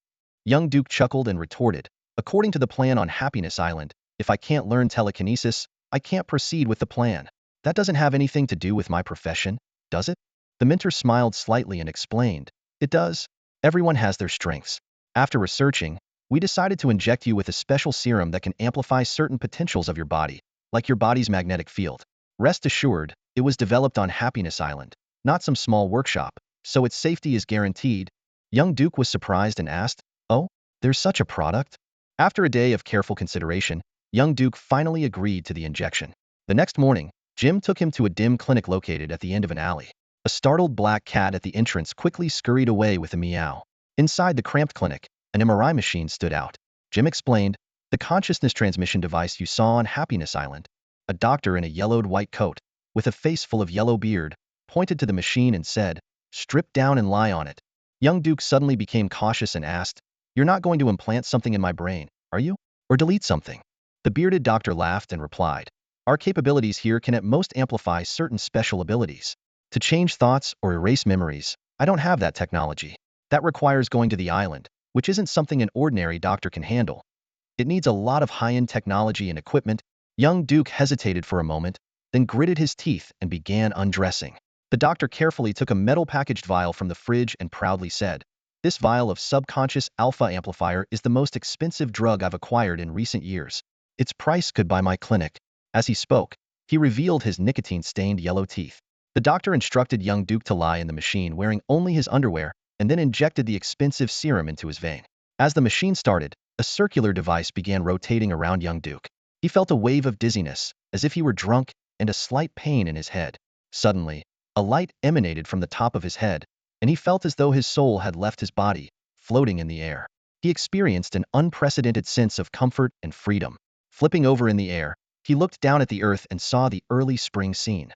Young Duke chuckled and retorted, "According to the plan on Happiness Island, if I can't learn telekinesis, I can't proceed with the plan. That doesn't have anything to do with my profession, does it?" The mentor smiled slightly and explained, "It does. Everyone has their strengths. After researching, we decided to inject you with a special serum that can amplify certain potentials of your body, like your body's magnetic field. Rest assured, it was developed on Happiness Island, not some small workshop, so its safety is guaranteed." Young Duke was surprised and asked, "Oh, there's such a product?" After a day of careful consideration, young Duke finally agreed to the injection. The next morning, Jim took him to a dim clinic located at the end of an alley. A startled black cat at the entrance quickly scurried away with a meow. Inside the cramped clinic, an MRI machine stood out. Jim explained, "The consciousness transmission device you saw on Happiness Island." A doctor in a yellowed white coat, with a face full of yellow beard, pointed to the machine and said, "Strip down and lie on it." Young Duke suddenly became cautious and asked, "You're not going to implant something in my brain, are you? Or delete something?" The bearded doctor laughed and replied, "Our capabilities here can at most amplify certain special abilities. To change thoughts or erase memories, I don't have that technology. That requires going to the island, which isn't something an ordinary doctor can handle. It needs a lot of high-end technology and equipment." Young Duke hesitated for a moment, then gritted his teeth and began undressing. The doctor carefully took a metal-packaged vial from the fridge and proudly said, "This vial of subconscious alpha amplifier is the most expensive drug I've acquired in recent years. Its price could buy my clinic." As he spoke, he revealed his nicotine-stained yellow teeth. The doctor instructed young Duke to lie in the machine wearing only his underwear and then injected the expensive serum into his vein. As the machine started, a circular device began rotating around young Duke. He felt a wave of dizziness, as if he were drunk, and a slight pain in his head. Suddenly, a light emanated from the top of his head, and he felt as though his soul had left his body, floating in the air. He experienced an unprecedented sense of comfort and freedom. Flipping over in the air, he looked down at the earth and saw the early spring scene.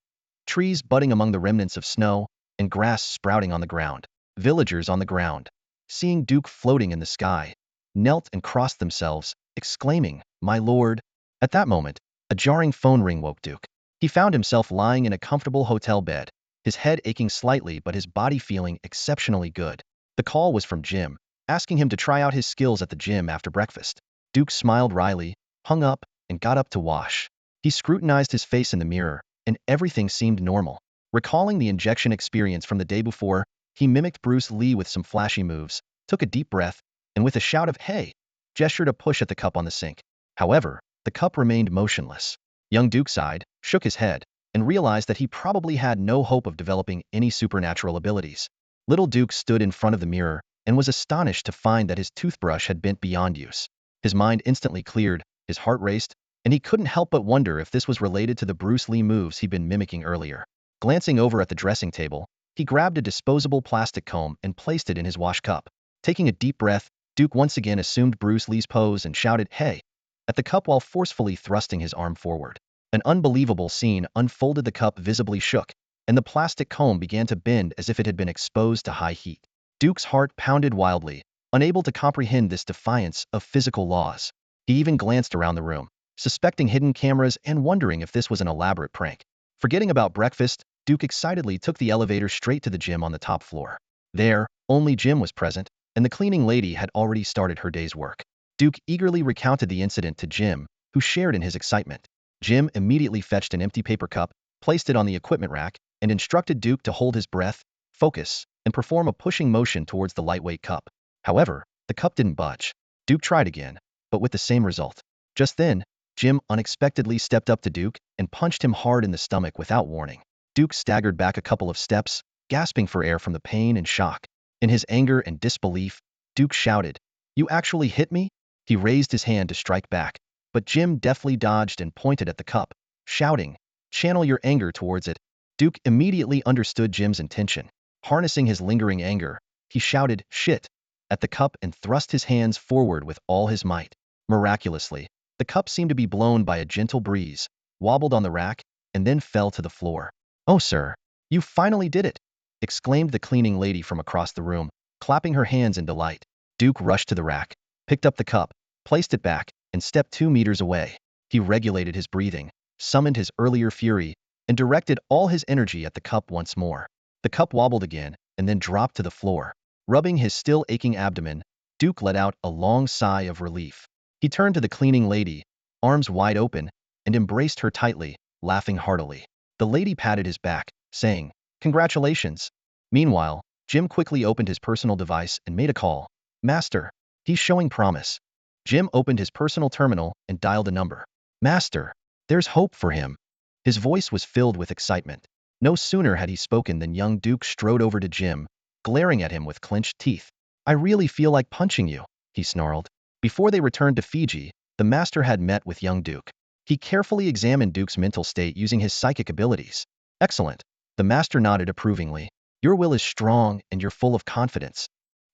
Trees budding among the remnants of snow, and grass sprouting on the ground. Villagers on the ground, seeing Duke floating in the sky, knelt and crossed themselves, exclaiming, "My lord." At that moment, a jarring phone ring woke Duke. He found himself lying in a comfortable hotel bed, his head aching slightly but his body feeling exceptionally good. The call was from Jim, asking him to try out his skills at the gym after breakfast. Duke smiled wryly, hung up, and got up to wash. He scrutinized his face in the mirror, and everything seemed normal. Recalling the injection experience from the day before, he mimicked Bruce Lee with some flashy moves, took a deep breath, and with a shout of "Hey!" gestured a push at the cup on the sink. However, the cup remained motionless. Young Duke sighed, shook his head, and realized that he probably had no hope of developing any supernatural abilities. Little Duke stood in front of the mirror and was astonished to find that his toothbrush had bent beyond use. His mind instantly cleared, his heart raced, and he couldn't help but wonder if this was related to the Bruce Lee moves he'd been mimicking earlier. Glancing over at the dressing table, he grabbed a disposable plastic comb and placed it in his wash cup. Taking a deep breath, Duke once again assumed Bruce Lee's pose and shouted, "Hey!" at the cup while forcefully thrusting his arm forward. An unbelievable scene unfolded. The cup visibly shook, and the plastic comb began to bend as if it had been exposed to high heat. Duke's heart pounded wildly, unable to comprehend this defiance of physical laws. He even glanced around the room, suspecting hidden cameras and wondering if this was an elaborate prank. Forgetting about breakfast, Duke excitedly took the elevator straight to the gym on the top floor. There, only Jim was present, and the cleaning lady had already started her day's work. Duke eagerly recounted the incident to Jim, who shared in his excitement. Jim immediately fetched an empty paper cup, placed it on the equipment rack, and instructed Duke to hold his breath, focus, and perform a pushing motion towards the lightweight cup. However, the cup didn't budge. Duke tried again, but with the same result. Just then, Jim unexpectedly stepped up to Duke and punched him hard in the stomach without warning. Duke staggered back a couple of steps, gasping for air from the pain and shock. In his anger and disbelief, Duke shouted, "You actually hit me?" He raised his hand to strike back, but Jim deftly dodged and pointed at the cup, shouting, "Channel your anger towards it." Duke immediately understood Jim's intention. Harnessing his lingering anger, he shouted, "Shit!" at the cup and thrust his hands forward with all his might. Miraculously, the cup seemed to be blown by a gentle breeze, wobbled on the rack, and then fell to the floor. "Oh, sir, you finally did it!" exclaimed the cleaning lady from across the room, clapping her hands in delight. Duke rushed to the rack, picked up the cup, placed it back, and stepped 2 meters away. He regulated his breathing, summoned his earlier fury, and directed all his energy at the cup once more. The cup wobbled again, and then dropped to the floor. Rubbing his still aching abdomen, Duke let out a long sigh of relief. He turned to the cleaning lady, arms wide open, and embraced her tightly, laughing heartily. The lady patted his back, saying, "Congratulations." Meanwhile, Jim quickly opened his personal device and made a call. "Master, he's showing promise." Jim opened his personal terminal and dialed a number. "Master, there's hope for him." His voice was filled with excitement. No sooner had he spoken than young Duke strode over to Jim, glaring at him with clenched teeth. "I really feel like punching you," he snarled. Before they returned to Fiji, the master had met with young Duke. He carefully examined Duke's mental state using his psychic abilities. "Excellent." The master nodded approvingly. "Your will is strong and you're full of confidence."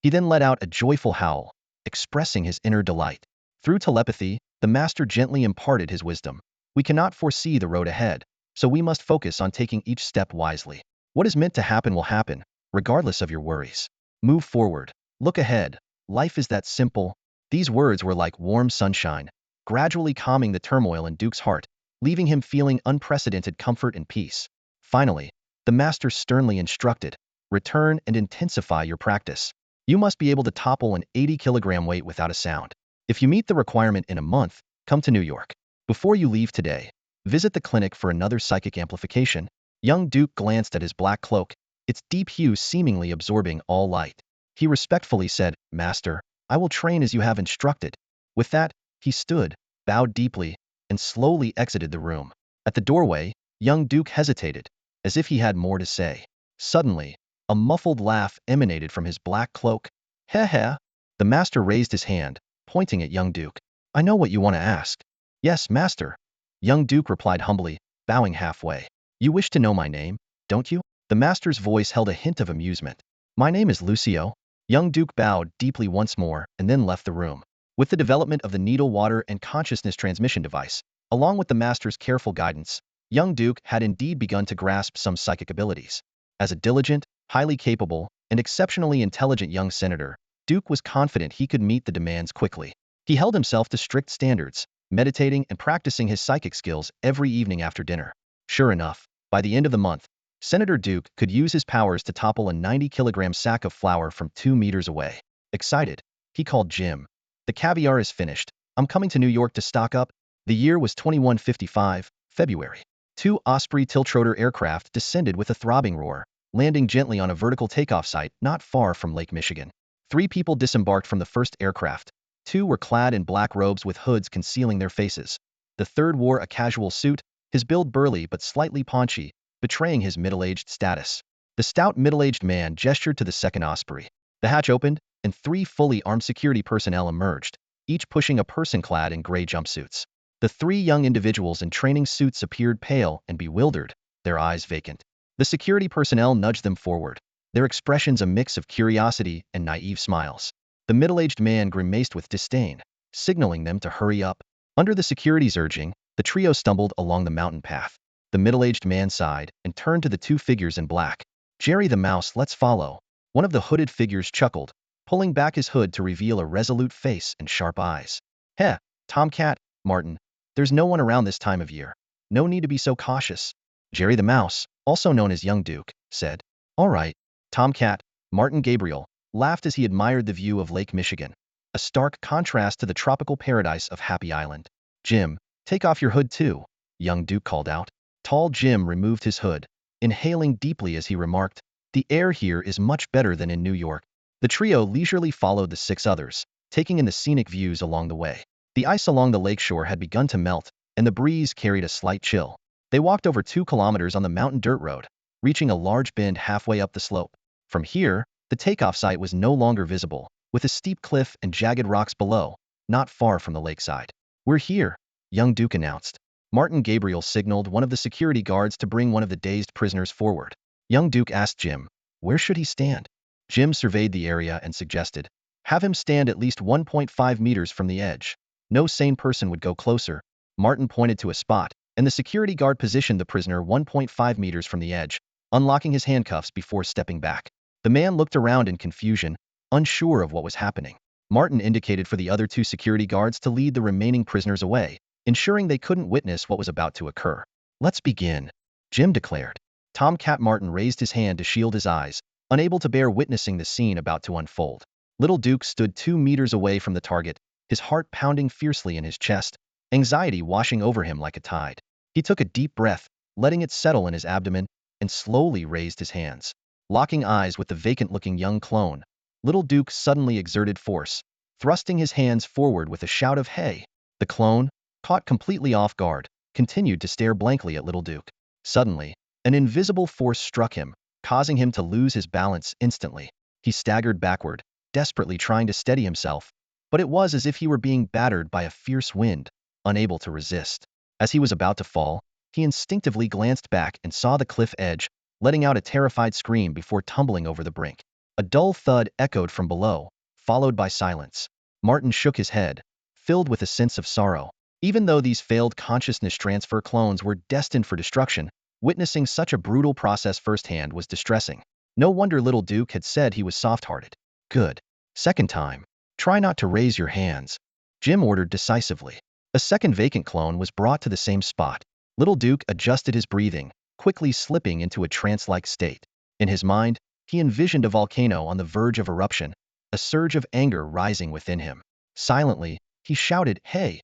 He then let out a joyful howl, expressing his inner delight. Through telepathy, the master gently imparted his wisdom. "We cannot foresee the road ahead, so we must focus on taking each step wisely. What is meant to happen will happen, regardless of your worries. Move forward. Look ahead. Life is that simple." These words were like warm sunshine, gradually calming the turmoil in Duke's heart, leaving him feeling unprecedented comfort and peace. Finally, the master sternly instructed, "Return and intensify your practice. You must be able to topple an 80-kilogram weight without a sound. If you meet the requirement in a month, come to New York. Before you leave today, visit the clinic for another psychic amplification." Young Duke glanced at his black cloak, its deep hue seemingly absorbing all light. He respectfully said, "Master, I will train as you have instructed." With that, he stood, bowed deeply, and slowly exited the room. At the doorway, young Duke hesitated, as if he had more to say. Suddenly, a muffled laugh emanated from his black cloak. "Heh heh." The master raised his hand, pointing at young Duke. "I know what you want to ask." "Yes, master." Young Duke replied humbly, bowing halfway. "You wish to know my name, don't you?" The master's voice held a hint of amusement. "My name is Lucio." Young Duke bowed deeply once more and then left the room. With the development of the needle water and consciousness transmission device, along with the master's careful guidance, young Duke had indeed begun to grasp some psychic abilities. As a diligent, highly capable, and exceptionally intelligent young senator, Duke was confident he could meet the demands quickly. He held himself to strict standards, meditating and practicing his psychic skills every evening after dinner. Sure enough, by the end of the month, Senator Duke could use his powers to topple a 90-kilogram sack of flour from 2 meters away. Excited, he called Jim. "The caviar is finished. I'm coming to New York to stock up." The year was 2155, February. 2 Osprey Tiltrotor aircraft descended with a throbbing roar, landing gently on a vertical takeoff site not far from Lake Michigan. 3 people disembarked from the first aircraft. 2 were clad in black robes with hoods concealing their faces. The third wore a casual suit, his build burly but slightly paunchy, betraying his middle-aged status. The stout middle-aged man gestured to the second Osprey. The hatch opened, and 3 fully armed security personnel emerged, each pushing a person clad in gray jumpsuits. The 3 young individuals in training suits appeared pale and bewildered, their eyes vacant. The security personnel nudged them forward, their expressions a mix of curiosity and naive smiles. The middle-aged man grimaced with disdain, signaling them to hurry up. Under the security's urging, the trio stumbled along the mountain path. The middle-aged man sighed and turned to the 2 figures in black. "Jerry the Mouse, let's follow." One of the hooded figures chuckled, pulling back his hood to reveal a resolute face and sharp eyes. "Heh, Tomcat, Martin, there's no one around this time of year. No need to be so cautious." Jerry the Mouse, also known as young Duke, said. "All right." Tomcat, Martin Gabriel, laughed as he admired the view of Lake Michigan, a stark contrast to the tropical paradise of Happy Island. "Jim, take off your hood too," young Duke called out. Tall Jim removed his hood, inhaling deeply as he remarked, "The air here is much better than in New York." The trio leisurely followed the 6 others, taking in the scenic views along the way. The ice along the lakeshore had begun to melt, and the breeze carried a slight chill. They walked over 2 kilometers on the mountain dirt road, reaching a large bend halfway up the slope. From here, the takeoff site was no longer visible, with a steep cliff and jagged rocks below, not far from the lakeside. "We're here," young Duke announced. Martin Gabriel signaled one of the security guards to bring one of the dazed prisoners forward. Young Duke asked Jim, Where should he stand? Jim surveyed the area and suggested, have him stand at least 1.5 meters from the edge. No sane person would go closer. Martin pointed to a spot, and the security guard positioned the prisoner 1.5 meters from the edge, unlocking his handcuffs before stepping back. The man looked around in confusion, unsure of what was happening. Martin indicated for the other two security guards to lead the remaining prisoners away, ensuring they couldn't witness what was about to occur. Let's begin, Jim declared. Tomcat Martin raised his hand to shield his eyes, unable to bear witnessing the scene about to unfold. Little Duke stood 2 meters away from the target, his heart pounding fiercely in his chest, anxiety washing over him like a tide. He took a deep breath, letting it settle in his abdomen, and slowly raised his hands. Locking eyes with the vacant-looking young clone, Little Duke suddenly exerted force, thrusting his hands forward with a shout of "Hey!" The clone, caught completely off guard, continued to stare blankly at Little Duke. Suddenly, an invisible force struck him, causing him to lose his balance instantly. He staggered backward, desperately trying to steady himself, but it was as if he were being battered by a fierce wind, unable to resist. As he was about to fall, he instinctively glanced back and saw the cliff edge, letting out a terrified scream before tumbling over the brink. A dull thud echoed from below, followed by silence. Martin shook his head, filled with a sense of sorrow. Even though these failed consciousness transfer clones were destined for destruction, witnessing such a brutal process firsthand was distressing. No wonder Little Duke had said he was soft-hearted. Good. Second time. Try not to raise your hands, Jim ordered decisively. A second vacant clone was brought to the same spot. Little Duke adjusted his breathing, quickly slipping into a trance-like state. In his mind, he envisioned a volcano on the verge of eruption, a surge of anger rising within him. Silently, he shouted, "Hey!"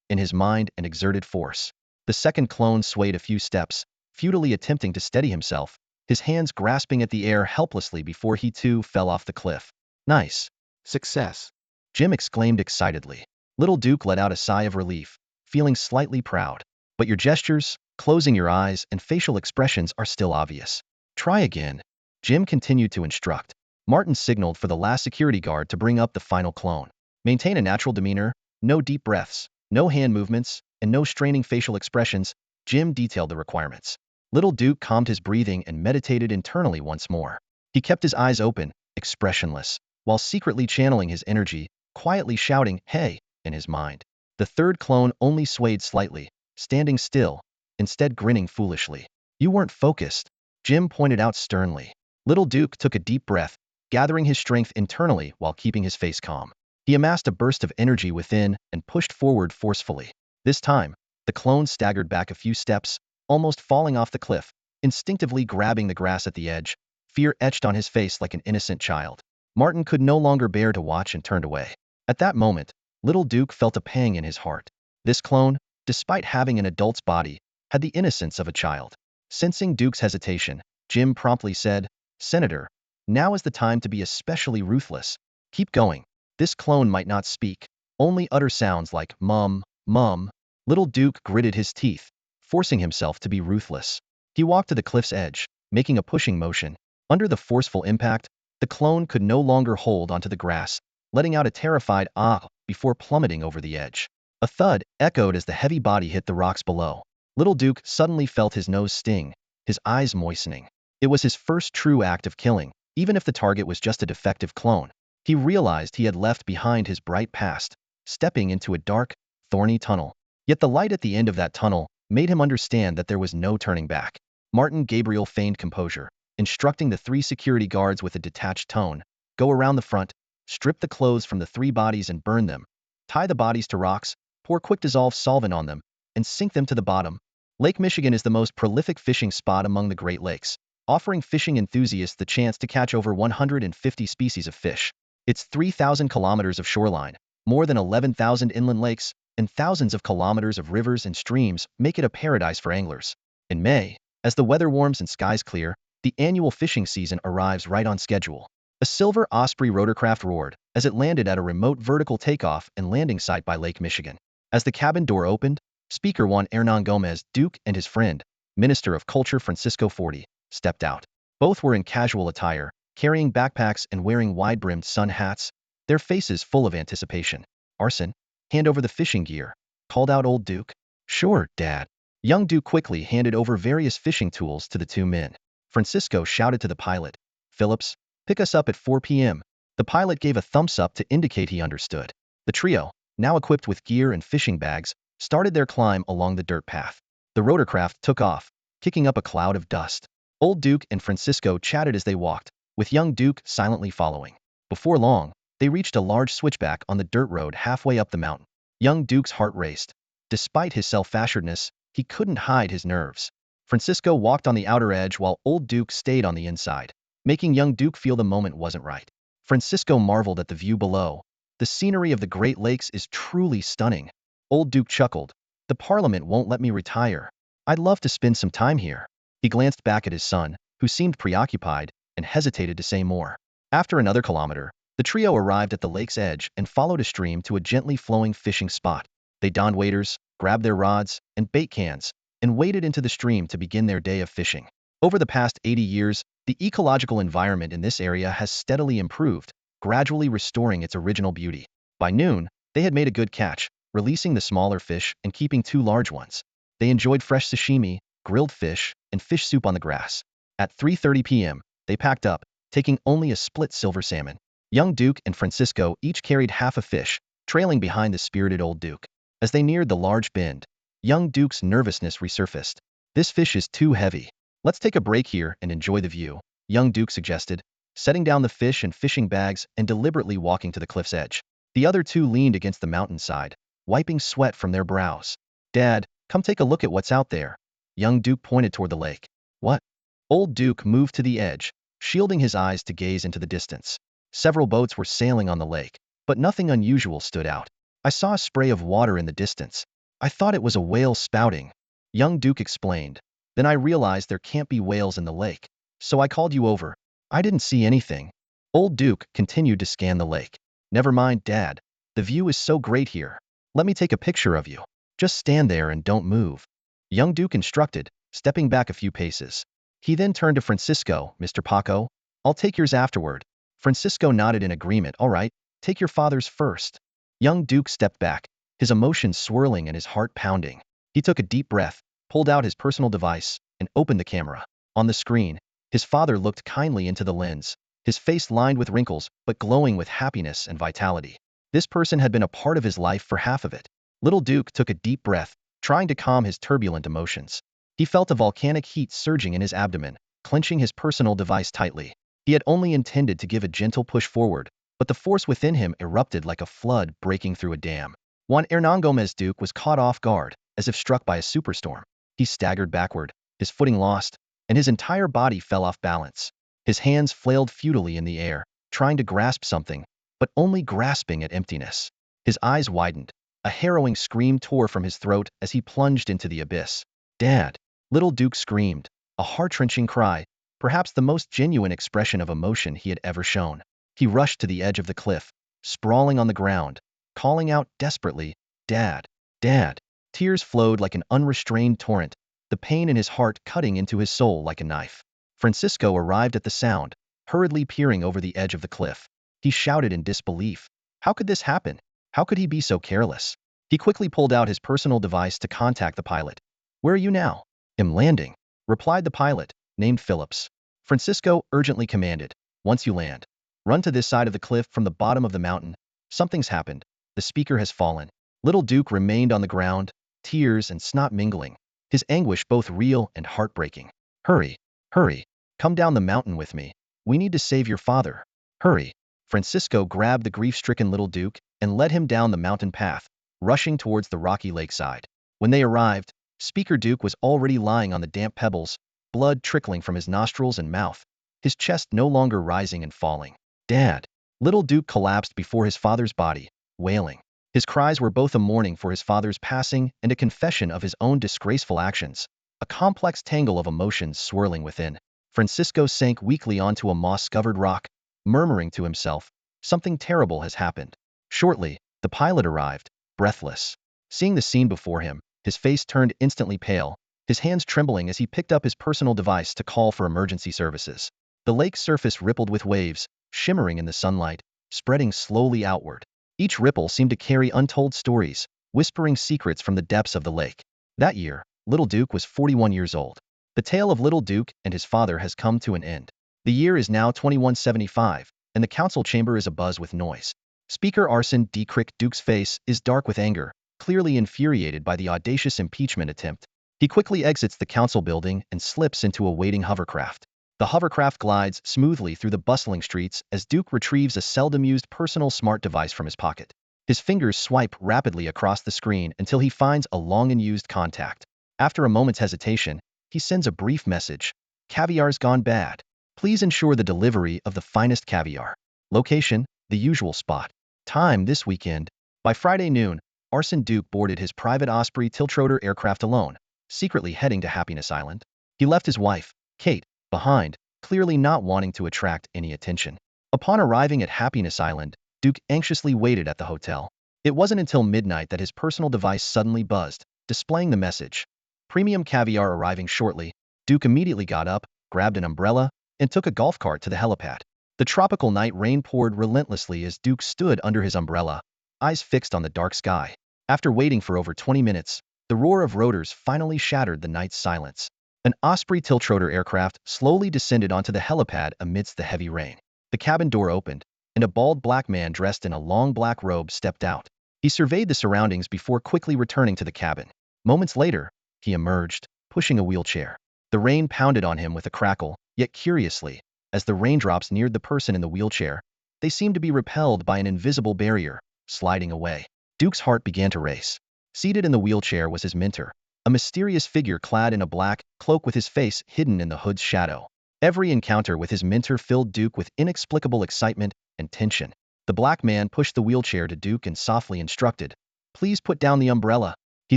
in his mind and exerted force. The second clone swayed a few steps, futilely attempting to steady himself, his hands grasping at the air helplessly before he too fell off the cliff. Nice. Success, Jim exclaimed excitedly. Little Duke let out a sigh of relief, feeling slightly proud. But your gestures, closing your eyes, and facial expressions are still obvious. Try again, Jim continued to instruct. Martin signaled for the last security guard to bring up the final clone. Maintain a natural demeanor, no deep breaths, no hand movements, and no straining facial expressions. Jim detailed the requirements. Little Duke calmed his breathing and meditated internally once more. He kept his eyes open, expressionless, while secretly channeling his energy, quietly shouting, "Hey!" in his mind. The third clone only swayed slightly, standing still, instead grinning foolishly. You weren't focused, Jim pointed out sternly. Little Duke took a deep breath, gathering his strength internally while keeping his face calm. He amassed a burst of energy within and pushed forward forcefully. This time, the clone staggered back a few steps, almost falling off the cliff, instinctively grabbing the grass at the edge, fear etched on his face like an innocent child. Martin could no longer bear to watch and turned away. At that moment, Little Duke felt a pang in his heart. This clone, despite having an adult's body, had the innocence of a child. Sensing Duke's hesitation, Jim promptly said, "Senator, now is the time to be especially ruthless. Keep going." This clone might not speak, only utter sounds like "mum, mum." Little Duke gritted his teeth, forcing himself to be ruthless. He walked to the cliff's edge, making a pushing motion. Under the forceful impact, the clone could no longer hold onto the grass, letting out a terrified "ah" before plummeting over the edge. A thud echoed as the heavy body hit the rocks below. Little Duke suddenly felt his nose sting, his eyes moistening. It was his first true act of killing, even if the target was just a defective clone. He realized he had left behind his bright past, stepping into a dark, thorny tunnel. Yet the light at the end of that tunnel made him understand that there was no turning back. Martin Gabriel feigned composure, instructing the 3 security guards with a detached tone, "Go around the front, strip the clothes from the 3 bodies and burn them. Tie the bodies to rocks, pour quick dissolved solvent on them, and sink them to the bottom." Lake Michigan is the most prolific fishing spot among the Great Lakes, offering fishing enthusiasts the chance to catch over 150 species of fish. Its 3,000 kilometers of shoreline, more than 11,000 inland lakes, and thousands of kilometers of rivers and streams make it a paradise for anglers. In May, as the weather warms and skies clear, the annual fishing season arrives right on schedule. A Silver Osprey rotorcraft roared as it landed at a remote vertical takeoff and landing site by Lake Michigan. As the cabin door opened, Speaker Juan Hernan Gomez Duke and his friend, Minister of Culture Francisco Forti, stepped out. Both were in casual attire, carrying backpacks and wearing wide-brimmed sun hats, their faces full of anticipation. "Arson, hand over the fishing gear," called out old Duke. "Sure, Dad." Young Duke quickly handed over various fishing tools to the 2 men. Francisco shouted to the pilot, Phillips. Pick us up at 4 p.m. The pilot gave a thumbs up to indicate he understood. The trio, now equipped with gear and fishing bags, started their climb along the dirt path. The rotorcraft took off, kicking up a cloud of dust. Old Duke and Francisco chatted as they walked, with young Duke silently following. Before long, they reached a large switchback on the dirt road halfway up the mountain. Young Duke's heart raced. Despite his self-assuredness, he couldn't hide his nerves. Francisco walked on the outer edge while Old Duke stayed on the inside, making young Duke feel the moment wasn't right. Francisco marveled at the view below. The scenery of the Great Lakes is truly stunning. Old Duke chuckled. The Parliament won't let me retire. I'd love to spend some time here. He glanced back at his son, who seemed preoccupied, and hesitated to say more. After another kilometer, the trio arrived at the lake's edge and followed a stream to a gently flowing fishing spot. They donned waders, grabbed their rods and bait cans, and waded into the stream to begin their day of fishing. Over the past 80 years, the ecological environment in this area has steadily improved, gradually restoring its original beauty. By noon, they had made a good catch, releasing the smaller fish and keeping 2 large ones. They enjoyed fresh sashimi, grilled fish, and fish soup on the grass. At 3:30 p.m., they packed up, taking only a split silver salmon. Young Duke and Francisco each carried half a fish, trailing behind the spirited Old Duke. As they neared the large bend, young Duke's nervousness resurfaced. This fish is too heavy. Let's take a break here and enjoy the view, young Duke suggested, setting down the fish and fishing bags and deliberately walking to the cliff's edge. The other 2 leaned against the mountainside, wiping sweat from their brows. Dad, come take a look at what's out there. Young Duke pointed toward the lake. What? Old Duke moved to the edge, shielding his eyes to gaze into the distance. Several boats were sailing on the lake, but nothing unusual stood out. I saw a spray of water in the distance. I thought it was a whale spouting. Young Duke explained. Then I realized there can't be whales in the lake, so I called you over. I didn't see anything. Old Duke continued to scan the lake. Never mind, Dad. The view is so great here. Let me take a picture of you. Just stand there and don't move. Young Duke instructed, stepping back a few paces. He then turned to Francisco. Mr. Paco, I'll take yours afterward. Francisco nodded in agreement. All right, take your father's first. Young Duke stepped back, his emotions swirling and his heart pounding. He took a deep breath, pulled out his personal device, and opened the camera. On the screen, his father looked kindly into the lens, his face lined with wrinkles but glowing with happiness and vitality. This person had been a part of his life for half of it. Little Duke took a deep breath, trying to calm his turbulent emotions. He felt a volcanic heat surging in his abdomen, clenching his personal device tightly. He had only intended to give a gentle push forward, but the force within him erupted like a flood breaking through a dam. Juan Hernan Gomez Duke was caught off guard, as if struck by a superstorm. He staggered backward, his footing lost, and his entire body fell off balance. His hands flailed futilely in the air, trying to grasp something, but only grasping at emptiness. His eyes widened. A harrowing scream tore from his throat as he plunged into the abyss. Dad! Little Duke screamed, a heart-wrenching cry, perhaps the most genuine expression of emotion he had ever shown. He rushed to the edge of the cliff, sprawling on the ground, calling out desperately, Dad! Dad! Tears flowed like an unrestrained torrent, the pain in his heart cutting into his soul like a knife. Francisco arrived at the sound, hurriedly peering over the edge of the cliff. He shouted in disbelief. How could this happen? How could he be so careless? He quickly pulled out his personal device to contact the pilot. Where are you now? I'm landing, replied the pilot, named Phillips. Francisco urgently commanded. Once you land, run to this side of the cliff from the bottom of the mountain. Something's happened. The speaker has fallen. Little Duke remained on the ground, tears and snot mingling, his anguish both real and heartbreaking. Hurry, hurry, come down the mountain with me. We need to save your father. Hurry. Francisco grabbed the grief-stricken little Duke and led him down the mountain path, rushing towards the rocky lakeside. When they arrived, Speaker Duke was already lying on the damp pebbles, blood trickling from his nostrils and mouth, his chest no longer rising and falling. Dad! Little Duke collapsed before his father's body, wailing. His cries were both a mourning for his father's passing and a confession of his own disgraceful actions, a complex tangle of emotions swirling within. Francisco sank weakly onto a moss-covered rock, murmuring to himself, something terrible has happened. Shortly, the pilot arrived, breathless. Seeing the scene before him, his face turned instantly pale, his hands trembling as he picked up his personal device to call for emergency services. The lake's surface rippled with waves, shimmering in the sunlight, spreading slowly outward. Each ripple seemed to carry untold stories, whispering secrets from the depths of the lake. That year, Little Duke was 41 years old. The tale of Little Duke and his father has come to an end. The year is now 2175, and the council chamber is abuzz with noise. Speaker Arson D. Crick Duke's face is dark with anger, clearly infuriated by the audacious impeachment attempt. He quickly exits the council building and slips into a waiting hovercraft. The hovercraft glides smoothly through the bustling streets as Duke retrieves a seldom-used personal smart device from his pocket. His fingers swipe rapidly across the screen until he finds a long-unused contact. After a moment's hesitation, he sends a brief message. Caviar's gone bad. Please ensure the delivery of the finest caviar. Location, the usual spot. Time, this weekend. By Friday noon, Arson Duke boarded his private Osprey tiltrotor aircraft alone, secretly heading to Happiness Island. He left his wife, Kate, behind, clearly not wanting to attract any attention. Upon arriving at Happiness Island, Duke anxiously waited at the hotel. It wasn't until midnight that his personal device suddenly buzzed, displaying the message. Premium caviar arriving shortly. Duke immediately got up, grabbed an umbrella, and took a golf cart to the helipad. The tropical night rain poured relentlessly as Duke stood under his umbrella, eyes fixed on the dark sky. After waiting for over 20 minutes, the roar of rotors finally shattered the night's silence. An Osprey tiltrotor aircraft slowly descended onto the helipad amidst the heavy rain. The cabin door opened, and a bald black man dressed in a long black robe stepped out. He surveyed the surroundings before quickly returning to the cabin. Moments later, he emerged, pushing a wheelchair. The rain pounded on him with a crackle, yet curiously, as the raindrops neared the person in the wheelchair, they seemed to be repelled by an invisible barrier, sliding away. Duke's heart began to race. Seated in the wheelchair was his mentor, a mysterious figure clad in a black cloak with his face hidden in the hood's shadow. Every encounter with his mentor filled Duke with inexplicable excitement and tension. The black man pushed the wheelchair to Duke and softly instructed, "Please put down the umbrella." He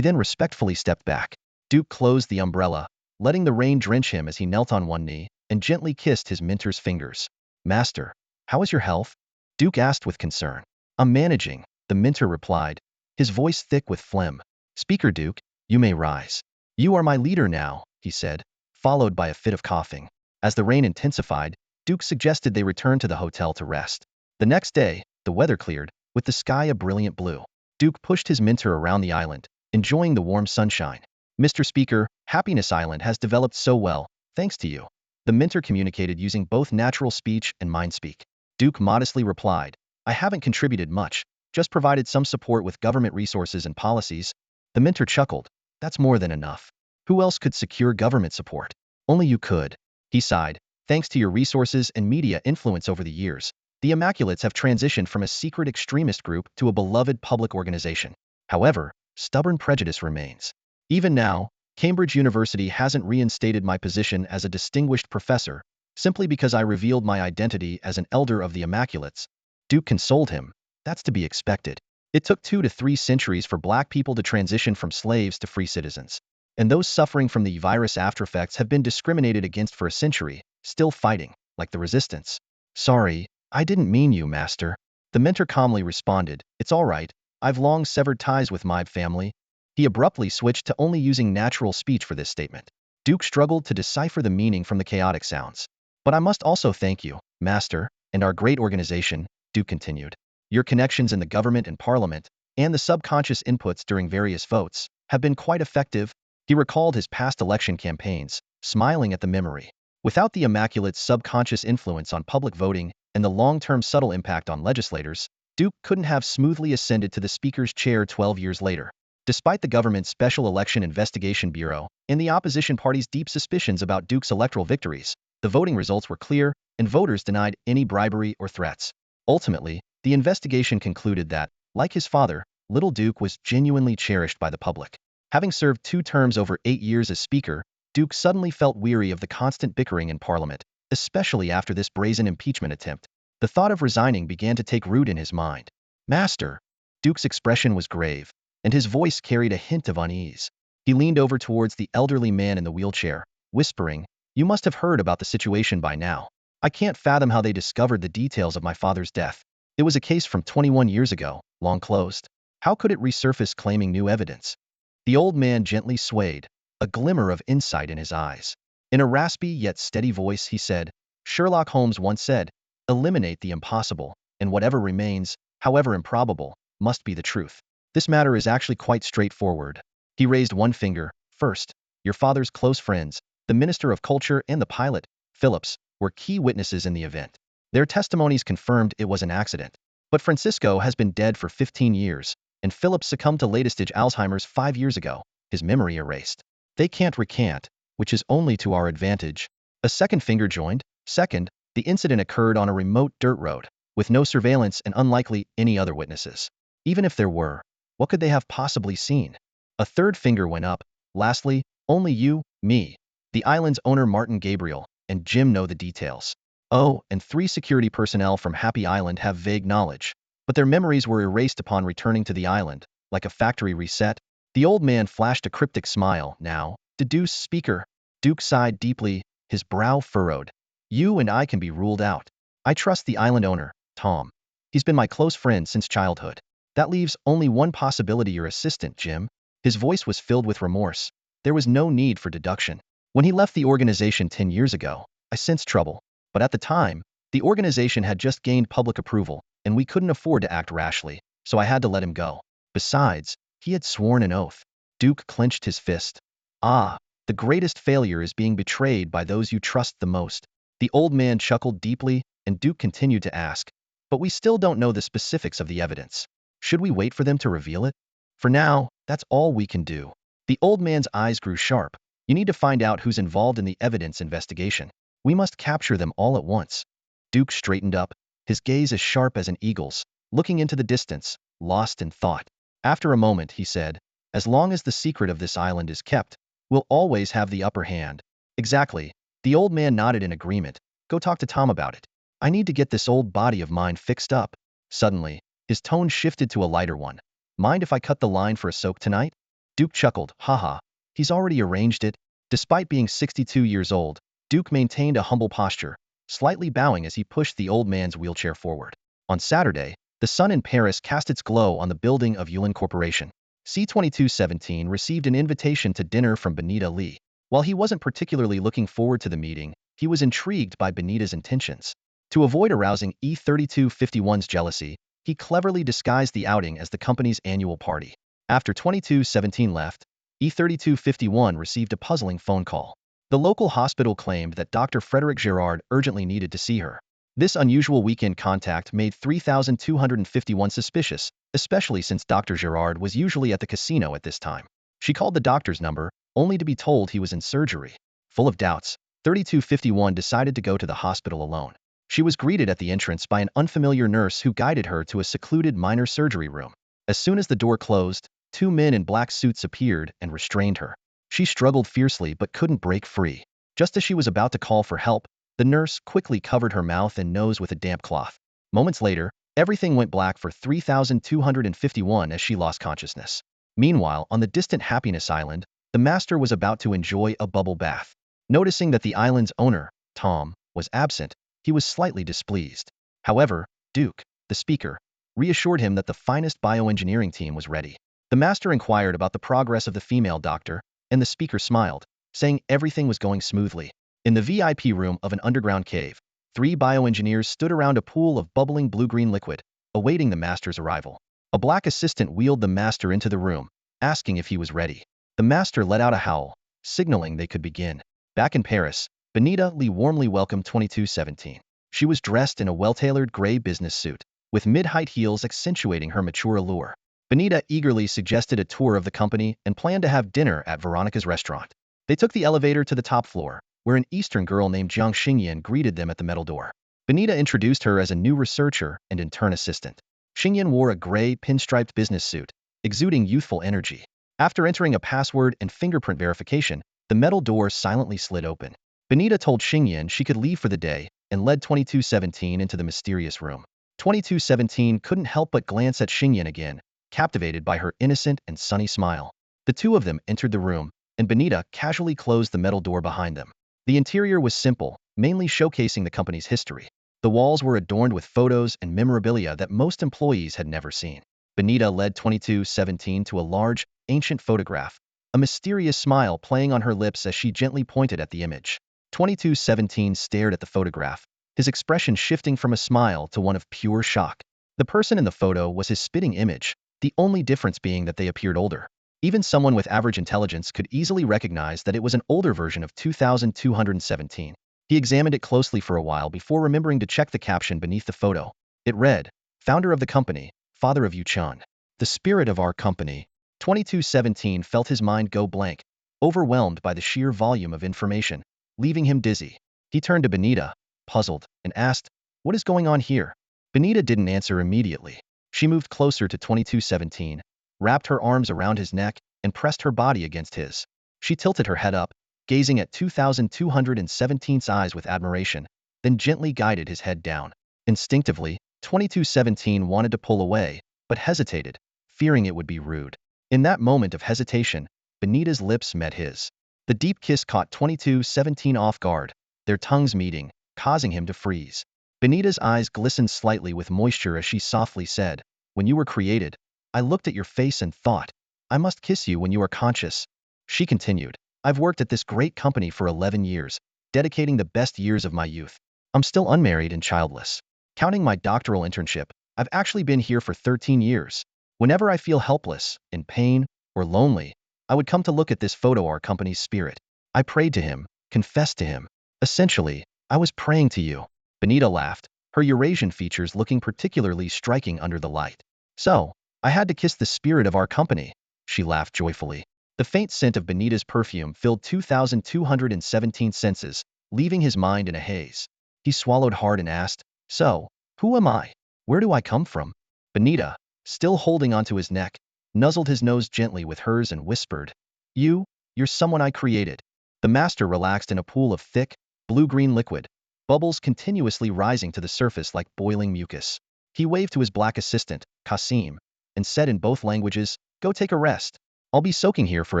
then respectfully stepped back. Duke closed the umbrella, letting the rain drench him as he knelt on one knee and gently kissed his mentor's fingers. "Master, how is your health?" Duke asked with concern. "I'm managing," the mentor replied, his voice thick with phlegm. "Speaker Duke, you may rise. You are my leader now," he said, followed by a fit of coughing. As the rain intensified, Duke suggested they return to the hotel to rest. The next day, the weather cleared, with the sky a brilliant blue. Duke pushed his mentor around the island, enjoying the warm sunshine. "Mr. Speaker, Happiness Island has developed so well, thanks to you." The mentor communicated using both natural speech and mind speak. Duke modestly replied, "I haven't contributed much, just provided some support with government resources and policies." The mentor chuckled, "That's more than enough. Who else could secure government support? Only you could." He sighed, "Thanks to your resources and media influence over the years, the Immaculates have transitioned from a secret extremist group to a beloved public organization. However, stubborn prejudice remains. Even now, Cambridge University hasn't reinstated my position as a distinguished professor, simply because I revealed my identity as an elder of the Immaculates." Duke consoled him, "That's to be expected. It took 2 to 3 centuries for black people to transition from slaves to free citizens. And those suffering from the virus aftereffects have been discriminated against for a century, still fighting, like the resistance." "Sorry, I didn't mean you, Master." The mentor calmly responded, "It's all right. I've long severed ties with my family." He abruptly switched to only using natural speech for this statement. Duke struggled to decipher the meaning from the chaotic sounds. "But I must also thank you, Master, and our great organization," Duke continued. "Your connections in the government and parliament, and the subconscious inputs during various votes, have been quite effective." He recalled his past election campaigns, smiling at the memory. Without the Immaculate's subconscious influence on public voting and the long-term subtle impact on legislators, Duke couldn't have smoothly ascended to the Speaker's chair 12 years later. Despite the government's Special Election Investigation Bureau and the opposition party's deep suspicions about Duke's electoral victories, the voting results were clear, and voters denied any bribery or threats. Ultimately, the investigation concluded that, like his father, Little Duke was genuinely cherished by the public. Having served 2 terms over 8 years as Speaker, Duke suddenly felt weary of the constant bickering in Parliament, especially after this brazen impeachment attempt. The thought of resigning began to take root in his mind. "Master." Duke's expression was grave, and his voice carried a hint of unease. He leaned over towards the elderly man in the wheelchair, whispering, "You must have heard about the situation by now. I can't fathom how they discovered the details of my father's death. It was a case from 21 years ago, long closed. How could it resurface claiming new evidence?" The old man gently swayed, a glimmer of insight in his eyes. In a raspy yet steady voice he said, "Sherlock Holmes once said, 'Eliminate the impossible, and whatever remains, however improbable, must be the truth.' This matter is actually quite straightforward." He raised one finger. "First, your father's close friends, the Minister of Culture and the pilot, Phillips, were key witnesses in the event. Their testimonies confirmed it was an accident. But Francisco has been dead for 15 years, and Philip succumbed to late-stage Alzheimer's 5 years ago, his memory erased. They can't recant, which is only to our advantage. A second finger joined. Second, the incident occurred on a remote dirt road, with no surveillance and unlikely any other witnesses. Even if there were, what could they have possibly seen? A third finger went up. Lastly, only you, me, the island's owner Martin Gabriel, and Jim know the details. Oh, and 3 security personnel from Happy Island have vague knowledge, but their memories were erased upon returning to the island, like a factory reset. The old man flashed a cryptic smile. Now, deduce speaker. Duke sighed deeply, his brow furrowed. You and I can be ruled out. I trust the island owner, Tom. He's been my close friend since childhood. That leaves only one possibility, your assistant, Jim. His voice was filled with remorse. There was no need for deduction. When he left the organization 10 years ago, I sensed trouble. But at the time, the organization had just gained public approval, and we couldn't afford to act rashly, so I had to let him go. Besides, he had sworn an oath. Duke clenched his fist. Ah, the greatest failure is being betrayed by those you trust the most. The old man chuckled deeply, and Duke continued to ask, but we still don't know the specifics of the evidence. Should we wait for them to reveal it? For now, that's all we can do. The old man's eyes grew sharp. You need to find out who's involved in the evidence investigation. We must capture them all at once. Duke straightened up, his gaze as sharp as an eagle's, looking into the distance, lost in thought. After a moment, he said, as long as the secret of this island is kept, we'll always have the upper hand. Exactly. The old man nodded in agreement. Go talk to Tom about it. I need to get this old body of mine fixed up. Suddenly, his tone shifted to a lighter one. Mind if I cut the line for a soak tonight? Duke chuckled. Haha. He's already arranged it. Despite being 62 years old, Duke maintained a humble posture, slightly bowing as he pushed the old man's wheelchair forward. On Saturday, the sun in Paris cast its glow on the building of Yulin Corporation. C-2217 received an invitation to dinner from Benita Lee. While he wasn't particularly looking forward to the meeting, he was intrigued by Benita's intentions. To avoid arousing E-3251's jealousy, he cleverly disguised the outing as the company's annual party. After 2217 left, E-3251 received a puzzling phone call. The local hospital claimed that Dr. Frederick Girard urgently needed to see her. This unusual weekend contact made 3251 suspicious, especially since Dr. Girard was usually at the casino at this time. She called the doctor's number, only to be told he was in surgery. Full of doubts, 3251 decided to go to the hospital alone. She was greeted at the entrance by an unfamiliar nurse who guided her to a secluded minor surgery room. As soon as the door closed, 2 men in black suits appeared and restrained her. She struggled fiercely but couldn't break free. Just as she was about to call for help, the nurse quickly covered her mouth and nose with a damp cloth. Moments later, everything went black for 3251 as she lost consciousness. Meanwhile, on the distant Happiness Island, the master was about to enjoy a bubble bath. Noticing that the island's owner, Tom, was absent, he was slightly displeased. However, Duke, the speaker, reassured him that the finest bioengineering team was ready. The master inquired about the progress of the female doctor, and the speaker smiled, saying everything was going smoothly. In the VIP room of an underground cave, 3 bioengineers stood around a pool of bubbling blue-green liquid, awaiting the master's arrival. A black assistant wheeled the master into the room, asking if he was ready. The master let out a howl, signaling they could begin. Back in Paris, Benita Lee warmly welcomed 2217. She was dressed in a well-tailored gray business suit, with mid-height heels accentuating her mature allure. Benita eagerly suggested a tour of the company and planned to have dinner at Veronica's restaurant. They took the elevator to the top floor, where an Eastern girl named Jiang Xingyan greeted them at the metal door. Benita introduced her as a new researcher and intern assistant. Xingyan wore a gray, pinstriped business suit, exuding youthful energy. After entering a password and fingerprint verification, the metal door silently slid open. Benita told Xingyan she could leave for the day and led 2217 into the mysterious room. 2217 couldn't help but glance at Xingyan again, captivated by her innocent and sunny smile. The two of them entered the room, and Benita casually closed the metal door behind them. The interior was simple, mainly showcasing the company's history. The walls were adorned with photos and memorabilia that most employees had never seen. Benita led 2217 to a large, ancient photograph, a mysterious smile playing on her lips as she gently pointed at the image. 2217 stared at the photograph, his expression shifting from a smile to one of pure shock. The person in the photo was his spitting image, the only difference being that they appeared older. Even someone with average intelligence could easily recognize that it was an older version of 2217. He examined it closely for a while before remembering to check the caption beneath the photo. It read, "Founder of the company, father of Yu-chan. The spirit of our company." 2217 felt his mind go blank, overwhelmed by the sheer volume of information, leaving him dizzy. He turned to Benita, puzzled, and asked, "What is going on here?" Benita didn't answer immediately. She moved closer to 2217, wrapped her arms around his neck, and pressed her body against his. She tilted her head up, gazing at 2217's eyes with admiration, then gently guided his head down. Instinctively, 2217 wanted to pull away, but hesitated, fearing it would be rude. In that moment of hesitation, Benita's lips met his. The deep kiss caught 2217 off guard, their tongues meeting, causing him to freeze. Benita's eyes glistened slightly with moisture as she softly said, "When you were created, I looked at your face and thought, I must kiss you when you are conscious." She continued, "I've worked at this great company for 11 years, dedicating the best years of my youth. I'm still unmarried and childless. Counting my doctoral internship, I've actually been here for 13 years. Whenever I feel helpless, in pain, or lonely, I would come to look at this photo, our company's spirit. I prayed to him, confessed to him. Essentially, I was praying to you." Benita laughed, her Eurasian features looking particularly striking under the light. "So, I had to kiss the spirit of our company." She laughed joyfully. The faint scent of Benita's perfume filled 2217's senses, leaving his mind in a haze. He swallowed hard and asked, "So, who am I? Where do I come from?" Benita, still holding onto his neck, nuzzled his nose gently with hers and whispered, You're someone I created." The master relaxed in a pool of thick, blue-green liquid, bubbles continuously rising to the surface like boiling mucus. He waved to his black assistant, Kasim, and said in both languages, "Go take a rest. I'll be soaking here for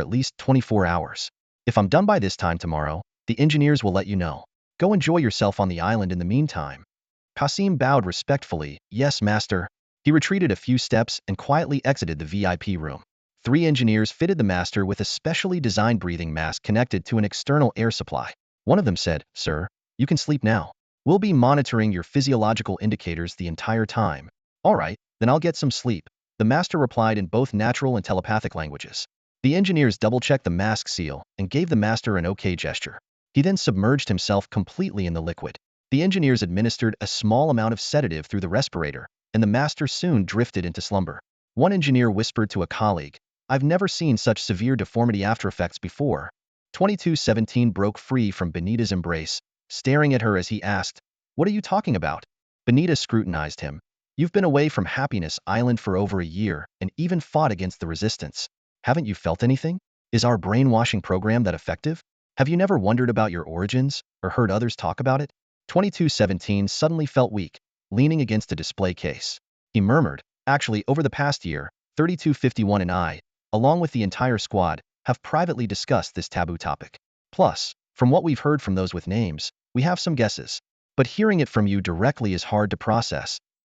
at least 24 hours. If I'm done by this time tomorrow, the engineers will let you know. Go enjoy yourself on the island in the meantime." Kasim bowed respectfully, "Yes, master." He retreated a few steps and quietly exited the VIP room. 3 engineers fitted the master with a specially designed breathing mask connected to an external air supply. One of them said, "Sir, you can sleep now. We'll be monitoring your physiological indicators the entire time." "All right, then I'll get some sleep," the master replied in both natural and telepathic languages. The engineers double-checked the mask seal and gave the master an OK gesture. He then submerged himself completely in the liquid. The engineers administered a small amount of sedative through the respirator, and the master soon drifted into slumber. One engineer whispered to a colleague, "I've never seen such severe deformity aftereffects before." 2217 broke free from Benita's embrace, staring at her as he asked, "What are you talking about?" Benita scrutinized him. "You've been away from Happiness Island for over a year and even fought against the resistance. Haven't you felt anything? Is our brainwashing program that effective? Have you never wondered about your origins or heard others talk about it?" 2217 suddenly felt weak, leaning against a display case. He murmured, "Actually, over the past year, 3251 and I, along with the entire squad, have privately discussed this taboo topic. Plus, from what we've heard from those with names, we have some guesses. But hearing it from you directly is hard to process."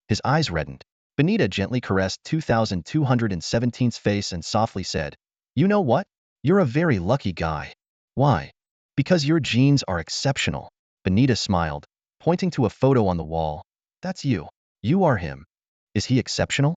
His eyes reddened. Benita gently caressed 2217's face and softly said, "You know what? You're a very lucky guy." "Why?" "Because your genes are exceptional." Benita smiled, pointing to a photo on the wall. "That's you. You are him." "Is he exceptional?"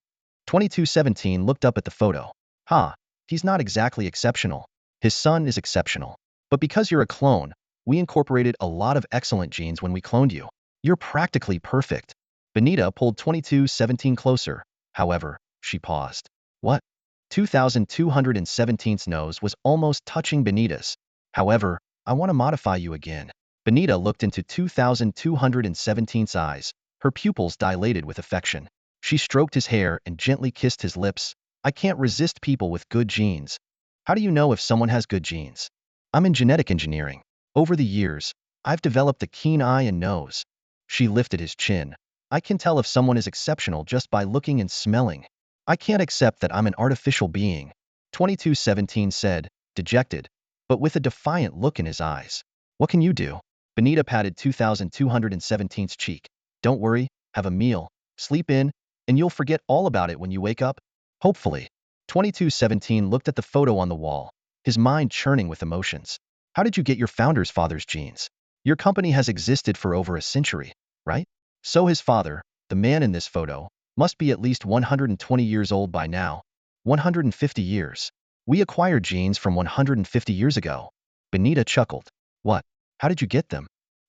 2217 looked up at the photo. "Ha, he's not exactly exceptional. His son is exceptional. But because you're a clone, we incorporated a lot of excellent genes when we cloned you. You're practically perfect." Benita pulled 2217 closer. However, she paused. "What?" 2217's nose was almost touching Benita's. "However, I want to modify you again." Benita looked into 2217's eyes, her pupils dilated with affection. She stroked his hair and gently kissed his lips. "I can't resist people with good genes." "How do you know if someone has good genes?" "I'm in genetic engineering. Over the years, I've developed a keen eye and nose." She lifted his chin. "I can tell if someone is exceptional just by looking and smelling. I can't accept that I'm an artificial being," 2217 said, dejected, but with a defiant look in his eyes. "What can you do?" Benita patted 2217's cheek. "Don't worry, have a meal, sleep in, and you'll forget all about it when you wake up. Hopefully." 2217 looked at the photo on the wall, his mind churning with emotions. "How did you get your founder's father's genes? Your company has existed for over a century, right? So his father, the man in this photo, must be at least 120 years old by now. 150 years. We acquired genes from 150 years ago." Benita chuckled. "What? How did you get them?"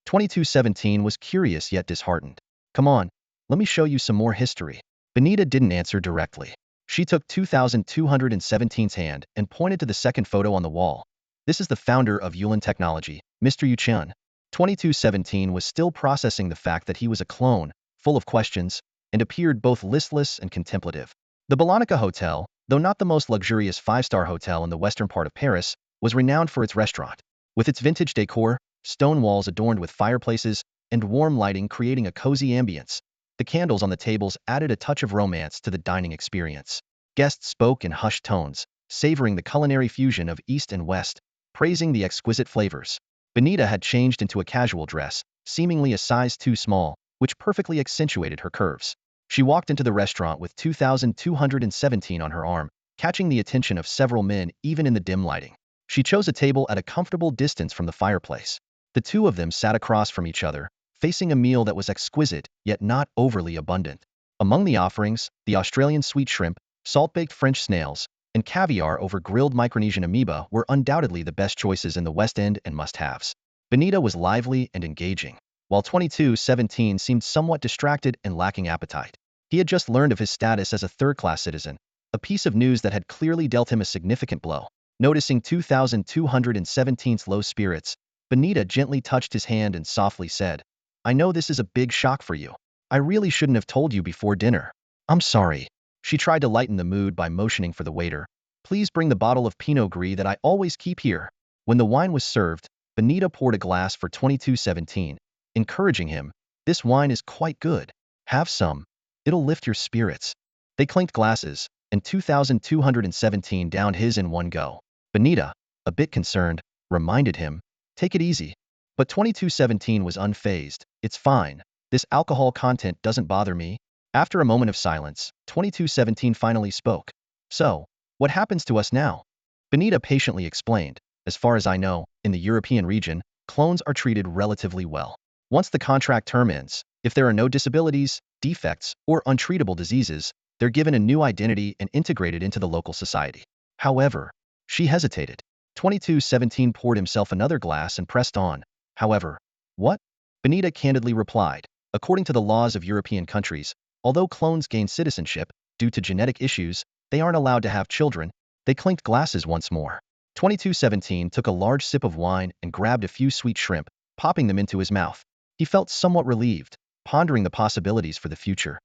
2217 was curious yet disheartened. Come on, let me show you some more history. Benita didn't answer directly. She took 2217's hand and pointed to the second photo on the wall. This is the founder of Yulin Technology, Mr. Yu Chun. 2217 was still processing the fact that he was a clone, full of questions, and appeared both listless and contemplative. The Balonica Hotel, though not the most luxurious five-star hotel in the western part of Paris, was renowned for its restaurant. With its vintage decor, stone walls adorned with fireplaces, and warm lighting creating a cozy ambience, the candles on the tables added a touch of romance to the dining experience. Guests spoke in hushed tones, savoring the culinary fusion of East and West, praising the exquisite flavors. Benita had changed into a casual dress, seemingly a size too small, which perfectly accentuated her curves. She walked into the restaurant with 2217 on her arm, catching the attention of several men even in the dim lighting. She chose a table at a comfortable distance from the fireplace. The two of them sat across from each other, facing a meal that was exquisite, yet not overly abundant. Among the offerings, the Australian sweet shrimp, salt-baked French snails, and caviar over grilled Micronesian amoeba were undoubtedly the best choices in the West End and must-haves. Benita was lively and engaging, while 2217 seemed somewhat distracted and lacking appetite. He had just learned of his status as a third-class citizen, a piece of news that had clearly dealt him a significant blow. Noticing 2217's low spirits, Benita gently touched his hand and softly said, "I know this is a big shock for you. I really shouldn't have told you before dinner. I'm sorry." She tried to lighten the mood by motioning for the waiter. "Please bring the bottle of Pinot Gris that I always keep here." When the wine was served, Benita poured a glass for 2217, encouraging him, "This wine is quite good. Have some. It'll lift your spirits." They clinked glasses, and 2217 downed his in one go. Benita, a bit concerned, reminded him, "Take it easy." But 2217 was unfazed. "It's fine. This alcohol content doesn't bother me." After a moment of silence, 2217 finally spoke. "So, what happens to us now?" Benita patiently explained, "As far as I know, in the European region, clones are treated relatively well. Once the contract term ends, if there are no disabilities, defects, or untreatable diseases, they're given a new identity and integrated into the local society." However, she hesitated. 2217 poured himself another glass and pressed on. "However, what?" Benita candidly replied, "According to the laws of European countries, although clones gain citizenship, due to genetic issues, they aren't allowed to have children." They clinked glasses once more. 2217 took a large sip of wine and grabbed a few sweet shrimp, popping them into his mouth. He felt somewhat relieved, pondering the possibilities for the future.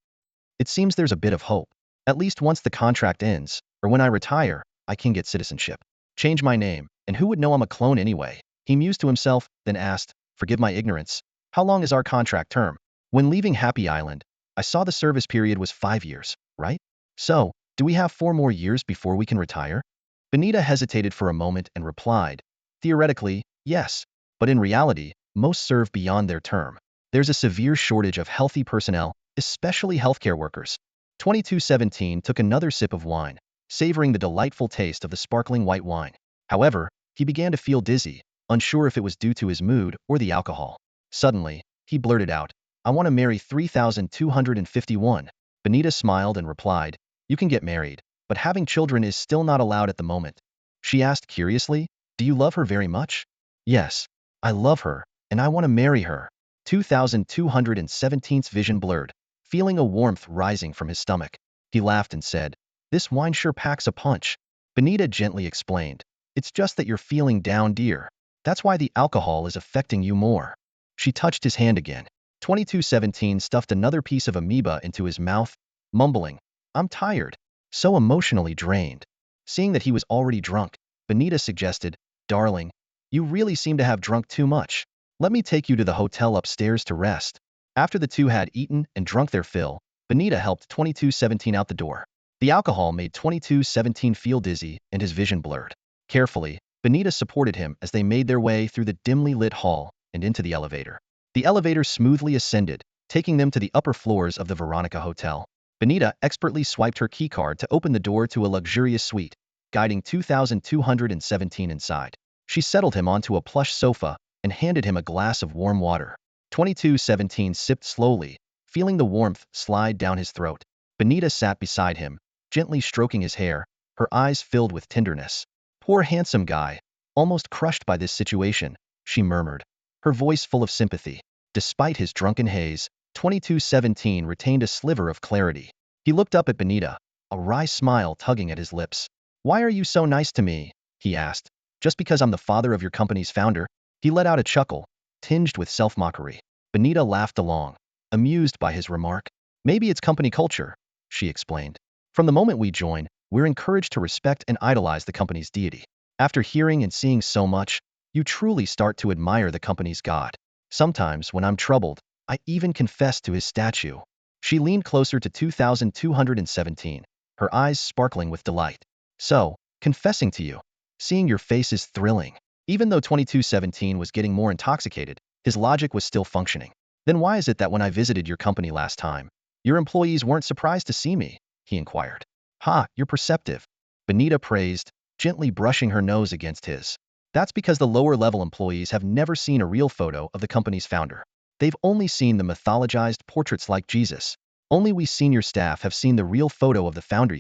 "It seems there's a bit of hope. At least once the contract ends, or when I retire, I can get citizenship. Change my name, and who would know I'm a clone anyway?" He mused to himself, then asked, "Forgive my ignorance. How long is our contract term?" "When leaving Happy Island, I saw the service period was 5 years, right? So, do we have 4 more years before we can retire?" Benita hesitated for a moment and replied, "Theoretically, yes, but in reality, most serve beyond their term. There's a severe shortage of healthy personnel, especially healthcare workers." 2217 took another sip of wine, savoring the delightful taste of the sparkling white wine. However, he began to feel dizzy, unsure if it was due to his mood or the alcohol. Suddenly, he blurted out, "I want to marry 3251. Benita smiled and replied, "You can get married, but having children is still not allowed at the moment." She asked curiously, "Do you love her very much?" "Yes, I love her, and I want to marry her." 2217's vision blurred, feeling a warmth rising from his stomach. He laughed and said, "This wine sure packs a punch." Benita gently explained, "It's just that you're feeling down, dear. That's why the alcohol is affecting you more." She touched his hand again. 2217 stuffed another piece of amoeba into his mouth, mumbling, "I'm tired. So emotionally drained." Seeing that he was already drunk, Benita suggested, "Darling, you really seem to have drunk too much. Let me take you to the hotel upstairs to rest." After the two had eaten and drunk their fill, Benita helped 2217 out the door. The alcohol made 2217 feel dizzy and his vision blurred. Carefully, Benita supported him as they made their way through the dimly lit hall and into the elevator. The elevator smoothly ascended, taking them to the upper floors of the Veronica Hotel. Benita expertly swiped her keycard to open the door to a luxurious suite, guiding 2217 inside. She settled him onto a plush sofa and handed him a glass of warm water. 2217 sipped slowly, feeling the warmth slide down his throat. Benita sat beside him, gently stroking his hair, her eyes filled with tenderness. "Poor handsome guy, almost crushed by this situation," she murmured. her voice full of sympathy. Despite his drunken haze, 2217 retained a sliver of clarity. He looked up at Benita, a wry smile tugging at his lips. "Why are you so nice to me?" he asked. "Just because I'm the father of your company's founder?" He let out a chuckle, tinged with self-mockery. Benita laughed along, amused by his remark. "Maybe it's company culture," she explained. "From the moment we join, we're encouraged to respect and idolize the company's deity. After hearing and seeing so much, you truly start to admire the company's god. Sometimes, when I'm troubled, I even confess to his statue." She leaned closer to 2217, her eyes sparkling with delight. "So, confessing to you. Seeing your face is thrilling." Even though 2217 was getting more intoxicated, his logic was still functioning. "Then why is it that when I visited your company last time, your employees weren't surprised to see me?" he inquired. "Ha, you're perceptive," Benita praised, gently brushing her nose against his. "That's because the lower-level employees have never seen a real photo of the company's founder. They've only seen the mythologized portraits like Jesus. Only we senior staff have seen the real photo of the founder.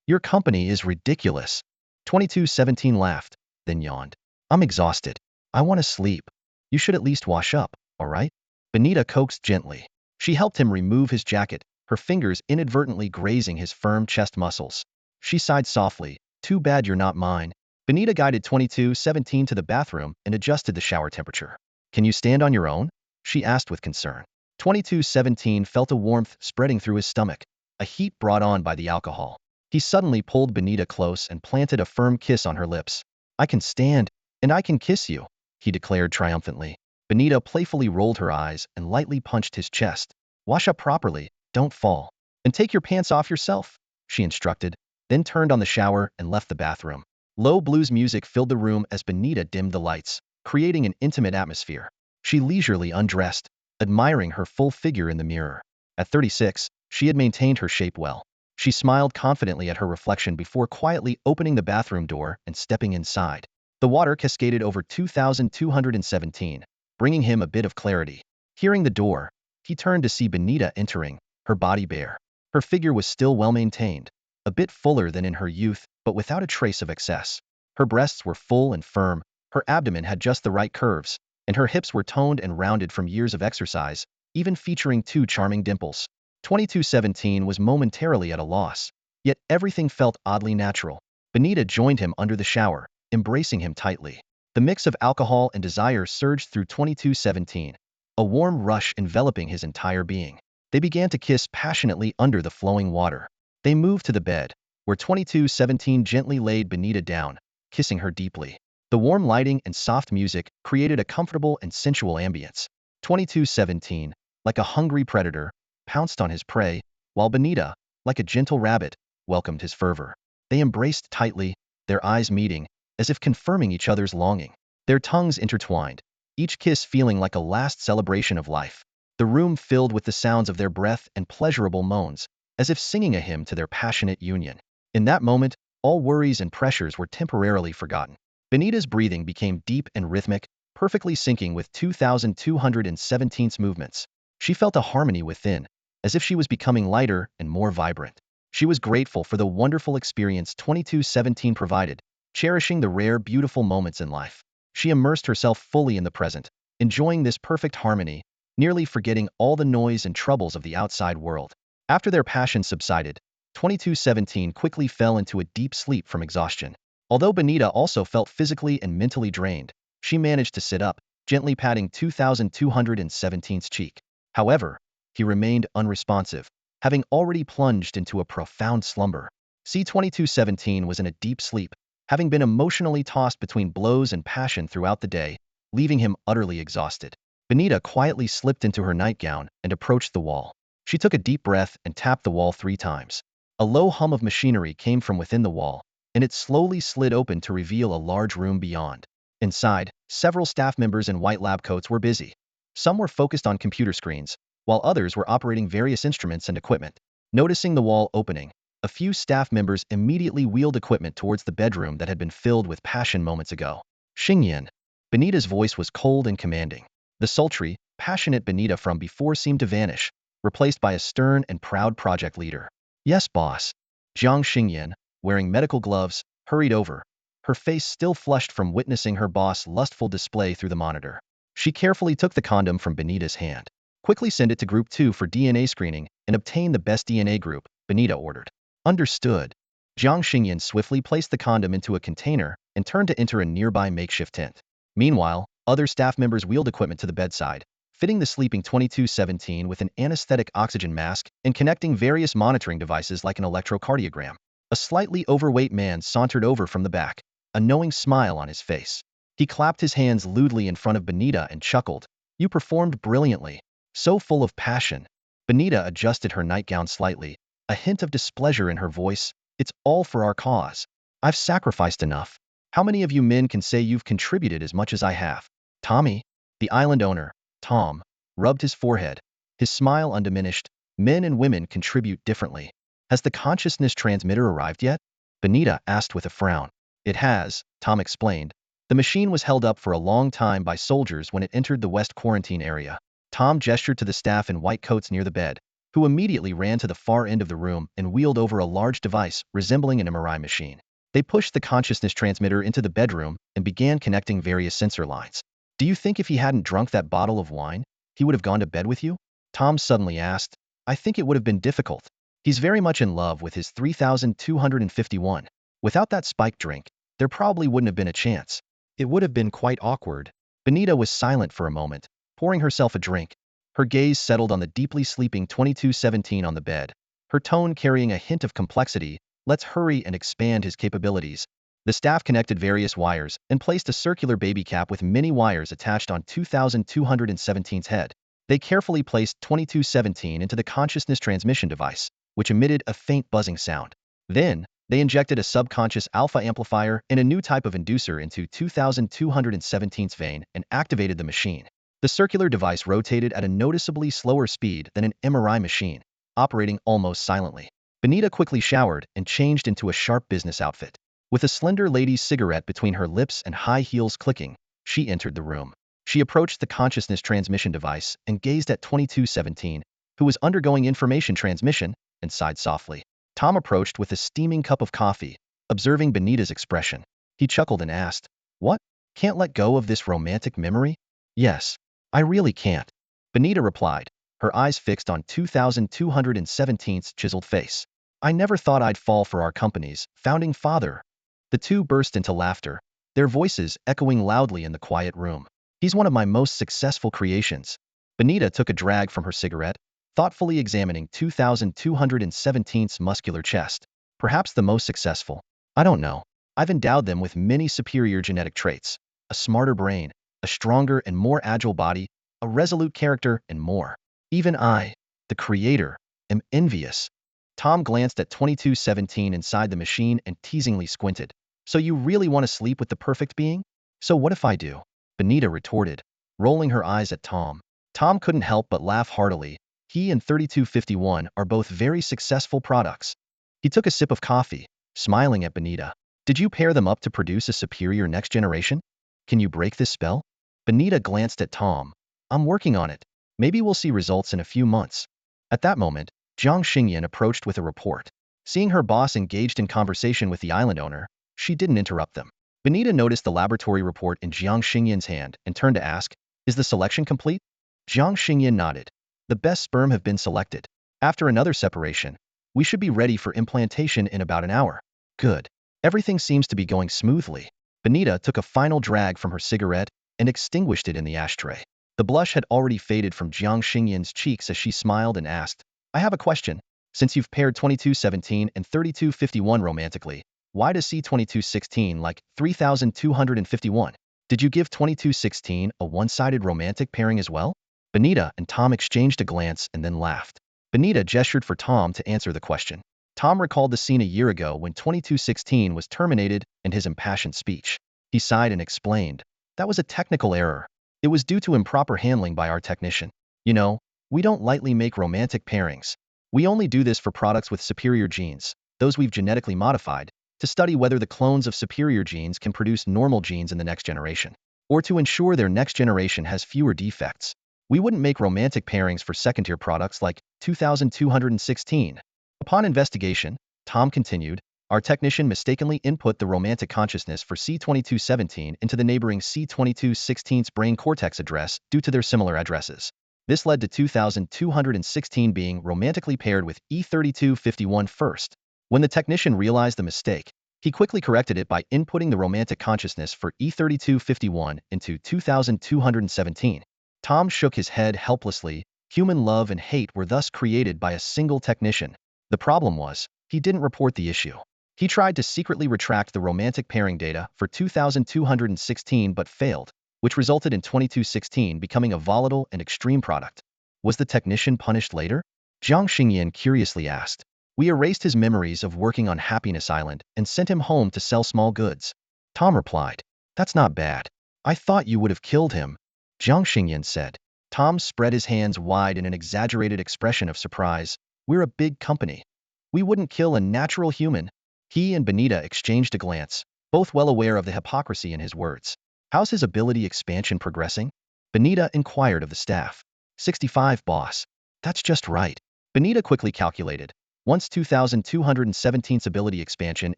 Your company is ridiculous." 2217 laughed, then yawned. "I'm exhausted. I want to sleep. You should at least wash up, all right?" Benita coaxed gently. She helped him remove his jacket, her fingers inadvertently grazing his firm chest muscles. She sighed softly. "Too bad you're not mine." Benita guided 2217 to the bathroom and adjusted the shower temperature. "Can you stand on your own?" she asked with concern. 2217 felt a warmth spreading through his stomach, a heat brought on by the alcohol. He suddenly pulled Benita close and planted a firm kiss on her lips. "I can stand, and I can kiss you," he declared triumphantly. Benita playfully rolled her eyes and lightly punched his chest. "Wash up properly, don't fall. And take your pants off yourself," she instructed, then turned on the shower and left the bathroom. Low blues music filled the room as Benita dimmed the lights, creating an intimate atmosphere. She leisurely undressed, admiring her full figure in the mirror. At 36, she had maintained her shape well. She smiled confidently at her reflection before quietly opening the bathroom door and stepping inside. The water cascaded over 2217, bringing him a bit of clarity. Hearing the door, he turned to see Benita entering, her body bare. Her figure was still well-maintained, a bit fuller than in her youth, but without a trace of excess. Her breasts were full and firm, her abdomen had just the right curves, and her hips were toned and rounded from years of exercise, even featuring two charming dimples. 2217 was momentarily at a loss, yet everything felt oddly natural. Benita joined him under the shower, embracing him tightly. The mix of alcohol and desire surged through 2217, a warm rush enveloping his entire being. They began to kiss passionately under the flowing water. They moved to the bed, where 2217 gently laid Benita down, kissing her deeply. The warm lighting and soft music created a comfortable and sensual ambience. 2217, like a hungry predator, pounced on his prey, while Benita, like a gentle rabbit, welcomed his fervor. They embraced tightly, their eyes meeting, as if confirming each other's longing. Their tongues intertwined, each kiss feeling like a last celebration of life. The room filled with the sounds of their breath and pleasurable moans, as if singing a hymn to their passionate union. In that moment, all worries and pressures were temporarily forgotten. Benita's breathing became deep and rhythmic, perfectly syncing with 2217's movements. She felt a harmony within, as if she was becoming lighter and more vibrant. She was grateful for the wonderful experience 2217 provided, cherishing the rare, beautiful moments in life. She immersed herself fully in the present, enjoying this perfect harmony, nearly forgetting all the noise and troubles of the outside world. After their passion subsided, 2217 quickly fell into a deep sleep from exhaustion. Although Benita also felt physically and mentally drained, she managed to sit up, gently patting 2217's cheek. However, he remained unresponsive, having already plunged into a profound slumber. C-2217 was in a deep sleep, having been emotionally tossed between blows and passion throughout the day, leaving him utterly exhausted. Benita quietly slipped into her nightgown and approached the wall. She took a deep breath and tapped the wall 3 times. A low hum of machinery came from within the wall, and it slowly slid open to reveal a large room beyond. Inside, several staff members in white lab coats were busy. Some were focused on computer screens, while others were operating various instruments and equipment. Noticing the wall opening, a few staff members immediately wheeled equipment towards the bedroom that had been filled with passion moments ago. "Xingyan." Benita's voice was cold and commanding. The sultry, passionate Benita from before seemed to vanish, replaced by a stern and proud project leader. "Yes, boss." Jiang Xingyan, wearing medical gloves, hurried over, her face still flushed from witnessing her boss' lustful display through the monitor. She carefully took the condom from Benita's hand. Quickly send it to Group 2 for DNA screening and obtain the best DNA group, Benita ordered. Understood. Jiang Xingyan swiftly placed the condom into a container and turned to enter a nearby makeshift tent. Meanwhile, other staff members wheeled equipment to the bedside, fitting the sleeping 2217 with an anesthetic oxygen mask and connecting various monitoring devices like an electrocardiogram. A slightly overweight man sauntered over from the back, a knowing smile on his face. He clapped his hands lewdly in front of Benita and chuckled. You performed brilliantly. So full of passion. Benita adjusted her nightgown slightly, a hint of displeasure in her voice. It's all for our cause. I've sacrificed enough. How many of you men can say you've contributed as much as I have? Tommy, the island owner, Tom, rubbed his forehead, his smile undiminished. Men and women contribute differently. Has the consciousness transmitter arrived yet? Benita asked with a frown. It has, Tom explained. The machine was held up for a long time by soldiers when it entered the West quarantine area. Tom gestured to the staff in white coats near the bed, who immediately ran to the far end of the room and wheeled over a large device resembling an MRI machine. They pushed the consciousness transmitter into the bedroom and began connecting various sensor lines. Do you think if he hadn't drunk that bottle of wine, he would have gone to bed with you? Tom suddenly asked. I think it would have been difficult. He's very much in love with his 3251. Without that spiked drink, there probably wouldn't have been a chance. It would have been quite awkward. Benita was silent for a moment, pouring herself a drink. Her gaze settled on the deeply sleeping 2217 on the bed, her tone carrying a hint of complexity. Let's hurry and expand his capabilities. The staff connected various wires and placed a circular baby cap with many wires attached on 2217's head. They carefully placed 2217 into the consciousness transmission device, which emitted a faint buzzing sound. Then, they injected a subconscious alpha amplifier and a new type of inducer into 2217's vein and activated the machine. The circular device rotated at a noticeably slower speed than an MRI machine, operating almost silently. Benita quickly showered and changed into a sharp business outfit. With a slender lady's cigarette between her lips and high heels clicking, she entered the room. She approached the consciousness transmission device and gazed at 2217, who was undergoing information transmission, and sighed softly. Tom approached with a steaming cup of coffee, observing Benita's expression. He chuckled and asked, What? Can't let go of this romantic memory? Yes, I really can't. Benita replied, her eyes fixed on 2217's chiseled face. I never thought I'd fall for our company's founding father. The two burst into laughter, their voices echoing loudly in the quiet room. He's one of my most successful creations. Benita took a drag from her cigarette, thoughtfully examining 2217's muscular chest. Perhaps the most successful. I don't know. I've endowed them with many superior genetic traits. A smarter brain, a stronger and more agile body, a resolute character, and more. Even I, the creator, am envious. Tom glanced at 2217 inside the machine and teasingly squinted. So you really want to sleep with the perfect being? So what if I do? Benita retorted, rolling her eyes at Tom. Tom couldn't help but laugh heartily. He and 3251 are both very successful products. He took a sip of coffee, smiling at Benita. Did you pair them up to produce a superior next generation? Can you break this spell? Benita glanced at Tom. I'm working on it. Maybe we'll see results in a few months. At that moment, Jiang Xingyan approached with a report. Seeing her boss engaged in conversation with the island owner, she didn't interrupt them. Benita noticed the laboratory report in Jiang Xingyan's hand and turned to ask, Is the selection complete? Jiang Xingyan nodded. The best sperm have been selected. After another separation, we should be ready for implantation in about an hour. Good. Everything seems to be going smoothly. Benita took a final drag from her cigarette and extinguished it in the ashtray. The blush had already faded from Jiang Xingyan's cheeks as she smiled and asked, I have a question. Since you've paired 2217 and 3251 romantically, why does C2216 like 3251? Did you give 2216 a one-sided romantic pairing as well? Benita and Tom exchanged a glance and then laughed. Benita gestured for Tom to answer the question. Tom recalled the scene a year ago when 2216 was terminated and his impassioned speech. He sighed and explained, That was a technical error. It was due to improper handling by our technician. You know, we don't lightly make romantic pairings. We only do this for products with superior genes, those we've genetically modified, to study whether the clones of superior genes can produce normal genes in the next generation, or to ensure their next generation has fewer defects. We wouldn't make romantic pairings for second-tier products like 2216. Upon investigation, Tom continued, Our technician mistakenly input the romantic consciousness for C2217 into the neighboring C2216's brain cortex address due to their similar addresses. This led to 2216 being romantically paired with E3251 first. When the technician realized the mistake, he quickly corrected it by inputting the romantic consciousness for E3251 into 2217. Tom shook his head helplessly. Human love and hate were thus created by a single technician. The problem was, he didn't report the issue. He tried to secretly retract the romantic pairing data for 2216 but failed, which resulted in 2216 becoming a volatile and extreme product. Was the technician punished later? Jiang Xingyan curiously asked. We erased his memories of working on Happiness Island and sent him home to sell small goods. Tom replied. That's not bad. I thought you would have killed him, Jiang Xingyan said. Tom spread his hands wide in an exaggerated expression of surprise. We're a big company. We wouldn't kill a natural human. He and Benita exchanged a glance, both well aware of the hypocrisy in his words. How's his ability expansion progressing? Benita inquired of the staff. 65, boss. That's just right. Benita quickly calculated. Once 2217's ability expansion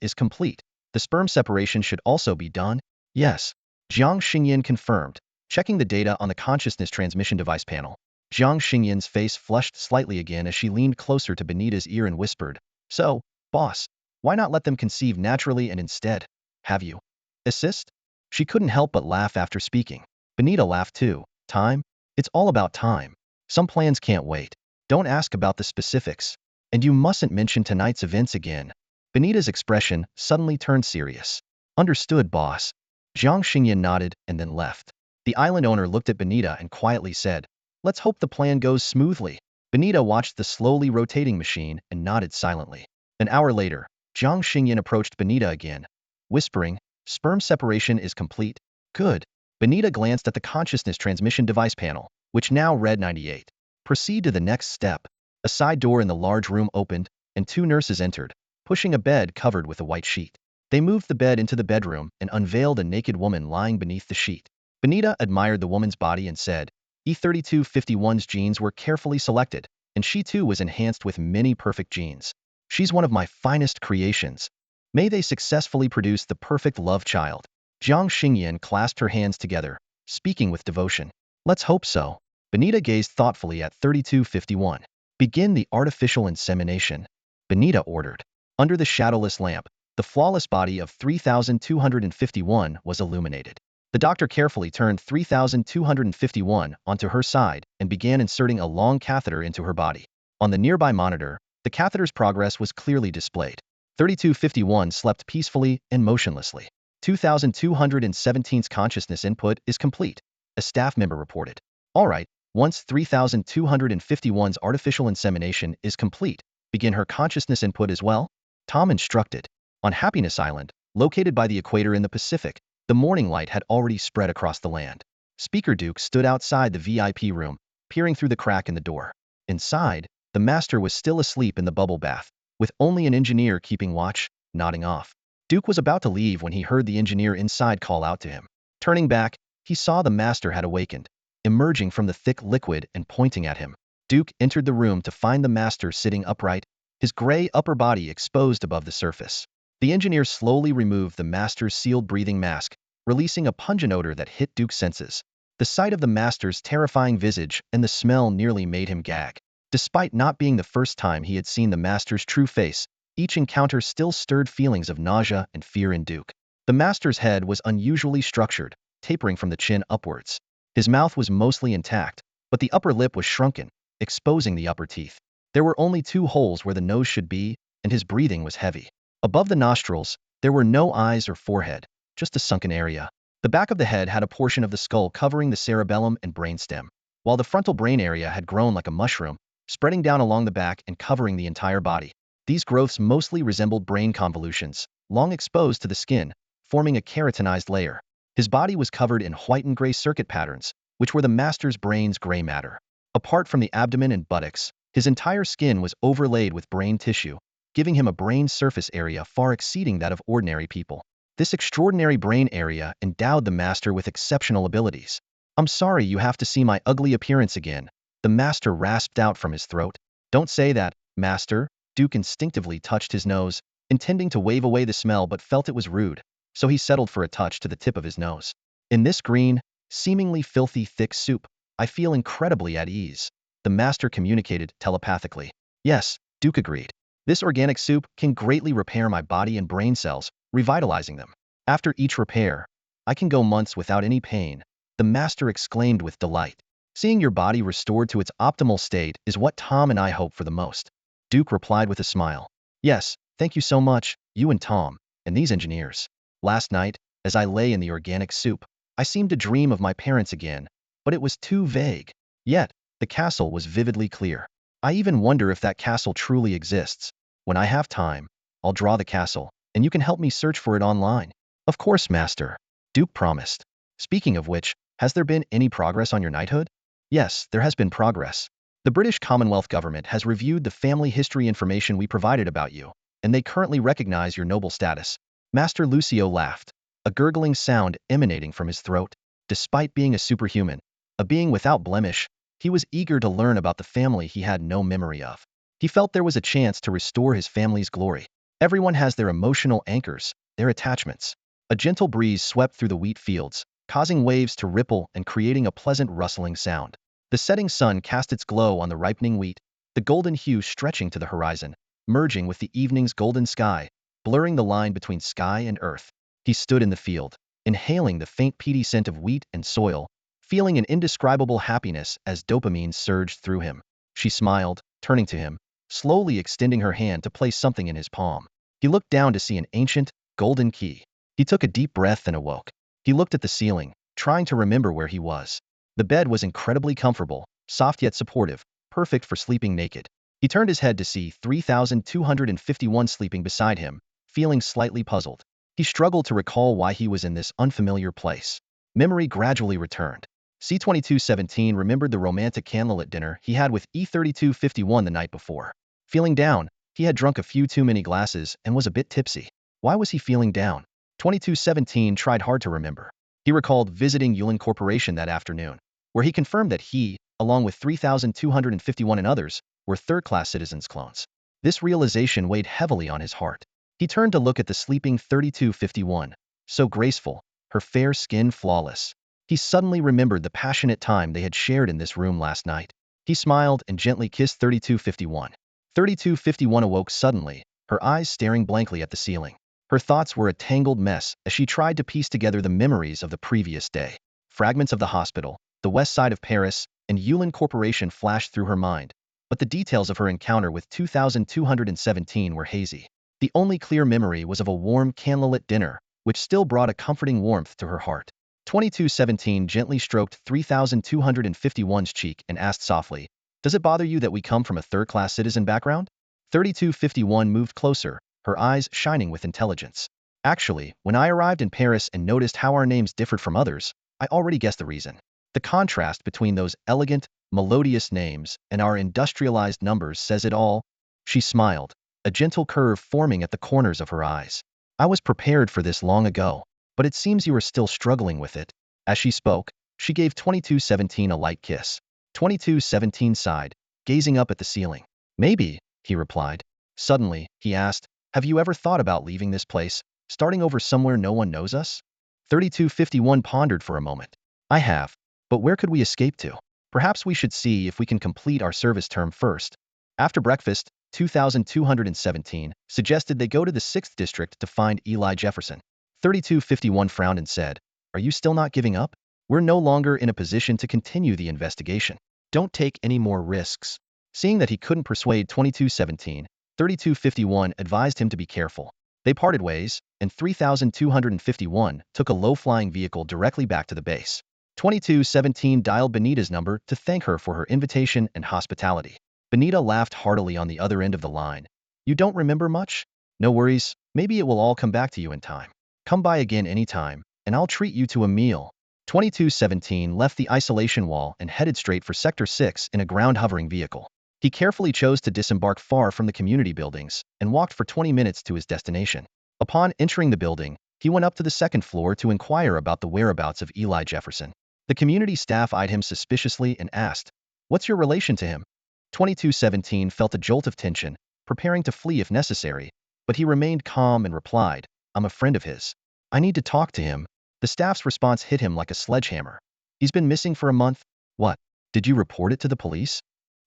is complete, the sperm separation should also be done? Yes. Jiang Xingyan confirmed, checking the data on the consciousness transmission device panel. Jiang Xingyan's face flushed slightly again as she leaned closer to Benita's ear and whispered, So, boss, why not let them conceive naturally and instead have you assist? She couldn't help but laugh after speaking. Benita laughed too. Time? It's all about time. Some plans can't wait. Don't ask about the specifics. And you mustn't mention tonight's events again. Benita's expression suddenly turned serious. Understood, boss. Jiang Xingyan nodded and then left. The island owner looked at Benita and quietly said, Let's hope the plan goes smoothly. Benita watched the slowly rotating machine and nodded silently. An hour later, Jiang Xingyan approached Benita again, whispering, Sperm separation is complete. Good. Benita glanced at the consciousness transmission device panel, which now read 98. Proceed to the next step. A side door in the large room opened, and two nurses entered, pushing a bed covered with a white sheet. They moved the bed into the bedroom and unveiled a naked woman lying beneath the sheet. Benita admired the woman's body and said, E3251's genes were carefully selected, and she too was enhanced with many perfect genes. She's one of my finest creations. May they successfully produce the perfect love child. Jiang Xingyan clasped her hands together, speaking with devotion. Let's hope so. Benita gazed thoughtfully at 3251. Begin the artificial insemination, Benita ordered. Under the shadowless lamp, the flawless body of 3251 was illuminated. The doctor carefully turned 3251 onto her side and began inserting a long catheter into her body. On the nearby monitor, the catheter's progress was clearly displayed. 3251 slept peacefully and motionlessly. 2217's consciousness input is complete, a staff member reported. All right, once 3251's artificial insemination is complete, begin her consciousness input as well, Tom instructed. On Happiness Island, located by the equator in the Pacific, the morning light had already spread across the land. Speaker Duke stood outside the VIP room, peering through the crack in the door. Inside, the master was still asleep in the bubble bath, with only an engineer keeping watch, nodding off. Duke was about to leave when he heard the engineer inside call out to him. Turning back, he saw the master had awakened, emerging from the thick liquid and pointing at him. Duke entered the room to find the master sitting upright, his gray upper body exposed above the surface. The engineer slowly removed the master's sealed breathing mask, releasing a pungent odor that hit Duke's senses. The sight of the master's terrifying visage and the smell nearly made him gag. Despite not being the first time he had seen the master's true face, each encounter still stirred feelings of nausea and fear in Duke. The master's head was unusually structured, tapering from the chin upwards. His mouth was mostly intact, but the upper lip was shrunken, exposing the upper teeth. There were only two holes where the nose should be, and his breathing was heavy. Above the nostrils, there were no eyes or forehead, just a sunken area. The back of the head had a portion of the skull covering the cerebellum and brainstem, while the frontal brain area had grown like a mushroom, spreading down along the back and covering the entire body. These growths mostly resembled brain convolutions, long exposed to the skin, forming a keratinized layer. His body was covered in white and gray circuit patterns, which were the master's brain's gray matter. Apart from the abdomen and buttocks, his entire skin was overlaid with brain tissue, giving him a brain surface area far exceeding that of ordinary people. This extraordinary brain area endowed the master with exceptional abilities. I'm sorry you have to see my ugly appearance again, the master rasped out from his throat. Don't say that, master. Duke instinctively touched his nose, intending to wave away the smell but felt it was rude, so he settled for a touch to the tip of his nose. In this green, seemingly filthy thick soup, I feel incredibly at ease, the master communicated telepathically. Yes, Duke agreed. This organic soup can greatly repair my body and brain cells, revitalizing them. After each repair, I can go months without any pain, the master exclaimed with delight. Seeing your body restored to its optimal state is what Tom and I hope for the most. Duke replied with a smile. Yes, thank you so much, you and Tom, and these engineers. Last night, as I lay in the organic soup, I seemed to dream of my parents again, but it was too vague. Yet, the castle was vividly clear. I even wonder if that castle truly exists. When I have time, I'll draw the castle, and you can help me search for it online. Of course, Master, Duke promised. Speaking of which, has there been any progress on your knighthood? Yes, there has been progress. The British Commonwealth government has reviewed the family history information we provided about you, and they currently recognize your noble status. Master Lucio laughed, a gurgling sound emanating from his throat. Despite being a superhuman, a being without blemish, he was eager to learn about the family he had no memory of. He felt there was a chance to restore his family's glory. Everyone has their emotional anchors, their attachments. A gentle breeze swept through the wheat fields, causing waves to ripple and creating a pleasant rustling sound. The setting sun cast its glow on the ripening wheat, the golden hue stretching to the horizon, merging with the evening's golden sky, blurring the line between sky and earth. He stood in the field, inhaling the faint peaty scent of wheat and soil, feeling an indescribable happiness as dopamine surged through him. She smiled, turning to him, slowly extending her hand to place something in his palm. He looked down to see an ancient, golden key. He took a deep breath and awoke. He looked at the ceiling, trying to remember where he was. The bed was incredibly comfortable, soft yet supportive, perfect for sleeping naked. He turned his head to see 3,251 sleeping beside him, feeling slightly puzzled. He struggled to recall why he was in this unfamiliar place. Memory gradually returned. C-2217 remembered the romantic candlelit dinner he had with E-3251 the night before. Feeling down, he had drunk a few too many glasses and was a bit tipsy. Why was he feeling down? 2217 tried hard to remember. He recalled visiting Yulin Corporation that afternoon, where he confirmed that he, along with 3,251 and others, were third-class citizens' clones. This realization weighed heavily on his heart. He turned to look at the sleeping 3251, so graceful, her fair skin flawless. He suddenly remembered the passionate time they had shared in this room last night. He smiled and gently kissed 3251. 3251 awoke suddenly, her eyes staring blankly at the ceiling. Her thoughts were a tangled mess as she tried to piece together the memories of the previous day. Fragments of the hospital, the west side of Paris, and Yulin Corporation flashed through her mind, but the details of her encounter with 2217 were hazy. The only clear memory was of a warm candlelit dinner, which still brought a comforting warmth to her heart. 2217 gently stroked 3251's cheek and asked softly, "Does it bother you that we come from a third-class citizen background?" 3251 moved closer, her eyes shining with intelligence. Actually, when I arrived in Paris and noticed how our names differed from others, I already guessed the reason. The contrast between those elegant, melodious names and our industrialized numbers says it all. She smiled, a gentle curve forming at the corners of her eyes. I was prepared for this long ago, but it seems you are still struggling with it. As she spoke, she gave 2217 a light kiss. 2217 sighed, gazing up at the ceiling. Maybe, he replied. Suddenly, he asked, have you ever thought about leaving this place, starting over somewhere no one knows us? 3251 pondered for a moment. I have, but where could we escape to? Perhaps we should see if we can complete our service term first. After breakfast, 2217 suggested they go to the 6th district to find Eli Jefferson. 3251 frowned and said, "Are you still not giving up? We're no longer in a position to continue the investigation. Don't take any more risks." Seeing that he couldn't persuade 2217, 3251 advised him to be careful. They parted ways, and 3251 took a low-flying vehicle directly back to the base. 2217 dialed Benita's number to thank her for her invitation and hospitality. Benita laughed heartily on the other end of the line. "You don't remember much? No worries, maybe it will all come back to you in time. Come by again anytime, and I'll treat you to a meal." 2217 left the isolation wall and headed straight for Sector 6 in a ground-hovering vehicle. He carefully chose to disembark far from the community buildings and walked for 20 minutes to his destination. Upon entering the building, he went up to the second floor to inquire about the whereabouts of Eli Jefferson. The community staff eyed him suspiciously and asked, "What's your relation to him?" 2217 felt a jolt of tension, preparing to flee if necessary, but he remained calm and replied, "I'm a friend of his. I need to talk to him." The staff's response hit him like a sledgehammer. "He's been missing for a month? What? Did you report it to the police?"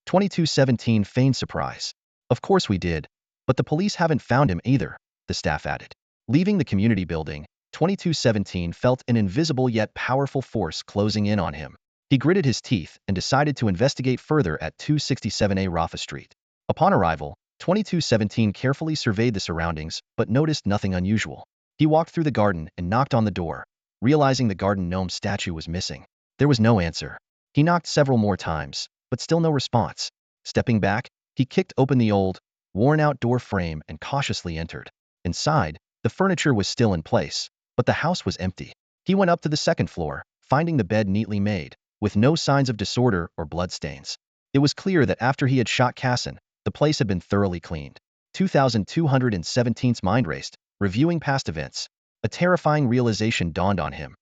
2217 feigned surprise. "Of course we did, but the police haven't found him either," the staff added. Leaving the community building, 2217 felt an invisible yet powerful force closing in on him. He gritted his teeth and decided to investigate further at 267A Rafa Street. Upon arrival, 2217 carefully surveyed the surroundings but noticed nothing unusual. He walked through the garden and knocked on the door, realizing the garden gnome statue was missing. There was no answer. He knocked several more times, but still no response. Stepping back, he kicked open the old, worn-out door frame and cautiously entered. Inside, the furniture was still in place, but the house was empty. He went up to the second floor, finding the bed neatly made, with no signs of disorder or bloodstains. It was clear that after he had shot Casson, the place had been thoroughly cleaned. 2217's mind raced, reviewing past events. A terrifying realization dawned on him.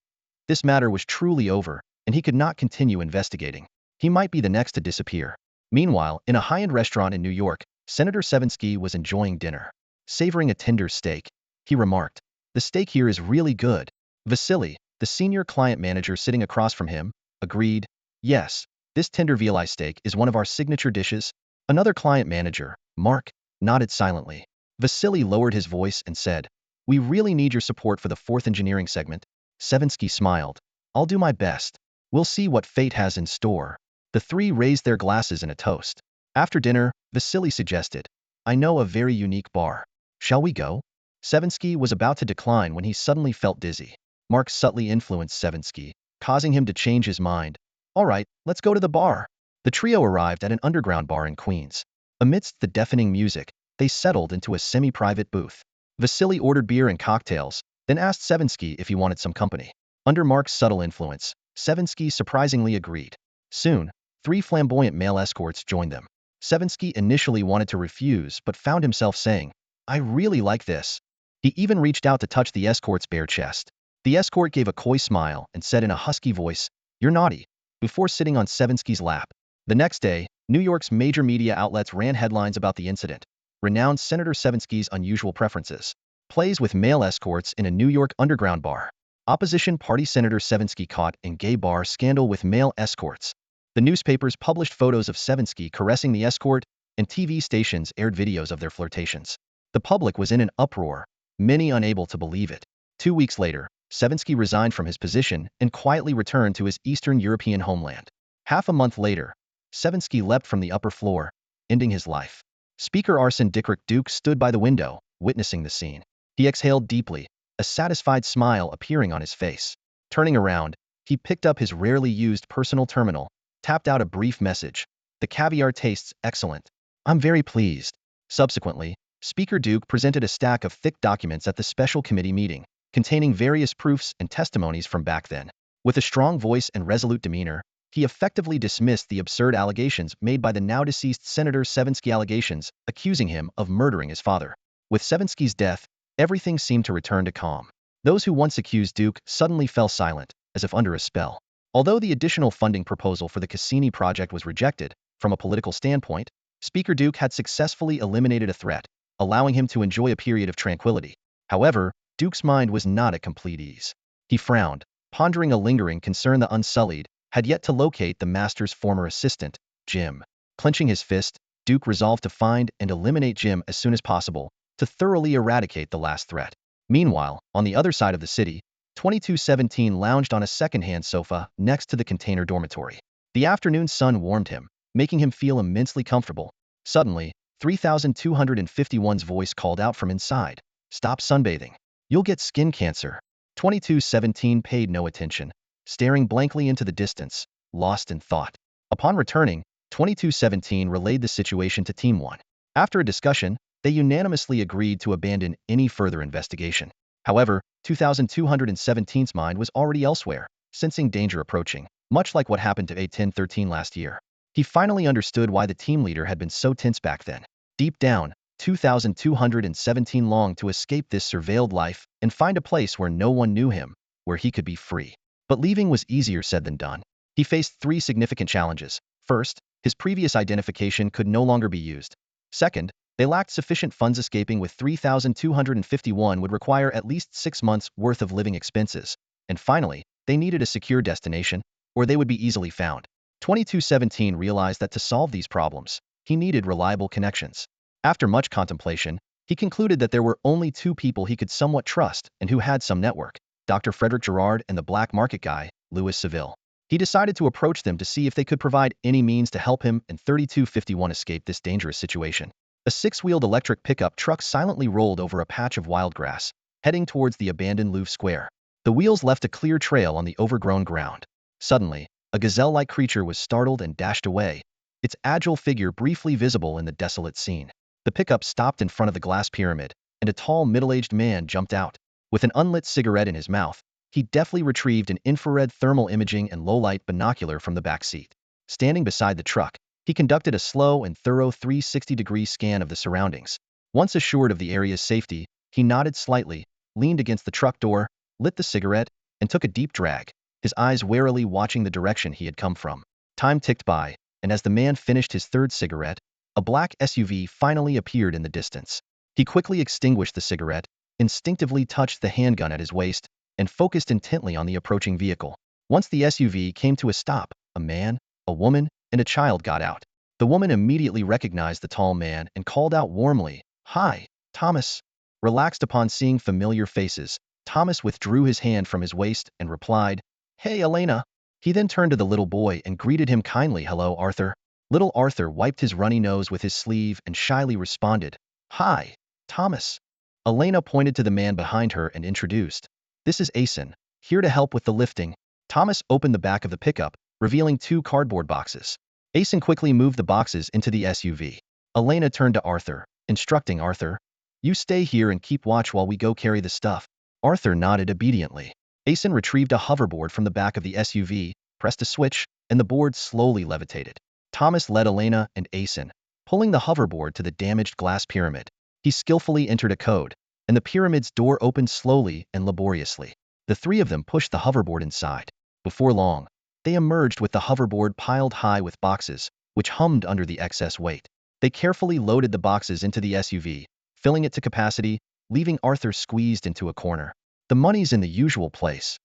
This matter was truly over, and he could not continue investigating. He might be the next to disappear. Meanwhile, in a high-end restaurant in New York, Senator Savinsky was enjoying dinner. Savoring a tender steak, he remarked, "The steak here is really good." Vasily, the senior client manager sitting across from him, agreed, "Yes, this tender veal steak is one of our signature dishes." Another client manager, Mark, nodded silently. Vasily lowered his voice and said, "We really need your support for the fourth engineering segment." Savinsky smiled. "I'll do my best. We'll see what fate has in store." The three raised their glasses in a toast. After dinner, Vasily suggested, "I know a very unique bar. Shall we go?" Savinsky was about to decline when he suddenly felt dizzy. Mark subtly influenced Savinsky, causing him to change his mind. "All right, let's go to the bar." The trio arrived at an underground bar in Queens. Amidst the deafening music, they settled into a semi-private booth. Vasily ordered beer and cocktails, then asked Savinsky if he wanted some company. Under Mark's subtle influence, Savinsky surprisingly agreed. Soon, 3 flamboyant male escorts joined them. Savinsky initially wanted to refuse but found himself saying, "I really like this." He even reached out to touch the escort's bare chest. The escort gave a coy smile and said in a husky voice, "You're naughty," before sitting on Savinsky's lap. The next day, New York's major media outlets ran headlines about the incident. Renowned Senator Savinsky's unusual preferences. Plays with male escorts in a New York underground bar. Opposition party Senator Savinsky caught in gay bar scandal with male escorts. The newspapers published photos of Savinsky caressing the escort, and TV stations aired videos of their flirtations. The public was in an uproar, many unable to believe it. 2 weeks later, Savinsky resigned from his position and quietly returned to his Eastern European homeland. Half a month later, Savinsky leapt from the upper floor, ending his life. Speaker Arsen Dickrich Duke stood by the window, witnessing the scene. He exhaled deeply, a satisfied smile appearing on his face. Turning around, he picked up his rarely used personal terminal, tapped out a brief message. "The caviar tastes excellent. I'm very pleased." Subsequently, Speaker Duke presented a stack of thick documents at the special committee meeting, containing various proofs and testimonies from back then. With a strong voice and resolute demeanor, he effectively dismissed the absurd allegations made by the now-deceased Senator Savinsky allegations, accusing him of murdering his father. With Savinsky's death, everything seemed to return to calm. Those who once accused Duke suddenly fell silent, as if under a spell. Although the additional funding proposal for the Cassini project was rejected, from a political standpoint, Speaker Duke had successfully eliminated a threat, allowing him to enjoy a period of tranquility. However, Duke's mind was not at complete ease. He frowned, pondering a lingering concern the Unsullied had yet to locate the master's former assistant, Jim. Clenching his fist, Duke resolved to find and eliminate Jim as soon as possible, to thoroughly eradicate the last threat. Meanwhile, on the other side of the city, 2217 lounged on a second-hand sofa next to the container dormitory. The afternoon sun warmed him, making him feel immensely comfortable. Suddenly, 3251's voice called out from inside, "Stop sunbathing. You'll get skin cancer." 2217 paid no attention, staring blankly into the distance, lost in thought. Upon returning, 2217 relayed the situation to Team 1. After a discussion, they unanimously agreed to abandon any further investigation. However, 2217's mind was already elsewhere, sensing danger approaching, much like what happened to A1013 last year. He finally understood why the team leader had been so tense back then. Deep down, 2217 longed to escape this surveilled life and find a place where no one knew him, where he could be free. But leaving was easier said than done. He faced 3 significant challenges. First, his previous identification could no longer be used. Second, They lacked sufficient funds. Escaping with 3,251 would require at least 6 months' worth of living expenses. And finally, they needed a secure destination, or they would be easily found. 2217 realized that to solve these problems, he needed reliable connections. After much contemplation, he concluded that there were only two people he could somewhat trust and who had some network: Dr. Frederick Gerard and the black market guy, Louis Seville. He decided to approach them to see if they could provide any means to help him and 3251 escape this dangerous situation. A six-wheeled electric pickup truck silently rolled over a patch of wild grass, heading towards the abandoned Louvre Square. The wheels left a clear trail on the overgrown ground. Suddenly, a gazelle-like creature was startled and dashed away, its agile figure briefly visible in the desolate scene. The pickup stopped in front of the glass pyramid, and a tall, middle-aged man jumped out. With an unlit cigarette in his mouth, he deftly retrieved an infrared thermal imaging and low-light binocular from the back seat. Standing beside the truck, he conducted a slow and thorough 360-degree scan of the surroundings. Once assured of the area's safety, he nodded slightly, leaned against the truck door, lit the cigarette, and took a deep drag, his eyes warily watching the direction he had come from. Time ticked by, and as the man finished his third cigarette, a black SUV finally appeared in the distance. He quickly extinguished the cigarette, instinctively touched the handgun at his waist, and focused intently on the approaching vehicle. Once the SUV came to a stop, a man, a woman, and a child got out. The woman immediately recognized the tall man and called out warmly, "Hi, Thomas." Relaxed upon seeing familiar faces, Thomas withdrew his hand from his waist and replied, "Hey, Elena." He then turned to the little boy and greeted him kindly, "Hello, Arthur." Little Arthur wiped his runny nose with his sleeve and shyly responded, "Hi, Thomas." Elena pointed to the man behind her and introduced, "This is Asen, here to help with the lifting." Thomas opened the back of the pickup, revealing two cardboard boxes. Asen quickly moved the boxes into the SUV. Elena turned to Arthur, instructing Arthur, "You stay here and keep watch while we go carry the stuff." Arthur nodded obediently. Asen retrieved a hoverboard from the back of the SUV, pressed a switch, and the board slowly levitated. Thomas led Elena and Asen, pulling the hoverboard to the damaged glass pyramid. He skillfully entered a code, and the pyramid's door opened slowly and laboriously. The three of them pushed the hoverboard inside. Before long, they emerged with the hoverboard piled high with boxes, which hummed under the excess weight. They carefully loaded the boxes into the SUV, filling it to capacity, leaving Arthur squeezed into a corner. "The money's in the usual place,"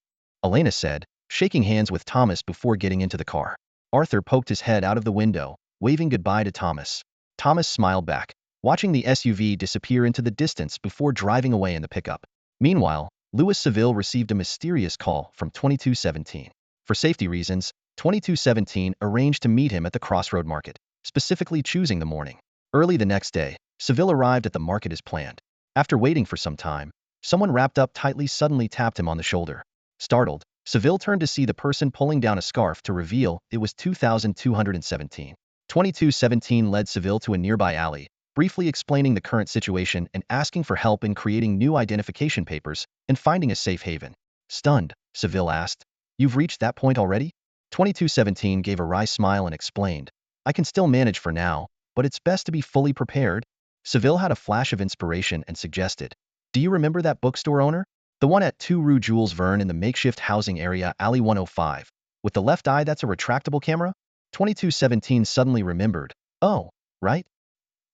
Elena said, shaking hands with Thomas before getting into the car. Arthur poked his head out of the window, waving goodbye to Thomas. Thomas smiled back, watching the SUV disappear into the distance before driving away in the pickup. Meanwhile, Louis Seville received a mysterious call from 2217. For safety reasons, 2217 arranged to meet him at the Crossroad Market, specifically choosing the morning. Early the next day, Seville arrived at the market as planned. After waiting for some time, someone wrapped up tightly suddenly tapped him on the shoulder. Startled, Seville turned to see the person pulling down a scarf to reveal it was 2217. 2217 led Seville to a nearby alley, briefly explaining the current situation and asking for help in creating new identification papers and finding a safe haven. Stunned, Seville asked, "You've reached that point already?" 2217 gave a wry smile and explained, "I can still manage for now, but it's best to be fully prepared." Seville had a flash of inspiration and suggested, "Do you remember that bookstore owner? The one at 2 Rue Jules Verne in the makeshift housing area, Alley 105, with the left eye that's a retractable camera?" 2217 suddenly remembered, "Oh, right.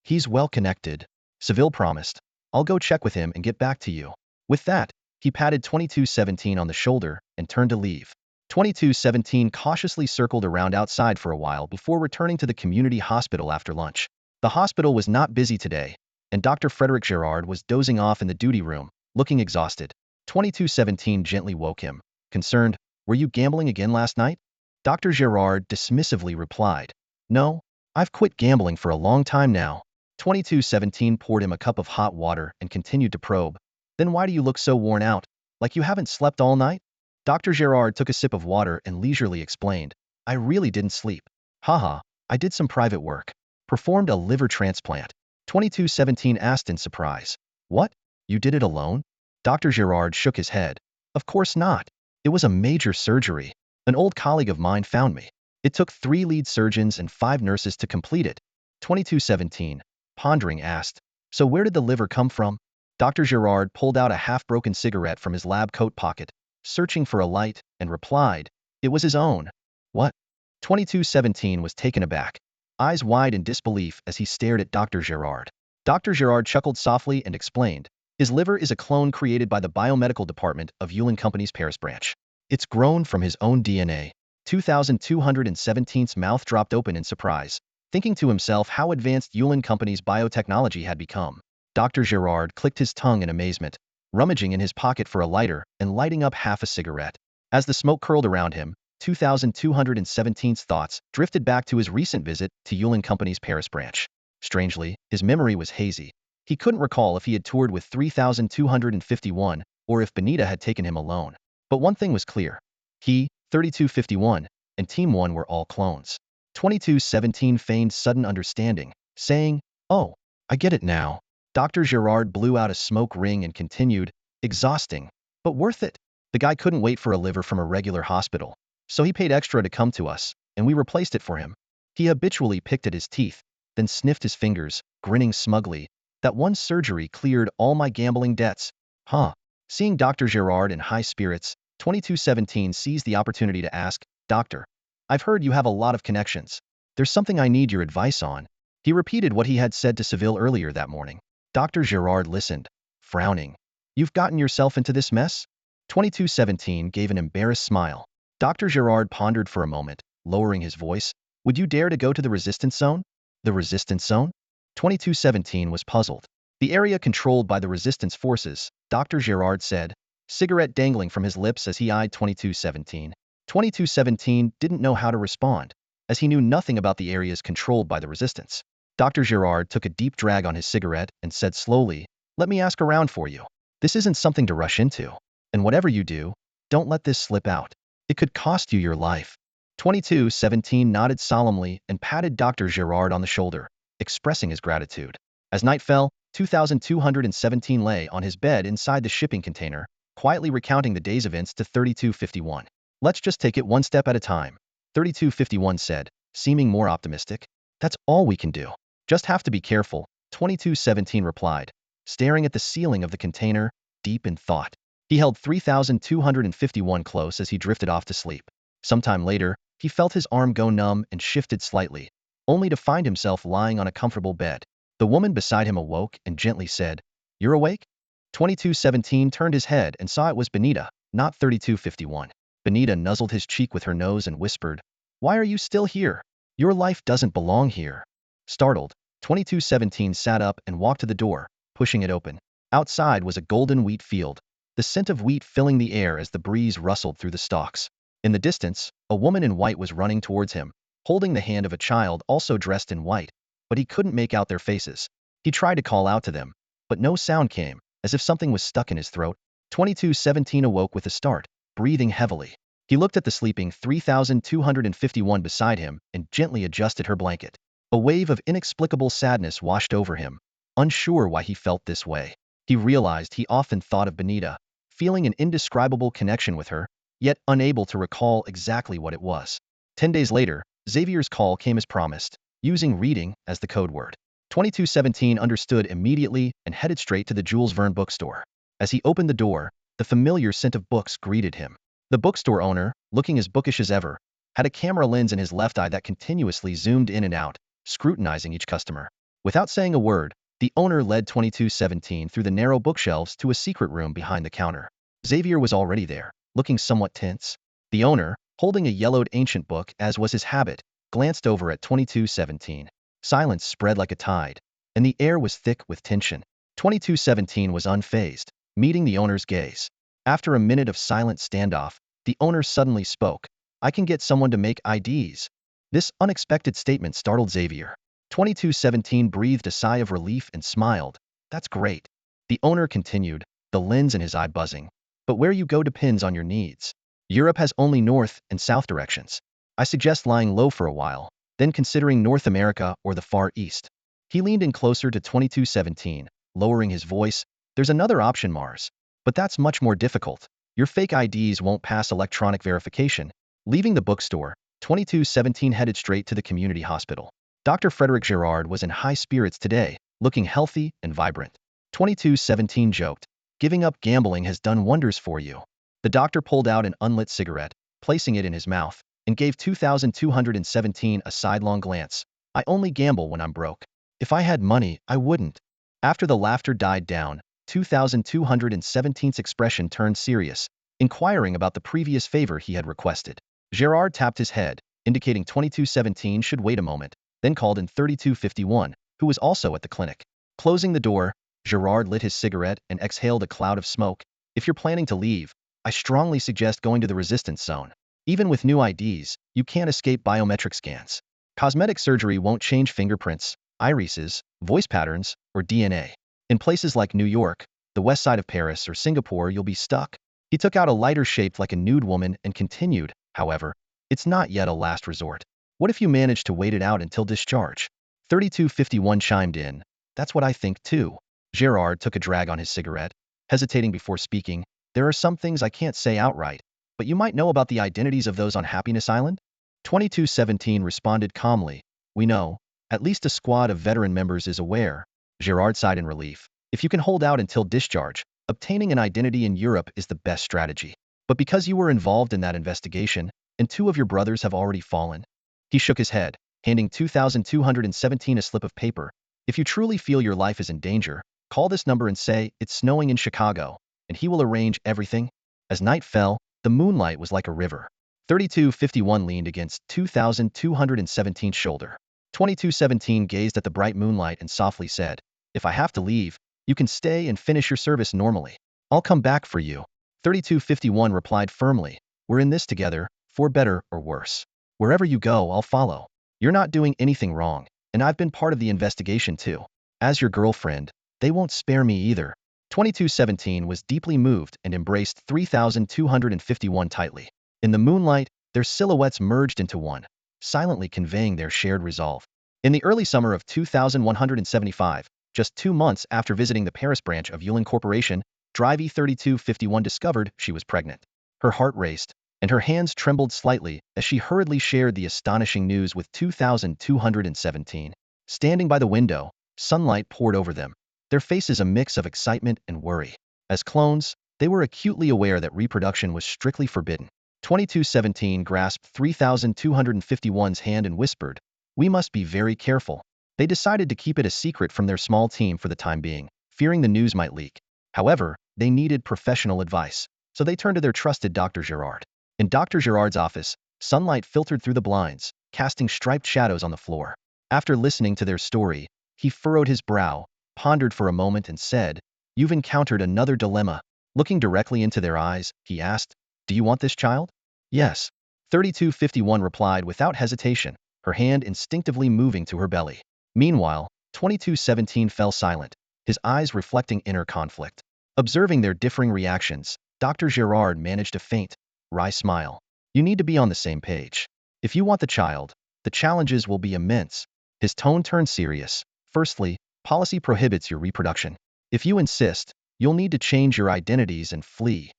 He's well connected," Seville promised. "I'll go check with him and get back to you." With that, he patted 2217 on the shoulder and turned to leave. 2217 cautiously circled around outside for a while before returning to the community hospital after lunch. The hospital was not busy today, and Dr. Frederick Gerard was dozing off in the duty room, looking exhausted. 2217 gently woke him, concerned, "Were you gambling again last night?" Dr. Gerard dismissively replied, "No, I've quit gambling for a long time now." 2217 poured him a cup of hot water and continued to probe. "Then why do you look so worn out, like you haven't slept all night?" Dr. Gerard took a sip of water and leisurely explained, "I really didn't sleep. Haha, I did some private work. Performed a liver transplant." 2217 asked in surprise, "What? You did it alone?" Dr. Gerard shook his head. "Of course not. It was a major surgery. An old colleague of mine found me. It took 3 lead surgeons and 5 nurses to complete it." 2217, pondering, asked, "So where did the liver come from?" Dr. Gerard pulled out a half-broken cigarette from his lab coat pocket, searching for a light, and replied, "It was his own." "What?" 2217 was taken aback, eyes wide in disbelief as he stared at Dr. Gerard. Dr. Gerard chuckled softly and explained, his liver is a clone created by the biomedical department of Yulin Company's Paris branch. It's grown from his own DNA. 2217's mouth dropped open in surprise, thinking to himself how advanced Yulin Company's biotechnology had become. Dr. Gerard clicked his tongue in amazement, rummaging in his pocket for a lighter and lighting up half a cigarette. As the smoke curled around him, 2217's thoughts drifted back to his recent visit to Yulin Company's Paris branch. Strangely, his memory was hazy. He couldn't recall if he had toured with 3251 or if Benita had taken him alone. But one thing was clear. He, 3251, and Team 1 were all clones. 2217 feigned sudden understanding, saying, "Oh, I get it now." Dr. Gerard blew out a smoke ring and continued, "Exhausting, but worth it. The guy couldn't wait for a liver from a regular hospital, so he paid extra to come to us, and we replaced it for him." He habitually picked at his teeth, then sniffed his fingers, grinning smugly. "That one surgery cleared all my gambling debts." Huh. Seeing Dr. Gerard in high spirits, 2217 seized the opportunity to ask, "Doctor, I've heard you have a lot of connections. There's something I need your advice on." He repeated what he had said to Seville earlier that morning. Dr. Gerard listened, frowning. "You've gotten yourself into this mess?" 2217 gave an embarrassed smile. Dr. Gerard pondered for a moment, lowering his voice. "Would you dare to go to the resistance zone?" "The resistance zone?" 2217 was puzzled. "The area controlled by the resistance forces," Dr. Gerard said, cigarette dangling from his lips as he eyed 2217. 2217 didn't know how to respond, as he knew nothing about the areas controlled by the resistance. Dr. Gerard took a deep drag on his cigarette and said slowly, "Let me ask around for you. This isn't something to rush into. And whatever you do, don't let this slip out. It could cost you your life." 2217 nodded solemnly and patted Dr. Gerard on the shoulder, expressing his gratitude. As night fell, 2217 lay on his bed inside the shipping container, quietly recounting the day's events to 3251. "Let's just take it one step at a time," 3251 said, seeming more optimistic. "That's all we can do. Just have to be careful," 2217 replied, staring at the ceiling of the container, deep in thought. He held 3251 close as he drifted off to sleep. Sometime later, he felt his arm go numb and shifted slightly, only to find himself lying on a comfortable bed. The woman beside him awoke and gently said, "You're awake?" 2217 turned his head and saw it was Benita, not 3251. Benita nuzzled his cheek with her nose and whispered, "Why are you still here? Your life doesn't belong here." Startled, 2217 sat up and walked to the door, pushing it open. Outside was a golden wheat field, the scent of wheat filling the air as the breeze rustled through the stalks. In the distance, a woman in white was running towards him, holding the hand of a child also dressed in white, but he couldn't make out their faces. He tried to call out to them, but no sound came, as if something was stuck in his throat. 2217 awoke with a start, breathing heavily. He looked at the sleeping 3251 beside him and gently adjusted her blanket. A wave of inexplicable sadness washed over him, unsure why he felt this way. He realized he often thought of Benita, feeling an indescribable connection with her, yet unable to recall exactly what it was. 10 days later, Xavier's call came as promised, using reading as the code word. 2217 understood immediately and headed straight to the Jules Verne bookstore. As he opened the door, the familiar scent of books greeted him. The bookstore owner, looking as bookish as ever, had a camera lens in his left eye that continuously zoomed in and out, scrutinizing each customer. Without saying a word, the owner led 2217 through the narrow bookshelves to a secret room behind the counter. Xavier was already there, looking somewhat tense. The owner, holding a yellowed ancient book as was his habit, glanced over at 2217. Silence spread like a tide, and the air was thick with tension. 2217 was unfazed, meeting the owner's gaze. After a minute of silent standoff, the owner suddenly spoke. "I can get someone to make IDs." This unexpected statement startled Xavier. 2217 breathed a sigh of relief and smiled. "That's great." The owner continued, the lens in his eye buzzing. "But where you go depends on your needs. Europe has only north and south directions. I suggest lying low for a while, then considering North America or the Far East." He leaned in closer to 2217, lowering his voice. "There's another option, Mars. But that's much more difficult. Your fake IDs won't pass electronic verification." Leaving the bookstore, 2217 headed straight to the community hospital. Dr. Frederick Gerard was in high spirits today, looking healthy and vibrant. 2217 joked, "Giving up gambling has done wonders for you." The doctor pulled out an unlit cigarette, placing it in his mouth, and gave 2217 a sidelong glance. "I only gamble when I'm broke. If I had money, I wouldn't." After the laughter died down, 2217's expression turned serious, inquiring about the previous favor he had requested. Gerard tapped his head, indicating 2217 should wait a moment, then called in 3251, who was also at the clinic. Closing the door, Gerard lit his cigarette and exhaled a cloud of smoke. If you're planning to leave, I strongly suggest going to the resistance zone. Even with new IDs, you can't escape biometric scans. Cosmetic surgery won't change fingerprints, irises, voice patterns, or DNA. In places like New York, the west side of Paris, or Singapore, you'll be stuck. He took out a lighter shaped like a nude woman and continued, however, it's not yet a last resort. What if you manage to wait it out until discharge? 3251 chimed in. That's what I think too. Gerard took a drag on his cigarette, hesitating before speaking. There are some things I can't say outright, but you might know about the identities of those on Happiness Island? 2217 responded calmly. We know. At least a squad of veteran members is aware. Gerard sighed in relief. If you can hold out until discharge, obtaining an identity in Europe is the best strategy. But because you were involved in that investigation, and two of your brothers have already fallen. He shook his head, handing 2217 a slip of paper. If you truly feel your life is in danger, call this number and say, it's snowing in Chicago, and he will arrange everything. As night fell, the moonlight was like a river. 3251 leaned against 2217's shoulder. 2217 gazed at the bright moonlight and softly said, if I have to leave, you can stay and finish your service normally. I'll come back for you. 3251 replied firmly, we're in this together, for better or worse. Wherever you go, I'll follow. You're not doing anything wrong, and I've been part of the investigation too. As your girlfriend, they won't spare me either. 2217 was deeply moved and embraced 3251 tightly. In the moonlight, their silhouettes merged into one, silently conveying their shared resolve. In the early summer of 2175, just 2 months after visiting the Paris branch of Yulin Corporation, Drivey 3251 discovered she was pregnant. Her heart raced, and her hands trembled slightly as she hurriedly shared the astonishing news with 2217. Standing by the window, sunlight poured over them, their faces a mix of excitement and worry. As clones, they were acutely aware that reproduction was strictly forbidden. 2217 grasped 3251's hand and whispered, we must be very careful. They decided to keep it a secret from their small team for the time being, fearing the news might leak. However, they needed professional advice, so they turned to their trusted Dr. Gerard. In Dr. Gerard's office, sunlight filtered through the blinds, casting striped shadows on the floor. After listening to their story, he furrowed his brow, pondered for a moment and said, you've encountered another dilemma. Looking directly into their eyes, he asked, do you want this child? Yes. 3251 replied without hesitation, her hand instinctively moving to her belly. Meanwhile, 2217 fell silent, his eyes reflecting inner conflict. Observing their differing reactions, Dr. Gerard managed a faint, wry smile. You need to be on the same page. If you want the child, the challenges will be immense. His tone turned serious. Firstly, policy prohibits your reproduction. If you insist, you'll need to change your identities and flee.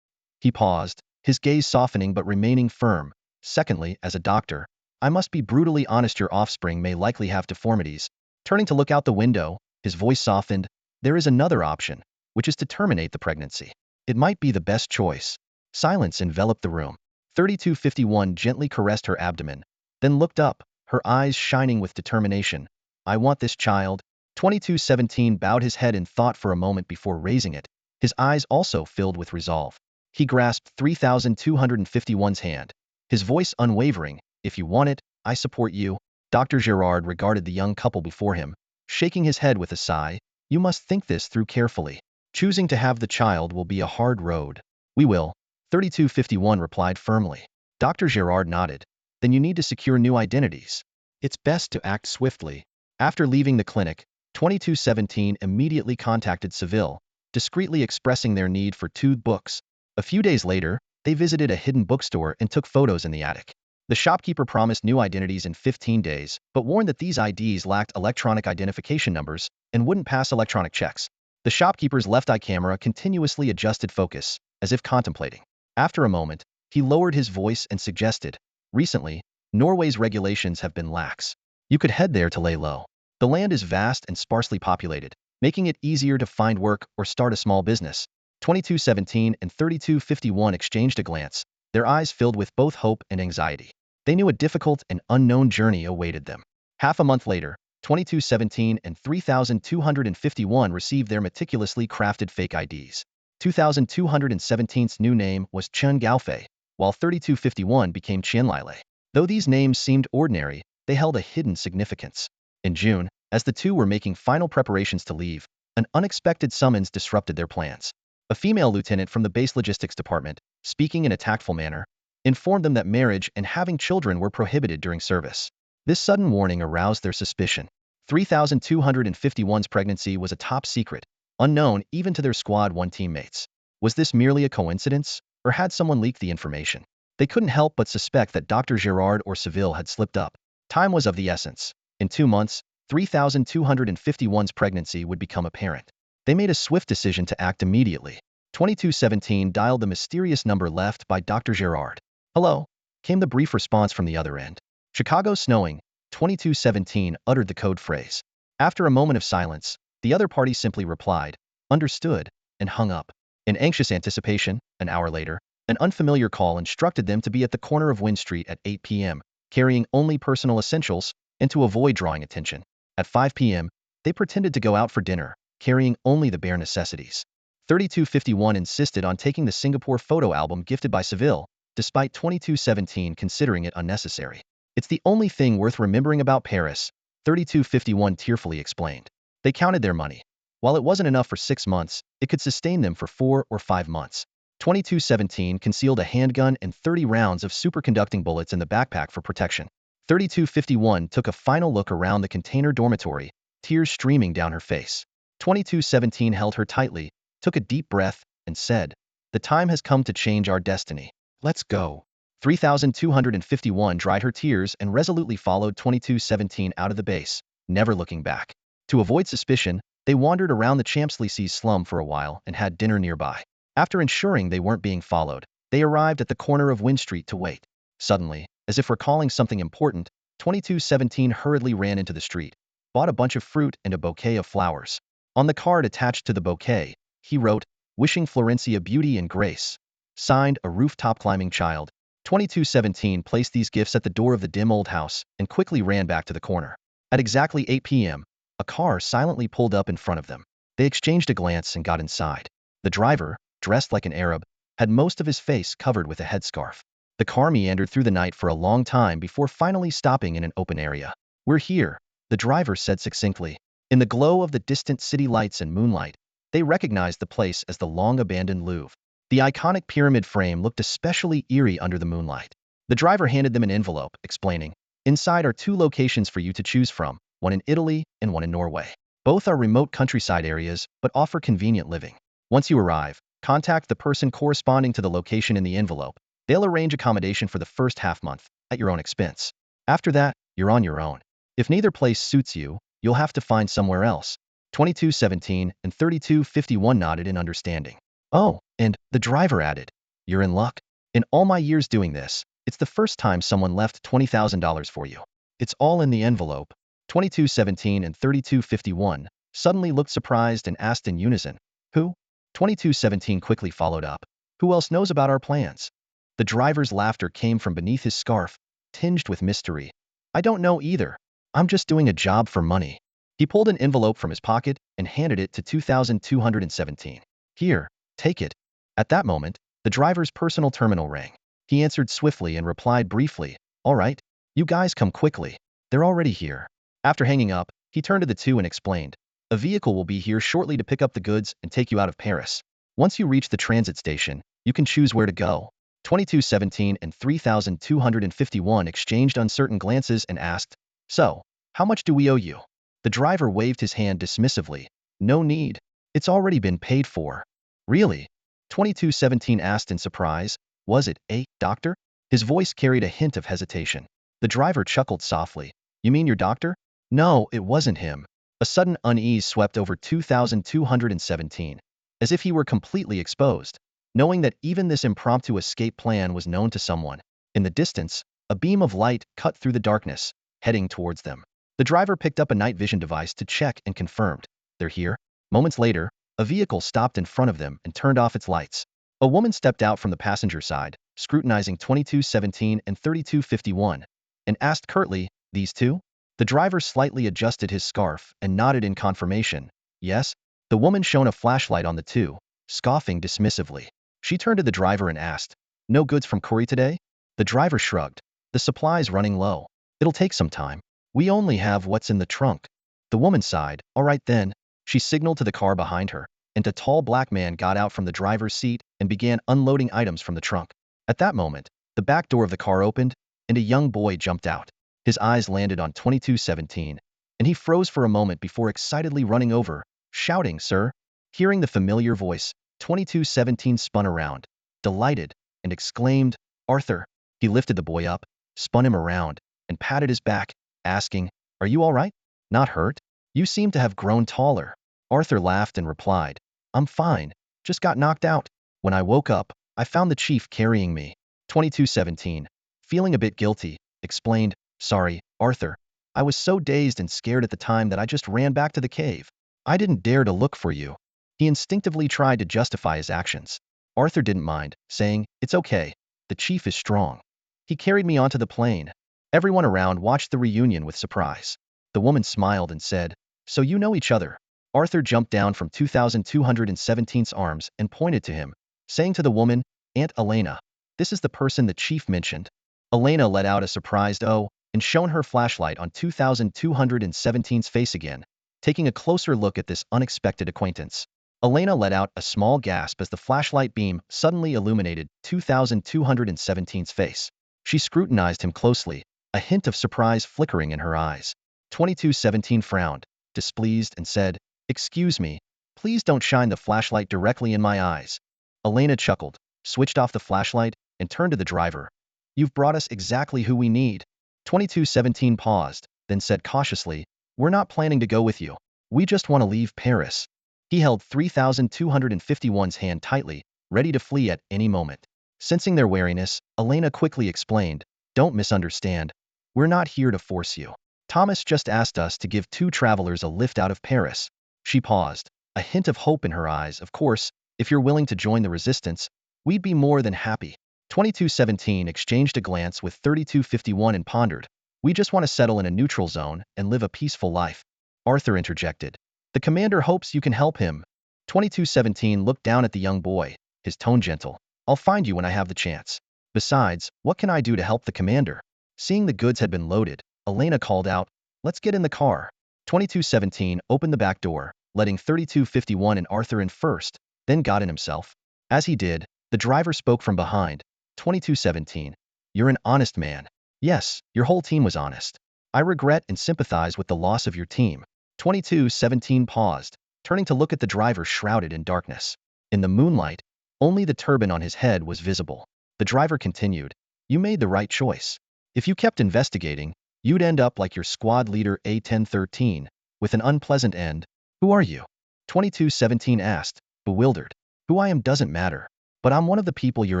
He paused, his gaze softening but remaining firm. Secondly, as a doctor, I must be brutally honest, your offspring may likely have deformities. Turning to look out the window, his voice softened. There is another option, which is to terminate the pregnancy. It might be the best choice. Silence enveloped the room. 3251 gently caressed her abdomen, then looked up, her eyes shining with determination. I want this child. 2217 bowed his head in thought for a moment before raising it, his eyes also filled with resolve. He grasped 3251's hand, his voice unwavering, if you want it, I support you. Dr. Gerard regarded the young couple before him, shaking his head with a sigh. You must think this through carefully. Choosing to have the child will be a hard road. We will. 3251 replied firmly. Dr. Gerard nodded. Then you need to secure new identities. It's best to act swiftly. After leaving the clinic, 2217 immediately contacted Seville, discreetly expressing their need for 2 books. A few days later, they visited a hidden bookstore and took photos in the attic. The shopkeeper promised new identities in 15 days, but warned that these IDs lacked electronic identification numbers and wouldn't pass electronic checks. The shopkeeper's left eye camera continuously adjusted focus, as if contemplating. After a moment, he lowered his voice and suggested, recently, Norway's regulations have been lax. You could head there to lay low. The land is vast and sparsely populated, making it easier to find work or start a small business. 2217 and 3251 exchanged a glance, their eyes filled with both hope and anxiety. They knew a difficult and unknown journey awaited them. Half a month later, 2217 and 3251 received their meticulously crafted fake IDs. 2217's new name was Chen Gaofei, while 3251 became Qianlai. Though these names seemed ordinary, they held a hidden significance. In June, as the two were making final preparations to leave, an unexpected summons disrupted their plans. A female lieutenant from the base logistics department, speaking in a tactful manner, informed them that marriage and having children were prohibited during service. This sudden warning aroused their suspicion. 3251's pregnancy was a top secret, unknown even to their Squad 1 teammates. Was this merely a coincidence, or had someone leaked the information? They couldn't help but suspect that Dr. Gerard or Seville had slipped up. Time was of the essence. In 2 months, 3251's pregnancy would become apparent. They made a swift decision to act immediately. 2217 dialed the mysterious number left by Dr. Gerard. "Hello," came the brief response from the other end. "Chicago snowing." 2217 uttered the code phrase. After a moment of silence, the other party simply replied, "Understood," and hung up. In anxious anticipation, an hour later, an unfamiliar call instructed them to be at the corner of Wynn Street at 8 p.m., carrying only personal essentials, and to avoid drawing attention. At 5 p.m., they pretended to go out for dinner, carrying only the bare necessities. 3251 insisted on taking the Singapore photo album gifted by Seville, despite 2217 considering it unnecessary. "It's the only thing worth remembering about Paris," 3251 tearfully explained. They counted their money. While it wasn't enough for 6 months, it could sustain them for 4 or 5 months. 2217 concealed a handgun and 30 rounds of superconducting bullets in the backpack for protection. 3251 took a final look around the container dormitory, tears streaming down her face. 2217 held her tightly, took a deep breath, and said, "The time has come to change our destiny. Let's go." 3251 dried her tears and resolutely followed 2217 out of the base, never looking back. To avoid suspicion, they wandered around the Champs-Élysées slum for a while and had dinner nearby. After ensuring they weren't being followed, they arrived at the corner of Wynn Street to wait. Suddenly, as if recalling something important, 2217 hurriedly ran into the street, bought a bunch of fruit and a bouquet of flowers. On the card attached to the bouquet, he wrote, "Wishing Florencia beauty and grace. Signed, a rooftop-climbing child." 2217 placed these gifts at the door of the dim old house and quickly ran back to the corner. At exactly 8 p.m., a car silently pulled up in front of them. They exchanged a glance and got inside. The driver, dressed like an Arab, had most of his face covered with a headscarf. The car meandered through the night for a long time before finally stopping in an open area. "We're here," the driver said succinctly. In the glow of the distant city lights and moonlight, they recognized the place as the long-abandoned Louvre. The iconic pyramid frame looked especially eerie under the moonlight. The driver handed them an envelope, explaining, "Inside are 2 locations for you to choose from, one in Italy and one in Norway. Both are remote countryside areas, but offer convenient living. Once you arrive, contact the person corresponding to the location in the envelope. They'll arrange accommodation for the first half-month, at your own expense. After that, you're on your own. If neither place suits you, you'll have to find somewhere else." 2217 and 3251 nodded in understanding. "Oh," and the driver added, "You're in luck. In all my years doing this, it's the first time someone left $20,000 for you. It's all in the envelope." 2217 and 3251 suddenly looked surprised and asked in unison, "Who?" 2217 quickly followed up, "Who else knows about our plans?" The driver's laughter came from beneath his scarf, tinged with mystery. "I don't know either. I'm just doing a job for money." He pulled an envelope from his pocket and handed it to 2217. "Here, take it." At that moment, the driver's personal terminal rang. He answered swiftly and replied briefly, "All right, you guys come quickly. They're already here." After hanging up, he turned to the two and explained, "A vehicle will be here shortly to pick up the goods and take you out of Paris. Once you reach the transit station, you can choose where to go." 2217 and 3251 exchanged uncertain glances and asked, "So, how much do we owe you?" The driver waved his hand dismissively. "No need. It's already been paid for." "Really?" 2217 asked in surprise. "Was it, doctor?" His voice carried a hint of hesitation. The driver chuckled softly. "You mean your doctor?" "No, it wasn't him." A sudden unease swept over 2217, as if he were completely exposed, knowing that even this impromptu escape plan was known to someone. In the distance, a beam of light cut through the darkness, heading towards them. The driver picked up a night vision device to check and confirmed. "They're here." Moments later, a vehicle stopped in front of them and turned off its lights. A woman stepped out from the passenger side, scrutinizing 2217 and 3251, and asked curtly, "These two?" The driver slightly adjusted his scarf and nodded in confirmation. Yes? The woman shone a flashlight on the two, scoffing dismissively. She turned to the driver and asked, "No goods from Korea today?" The driver shrugged. "The supply's running low. It'll take some time. We only have what's in the trunk." The woman sighed. "All right then." She signaled to the car behind her, and a tall black man got out from the driver's seat and began unloading items from the trunk. At that moment, the back door of the car opened, and a young boy jumped out. His eyes landed on 2217, and he froze for a moment before excitedly running over, shouting, "Sir!" Hearing the familiar voice, 2217 spun around, delighted, and exclaimed, "Arthur!" He lifted the boy up, spun him around, and patted his back, asking, "Are you all right? Not hurt? You seem to have grown taller." Arthur laughed and replied, "I'm fine, just got knocked out. When I woke up, I found the chief carrying me." 2217, feeling a bit guilty, explained, "Sorry, Arthur. I was so dazed and scared at the time that I just ran back to the cave. I didn't dare to look for you." He instinctively tried to justify his actions. Arthur didn't mind, saying, "It's okay. The chief is strong. He carried me onto the plane." Everyone around watched the reunion with surprise. The woman smiled and said, "So you know each other?" Arthur jumped down from 2217's arms and pointed to him, saying to the woman, "Aunt Elena, this is the person the chief mentioned." Elena let out a surprised "Oh," and shone her flashlight on 2217's face again, taking a closer look at this unexpected acquaintance. Elena let out a small gasp as the flashlight beam suddenly illuminated 2217's face. She scrutinized him closely, a hint of surprise flickering in her eyes. 2217 frowned, displeased, and said, "Excuse me, please don't shine the flashlight directly in my eyes." Elena chuckled, switched off the flashlight, and turned to the driver. "You've brought us exactly who we need." 2217 paused, then said cautiously, "We're not planning to go with you. We just want to leave Paris." He held 3251's hand tightly, ready to flee at any moment. Sensing their wariness, Elena quickly explained, "Don't misunderstand. We're not here to force you. Thomas just asked us to give two travelers a lift out of Paris." She paused, a hint of hope in her eyes. "Of course, if you're willing to join the resistance, we'd be more than happy." 2217 exchanged a glance with 3251 and pondered, "We just want to settle in a neutral zone and live a peaceful life." Arthur interjected, "The commander hopes you can help him." 2217 looked down at the young boy, his tone gentle. "I'll find you when I have the chance. Besides, what can I do to help the commander?" Seeing the goods had been loaded, Elena called out, "Let's get in the car." 2217 opened the back door, letting 3251 and Arthur in first, then got in himself. As he did, the driver spoke from behind. 2217, "You're an honest man." "Yes, your whole team was honest. I regret and sympathize with the loss of your team." 2217 paused, turning to look at the driver shrouded in darkness. In the moonlight, only the turban on his head was visible. The driver continued, "You made the right choice. If you kept investigating, you'd end up like your squad leader A1013, with an unpleasant end." "Who are you?" 2217 asked, bewildered. "Who I am doesn't matter, but I'm one of the people you're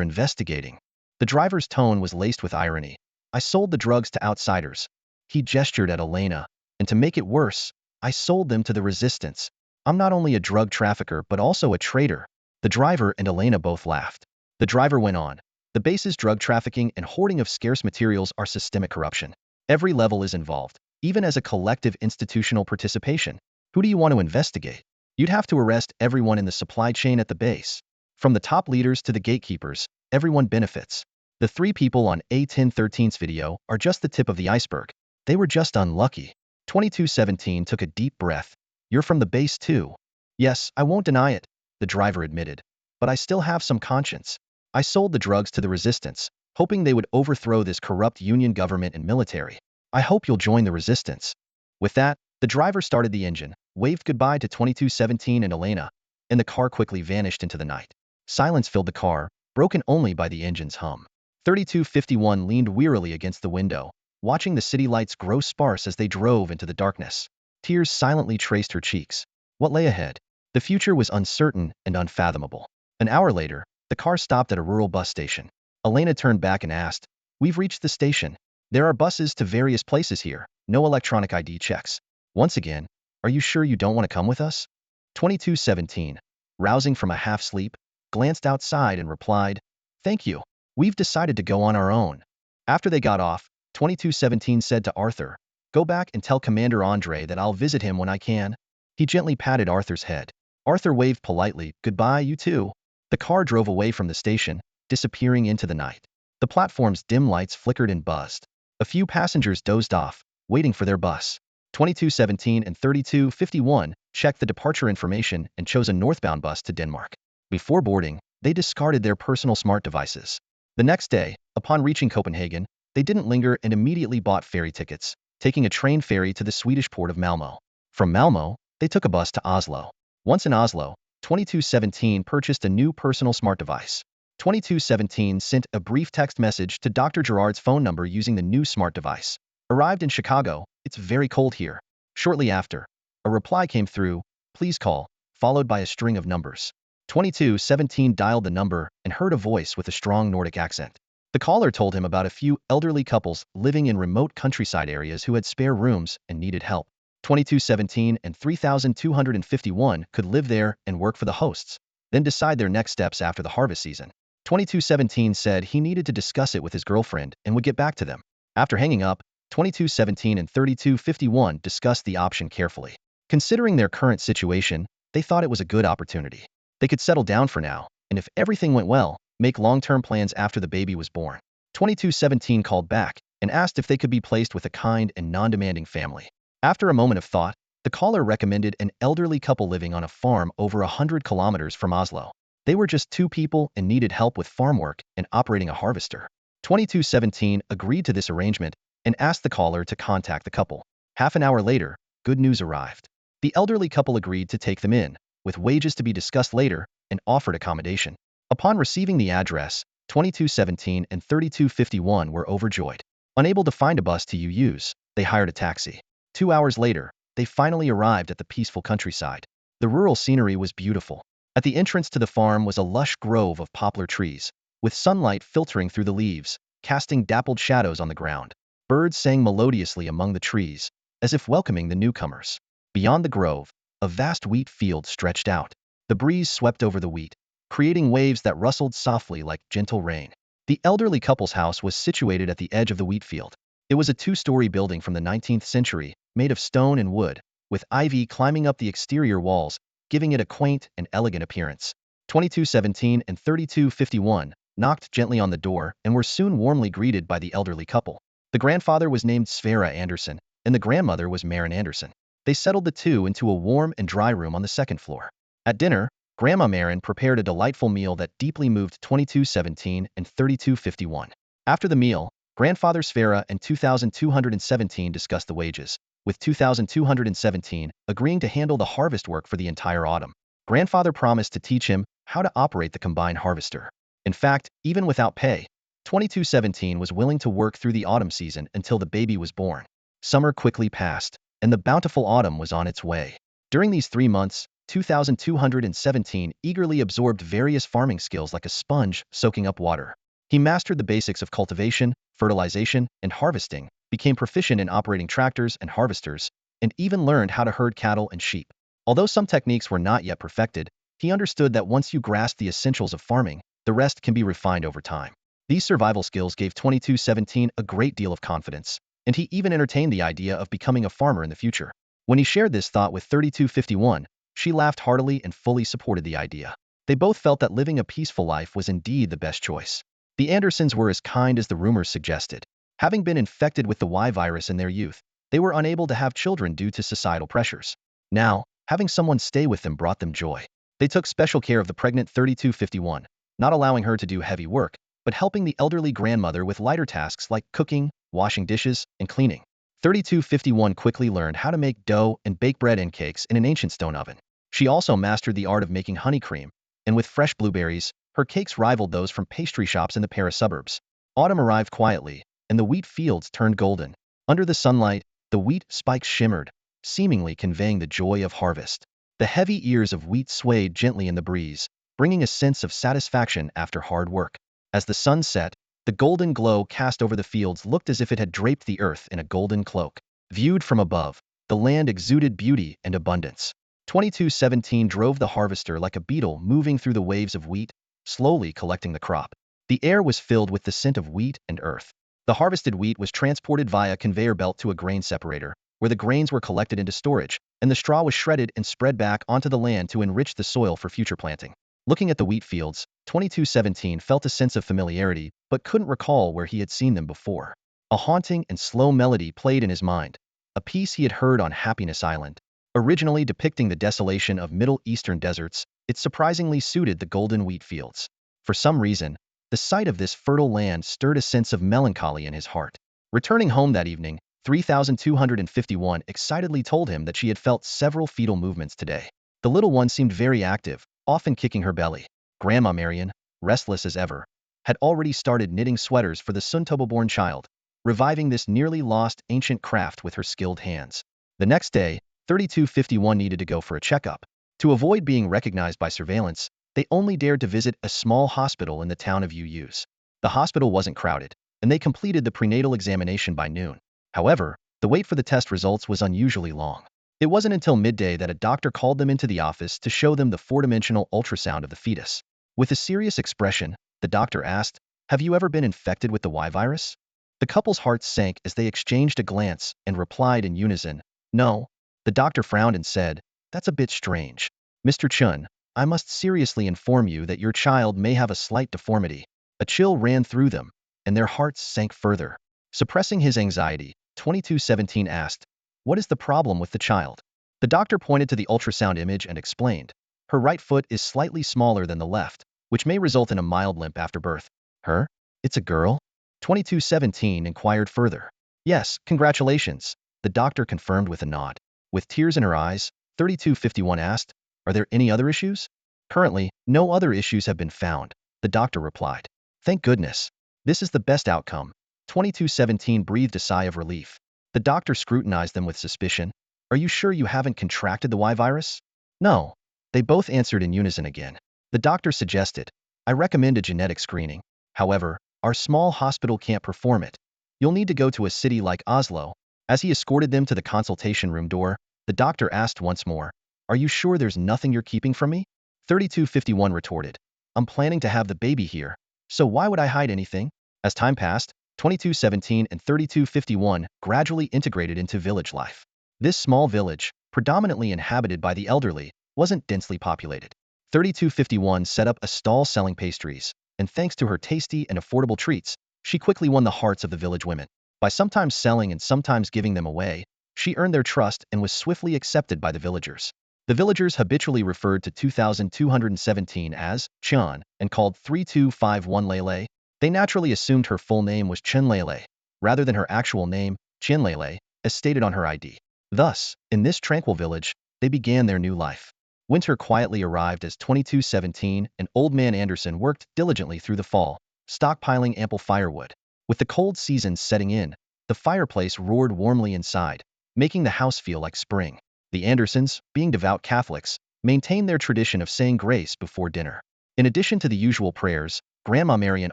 investigating." The driver's tone was laced with irony. "I sold the drugs to outsiders." He gestured at Elena, "And to make it worse, I sold them to the resistance. I'm not only a drug trafficker but also a traitor." The driver and Elena both laughed. The driver went on, "The base's drug trafficking and hoarding of scarce materials are systemic corruption. Every level is involved, even as a collective institutional participation. Who do you want to investigate? You'd have to arrest everyone in the supply chain at the base. From the top leaders to the gatekeepers, everyone benefits. The three people on A1013's video are just the tip of the iceberg. They were just unlucky." 2217 took a deep breath. "You're from the base too." "Yes, I won't deny it," the driver admitted. "But I still have some conscience. I sold the drugs to the resistance, hoping they would overthrow this corrupt union government and military. I hope you'll join the resistance." With that, the driver started the engine, waved goodbye to 2217 and Elena, and the car quickly vanished into the night. Silence filled the car, broken only by the engine's hum. 3251 leaned wearily against the window, watching the city lights grow sparse as they drove into the darkness. Tears silently traced her cheeks. What lay ahead? The future was uncertain and unfathomable. An hour later, the car stopped at a rural bus station. Elena turned back and asked, "We've reached the station. There are buses to various places here, no electronic ID checks." Once again, "Are you sure you don't want to come with us?" 2217, rousing from a half-sleep, glanced outside and replied, "Thank you. We've decided to go on our own." After they got off, 2217 said to Arthur, Go back and tell Commander Andre that I'll visit him when I can." He gently patted Arthur's head. Arthur waved politely. "Goodbye, you too." The car drove away from the station, disappearing into the night. The platform's dim lights flickered and buzzed. A few passengers dozed off, waiting for their bus. 2217 and 3251 checked the departure information and chose a northbound bus to Denmark. Before boarding, they discarded their personal smart devices. The next day, upon reaching Copenhagen, they didn't linger and immediately bought ferry tickets, taking a train ferry to the Swedish port of Malmö. From Malmö, they took a bus to Oslo. Once in Oslo, 2217 purchased a new personal smart device. 2217 sent a brief text message to Dr. Gerard's phone number using the new smart device. Arrived in Chicago, "It's very cold here." Shortly after, a reply came through, "Please call," followed by a string of numbers. 2217 dialed the number and heard a voice with a strong Nordic accent. The caller told him about a few elderly couples living in remote countryside areas who had spare rooms and needed help. 2217 and 3251 could live there and work for the hosts, then decide their next steps after the harvest season. 2217 said he needed to discuss it with his girlfriend and would get back to them. After hanging up, 2217 and 3251 discussed the option carefully. Considering their current situation, they thought it was a good opportunity. They could settle down for now, and if everything went well, make long-term plans after the baby was born. 2217 called back and asked if they could be placed with a kind and non-demanding family. After a moment of thought, the caller recommended an elderly couple living on a farm over 100 kilometers from Oslo. They were just two people and needed help with farm work and operating a harvester. 2217 agreed to this arrangement and asked the caller to contact the couple. Half an hour later, good news arrived. The elderly couple agreed to take them in, with wages to be discussed later, and offered accommodation. Upon receiving the address, 2217 and 3251 were overjoyed. Unable to find a bus to use, they hired a taxi. 2 hours later, they finally arrived at the peaceful countryside. The rural scenery was beautiful. At the entrance to the farm was a lush grove of poplar trees, with sunlight filtering through the leaves, casting dappled shadows on the ground. Birds sang melodiously among the trees, as if welcoming the newcomers. Beyond the grove, a vast wheat field stretched out. The breeze swept over the wheat, creating waves that rustled softly like gentle rain. The elderly couple's house was situated at the edge of the wheat field. It was a two-story building from the 19th century, made of stone and wood, with ivy climbing up the exterior walls, giving it a quaint and elegant appearance. 2217 and 3251 knocked gently on the door and were soon warmly greeted by the elderly couple. The grandfather was named Sverre Anderson, and the grandmother was Maren Anderson. They settled the two into a warm and dry room on the second floor. At dinner, Grandma Maren prepared a delightful meal that deeply moved 2217 and 3251. After the meal, Grandfather Sverre and 2217 discussed the wages, with 2217 agreeing to handle the harvest work for the entire autumn. Grandfather promised to teach him how to operate the combined harvester. In fact, even without pay, 2217 was willing to work through the autumn season until the baby was born. Summer quickly passed, and the bountiful autumn was on its way. During these 3 months, 2217 eagerly absorbed various farming skills like a sponge soaking up water. He mastered the basics of cultivation, fertilization, and harvesting, became proficient in operating tractors and harvesters, and even learned how to herd cattle and sheep. Although some techniques were not yet perfected, he understood that once you grasp the essentials of farming, the rest can be refined over time. These survival skills gave 2217 a great deal of confidence, and he even entertained the idea of becoming a farmer in the future. When he shared this thought with 3251, she laughed heartily and fully supported the idea. They both felt that living a peaceful life was indeed the best choice. The Andersons were as kind as the rumors suggested. Having been infected with the Y virus in their youth, they were unable to have children due to societal pressures. Now, having someone stay with them brought them joy. They took special care of the pregnant 3251, not allowing her to do heavy work, but helping the elderly grandmother with lighter tasks like cooking, washing dishes, and cleaning. 3251 quickly learned how to make dough and bake bread and cakes in an ancient stone oven. She also mastered the art of making honey cream, and with fresh blueberries, her cakes rivaled those from pastry shops in the Paris suburbs. Autumn arrived quietly, and the wheat fields turned golden. Under the sunlight, the wheat spikes shimmered, seemingly conveying the joy of harvest. The heavy ears of wheat swayed gently in the breeze, bringing a sense of satisfaction after hard work. As the sun set, the golden glow cast over the fields looked as if it had draped the earth in a golden cloak. Viewed from above, the land exuded beauty and abundance. 2217 drove the harvester like a beetle moving through the waves of wheat, slowly collecting the crop. The air was filled with the scent of wheat and earth. The harvested wheat was transported via conveyor belt to a grain separator, where the grains were collected into storage, and the straw was shredded and spread back onto the land to enrich the soil for future planting. Looking at the wheat fields, 2217 felt a sense of familiarity, but couldn't recall where he had seen them before. A haunting and slow melody played in his mind, a piece he had heard on Happiness Island. Originally depicting the desolation of Middle Eastern deserts, it surprisingly suited the golden wheat fields. For some reason, the sight of this fertile land stirred a sense of melancholy in his heart. Returning home that evening, 3251 excitedly told him that she had felt several fetal movements today. The little one seemed very active, often kicking her belly. Grandma Marion, restless as ever, had already started knitting sweaters for the Suntobo-born child, reviving this nearly lost ancient craft with her skilled hands. The next day, 3251 needed to go for a checkup. To avoid being recognized by surveillance, they only dared to visit a small hospital in the town of Uyuz. The hospital wasn't crowded, and they completed the prenatal examination by noon. However, the wait for the test results was unusually long. It wasn't until midday that a doctor called them into the office to show them the four-dimensional ultrasound of the fetus. With a serious expression, the doctor asked, "Have you ever been infected with the Y virus?" The couple's hearts sank as they exchanged a glance and replied in unison, "No." The doctor frowned and said, "That's a bit strange. Mr. Chun, I must seriously inform you that your child may have a slight deformity." A chill ran through them, and their hearts sank further. Suppressing his anxiety, 2217 asked, "What is the problem with the child?" The doctor pointed to the ultrasound image and explained, "Her right foot is slightly smaller than the left, which may result in a mild limp after birth." "Her? It's a girl?" 2217 inquired further. "Yes, congratulations," the doctor confirmed with a nod. With tears in her eyes, 3251 asked, "Are there any other issues?" "Currently, no other issues have been found," the doctor replied. "Thank goodness. This is the best outcome." 2217 breathed a sigh of relief. The doctor scrutinized them with suspicion. "Are you sure you haven't contracted the Y virus?" "No." They both answered in unison again. The doctor suggested, "I recommend a genetic screening. However, our small hospital can't perform it. You'll need to go to a city like Oslo." As he escorted them to the consultation room door, the doctor asked once more, "Are you sure there's nothing you're keeping from me?" 3251 retorted, "I'm planning to have the baby here, so why would I hide anything?" As time passed, 2217 and 3251 gradually integrated into village life. This small village, predominantly inhabited by the elderly, wasn't densely populated. 3251 set up a stall selling pastries, and thanks to her tasty and affordable treats, she quickly won the hearts of the village women. By sometimes selling and sometimes giving them away, she earned their trust and was swiftly accepted by the villagers. The villagers habitually referred to 2217 as Chun and called 3251 Lele. They naturally assumed her full name was Chen Lele, rather than her actual name, Chen Lele, as stated on her ID. Thus, in this tranquil village, they began their new life. Winter quietly arrived as 2217 and Old Man Anderson worked diligently through the fall, stockpiling ample firewood. With the cold season setting in, the fireplace roared warmly inside, making the house feel like spring. The Andersons, being devout Catholics, maintained their tradition of saying grace before dinner. In addition to the usual prayers, Grandma Marian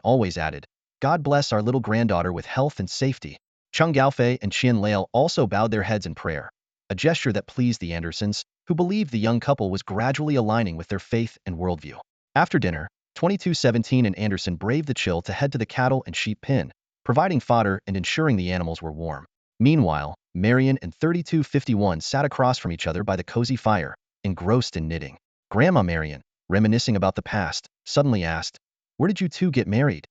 always added, "God bless our little granddaughter with health and safety." Chung Gaofei and Qian Lail also bowed their heads in prayer, a gesture that pleased the Andersons, who believed the young couple was gradually aligning with their faith and worldview. After dinner, 2217 and Anderson braved the chill to head to the cattle and sheep pen, providing fodder and ensuring the animals were warm. Meanwhile, Marion and 3251 sat across from each other by the cozy fire, engrossed in knitting. Grandma Marion, reminiscing about the past, suddenly asked, "Where did you two get married?"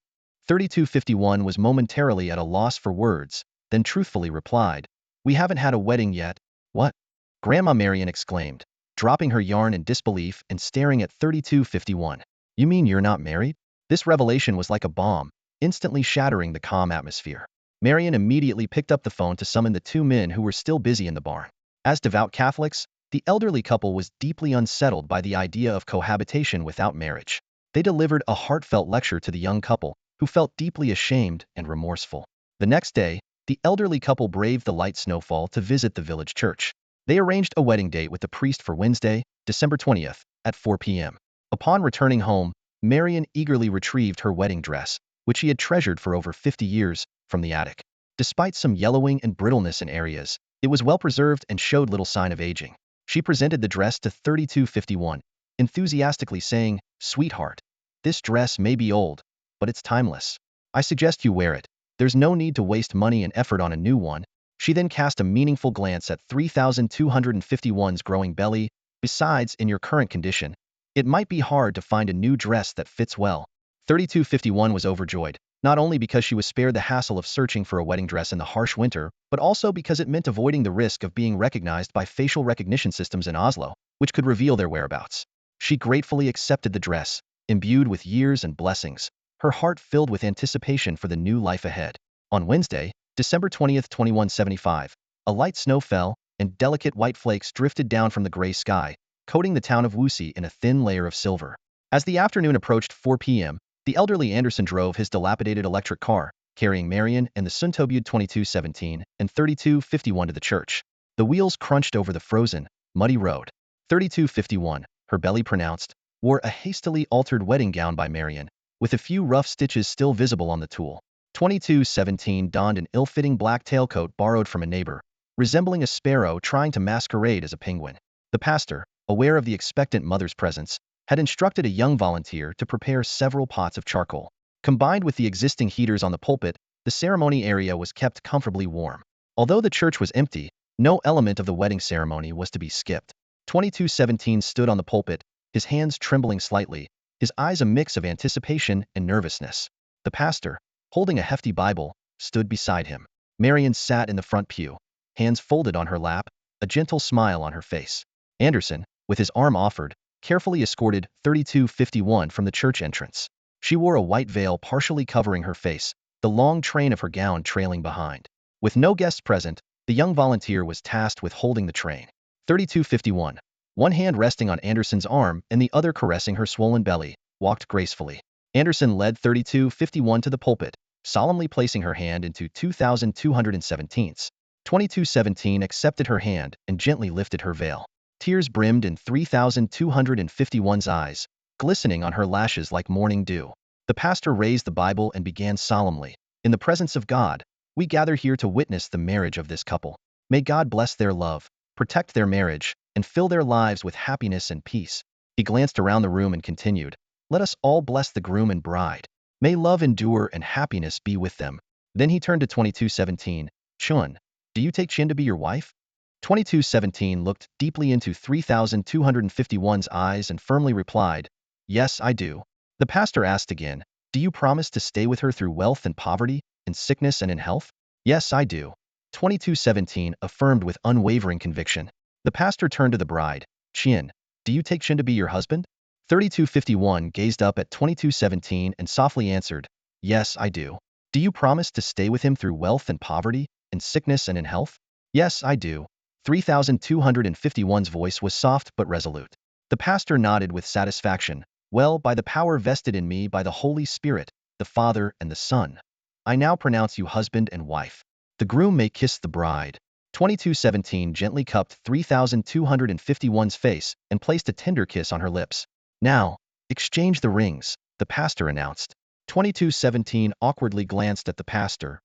3251 was momentarily at a loss for words, then truthfully replied, "We haven't had a wedding yet." "What?" Grandma Marion exclaimed, dropping her yarn in disbelief and staring at 3251. "You mean you're not married?" This revelation was like a bomb, instantly shattering the calm atmosphere. Marion immediately picked up the phone to summon the two men who were still busy in the barn. As devout Catholics, the elderly couple was deeply unsettled by the idea of cohabitation without marriage. They delivered a heartfelt lecture to the young couple, who felt deeply ashamed and remorseful. The next day, the elderly couple braved the light snowfall to visit the village church. They arranged a wedding date with the priest for Wednesday, December 20th, at 4 p.m. Upon returning home, Marion eagerly retrieved her wedding dress, which she had treasured for over 50 years, from the attic. Despite some yellowing and brittleness in areas, it was well preserved and showed little sign of aging. She presented the dress to 3251, enthusiastically saying, "Sweetheart, this dress may be old, but it's timeless. I suggest you wear it." There's no need to waste money and effort on a new one. She then cast a meaningful glance at 3,251's growing belly. Besides, in your current condition, it might be hard to find a new dress that fits well. 3251 was overjoyed, not only because she was spared the hassle of searching for a wedding dress in the harsh winter, but also because it meant avoiding the risk of being recognized by facial recognition systems in Oslo, which could reveal their whereabouts. She gratefully accepted the dress, imbued with years and blessings, her heart filled with anticipation for the new life ahead. On Wednesday, December 20th, 2175, a light snow fell, and delicate white flakes drifted down from the gray sky, coating the town of Wuxi in a thin layer of silver. As the afternoon approached 4 p.m., the elderly Anderson drove his dilapidated electric car, carrying Marion and the Suntobud 2217 and 3251 to the church. The wheels crunched over the frozen, muddy road. 3251, her belly pronounced, wore a hastily altered wedding gown by Marion, with a few rough stitches still visible on the tulle. 2217 donned an ill-fitting black tailcoat borrowed from a neighbor, resembling a sparrow trying to masquerade as a penguin. The pastor, aware of the expectant mother's presence, had instructed a young volunteer to prepare several pots of charcoal. Combined with the existing heaters on the pulpit, the ceremony area was kept comfortably warm. Although the church was empty, no element of the wedding ceremony was to be skipped. 2217 stood on the pulpit, his hands trembling slightly, his eyes a mix of anticipation and nervousness. The pastor, holding a hefty Bible, stood beside him. Marion sat in the front pew, hands folded on her lap, a gentle smile on her face. Anderson, with his arm offered, carefully escorted 3251 from the church entrance. She wore a white veil partially covering her face, the long train of her gown trailing behind. With no guests present, the young volunteer was tasked with holding the train. 3251, one hand resting on Anderson's arm and the other caressing her swollen belly, walked gracefully. Anderson led 3251 to the pulpit, solemnly placing her hand into 2217's. 2217 accepted her hand and gently lifted her veil. Tears brimmed in 3251's eyes, glistening on her lashes like morning dew. The pastor raised the Bible and began solemnly, "In the presence of God, we gather here to witness the marriage of this couple. May God bless their love, protect their marriage, and fill their lives with happiness and peace." He glanced around the room and continued, "Let us all bless the groom and bride. May love endure and happiness be with them." Then he turned to 2217, "Chun, do you take Chin to be your wife?" 2217 looked deeply into 3251's eyes and firmly replied, "Yes, I do." The pastor asked again, "Do you promise to stay with her through wealth and poverty, in sickness and in health?" "Yes, I do." 2217 affirmed with unwavering conviction. The pastor turned to the bride, "Chin, do you take Chin to be your husband?" 3251 gazed up at 2217 and softly answered, "Yes, I do." "Do you promise to stay with him through wealth and poverty, in sickness and in health?" "Yes, I do." 3251's voice was soft but resolute. The pastor nodded with satisfaction. "Well, by the power vested in me by the Holy Spirit, the Father and the Son, I now pronounce you husband and wife. The groom may kiss the bride." 2217 gently cupped 3251's face and placed a tender kiss on her lips. "Now, exchange the rings," the pastor announced. 2217 awkwardly glanced at the pastor.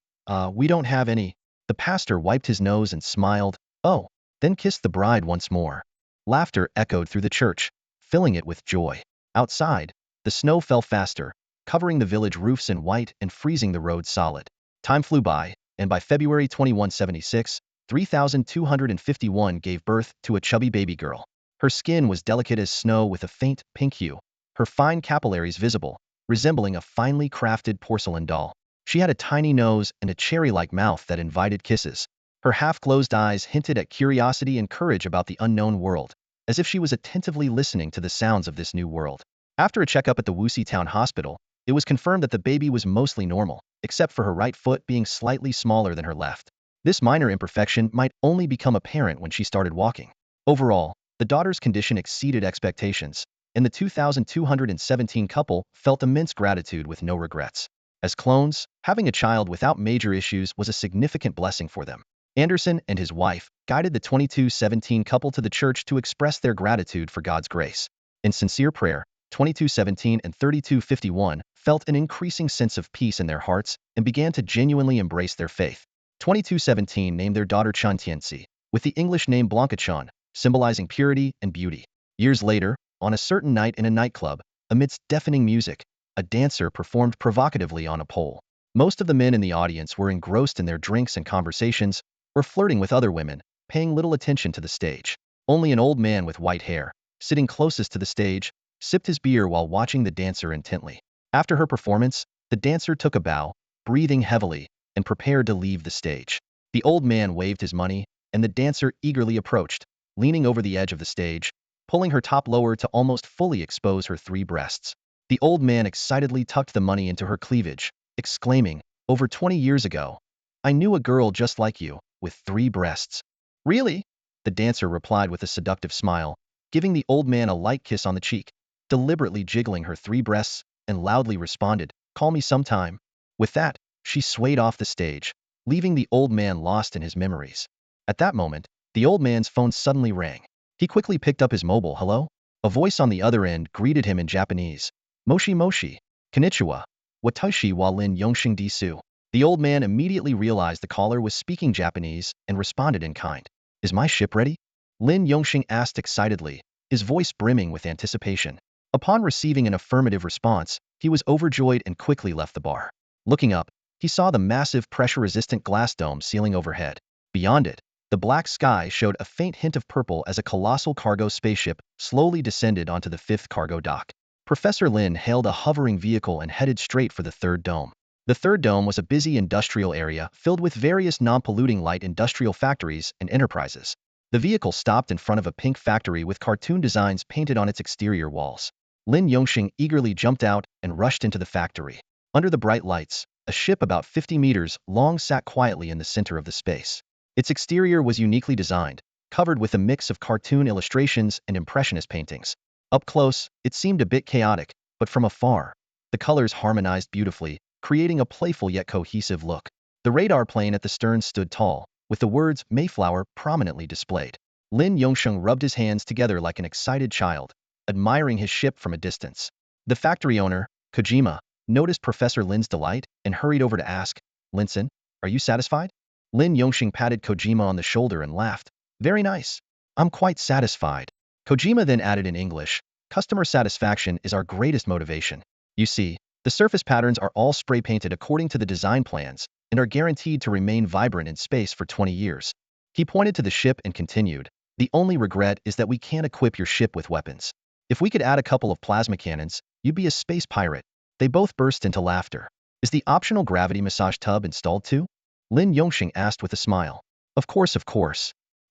We don't have any." The pastor wiped his nose and smiled. "Oh," then kissed the bride once more. Laughter echoed through the church, filling it with joy. Outside, the snow fell faster, covering the village roofs in white and freezing the road solid. Time flew by, and by February 2176, 3251 gave birth to a chubby baby girl. Her skin was delicate as snow with a faint pink hue, her fine capillaries visible, resembling a finely crafted porcelain doll. She had a tiny nose and a cherry-like mouth that invited kisses. Her half-closed eyes hinted at curiosity and courage about the unknown world, as if she was attentively listening to the sounds of this new world. After a checkup at the Wuxi Town Hospital, it was confirmed that the baby was mostly normal, except for her right foot being slightly smaller than her left. This minor imperfection might only become apparent when she started walking. Overall, the daughter's condition exceeded expectations, and the 2217 couple felt immense gratitude with no regrets. As clones, having a child without major issues was a significant blessing for them. Anderson and his wife guided the 2217 couple to the church to express their gratitude for God's grace. In sincere prayer, 2217 and 3251 felt an increasing sense of peace in their hearts and began to genuinely embrace their faith. 2217 named their daughter Chan Tianxi, with the English name Blanca Chan, symbolizing purity and beauty. Years later, on a certain night in a nightclub, amidst deafening music, a dancer performed provocatively on a pole. Most of the men in the audience were engrossed in their drinks and conversations, or flirting with other women, paying little attention to the stage. Only an old man with white hair, sitting closest to the stage, sipped his beer while watching the dancer intently. After her performance, the dancer took a bow, breathing heavily, and prepared to leave the stage. The old man waved his money, and the dancer eagerly approached, leaning over the edge of the stage, pulling her top lower to almost fully expose her 3 breasts. The old man excitedly tucked the money into her cleavage, exclaiming, "Over 20 years ago, I knew a girl just like you, with 3 breasts." "Really?" The dancer replied with a seductive smile, giving the old man a light kiss on the cheek, deliberately jiggling her 3 breasts, and loudly responded, "Call me sometime." With that, she swayed off the stage, leaving the old man lost in his memories. At that moment, the old man's phone suddenly rang. He quickly picked up his mobile. "Hello?" A voice on the other end greeted him in Japanese. "Moshi moshi. Konnichiwa. Watashi wa Lin Yongxing Disu." The old man immediately realized the caller was speaking Japanese and responded in kind. "Is my ship ready?" Lin Yongxing asked excitedly, his voice brimming with anticipation. Upon receiving an affirmative response, he was overjoyed and quickly left the bar. Looking up, he saw the massive pressure-resistant glass dome ceiling overhead. Beyond it, the black sky showed a faint hint of purple as a colossal cargo spaceship slowly descended onto the 5th cargo dock. Professor Lin hailed a hovering vehicle and headed straight for the 3rd dome. The 3rd dome was a busy industrial area filled with various non-polluting light industrial factories and enterprises. The vehicle stopped in front of a pink factory with cartoon designs painted on its exterior walls. Lin Yongxing eagerly jumped out and rushed into the factory. Under the bright lights, a ship about 50 meters long sat quietly in the center of the space. Its exterior was uniquely designed, covered with a mix of cartoon illustrations and impressionist paintings. Up close, it seemed a bit chaotic, but from afar, the colors harmonized beautifully, creating a playful yet cohesive look. The radar plane at the stern stood tall, with the words Mayflower prominently displayed. Lin Yongxing rubbed his hands together like an excited child, admiring his ship from a distance. The factory owner, Kojima, noticed Professor Lin's delight and hurried over to ask, "Linson, are you satisfied?" Lin Yongxing patted Kojima on the shoulder and laughed. "Very nice. I'm quite satisfied." Kojima then added in English, "Customer satisfaction is our greatest motivation. You see, the surface patterns are all spray painted according to the design plans and are guaranteed to remain vibrant in space for 20 years. He pointed to the ship and continued, "The only regret is that we can't equip your ship with weapons. If we could add a couple of plasma cannons, you'd be a space pirate." They both burst into laughter. "Is the optional gravity massage tub installed too?" Lin Yongxing asked with a smile. Of course,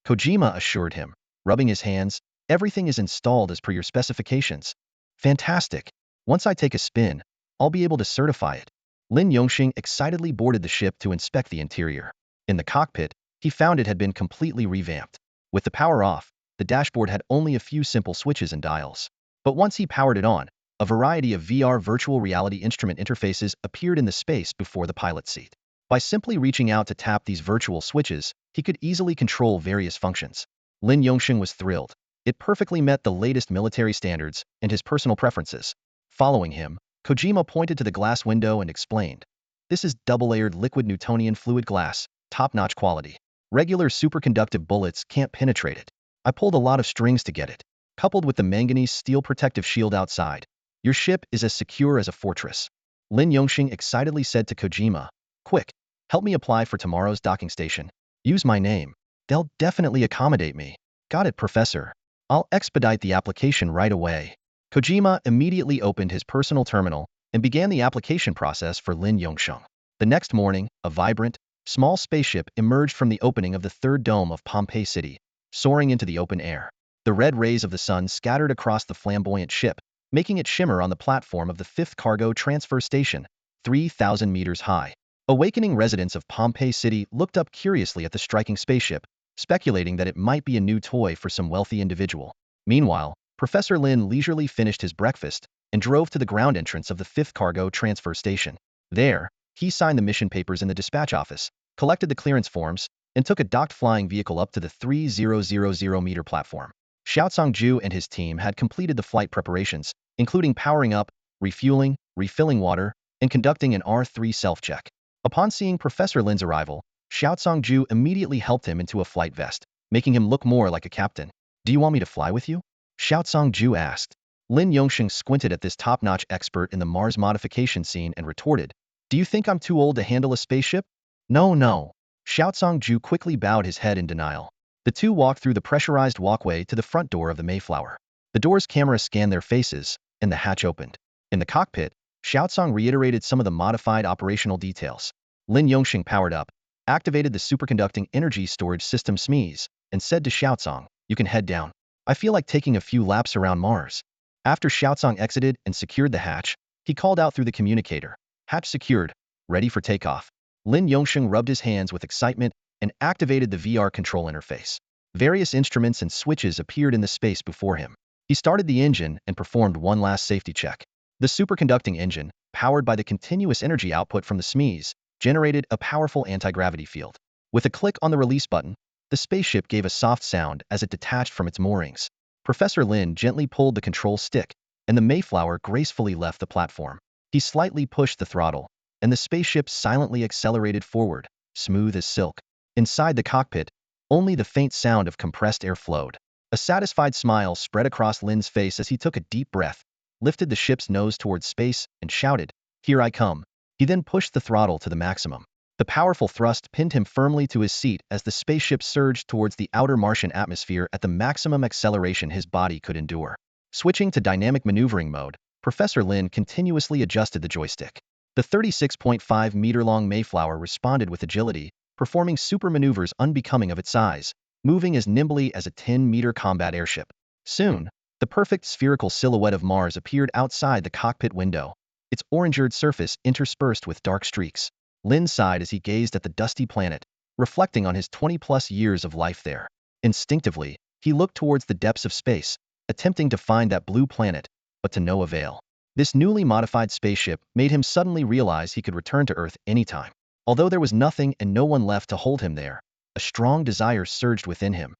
Kojima assured him, rubbing his hands. "Everything is installed as per your specifications." "Fantastic. Once I take a spin, I'll be able to certify it." Lin Yongxing excitedly boarded the ship to inspect the interior. In the cockpit, he found it had been completely revamped. With the power off, the dashboard had only a few simple switches and dials. But once he powered it on, a variety of VR virtual reality instrument interfaces appeared in the space before the pilot's seat. By simply reaching out to tap these virtual switches, he could easily control various functions. Lin Yongxing was thrilled. It perfectly met the latest military standards and his personal preferences. Following him, Kojima pointed to the glass window and explained, "This is double-layered liquid Newtonian fluid glass, top-notch quality. Regular superconductive bullets can't penetrate it. I pulled a lot of strings to get it, coupled with the manganese steel protective shield outside. Your ship is as secure as a fortress." Lin Yongxing excitedly said to Kojima, "Quick, help me apply for tomorrow's docking station. Use my name. They'll definitely accommodate me." "Got it, Professor. I'll expedite the application right away." Kojima immediately opened his personal terminal and began the application process for Lin Yongxing. The next morning, a vibrant, small spaceship emerged from the opening of the 3rd dome of Pompeii City, soaring into the open air. The red rays of the sun scattered across the flamboyant ship, making it shimmer on the platform of the 5th cargo transfer station, 3,000 meters high. Awakening residents of Pompeii City looked up curiously at the striking spaceship, speculating that it might be a new toy for some wealthy individual. Meanwhile, Professor Lin leisurely finished his breakfast and drove to the ground entrance of the 5th cargo transfer station. There, he signed the mission papers in the dispatch office, collected the clearance forms, and took a docked flying vehicle up to the 3000-meter platform. Xiaocangju and his team had completed the flight preparations, including powering up, refueling, refilling water, and conducting an R3 self-check. Upon seeing Professor Lin's arrival, Xiaocangju immediately helped him into a flight vest, making him look more like a captain. "Do you want me to fly with you?" Xiaocangju asked. Lin Yongxing squinted at this top-notch expert in the Mars modification scene and retorted, "Do Do you think I'm too old to handle a spaceship? No, no. Xiaozong quickly bowed his head in denial. The two walked through the pressurized walkway to the front door of the Mayflower. The door's camera scanned their faces, and the hatch opened. In the cockpit, Xiaozong reiterated some of the modified operational details. Lin Yongxing powered up, activated the superconducting energy storage system SMEs, and said to Xiaozong, "You can head down. I feel like taking a few laps around Mars." After Xiaozong exited and secured the hatch, he called out through the communicator, "Hatch secured, ready for takeoff." Lin Yongxing rubbed his hands with excitement and activated the VR control interface. Various instruments and switches appeared in the space before him. He started the engine and performed one last safety check. The superconducting engine, powered by the continuous energy output from the SMEs, generated a powerful anti-gravity field. With a click on the release button, the spaceship gave a soft sound as it detached from its moorings. Professor Lin gently pulled the control stick, and the Mayflower gracefully left the platform. He slightly pushed the throttle, and the spaceship silently accelerated forward, smooth as silk. Inside the cockpit, only the faint sound of compressed air flowed. A satisfied smile spread across Lin's face as he took a deep breath, lifted the ship's nose towards space, and shouted, "Here I come." He then pushed the throttle to the maximum. The powerful thrust pinned him firmly to his seat as the spaceship surged towards the outer Martian atmosphere at the maximum acceleration his body could endure. Switching to dynamic maneuvering mode, Professor Lin continuously adjusted the joystick. The 36.5-meter-long Mayflower responded with agility, performing super maneuvers unbecoming of its size, moving as nimbly as a 10-meter combat airship. Soon, the perfect spherical silhouette of Mars appeared outside the cockpit window, its orange-earth surface interspersed with dark streaks. Lin sighed as he gazed at the dusty planet, reflecting on his 20-plus years of life there. Instinctively, he looked towards the depths of space, attempting to find that blue planet, but to no avail. This newly modified spaceship made him suddenly realize he could return to Earth anytime. Although there was nothing and no one left to hold him there, a strong desire surged within him.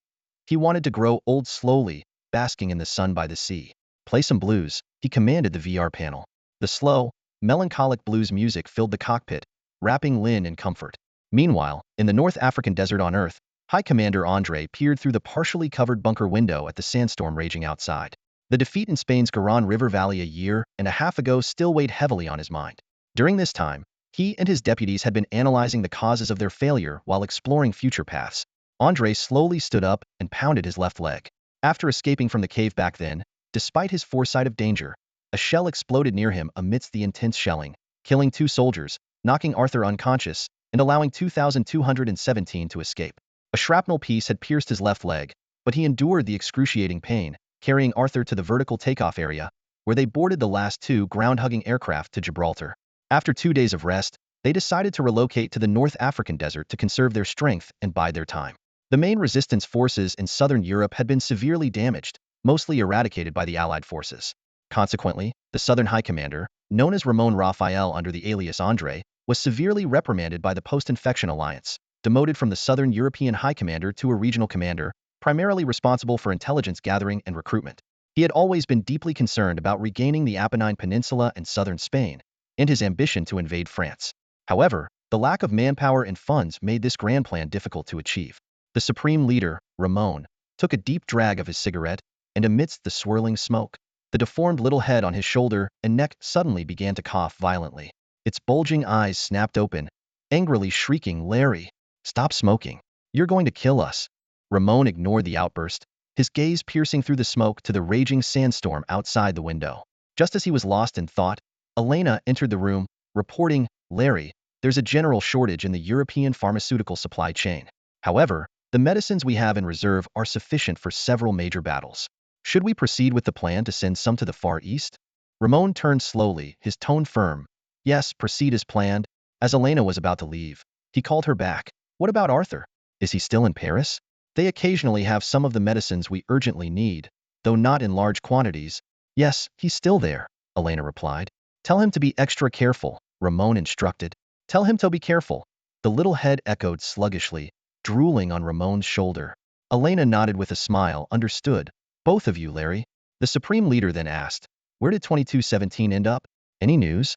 He wanted to grow old slowly, basking in the sun by the sea. "Play some blues," he commanded the VR panel. The slow, melancholic blues music filled the cockpit, wrapping Lin in comfort. Meanwhile, in the North African desert on Earth, High Commander Andre peered through the partially covered bunker window at the sandstorm raging outside. The defeat in Spain's Garonne River Valley a year and a half ago still weighed heavily on his mind. During this time, he and his deputies had been analyzing the causes of their failure while exploring future paths. Andre slowly stood up and pounded his left leg. After escaping from the cave back then, despite his foresight of danger, a shell exploded near him amidst the intense shelling, killing 2 soldiers, knocking Arthur unconscious, and allowing 2,217 to escape. A shrapnel piece had pierced his left leg, but he endured the excruciating pain, carrying Arthur to the vertical takeoff area, where they boarded the last 2 ground-hugging aircraft to Gibraltar. After 2 days of rest, they decided to relocate to the North African desert to conserve their strength and bide their time. The main resistance forces in southern Europe had been severely damaged, mostly eradicated by the Allied forces. Consequently, the Southern High Commander, known as Ramon Rafael under the alias Andre, was severely reprimanded by the Post-Infection Alliance, demoted from the Southern European High Commander to a regional commander, primarily responsible for intelligence gathering and recruitment. He had always been deeply concerned about regaining the Apennine Peninsula and southern Spain, and his ambition to invade France. However, the lack of manpower and funds made this grand plan difficult to achieve. The supreme leader, Ramon, took a deep drag of his cigarette, and amidst the swirling smoke, the deformed little head on his shoulder and neck suddenly began to cough violently. Its bulging eyes snapped open, angrily shrieking, "Larry, stop smoking. You're going to kill us." Ramon ignored the outburst, his gaze piercing through the smoke to the raging sandstorm outside the window. Just as he was lost in thought, Elena entered the room, reporting, "Larry, there's a general shortage in the European pharmaceutical supply chain. However, the medicines we have in reserve are sufficient for several major battles. Should we proceed with the plan to send some to the Far East?" Ramon turned slowly, his tone firm. "Yes, proceed as planned." As Elena was about to leave, he called her back. "What about Arthur? Is he still in Paris?" "They occasionally have some of the medicines we urgently need, though not in large quantities." "Yes, he's still there," Elena replied. "Tell him to be extra careful," Ramon instructed. "Tell him to be careful." The little head echoed sluggishly, drooling on Ramon's shoulder. Elena nodded with a smile. "Understood. Both of you, Larry." The Supreme Leader then asked, "Where did 2217 end up? Any news?"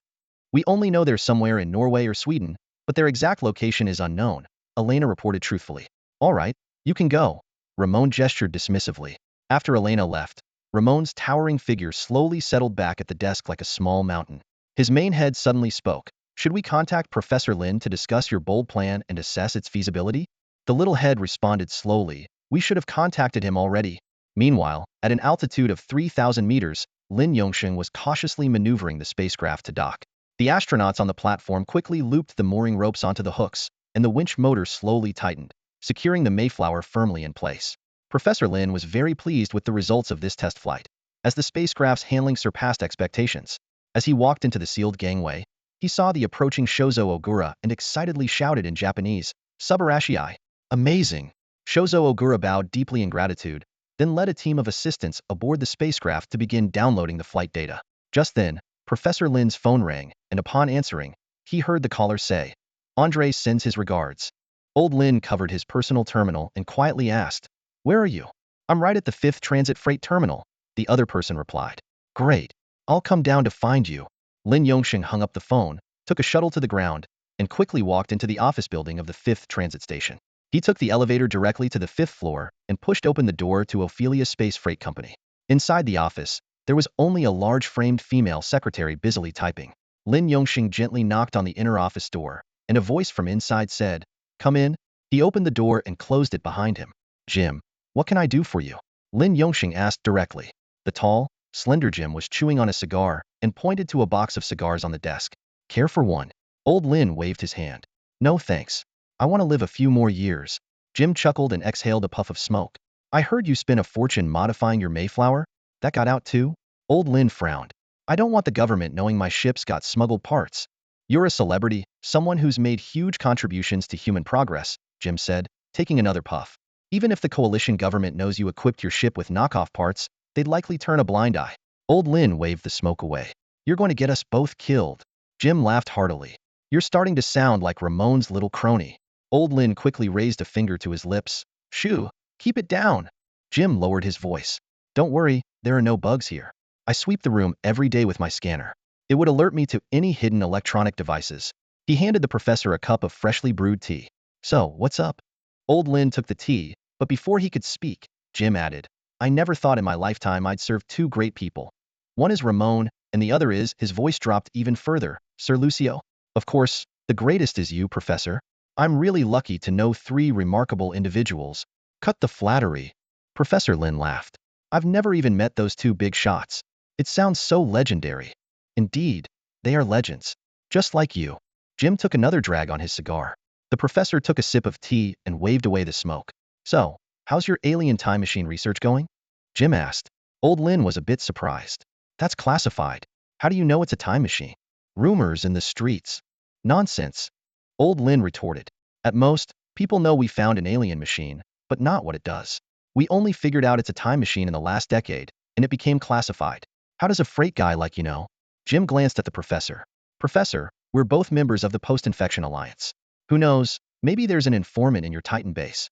"We only know they're somewhere in Norway or Sweden, but their exact location is unknown," Elena reported truthfully. "All right, you can go." Ramon gestured dismissively. After Elena left, Ramon's towering figure slowly settled back at the desk like a small mountain. His main head suddenly spoke, Should we contact Professor Lin to discuss your bold plan and assess its feasibility? The little head responded slowly. We should have contacted him already. Meanwhile, at an altitude of 3,000 meters, Lin Yongxing was cautiously maneuvering the spacecraft to dock. The astronauts on the platform quickly looped the mooring ropes onto the hooks, and the winch motor slowly tightened, securing the Mayflower firmly in place. Professor Lin was very pleased with the results of this test flight, as the spacecraft's handling surpassed expectations. As he walked into the sealed gangway, he saw the approaching Shozo Ogura and excitedly shouted in Japanese, "Subarashii! Amazing!" Shozo Ogura bowed deeply in gratitude, then led a team of assistants aboard the spacecraft to begin downloading the flight data. Just then, Professor Lin's phone rang, and upon answering, he heard the caller say, "Andre sends his regards." Old Lin covered his personal terminal and quietly asked, "Where are you?" "I'm right at the 5th Transit Freight Terminal," the other person replied. "Great. I'll come down to find you." Lin Yongxing hung up the phone, took a shuttle to the ground, and quickly walked into the office building of the 5th Transit Station. He took the elevator directly to the 5th floor and pushed open the door to Ophelia Space Freight Company. Inside the office, there was only a large framed female secretary busily typing. Lin Yongxing gently knocked on the inner office door, and a voice from inside said, "Come in." He opened the door and closed it behind him. "Jim, what can I do for you?" Lin Yongxing asked directly. The tall, slender Jim was chewing on a cigar and pointed to a box of cigars on the desk. "Care for one?" Old Lin waved his hand. "No thanks. I want to live a few more years." Jim chuckled and exhaled a puff of smoke. "I heard you spent a fortune modifying your Mayflower? That got out too?" Old Lin frowned. "I don't want the government knowing my ships got smuggled parts." "You're a celebrity, someone who's made huge contributions to human progress," Jim said, taking another puff. "Even if the coalition government knows you equipped your ship with knockoff parts, they'd likely turn a blind eye." Old Lin waved the smoke away. "You're going to get us both killed." Jim laughed heartily. "You're starting to sound like Ramon's little crony." Old Lin quickly raised a finger to his lips. "Shoo, keep it down." Jim lowered his voice. "Don't worry, there are no bugs here. I sweep the room every day with my scanner. It would alert me to any hidden electronic devices." He handed the professor a cup of freshly brewed tea. "So, what's up?" Old Lin took the tea, but before he could speak, Jim added, "I never thought in my lifetime I'd serve two great people. One is Ramon, and the other is," his voice dropped even further, "Sir Lucio. Of course, the greatest is you, Professor. I'm really lucky to know three remarkable individuals." "Cut the flattery." Professor Lin laughed. "I've never even met those two big shots. It sounds so legendary." "Indeed, they are legends. Just like you." Jim took another drag on his cigar. The professor took a sip of tea and waved away the smoke. "So, how's your alien time machine research going?" Jim asked. Old Lin was a bit surprised. "That's classified. How do you know it's a time machine?" "Rumors in the streets." "Nonsense." Old Lin retorted. "At most, people know we found an alien machine, but not what it does. We only figured out it's a time machine in the last decade, and it became classified. How does a freight guy like you know?" Jim glanced at the professor. "Professor, we're both members of the Post-Infection Alliance. Who knows, maybe there's an informant in your Titan base."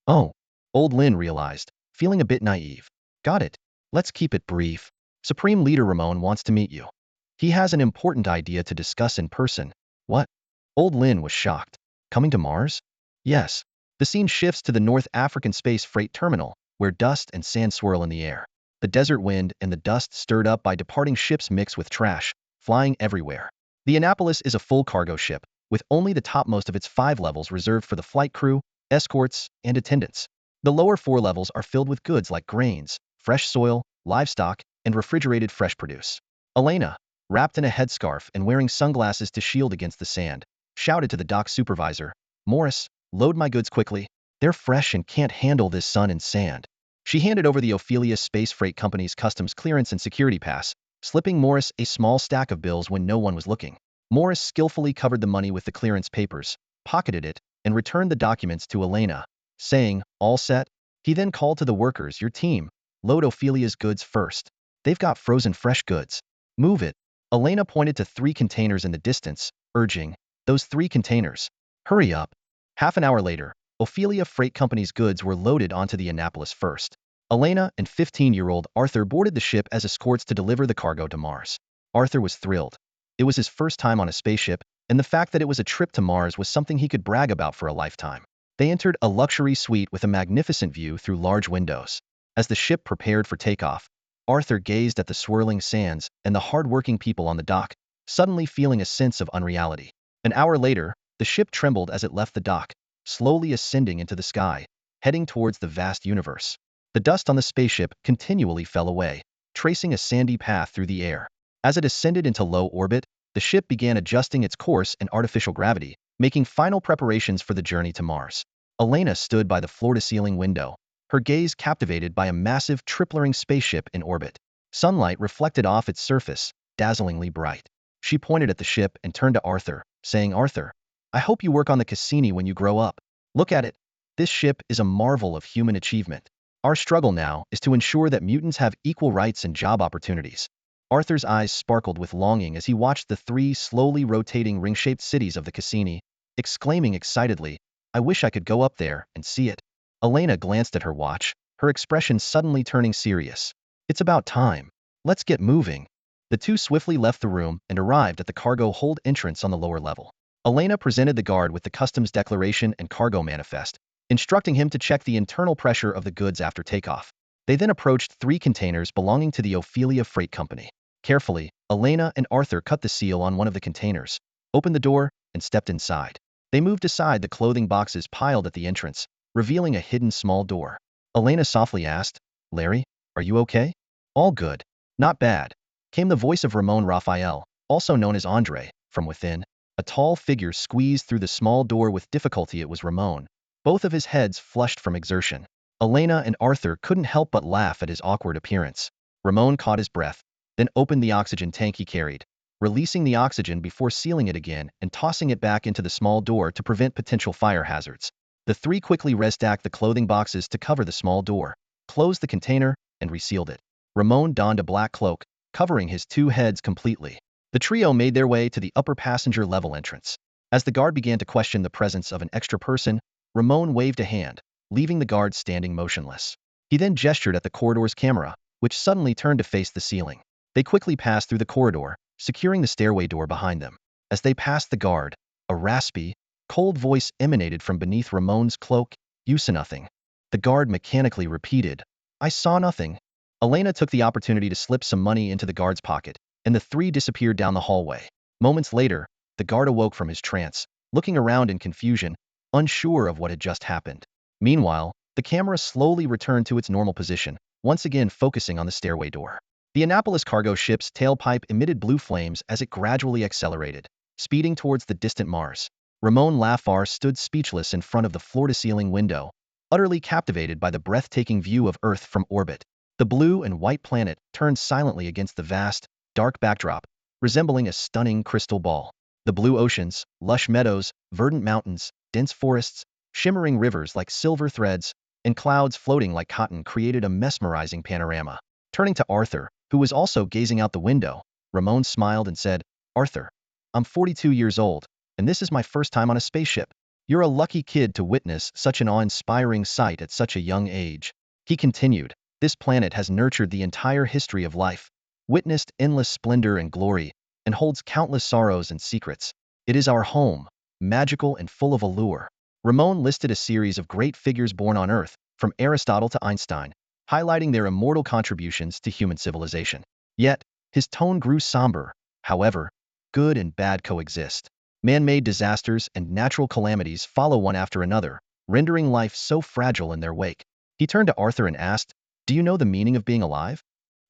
"Oh," Old Lin realized, feeling a bit naive. "Got it. Let's keep it brief. Supreme Leader Ramon wants to meet you. He has an important idea to discuss in person." "What?" Old Lin was shocked. "Coming to Mars?" "Yes." The scene shifts to the North African Space Freight Terminal, where dust and sand swirl in the air. The desert wind and the dust stirred up by departing ships mix with trash, flying everywhere. The Annapolis is a full cargo ship, with only the topmost of its 5 levels reserved for the flight crew, escorts, and attendants. The lower 4 levels are filled with goods like grains, fresh soil, livestock, and refrigerated fresh produce. Elena, wrapped in a headscarf and wearing sunglasses to shield against the sand, shouted to the dock supervisor, "Morris, load my goods quickly. They're fresh and can't handle this sun and sand." She handed over the Ophelia Space Freight Company's customs clearance and security pass, slipping Morris a small stack of bills when no one was looking. Morris skillfully covered the money with the clearance papers, pocketed it, and returned the documents to Elena, saying, "All set?" He then called to the workers, "Your team, load Ophelia's goods first. They've got frozen fresh goods. Move it." Elena pointed to 3 containers in the distance, urging, "Those 3 containers. Hurry up." Half an hour later, Ophelia Freight Company's goods were loaded onto the Annapolis first. Elena and 15-year-old Arthur boarded the ship as escorts to deliver the cargo to Mars. Arthur was thrilled. It was his first time on a spaceship, and the fact that it was a trip to Mars was something he could brag about for a lifetime. They entered a luxury suite with a magnificent view through large windows. As the ship prepared for takeoff, Arthur gazed at the swirling sands and the hard-working people on the dock, suddenly feeling a sense of unreality. An hour later, the ship trembled as it left the dock, slowly ascending into the sky, heading towards the vast universe. The dust on the spaceship continually fell away, tracing a sandy path through the air. As it ascended into low orbit, the ship began adjusting its course and artificial gravity, making final preparations for the journey to Mars. Elena stood by the floor-to-ceiling window, her gaze captivated by a massive tripling spaceship in orbit. Sunlight reflected off its surface, dazzlingly bright. She pointed at the ship and turned to Arthur, saying, "Arthur, I hope you work on the Cassini when you grow up. Look at it. This ship is a marvel of human achievement. Our struggle now is to ensure that mutants have equal rights and job opportunities." Arthur's eyes sparkled with longing as he watched the three slowly rotating ring-shaped cities of the Cassini, exclaiming excitedly, "I wish I could go up there and see it." Elena glanced at her watch, her expression suddenly turning serious. "It's about time. Let's get moving." The two swiftly left the room and arrived at the cargo hold entrance on the lower level. Elena presented the guard with the customs declaration and cargo manifest, instructing him to check the internal pressure of the goods after takeoff. They then approached three containers belonging to the Ophelia Freight Company. Carefully, Elena and Arthur cut the seal on one of the containers, opened the door, and stepped inside. They moved aside the clothing boxes piled at the entrance, revealing a hidden small door. Elena softly asked, "Larry, are you okay?" "All good. Not bad," came the voice of Ramon Raphael, also known as Andre, from within. A tall figure squeezed through the small door with difficulty. It was Ramon, both of his heads flushed from exertion. Elena and Arthur couldn't help but laugh at his awkward appearance. Ramon caught his breath, then opened the oxygen tank he carried, releasing the oxygen before sealing it again and tossing it back into the small door to prevent potential fire hazards. The three quickly restacked the clothing boxes to cover the small door, closed the container, and resealed it. Ramon donned a black cloak, covering his two heads completely. The trio made their way to the upper passenger level entrance. As the guard began to question the presence of an extra person, Ramon waved a hand, leaving the guard standing motionless. He then gestured at the corridor's camera, which suddenly turned to face the ceiling. They quickly passed through the corridor, securing the stairway door behind them. As they passed the guard, a raspy, cold voice emanated from beneath Ramon's cloak. "You saw nothing." The guard mechanically repeated, "I saw nothing." Elena took the opportunity to slip some money into the guard's pocket, and the three disappeared down the hallway. Moments later, the guard awoke from his trance, looking around in confusion, unsure of what had just happened. Meanwhile, the camera slowly returned to its normal position, once again focusing on the stairway door. The Annapolis cargo ship's tailpipe emitted blue flames as it gradually accelerated, speeding towards the distant Mars. Ramon Lafar stood speechless in front of the floor-to-ceiling window, utterly captivated by the breathtaking view of Earth from orbit. The blue and white planet turned silently against the vast, dark backdrop, resembling a stunning crystal ball. The blue oceans, lush meadows, verdant mountains, dense forests, shimmering rivers like silver threads, and clouds floating like cotton created a mesmerizing panorama. Turning to Arthur, who was also gazing out the window, Ramon smiled and said, "Arthur, I'm 42 years old, and this is my first time on a spaceship. You're a lucky kid to witness such an awe-inspiring sight at such a young age." He continued, "This planet has nurtured the entire history of life, witnessed endless splendor and glory, and holds countless sorrows and secrets. It is our home, magical and full of allure." Ramon listed a series of great figures born on Earth, from Aristotle to Einstein, highlighting their immortal contributions to human civilization. Yet, his tone grew somber. However, good and bad coexist. Man-made disasters and natural calamities follow one after another, rendering life so fragile in their wake. He turned to Arthur and asked, "Do you know the meaning of being alive?"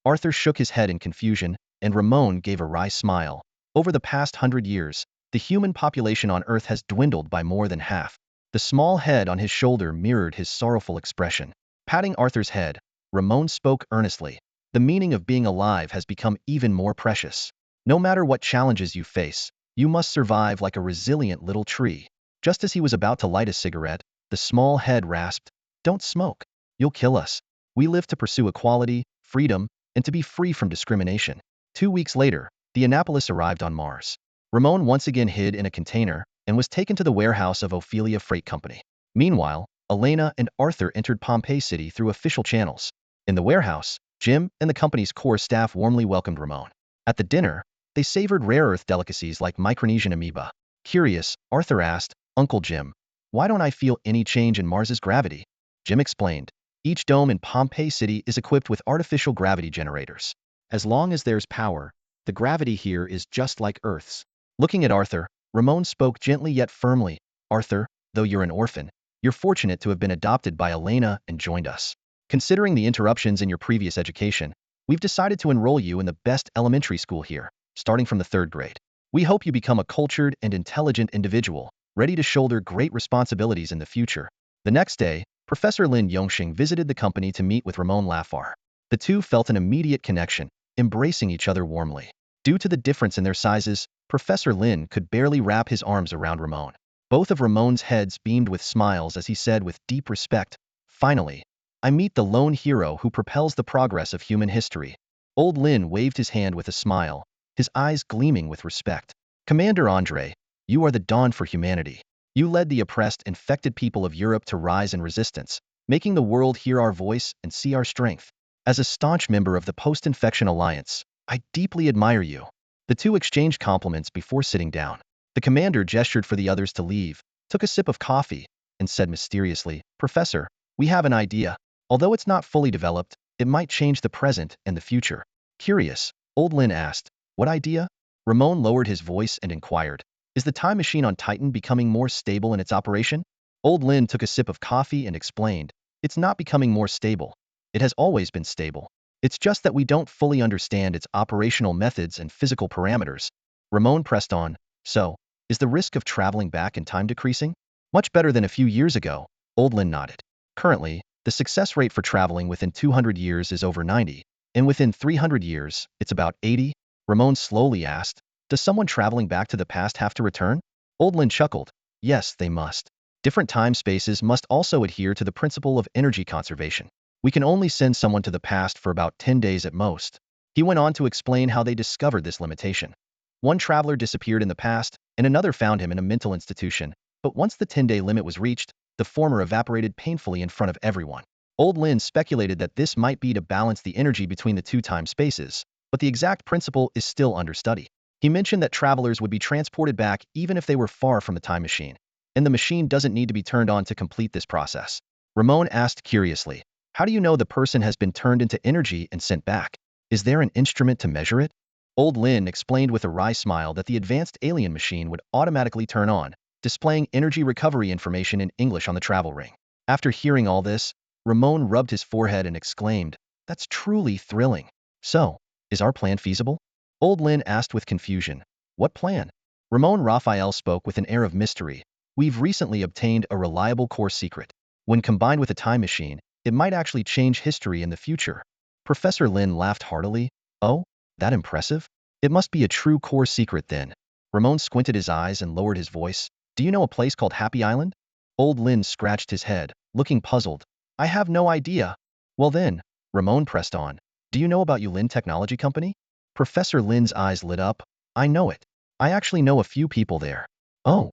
Arthur shook his head in confusion, and Ramon gave a wry smile. Over the past 100 years, the human population on Earth has dwindled by more than half. The small head on his shoulder mirrored his sorrowful expression. Patting Arthur's head, Ramon spoke earnestly. "The meaning of being alive has become even more precious. No matter what challenges you face, you must survive like a resilient little tree." Just as he was about to light a cigarette, the small head rasped, "Don't smoke. You'll kill us. We live to pursue equality, freedom, and to be free from discrimination." 2 weeks later, the Annapolis arrived on Mars. Ramon once again hid in a container and was taken to the warehouse of Ophelia Freight Company. Meanwhile, Elena and Arthur entered Pompeii City through official channels. In the warehouse, Jim and the company's core staff warmly welcomed Ramon. At the dinner, they savored rare Earth delicacies like Micronesian amoeba. Curious, Arthur asked, "Uncle Jim, why don't I feel any change in Mars's gravity?" Jim explained, "Each dome in Pompeii City is equipped with artificial gravity generators. As long as there's power, the gravity here is just like Earth's." Looking at Arthur, Ramon spoke gently yet firmly. Arthur, though you're an orphan, you're fortunate to have been adopted by Elena and joined us. Considering the interruptions in your previous education, we've decided to enroll you in the best elementary school here, starting from the 3rd grade. We hope you become a cultured and intelligent individual, ready to shoulder great responsibilities in the future. The next day, Professor Lin Yongxing visited the company to meet with Ramon Lafar. The two felt an immediate connection, embracing each other warmly. Due to the difference in their sizes, Professor Lin could barely wrap his arms around Ramon. Both of Ramon's heads beamed with smiles as he said with deep respect, "Finally, I meet the lone hero who propels the progress of human history." Old Lin waved his hand with a smile, his eyes gleaming with respect. "Commander Andre, you are the dawn for humanity. You led the oppressed, infected people of Europe to rise in resistance, making the world hear our voice and see our strength. As a staunch member of the Post-Infection Alliance, I deeply admire you." The two exchanged compliments before sitting down. The commander gestured for the others to leave, took a sip of coffee, and said mysteriously, "Professor, we have an idea. Although it's not fully developed, it might change the present and the future." Curious, Old Lin asked, "What idea?" Ramon lowered his voice and inquired, "Is the time machine on Titan becoming more stable in its operation?" Old Lin took a sip of coffee and explained, "It's not becoming more stable. It has always been stable. It's just that we don't fully understand its operational methods and physical parameters." Ramon pressed on, "So, is the risk of traveling back in time decreasing?" "Much better than a few years ago," Old Lin nodded. "Currently, the success rate for traveling within 200 years is over 90, and within 300 years, it's about 80. Ramon slowly asked, "Does someone traveling back to the past have to return?" Old Lin chuckled, "Yes, they must. Different time spaces must also adhere to the principle of energy conservation. We can only send someone to the past for about 10 days at most." He went on to explain how they discovered this limitation. One traveler disappeared in the past, and another found him in a mental institution, but once the 10-day limit was reached, the former evaporated painfully in front of everyone. Old Lin speculated that this might be to balance the energy between the two time spaces, but the exact principle is still under study. He mentioned that travelers would be transported back even if they were far from the time machine, and the machine doesn't need to be turned on to complete this process. Ramon asked curiously, "How do you know the person has been turned into energy and sent back? Is there an instrument to measure it?" Old Lin explained with a wry smile that the advanced alien machine would automatically turn on, displaying energy recovery information in English on the travel ring. After hearing all this, Ramon rubbed his forehead and exclaimed, "That's truly thrilling. So, is our plan feasible?" Old Lin asked with confusion, "What plan?" Ramon Raphael spoke with an air of mystery. "We've recently obtained a reliable core secret. When combined with a time machine, it might actually change history in the future." Professor Lin laughed heartily. "Oh, that impressive? It must be a true core secret then." Ramon squinted his eyes and lowered his voice. "Do you know a place called Happy Island?" Old Lin scratched his head, looking puzzled. "I have no idea." "Well then," Ramon pressed on, "do you know about Yulin Technology Company?" Professor Lin's eyes lit up. "I know it. I actually know a few people there." "Oh."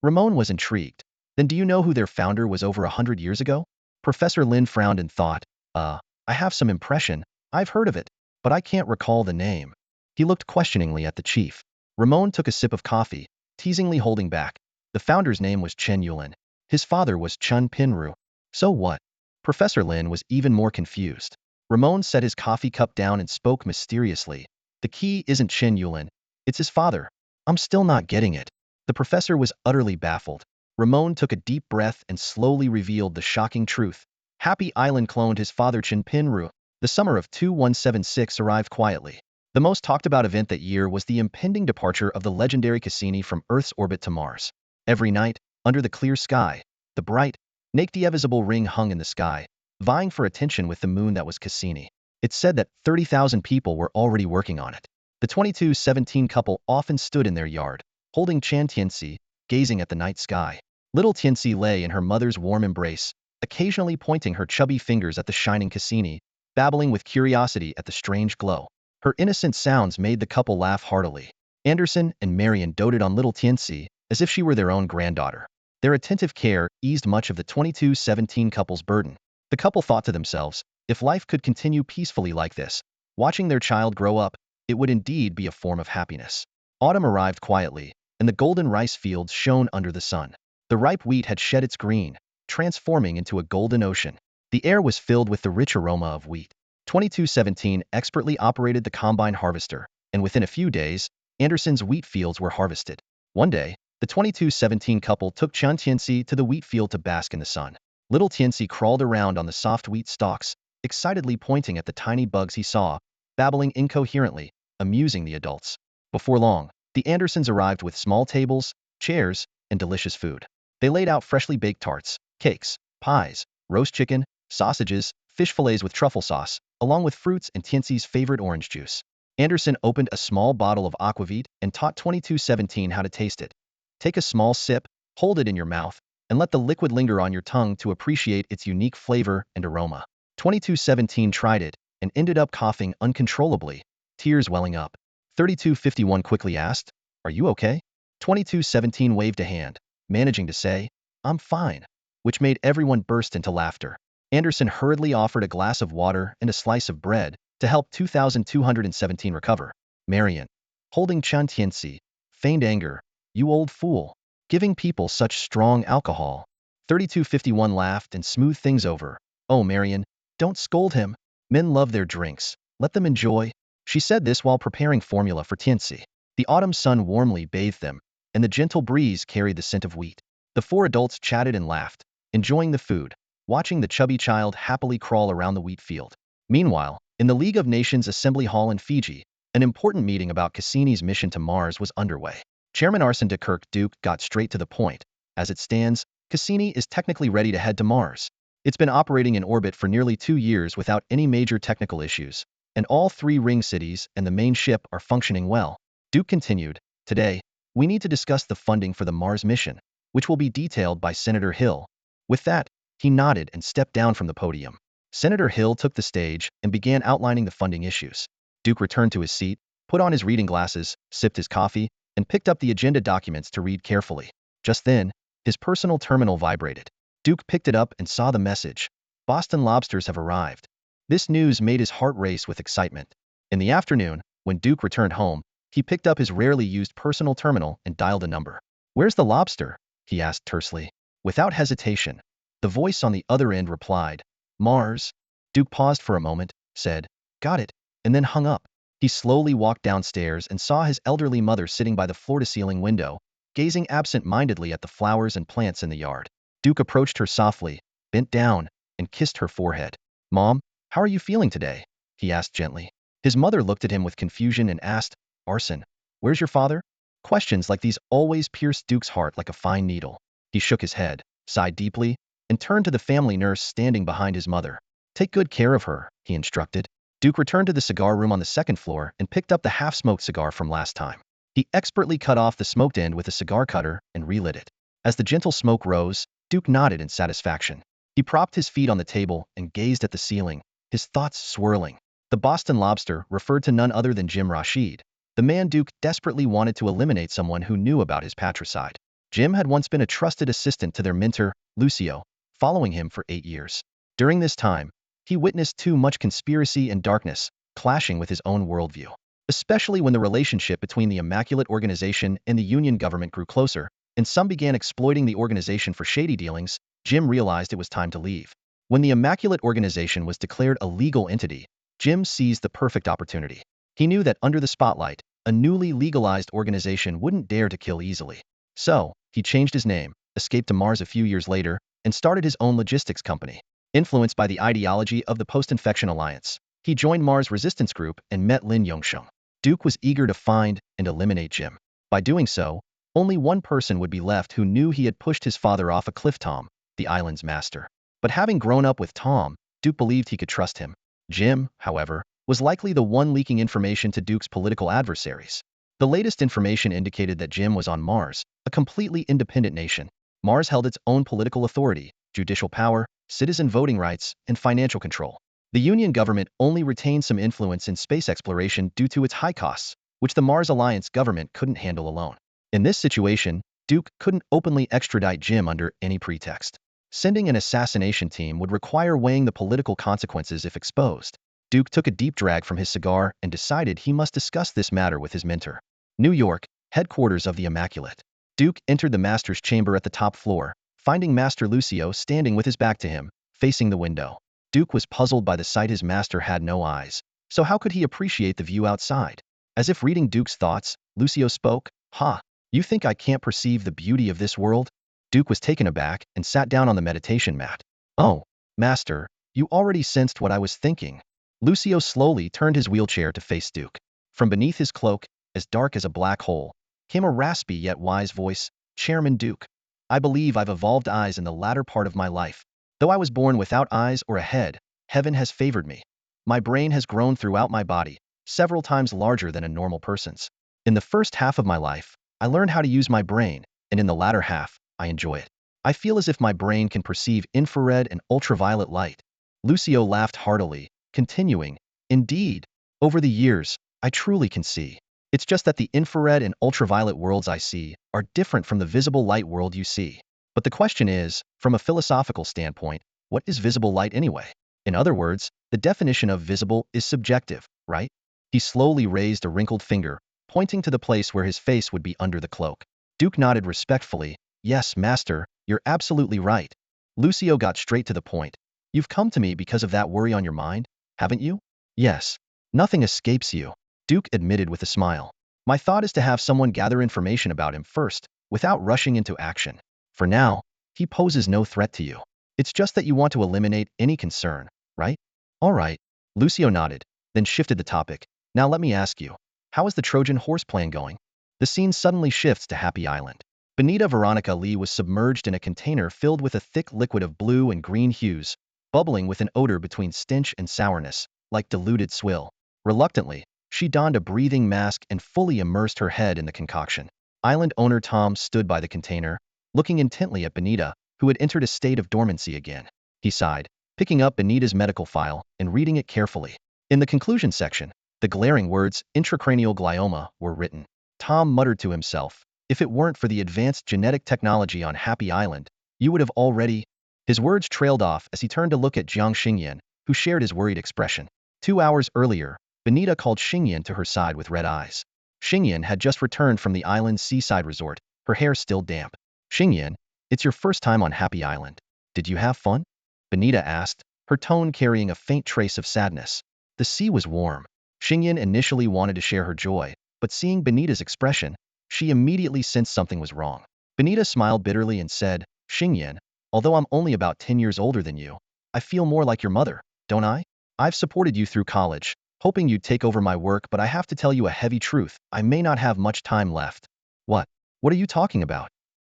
Ramon was intrigued. "Then do you know who their founder was over 100 years ago?" Professor Lin frowned and thought, I have some impression. I've heard of it, but I can't recall the name." He looked questioningly at the chief. Ramon took a sip of coffee, teasingly holding back. "The founder's name was Chen Yulin. His father was Chun Pinru." "So what?" Professor Lin was even more confused. Ramon set his coffee cup down and spoke mysteriously. "The key isn't Chen Yulin. It's his father." "I'm still not getting it." The professor was utterly baffled. Ramon took a deep breath and slowly revealed the shocking truth. Happy Island cloned his father Chen Pinru. The summer of 2176 arrived quietly. The most talked about event that year was the impending departure of the legendary Cassini from Earth's orbit to Mars. Every night, under the clear sky, the bright, naked visible ring hung in the sky, vying for attention with the moon that was Cassini. It's said that 30,000 people were already working on it. The 2217 couple often stood in their yard, holding Chan Tianxi, gazing at the night sky. Little Tianxi lay in her mother's warm embrace, occasionally pointing her chubby fingers at the shining Cassini, babbling with curiosity at the strange glow. Her innocent sounds made the couple laugh heartily. Anderson and Marion doted on little Tianxi, as if she were their own granddaughter. Their attentive care eased much of the 2217 couple's burden. The couple thought to themselves, if life could continue peacefully like this, watching their child grow up, it would indeed be a form of happiness. Autumn arrived quietly, and the golden rice fields shone under the sun. The ripe wheat had shed its green, transforming into a golden ocean. The air was filled with the rich aroma of wheat. 2217 expertly operated the combine harvester, and within a few days, Anderson's wheat fields were harvested. One day, The 2217 couple took Chen Tianxi to the wheat field to bask in the sun. Little Tianxi crawled around on the soft wheat stalks, excitedly pointing at the tiny bugs he saw, babbling incoherently, amusing the adults. Before long, the Andersons arrived with small tables, chairs, and delicious food. They laid out freshly baked tarts, cakes, pies, roast chicken, sausages, fish fillets with truffle sauce, along with fruits and Tianxi's favorite orange juice. Anderson opened a small bottle of aquavit and taught 2217 how to taste it. Take a small sip, hold it in your mouth, and let the liquid linger on your tongue to appreciate its unique flavor and aroma. 2217 tried it and ended up coughing uncontrollably, tears welling up. 3251 quickly asked, "Are you okay?" 2217 waved a hand, managing to say, "I'm fine," which made everyone burst into laughter. Anderson hurriedly offered a glass of water and a slice of bread to help 2217 recover. Marion, holding Chen Tianxi, feigned anger. "You old fool. Giving people such strong alcohol." 3251 laughed and smoothed things over. "Oh, Marion, don't scold him. Men love their drinks. Let them enjoy." She said this while preparing formula for Tianxi. The autumn sun warmly bathed them, and the gentle breeze carried the scent of wheat. The four adults chatted and laughed, enjoying the food, watching the chubby child happily crawl around the wheat field. Meanwhile, in the League of Nations Assembly Hall in Fiji, an important meeting about Cassini's mission to Mars was underway. Chairman Arsène de Kirk-Duke got straight to the point. As it stands, Cassini is technically ready to head to Mars. It's been operating in orbit for nearly 2 years without any major technical issues, and all 3 ring cities and the main ship are functioning well. Duke continued, "Today, we need to discuss the funding for the Mars mission, which will be detailed by Senator Hill." With that, he nodded and stepped down from the podium. Senator Hill took the stage and began outlining the funding issues. Duke returned to his seat, put on his reading glasses, sipped his coffee, and picked up the agenda documents to read carefully. Just then, his personal terminal vibrated. Duke picked it up and saw the message. "Boston lobsters have arrived." This news made his heart race with excitement. In the afternoon, when Duke returned home, he picked up his rarely used personal terminal and dialed a number. "Where's the lobster?" he asked tersely. Without hesitation, the voice on the other end replied, "Mars." Duke paused for a moment, said, "Got it," and then hung up. He slowly walked downstairs and saw his elderly mother sitting by the floor-to-ceiling window, gazing absent-mindedly at the flowers and plants in the yard. Duke approached her softly, bent down, and kissed her forehead. "Mom, how are you feeling today?" he asked gently. His mother looked at him with confusion and asked, "Arsène, where's your father?" Questions like these always pierced Duke's heart like a fine needle. He shook his head, sighed deeply, and turned to the family nurse standing behind his mother. "Take good care of her," he instructed. Duke returned to the cigar room on the second floor and picked up the half-smoked cigar from last time. He expertly cut off the smoked end with a cigar cutter and relit it. As the gentle smoke rose, Duke nodded in satisfaction. He propped his feet on the table and gazed at the ceiling, his thoughts swirling. The Boston lobster referred to none other than Jim Rashid, the man Duke desperately wanted to eliminate someone who knew about his patricide. Jim had once been a trusted assistant to their mentor, Lucio, following him for 8 years. During this time, he witnessed too much conspiracy and darkness, clashing with his own worldview. Especially when the relationship between the Immaculate Organization and the Union government grew closer, and some began exploiting the organization for shady dealings, Jim realized it was time to leave. When the Immaculate Organization was declared a legal entity, Jim seized the perfect opportunity. He knew that under the spotlight, a newly legalized organization wouldn't dare to kill easily. So, he changed his name, escaped to Mars a few years later, and started his own logistics company. Influenced by the ideology of the Post-Infection Alliance, he joined Mars Resistance Group and met Lin Yongsheng. Duke was eager to find and eliminate Jim. By doing so, only one person would be left who knew he had pushed his father off a cliff: Tom, the island's master. But having grown up with Tom, Duke believed he could trust him. Jim, however, was likely the one leaking information to Duke's political adversaries. The latest information indicated that Jim was on Mars, a completely independent nation. Mars held its own political authority, judicial power, citizen voting rights, and financial control. The Union government only retained some influence in space exploration due to its high costs, which the Mars Alliance government couldn't handle alone. In this situation, Duke couldn't openly extradite Jim under any pretext. Sending an assassination team would require weighing the political consequences if exposed. Duke took a deep drag from his cigar and decided he must discuss this matter with his mentor. New York, headquarters of the Immaculate. Duke entered the master's chamber at the top floor, finding Master Lucio standing with his back to him, facing the window. Duke was puzzled by the sight his master had no eyes, so how could he appreciate the view outside? As if reading Duke's thoughts, Lucio spoke, "Ha, You think I can't perceive the beauty of this world? Duke was taken aback and sat down on the meditation mat. Oh, Master, you already sensed what I was thinking. Lucio slowly turned his wheelchair to face Duke. From beneath his cloak, as dark as a black hole, came a raspy yet wise voice. Chairman Duke, I believe I've evolved eyes in the latter part of my life. Though I was born without eyes or a head, heaven has favored me. My brain has grown throughout my body, several times larger than a normal person's. In the first half of my life, I learned how to use my brain, and in the latter half, I enjoy it. I feel as if my brain can perceive infrared and ultraviolet light. Lucio laughed heartily, continuing, Indeed, over the years, I truly can see. It's just that the infrared and ultraviolet worlds I see are different from the visible light world you see. But the question is, from a philosophical standpoint, what is visible light anyway? In other words, the definition of visible is subjective, right? He slowly raised a wrinkled finger, pointing to the place where his face would be under the cloak. Duke nodded respectfully. Yes, Master, you're absolutely right. Lucio got straight to the point. You've come to me because of that worry on your mind, haven't you? Yes. Nothing escapes you, Duke admitted with a smile. My thought is to have someone gather information about him first, without rushing into action. For now, he poses no threat to you. It's just that you want to eliminate any concern, right? All right. Lucio nodded, then shifted the topic. Now let me ask you, how is the Trojan horse plan going? The scene suddenly shifts to Happy Island. Benita Veronica Lee was submerged in a container filled with a thick liquid of blue and green hues, bubbling with an odor between stench and sourness, like diluted swill. Reluctantly, she donned a breathing mask and fully immersed her head in the concoction. Island owner Tom stood by the container, looking intently at Benita, who had entered a state of dormancy again. He sighed, picking up Benita's medical file and reading it carefully. In the conclusion section, the glaring words, intracranial glioma, were written. Tom muttered to himself, if it weren't for the advanced genetic technology on Happy Island, you would have already... His words trailed off as he turned to look at Jiang Xingyan, who shared his worried expression. 2 hours earlier, Benita called Xingyan to her side with red eyes. Xingyan had just returned from the island's seaside resort, her hair still damp. Xingyan, it's your first time on Happy Island. Did you have fun? Benita asked, her tone carrying a faint trace of sadness. The sea was warm. Xingyan initially wanted to share her joy, but seeing Benita's expression, she immediately sensed something was wrong. Benita smiled bitterly and said, Xingyan, although I'm only about 10 years older than you, I feel more like your mother, don't I? I've supported you through college, hoping you'd take over my work, but I have to tell you a heavy truth. I may not have much time left. What? What are you talking about?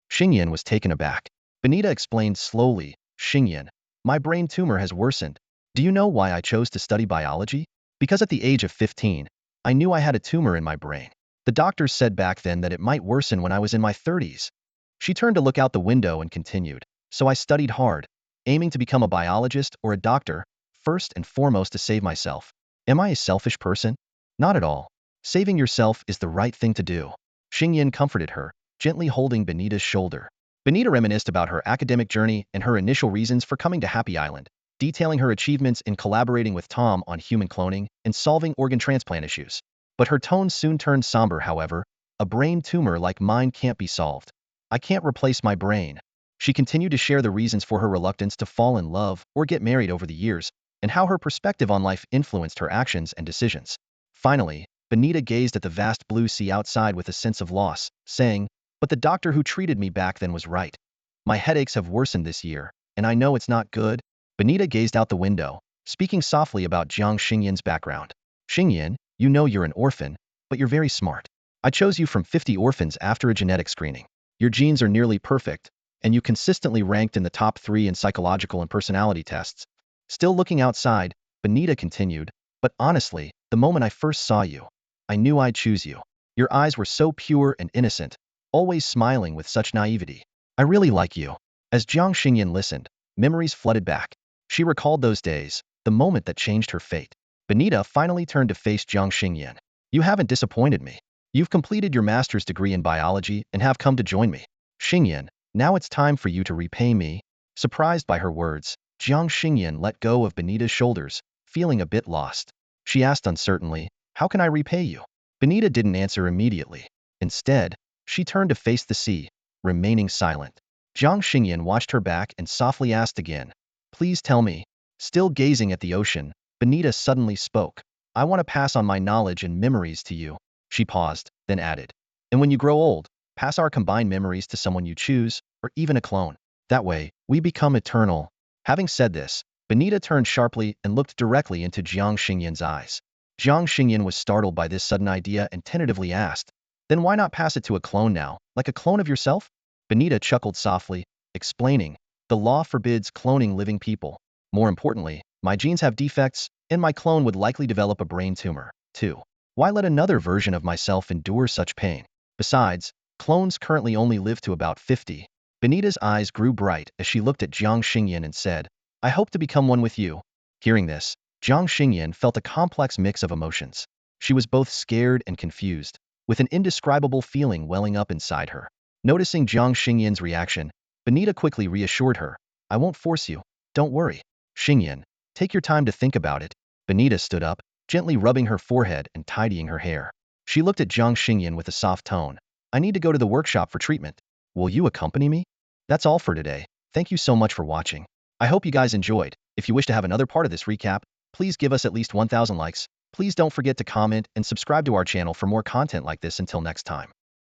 Xingyan was taken aback. Benita explained slowly, Xingyan, my brain tumor has worsened. Do you know why I chose to study biology? Because at the age of 15, I knew I had a tumor in my brain. The doctors said back then that it might worsen when I was in my 30s. She turned to look out the window and continued. So I studied hard, aiming to become a biologist or a doctor, first and foremost to save myself. Am I a selfish person? Not at all. Saving yourself is the right thing to do. Xingyan comforted her, gently holding Benita's shoulder. Benita reminisced about her academic journey and her initial reasons for coming to Happy Island, detailing her achievements in collaborating with Tom on human cloning and solving organ transplant issues. But her tone soon turned somber, however. A brain tumor like mine can't be solved. I can't replace my brain. She continued to share the reasons for her reluctance to fall in love or get married over the years, and how her perspective on life influenced her actions and decisions. Finally, Benita gazed at the vast blue sea outside with a sense of loss, saying, but the doctor who treated me back then was right. My headaches have worsened this year, and I know it's not good. Benita gazed out the window, speaking softly about Jiang Xingyan's background. Xingyan, you know you're an orphan, but you're very smart. I chose you from 50 orphans after a genetic screening. Your genes are nearly perfect, and you consistently ranked in the top 3 in psychological and personality tests. Still looking outside, Benita continued, but honestly, the moment I first saw you, I knew I'd choose you. Your eyes were so pure and innocent, always smiling with such naivety. I really like you. As Jiang Xingyan listened, memories flooded back. She recalled those days, the moment that changed her fate. Benita finally turned to face Jiang Xingyan. You haven't disappointed me. You've completed your master's degree in biology and have come to join me. Xingyan, now it's time for you to repay me. Surprised by her words, Jiang Xingyan let go of Benita's shoulders, feeling a bit lost. She asked uncertainly, how can I repay you? Benita didn't answer immediately. Instead, she turned to face the sea, remaining silent. Jiang Xingyan watched her back and softly asked again, please tell me. Still gazing at the ocean, Benita suddenly spoke. I want to pass on my knowledge and memories to you. She paused, then added, and when you grow old, Pass our combined memories to someone you choose, or even a clone. That way, we become eternal. Having said this, Benita turned sharply and looked directly into Jiang Xingyan's eyes. Jiang Xingyan was startled by this sudden idea and tentatively asked, "Then why not pass it to a clone now, like a clone of yourself?" Benita chuckled softly, explaining, "The law forbids cloning living people. More importantly, my genes have defects, and my clone would likely develop a brain tumor, too. Why let another version of myself endure such pain? Besides, clones currently only live to about 50. Benita's eyes grew bright as she looked at Jiang Xingyan and said, "I hope to become one with you." Hearing this, Jiang Xingyan felt a complex mix of emotions. She was both scared and confused, with an indescribable feeling welling up inside her. Noticing Jiang Xingyan's reaction, Benita quickly reassured her, "I won't force you. Don't worry. Xingyan, take your time to think about it." Benita stood up, gently rubbing her forehead and tidying her hair. She looked at Jiang Xingyan with a soft tone. "I need to go to the workshop for treatment. Will you accompany me?" That's all for today. Thank you so much for watching. I hope you guys enjoyed. If you wish to have another part of this recap, please give us at least 1,000 likes. Please don't forget to comment and subscribe to our channel for more content like this. Until next time.